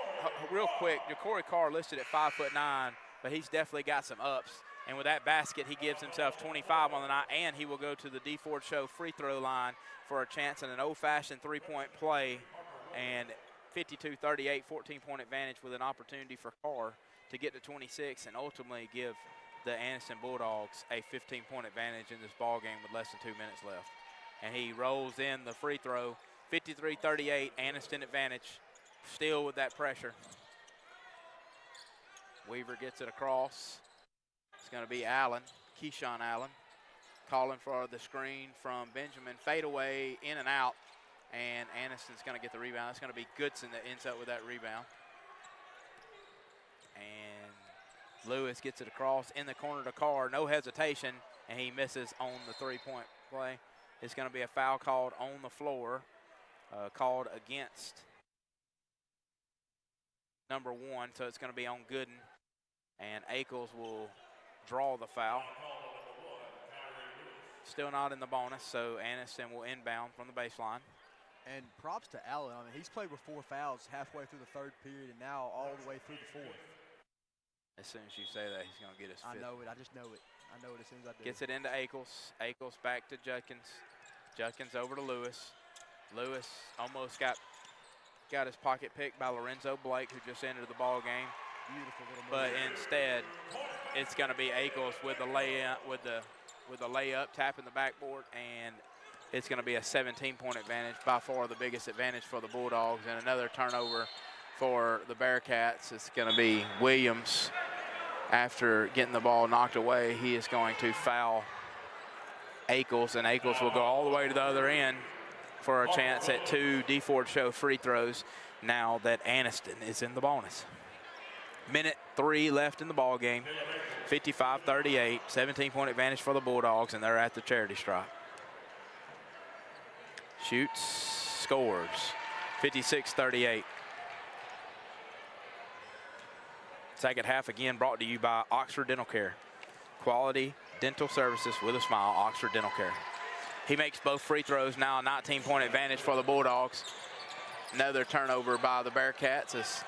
[SPEAKER 26] real quick, Corey Carr listed at 5'9", but he's definitely got some ups. And with that basket, he gives himself 25 on the night, and he will go to the D Ford Show free throw line for a chance at an old-fashioned three-point play. And 52-38, 14-point advantage with an opportunity for Carr to get to 26 and ultimately give the Aniston Bulldogs a 15-point advantage in this ball game with less than 2 minutes left. And he rolls in the free throw, 53-38, Aniston advantage, still with that pressure. Weaver gets it across. It's going to be Allen, Keyshawn Allen, calling for the screen from Benjamin. Fade away, in and out, and Aniston's going to get the rebound. It's going to be Goodson that ends up with that rebound. And Lewis gets it across in the corner to Carr, no hesitation, and he misses on the three-point play. It's going to be a foul called on the floor, called against number 1, so it's going to be on Gooden, and Akel's will draw the foul. Still not in the bonus, so Aniston will inbound from the baseline.
[SPEAKER 27] And props to Allen. I mean, he's played with 4 fouls halfway through the third period and now all the way through the fourth.
[SPEAKER 26] As soon as you say that, he's going to get his fifth.
[SPEAKER 27] I know it. I just know it. I know it as soon as I do.
[SPEAKER 26] Gets it into Akel's. Akel's back to Judkins. Judkins over to Lewis. Lewis almost got his pocket picked by Lorenzo Blake, who just entered the ball game.
[SPEAKER 27] Beautiful little move.
[SPEAKER 26] But instead, it's going to be Akel's with the layup, with the layup, tapping the backboard, and it's going to be a 17-point advantage, by far the biggest advantage for the Bulldogs. And another turnover for the Bearcats. It's going to be Williams. After getting the ball knocked away, he is going to foul Akel's, and Akel's will go all the way to the other end for a chance at 2 D Ford Show free throws now that Aniston is in the bonus. Minute 3 left in the ball game. 55-38, 17-point advantage for the Bulldogs, and they're at the charity stripe. Shoots, scores, 56-38. Second half again brought to you by Oxford Dental Care. Quality dental services with a smile, Oxford Dental Care. He makes both free throws, now a 19-point advantage for the Bulldogs. Another turnover by the Bearcats as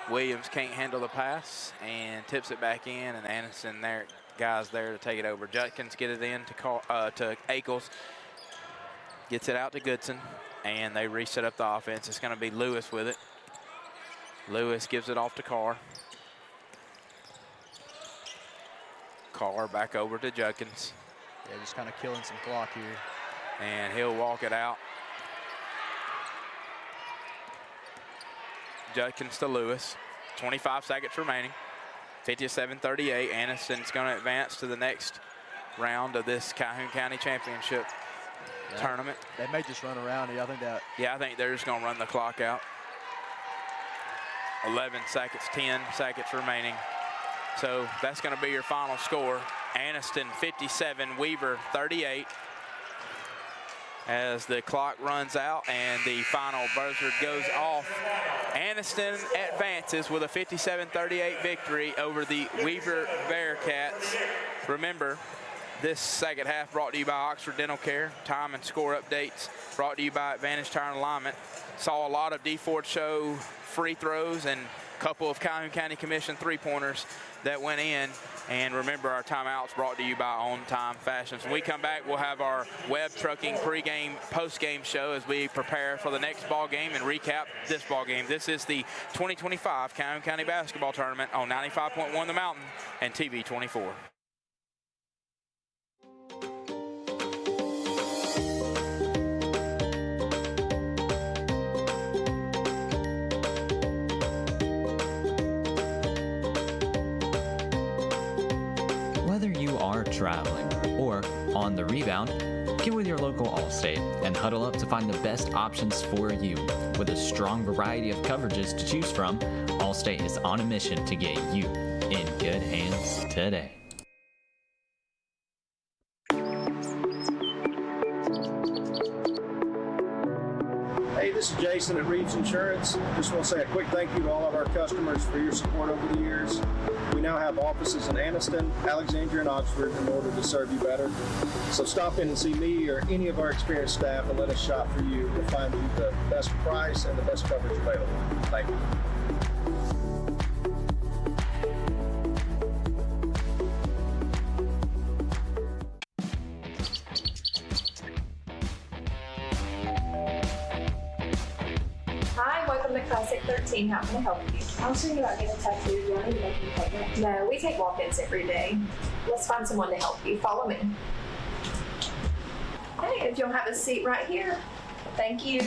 [SPEAKER 26] Williams can't handle the pass and tips it back in, and Aniston there, guys there to take it over. Judkins get it in to Akel's, gets it out to Goodson, and they reset up the offense. It's going to be Lewis with it. Lewis gives it off to Carr. Carr back over to Judkins.
[SPEAKER 27] Yeah, just kind of killing some clock here.
[SPEAKER 26] And he'll walk it out. Judkins to Lewis. 25 seconds remaining. 57-38. Aniston's going to advance to the next round of this Calhoun County Championship tournament.
[SPEAKER 27] They may just run around here. I think that.
[SPEAKER 26] Yeah, I think they're just going to run the clock out. 11 seconds, 10 seconds remaining. So that's going to be your final score. Aniston 57, Weaver 38. As the clock runs out and the final buzzer goes off, Aniston advances with a 57-38 victory over the Weaver Bearcats. Remember, this second half brought to you by Oxford Dental Care. Time and score updates brought to you by Advantage Tire and Alignment. Saw a lot of D Ford Show free throws and a couple of Calhoun County Commission three-pointers that went in. And remember, our timeouts brought to you by On Time Fashions. When we come back, we'll have our Web Trucking pregame, postgame show as we prepare for the next ball game and recap this ball game. This is the 2025 Calhoun County Basketball Tournament on 95.1 The Mountain and TV 24.
[SPEAKER 4] Whether you are traveling or on the rebound, get with your local Allstate and huddle up to find the best options for you. With a strong variety of coverages to choose from, Allstate is on a mission to get you in good hands today.
[SPEAKER 3] Hey, this is Jason at Reeves Insurance. Just want to say a quick thank you to all of our customers for your support over the years. We now have offices in Aniston, Alexandria, and Oxford in order to serve you better. So stop in and see me or any of our experienced staff and let us shop for you. We'll find you the best price and the best coverage available. Thank you.
[SPEAKER 9] Hi, welcome to Classic 13. How can I help you? I was thinking about getting a tattoo. Do I need to make an appointment? No, we take walk-ins every day. Let's find someone to help you. Follow me. Hey, if you'll have a seat right here. Thank you.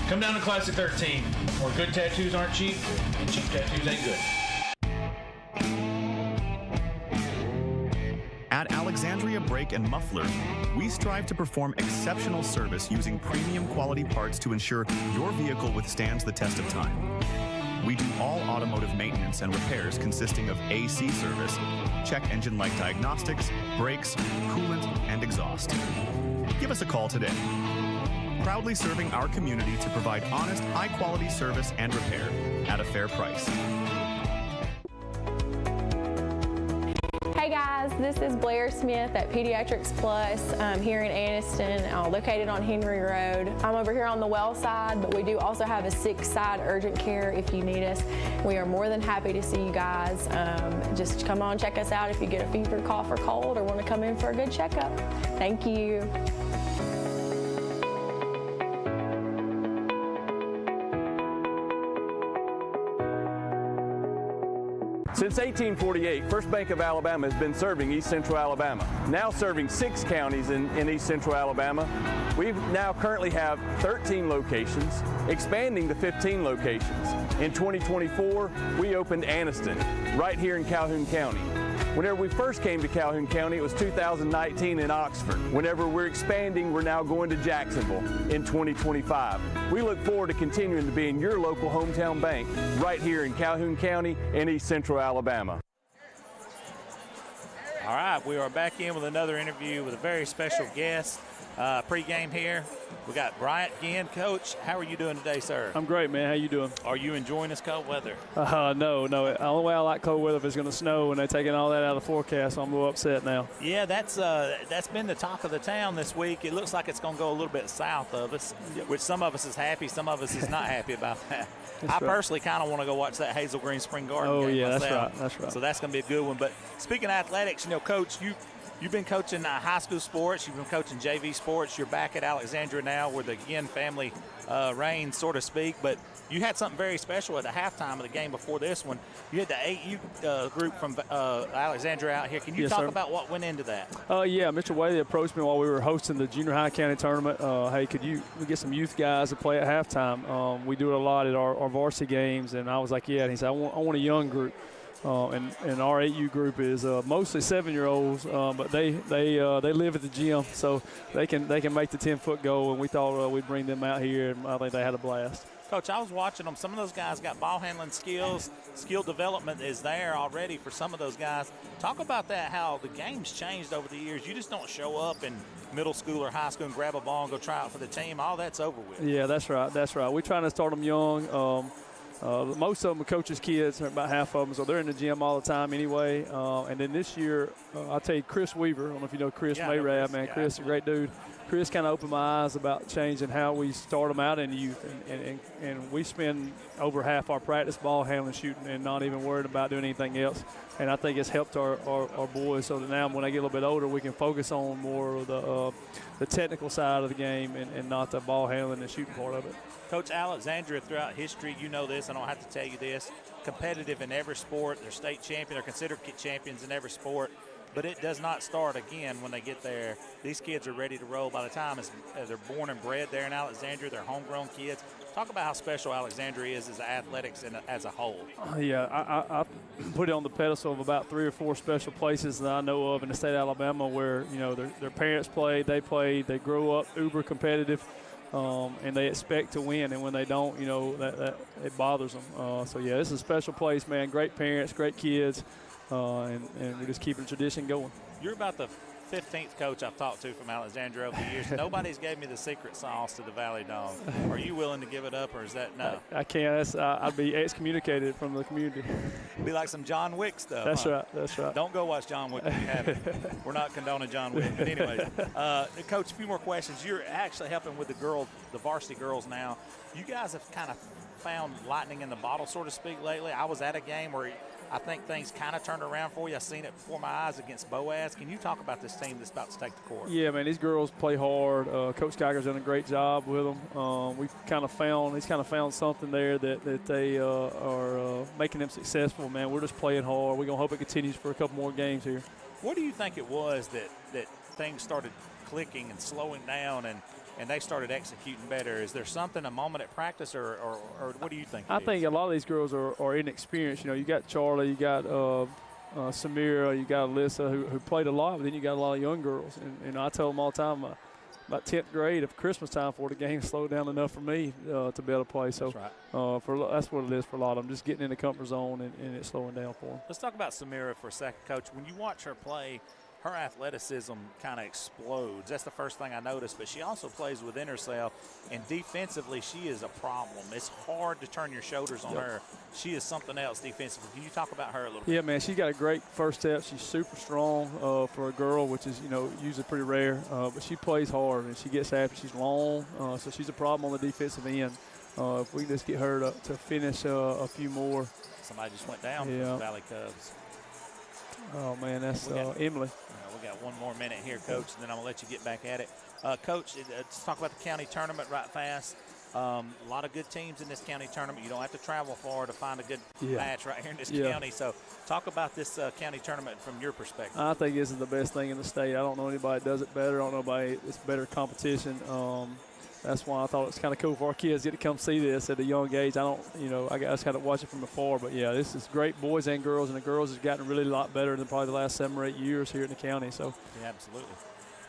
[SPEAKER 14] Come down to Classic 13, where good tattoos aren't cheap, and cheap tattoos ain't good.
[SPEAKER 17] At Alexandria Brake and Muffler, we strive to perform exceptional service using premium quality parts to ensure your vehicle withstands the test of time. We do all automotive maintenance and repairs consisting of AC service, check engine light diagnostics, brakes, coolant, and exhaust. Give us a call today. Proudly serving our community to provide honest, high-quality service and repair at a fair price.
[SPEAKER 20] Hey guys, this is Blair Smith at Pediatrics Plus here in Aniston, located on Henry Road. I'm over here on the well side, but we do also have a sick side urgent care if you need us. We are more than happy to see you guys. Just come on, check us out if you get a fever, cough, or cold, or want to come in for a good checkup. Thank you.
[SPEAKER 21] Since 1848, First Bank of Alabama has been serving East Central Alabama, now serving 6 counties in East Central Alabama. We now currently have 13 locations, expanding to 15 locations. In 2024, we opened Aniston, right here in Calhoun County. Whenever we first came to Calhoun County, it was 2019 in Oxford. Whenever we're expanding, we're now going to Jacksonville in 2025. We look forward to continuing to be in your local hometown bank right here in Calhoun County and East Central Alabama.
[SPEAKER 25] All right, we are back in with another interview with a very special guest. Pre-game here. We got Bryant again. Coach, how are you doing today, sir?
[SPEAKER 28] I'm great, man. How you doing?
[SPEAKER 25] Are you enjoying this cold weather?
[SPEAKER 28] No. The only way I like cold weather if it's going to snow, and they're taking all that out of the forecast, so I'm a little upset now.
[SPEAKER 25] Yeah, that's been the talk of the town this week. It looks like it's going to go a little bit south of us, which some of us is happy, some of us is not happy about that. I personally kind of want to go watch that Hazel Green Spring Garden game myself.
[SPEAKER 28] That's right.
[SPEAKER 25] So that's going to be a good one. But speaking of athletics, Coach, You've been coaching high school sports. You've been coaching JV sports. You're back at Alexandria now where the Ginn family reigns, so to speak. But you had something very special at the halftime of the game before this one. You had the 8U group from Alexandria out here. Can you talk about what went into that?
[SPEAKER 28] Yeah, Mr. Whaley approached me while we were hosting the junior high county tournament. Hey, could we get some youth guys to play at halftime? We do it a lot at our varsity games. And I was like, yeah. And he said, I want a young group. And our 8U group is mostly 7-year-olds, but they live at the gym, so they can make the 10-foot goal. And we thought we'd bring them out here, and I think they had a blast.
[SPEAKER 25] Coach, I was watching them. Some of those guys got ball handling skills. Skill development is there already for some of those guys. Talk about that, how the game's changed over the years. You just don't show up in middle school or high school and grab a ball and go try out for the team. All that's over with.
[SPEAKER 28] Yeah, that's right. We're trying to start them young. Most of them are coaches' kids, about half of them, so they're in the gym all the time anyway. And then this year, I'll tell you, Chris Weaver, I don't know if you know Chris Mayrab, man. Chris is a great dude. Chris kind of opened my eyes about changing how we start them out in youth. And we spend over half our practice ball handling, shooting, and not even worried about doing anything else. And I think it's helped our boys so that now when they get a little bit older, we can focus on more of the technical side of the game and not the ball handling and shooting part of it.
[SPEAKER 25] Coach, Alexandria throughout history, you know this, I don't have to tell you this, competitive in every sport. They're state champion, they're considered champions in every sport, but it does not start again when they get there. These kids are ready to roll by the time they're born and bred there in Alexandria. They're homegrown kids. Talk about how special Alexandria is as athletics and as a whole.
[SPEAKER 28] Yeah, I put it on the pedestal of about 3 or 4 special places that I know of in the state of Alabama where, their parents played, they grow up uber competitive. And they expect to win, and when they don't, that it bothers them. So yeah, this is a special place, man. Great parents, great kids, and we're just keeping the tradition going.
[SPEAKER 25] You're about the 15th coach I've talked to from Alexandria over the years. Nobody's gave me the secret sauce to the Valley Dog. Are you willing to give it up, or is that no?
[SPEAKER 28] I can't. I'd be excommunicated from the community.
[SPEAKER 25] Be like some John Wick stuff.
[SPEAKER 28] That's
[SPEAKER 25] huh?
[SPEAKER 28] right. That's right.
[SPEAKER 25] Don't go watch John Wick if you haven't. We're not condoning John Wick. But anyways, Coach, a few more questions. You're actually helping with the varsity girls now. You guys have kind of found lightning in the bottle, so to speak, lately. I was at a game where I think things kind of turned around for you. I seen it before my eyes against Boaz. Can you talk about this team that's about to take the court?
[SPEAKER 28] Yeah, man, these girls play hard. Coach Geiger's done a great job with them. He's kind of found something there that they are making them successful, man. We're just playing hard. We're going to hope it continues for a couple more games here.
[SPEAKER 25] What do you think it was that things started clicking and slowing down and they started executing better? Is there something, a moment at practice, or what do you think?
[SPEAKER 28] I think a lot of these girls are inexperienced. You know, you got Charlie, you got Samira, you got Alyssa, who played a lot, but then you got a lot of young girls. And I tell them all the time, about 10th grade of Christmas time before the game slowed down enough for me to be able to play. So
[SPEAKER 25] that's right.
[SPEAKER 28] That's what it is for a lot of them, just getting in the comfort zone and it slowing down for them.
[SPEAKER 25] Let's talk about Samira for a second, Coach. When you watch her play, her athleticism kind of explodes. That's the first thing I noticed, but she also plays within herself, and defensively she is a problem. It's hard to turn your shoulders on her. She is something else defensively. Can you talk about her a little bit?
[SPEAKER 28] Yeah, man, she's got a great first step. She's super strong for a girl, which is, usually pretty rare, but she plays hard, and she gets after. She's long, so she's a problem on the defensive end. If we can just get her to finish a few more.
[SPEAKER 25] Somebody just went down for the Valley Cubs.
[SPEAKER 28] Oh, man, that's Emily.
[SPEAKER 25] We got one more minute here, Coach, and then I'm going to let you get back at it. Coach, let's talk about the county tournament right fast. A lot of good teams in this county tournament. You don't have to travel far to find a good match right here in this county. So talk about this county tournament from your perspective.
[SPEAKER 28] I think this is the best thing in the state. I don't know anybody that does it better. I don't know anybody it's better competition. That's why I thought it's kind of cool for our kids to get to come see this at a young age. I just kind of watch it from afar. But, yeah, this is great, boys and girls, and the girls have gotten really a lot better than probably the last 7 or 8 years here in the county. So,
[SPEAKER 25] yeah, absolutely.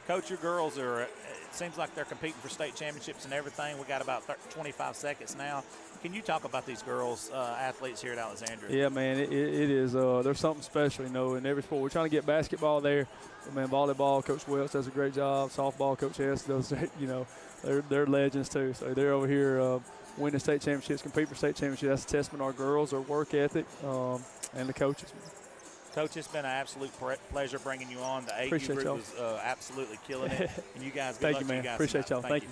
[SPEAKER 25] Coach, your girls are – it seems like they're competing for state championships and everything. We got about 25 seconds now. Can you talk about these girls, athletes here at Alexandria?
[SPEAKER 28] Yeah, man, it is. There's something special, in every sport. We're trying to get basketball there. But, man, volleyball, Coach Welch does a great job. Softball, Coach S does, they're legends too. So they're over here winning state championships, compete for state championships. That's a testament to our girls, their work ethic, and the coaches.
[SPEAKER 25] Coach, it's been an absolute pleasure bringing you on. The AU group was absolutely killing it. And you guys, good luck to you guys.
[SPEAKER 28] Appreciate y'all. Thank you.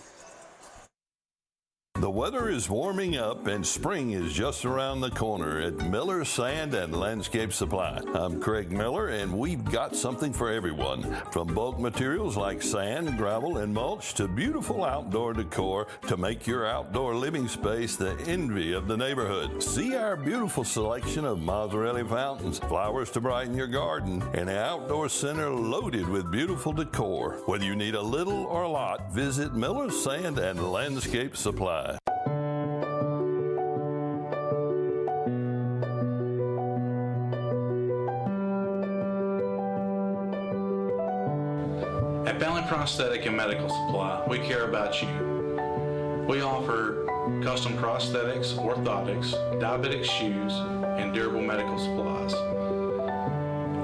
[SPEAKER 2] The weather is warming up and spring is just around the corner at Miller Sand and Landscape Supply. I'm Craig Miller, and we've got something for everyone. From bulk materials like sand, gravel, and mulch to beautiful outdoor decor to make your outdoor living space the envy of the neighborhood. See our beautiful selection of Mazzarelli fountains, flowers to brighten your garden, and an outdoor center loaded with beautiful decor. Whether you need a little or a lot, visit Miller Sand and Landscape Supply.
[SPEAKER 6] At Bentley Prosthetic and Medical Supply, we care about you. We offer custom prosthetics, orthotics, diabetic shoes, and durable medical supplies.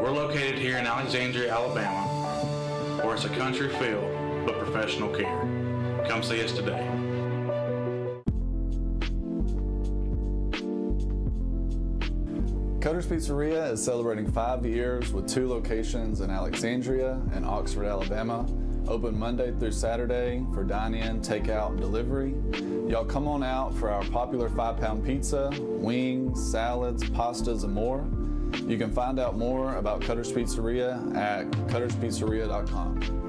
[SPEAKER 6] We're located here in Alexandria, Alabama, where it's a country feel, but professional care. Come see us today.
[SPEAKER 11] Coder's Pizzeria is celebrating 5 years with 2 locations in Alexandria and Oxford, Alabama. Open Monday through Saturday for dine-in, takeout, and delivery. Y'all come on out for our popular 5-pound pizza, wings, salads, pastas, and more. You can find out more about Coder's Pizzeria at coderspizzeria.com.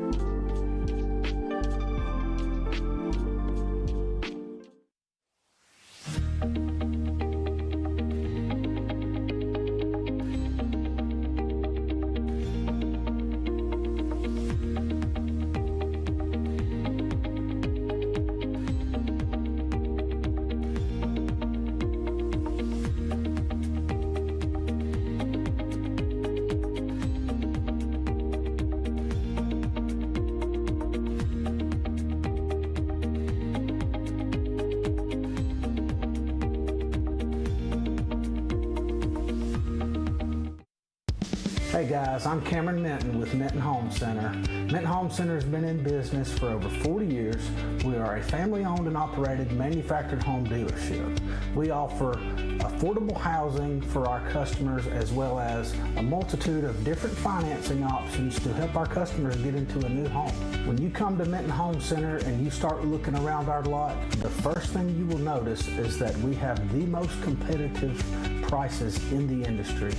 [SPEAKER 10] Hey guys, I'm Cameron Minton with Minton Home Center. Minton Home Center has been in business for over 40 years. We are a family-owned and operated manufactured home dealership. We offer affordable housing for our customers as well as a multitude of different financing options to help our customers get into a new home. When you come to Minton Home Center and you start looking around our lot, the first thing you will notice is that we have the most competitive prices in the industry.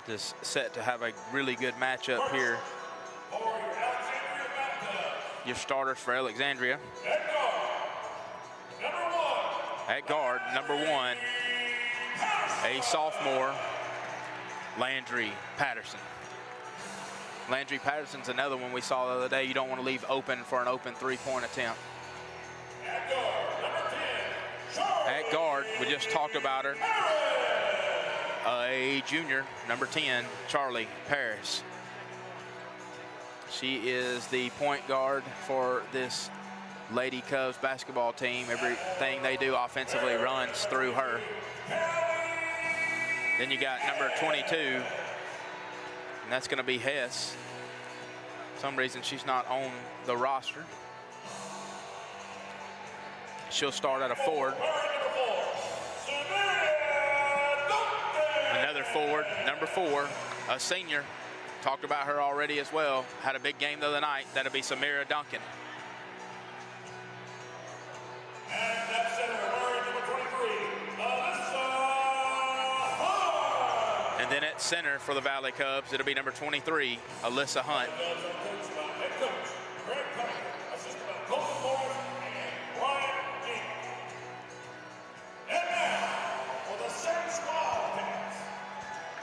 [SPEAKER 26] Just set to have a really good matchup here. Your starters for Alexandria. At guard, number 1, a sophomore, Landry Patterson. Landry Patterson's another one we saw the other day. You don't want to leave open for an open three-point attempt. At guard, we just talked about her. A junior, number 10, Charlie Paris. She is the point guard for this Lady Cubs basketball team. Everything they do offensively runs through her. Then you got number 22, and that's going to be Hess. For some reason she's not on the roster. She'll start at a forward. Another forward, number 4, a senior. Talked about her already as well. Had a big game the other night. That'll be Samira Duncan. And then at center for the Valley Cubs, it'll be number 23, Alyssa Hunt.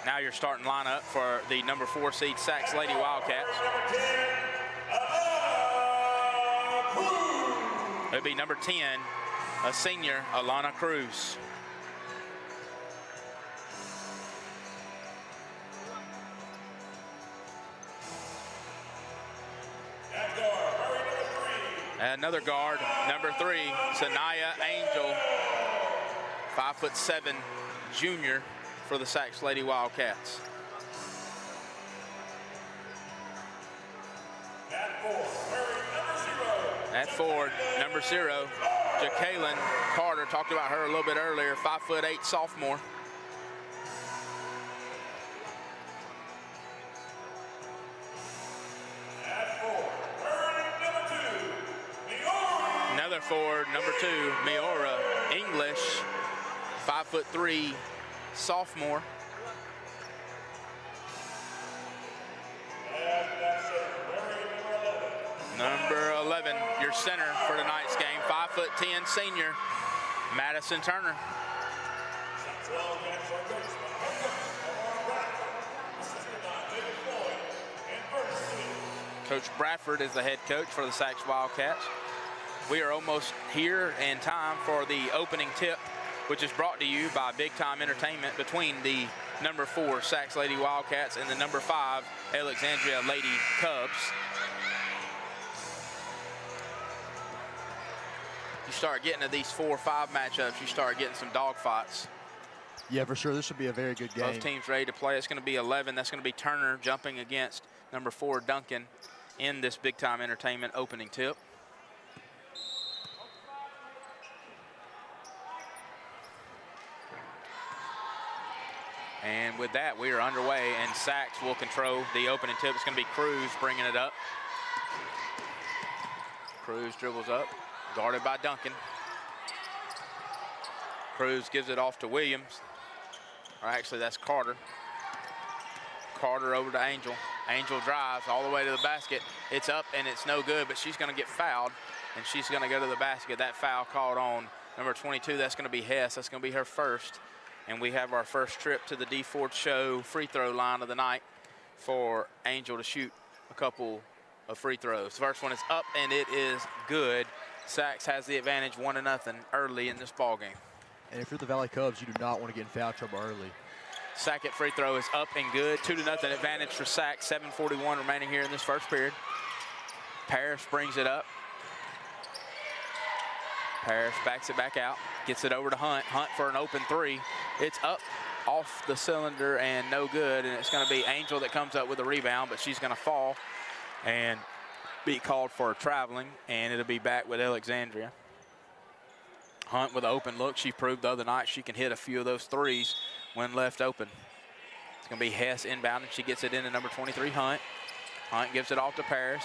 [SPEAKER 26] Now your starting lineup for the number 4 seed Sacs Lady Wildcats. It'll be number 10, a senior, Alana Cruz. Another guard, number 3, Sanaya Angel, 5'7", junior for the Sacs Lady Wildcats. At forward, number 0, Jakaylin Carter. Talked about her a little bit earlier, 5'8", sophomore. Another forward, number 2, Miora English, 5'3", sophomore. Number 11, your center for tonight's game, 5'10", senior, Madison Turner. Coach Bradford is the head coach for the Sacs Wildcats. We are almost here in time for the opening tip, which is brought to you by Big Time Entertainment between the number 4 Sacs Lady Wildcats and the number 5 Alexandria Lady Cubs. You start getting to these 4-5 matchups, you start getting some dog fights.
[SPEAKER 27] Yeah, for sure. This should be a very good game.
[SPEAKER 26] Both teams ready to play. It's going to be 11. That's going to be Turner jumping against number 4 Duncan in this Big Time Entertainment opening tip. And with that, we are underway, and Sacs will control the opening tip. It's going to be Cruz bringing it up. Cruz dribbles up, guarded by Duncan. Cruz gives it off to Williams. Or actually, that's Carter. Carter over to Angel. Angel drives all the way to the basket. It's up, and it's no good, but she's going to get fouled, and she's going to go to the basket. That foul called on number 22. That's going to be Hess. That's going to be her first. And we have our first trip to the D Ford Show free throw line of the night for Angel to shoot a couple of free throws. The first one is up, and it is good. Sacs has the advantage 1-0 early in this ball game.
[SPEAKER 27] And if you're the Valley Cubs, you do not want to get in foul trouble early.
[SPEAKER 26] Second free throw is up and good. 2-0 advantage for Sacs. 7:41 remaining here in this first period. Parrish brings it up. Parrish backs it back out. gets it over to Hunt. Hunt for an open three. It's up off the cylinder and no good, and it's going to be Angel that comes up with a rebound, but she's going to fall and be called for traveling, and it'll be back with Alexandria. Hunt with an open look. She proved the other night she can hit a few of those threes when left open. It's going to be Hess inbound, and she gets it into number 23, Hunt. Hunt gives it off to Paris.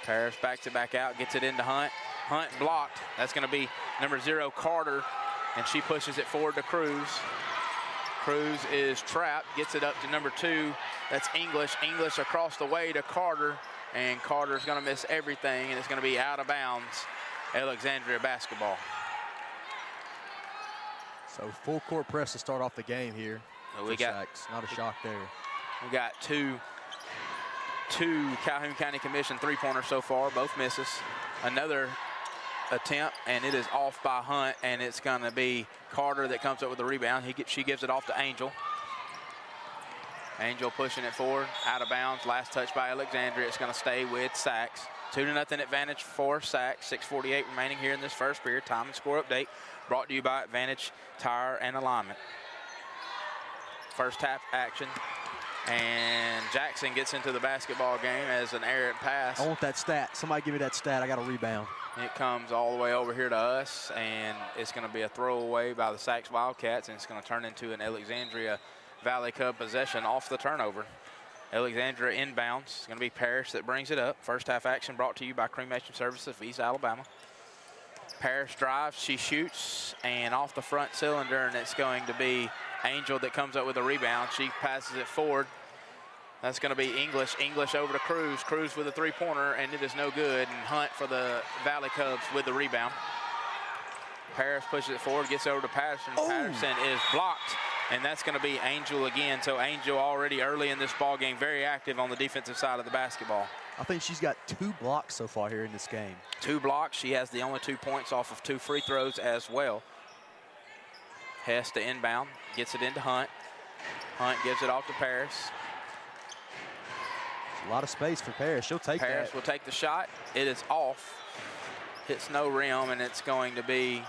[SPEAKER 26] Paris backs it back out, gets it into Hunt. Hunt blocked. That's going to be number 0, Carter, and she pushes it forward to Cruz. Cruz is trapped, gets it up to number 2. That's English. English across the way to Carter, and Carter's going to miss everything, and it's going to be out of bounds. Alexandria basketball.
[SPEAKER 27] So full court press to start off the game here.
[SPEAKER 26] So we got
[SPEAKER 27] not a shock there.
[SPEAKER 26] We got two Calhoun County Commission three-pointers so far, both misses. Another attempt, and it is off by Hunt, and it's going to be Carter that comes up with the rebound. She gives it off to Angel. Angel pushing it forward, out of bounds. Last touch by Alexandria. It's going to stay with Sachs. 2-0 advantage for Sachs. 6:48 remaining here in this first period. Time and score update brought to you by Advantage Tire and Alignment. First half action, and Jackson gets into the basketball game as an errant pass.
[SPEAKER 27] I want that stat. Somebody give me that stat. I got a rebound.
[SPEAKER 26] It comes all the way over here to us, and it's going to be a throwaway by the Sachs Wildcats, and it's going to turn into an Alexandria Valley Cub possession off the turnover. Alexandria inbounds. It's going to be Parrish that brings it up. First half action brought to you by Cremation Services of East Alabama. Parrish drives, she shoots, and off the front cylinder, and it's going to be Angel that comes up with a rebound. She passes it forward. That's going to be English. English over to Cruz. Cruz with a three-pointer, and it is no good. And Hunt for the Valley Cubs with the rebound. Parrish pushes it forward, gets over to Patterson.
[SPEAKER 27] Oh.
[SPEAKER 26] Patterson is blocked, and that's going to be Angel again. So Angel already early in this ball game, very active on the defensive side of the basketball.
[SPEAKER 27] I think she's got 2 blocks so far here in this game.
[SPEAKER 26] 2 blocks. She has the only 2 points off of 2 free throws as well. Hess to inbound, gets it into Hunt. Hunt gives it off to Paris.
[SPEAKER 27] A lot of space for Paris. She'll take
[SPEAKER 26] Paris will take the shot. It is off. Hits no rim, and it's going to be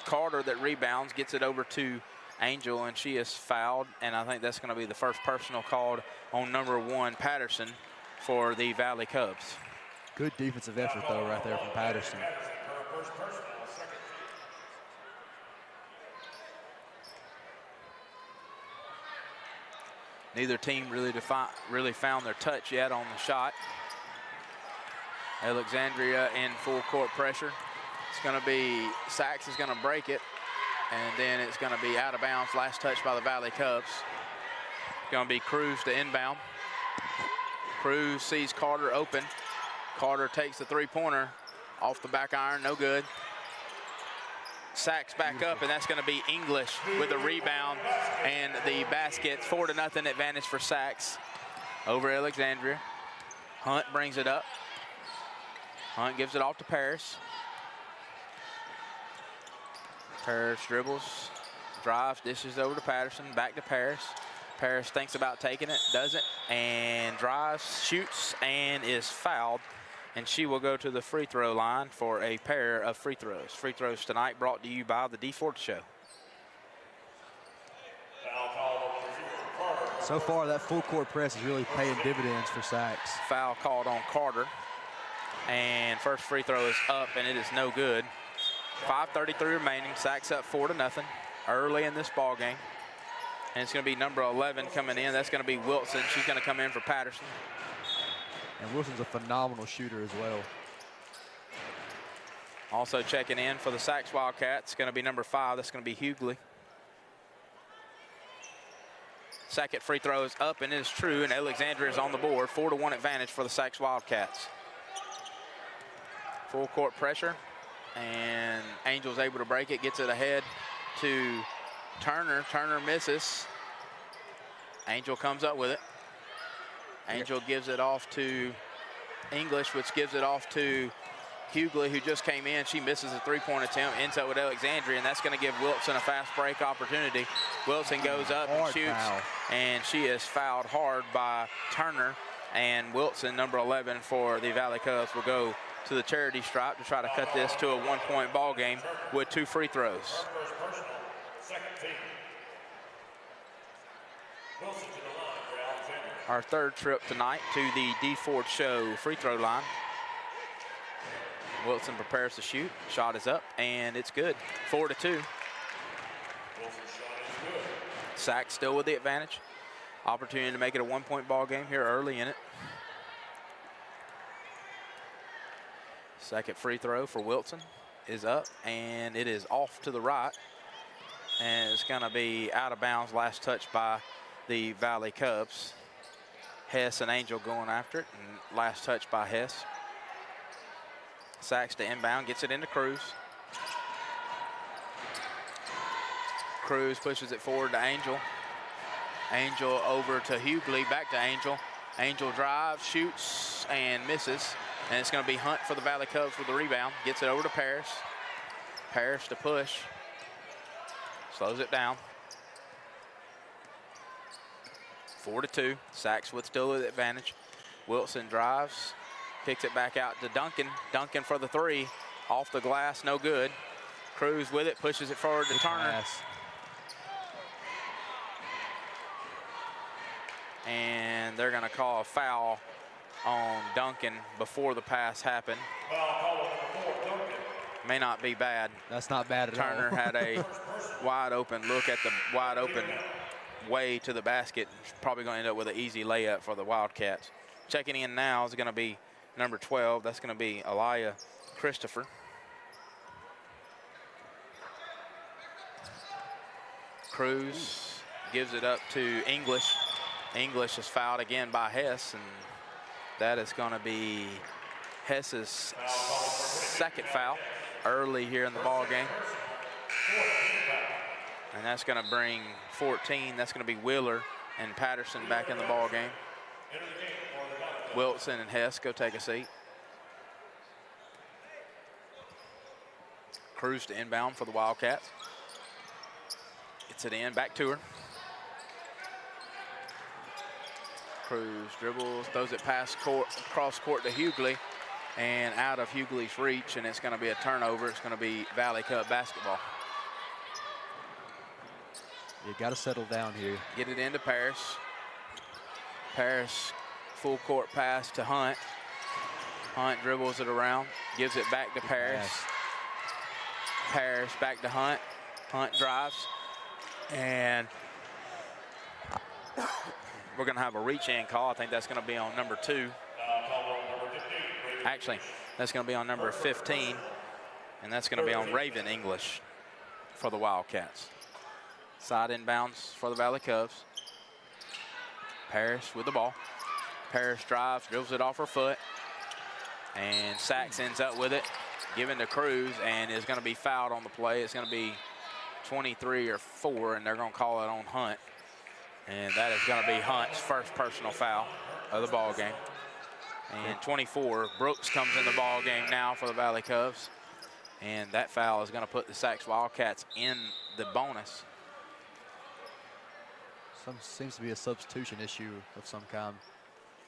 [SPEAKER 26] Carter that rebounds, gets it over to Angel, and she is fouled. And I think that's going to be the first personal called on number 1, Patterson, for the Valley Cubs.
[SPEAKER 27] Good defensive effort, though, right there from Patterson.
[SPEAKER 26] Neither team really found their touch yet on the shot. Alexandria in full court pressure. It's going to be, Sachs is going to break it, and then it's going to be out of bounds. Last touch by the Valley Cubs. It's going to be Cruz to inbound. Cruz sees Carter open. Carter takes the three-pointer off the back iron, no good. Sachs back up, and that's going to be English with a rebound, and the basket. 4-0 advantage for Sachs over Alexandria. Hunt brings it up. Hunt gives it off to Paris. Paris dribbles, drives, dishes over to Patterson, back to Paris. Paris thinks about taking it, doesn't, and drives, shoots, and is fouled. And she will go to the free throw line for a pair of free throws. Free throws tonight brought to you by the D Ford Show.
[SPEAKER 27] So far, that full court press is really paying dividends for Sachs.
[SPEAKER 26] Foul called on Carter. And first free throw is up, and it is no good. 5:33 remaining. Sachs up 4-0 early in this ball game. And it's going to be number 11 coming in. That's going to be Wilson. She's going to come in for Patterson.
[SPEAKER 27] And Wilson's a phenomenal shooter as well.
[SPEAKER 26] Also checking in for the Sachs Wildcats, going to be number 5. That's going to be Hughley. Second free throw is up, and it is true, and Alexandria is on the board. 4-1 advantage for the Sachs Wildcats. Full court pressure, and Angel's able to break it, gets it ahead to Turner. Turner misses. Angel comes up with it. Angel gives it off to English, which gives it off to Hughley, who just came in. She misses a three-point attempt, ends up with Alexandria, and that's going to give Wilson a fast break opportunity. Wilson goes up and shoots, and she is fouled hard by Turner. And Wilson, number 11 for the Valley Cubs, will go to the charity stripe to try to cut this to a 1-point ball game with 2 free throws. Our third trip tonight to the D Ford Show free throw line. Wilson prepares to shoot. Shot is up, and it's good. 4-2. Sack still with the advantage. Opportunity to make it a 1-point ball game here early in it. Second free throw for Wilson is up, and it is off to the right. And it's going to be out of bounds. Last touch by the Valley Cubs. Hess and Angel going after it, and last touch by Hess. Sacks to inbound, gets it into Cruz. Cruz pushes it forward to Angel. Angel over to Hughley, back to Angel. Angel drives, shoots, and misses. And it's going to be Hunt for the Valley Cubs with the rebound. Gets it over to Parrish. Parrish to push. Slows it down. 4-2. Sacks with still the advantage. Wilson drives. Kicks it back out to Duncan. Duncan for the 3. Off the glass, no good. Cruz with it, pushes it forward to Turner. And they're going to call a foul on Duncan before the pass happened. May not be bad.
[SPEAKER 27] That's not bad at all.
[SPEAKER 26] Turner had a wide open look at the wide open way to the basket. Probably going to end up with an easy layup for the Wildcats. Checking in now is going to be number 12. That's going to be Elia Christopher. Cruz gives it up to English. English is fouled again by Hess, and that is going to be Hess's second foul early here in the ball game. And that's going to bring 14. That's going to be Wheeler and Patterson back in the ball game. Wilson and Hess go take a seat. Cruz to inbound for the Wildcats. Gets it in, back to her. Cruz dribbles, throws it past court, cross court to Hughley, and out of Hughley's reach, and it's going to be a turnover. It's going to be Valley Cub basketball.
[SPEAKER 27] You got to settle down here.
[SPEAKER 26] Get it into Parrish. Parrish, full court pass to Hunt. Hunt dribbles it around, gives it back to Parrish. Parrish back to Hunt. Hunt drives, and we're going to have a reach-in call. I think that's going to be on number 2. Actually, that's going to be on number 15, and that's going to be on Raven English for the Wildcats. Side inbounds for the Valley Cubs. Parrish with the ball. Parrish drives, dribbles it off her foot, and Sachs ends up with it, given to Cruz, and is going to be fouled on the play. It's going to be 23 or 4, and they're going to call it on Hunt. And that is going to be Hunt's first personal foul of the ball game. And 24, Brooks comes in the ball game now for the Valley Cubs. And that foul is going to put the Sachs Wildcats in the bonus.
[SPEAKER 27] Seems to be a substitution issue of some kind.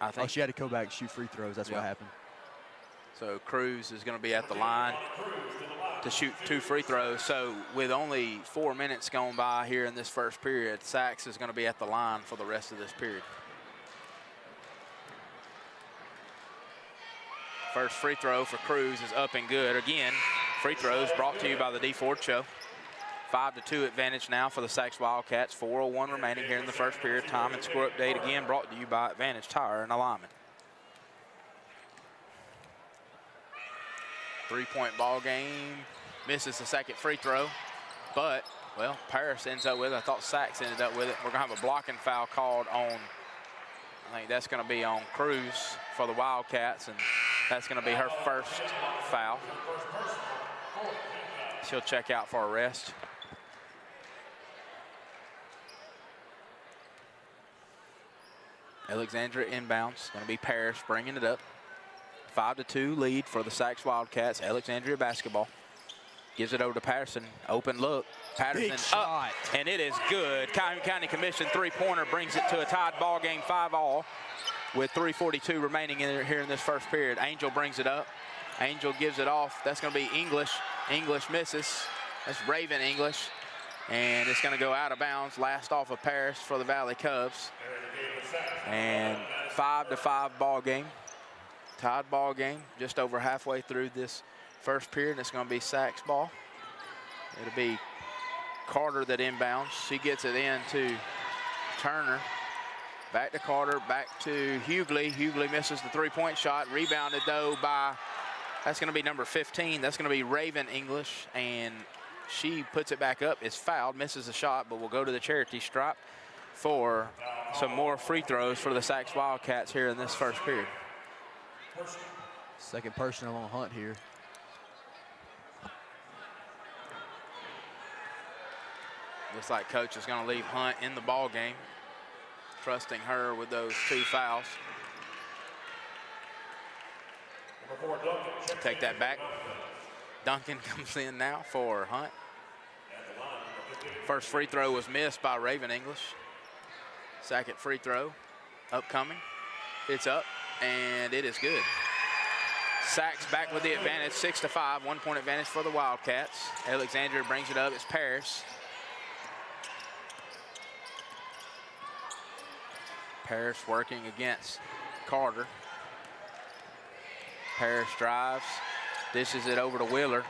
[SPEAKER 26] I think
[SPEAKER 27] she had to go back and shoot free throws. That's what happened.
[SPEAKER 26] So Cruz is going to be at the line to shoot 2 free throws. So with only 4 minutes gone by here in this first period, Sachs is going to be at the line for the rest of this period. First free throw for Cruz is up and good. Again, free throws brought to you by the D Ford Show. 5-2 advantage now for the Sachs Wildcats. 4:01 remaining here in the first period. Time and score update again brought to you by Advantage Tire and Alignment. 3-point ball game. Misses the second free throw, but, well, Parrish ends up with it. I thought Sachs ended up with it. We're going to have a blocking foul called on, I think that's going to be on Cruz for the Wildcats, and that's going to be her first foul. She'll check out for a rest. Alexandria inbounds. Going to be Parrish bringing it up. 5-2 lead for the Sachs Wildcats. Alexandria basketball. Gives it over to Patterson. Open look. Patterson up, and it is good. Calhoun County Commission 3-pointer brings it to a tied ball game, 5-all, with 3:42 remaining here in this first period. Angel brings it up. Angel gives it off. That's going to be English. English misses. That's Raven English. And it's going to go out of bounds. Last off of Paris for the Valley Cubs. And 5-5 ball game. Tied ball game. Just over halfway through this first period. It's going to be Sacs ball. It'll be Carter that inbounds. She gets it in to Turner. Back to Carter, back to Hughley. Hughley misses the three-point shot. Rebounded, though, by, that's going to be number 15. That's going to be Raven English. And she puts it back up. It's fouled, misses the shot, but will go to the charity stripe for some more free throws for the Sacs Wildcats here in this first period.
[SPEAKER 27] Second personal on Hunt here.
[SPEAKER 26] Looks like coach is going to leave Hunt in the ball game, trusting her with those 2 fouls. Take that back. Duncan comes in now for Hunt. First free throw was missed by Raven English. Second free throw upcoming. It's up, and it is good. Sacs back with the advantage, 6-5, 1-point advantage for the Wildcats. Alexandria brings it up. It's Paris. Paris working against Carter. Paris drives, dishes it over to Wheeler.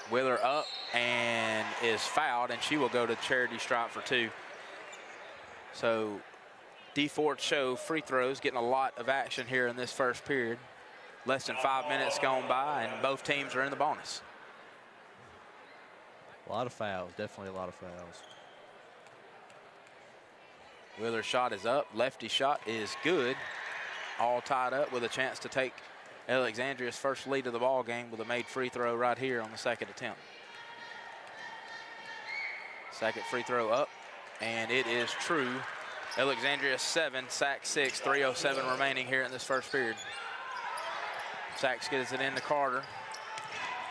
[SPEAKER 26] Wheeler up and is fouled, and she will go to charity stripe for 2. So D4 show free throws getting a lot of action here in this first period. Less than 5 minutes gone by, and both teams are in the bonus.
[SPEAKER 27] A lot of fouls, definitely a lot of fouls.
[SPEAKER 26] Wheeler's shot is up. Lefty shot is good. All tied up with a chance to take Alexandria's first lead of the ball game with a made free throw right here on the second attempt. Second free throw up, and it is true. Alexandria 7, Sacs 6, 3:07 remaining here in this first period. Sacs gets it into Carter.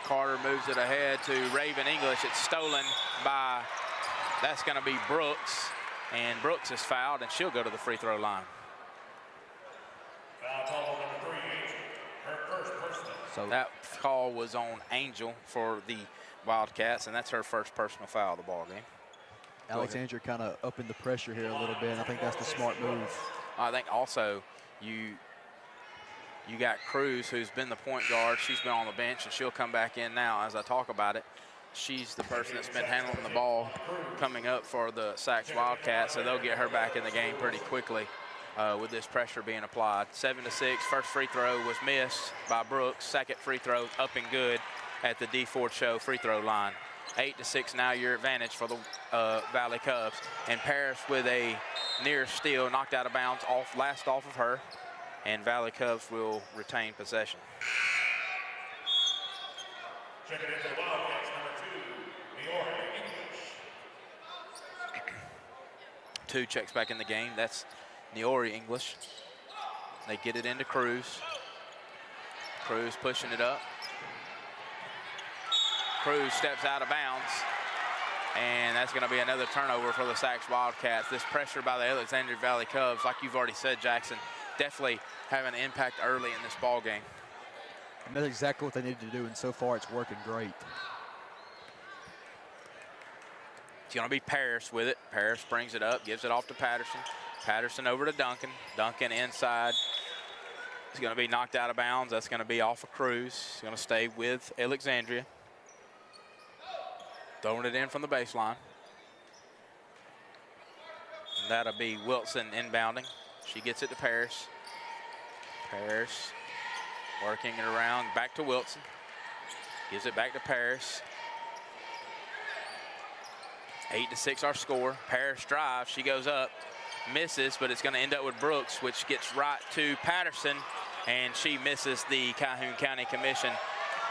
[SPEAKER 26] Carter moves it ahead to Raven English. It's stolen by, that's going to be Brooks. And Brooks is fouled, and she'll go to the free throw line. So that call was on Angel for the Wildcats, and that's her first personal foul of the ball game.
[SPEAKER 27] Alexandria kind of upping the pressure here a little bit, and I think that's the smart move.
[SPEAKER 26] I think also you got Cruz, who's been the point guard. She's been on the bench, and she'll come back in now as I talk about it. She's the person that's been handling the ball coming up for the Sacs Wildcats, so they'll get her back in the game pretty quickly with this pressure being applied. 7-6, first free throw was missed by Brooks. Second free throw up and good at the D4 show free throw line. 8-6 now your advantage for the Valley Cubs. And Paris with a near steal, knocked out of bounds, last off of her, and Valley Cubs will retain possession.
[SPEAKER 12] Checking into the Wildcats, number 2, Niori English.
[SPEAKER 26] 2 checks back in the game. That's Niori English. They get it into Cruz. Cruz pushing it up. Cruz steps out of bounds. And that's going to be another turnover for the Sacs Wildcats. This pressure by the Alexandria Valley Cubs, like you've already said, Jackson, definitely having an impact early in this ball game.
[SPEAKER 27] And that's exactly what they needed to do, and so far it's working great.
[SPEAKER 26] It's going to be Paris with it. Paris brings it up, gives it off to Patterson. Patterson over to Duncan. Duncan inside. He's going to be knocked out of bounds. That's going to be off of Cruz. He's going to stay with Alexandria. Throwing it in from the baseline. And that'll be Wilson inbounding. She gets it to Paris. Paris working it around, back to Wilson. Gives it back to Paris. 8-6 our score. Paris drives, she goes up, misses, but it's going to end up with Brooks, which gets right to Patterson, and she misses the Calhoun County Commission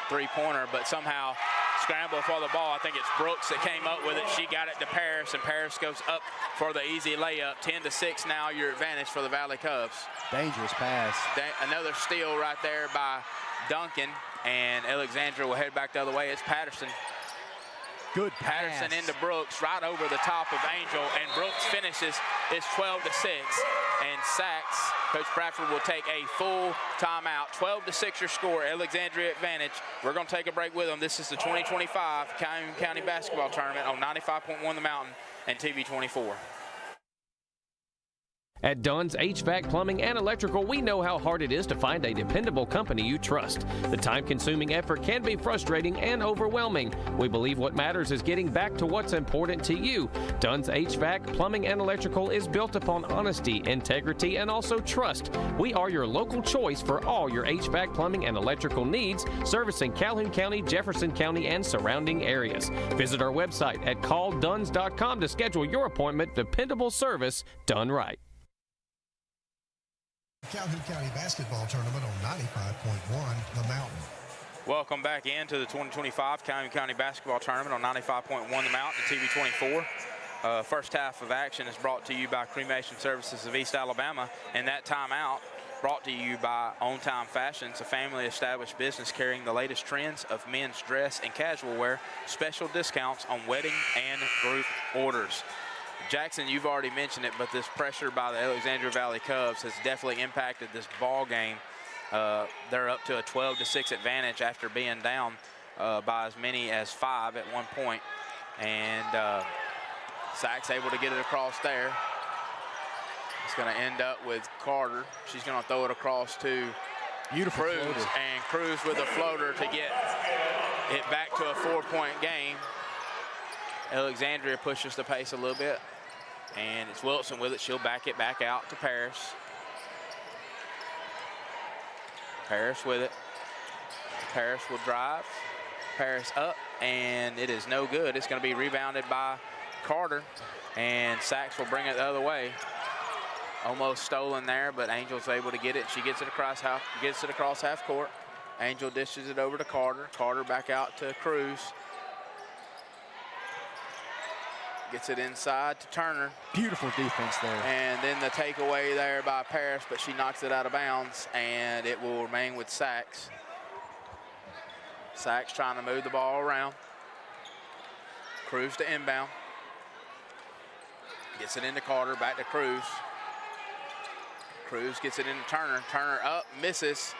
[SPEAKER 26] three-pointer, but somehow scramble for the ball. I think it's Brooks that came up with it. She got it to Paris, and Paris goes up for the easy layup. 10-6 now your advantage for the Valley Cubs.
[SPEAKER 27] Dangerous pass.
[SPEAKER 26] Another steal right there by Duncan, and Alexandria will head back the other way. It's Patterson.
[SPEAKER 13] Good
[SPEAKER 26] Patterson
[SPEAKER 13] pass.
[SPEAKER 26] into Brooks, right over the top of Angel, and Brooks finishes. It's 12-6, and Sachs, Coach Bradford will take a full timeout. 12-6 your score, Alexandria advantage. We're going to take a break with them. This is the 2025 Calhoun County Basketball Tournament on 95.1 The Mountain and TV 24.
[SPEAKER 15] At Dunn's HVAC, Plumbing, and Electrical, we know how hard it is to find a dependable company you trust. The time-consuming effort can be frustrating and overwhelming. We believe what matters is getting back to what's important to you. Dunn's HVAC, Plumbing, and Electrical is built upon honesty, integrity, and also trust. We are your local choice for all your HVAC, plumbing, and electrical needs, servicing Calhoun County, Jefferson County, and surrounding areas. Visit our website at callduns.com to schedule your appointment. Dependable service done right.
[SPEAKER 16] Calhoun County Basketball Tournament on 95.1 The Mountain.
[SPEAKER 26] Welcome back into the 2025 Calhoun County Basketball Tournament on 95.1 The Mountain and TV 24. First half of action is brought to you by Cremation Services of East Alabama, and that timeout brought to you by On Time Fashions, a family-established business carrying the latest trends of men's dress and casual wear, special discounts on wedding and group orders. Jackson, you've already mentioned it, but this pressure by the Alexandria Valley Cubs has definitely impacted this ball game. They're up to a 12-6 advantage after being down by as many as 5 at one point. And Sachs able to get it across there. It's going to end up with Carter. She's going to throw it across to
[SPEAKER 13] Beautiful
[SPEAKER 26] Cruz,
[SPEAKER 13] floater.
[SPEAKER 26] and Cruz with a floater to get it back to a 4-point game. Alexandria pushes the pace a little bit, and it's Wilson with it. She'll back it back out to Paris. Paris with it. Paris will drive. Paris up, and it is no good. It's going to be rebounded by Carter, and Sachs will bring it the other way. Almost stolen there, but Angel's able to get it. She gets it across half court. Angel dishes it over to Carter. Carter back out to Cruz. Gets it inside to Turner.
[SPEAKER 13] Beautiful defense there.
[SPEAKER 26] And then the takeaway there by Paris, but she knocks it out of bounds, and it will remain with Sachs. Sachs trying to move the ball around. Cruz to inbound. Gets it into Carter, back to Cruz. Cruz gets it into Turner. Turner up, misses.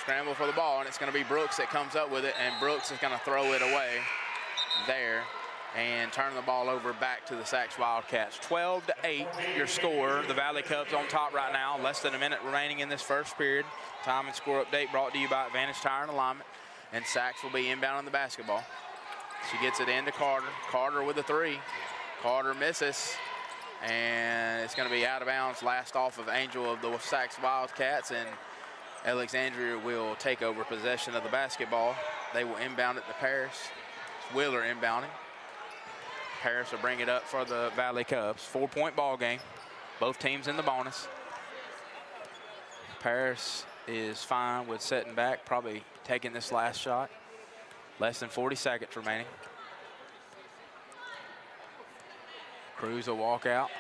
[SPEAKER 26] Scramble for the ball, and it's going to be Brooks that comes up with it, and Brooks is going to throw it away there and turn the ball over back to the Sachs Wildcats. 12-8 your score. The Valley Cubs on top right now. Less than a minute remaining in this first period. Time and score update brought to you by Advantage Tire and Alignment. And Sachs will be inbound on the basketball. She gets it into Carter. Carter with a three. Carter misses. And it's going to be out of bounds. Last off of Angel of the Sachs Wildcats. And Alexandria will take over possession of the basketball. They will inbound it to Paris. It's Wheeler inbounding. Paris will bring it up for the Valley Cubs. 4-point ball game. Both teams in the bonus. Paris is fine with setting back, probably taking this last shot. Less than 40 seconds remaining. Cruz will walk out.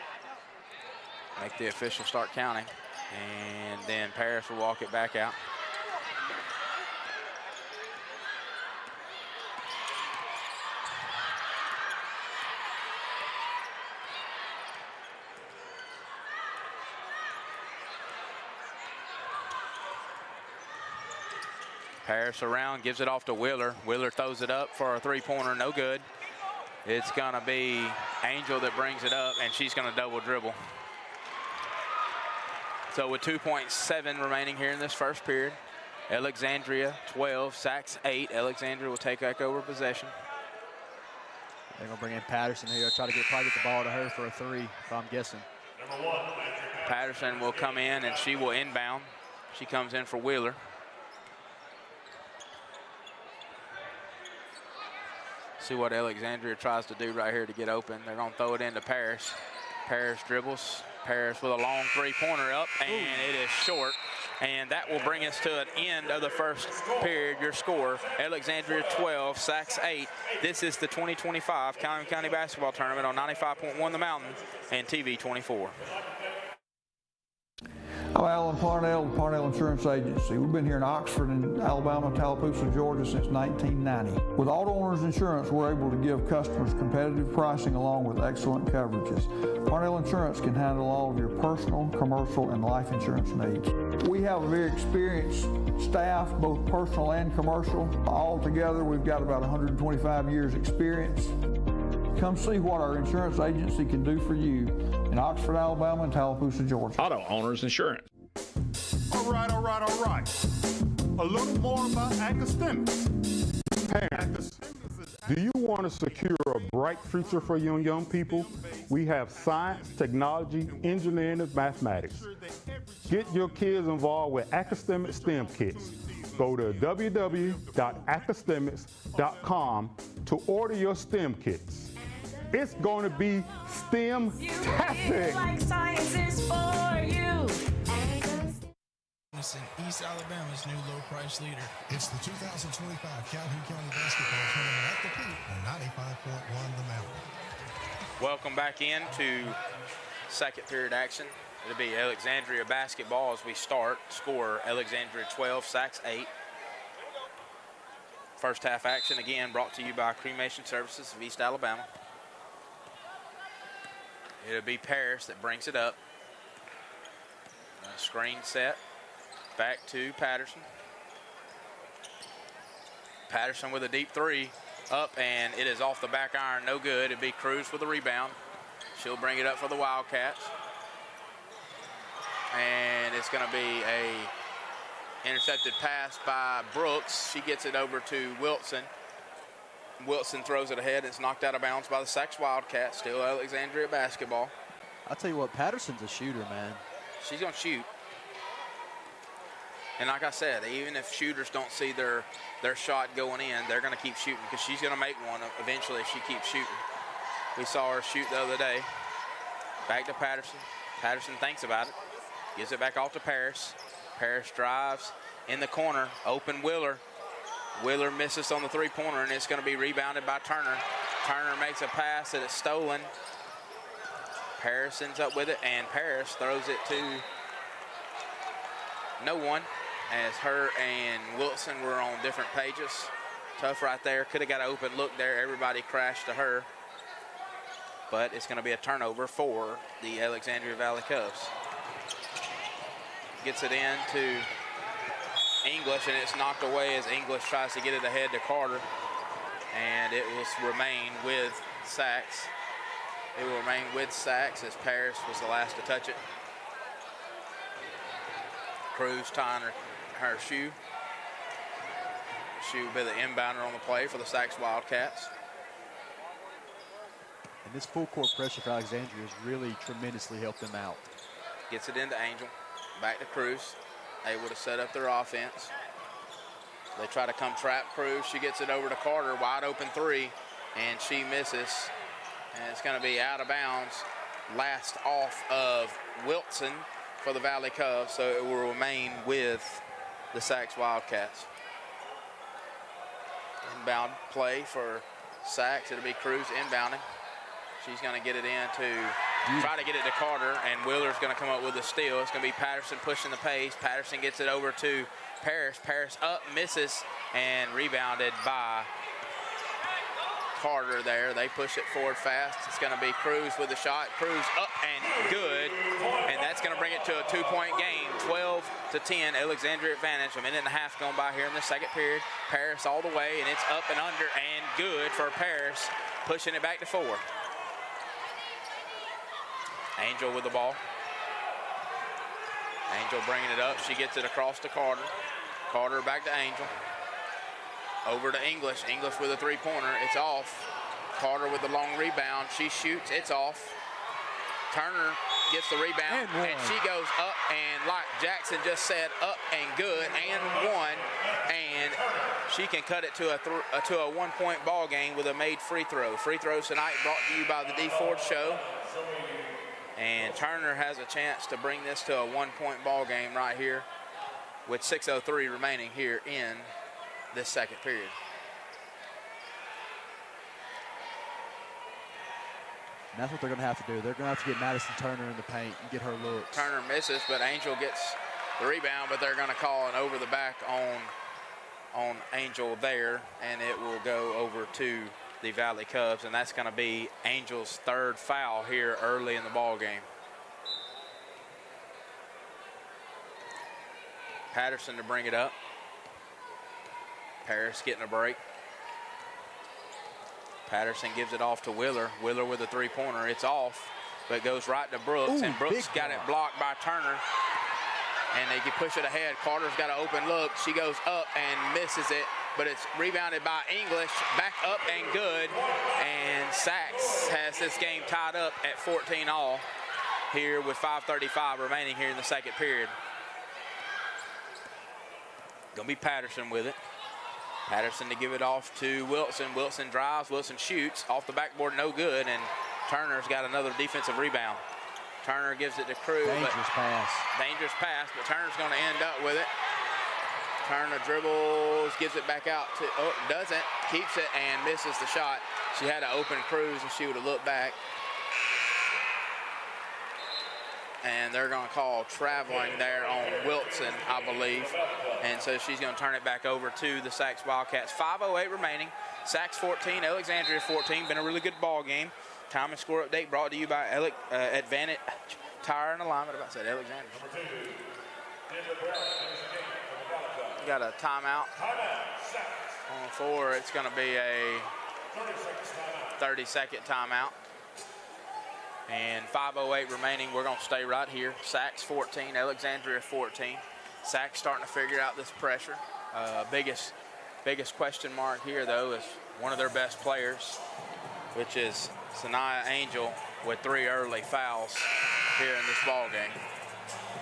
[SPEAKER 26] Make the officials start counting. And then Paris will walk it back out. Paris around, gives it off to Wheeler. Wheeler throws it up for a three-pointer, no good. It's gonna be Angel that brings it up, and she's gonna double dribble. So with 2.7 remaining here in this first period, Alexandria 12, Sachs 8. Alexandria will take back over possession.
[SPEAKER 13] They're gonna bring in Patterson here. Try to probably get the ball to her for a three, if I'm guessing.
[SPEAKER 26] Patterson will come in, and she will inbound. She comes in for Wheeler. See what Alexandria tries to do right here to get open. They're going to throw it into Paris. Paris dribbles. Paris with a long three-pointer up, and it is short. And that will bring us to an end of the first period. Your score, Alexandria 12, Sachs 8. This is the 2025 Calhoun County Basketball Tournament on 95.1 The Mountain and TV 24.
[SPEAKER 5] I'm Alan Parnell with Parnell Insurance Agency. We've been here in Oxford and Alabama, Tallapoosa, Georgia since 1990. With Auto Owners Insurance, we're able to give customers competitive pricing along with excellent coverages. Parnell Insurance can handle all of your personal, commercial, and life insurance needs. We have a very experienced staff, both personal and commercial. All together, we've got about 125 years experience. Come see what our insurance agency can do for you in Oxford, Alabama, and Tallapoosa, Georgia.
[SPEAKER 7] Auto Owners Insurance.
[SPEAKER 12] All right. A little more about academics. Parents, do you want to secure a bright future for your young people? We have science, technology, engineering, and mathematics. Get your kids involved with academic STEM kits. Go to www.academics.com to order your STEM kits. It's going to be STEM-tastic.
[SPEAKER 8] Like science is for you.
[SPEAKER 16] It's in East Alabama's new low-price leader. It's the 2025 Calhoun County Basketball Tournament at the Peak on 95.1 The Mountain.
[SPEAKER 26] Welcome back into second period action. It'll be Alexandria basketball as we start. Score Alexandria 12, Sacs 8. First half action again brought to you by Cremation Services of East Alabama. It'll be Paris that brings it up. Screen set. Back to Patterson. Patterson with a deep three. Up, and it is off the back iron. No good. It'll be Cruz with the rebound. She'll bring it up for the Wildcats. And it's going to be a intercepted pass by Brooks. She gets it over to Wilson. Wilson throws it ahead. It's knocked out of bounds by the Sacs Wildcats. Still Alexandria basketball.
[SPEAKER 27] I'll tell you what, Patterson's a shooter, man.
[SPEAKER 26] She's going to shoot. And like I said, even if shooters don't see their shot going in, they're going to keep shooting because she's going to make one eventually if she keeps shooting. We saw her shoot the other day. Back to Patterson. Patterson thinks about it. Gives it back off to Paris. Paris drives in the corner. Open Wheeler. Wheeler misses on the three-pointer, and it's going to be rebounded by Turner. Turner makes a pass, and it's stolen. Paris ends up with it, and Paris throws it to no one, as her and Wilson were on different pages. Tough right there. Could have got an open look there. Everybody crashed to her. But it's going to be a turnover for the Alexandria Valley Cubs. Gets it in to English, and it's knocked away as English tries to get it ahead to Carter. And it will remain with Sacs. It will remain with Sacs as Paris was the last to touch it. Cruz tying her shoe. Shoe will be the inbounder on the play for the Sacs Wildcats.
[SPEAKER 27] And this full court pressure for Alexandria has really tremendously helped them out.
[SPEAKER 26] Gets it into Angel. Back to Cruz. Able to set up their offense. They try to come trap Cruz. She gets it over to Carter. Wide open three. And she misses. And it's going to be out of bounds. Last off of Wilson for the Valley Cubs. So it will remain with the Sacs Wildcats. Inbound play for Sacs. It'll be Cruz inbounding. She's going to get it in to try to get it to Carter, and Wheeler's going to come up with a steal. It's going to be Patterson pushing the pace. Patterson gets it over to Paris. Paris up, misses, and rebounded by Carter there. They push it forward fast. It's going to be Cruz with the shot. Cruz up and good, and that's going to bring it to a two-point game. 12-10, Alexandria advantage. A minute and a half gone by here in the second period. Paris all the way, and it's up and under and good for Paris, pushing it back to 4. Angel with the ball. Angel bringing it up. She gets it across to Carter. Carter back to Angel. Over to English. English with a three-pointer. It's off. Carter with the long rebound. She shoots. It's off. Turner gets the rebound. And she goes up, and like Jackson just said, up and good and one. And she can cut it to a one-point ball game with a made free throw. Free throws tonight brought to you by the D Ford Show. And Turner has a chance to bring this to a one-point ball game right here with 6:03 remaining here in this second period.
[SPEAKER 27] And that's what they're going to have to do. They're going to have to get Madison Turner in the paint and get her looks.
[SPEAKER 26] Turner misses, but Angel gets the rebound, but they're going to call an over the back on Angel there, and it will go over to the Valley Cubs, and that's going to be Angel's third foul here early in the ball game. Patterson to bring it up. Paris getting a break. Patterson gives it off to Wheeler. Wheeler with a three-pointer. It's off, but it goes right to Brooks, and Brooks got it blocked by Turner. And they can push it ahead. Carter's got an open look. She goes up and misses it, but it's rebounded by English. Back up and good. And Sachs has this game tied up at 14 all here with 5:35 remaining here in the second period. Gonna be Patterson with it. Patterson to give it off to Wilson. Wilson drives, Wilson shoots off the backboard, no good, and Turner's got another defensive rebound. Turner gives it to Cruz.
[SPEAKER 27] Dangerous pass.
[SPEAKER 26] Dangerous pass, but Turner's going to end up with it. Turner dribbles, gives it back out to, doesn't, keeps it and misses the shot. She had an open Cruz and she would have looked back. And they're going to call traveling there on Wilson, I believe. And so she's going to turn it back over to the Sachs Wildcats. 5:08 remaining. Sachs 14, Alexandria 14. Been a really good ball game. Time and score update brought to you by Advantage Tire and Alignment. I said Alexandria. Got a timeout on the floor. It's going to be a 30-second timeout. And 5:08 remaining. We're going to stay right here. Sachs 14, Alexandria 14. Sachs starting to figure out this pressure. Biggest question mark here, though, is one of their best players, which is Sanaya Angel, with 3 early fouls here in this ball game.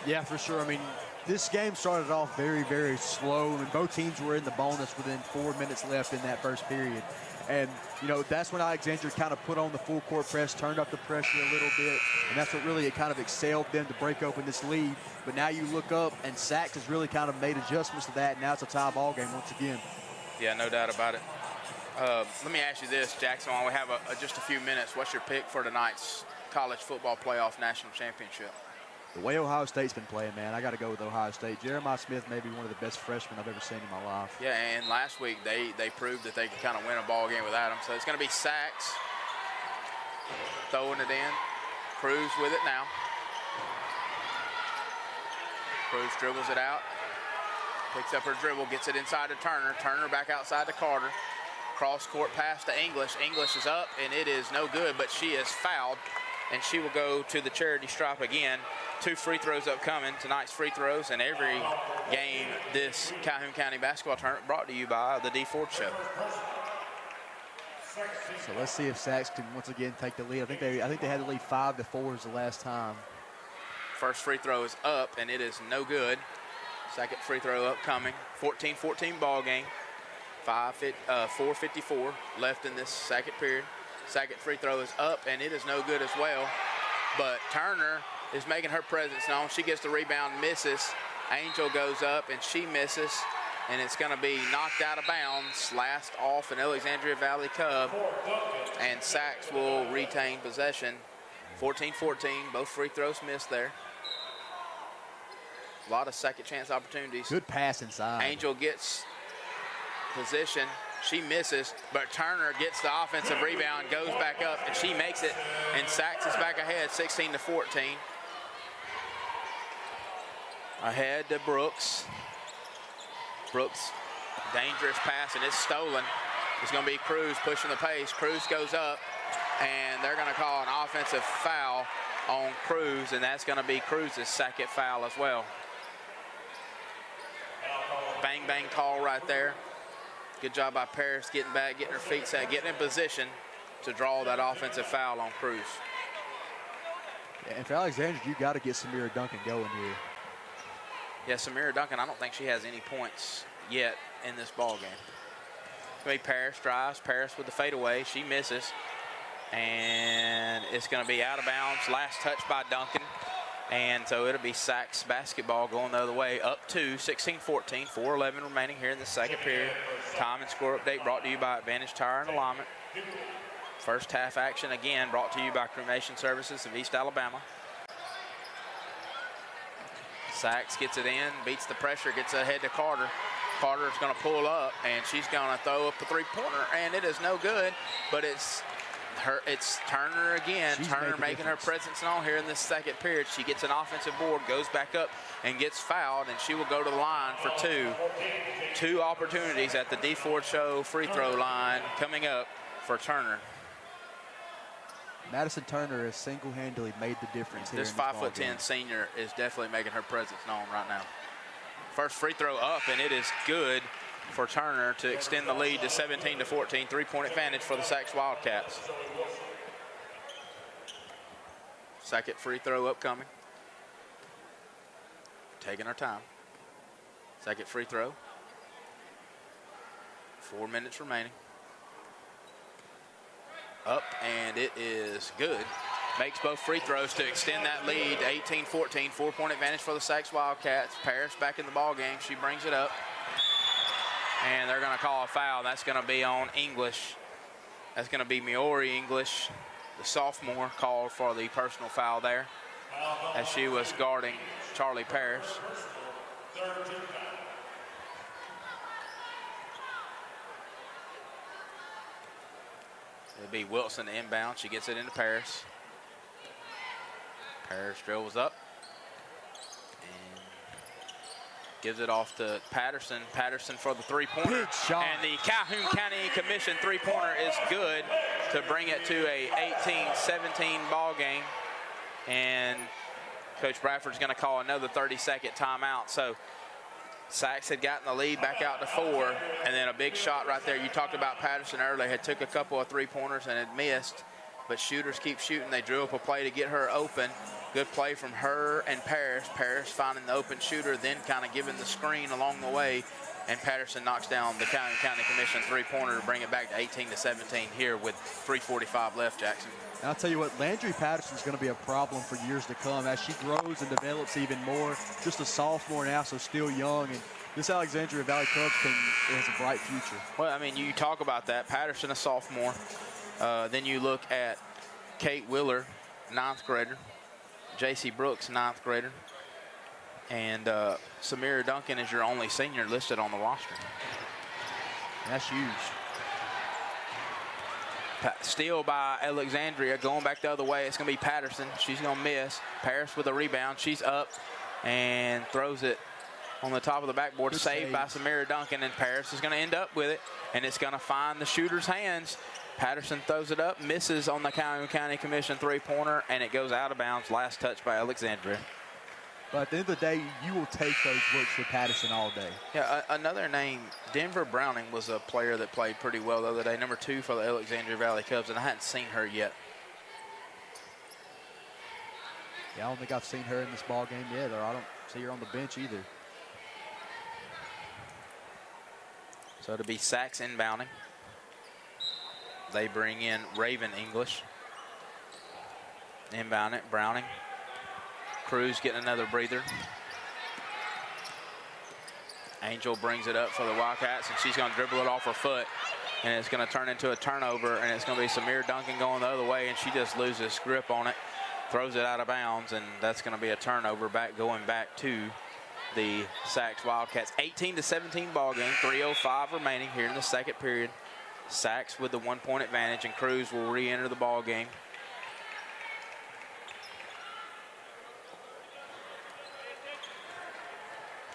[SPEAKER 27] Yeah, for sure. I mean, this game started off very, very slow, and both teams were in the bonus within 4 minutes left in that first period. And, you know, that's when Alexandria kind of put on the full court press, turned up the pressure a little bit, and that's what really kind of excelled them to break open this lead. But now you look up, and Sachs has really kind of made adjustments to that, and now it's a tie ball game once again.
[SPEAKER 26] Yeah, no doubt about it. Let me ask you this, Jackson, while we have just a few minutes, what's your pick for tonight's college football playoff national championship?
[SPEAKER 27] The way Ohio State's been playing, man, I got to go with Ohio State. Jeremiah Smith may be one of the best freshmen I've ever seen in my life.
[SPEAKER 26] Yeah, and last week they proved that they could kind of win a ball game without him. So it's going to be Sachs throwing it in. Cruz with it now. Cruz dribbles it out. Picks up her dribble, gets it inside to Turner. Turner back outside to Carter. Cross court pass to English. English is up, and it is no good, but she is fouled, and she will go to the charity stripe again. 2 free throws upcoming. Tonight's free throws and every game this Calhoun County basketball tournament brought to you by the D Ford Show.
[SPEAKER 27] So let's see if Sachs can once again take the lead. I think they had the lead 5-4 the last time.
[SPEAKER 26] First free throw is up, and it is no good. Second free throw upcoming. 14-14 ball game. 4:54 left in this second period. Second free throw is up, and it is no good as well. But Turner is making her presence known. She gets the rebound, misses. Angel goes up, and she misses. And it's going to be knocked out of bounds. Last off an Alexandria Valley Cub. And Sachs will retain possession. 14-14, both free throws missed there. A lot of second chance opportunities.
[SPEAKER 27] Good pass inside.
[SPEAKER 26] Angel gets position. She misses, but Turner gets the offensive rebound, goes back up, and she makes it. And Sachs is back ahead, 16-14. Ahead to Brooks. Brooks, dangerous pass, and it's stolen. It's going to be Cruz pushing the pace. Cruz goes up, and they're going to call an offensive foul on Cruz, and that's going to be Cruz's second foul as well. Bang, bang call right there. Good job by Paris getting back, getting her feet set, getting in position to draw that offensive foul on Cruz.
[SPEAKER 27] Yeah, and for Alexandria, you got to get Samira Duncan going here.
[SPEAKER 26] Yeah, Samira Duncan, I don't think she has any points yet in this ball game. Maybe Paris drives. Paris with the fadeaway. She misses. And it's going to be out of bounds. Last touch by Duncan. And so it'll be Sachs basketball going the other way. Up to 16-14. 4:11 remaining here in the second period. Time and score update brought to you by Advantage Tire and Alignment. First half action again brought to you by Cremation Services of East Alabama. Sachs gets it in, beats the pressure, gets ahead to Carter. Carter's going to pull up, and she's going to throw up a three-pointer, and it is no good, but it's Turner again. Turner making her presence known here in this second period. She gets an offensive board, goes back up, and gets fouled, and she will go to the line for two. Two opportunities at the D4 Show free throw line coming up for Turner.
[SPEAKER 13] Madison Turner has single-handedly made the difference here.
[SPEAKER 26] This 5'10" senior is definitely making her presence known right now. First free throw up, and it is good for Turner to extend the lead to 17-14. Three-point advantage for the Sachs Wildcats. Second free throw upcoming. Taking her time. Second free throw. 4 minutes remaining. Up, and it is good. Makes both free throws to extend that lead. 18-14, 4-point advantage for the Sachs Wildcats. Parrish back in the ball game. She brings it up. And they're going to call a foul. That's going to be on English. That's going to be Miori English, the sophomore, called for the personal foul there as she was guarding Charlie Parrish. It'll be Wilson inbound. She gets it into Parrish. Parrish dribbles up and gives it off to Patterson. Patterson for the three-pointer.
[SPEAKER 13] Big shot.
[SPEAKER 26] And the Calhoun County Commission three-pointer is good to bring it to a 18-17 ball game. And Coach Bradford's going to call another 30-second timeout. So Sachs had gotten the lead back out to 4, and then a big shot right there. You talked about Patterson earlier. Had took a couple of three-pointers and had missed, but shooters keep shooting. They drew up a play to get her open. Good play from her and Parrish. Parrish finding the open shooter, then kind of giving the screen along the way, and Patterson knocks down the Calhoun County Commission three-pointer to bring it back to 18-17 here with 3:45 left, Jackson.
[SPEAKER 13] And I'll tell you what, Landry Patterson's going to be a problem for years to come as she grows and develops even more. Just a sophomore now, so still young. And this Alexandria Valley Cubs team has a bright future.
[SPEAKER 26] Well, I mean, you talk about that. Patterson, a sophomore. Then you look at Kate Wheeler, 9th grader. J.C. Brooks, 9th grader. And Samira Duncan is your only senior listed on the roster.
[SPEAKER 13] That's huge.
[SPEAKER 26] Steal by Alexandria, going back the other way. It's going to be Patterson. She's going to miss. Parrish with a rebound. She's up and throws it on the top of the backboard. Saved by Samira Duncan, and Parrish is going to end up with it, and it's going to find the shooter's hands. Patterson throws it up, misses on the Calhoun County Commission three-pointer, and it goes out of bounds. Last touch by Alexandria.
[SPEAKER 13] But at the end of the day, you will take those looks with Patterson all day.
[SPEAKER 26] Yeah, another name, Denver Browning, was a player that played pretty well the other day, number 2 for the Alexandria Valley Cubs, and I hadn't seen her yet.
[SPEAKER 13] Yeah, I don't think I've seen her in this ball game yet, or I don't see her on the bench either.
[SPEAKER 26] So it'll be Sachs inbounding. They bring in Raven English. Inbound it, Browning. Cruz getting another breather. Angel brings it up for the Wildcats, and she's going to dribble it off her foot, and it's going to turn into a turnover, and it's going to be Samir Duncan going the other way, and she just loses grip on it, throws it out of bounds, and that's going to be a turnover going back to the Sachs Wildcats. 18-17 ball game, 3:05 remaining here in the second period. Sachs with the 1-point advantage, and Cruz will re-enter the ball game.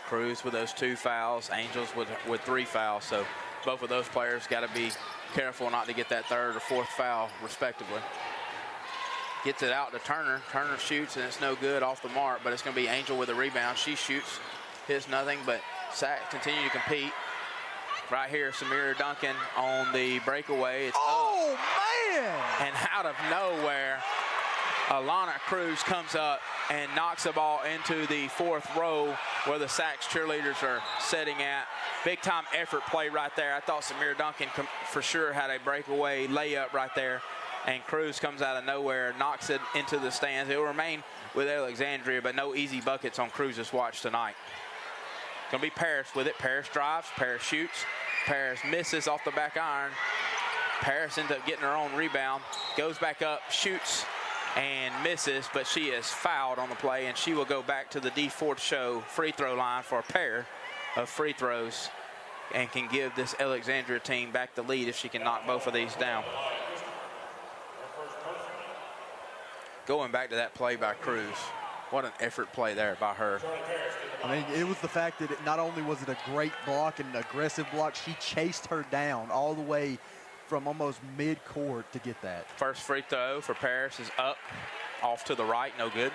[SPEAKER 26] Cruz with those 2 fouls, Angels with 3 fouls. So both of those players got to be careful not to get that 3rd or 4th foul, respectively. Gets it out to Turner. Turner shoots, and it's no good off the mark, but it's going to be Angel with a rebound. She shoots, hits nothing, but Sachs continue to compete. Right here, Samira Duncan on the breakaway. It's
[SPEAKER 13] up. Man!
[SPEAKER 26] And out of nowhere, Alana Cruz comes up and knocks the ball into the 4th row where the Sachs cheerleaders are sitting at. Big time effort play right there. I thought Samira Duncan for sure had a breakaway layup right there. And Cruz comes out of nowhere, knocks it into the stands. It will remain with Alexandria, but no easy buckets on Cruz's watch tonight. Going to be Parrish with it. Parrish drives, Parrish shoots. Parrish misses off the back iron. Paris ends up getting her own rebound, goes back up, shoots, and misses, but she is fouled on the play, and she will go back to the D4 show free throw line for a pair of free throws and can give this Alexandria team back the lead if she can knock both of these down. Going back to that play by Cruz, what an effort play there by her.
[SPEAKER 13] I mean, it was the fact that not only was it a great block and an aggressive block, she chased her down all the way from almost mid-court to get that.
[SPEAKER 26] First free throw for Paris is up, off to the right, no good.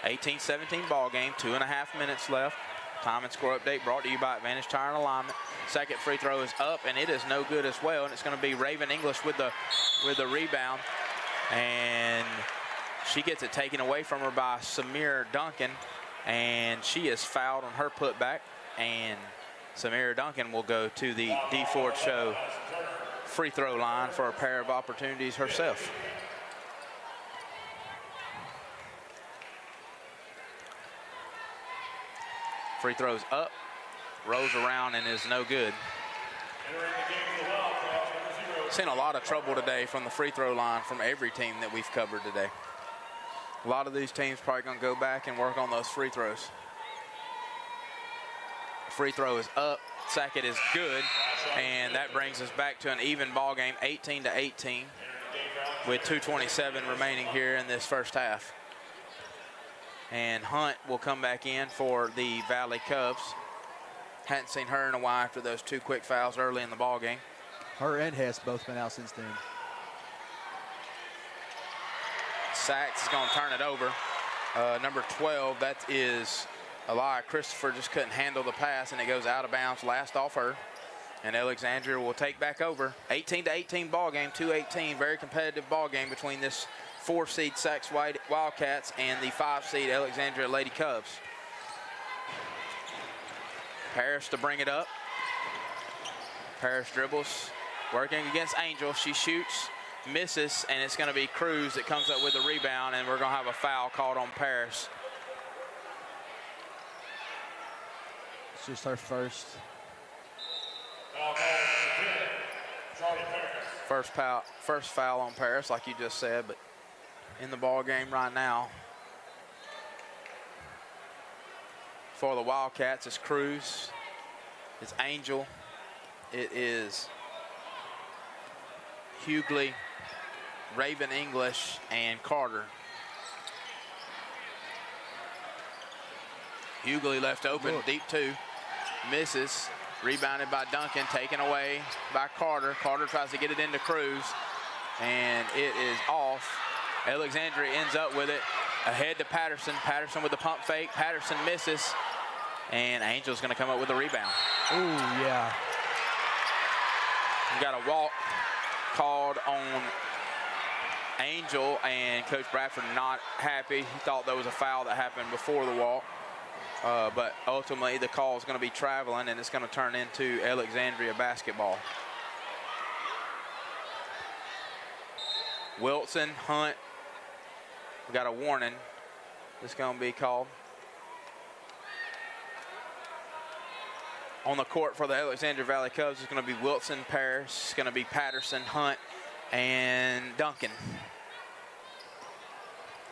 [SPEAKER 26] 18-17 ball game, 2.5 minutes left. Time and score update brought to you by Advantage Tire and Alignment. Second free throw is up, and it is no good as well, and it's going to be Raven English with the rebound, and she gets it taken away from her by Samira Duncan, and she is fouled on her putback, and Samira Duncan will go to the D4 show free throw line for a pair of opportunities herself. Free throws up, rolls around, and is no good. Seen a lot of trouble today from the free throw line from every team that we've covered today. A lot of these teams probably going to go back and work on those free throws. Free throw is up, second is good, and that brings us back to an even ball game, 18-18, with 2:27 remaining here in this first half. And Hunt will come back in for the Valley Cubs. Hadn't seen her in a while after those two quick fouls early in the ball game.
[SPEAKER 13] Her and Hess both been out since then.
[SPEAKER 26] Sachs is going to turn it over. Number 12, that is Elia Christopher, just couldn't handle the pass, and it goes out of bounds, last off her. And Alexandria will take back over. 18-18 ball game, 2:18, very competitive ball game between this 4-seed Sachs Wildcats and the 5-seed Alexandria Lady Cubs. Paris to bring it up. Paris dribbles, working against Angel. She shoots, misses, and it's going to be Cruz that comes up with the rebound, and we're going to have a foul called on Paris.
[SPEAKER 13] It's just her first.
[SPEAKER 26] First foul on Paris, like you just said, but in the ball game right now. For the Wildcats, it's Cruz, it's Angel, it is Hughley, Raven English, and Carter. Hughley left open, deep two, misses, rebounded by Duncan, taken away by Carter. Carter tries to get it into Cruz, and it is off. Alexandria ends up with it, ahead to Patterson. Patterson with the pump fake, Patterson misses, and Angel's gonna come up with a rebound.
[SPEAKER 13] Oh, yeah.
[SPEAKER 26] We got a walk called on Angel, and Coach Bradford not happy. He thought there was a foul that happened before the walk, but ultimately the call is going to be traveling, and it's going to turn into Alexandria basketball. Wilson, Hunt, we got a warning. It's going to be called. On the court for the Alexandria Valley Cubs is going to be Wilson, Paris. It's going to be Patterson, Hunt, and Duncan.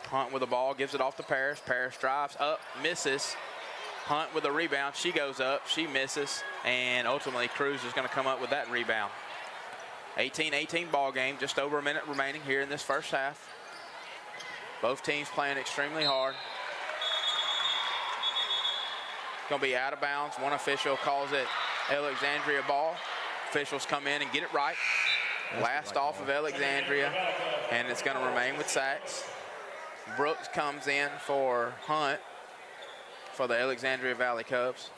[SPEAKER 26] Hunt with the ball, gives it off to Paris. Paris drives up, misses. Hunt with a rebound. She goes up, she misses, and ultimately Cruz is going to come up with that rebound. 18-18 ball game, just over a minute remaining here in this first half. Both teams playing extremely hard. Going to be out of bounds. One official calls it Alexandria ball. Officials come in and get it right. Last off of Alexandria, and it's going to remain with Sachs. Brooks comes in for Hunt for the Alexandria Valley Cubs.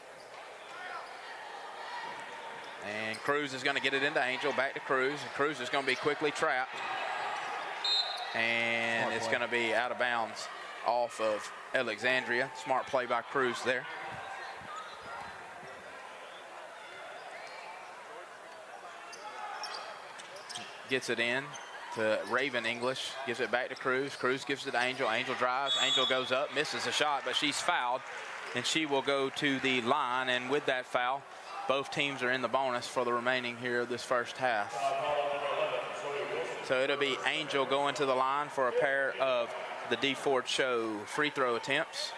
[SPEAKER 26] And Cruz is going to get it into Angel, back to Cruz. And Cruz is going to be quickly trapped. And it's going to be out of bounds off of Alexandria. Smart play by Cruz there. Gets it in to Raven English, gives it back to Cruz. Cruz gives it to Angel. Angel drives. Angel goes up, misses a shot, but she's fouled, and she will go to the line. And with that foul, both teams are in the bonus for the remaining here of this first half. So it'll be Angel going to the line for a pair of the D. Ford Show free throw attempts.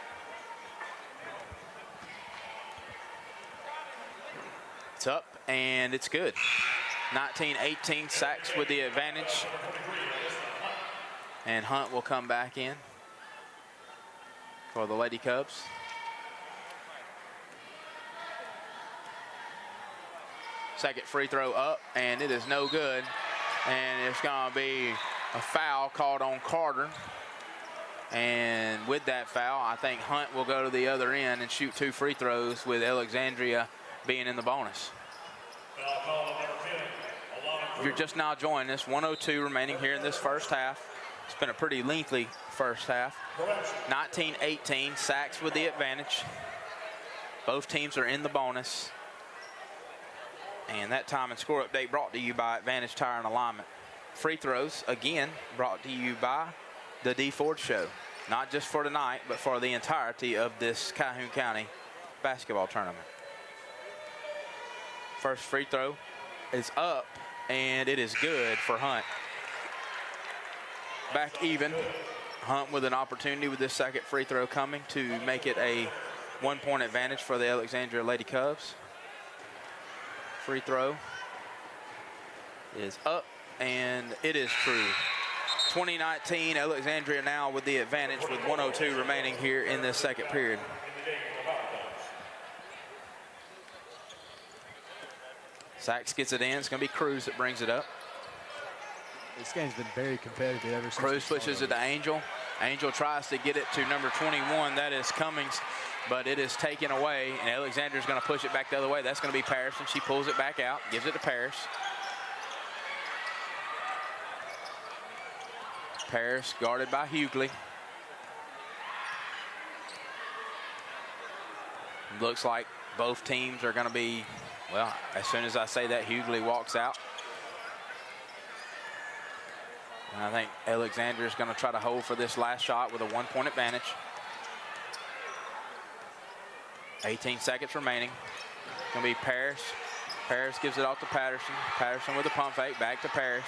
[SPEAKER 26] It's up and it's good. 19-18 Sacks with the advantage. And Hunt will come back in for the Lady Cubs. Second free throw up, and it is no good. And it's going to be a foul called on Carter. And with that foul, I think Hunt will go to the other end and shoot 2 free throws, with Alexandria being in the bonus. If you're just now joining us, 1:02 remaining here in this first half. It's been a pretty lengthy first half. 19-18, Sacks with the advantage. Both teams are in the bonus. And that time and score update brought to you by Advantage Tire and Alignment. Free throws, again, brought to you by the D. Ford Show. Not just for tonight, but for the entirety of this Calhoun County basketball tournament. First free throw is up, and it is good for Hunt. Back even. Hunt with an opportunity with this second free throw coming to make it a 1-point advantage for the Alexandria Lady Cubs. Free throw is up, and it is true. 2019, Alexandria now with the advantage with 1:02 remaining here in this second period. Sachs gets it in. It's going to be Cruz that brings it up.
[SPEAKER 13] This game's been very competitive ever since.
[SPEAKER 26] Cruz pushes it to Angel. Angel tries to get it to number 21. That is Cummings, but it is taken away, and Alexandria's going to push it back the other way. That's going to be Parrish, and she pulls it back out, gives it to Parrish. Parrish guarded by Hughley. Looks like both teams are going to be, well, as soon as I say that, Hughley walks out. And I think Alexandria's going to try to hold for this last shot with a 1-point advantage. 18 seconds remaining. Going to be Parrish. Parrish gives it off to Patterson. Patterson with a pump fake, back to Parrish.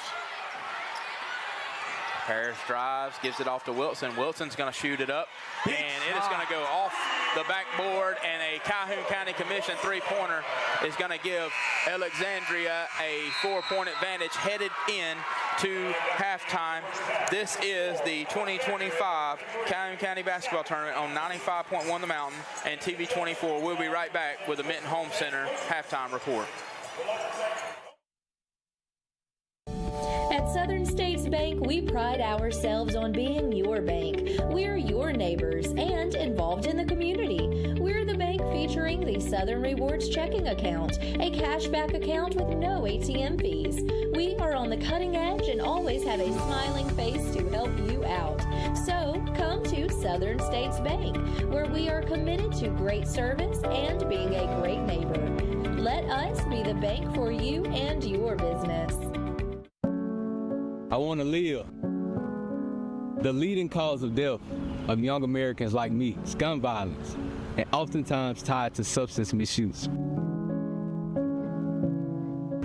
[SPEAKER 26] Parrish drives, gives it off to Wilson. Wilson's going to shoot it up, and it is going to go off the backboard, and a Calhoun County Commission three-pointer is going to give Alexandria a 4-point advantage headed in to halftime. This is the 2025 Calhoun County Basketball Tournament on 95.1 The Mountain and TV 24. We'll be right back with the Minton Home Center halftime report.
[SPEAKER 1] At Southern States Bank, we pride ourselves on being your bank. We're your neighbors and involved in the community. We're the bank featuring the Southern Rewards checking account, a cashback account with no ATM fees. We are on the cutting edge and always have a smiling face to help you out. So come to Southern States Bank, where we are committed to great service and being a great neighbor. Let us be the bank for you and your business.
[SPEAKER 4] I want to live. The leading cause of death of young Americans like me is gun violence, and oftentimes tied to substance misuse.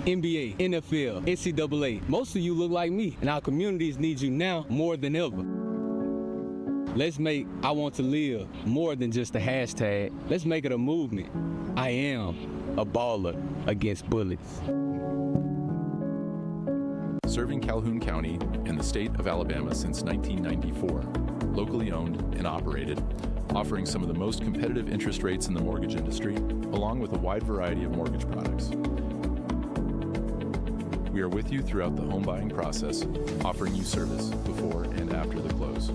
[SPEAKER 4] NBA, NFL, NCAA, most of you look like me, and our communities need you now more than ever. Let's make I Want to Live more than just a hashtag. Let's make it a movement. I am a baller against bullets.
[SPEAKER 7] Serving Calhoun County and the state of Alabama since 1994, locally owned and operated, offering some of the most competitive interest rates in the mortgage industry, along with a wide variety of mortgage products. We are with you throughout the home buying process, offering you service before and after the close.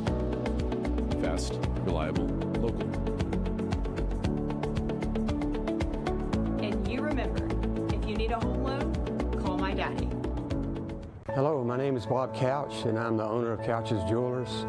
[SPEAKER 7] Fast, reliable, local.
[SPEAKER 18] And you remember, if you need a home loan, call my daddy.
[SPEAKER 19] Hello, my name is Bob Couch, and I'm the owner of Couch's Jewelers.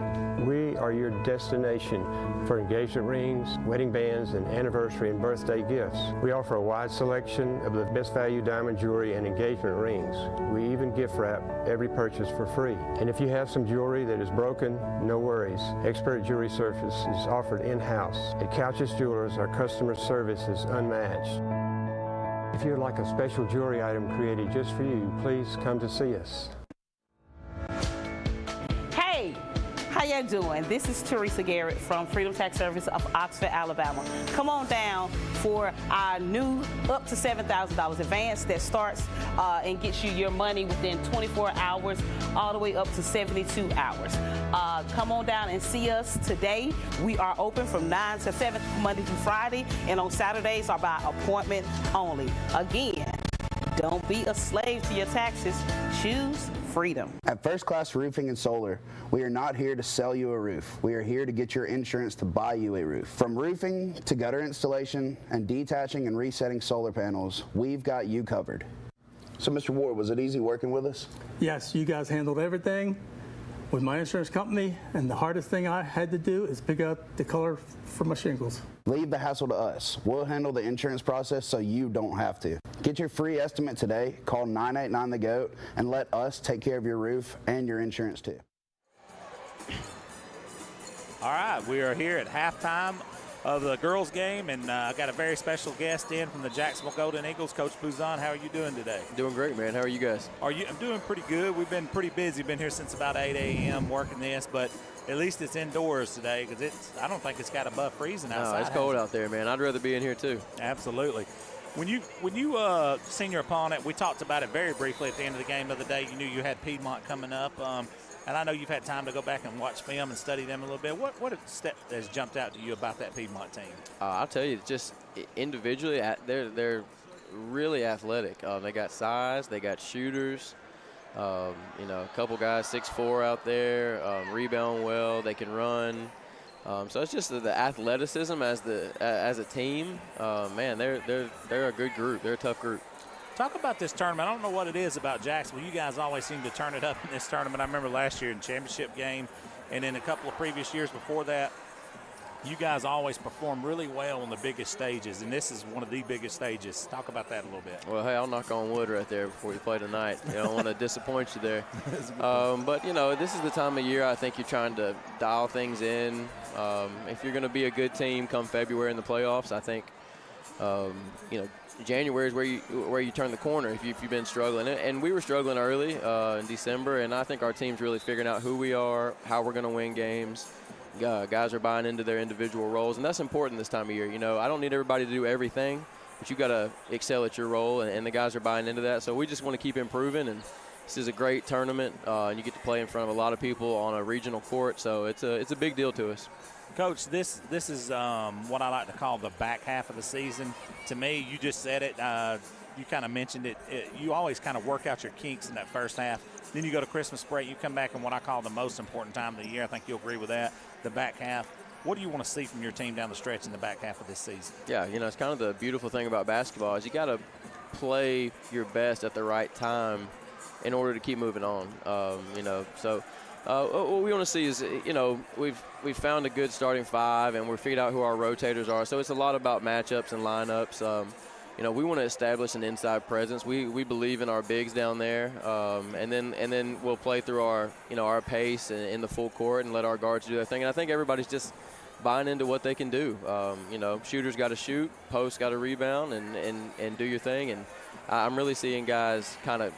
[SPEAKER 19] We are your destination for engagement rings, wedding bands, and anniversary and birthday gifts. We offer a wide selection of the best value diamond jewelry and engagement rings. We even gift wrap every purchase for free. And if you have some jewelry that is broken, no worries. Expert jewelry service is offered in-house. At Couch's Jewelers, our customer service is unmatched. If you would like a special jewelry item created just for you, please come to see us.
[SPEAKER 3] How y'all doing? This is Teresa Garrett from Freedom Tax Service of Oxford, Alabama. Come on down for our new up to $7,000 advance that starts and gets you your money within 24 hours all the way up to 72 hours. Come on down and see us today. We are open from 9 to 7 Monday through Friday, and on Saturdays are by appointment only. Again, don't be a slave to your taxes. Choose freedom.
[SPEAKER 9] At First Class Roofing and Solar, we are not here to sell you a roof. We are here to get your insurance to buy you a roof. From roofing to gutter installation and detaching and resetting solar panels, we've got you covered. So, Mr. Ward, was it easy working with us?
[SPEAKER 14] Yes, you guys handled everything with my insurance company, and the hardest thing I had to do is pick out the color for my shingles.
[SPEAKER 9] Leave the hassle to us. We'll handle the insurance process so you don't have to. Get your free estimate today. Call 989-THE-GOAT and let us take care of your roof and your insurance too.
[SPEAKER 25] All right, we are here at halftime of the girls game, and I got a very special guest in from the Jacksonville Golden Eagles, Coach Buzan. How are you doing today?
[SPEAKER 17] Doing great, man. How are you guys?
[SPEAKER 25] I'm doing pretty good. We've been pretty busy. Been here since about 8 a.m. working this, but at least it's indoors today because I don't think it's got above freezing outside.
[SPEAKER 17] No, it's cold out there, man. I'd rather be in here too.
[SPEAKER 25] Absolutely. When you seen your opponent, we talked about it very briefly at the end of the game the other day. You knew you had Piedmont coming up. And I know you've had time to go back and watch film and study them a little bit. What step has jumped out to you about that Piedmont team?
[SPEAKER 17] I'll tell you, just individually, they're really athletic. They got size, they got shooters. A couple guys 6'4" out there, rebound well, they can run. So it's just the athleticism as a team. Man, they're a good group. They're a tough group.
[SPEAKER 25] Talk about this tournament. I don't know what it is about Jacksonville. You guys always seem to turn it up in this tournament. I remember last year in the championship game, and in a couple of previous years before that, you guys always perform really well on the biggest stages, and this is one of the biggest stages. Talk about that a little bit.
[SPEAKER 17] Well, hey, I'll knock on wood right there before you play tonight. I don't want to disappoint you there. But, this is the time of year I think you're trying to dial things in. If you're going to be a good team come February in the playoffs, I think, January is where you turn the corner if you've been struggling. And we were struggling early in December, and I think our team's really figuring out who we are, how we're going to win games. Guys are buying into their individual roles, and that's important this time of year. I don't need everybody to do everything, but you got to excel at your role, and the guys are buying into that. So we just want to keep improving, and this is a great tournament, and you get to play in front of a lot of people on a regional court, so it's a big deal to us.
[SPEAKER 25] Coach, this is what I like to call the back half of the season. To me, you just said it. You kind of mentioned it. You always kind of work out your kinks in that first half. Then you go to Christmas break. You come back in what I call the most important time of the year. I think you'll agree with that, the back half. What do you want to see from your team down the stretch in the back half of this season?
[SPEAKER 17] Yeah, it's kind of the beautiful thing about basketball is you got to play your best at the right time in order to keep moving on. What we want to see is, we've found a good starting five, and we've figured out who our rotators are. So it's a lot about matchups and lineups. We want to establish an inside presence. We believe in our bigs down there, and then we'll play through our pace in the full court and let our guards do their thing. And I think everybody's just buying into what they can do. Shooters got to shoot, posts got to rebound, and do your thing. And I'm really seeing guys kind of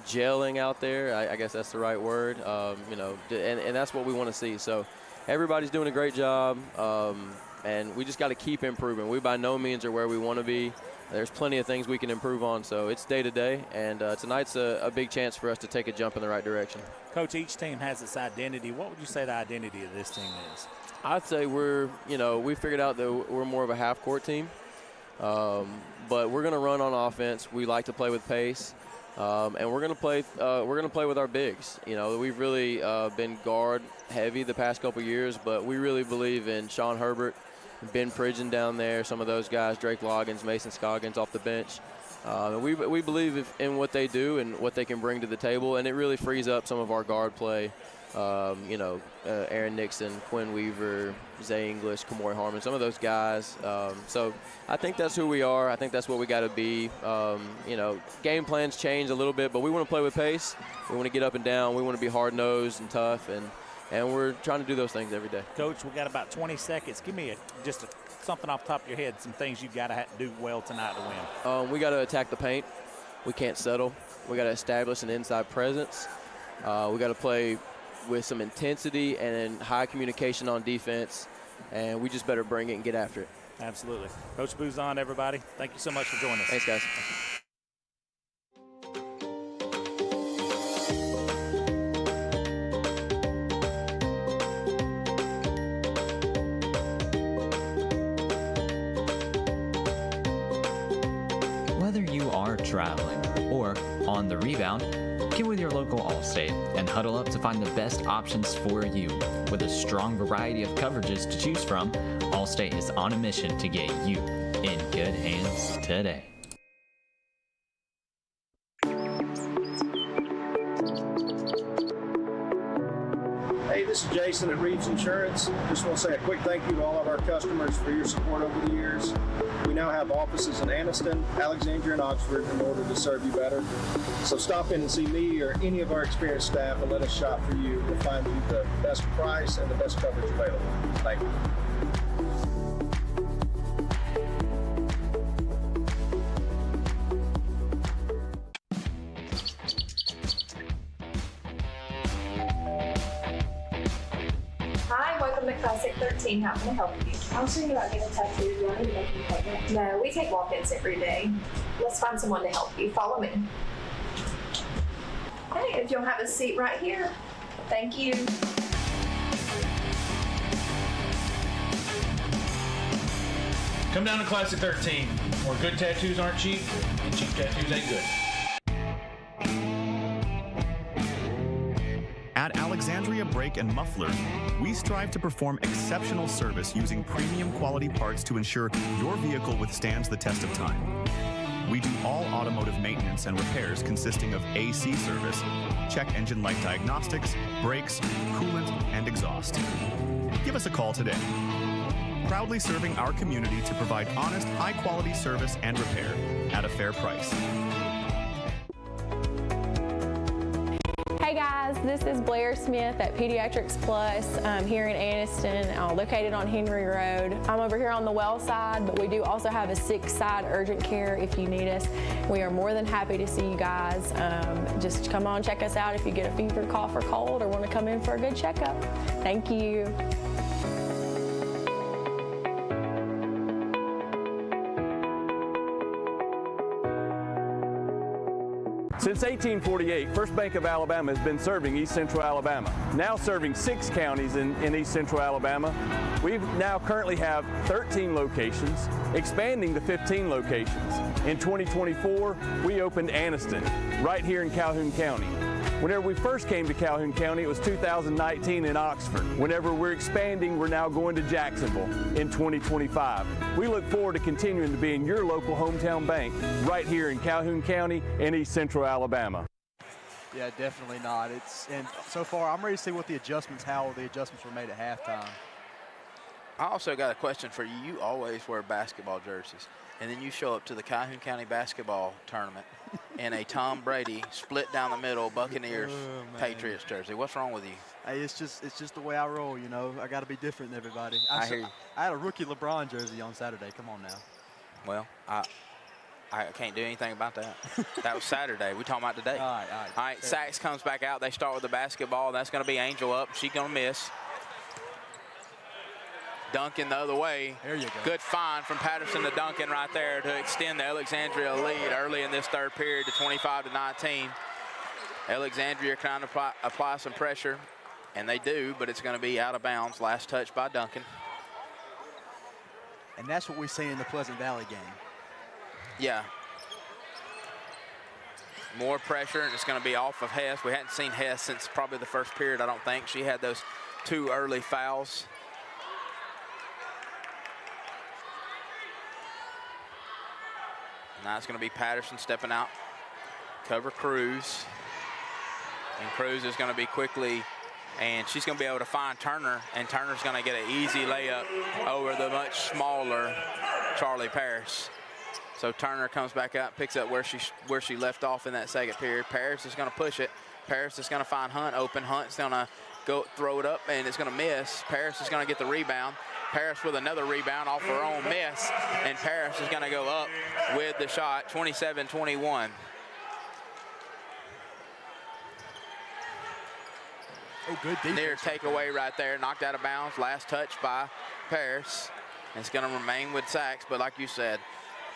[SPEAKER 17] gelling out there. I guess that's the right word. And that's what we want to see. So everybody's doing a great job, and we just got to keep improving. We by no means are where we want to be. There's plenty of things we can improve on, so it's day to day, and tonight's a big chance for us to take a jump in the right direction.
[SPEAKER 25] Coach, each team has its identity. What would you say the identity of this team is?
[SPEAKER 17] I'd say we figured out that we're more of a half-court team, but we're going to run on offense. We like to play with pace. And we're gonna play with our bigs. We've really been guard heavy the past couple years, but we really believe in Sean Herbert, Ben Pridgeon down there, some of those guys, Drake Loggins, Mason Scoggins off the bench. We believe in what they do and what they can bring to the table, and it really frees up some of our guard play. Aaron Nixon, Quinn Weaver, Zay English, Kamori Harmon, some of those guys. So I think that's who we are. I think that's what we got to be. Game plans change a little bit, but we want to play with pace. We want to get up and down. We want to be hard-nosed and tough, and we're trying to do those things every day.
[SPEAKER 25] Coach, we got about 20 seconds. Give me something off the top of your head, some things you've got to do well tonight to win.
[SPEAKER 17] We got to attack the paint. We can't settle. We got to establish an inside presence. We got to play with some intensity and high communication on defense, and we just better bring it and get after it.
[SPEAKER 25] Absolutely. Coach Buzon, everybody, thank you so much for joining us.
[SPEAKER 17] Thanks, guys.
[SPEAKER 2] Whether you are traveling or on the rebound, get with your local Allstate and huddle up to find the best options for you. With a strong variety of coverages to choose from, Allstate is on a mission to get you in good hands today.
[SPEAKER 6] Hey, this is Jason at Reeves Insurance. Just want to say a quick thank you to all of our customers for your support over the years. We now have offices in Aniston, Alexandria, and Oxford in order to serve you better. So stop in and see me or any of our experienced staff and let us shop for you. We'll find you the best price and the best coverage available. Thank you.
[SPEAKER 20] Hi, welcome to Classic 13. How can I help you? I was thinking about getting a tattoo. Do I need to make an appointment? No, we take walk-ins every day. Let's find someone to help you. Follow me. Okay, if you'll have a seat right here. Thank you.
[SPEAKER 21] Come down to Classic 13, where good tattoos aren't cheap and cheap tattoos ain't good.
[SPEAKER 22] At Alexandria Brake and Muffler, we strive to perform exceptional service using premium quality parts to ensure your vehicle withstands the test of time. We do all automotive maintenance and repairs consisting of AC service, check engine light diagnostics, brakes, coolant, and exhaust. Give us a call today. Proudly serving our community to provide honest, high-quality service and repair at a fair price.
[SPEAKER 23] Hey guys, this is Blair Smith at Pediatrics Plus here in Aniston, located on Henry Road. I'm over here on the well side, but we do also have a sick side urgent care if you need us. We are more than happy to see you guys. Just come on, check us out if you get a fever, cough, or cold, or want to come in for a good checkup. Thank you.
[SPEAKER 24] Since 1848, First Bank of Alabama has been serving East Central Alabama, now serving 6 counties in East Central Alabama. We now currently have 13 locations, expanding to 15 locations. In 2024, we opened Aniston, right here in Calhoun County. Whenever we first came to Calhoun County, it was 2019 in Oxford. Whenever we're expanding, we're now going to Jacksonville in 2025. We look forward to continuing to be in your local hometown bank right here in Calhoun County in East Central Alabama.
[SPEAKER 27] Yeah, definitely not. And so far, I'm ready to see how the adjustments were made at halftime.
[SPEAKER 26] I also got a question for you. You always wear basketball jerseys, and then you show up to the Calhoun County basketball tournament in a Tom Brady split down the middle Buccaneers Patriots jersey. What's wrong with you?
[SPEAKER 27] Hey, it's just the way I roll, you know. I got to be different than everybody.
[SPEAKER 26] I hear you.
[SPEAKER 27] I had a rookie LeBron jersey on Saturday. Come on now.
[SPEAKER 26] Well, I can't do anything about that. That was Saturday. We're talking about today.
[SPEAKER 27] All right.
[SPEAKER 26] Sachs comes back out. They start with the basketball. That's going to be Angel up. She's going to miss. Duncan the other way.
[SPEAKER 27] There you go.
[SPEAKER 26] Good find from Patterson to Duncan right there to extend the Alexandria lead early in this third period to 25-19. Alexandria trying to apply some pressure, and they do, but it's going to be out of bounds. Last touch by Duncan.
[SPEAKER 27] And that's what we see in the Pleasant Valley game.
[SPEAKER 26] Yeah. More pressure, and it's going to be off of Hess. We hadn't seen Hess since probably the first period, I don't think. She had those 2 early fouls. Now it's going to be Patterson stepping out, cover Cruz. And Cruz is going to be quickly, and she's going to be able to find Turner, and Turner's going to get an easy layup over the much smaller Charlie Paris. So Turner comes back out, picks up where she left off in that second period. Paris is going to push it. Paris is going to find Hunt open. Hunt's going to go throw it up, and it's going to miss. Paris is going to get the rebound. Paris with another rebound off her own miss, and Paris is going to go up with the shot, 27-21.
[SPEAKER 27] good defense.
[SPEAKER 26] Near takeaway right there, knocked out of bounds. Last touch by Paris. And it's going to remain with Sachs, but like you said,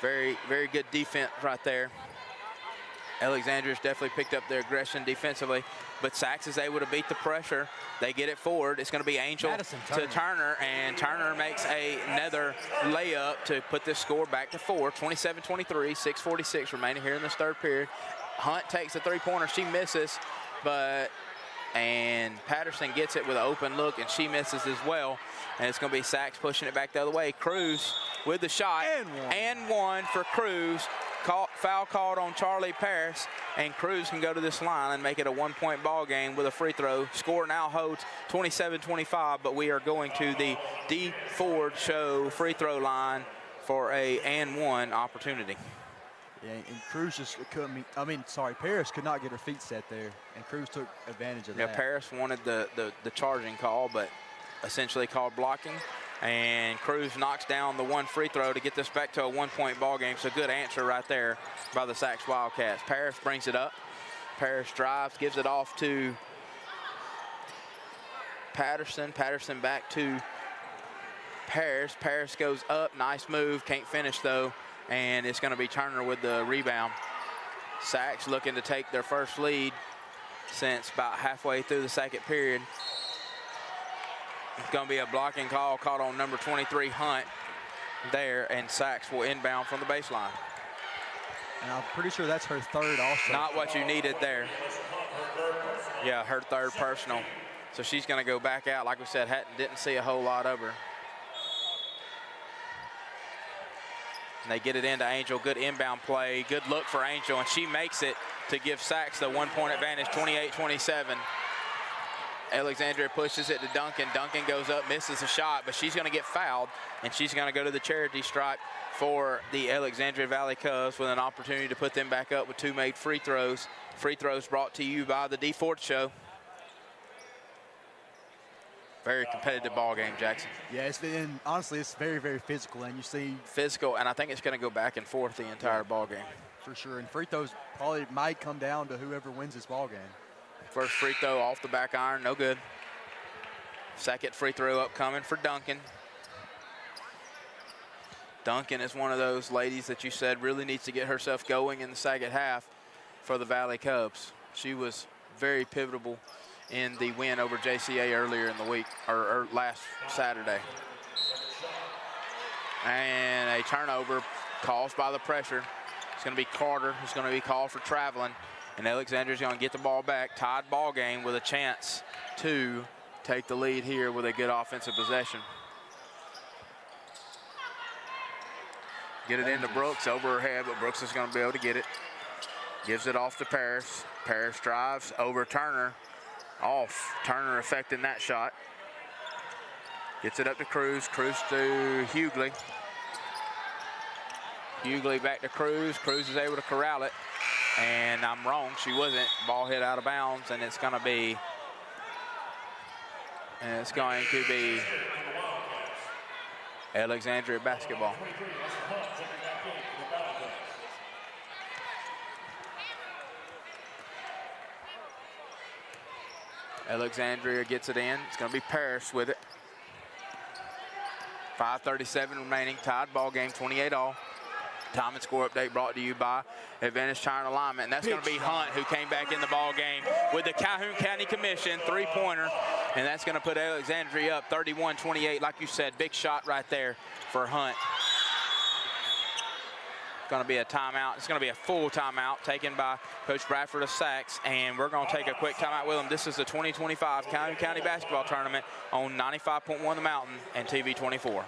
[SPEAKER 26] very, very good defense right there. Alexandria's definitely picked up their aggression defensively, but Sachs is able to beat the pressure. They get it forward. It's going to be Angel to Turner, and Turner makes another layup to put this score back to 4. 27-23, 6:46 remaining here in this third period. Hunt takes a three-pointer. She misses, and Patterson gets it with an open look, and she misses as well. And it's going to be Sachs pushing it back the other way. Cruz with the shot, and one for Cruz. Foul called on Charlie Paris, and Cruz can go to this line and make it a one-point ball game with a free throw. Score now holds 27-25, but we are going to the D Ford Show free throw line for a and one opportunity.
[SPEAKER 27] Yeah, and Cruz just couldn't, Paris could not get her feet set there, and Cruz took advantage of that.
[SPEAKER 26] Yeah, Paris wanted the charging call, but essentially called blocking. And Cruz knocks down the one free throw to get this back to a one-point ball game. So good answer right there by the Sachs Wildcats. Paris brings it up. Paris drives, gives it off to Patterson. Patterson back to Paris. Paris goes up, nice move, can't finish though. And it's gonna be Turner with the rebound. Sachs looking to take their first lead since about halfway through the second period. It's going to be a blocking call caught on number 23, Hunt, there, and Sachs will inbound from the baseline.
[SPEAKER 27] And I'm pretty sure that's her third also.
[SPEAKER 26] Not what you needed there. Yeah, her third personal. So she's going to go back out. Like we said, didn't see a whole lot of her. And they get it into Angel. Good inbound play. Good look for Angel, and she makes it to give Sachs the one-point advantage, 28-27. Alexandria pushes it to Duncan. Duncan goes up, misses a shot, but she's going to get fouled, and she's going to go to the charity stripe for the Alexandria Valley Cubs with an opportunity to put them back up with 2 made free throws. Free throws brought to you by the D Ford Show. Very competitive ball game, Jackson.
[SPEAKER 27] Yeah, honestly, it's very, very physical, and you see
[SPEAKER 26] physical, and I think it's going to go back and forth the entire ball game.
[SPEAKER 27] For sure, and free throws probably might come down to whoever wins this ball game.
[SPEAKER 26] First free throw off the back iron, no good. Second free throw upcoming for Duncan. Duncan is one of those ladies that you said really needs to get herself going in the second half for the Valley Cubs. She was very pivotal in the win over JCA earlier in the week, or last Saturday. And a turnover caused by the pressure. It's going to be Carter who's going to be called for traveling. And Alexandria's going to get the ball back. Tied ball game with a chance to take the lead here with a good offensive possession. Get it into Brooks over her head, but Brooks is going to be able to get it. Gives it off to Paris. Paris drives over Turner. Off. Turner affecting that shot. Gets it up to Cruz. Cruz to Hughley. Hughley back to Cruz. Cruz is able to corral it. And I'm wrong, she wasn't. Ball hit out of bounds, and it's going to be Alexandria basketball. Alexandria gets it in. It's going to be Paris with it. 5:37 remaining, tied ball game, 28-all. Time and score update brought to you by Advantage Tire and Alignment. And that's going to be Hunt, who came back in the ball game with the Calhoun County Commission three-pointer. And that's going to put Alexandria up 31-28. Like you said, big shot right there for Hunt. It's going to be a timeout. It's going to be a full timeout taken by Coach Bradford of Sachs. And we're going to take a quick timeout with them. This is the 2025 Calhoun County Basketball Tournament on 95.1 The Mountain and TV 24.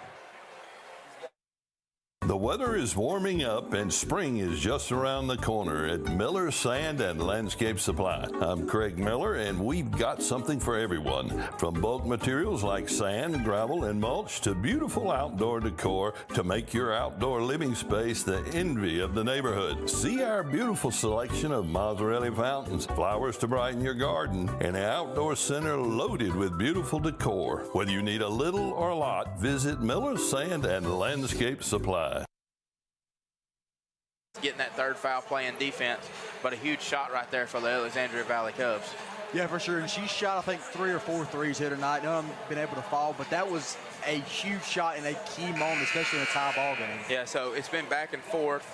[SPEAKER 5] The weather is warming up and spring is just around the corner at Miller Sand and Landscape Supply. I'm Craig Miller, and we've got something for everyone. From bulk materials like sand, gravel, and mulch to beautiful outdoor decor to make your outdoor living space the envy of the neighborhood. See our beautiful selection of Mazzarelli fountains, flowers to brighten your garden, and an outdoor center loaded with beautiful decor. Whether you need a little or a lot, visit Miller Sand and Landscape Supply.
[SPEAKER 26] Getting that third foul playing defense, but a huge shot right there for the Alexandria Valley Cubs.
[SPEAKER 27] Yeah, for sure. And she shot, I think, 3 or 4 threes here tonight. None of them been able to fall, but that was a huge shot in a key moment, especially in a tie ball game.
[SPEAKER 26] Yeah, so it's been back and forth.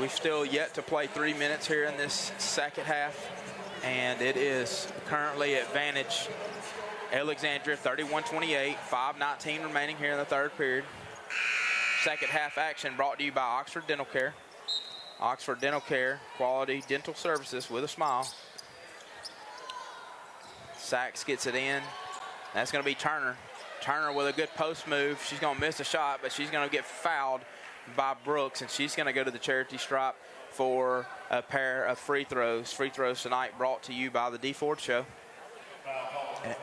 [SPEAKER 26] We've still yet to play 3 minutes here in this second half, and it is currently advantage Alexandria 31-28, 5:19 remaining here in the third period. Second half action brought to you by Oxford Dental Care. Oxford Dental Care, quality dental services with a smile. Sachs gets it in. That's going to be Turner. Turner with a good post move. She's going to miss a shot, but she's going to get fouled by Brooks, and she's going to go to the charity stripe for a pair of free throws. Free throws tonight brought to you by the D Ford Show.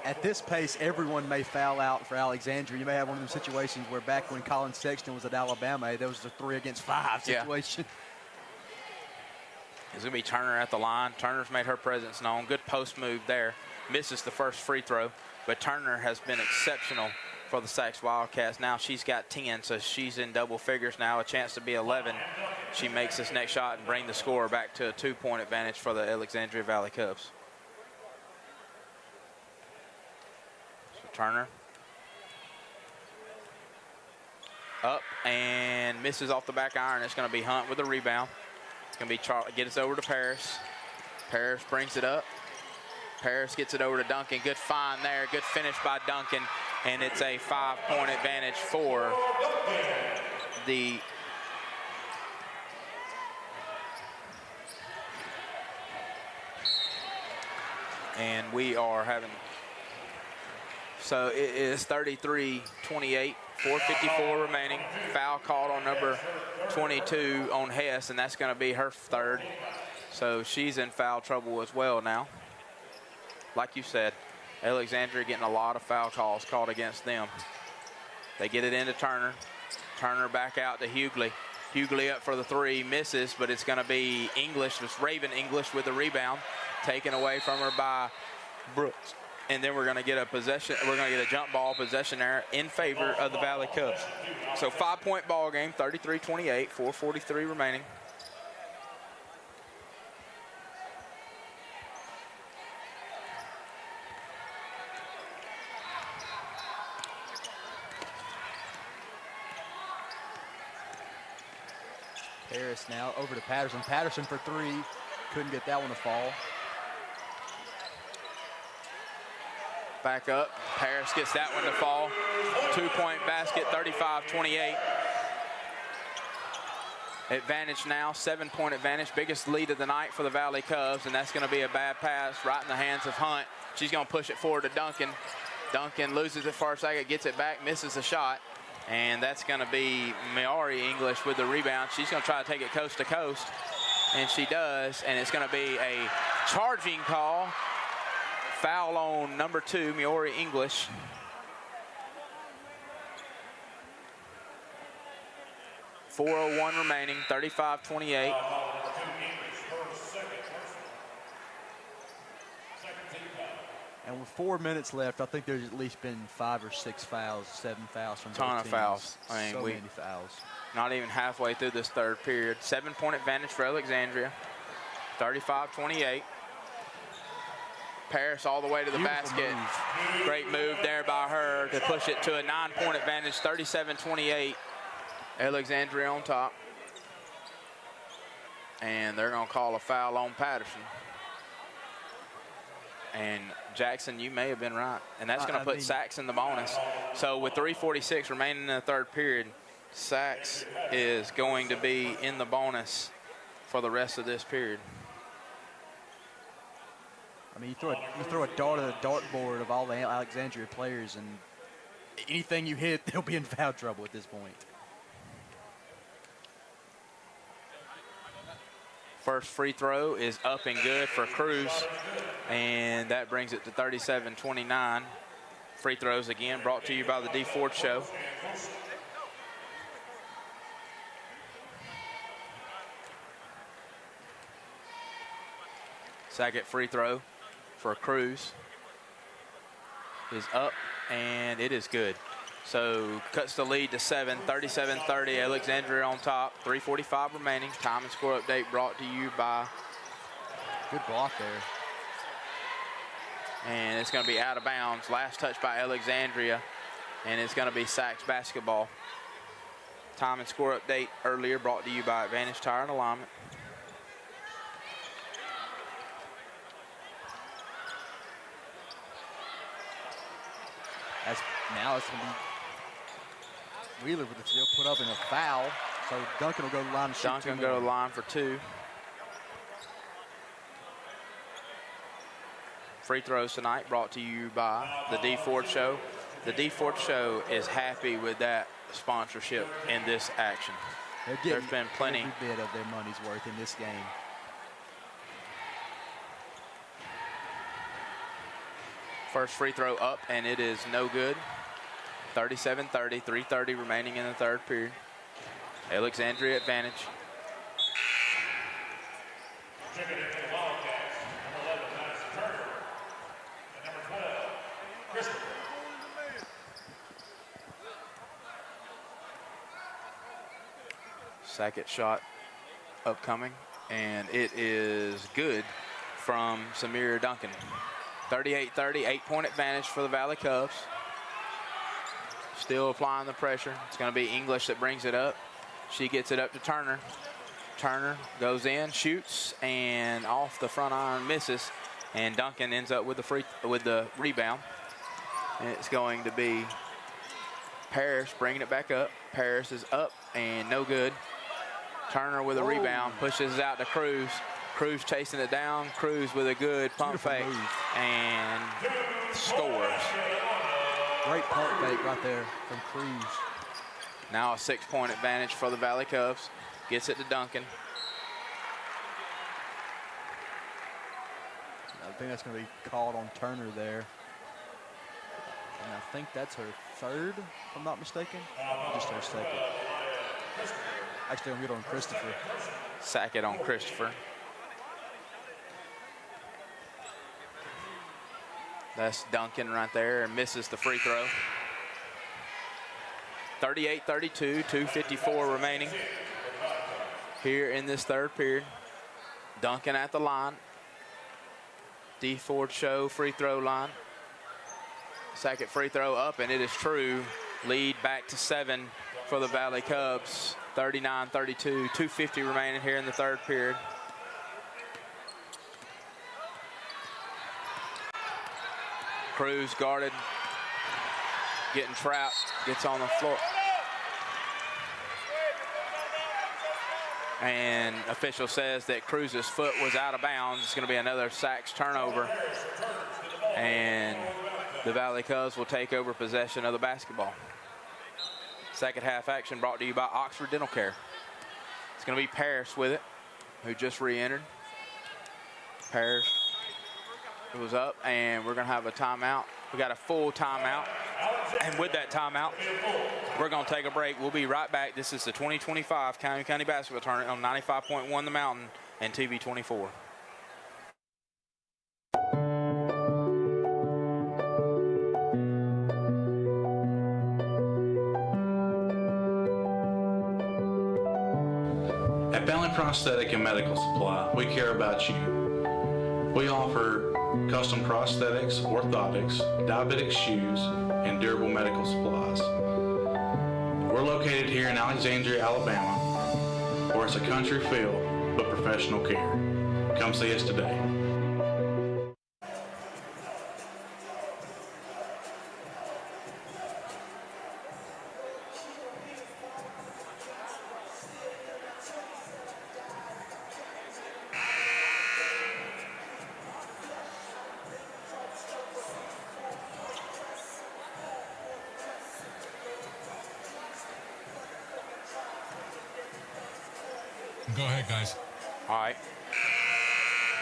[SPEAKER 27] At this pace, everyone may foul out for Alexandria. You may have one of those situations where back when Colin Sexton was at Alabama, there was a 3-against-5 situation.
[SPEAKER 26] Yeah. It's going to be Turner at the line. Turner's made her presence known. Good post move there. Misses the first free throw, but Turner has been exceptional for the Sachs Wildcats. Now she's got 10, so she's in double figures now, a chance to be 11. She makes this next shot and bring the score back to a 2-point advantage for the Alexandria Valley Cubs. Turner up and misses off the back iron. It's going to be Hunt with a rebound. It's going to be Charlie. Get us over to Paris. Paris brings it up. Paris gets it over to Duncan. Good find there. Good finish by Duncan. And it's a 5-point advantage for the and we are having. So it is 33-28, 4:54 remaining. Foul called on number 22 on Hess, and that's going to be her third. So she's in foul trouble as well now. Like you said, Alexandria getting a lot of foul calls called against them. They get it into Turner. Turner back out to Hughley. Hughley up for the three, misses, but it's going to be English. It's Raven English with the rebound, taken away from her by Brooks. And then we're going to get a possession. We're going to get a jump ball possession there in favor of the Valley Cubs. So 5-point ball game, 33-28, 4:43 remaining.
[SPEAKER 27] Harris now over to Patterson. Patterson for three. Couldn't get that one to fall.
[SPEAKER 26] Back up. Paris gets that one to fall. 2-point basket, 35-28. Advantage now, 7-point advantage. Biggest lead of the night for the Valley Cubs, and that's going to be a bad pass right in the hands of Hunt. She's going to push it forward to Duncan. Duncan loses it for a second, gets it back, misses a shot, and that's going to be Maori English with the rebound. She's going to try to take it coast to coast, and she does, and it's going to be a charging call. Foul on number 2, Maori English. .401 remaining, 35-28.
[SPEAKER 27] And with 4 minutes left, I think there's at least been 5 or 6 fouls, 7 fouls from both
[SPEAKER 26] Ton of
[SPEAKER 27] teams.
[SPEAKER 26] fouls. I mean,
[SPEAKER 27] so many fouls.
[SPEAKER 26] Not even halfway through this third period. 7-point advantage for Alexandria, 35-28. Paris all the way to the basket. Great move there by her to push it to a 9-point advantage, 37-28. Alexandria on top. And they're going to call a foul on Patterson. And Jackson, you may have been right. And that's going to put Sachs in the bonus. So with 3:46 remaining in the third period, Sachs is going to be in the bonus for the rest of this period.
[SPEAKER 27] I mean, you throw a dart at the dartboard of all the Alexandria players, and anything you hit, they'll be in foul trouble at this point.
[SPEAKER 26] First free throw is up and good for Cruz, and that brings it to 37-29. Free throws again brought to you by the D Ford Show. Second free throw for Cruz is up, and it is good. So cuts the lead to 7, 37-30. Alexandria on top, 3:45 remaining. Time and score update brought to you by.
[SPEAKER 27] Good block there.
[SPEAKER 26] And it's going to be out of bounds. Last touch by Alexandria, and it's going to be Sachs basketball. Time and score update earlier brought to you by Advantage Tire and Alignment.
[SPEAKER 27] Now it's going to be Wheeler with the steal, put up in a foul. So Duncan will go to the line and shoot.
[SPEAKER 26] Duncan will go to the line for 2. Free throws tonight brought to you by the D Ford Show. The D Ford Show is happy with that sponsorship in this action. There's been plenty.
[SPEAKER 27] Every bit of their money's worth in this game.
[SPEAKER 26] First free throw up, and it is no good. 37-30, 3:30 remaining in the third period. Alexandria advantage. Second shot upcoming, and it is good from Samira Duncan. 38-30, 8-point advantage for the Valley Cubs. Still applying the pressure. It's going to be English that brings it up. She gets it up to Turner. Turner goes in, shoots, and off the front iron misses. And Duncan ends up with the rebound. And it's going to be Parrish bringing it back up. Parrish is up and no good. Turner with a rebound, pushes it out to Cruz. Cruz chasing it down. Cruz with a good pump fake and scores.
[SPEAKER 27] Great pump fake right there from Cruz.
[SPEAKER 26] Now a 6-point advantage for the Valley Cubs. Gets it to Duncan.
[SPEAKER 27] I think that's going to be called on Turner there. And I think that's her third, if I'm not mistaken. Just her second. Actually, I'm good on Christopher.
[SPEAKER 26] Sack it on Christopher. That's Duncan right there, and misses the free throw. 38-32, 2:54 remaining here in this third period. Duncan at the line. D Ford Show free throw line. Second free throw up, and it is true. Lead back to 7 for the Valley Cubs. 39-32, 2:50 remaining here in the third period. Cruz guarded, getting trapped, gets on the floor. And official says that Cruz's foot was out of bounds. It's going to be another Sachs turnover. And the Valley Cubs will take over possession of the basketball. Second half action brought to you by Oxford Dental Care. It's going to be Parrish with it, who just re-entered. Parrish was up, and we're going to have a timeout. We got a full timeout. And with that timeout, we're going to take a break. We'll be right back. This is the 2025 Calhoun County Basketball Tournament on 95.1 The Mountain and TV 24.
[SPEAKER 8] At Family Prosthetic and Medical Supply, we care about you. We offer custom prosthetics, orthotics, diabetic shoes, and durable medical supplies. We're located here in Alexandria, Alabama, where it's a country feel, but professional care. Come see us today.
[SPEAKER 10] Go ahead, guys.
[SPEAKER 26] All right.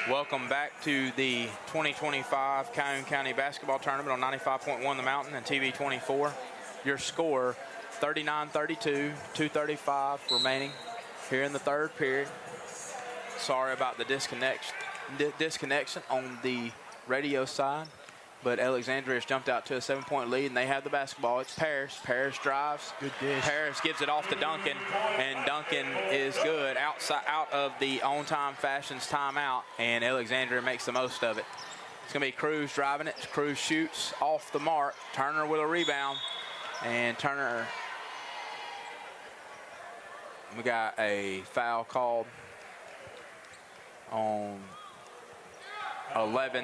[SPEAKER 26] Welcome back to the 2025 Calhoun County Basketball Tournament on 95.1 The Mountain and TV 24. Your score, 39-32, 2:35 remaining here in the third period. Sorry about the disconnection on the radio side, but Alexandria has jumped out to a 7-point lead, and they have the basketball. It's Parrish. Parrish drives.
[SPEAKER 27] Good dish.
[SPEAKER 26] Parrish gives it off to Duncan, and Duncan is good out of the on-time fashions timeout, and Alexandria makes the most of it. It's going to be Cruz driving it. Cruz shoots off the mark. Turner with a rebound. And Turner, we got a foul called on 11.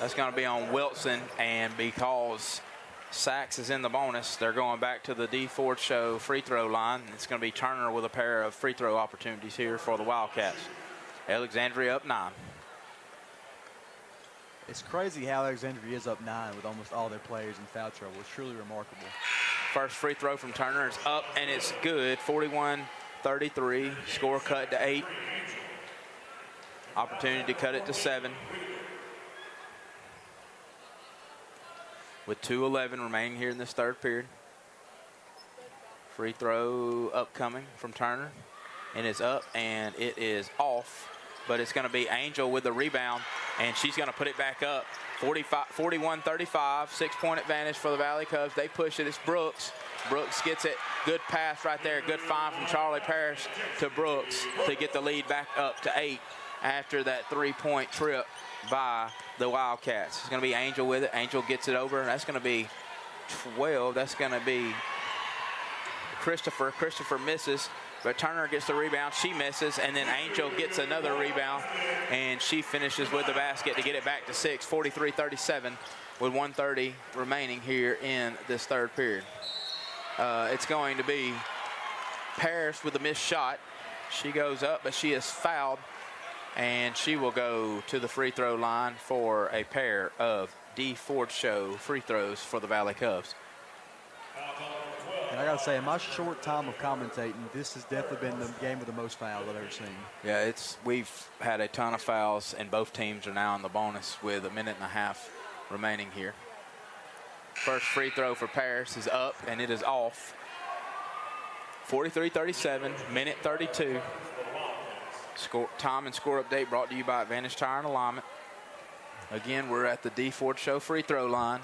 [SPEAKER 26] That's going to be on Wilson. And because Sachs is in the bonus, they're going back to the D. Ford Show free throw line. It's going to be Turner with a pair of free throw opportunities here for the Wildcats. Alexandria up 9.
[SPEAKER 27] It's crazy how Alexandria is up 9 with almost all their players in foul trouble. It's truly remarkable.
[SPEAKER 26] First free throw from Turner is up, and it's good. 41-33. Score cut to 8. Opportunity to cut it to 7. With 2:11 remaining here in this third period. Free throw upcoming from Turner. And it's up, and it is off. But it's going to be Angel with the rebound, and she's going to put it back up. 41-35, 6-point advantage for the Valley Cubs. They push it. It's Brooks. Brooks gets it. Good pass right there. Good find from Charlie Parrish to Brooks to get the lead back up to 8 after that 3-point trip by the Wildcats. It's going to be Angel with it. Angel gets it over. That's going to be 12. That's going to be Christopher. Christopher misses. But Turner gets the rebound. She misses. And then Angel gets another rebound. And she finishes with the basket to get it back to 6. 43-37 with 1:30 remaining here in this third period. It's going to be Parrish with a missed shot. She goes up, but she is fouled. And she will go to the free throw line for a pair of D. Ford Show free throws for the Valley Cubs.
[SPEAKER 27] And I got to say, in my short time of commentating, this has definitely been the game with the most fouls I've ever seen.
[SPEAKER 26] Yeah, we've had a ton of fouls, and both teams are now in the bonus with 1.5 minutes remaining here. First free throw for Paris is up, and it is off. 43-37, minute 32. Time and score update brought to you by Advantage Tire and Alignment. Again, we're at the D. Ford Show free throw line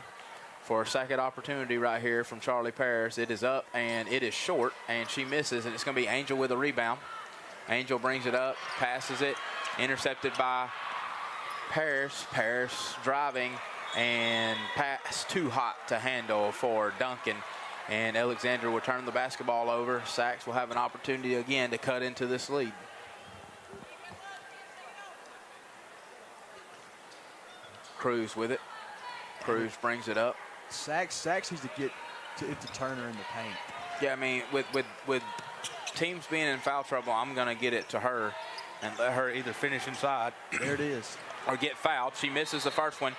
[SPEAKER 26] for a second opportunity right here from Charlie Parrish. It is up, and it is short, and she misses, and it's going to be Angel with a rebound. Angel brings it up, passes it, intercepted by Parrish. Parrish driving, and pass too hot to handle for Duncan. And Alexandria will turn the basketball over. Sachs will have an opportunity again to cut into this lead. Cruz with it. Cruz brings it up.
[SPEAKER 27] Sachs needs to get to Turner in the paint.
[SPEAKER 26] Yeah, I mean, with teams being in foul trouble, I'm going to get it to her and let her either finish inside.
[SPEAKER 27] There it is.
[SPEAKER 26] Or get fouled. She misses the first one,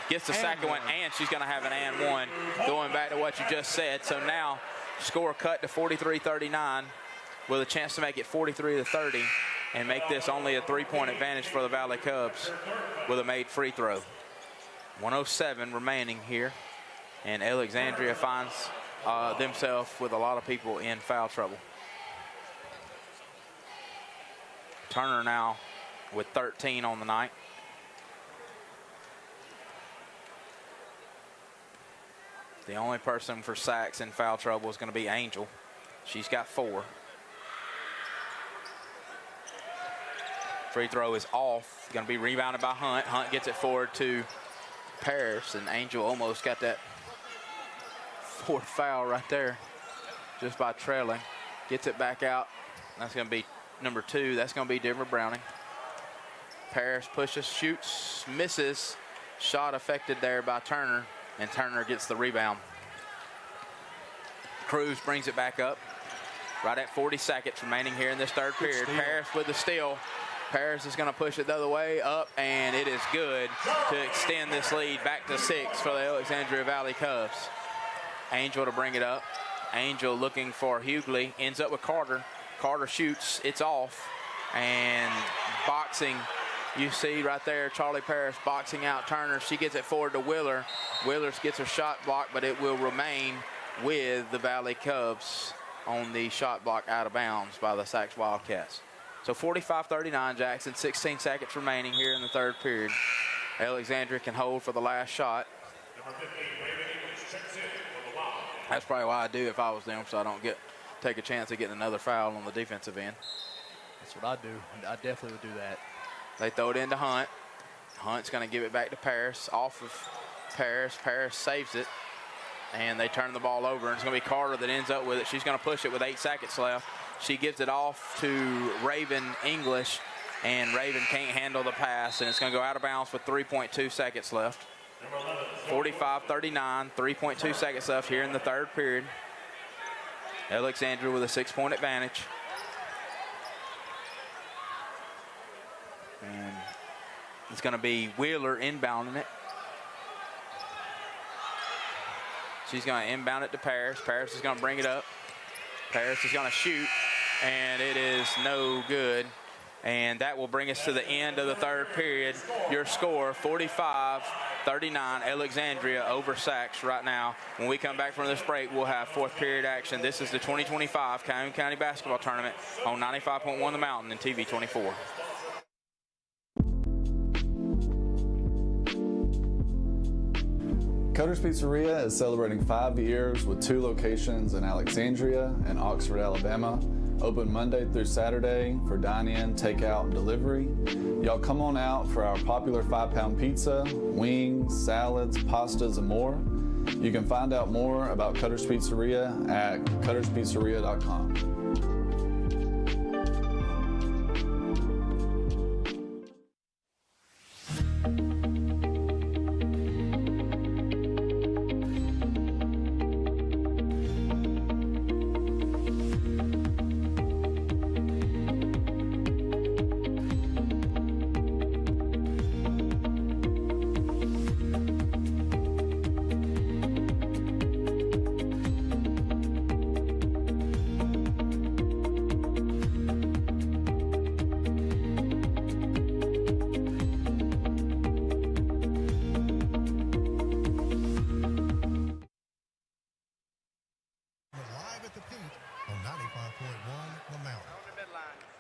[SPEAKER 26] gets the second one, and she's going to have an and one. Going back to what you just said. So now score cut to 43-39 with a chance to make it 43-30 and make this only a 3-point advantage for the Valley Cubs with a made free throw. 1:07 remaining here, and Alexandria finds themselves with a lot of people in foul trouble. Turner now with 13 on the night. The only person for Sachs in foul trouble is going to be Angel. She's got 4. Free throw is off. Going to be rebounded by Hunt. Hunt gets it forward to Parrish, and Angel almost got that 4th foul right there just by trailing. Gets it back out. That's going to be number 2. That's going to be Denver Browning. Parrish pushes, shoots, misses. Shot affected there by Turner, and Turner gets the rebound. Cruz brings it back up right at 40 seconds remaining here in this third period. Parrish with the steal. Parrish is going to push it the other way up, and it is good to extend this lead back to 6 for the Alexandria Valley Cubs. Angel to bring it up. Angel looking for Hughley, ends up with Carter. Carter shoots, it's off, and boxing. You see right there, Charlie Parrish boxing out Turner. She gets it forward to Wheeler. Wheeler gets her shot blocked, but it will remain with the Valley Cubs on the shot block out of bounds by the Sachs Wildcats. So 45-39 Jackson, 16 seconds remaining here in the third period. Alexandria can hold for the last shot. That's probably why I do if I was them, so I don't take a chance of getting another foul on the defensive end.
[SPEAKER 27] That's what I do. I definitely would do that.
[SPEAKER 26] They throw it into Hunt. Hunt's going to give it back to Paris, off of Paris. Paris saves it, and they turn the ball over, and it's going to be Carter that ends up with it. She's going to push it with 8 seconds left. She gives it off to Raven English, and Raven can't handle the pass, and it's going to go out of bounds with 3.2 seconds left. 45-39, 3.2 seconds left here in the third period. Alexandria with a 6-point advantage. And it's going to be Wheeler inbounding it. She's going to inbound it to Paris. Paris is going to bring it up. Paris is going to shoot, and it is no good. And that will bring us to the end of the third period. Your score, 45-39, Alexandria over Sachs right now. When we come back from this break, we'll have fourth period action. This is the 2025 Calhoun County Basketball Tournament on 95.1 The Mountain and TV 24.
[SPEAKER 1] Cutter's Pizzeria is celebrating 5 years with 2 locations in Alexandria and Oxford, Alabama. Open Monday through Saturday for dine-in, takeout, and delivery. Y'all come on out for our popular 5-pound pizza, wings, salads, pastas, and more. You can find out more about Cutter's Pizzeria at cutterspizzeria.com.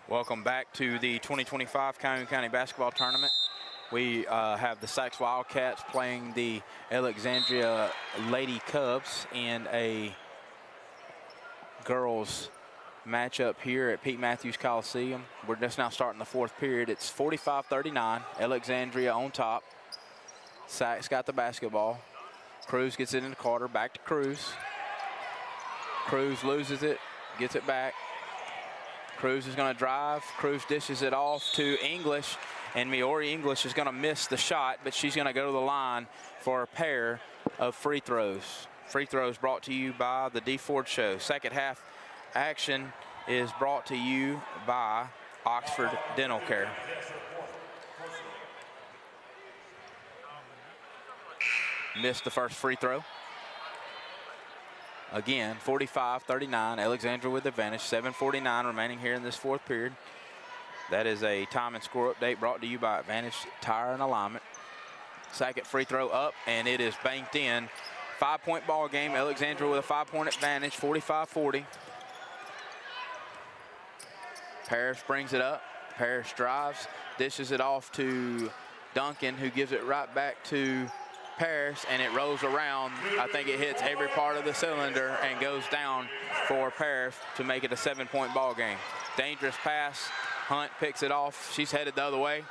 [SPEAKER 26] Welcome back to the 2025 Calhoun County Basketball Tournament. We have the Sachs Wildcats playing the Alexandria Lady Cubs in a girls matchup here at Pete Matthews Coliseum. We're just now starting the fourth period. It's 45-39, Alexandria on top. Sachs got the basketball. Cruz gets it into Carter, back to Cruz. Cruz loses it, gets it back. Cruz is going to drive. Cruz dishes it off to English, and Miori English is going to miss the shot, but she's going to go to the line for a pair of free throws. Free throws brought to you by the D Ford Show. Second half action is brought to you by Oxford Dental Care. Missed the first free throw. Again, 45-39, Alexandria with advantage, 7:49 remaining here in this fourth period. That is a time and score update brought to you by Advantage Tire and Alignment. Second free throw up, and it is banked in. 5-point ball game, Alexandria with a 5-point advantage, 45-40. Paris brings it up. Paris drives, dishes it off to Duncan, who gives it right back to Paris, and it rolls around. I think it hits every part of the cylinder and goes down for Paris to make it a 7-point ball game. Dangerous pass. Hunt picks it off. She's headed the other way.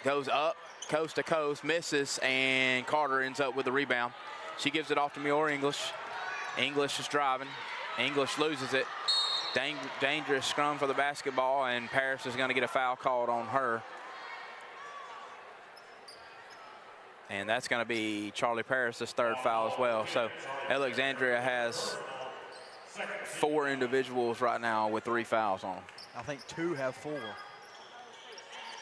[SPEAKER 26] Goes up, coast to coast, misses, and Carter ends up with the rebound. She gives it off to Miori English. English is driving. English loses it. Dangerous scrum for the basketball, and Paris is going to get a foul called on her. And that's going to be Charlie Paris' third foul as well. So Alexandria has 4 individuals right now with 3 fouls on them.
[SPEAKER 27] I think 2 have 4.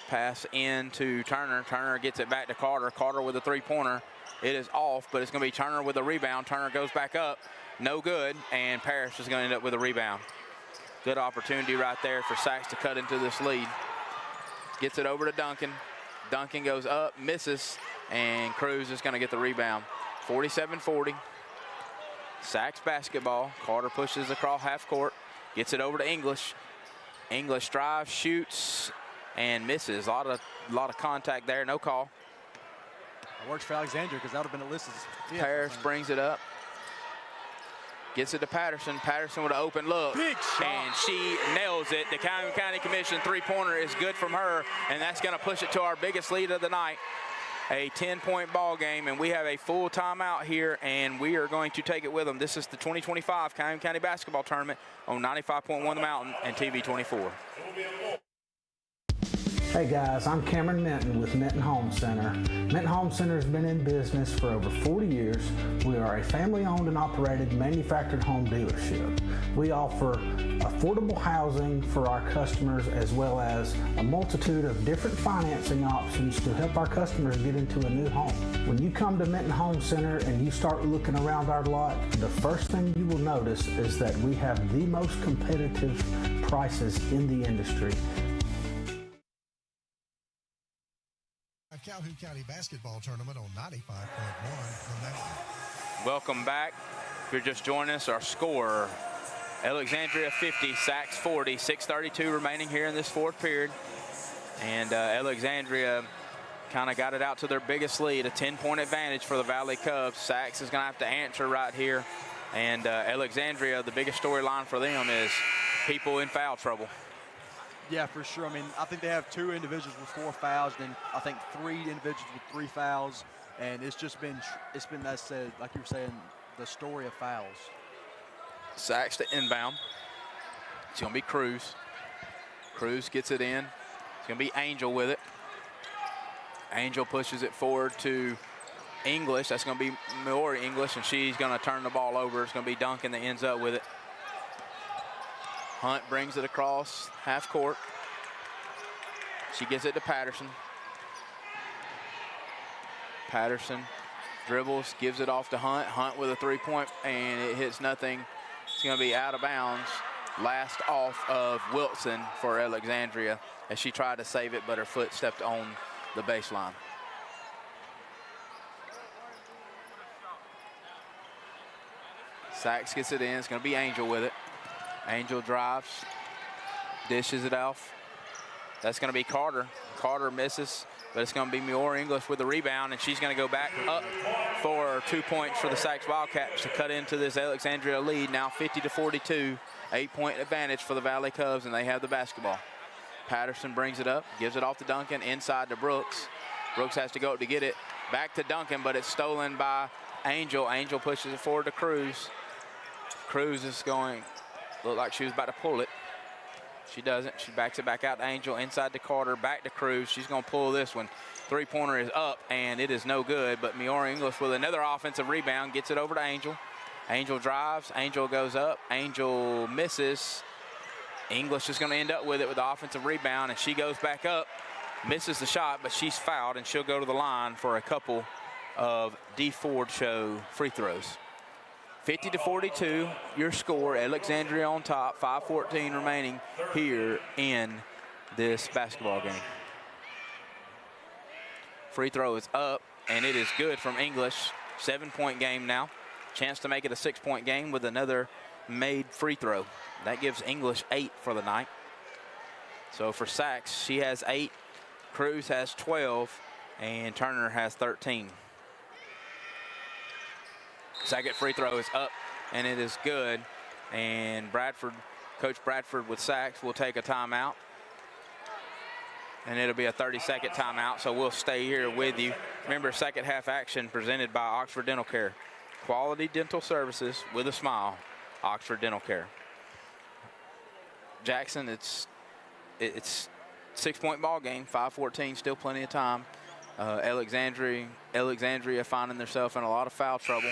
[SPEAKER 26] Pass in to Turner. Turner gets it back to Carter. Carter with a 3-pointer. It is off, but it's going to be Turner with a rebound. Turner goes back up. No good, and Paris is going to end up with a rebound. Good opportunity right there for Sachs to cut into this lead. Gets it over to Duncan. Duncan goes up, misses, and Cruz is going to get the rebound. 47-40. Sachs basketball. Carter pushes across half court. Gets it over to English. English drives, shoots, and misses. A lot of contact there. No call.
[SPEAKER 27] It works for Alexandria because that would have been Alyssa's.
[SPEAKER 26] Paris brings it up. Gets it to Patterson. Patterson with an open look.
[SPEAKER 27] Big shot.
[SPEAKER 26] And she nails it. The Calhoun County Commission three-pointer is good from her, and that's going to push it to our biggest lead of the night. A 10-point ball game, and we have a full timeout here, and we are going to take it with them. This is the 2025 Calhoun County Basketball Tournament on 95.1 The Mountain and TV 24.
[SPEAKER 4] Hey guys, I'm Cameron Minton with Minton Home Center. Minton Home Center has been in business for over 40 years. We are a family-owned and operated manufactured home dealership. We offer affordable housing for our customers as well as a multitude of different financing options to help our customers get into a new home. When you come to Minton Home Center and you start looking around our lot, the first thing you will notice is that we have the most competitive prices in the industry.
[SPEAKER 10] Calhoun County Basketball Tournament on 95.1 The Mountain.
[SPEAKER 26] Welcome back. If you're just joining us, our score, Alexandria 50, Sacs 40, 6:32 remaining here in this fourth period. And Alexandria kind of got it out to their biggest lead, a 10-point advantage for the Valley Cubs. Sacs is going to have to answer right here. And Alexandria, the biggest storyline for them is people in foul trouble.
[SPEAKER 27] Yeah, for sure. I mean, I think they have 2 individuals with 4 fouls, then I think 3 individuals with 3 fouls, and it's been, as said, like you were saying, the story of fouls.
[SPEAKER 26] Sacs to inbound. It's going to be Cruz. Cruz gets it in. It's going to be Angel with it. Angel pushes it forward to English. That's going to be Maori English, and she's going to turn the ball over. It's going to be Duncan that ends up with it. Hunt brings it across half court. She gets it to Patterson. Patterson dribbles, gives it off to Hunt. Hunt with a three-point, and it hits nothing. It's going to be out of bounds. Last off of Wilson for Alexandria as she tried to save it, but her foot stepped on the baseline. Sacs gets it in. It's going to be Angel with it. Angel drives, dishes it off. That's going to be Carter. Carter misses, but it's going to be Muir English with the rebound, and she's going to go back up for 2 points for the Sacs Wildcats to cut into this Alexandria lead. Now 50-42, 8-point advantage for the Valley Cubs, and they have the basketball. Patterson brings it up, gives it off to Duncan, inside to Brooks. Brooks has to go up to get it. Back to Duncan, but it's stolen by Angel. Angel pushes it forward to Cruz. Cruz is going... Looked like she was about to pull it. She doesn't. She backs it back out to Angel, inside to Carter, back to Cruz. She's going to pull this one. Three-pointer is up, and it is no good. But Miora English with another offensive rebound gets it over to Angel. Angel drives. Angel goes up. Angel misses. English is going to end up with it with the offensive rebound, and she goes back up, misses the shot, but she's fouled, and she'll go to the line for a couple of D. Ford Show free throws. 50-42, your score. Alexandria on top, 5:14 remaining here in this basketball game. Free throw is up, and it is good from English. 7-point game now. Chance to make it a 6-point game with another made free throw. That gives English 8 for the night. So for Sacs, she has 8, Cruz has 12, and Turner has 13. Second free throw is up, and it is good. And Bradford, Coach Bradford with Sacs will take a timeout. And it'll be a 30-second timeout, so we'll stay here with you. Remember, second half action presented by Oxford Dental Care. Quality dental services with a smile, Oxford Dental Care. Jackson, it's 6-point ball game, 5:14, still plenty of time. Alexandria finding themselves in a lot of foul trouble.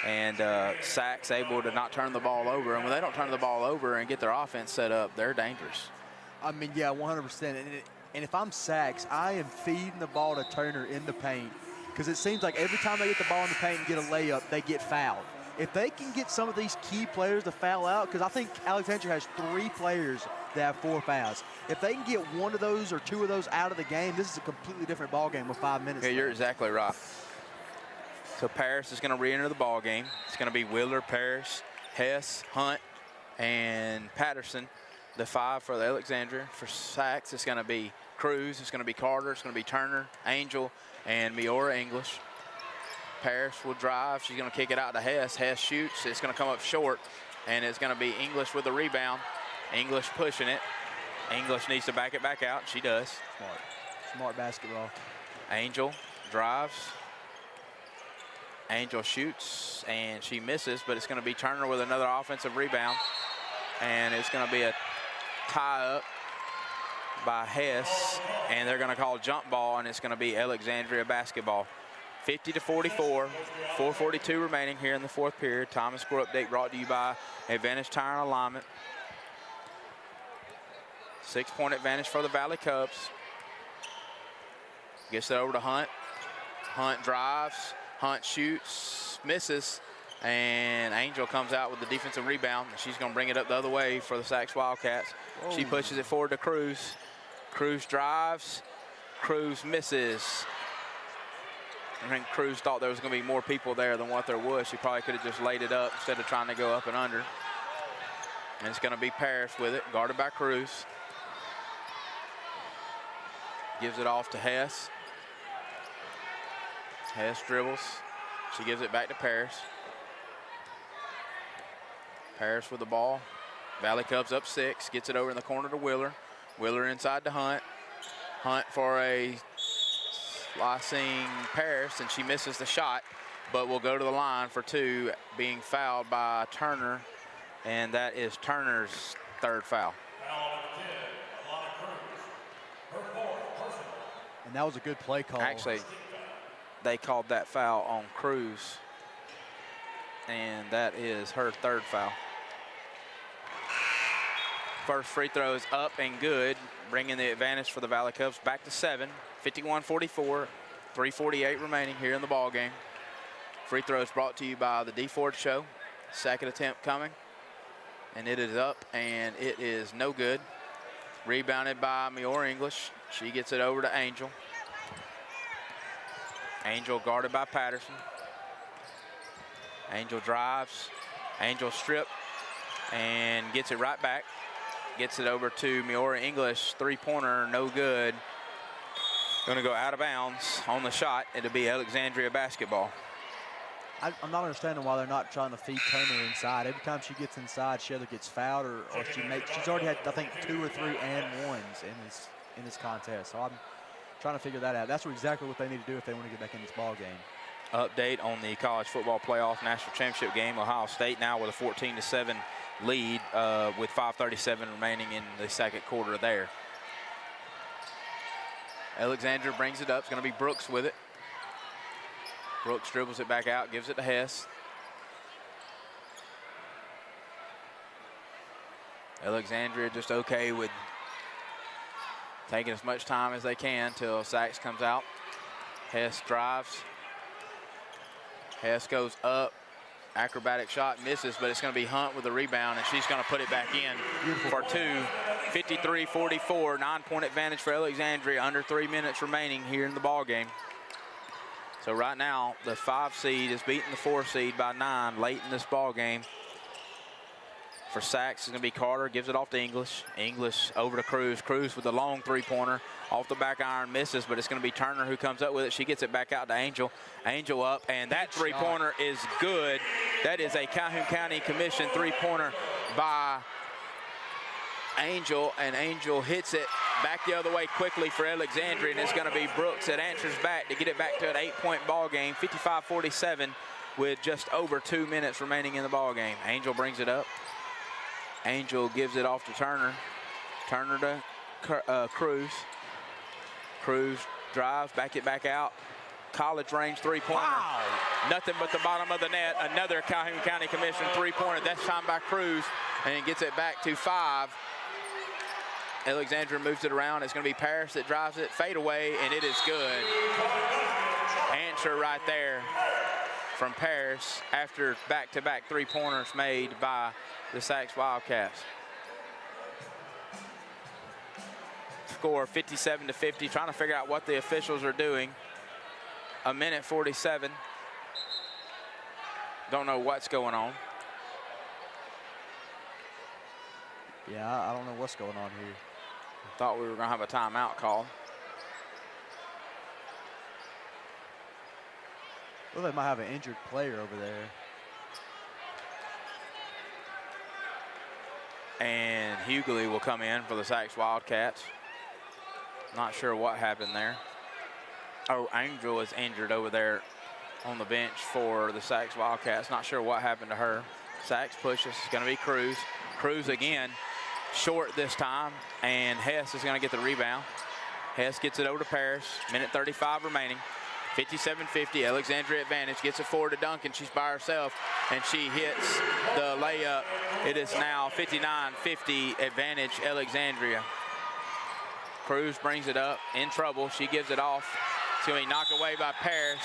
[SPEAKER 26] And Sacs able to not turn the ball over. And when they don't turn the ball over and get their offense set up, they're dangerous.
[SPEAKER 27] I mean, yeah, 100%. And if I'm Sacs, I am feeding the ball to Turner in the paint, because it seems like every time they get the ball in the paint and get a layup, they get fouled. If they can get some of these key players to foul out, because I think Alexandria has 3 players that have 4 fouls. If they can get 1 of those or 2 of those out of the game, this is a completely different ball game with 5 minutes.
[SPEAKER 26] Yeah, you're exactly right. So Paris is going to re-enter the ball game. It's going to be Wheeler, Paris, Hess, Hunt, and Patterson, the 5 for the Alexandria. For Sacs, it's going to be Cruz, it's going to be Carter, it's going to be Turner, Angel, and Miora English. Parrish will drive. She's going to kick it out to Hess. Hess shoots. It's going to come up short, and it's going to be English with the rebound. English pushing it. English needs to back it back out. She does.
[SPEAKER 27] Smart basketball.
[SPEAKER 26] Angel drives. Angel shoots, and she misses, but it's going to be Turner with another offensive rebound. And it's going to be a tie-up by Hess, and they're going to call jump ball, and it's going to be Alexandria basketball. 50-44, 4:42 remaining here in the fourth period. Time score update brought to you by Advantage Tire and Alignment. 6-point advantage for the Valley Cubs. Gets it over to Hunt. Hunt drives. Hunt shoots, misses, and Angel comes out with the defensive rebound. She's going to bring it up the other way for the Sachs Wildcats. She pushes it forward to Cruz. Cruz drives. Cruz misses. I think Cruz thought there was going to be more people there than what there was. She probably could have just laid it up instead of trying to go up and under. And it's going to be Parrish with it, guarded by Cruz. Gives it off to Hess. Hess dribbles. She gives it back to Parrish. Parrish with the ball. Valley Cubs up 6. Gets it over in the corner to Wheeler. Wheeler inside to Hunt. Hunt for a slicing Parrish, and she misses the shot, but will go to the line for 2, being fouled by Turner, and that is Turner's third foul.
[SPEAKER 27] And that was a good play call.
[SPEAKER 26] Actually, they called that foul on Cruz, and that is her third foul. First free throw is up and good, bringing the advantage for the Valley Cubs back to 7. 51-44, 3:48 remaining here in the ball game. Free throws brought to you by the D Ford Show. Second attempt coming, and it is up, and it is no good. Rebounded by Mior English. She gets it over to Angel. Angel guarded by Patterson. Angel drives. Angel strip and gets it right back. Gets it over to Mior English. Three-pointer, no good. Going to go out of bounds on the shot. It'll be Alexandria basketball.
[SPEAKER 27] I'm not understanding why they're not trying to feed Turner inside. Every time she gets inside, she either gets fouled or she's already had, I think, 2 or 3 and ones in this contest. So I'm trying to figure that out. That's exactly what they need to do if they want to get back in this ball game.
[SPEAKER 26] Update on the College Football Playoff National Championship game. Ohio State now with a 14-7 lead with 5:37 remaining in the second quarter there. Alexandria brings it up. It's going to be Brooks with it. Brooks dribbles it back out, gives it to Hess. Alexandria just okay with taking as much time as they can till Sachs comes out. Hess drives. Hess goes up. Acrobatic shot, misses, but it's going to be Hunt with the rebound, and she's going to put it back in for 2. 53-44, 9-point advantage for Alexandria. Under 3 minutes remaining here in the ball game. So right now, the 5 seed is beating the 4 seed by 9 late in this ball game. For Sachs, it's going to be Carter, gives it off to English. English over to Cruz. Cruz with a long three-pointer. Off the back iron, misses, but it's going to be Turner who comes up with it. She gets it back out to Angel. Angel up, and that three-pointer is good. That is a Calhoun County Commission three-pointer by Angel, and Angel hits it back the other way quickly for Alexandria, and it's going to be Brooks that answers back to get it back to an 8-point ball game, 55-47, with just over 2 minutes remaining in the ball game. Angel brings it up. Angel gives it off to Turner. Turner to Cruz. Cruz drives, back it back out. College range three-pointer. Wow. Nothing but the bottom of the net. Another Calhoun County Commission three-pointer. That's time by Cruz, and gets it back to 5. Alexandria moves it around. It's going to be Parrish that drives it. Fade away, and it is good. Answer right there from Parrish after back-to-back three-pointers made by the Sachs Wildcats. Score 57-50, trying to figure out what the officials are doing. 1:47. Don't know what's going on.
[SPEAKER 27] Yeah, I don't know what's going on here.
[SPEAKER 26] Thought we were going to have a timeout call.
[SPEAKER 27] Well, they might have an injured player over there.
[SPEAKER 26] And Hughley will come in for the Sachs Wildcats. Not sure what happened there. Oh, Angel is injured over there on the bench for the Sachs Wildcats. Not sure what happened to her. Sachs pushes. It's going to be Cruz. Cruz again, short this time, and Hess is going to get the rebound. Hess gets it over to Parrish. Minute 35 remaining. 57-50, Alexandria advantage, gets it forward to Duncan. She's by herself, and she hits the layup. It is now 59-50 advantage, Alexandria. Cruz brings it up, in trouble. She gives it off. It's going to be knocked away by Parrish,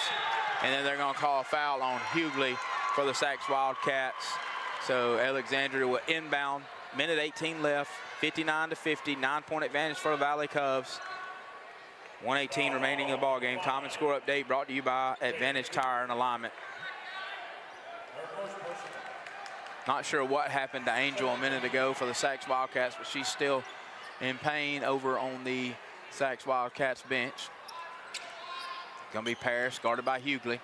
[SPEAKER 26] and then they're going to call a foul on Hughley for the Sachs Wildcats. So Alexandria will inbound. Minute 18 left, 59-50, 9-point advantage for the Valley Cubs. 1:18 remaining in the ball game. Time and score update brought to you by Advantage Tire and Alignment. Not sure what happened to Angel a minute ago for the Sachs Wildcats, but she's still in pain over on the Sachs Wildcats bench. Gonna be Parrish, guarded by Hughley.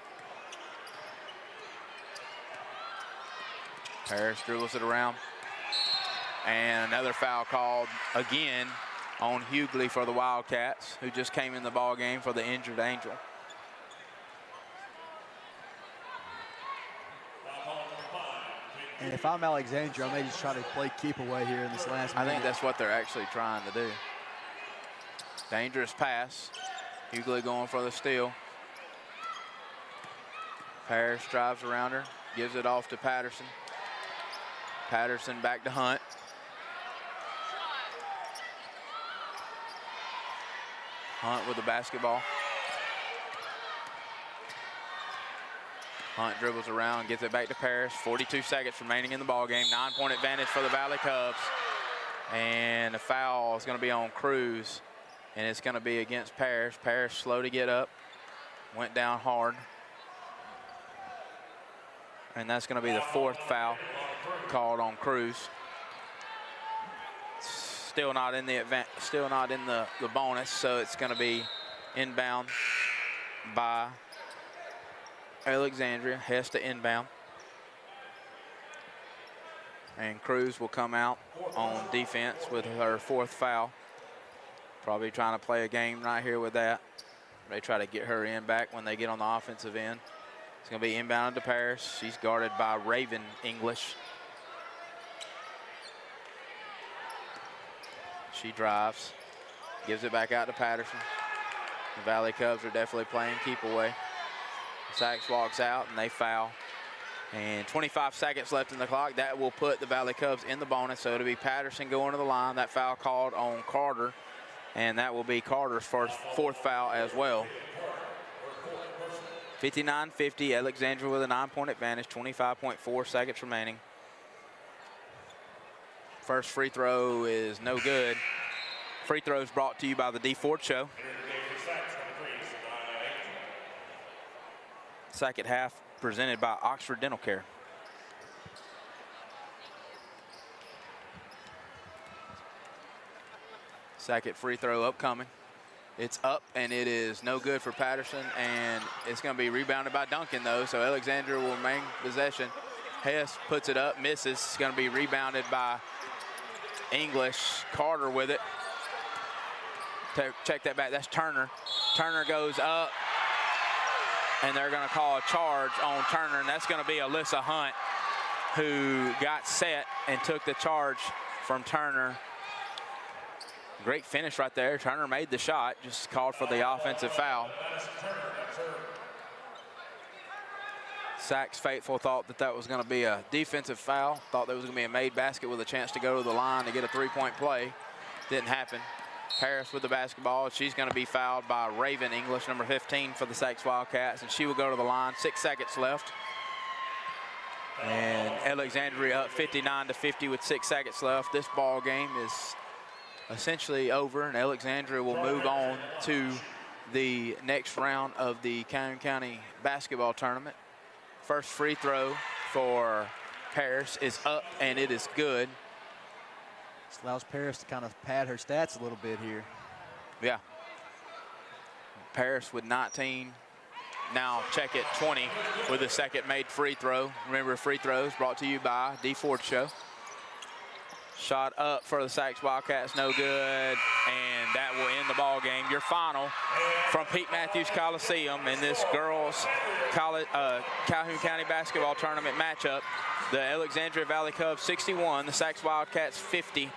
[SPEAKER 26] Parrish dribbles it around. And another foul called again on Hughley for the Wildcats, who just came in the ball game for the injured Angel.
[SPEAKER 27] And if I'm Alexandria, I may just try to play keep away here in this last minute.
[SPEAKER 26] I think that's what they're actually trying to do. Dangerous pass. Hughley going for the steal. Parrish drives around her, gives it off to Patterson. Patterson back to Hunt. Hunt with the basketball. Hunt dribbles around, gets it back to Parrish. 42 seconds remaining in the ball game. 9-point advantage for the Valley Cubs. And the foul is going to be on Cruz, and it's going to be against Parrish. Parrish slow to get up, went down hard. And that's going to be the 4th foul called on Cruz. Still not in the event, still not in the bonus, so it's going to be inbound by Alexandria. Has to inbound. And Cruz will come out on defense with her 4th foul. Probably trying to play a game right here with that. They try to get her in back when they get on the offensive end. It's going to be inbounded to Parrish. She's guarded by Raven English. She drives, gives it back out to Patterson. The Valley Cubs are definitely playing keep away. Sachs walks out and they foul. And 25 seconds left in the clock. That will put the Valley Cubs in the bonus. So it'll be Patterson going to the line. That foul called on Carter. And that will be Carter's 4th foul as well. 59-50, Alexandria with a 9-point advantage, 25.4 seconds remaining. First free throw is no good. Free throws brought to you by the D Ford Show. Second half presented by Oxford Dental Care. Second free throw upcoming. It's up, and it is no good for Patterson, and it's going to be rebounded by Duncan, though, so Alexandria will remain possession. Hess puts it up, misses. It's going to be rebounded by English. Carter with it. Check that back. That's Turner. Turner goes up, and they're going to call a charge on Turner, and that's going to be Alyssa Hunt, who got set and took the charge from Turner. Great finish right there. Turner made the shot, just called for the offensive foul. Sachs faithful thought that that was going to be a defensive foul. Thought there was going to be a made basket with a chance to go to the line to get a 3-point play. Didn't happen. Harris with the basketball. She's going to be fouled by Raven English, number 15 for the Sachs Wildcats, and she will go to the line. 6 seconds left. And Alexandria up 59-50 with 6 seconds left. This ball game is essentially over, and Alexandria will move on to the next round of the Calhoun County basketball tournament. First free throw for Parrish is up, and it is good.
[SPEAKER 27] This allows Parrish to kind of pad her stats a little bit here.
[SPEAKER 26] Yeah. Parrish with 19 now check it 20 with a second made free throw. Remember, free throws brought to you by D Ford Show. Shot up for the Sachs Wildcats, no good, and that will end the ball game. Your final from Pete Matthews Coliseum in this girls Calhoun County basketball tournament matchup. The Alexandria Valley Cubs 61, the Sachs Wildcats 50,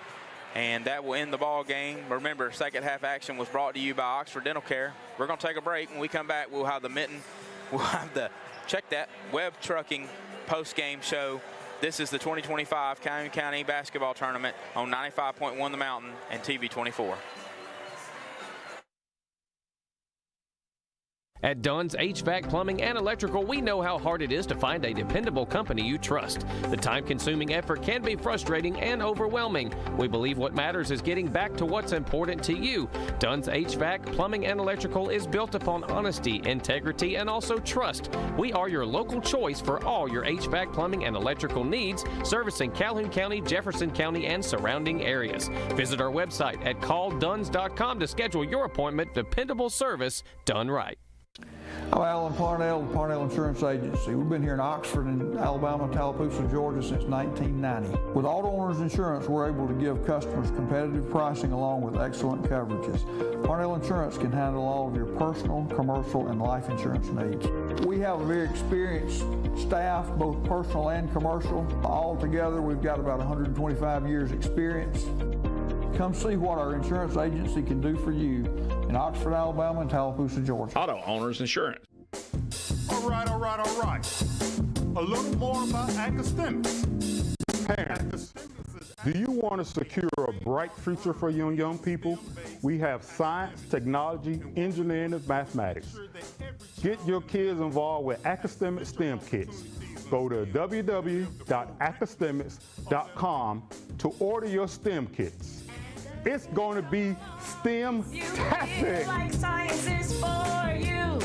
[SPEAKER 26] and that will end the ball game. Remember, second half action was brought to you by Oxford Dental Care. We're going to take a break. When we come back, we'll have the check that Web Trucking post-game show. This is the 2025 Calhoun County Basketball Tournament on 95.1 The Mountain and TV 24.
[SPEAKER 7] At Dunn's HVAC Plumbing and Electrical, we know how hard it is to find a dependable company you trust. The time-consuming effort can be frustrating and overwhelming. We believe what matters is getting back to what's important to you. Dunn's HVAC Plumbing and Electrical is built upon honesty, integrity, and also trust. We are your local choice for all your HVAC plumbing and electrical needs, servicing Calhoun County, Jefferson County, and surrounding areas. Visit our website at callduns.com to schedule your appointment. Dependable service done right.
[SPEAKER 11] I'm Alan Parnell with Parnell Insurance Agency. We've been here in Oxford and Alabama, Tallapoosa, Georgia since 1990. With Auto Owners Insurance, we're able to give customers competitive pricing along with excellent coverages. Parnell Insurance can handle all of your personal, commercial, and life insurance needs. We have a very experienced staff, both personal and commercial. All together, we've got about 125 years experience. Come see what our insurance agency can do for you in Oxford, Alabama, and Tallapoosa, Georgia.
[SPEAKER 12] Auto Owners Insurance.
[SPEAKER 13] All right. A little more about academics. Parents, do you want to secure a bright future for young people? We have science, technology, engineering, and mathematics. Get your kids involved with academic STEM kits. Go to www.academics.com to order your STEM kits. It's going to be STEM-tastic.
[SPEAKER 15] Like science is for you.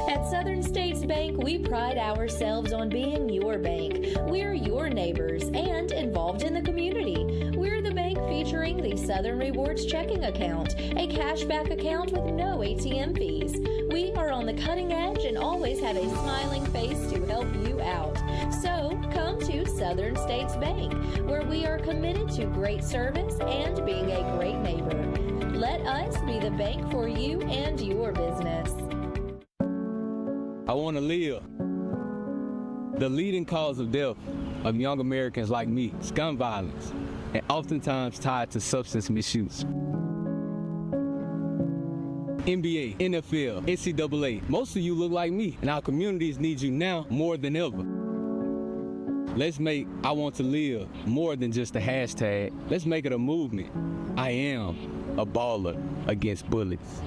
[SPEAKER 16] At Southern States Bank, we pride ourselves on being your bank. We're your neighbors and involved in the community. We're the bank featuring the Southern Rewards checking account, a cashback account with no ATM fees. We are on the cutting edge and always have a smiling face to help you out. So come to Southern States Bank, where we are committed to great service and being a great neighbor. Let us be the bank for you and your business.
[SPEAKER 18] I want to live. The leading cause of death of young Americans like me is gun violence, and oftentimes tied to substance misuse. NBA, NFL, NCAA, most of you look like me, and our communities need you now more than ever. Let's make I Want to Live more than just a hashtag. Let's make it a movement. I am a baller against bullets.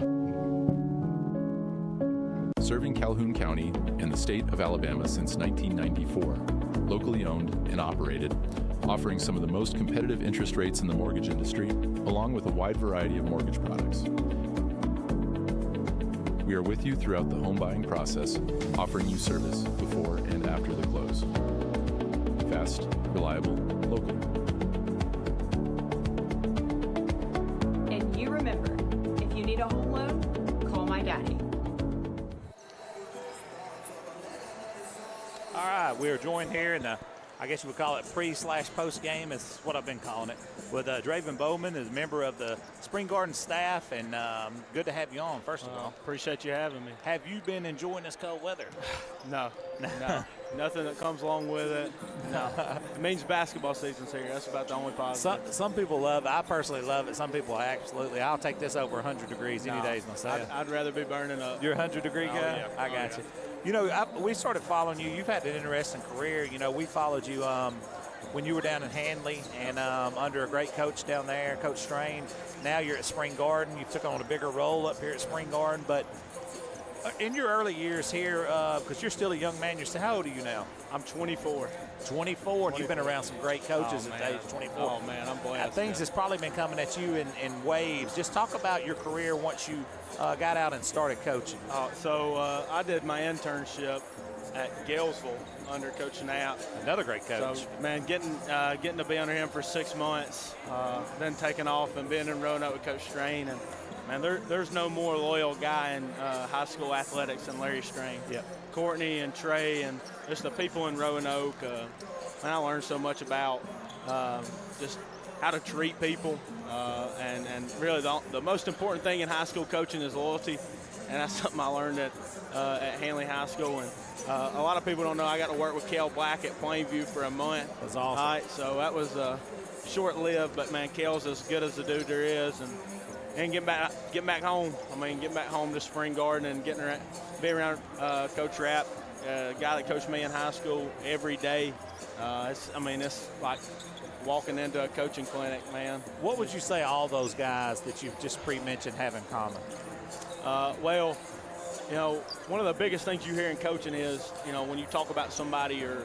[SPEAKER 28] Serving Calhoun County and the state of Alabama since 1994, locally owned and operated, offering some of the most competitive interest rates in the mortgage industry, along with a wide variety of mortgage products. We are with you throughout the home buying process, offering you service before and after the close. Fast, reliable, local.
[SPEAKER 29] And you remember, if you need a home loan, call my daddy.
[SPEAKER 25] All right, we are joined here in the, I guess you would call it pre/post game, is what I've been calling it, with Draven Bowman, as a member of the Spring Garden staff, and good to have you on, first of all.
[SPEAKER 30] Appreciate you having me.
[SPEAKER 25] Have you been enjoying this cold weather?
[SPEAKER 30] No. Nothing that comes along with it. No. It means basketball season's here. That's about the only positive.
[SPEAKER 25] Some people love it. I personally love it. Some people absolutely. I'll take this over 100 degrees any days myself.
[SPEAKER 30] I'd rather be burning up.
[SPEAKER 25] You're a 100-degree guy?
[SPEAKER 30] Yeah.
[SPEAKER 25] I got you. You know, we started following you. You've had an interesting career. You know, we followed you when you were down in Handley and under a great coach down there, Coach Strain. Now you're at Spring Garden. You took on a bigger role up here at Spring Garden. But in your early years here, because you're still a young man, how old are you now?
[SPEAKER 30] I'm 24.
[SPEAKER 25] 24. You've been around some great coaches at the age of 24.
[SPEAKER 30] Oh, man, I'm blessed.
[SPEAKER 25] Things has probably been coming at you in waves. Just talk about your career once you got out and started coaching.
[SPEAKER 30] So I did my internship at Galesville under Coach Knapp.
[SPEAKER 25] Another great coach.
[SPEAKER 30] So, man, getting to be under him for 6 months, then taking off and being enrolled up with Coach Strain. And Man, there's no more loyal guy in high school athletics than Larry Strang.
[SPEAKER 25] Yep.
[SPEAKER 30] Courtney and Trey and just the people in Roanoke. Man, I learned so much about just how to treat people, and really the most important thing in high school coaching is loyalty, and that's something I learned at Hanley High School. And a lot of people don't know I got to work with Kel Black at Plainview for a month.
[SPEAKER 25] That's awesome.
[SPEAKER 30] All right, so that was short-lived, but man, Kel's as good as the dude there is, and getting back home. I mean, getting back home to Spring Garden and being around Coach Rapp, a guy that coached me in high school every day. It's like walking into a coaching clinic, man.
[SPEAKER 25] What would you say all those guys that you've just pre-mentioned have in common?
[SPEAKER 30] Well, you know, one of the biggest things you hear in coaching is, you know, when you talk about somebody or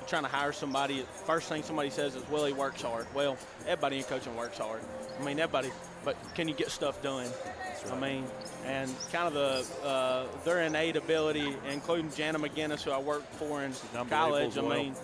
[SPEAKER 30] trying to hire somebody, first thing somebody says is, well, he works hard. Well, everybody in coaching works hard. I mean, everybody, but can you get stuff done? Right. I mean, and kind of their innate ability, including Jana McGinnis, who I worked for in college. I mean,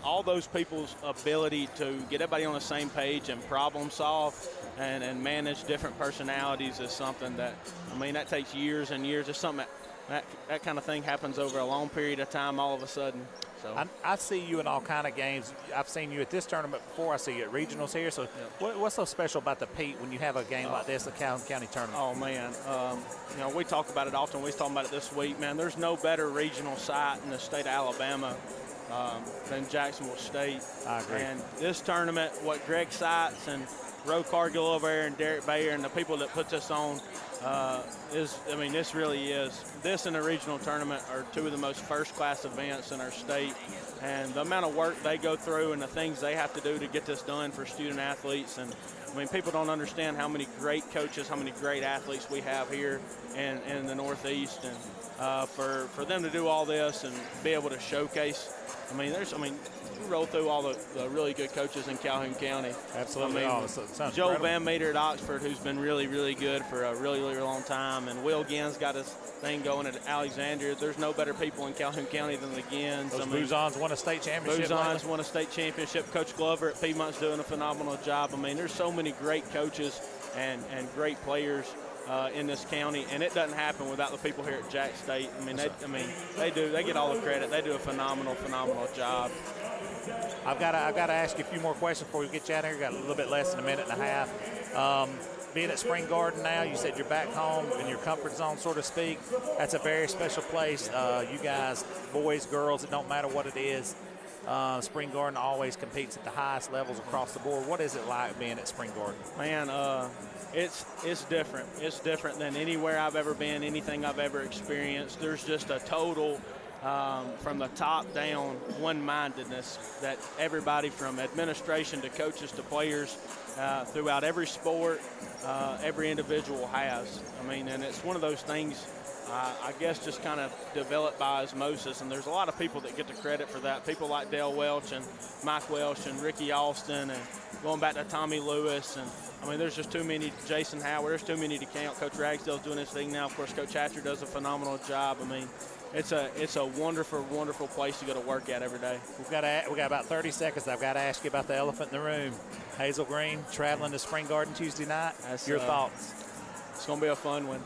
[SPEAKER 30] all those people's ability to get everybody on the same page and problem solve and manage different personalities is something that, I mean, that takes years and years. It's something that kind of thing happens over a long period of time all of a sudden. So
[SPEAKER 25] I see you in all kind of games. I've seen you at this tournament before. I see you at regionals here. So what's so special about the Pete when you have a game like this, the Calhoun County tournament?
[SPEAKER 30] Oh, man. You know, we talk about it often. We was talking about it this week. Man, there's no better regional site in the state of Alabama than Jacksonville State.
[SPEAKER 25] I agree.
[SPEAKER 30] And this tournament, what Greg Seitz and Roe Cargill over there and Derek Bayer and the people that put this on this really is. This and the regional tournament are two of the most first-class events in our state. And the amount of work they go through and the things they have to do to get this done for student athletes. And, I mean, people don't understand how many great coaches, how many great athletes we have here in the Northeast. And for them to do all this and be able to showcase, you roll through all the really good coaches in Calhoun County.
[SPEAKER 25] Absolutely.
[SPEAKER 30] Joe Van Meter at Oxford, who's been really, really good for a really, really long time. And Will Ginn's got his thing going at Alexandria. There's no better people in Calhoun County than the Ginns.
[SPEAKER 25] Those Bouzons won a state championship.
[SPEAKER 30] Bouzons won a state championship. Coach Glover at Piedmont's doing a phenomenal job. I mean, there's so many great coaches and great players in this county, and it doesn't happen without the people here at Jack State. They get all the credit. They do a phenomenal job.
[SPEAKER 25] I've got to ask you a few more questions before we get you out of here. We've got a little bit less than a minute and a half. Being at Spring Garden now, you said you're back home in your comfort zone, so to speak. That's a very special place. You guys, boys, girls, it don't matter what it is. Spring Garden always competes at the highest levels across the board. What is it like being at Spring Garden?
[SPEAKER 30] Man, it's different. It's different than anywhere I've ever been, anything I've ever experienced. There's just a total, from the top down, one-mindedness that everybody from administration to coaches to players throughout every sport, every individual has. I mean, and it's one of those things, I guess, just kind of developed by osmosis, and there's a lot of people that get the credit for that. People like Dale Welch and Mike Welch and Ricky Austin and going back to Tommy Lewis. And, I mean, there's just too many. Jason Howard, there's too many to count. Coach Ragsdale's doing his thing now. Of course, Coach Hatcher does a phenomenal job. I mean, it's a wonderful, wonderful place to go to work at every day.
[SPEAKER 25] We got about 30 seconds. I've got to ask you about the elephant in the room. Hazel Green traveling to Spring Garden Tuesday night. Your thoughts?
[SPEAKER 30] It's going to be a fun one.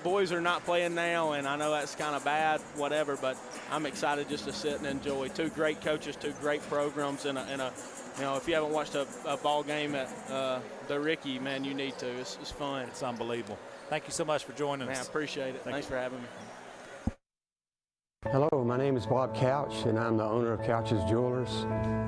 [SPEAKER 30] Boys are not playing now, and I know that's kind of bad, whatever, but I'm excited just to sit and enjoy. Two great coaches, two great programs, and if you haven't watched a ball game at the Ricky, man, you need to. It's fun.
[SPEAKER 25] It's unbelievable. Thank you so much for joining us.
[SPEAKER 30] Man, I appreciate it. Thanks for having me.
[SPEAKER 2] Hello, my name is Bob Couch, and I'm the owner of Couch's Jewelers.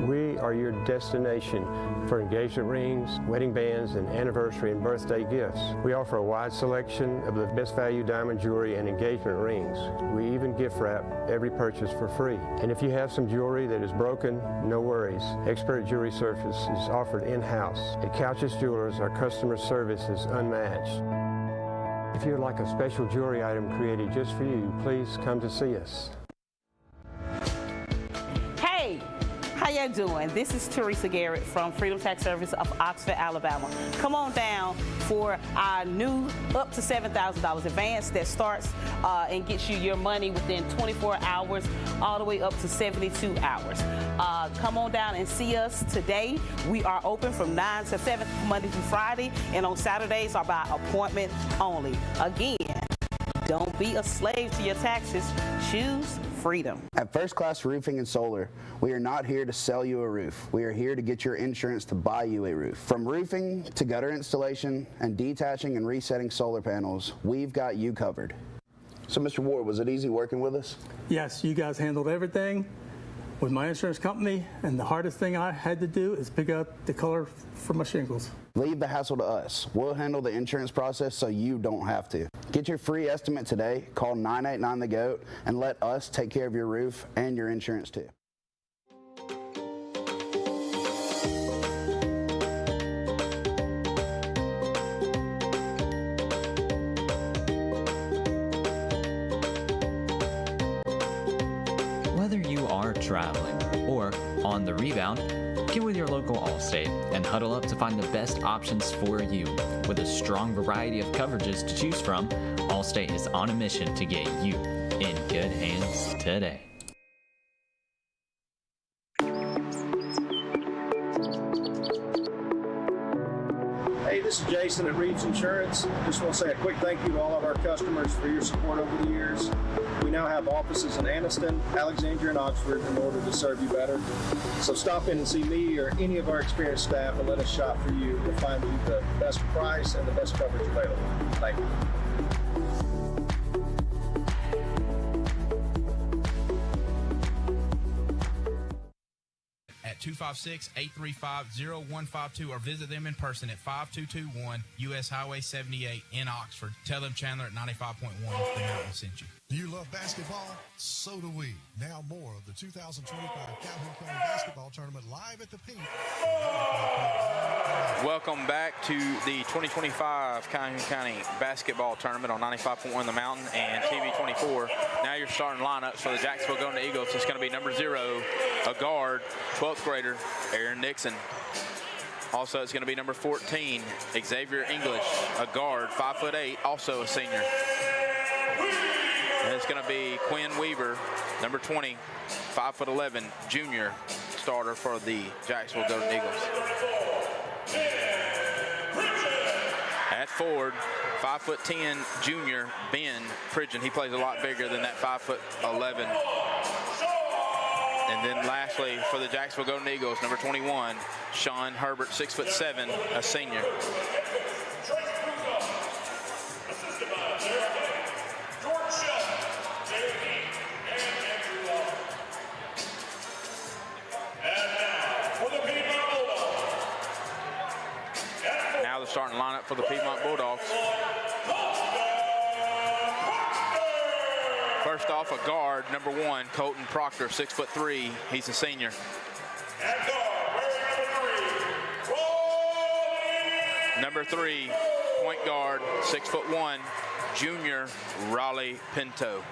[SPEAKER 2] We are your destination for engagement rings, wedding bands, and anniversary and birthday gifts. We offer a wide selection of the best value diamond jewelry and engagement rings. We even gift wrap every purchase for free. And if you have some jewelry that is broken, no worries. Expert jewelry service is offered in-house. At Couch's Jewelers, our customer service is unmatched. If you'd like a special jewelry item created just for you, please come to see us.
[SPEAKER 3] Hey, how y'all doing? This is Teresa Garrett from Freedom Tax Service of Oxford, Alabama. Come on down for our new up to $7,000 advance that starts and gets you your money within 24 hours all the way up to 72 hours. come on down and see us today. We are open from 9 to 7, Monday through Friday, and on Saturdays are by appointment only. Again, don't be a slave to your taxes. Choose freedom.
[SPEAKER 6] At First Class Roofing and Solar, we are not here to sell you a roof. We are here to get your insurance to buy you a roof. From roofing to gutter installation and detaching and resetting solar panels, we've got you covered. So, Mr. Ward, was it easy working with us?
[SPEAKER 9] Yes, you guys handled everything with my insurance company, and the hardest thing I had to do is pick out the color for my shingles.
[SPEAKER 6] Leave the hassle to us. We'll handle the insurance process so you don't have to. Get your free estimate today. Call 989-THE-GOAT and let us take care of your roof and your insurance too.
[SPEAKER 12] Whether you are traveling or on the rebound, get with your local Allstate and huddle up to find the best options for you. With a strong variety of coverages to choose from, Allstate is on a mission to get you in good hands today.
[SPEAKER 14] Hey, this is Jason at Reeves Insurance. Just want to say a quick thank you to all of our customers for your support over the years. We now have offices in Aniston, Alexandria, and Oxford in order to serve you better. So stop in and see me or any of our experienced staff and let us shop for you. We'll find you the best price and the best coverage available. Thank you.
[SPEAKER 17] At 256-835-0152 or visit them in person at 5221 U.S. Highway 78 in Oxford. Tell them Chandler at 95.1 the Mountain sent you.
[SPEAKER 10] Do you love basketball? So do we. Now more of the 2025 Calhoun County Basketball Tournament live at the Peak.
[SPEAKER 26] Welcome back to the 2025 Calhoun County Basketball Tournament on 95.1 The Mountain and TV 24. Now you're starting lineups for the Jacksonville Golden Eagles. It's going to be number 0, a guard, 12th grader, Aaron Nixon. Also, it's going to be number 14, Xavier English, a guard, 5'8", also a senior. And it's going to be Quinn Weaver, number 20, 5'11", junior starter for the Jacksonville Golden Eagles. At forward, 5'10", junior Ben Pridgeon. He plays a lot bigger than that 5'11". And then lastly, for the Jacksonville Golden Eagles, number 21, Sean Herbert, 6'7", a senior. Now the starting lineup for the Piedmont Bulldogs. First off, a guard, number 1, Colton Proctor, 6'3". He's a senior. Number 3, point guard, 6'1", junior Raleigh Pinto.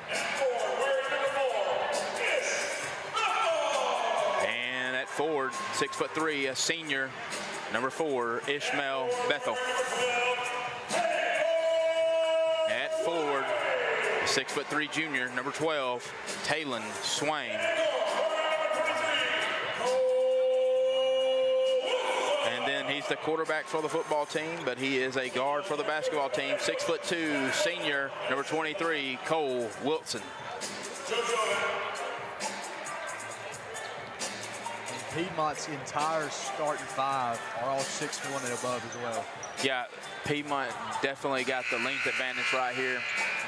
[SPEAKER 26] And at forward, 6'3", a senior, number 4, Ishmael Bethel. At forward, 6'3", junior, number 12, Talon Swain. And then he's the quarterback for the football team, but he is a guard for the basketball team, 6'2", senior, number 23, Cole Wilson.
[SPEAKER 27] Piedmont's entire starting 5 are all 6'1" and above as well.
[SPEAKER 26] Yeah, Piedmont definitely got the length advantage right here,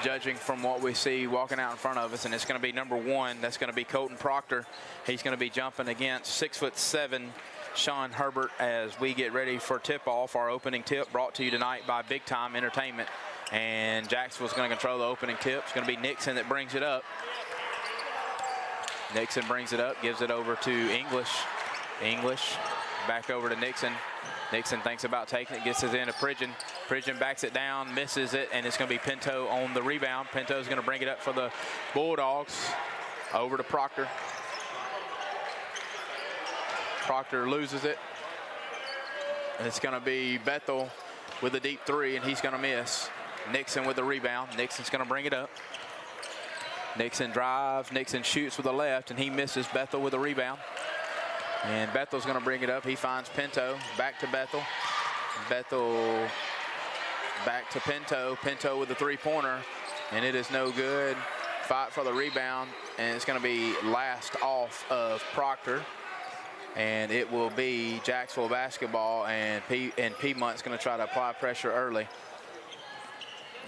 [SPEAKER 26] judging from what we see walking out in front of us. And it's going to be number 1. That's going to be Colton Proctor. He's going to be jumping against 6'7", Sean Herbert, as we get ready for tip-off. Our opening tip brought to you tonight by Big Time Entertainment. And Jacksonville's going to control the opening tip. It's going to be Nixon that brings it up. Nixon brings it up, gives it over to English. English back over to Nixon. Nixon thinks about taking it, gets it into Pridgeon. Pridgeon backs it down, misses it, and it's going to be Pinto on the rebound. Pinto's going to bring it up for the Bulldogs. Over to Proctor. Proctor loses it. And it's going to be Bethel with a deep 3, and he's going to miss. Nixon with the rebound. Nixon's going to bring it up. Nixon drives. Nixon shoots with the left, and he misses. Bethel with a rebound. And Bethel's going to bring it up. He finds Pinto. Back to Bethel. Bethel back to Pinto. Pinto with the three-pointer. And it is no good. Fight for the rebound. And it's going to be last off of Proctor. And it will be Jacksonville basketball. And Piedmont's going to try to apply pressure early.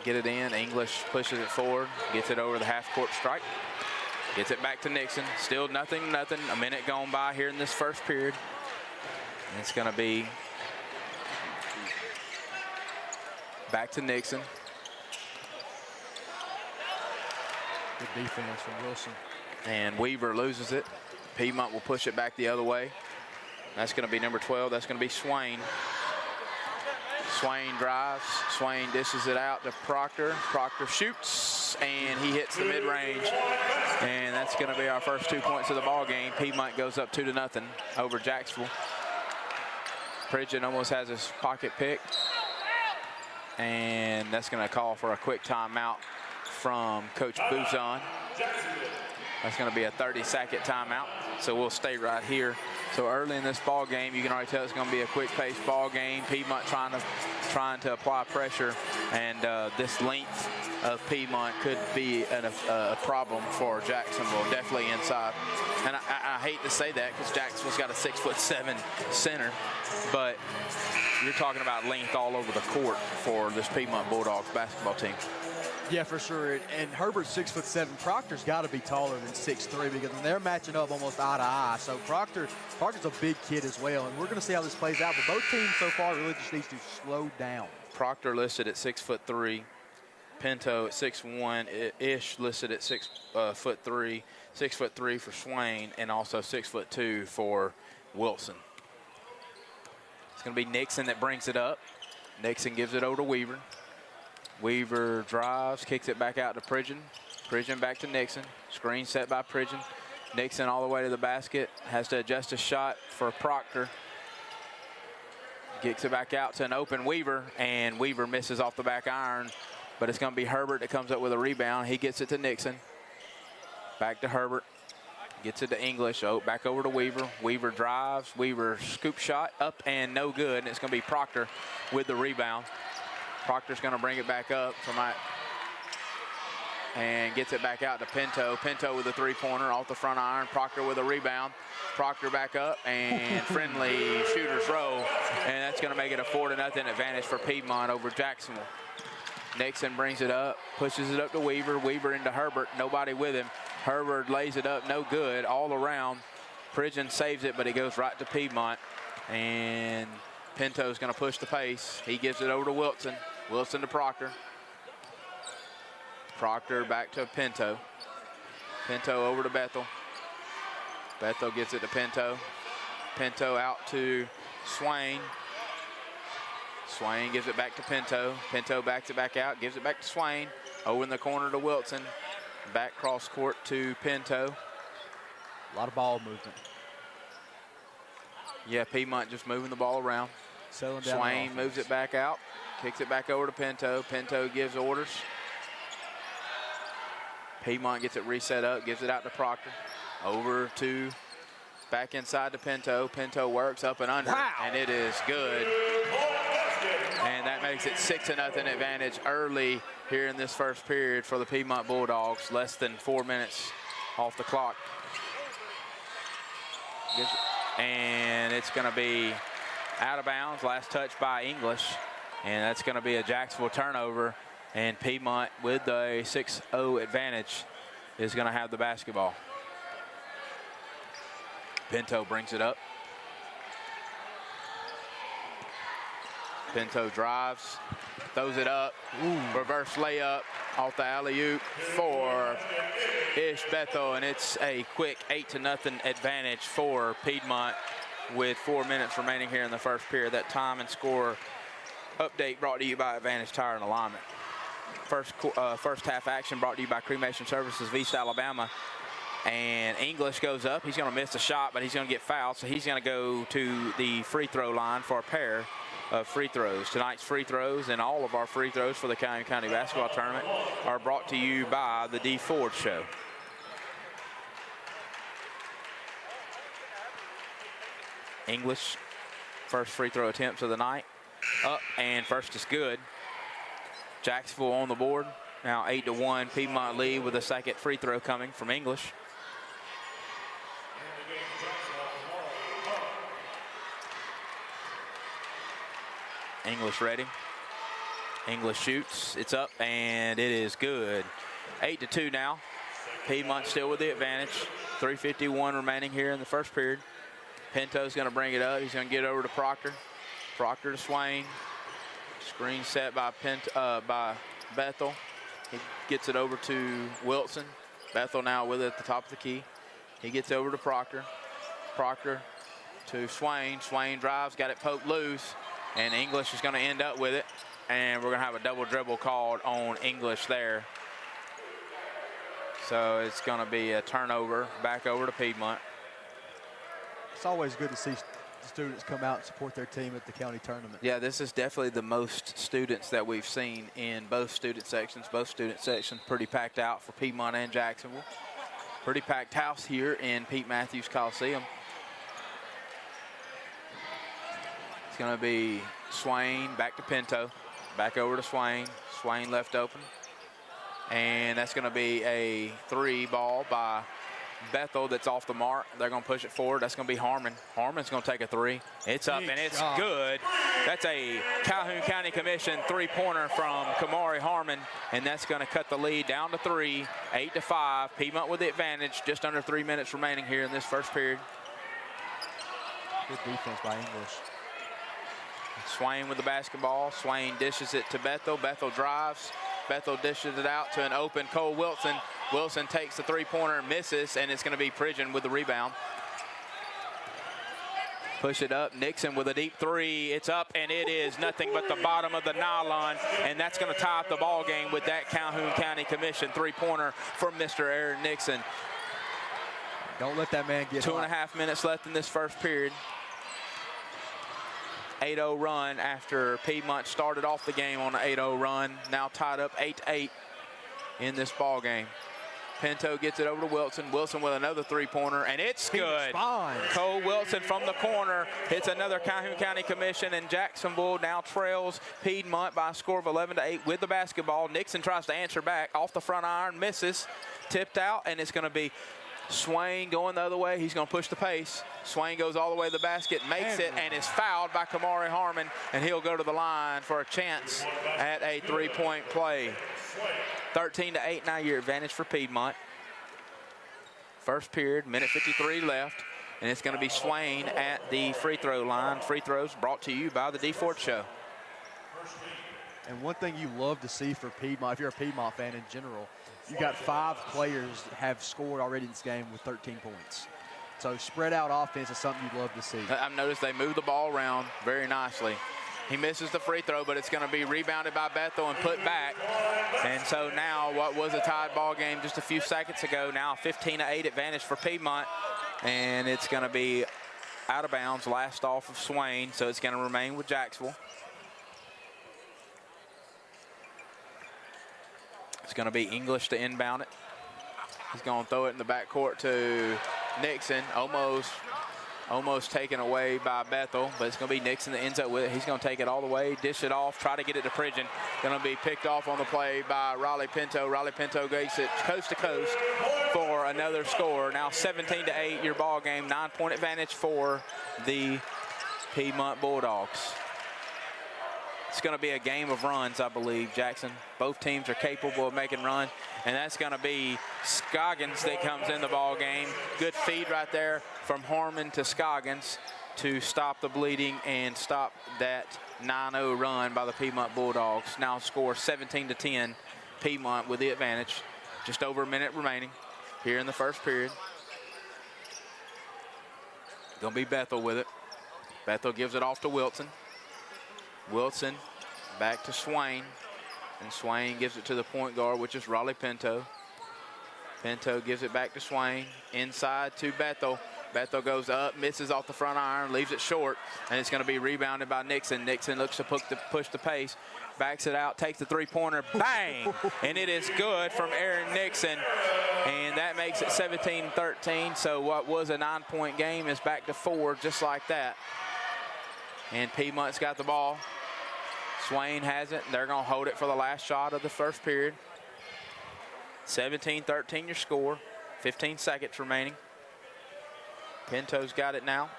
[SPEAKER 26] Get it in. English pushes it forward. Gets it over the half-court stripe. Gets it back to Nixon. Still nothing. A minute gone by here in this first period. And it's going to be back to Nixon.
[SPEAKER 27] Good defense from Wilson.
[SPEAKER 26] And Weaver loses it. Piedmont will push it back the other way. That's going to be number 12. That's going to be Swain. Swain drives. Swain dishes it out to Proctor. Proctor shoots, and he hits the mid-range. And that's going to be our first 2 points of the ball game. Piedmont goes up 2-0 over Jacksonville. Pridgeon almost has his pocket picked. And that's going to call for a quick timeout from Coach Buzon. That's going to be a 30-second timeout. So we'll stay right here. So early in this ball game, you can already tell it's going to be a quick-paced ball game. Piedmont trying to apply pressure, and this length of Piedmont could be a problem for Jacksonville, definitely inside. And I hate to say that because Jacksonville's got a 6'7" center, but you're talking about length all over the court for this Piedmont Bulldogs basketball team.
[SPEAKER 27] Yeah, for sure. And Herbert's 6'7". Proctor's got to be taller than 6'3" because they're matching up almost eye to eye. So Proctor's a big kid as well, and we're going to see how this plays out. But both teams so far really just needs to slow down.
[SPEAKER 26] Proctor listed at 6'3". Pinto at 6'1". Listed at 6'3". 6'3" for Swain, and also 6'2" for Wilson. It's going to be Nixon that brings it up. Nixon gives it over to Weaver. Weaver drives, kicks it back out to Pridgeon. Pridgeon back to Nixon. Screen set by Pridgeon. Nixon all the way to the basket. Has to adjust a shot for Proctor. Kicks it back out to an open Weaver, and Weaver misses off the back iron. But it's going to be Herbert that comes up with a rebound. He gets it to Nixon. Back to Herbert. Gets it to English. Oh, back over to Weaver. Weaver drives. Weaver scoop shot up and no good. And it's going to be Proctor with the rebound. Proctor's going to bring it back up and gets it back out to Pinto. Pinto with a three-pointer off the front iron. Proctor with a rebound. Proctor back up and friendly shooter's row. And that's going to make it a 4-0 advantage for Piedmont over Jacksonville. Nixon brings it up, pushes it up to Weaver. Weaver into Herbert, nobody with him. Herbert lays it up, no good, all around. Pridgeon saves it, but it goes right to Piedmont. And Pinto's going to push the pace. He gives it over to Wilson. Wilson to Proctor. Proctor back to Pinto. Pinto over to Bethel. Bethel gets it to Pinto. Pinto out to Swain. Swain gives it back to Pinto. Pinto backs it back out, gives it back to Swain. Over in the corner to Wilson. Back cross court to Pinto.
[SPEAKER 27] A lot of ball movement.
[SPEAKER 26] Yeah, Piedmont just moving the ball around. Swain moves it back out, kicks it back over to Pinto. Pinto gives orders. Piedmont gets it reset up, gives it out to Proctor. Over to, back inside to Pinto. Pinto works up and under, and it is good. And that makes it 6-0 advantage early here in this first period for the Piedmont Bulldogs. Less than 4 minutes off the clock. And it's going to be out of bounds. Last touch by English. And that's going to be a Jacksonville turnover. And Piedmont, with the 6-0 advantage, is going to have the basketball. Pinto brings it up. Pinto drives, throws it up, reverse layup off the alley-oop for Ish Bethel, and it's a quick 8-0 advantage for Piedmont with 4 minutes remaining here in the first period. That time and score update brought to you by Advantage Tire and Alignment. First half action brought to you by Cremation Services of East Alabama. And English goes up. He's going to miss a shot, but he's going to get fouled, so he's going to go to the free throw line for a pair of free throws. Tonight's free throws and all of our free throws for the Calhoun County Basketball Tournament are brought to you by the D Ford Show. English, first free throw attempts of the night. Up, and first is good. Jacksonville on the board. Now 8-1, Piedmont lead with a second free throw coming from English. English ready. English shoots. It's up, and it is good. 8-2 now. Piedmont still with the advantage. 3:51 remaining here in the first period. Pinto's going to bring it up. He's going to get over to Proctor. Proctor to Swain. Screen set by Bethel. He gets it over to Wilson. Bethel now with it at the top of the key. He gets over to Proctor. Proctor to Swain. Swain drives, got it poked loose, and English is going to end up with it. And we're going to have a double dribble called on English there. So it's going to be a turnover back over to Piedmont.
[SPEAKER 27] It's always good to see students come out and support their team at the county tournament.
[SPEAKER 26] Yeah, this is definitely the most students that we've seen in both student sections. Both student sections pretty packed out for Piedmont and Jacksonville. Pretty packed house here in Pete Matthews Coliseum. It's going to be Swain back to Pinto. Back over to Swain. Swain left open. And that's going to be a 3 ball by Bethel that's off the mark. They're going to push it forward. That's going to be Harmon. Harmon's going to take a 3. It's up, and it's good. That's a Calhoun County Commission 3-pointer from Kamari Harmon, and that's going to cut the lead down to 3, 8-5. Piedmont with the advantage. Just under 3 minutes remaining here in this first period.
[SPEAKER 27] Good defense by English.
[SPEAKER 26] Swain with the basketball. Swain dishes it to Bethel. Bethel drives. Bethel dishes it out to an open Cole Wilson. Wilson takes the 3-pointer, misses, and it's going to be Pridgeon with the rebound. Push it up. Nixon with a deep 3. It's up, and it is nothing but the bottom of the nylon, and that's going to tie up the ball game with that Calhoun County Commission 3-pointer from Mr. Aaron Nixon.
[SPEAKER 27] Don't let that man get
[SPEAKER 26] 2.5 minutes left in this first period. 8-0 run after Piedmont started off the game on an 8-0 run. Now tied up 8-8 in this ball game. Pinto gets it over to Wilson. Wilson with another 3-pointer, and it's good. Cole Wilson from the corner hits another Calhoun County Commission, and Jacksonville now trails Piedmont by a score of 11-8 with the basketball. Nixon tries to answer back off the front iron, misses, tipped out, and it's going to be Swain going the other way. He's going to push the pace. Swain goes all the way to the basket, makes it, and is fouled by Kamari Harmon, and he'll go to the line for a chance at a 3-point play. 13-8 now, your advantage for Piedmont. First period, minute 53 left, and it's going to be Swain at the free throw line. Free throws brought to you by the D Ford Show.
[SPEAKER 27] And one thing you love to see for Piedmont, if you're a Piedmont fan in general, you got 5 players have scored already in this game with 13 points. So spread out offense is something you'd love to see.
[SPEAKER 26] I've noticed they move the ball around very nicely. He misses the free throw, but it's going to be rebounded by Bethel and put back. And so now what was a tied ball game just a few seconds ago, now 15-8 advantage for Piedmont. And it's going to be out of bounds, last off of Swain, so it's going to remain with Jacksonville. It's going to be English to inbound it. He's going to throw it in the backcourt to Nixon, almost taken away by Bethel, but it's going to be Nixon that ends up with it. He's going to take it all the way, dish it off, try to get it to Pridgeon. Going to be picked off on the play by Riley Pinto. Riley Pinto gets it coast to coast for another score. Now 17-8, your ball game, 9-point advantage for the Piedmont Bulldogs. It's going to be a game of runs, I believe, Jackson. Both teams are capable of making runs, and that's going to be Scoggins that comes in the ball game. Good feed right there from Harmon to Scoggins to stop the bleeding and stop that 9-0 run by the Piedmont Bulldogs. Now score 17-10, Piedmont with the advantage. Just over a minute remaining here in the first period. Going to be Bethel with it. Bethel gives it off to Wilson. Wilson back to Swain, and Swain gives it to the point guard, which is Raleigh Pinto. Pinto gives it back to Swain, inside to Bethel. Bethel goes up, misses off the front iron, leaves it short, and it's going to be rebounded by Nixon. Nixon looks to push the pace, backs it out, takes the 3-pointer, bang! And it is good from Aaron Nixon. And that makes it 17-13. So what was a 9-point game is back to 4, just like that. And Piedmont's got the ball. Swain has it. They're going to hold it for the last shot of the first period. 17-13 your score. 15 seconds remaining. Pinto's got it now.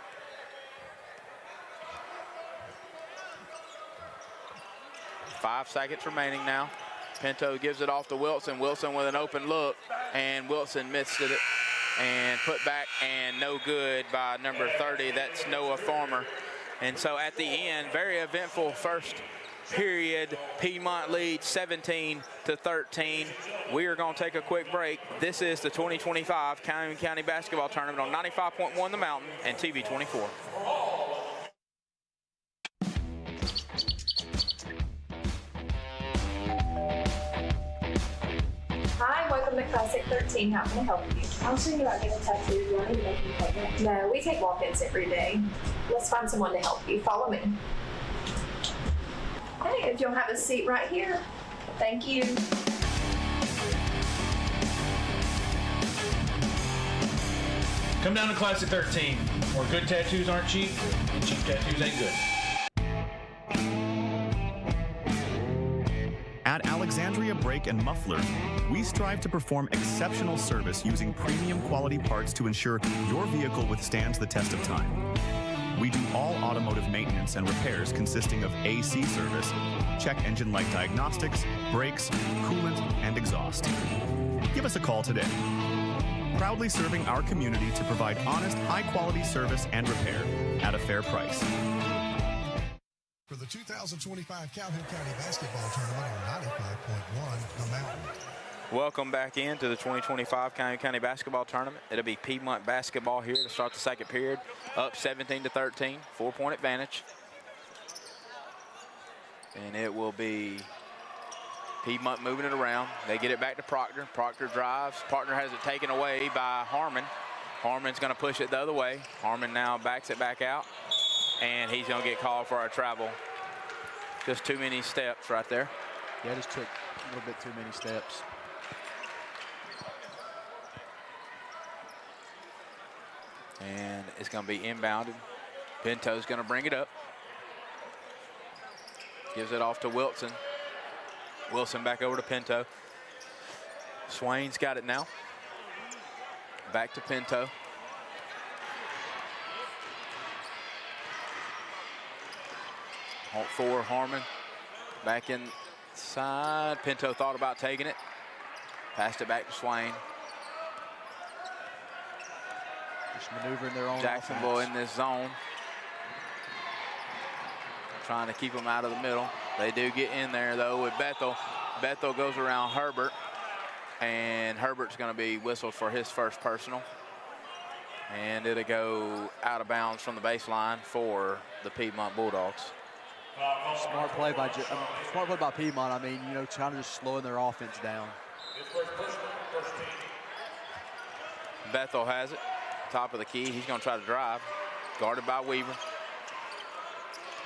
[SPEAKER 26] Five seconds remaining now. Pinto gives it off to Wilson. Wilson with an open look, and Wilson missed it and put back, and no good by number 30. That's Noah Farmer. And so at the end, very eventful first period. Piedmont leads 17-13. We are going to take a quick break. This is the 2025 Calhoun County Basketball Tournament on 95.1 The Mountain and TV 24.
[SPEAKER 1] Hi, welcome to Classic 13. How can I help you? I was thinking about getting a tattoo. Do I need to make an appointment? No, we take walk-ins every day. Let's find someone to help you. Follow me. Hey, if you'll have a seat right here. Thank you.
[SPEAKER 4] Come down to Classic 13, where good tattoos aren't cheap, and cheap tattoos ain't good.
[SPEAKER 5] At Alexandria Brake and Muffler, we strive to perform exceptional service using premium quality parts to ensure your vehicle withstands the test of time. We do all automotive maintenance and repairs consisting of AC service, check engine light diagnostics, brakes, coolant, and exhaust. Give us a call today. Proudly serving our community to provide honest, high-quality service and repair at a fair price.
[SPEAKER 10] For the 2025 Calhoun County Basketball Tournament on 95.1 The Mountain.
[SPEAKER 26] Welcome back into the 2025 Calhoun County Basketball Tournament. It'll be Piedmont basketball here to start the second period. Up 17-13, 4-point advantage. And it will be Piedmont moving it around. They get it back to Proctor. Proctor drives. Proctor has it taken away by Harmon. Harmon's going to push it the other way. Harmon now backs it back out. And he's going to get called for a travel. Just too many steps right there.
[SPEAKER 27] Yeah, just took a little bit too many steps.
[SPEAKER 26] And it's going to be inbounded. Pinto's going to bring it up. Gives it off to Wilson. Wilson back over to Pinto. Swain's got it now. Back to Pinto. For Harmon. Back inside. Pinto thought about taking it. Passed it back to Swain.
[SPEAKER 27] Just maneuvering their own
[SPEAKER 26] Jacksonville
[SPEAKER 27] offense.
[SPEAKER 26] in this zone. Trying to keep them out of the middle. They do get in there, though, with Bethel. Bethel goes around Herbert. And Herbert's going to be whistled for his first personal. And it'll go out of bounds from the baseline for the Piedmont Bulldogs.
[SPEAKER 27] Smart play by Piedmont. I mean, you know, trying to just slowing their offense down.
[SPEAKER 26] Bethel has it. Top of the key. He's going to try to drive. Guarded by Weaver.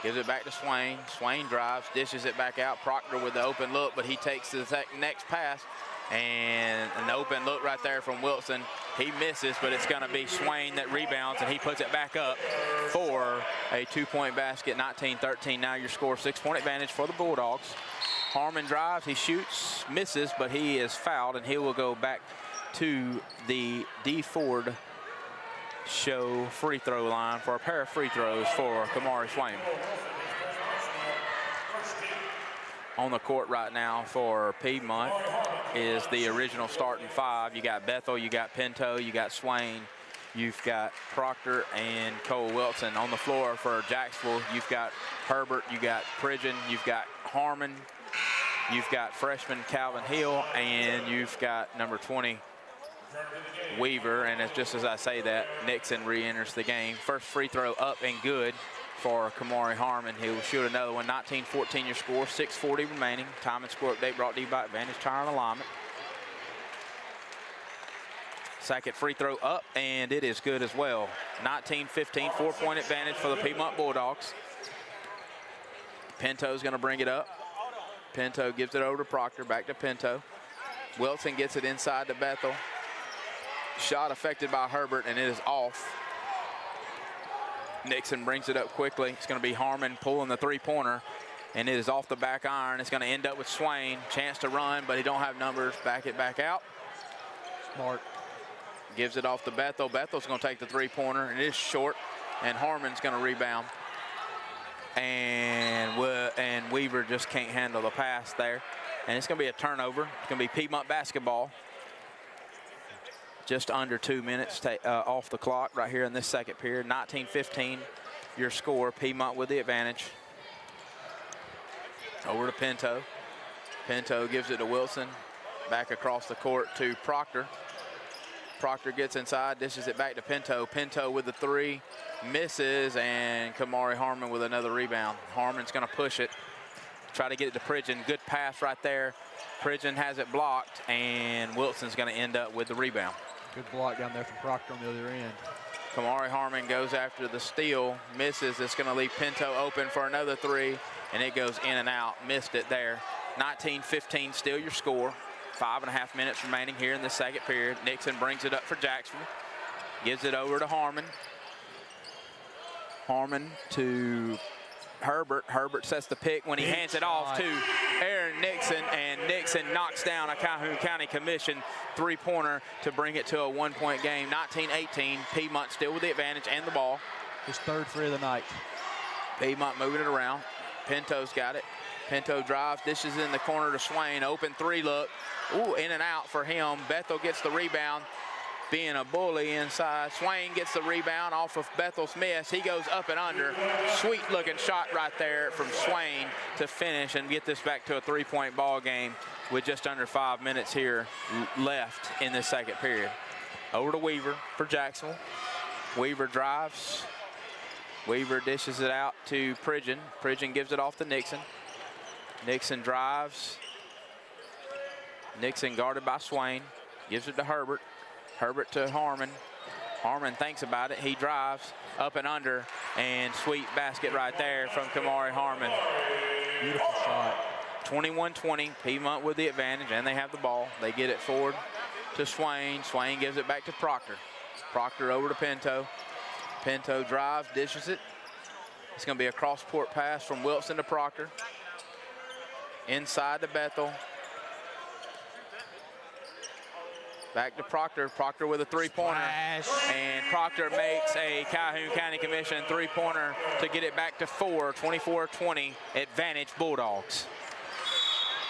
[SPEAKER 26] Gives it back to Swain. Swain drives, dishes it back out. Proctor with the open look, but he takes the next pass. And an open look right there from Wilson. He misses, but it's going to be Swain that rebounds, and he puts it back up for a 2-point basket. 19-13. Now your score, 6-point advantage for the Bulldogs. Harmon drives, he shoots, misses, but he is fouled, and he will go back to the D. Ford Show free throw line for a pair of free throws for Kamari Swain. On the court right now for Piedmont is the original starting five. You got Bethel, you got Pinto, you got Swain, you've got Proctor and Cole Wilson. On the floor for Jacksonville, you've got Herbert, you got Pridgeon, you've got Harmon, you've got freshman Calvin Hill, and you've got number 20 Weaver. And it's just as I say that, Nixon re-enters the game. First free throw up and good for Kamari Harmon. He will shoot another one. 19-14 your score, 6:40 remaining. Time and score update brought to you by Advantage Tire and Alignment. Second free throw up, and it is good as well. 19-15, 4-point advantage for the Piedmont Bulldogs. Pinto's going to bring it up. Pinto gives it over to Proctor, back to Pinto. Wilson gets it inside to Bethel. Shot affected by Herbert, and it is off. Nixon brings it up quickly. It's going to be Harmon pulling the three-pointer, and it is off the back iron. It's going to end up with Swain. Chance to run, but he don't have numbers. Back it back out.
[SPEAKER 27] Smart.
[SPEAKER 26] Gives it off to Bethel. Bethel's going to take the three-pointer, and it is short, and Harmon's going to rebound. And Weaver just can't handle the pass there. And it's going to be a turnover. It's going to be Piedmont basketball. Just under 2 minutes off the clock right here in this second period. 19-15, your score. Piedmont with the advantage. Over to Pinto. Pinto gives it to Wilson. Back across the court to Proctor. Proctor gets inside, dishes it back to Pinto. Pinto with the three, misses, and Kamari Harmon with another rebound. Harmon's going to push it, try to get it to Pridgeon. Good pass right there. Pridgeon has it blocked, and Wilson's going to end up with the rebound.
[SPEAKER 27] Good block down there from Proctor on the other end.
[SPEAKER 26] Kamari Harmon goes after the steal, misses. It's going to leave Pinto open for another three, and it goes in and out. Missed it there. 19-15, still your score. 5.5 minutes remaining here in the second period. Nixon brings it up for Jacksonville. Gives it over to Harmon. Harmon to Herbert. Herbert sets the pick when he hands it off to Aaron Nixon, and Nixon knocks down a Calhoun County Commission three-pointer to bring it to a one-point game. 19-18, Piedmont still with the advantage and the ball.
[SPEAKER 27] His third three of the night.
[SPEAKER 26] Piedmont moving it around. Pinto's got it. Pinto drives, dishes in the corner to Swain. Open three look. Ooh, in and out for him. Bethel gets the rebound, being a bully inside. Swain gets the rebound off of Bethel's miss. He goes up and under. Sweet looking shot right there from Swain to finish and get this back to a three-point ball game with just under 5 minutes here left in this second period. Over to Weaver for Jacksonville. Weaver drives. Weaver dishes it out to Pridgeon. Pridgeon gives it off to Nixon. Nixon drives. Nixon guarded by Swain. Gives it to Herbert. Herbert to Harmon. Harmon thinks about it. He drives up and under, and sweet basket right there from Kamari Harmon.
[SPEAKER 27] Beautiful shot.
[SPEAKER 26] 21-20, Piedmont with the advantage, and they have the ball. They get it forward to Swain. Swain gives it back to Proctor. Proctor over to Pinto. Pinto drives, dishes it. It's going to be a cross-court pass from Wilson to Proctor. Inside to Bethel. Back to Proctor. Proctor with a three-pointer. And Proctor makes a Calhoun County Commission three-pointer to get it back to 4. 24-20, advantage Bulldogs.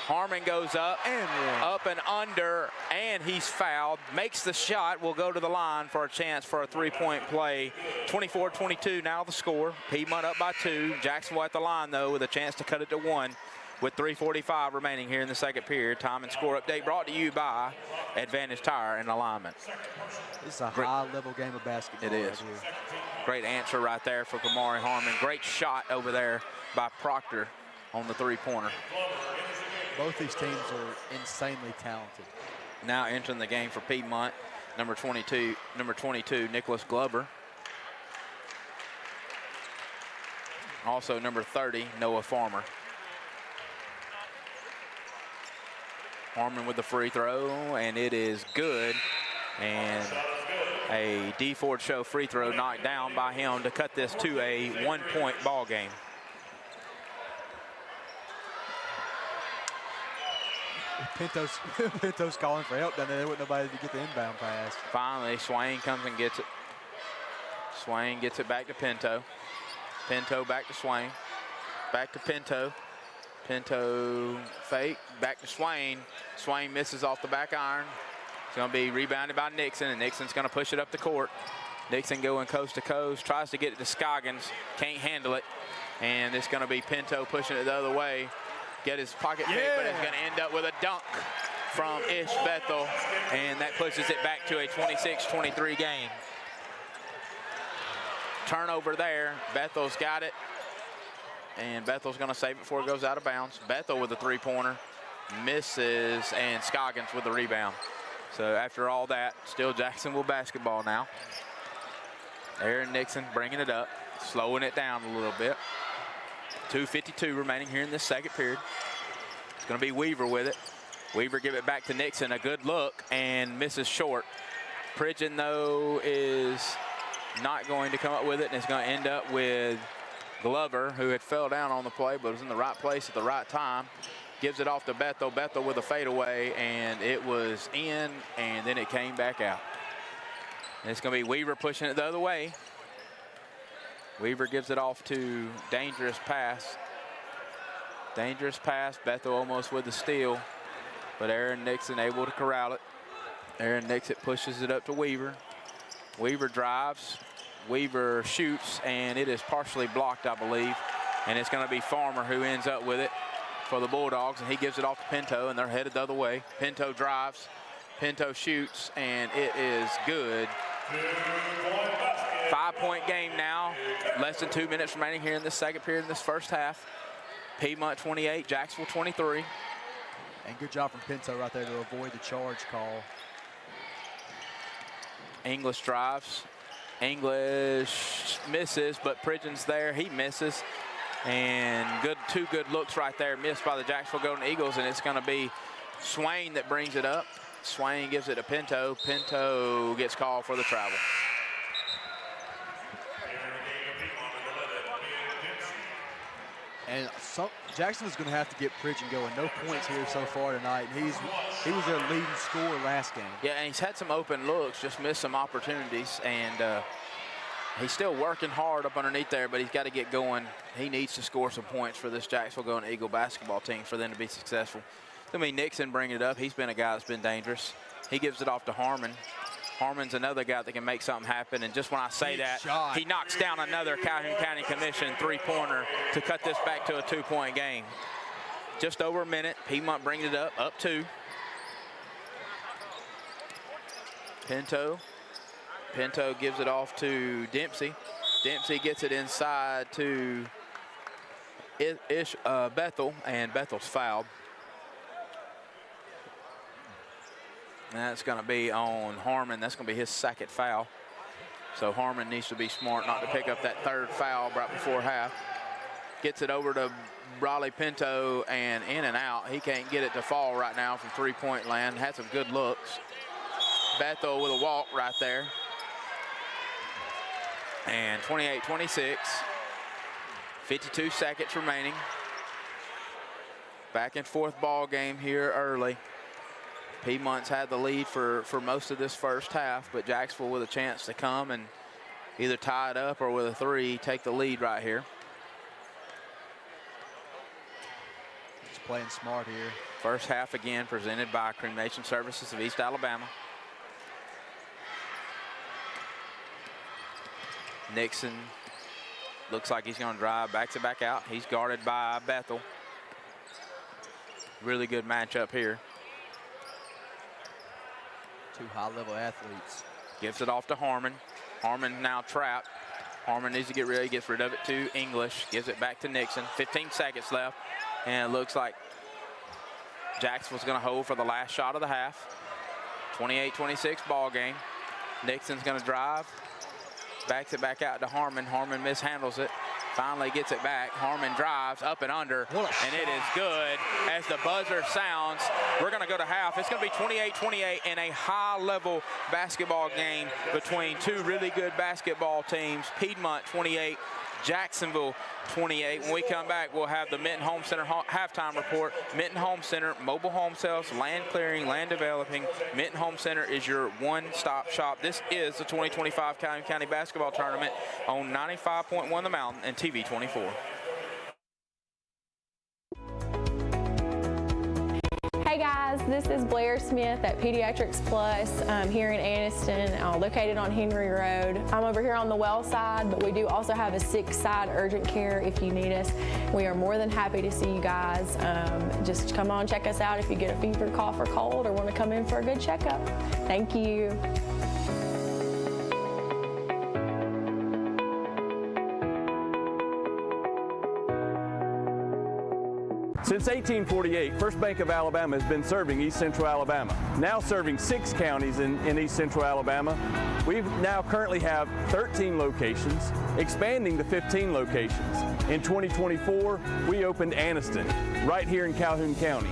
[SPEAKER 26] Harmon goes up and under, and he's fouled. Makes the shot. Will go to the line for a chance for a three-point play. 24-22 now the score. Piedmont up by 2. Jacksonville at the line, though, with a chance to cut it to 1. With 3:45 remaining here in the second period. Time and score update brought to you by Advantage Tire and Alignment.
[SPEAKER 27] This is a high-level game of basketball.
[SPEAKER 26] It is. Great answer right there for Kamari Harmon. Great shot over there by Proctor on the three-pointer.
[SPEAKER 27] Both these teams are insanely talented.
[SPEAKER 26] Now entering the game for Piedmont, number 22, Nicholas Glover. Also number 30, Noah Farmer. Harmon with the free throw, and it is good. And a D. Ford Show free throw knocked down by him to cut this to a one-point ball game.
[SPEAKER 27] Pinto's calling for help down there. There wasn't nobody to get the inbound pass.
[SPEAKER 26] Finally, Swain comes and gets it. Swain gets it back to Pinto. Pinto back to Swain. Back to Pinto. Pinto fake, back to Swain. Swain misses off the back iron. It's going to be rebounded by Nixon, and Nixon's going to push it up the court. Nixon going coast to coast, tries to get it to Scoggins, can't handle it. And it's going to be Pinto pushing it the other way. Get his pocket pick, but it's going to end up with a dunk from Ish Bethel, and that pushes it back to a 26-23 game. Turnover there. Bethel's got it. And Bethel's going to save it before it goes out of bounds. Bethel with a three-pointer, misses, and Scoggins with the rebound. So after all that, still Jacksonville basketball now. Aaron Nixon bringing it up, slowing it down a little bit. 2:52 remaining here in this second period. It's going to be Weaver with it. Weaver give it back to Nixon, a good look, and misses short. Pridgeon, though, is not going to come up with it, and it's going to end up with Glover, who had fell down on the play but was in the right place at the right time. Gives it off to Bethel. Bethel with a fadeaway, and it was in, and then it came back out. And it's going to be Weaver pushing it the other way. Weaver gives it off to Dangerous Pass. Dangerous pass. Bethel almost with the steal, but Aaron Nixon able to corral it. Aaron Nixon pushes it up to Weaver. Weaver drives. Weaver shoots, and it is partially blocked, I believe. And it's going to be Farmer who ends up with it for the Bulldogs, and he gives it off to Pinto, and they're headed the other way. Pinto drives. Pinto shoots, and it is good. 5-point game now. Less than 2 minutes remaining here in this second period in this first half. Piedmont 28, Jacksonville 23.
[SPEAKER 27] And good job from Pinto right there to avoid the charge call.
[SPEAKER 26] English drives. English misses, but Pridgeon's there. He misses. And two good looks right there, missed by the Jacksonville Golden Eagles, and it's going to be Swain that brings it up. Swain gives it to Pinto. Pinto gets called for the travel.
[SPEAKER 27] And Jacksonville's going to have to get Pridgeon going. No points here so far tonight. He was their leading scorer last game.
[SPEAKER 26] Yeah, and he's had some open looks, just missed some opportunities, and he's still working hard up underneath there, but he's got to get going. He needs to score some points for this Jacksonville Golden Eagle basketball team for them to be successful. I mean, Nixon bringing it up. He's been a guy that's been dangerous. He gives it off to Harmon. Harmon's another guy that can make something happen. And just when I say that, he knocks down another Calhoun County Commission three-pointer to cut this back to a 2-point game. Just over a minute. Piedmont brings it up 2. Pinto. Pinto gives it off to Dempsey. Dempsey gets it inside to Bethel, and Bethel's fouled. And that's going to be on Harmon. That's going to be his second foul. So Harmon needs to be smart not to pick up that third foul right before half. Gets it over to Raleigh Pinto, and in and out. He can't get it to fall right now from three-point land. Had some good looks. Bethel with a walk right there. And 28-26. 52 seconds remaining. Back and forth ball game here early. Piedmont's had the lead for most of this first half, but Jacksonville with a chance to come and either tie it up or with a 3 take the lead right here.
[SPEAKER 27] He's playing smart here.
[SPEAKER 26] First half again presented by Cremation Services of East Alabama. Nixon looks like he's going to drive, backs it back out. He's guarded by Bethel. Really good matchup here.
[SPEAKER 27] 2 high-level athletes.
[SPEAKER 26] Gives it off to Harmon. Harmon now trapped. Harmon needs to get rid of it. He gets rid of it to English. Gives it back to Nixon. 15 seconds left. And it looks like Jacksonville's going to hold for the last shot of the half. 28-26 ball game. Nixon's going to drive. Backs it back out to Harmon. Harmon mishandles it. Finally gets it back. Harmon drives up and under, and it is good. As the buzzer sounds, we're going to go to half. It's going to be 28-28 in a high-level basketball game between two really good basketball teams. Piedmont 28, Jacksonville 28. When we come back, we'll have the Minton Home Center halftime report. Minton Home Center, mobile home sales, land clearing, land developing. Minton Home Center is your one-stop shop. This is the 2025 Calhoun County Basketball Tournament on 95.1 The Mountain and TV 24.
[SPEAKER 7] Hey guys, this is Blair Smith at Pediatrics Plus here in Aniston, located on Henry Road. I'm over here on the well side, but we do also have a sick side urgent care if you need us. We are more than happy to see you guys. Just come on, check us out if you get a fever, cough, or cold, or want to come in for a good checkup. Thank you.
[SPEAKER 8] Since 1848, First Bank of Alabama has been serving East Central Alabama, now serving 6 counties in East Central Alabama. We now currently have 13 locations, expanding to 15 locations. In 2024, we opened Aniston, right here in Calhoun County.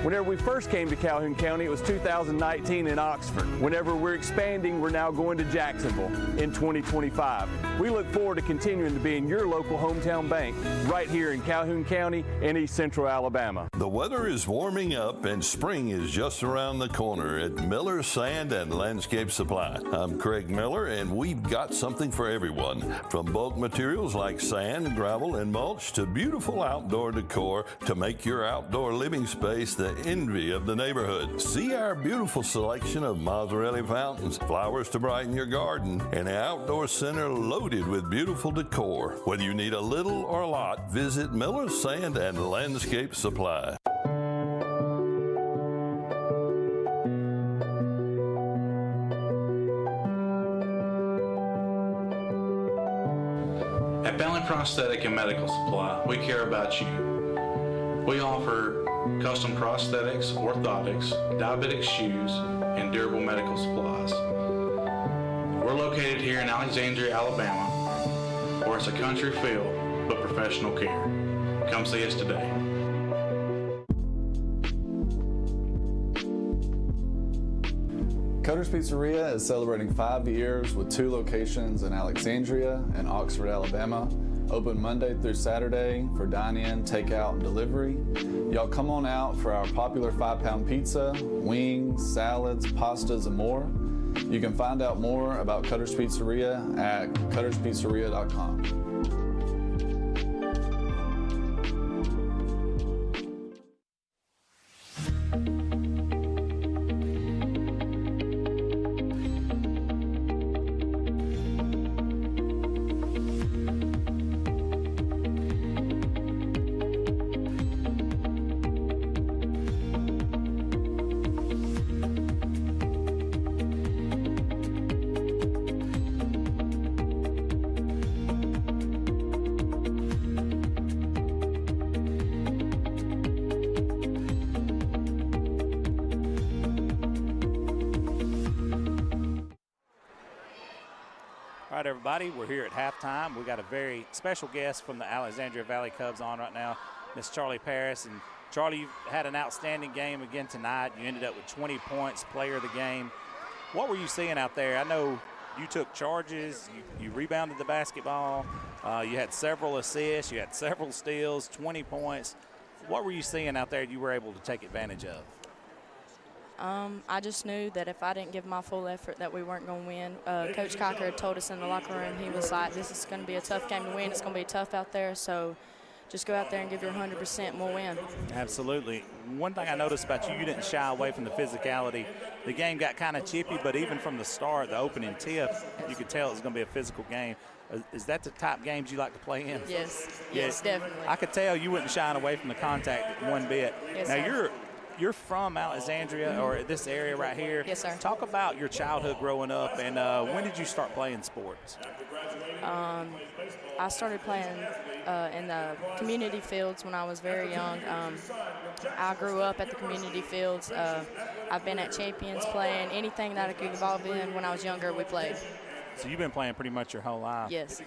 [SPEAKER 8] Whenever we first came to Calhoun County, it was 2019 in Oxford. Whenever we're expanding, we're now going to Jacksonville in 2025. We look forward to continuing to be in your local hometown bank right here in Calhoun County and East Central Alabama.
[SPEAKER 11] The weather is warming up and spring is just around the corner at Miller Sand and Landscape Supply. I'm Craig Miller, and we've got something for everyone. From bulk materials like sand, gravel, and mulch to beautiful outdoor decor to make your outdoor living space the envy of the neighborhood. See our beautiful selection of Mazzarelli fountains, flowers to brighten your garden, and an outdoor center loaded with beautiful decor. Whether you need a little or a lot, visit Miller Sand and Landscape Supply.
[SPEAKER 13] At Bentley Prosthetic and Medical Supply, we care about you. We offer custom prosthetics, orthotics, diabetic shoes, and durable medical supplies. We're located here in Alexandria, Alabama, where it's a country feel but professional care. Come see us today.
[SPEAKER 15] Cutter's Pizzeria is celebrating 5 years with 2 locations in Alexandria and Oxford, Alabama. Open Monday through Saturday for dine-in, takeout, and delivery. Y'all come on out for our popular 5-pound pizza, wings, salads, pastas, and more. You can find out more about Cutter's Pizzeria at cutterspizzeria.com.
[SPEAKER 25] All right, everybody, we're here at halftime. We've got a very special guest from the Alexandria Valley Cubs on right now, Miss Charlie Paris. And Charlie, you've had an outstanding game again tonight. You ended up with 20 points, player of the game. What were you seeing out there? I know you took charges, you rebounded the basketball, you had several assists, you had several steals, 20 points. What were you seeing out there you were able to take advantage of?
[SPEAKER 16] I just knew that if I didn't give my full effort that we weren't going to win. Coach Cocker had told us in the locker room, he was like, this is going to be a tough game to win. It's going to be tough out there, so just go out there and give your 100% and we'll win. Absolutely.
[SPEAKER 25] One thing I noticed about you, you didn't shy away from the physicality. The game got kind of chippy, but even from the start, the opening tip, you could tell it was going to be a physical game. Is that the type of games you like to play in?
[SPEAKER 16] Yes, definitely.
[SPEAKER 25] I could tell you wouldn't shy away from the contact one bit.
[SPEAKER 16] Yes,
[SPEAKER 25] now,
[SPEAKER 16] sir.
[SPEAKER 25] You're from Alexandria or this area right here.
[SPEAKER 16] Yes, sir.
[SPEAKER 25] Talk about your childhood growing up, and when did you start playing sports?
[SPEAKER 16] I started playing in the community fields when I was very young. I grew up at the community fields. I've been at champions playing anything that I could involve in. When I was younger, we played.
[SPEAKER 25] So you've been playing pretty much your whole life.
[SPEAKER 16] Yes.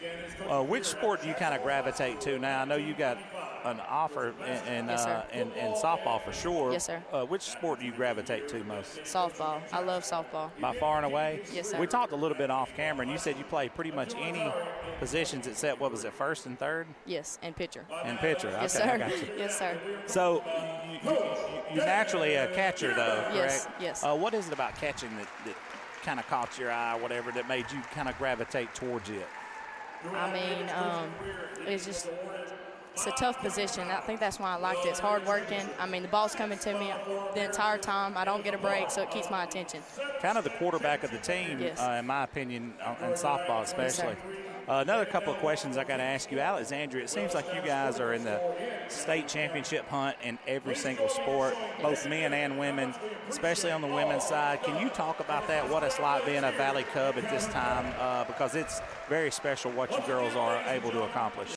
[SPEAKER 25] Which sport do you kind of gravitate to now? I know you got an offer in softball for sure.
[SPEAKER 16] Yes, sir.
[SPEAKER 25] Which sport do you gravitate to most?
[SPEAKER 16] Softball. I love softball.
[SPEAKER 25] By far and away?
[SPEAKER 16] Yes, sir.
[SPEAKER 25] We talked a little bit off camera, and you said you play pretty much any positions except, what was it, first and third?
[SPEAKER 16] Yes, and pitcher.
[SPEAKER 25] And pitcher.
[SPEAKER 16] Yes,
[SPEAKER 25] okay,
[SPEAKER 16] sir.
[SPEAKER 25] I got you.
[SPEAKER 16] Yes, sir.
[SPEAKER 25] So you're naturally a catcher, though, correct?
[SPEAKER 16] Yes, yes.
[SPEAKER 25] What is it about catching that kind of caught your eye, whatever, that made you kind of gravitate towards it?
[SPEAKER 16] I mean, it's a tough position. I think that's why I liked it. It's hard working. I mean, the ball's coming to me the entire time. I don't get a break, so it keeps my attention.
[SPEAKER 25] Kind of the quarterback of the team,
[SPEAKER 16] yes.
[SPEAKER 25] In my opinion, in softball especially.
[SPEAKER 16] Yes,
[SPEAKER 25] another couple of questions I got to ask you. Alexandria, it seems like you guys are in the state championship hunt in every single sport, both men and women, especially on the women's side. Can you talk about that, what it's like being a Valley Cub at this time? Because it's very special what you girls are able to accomplish.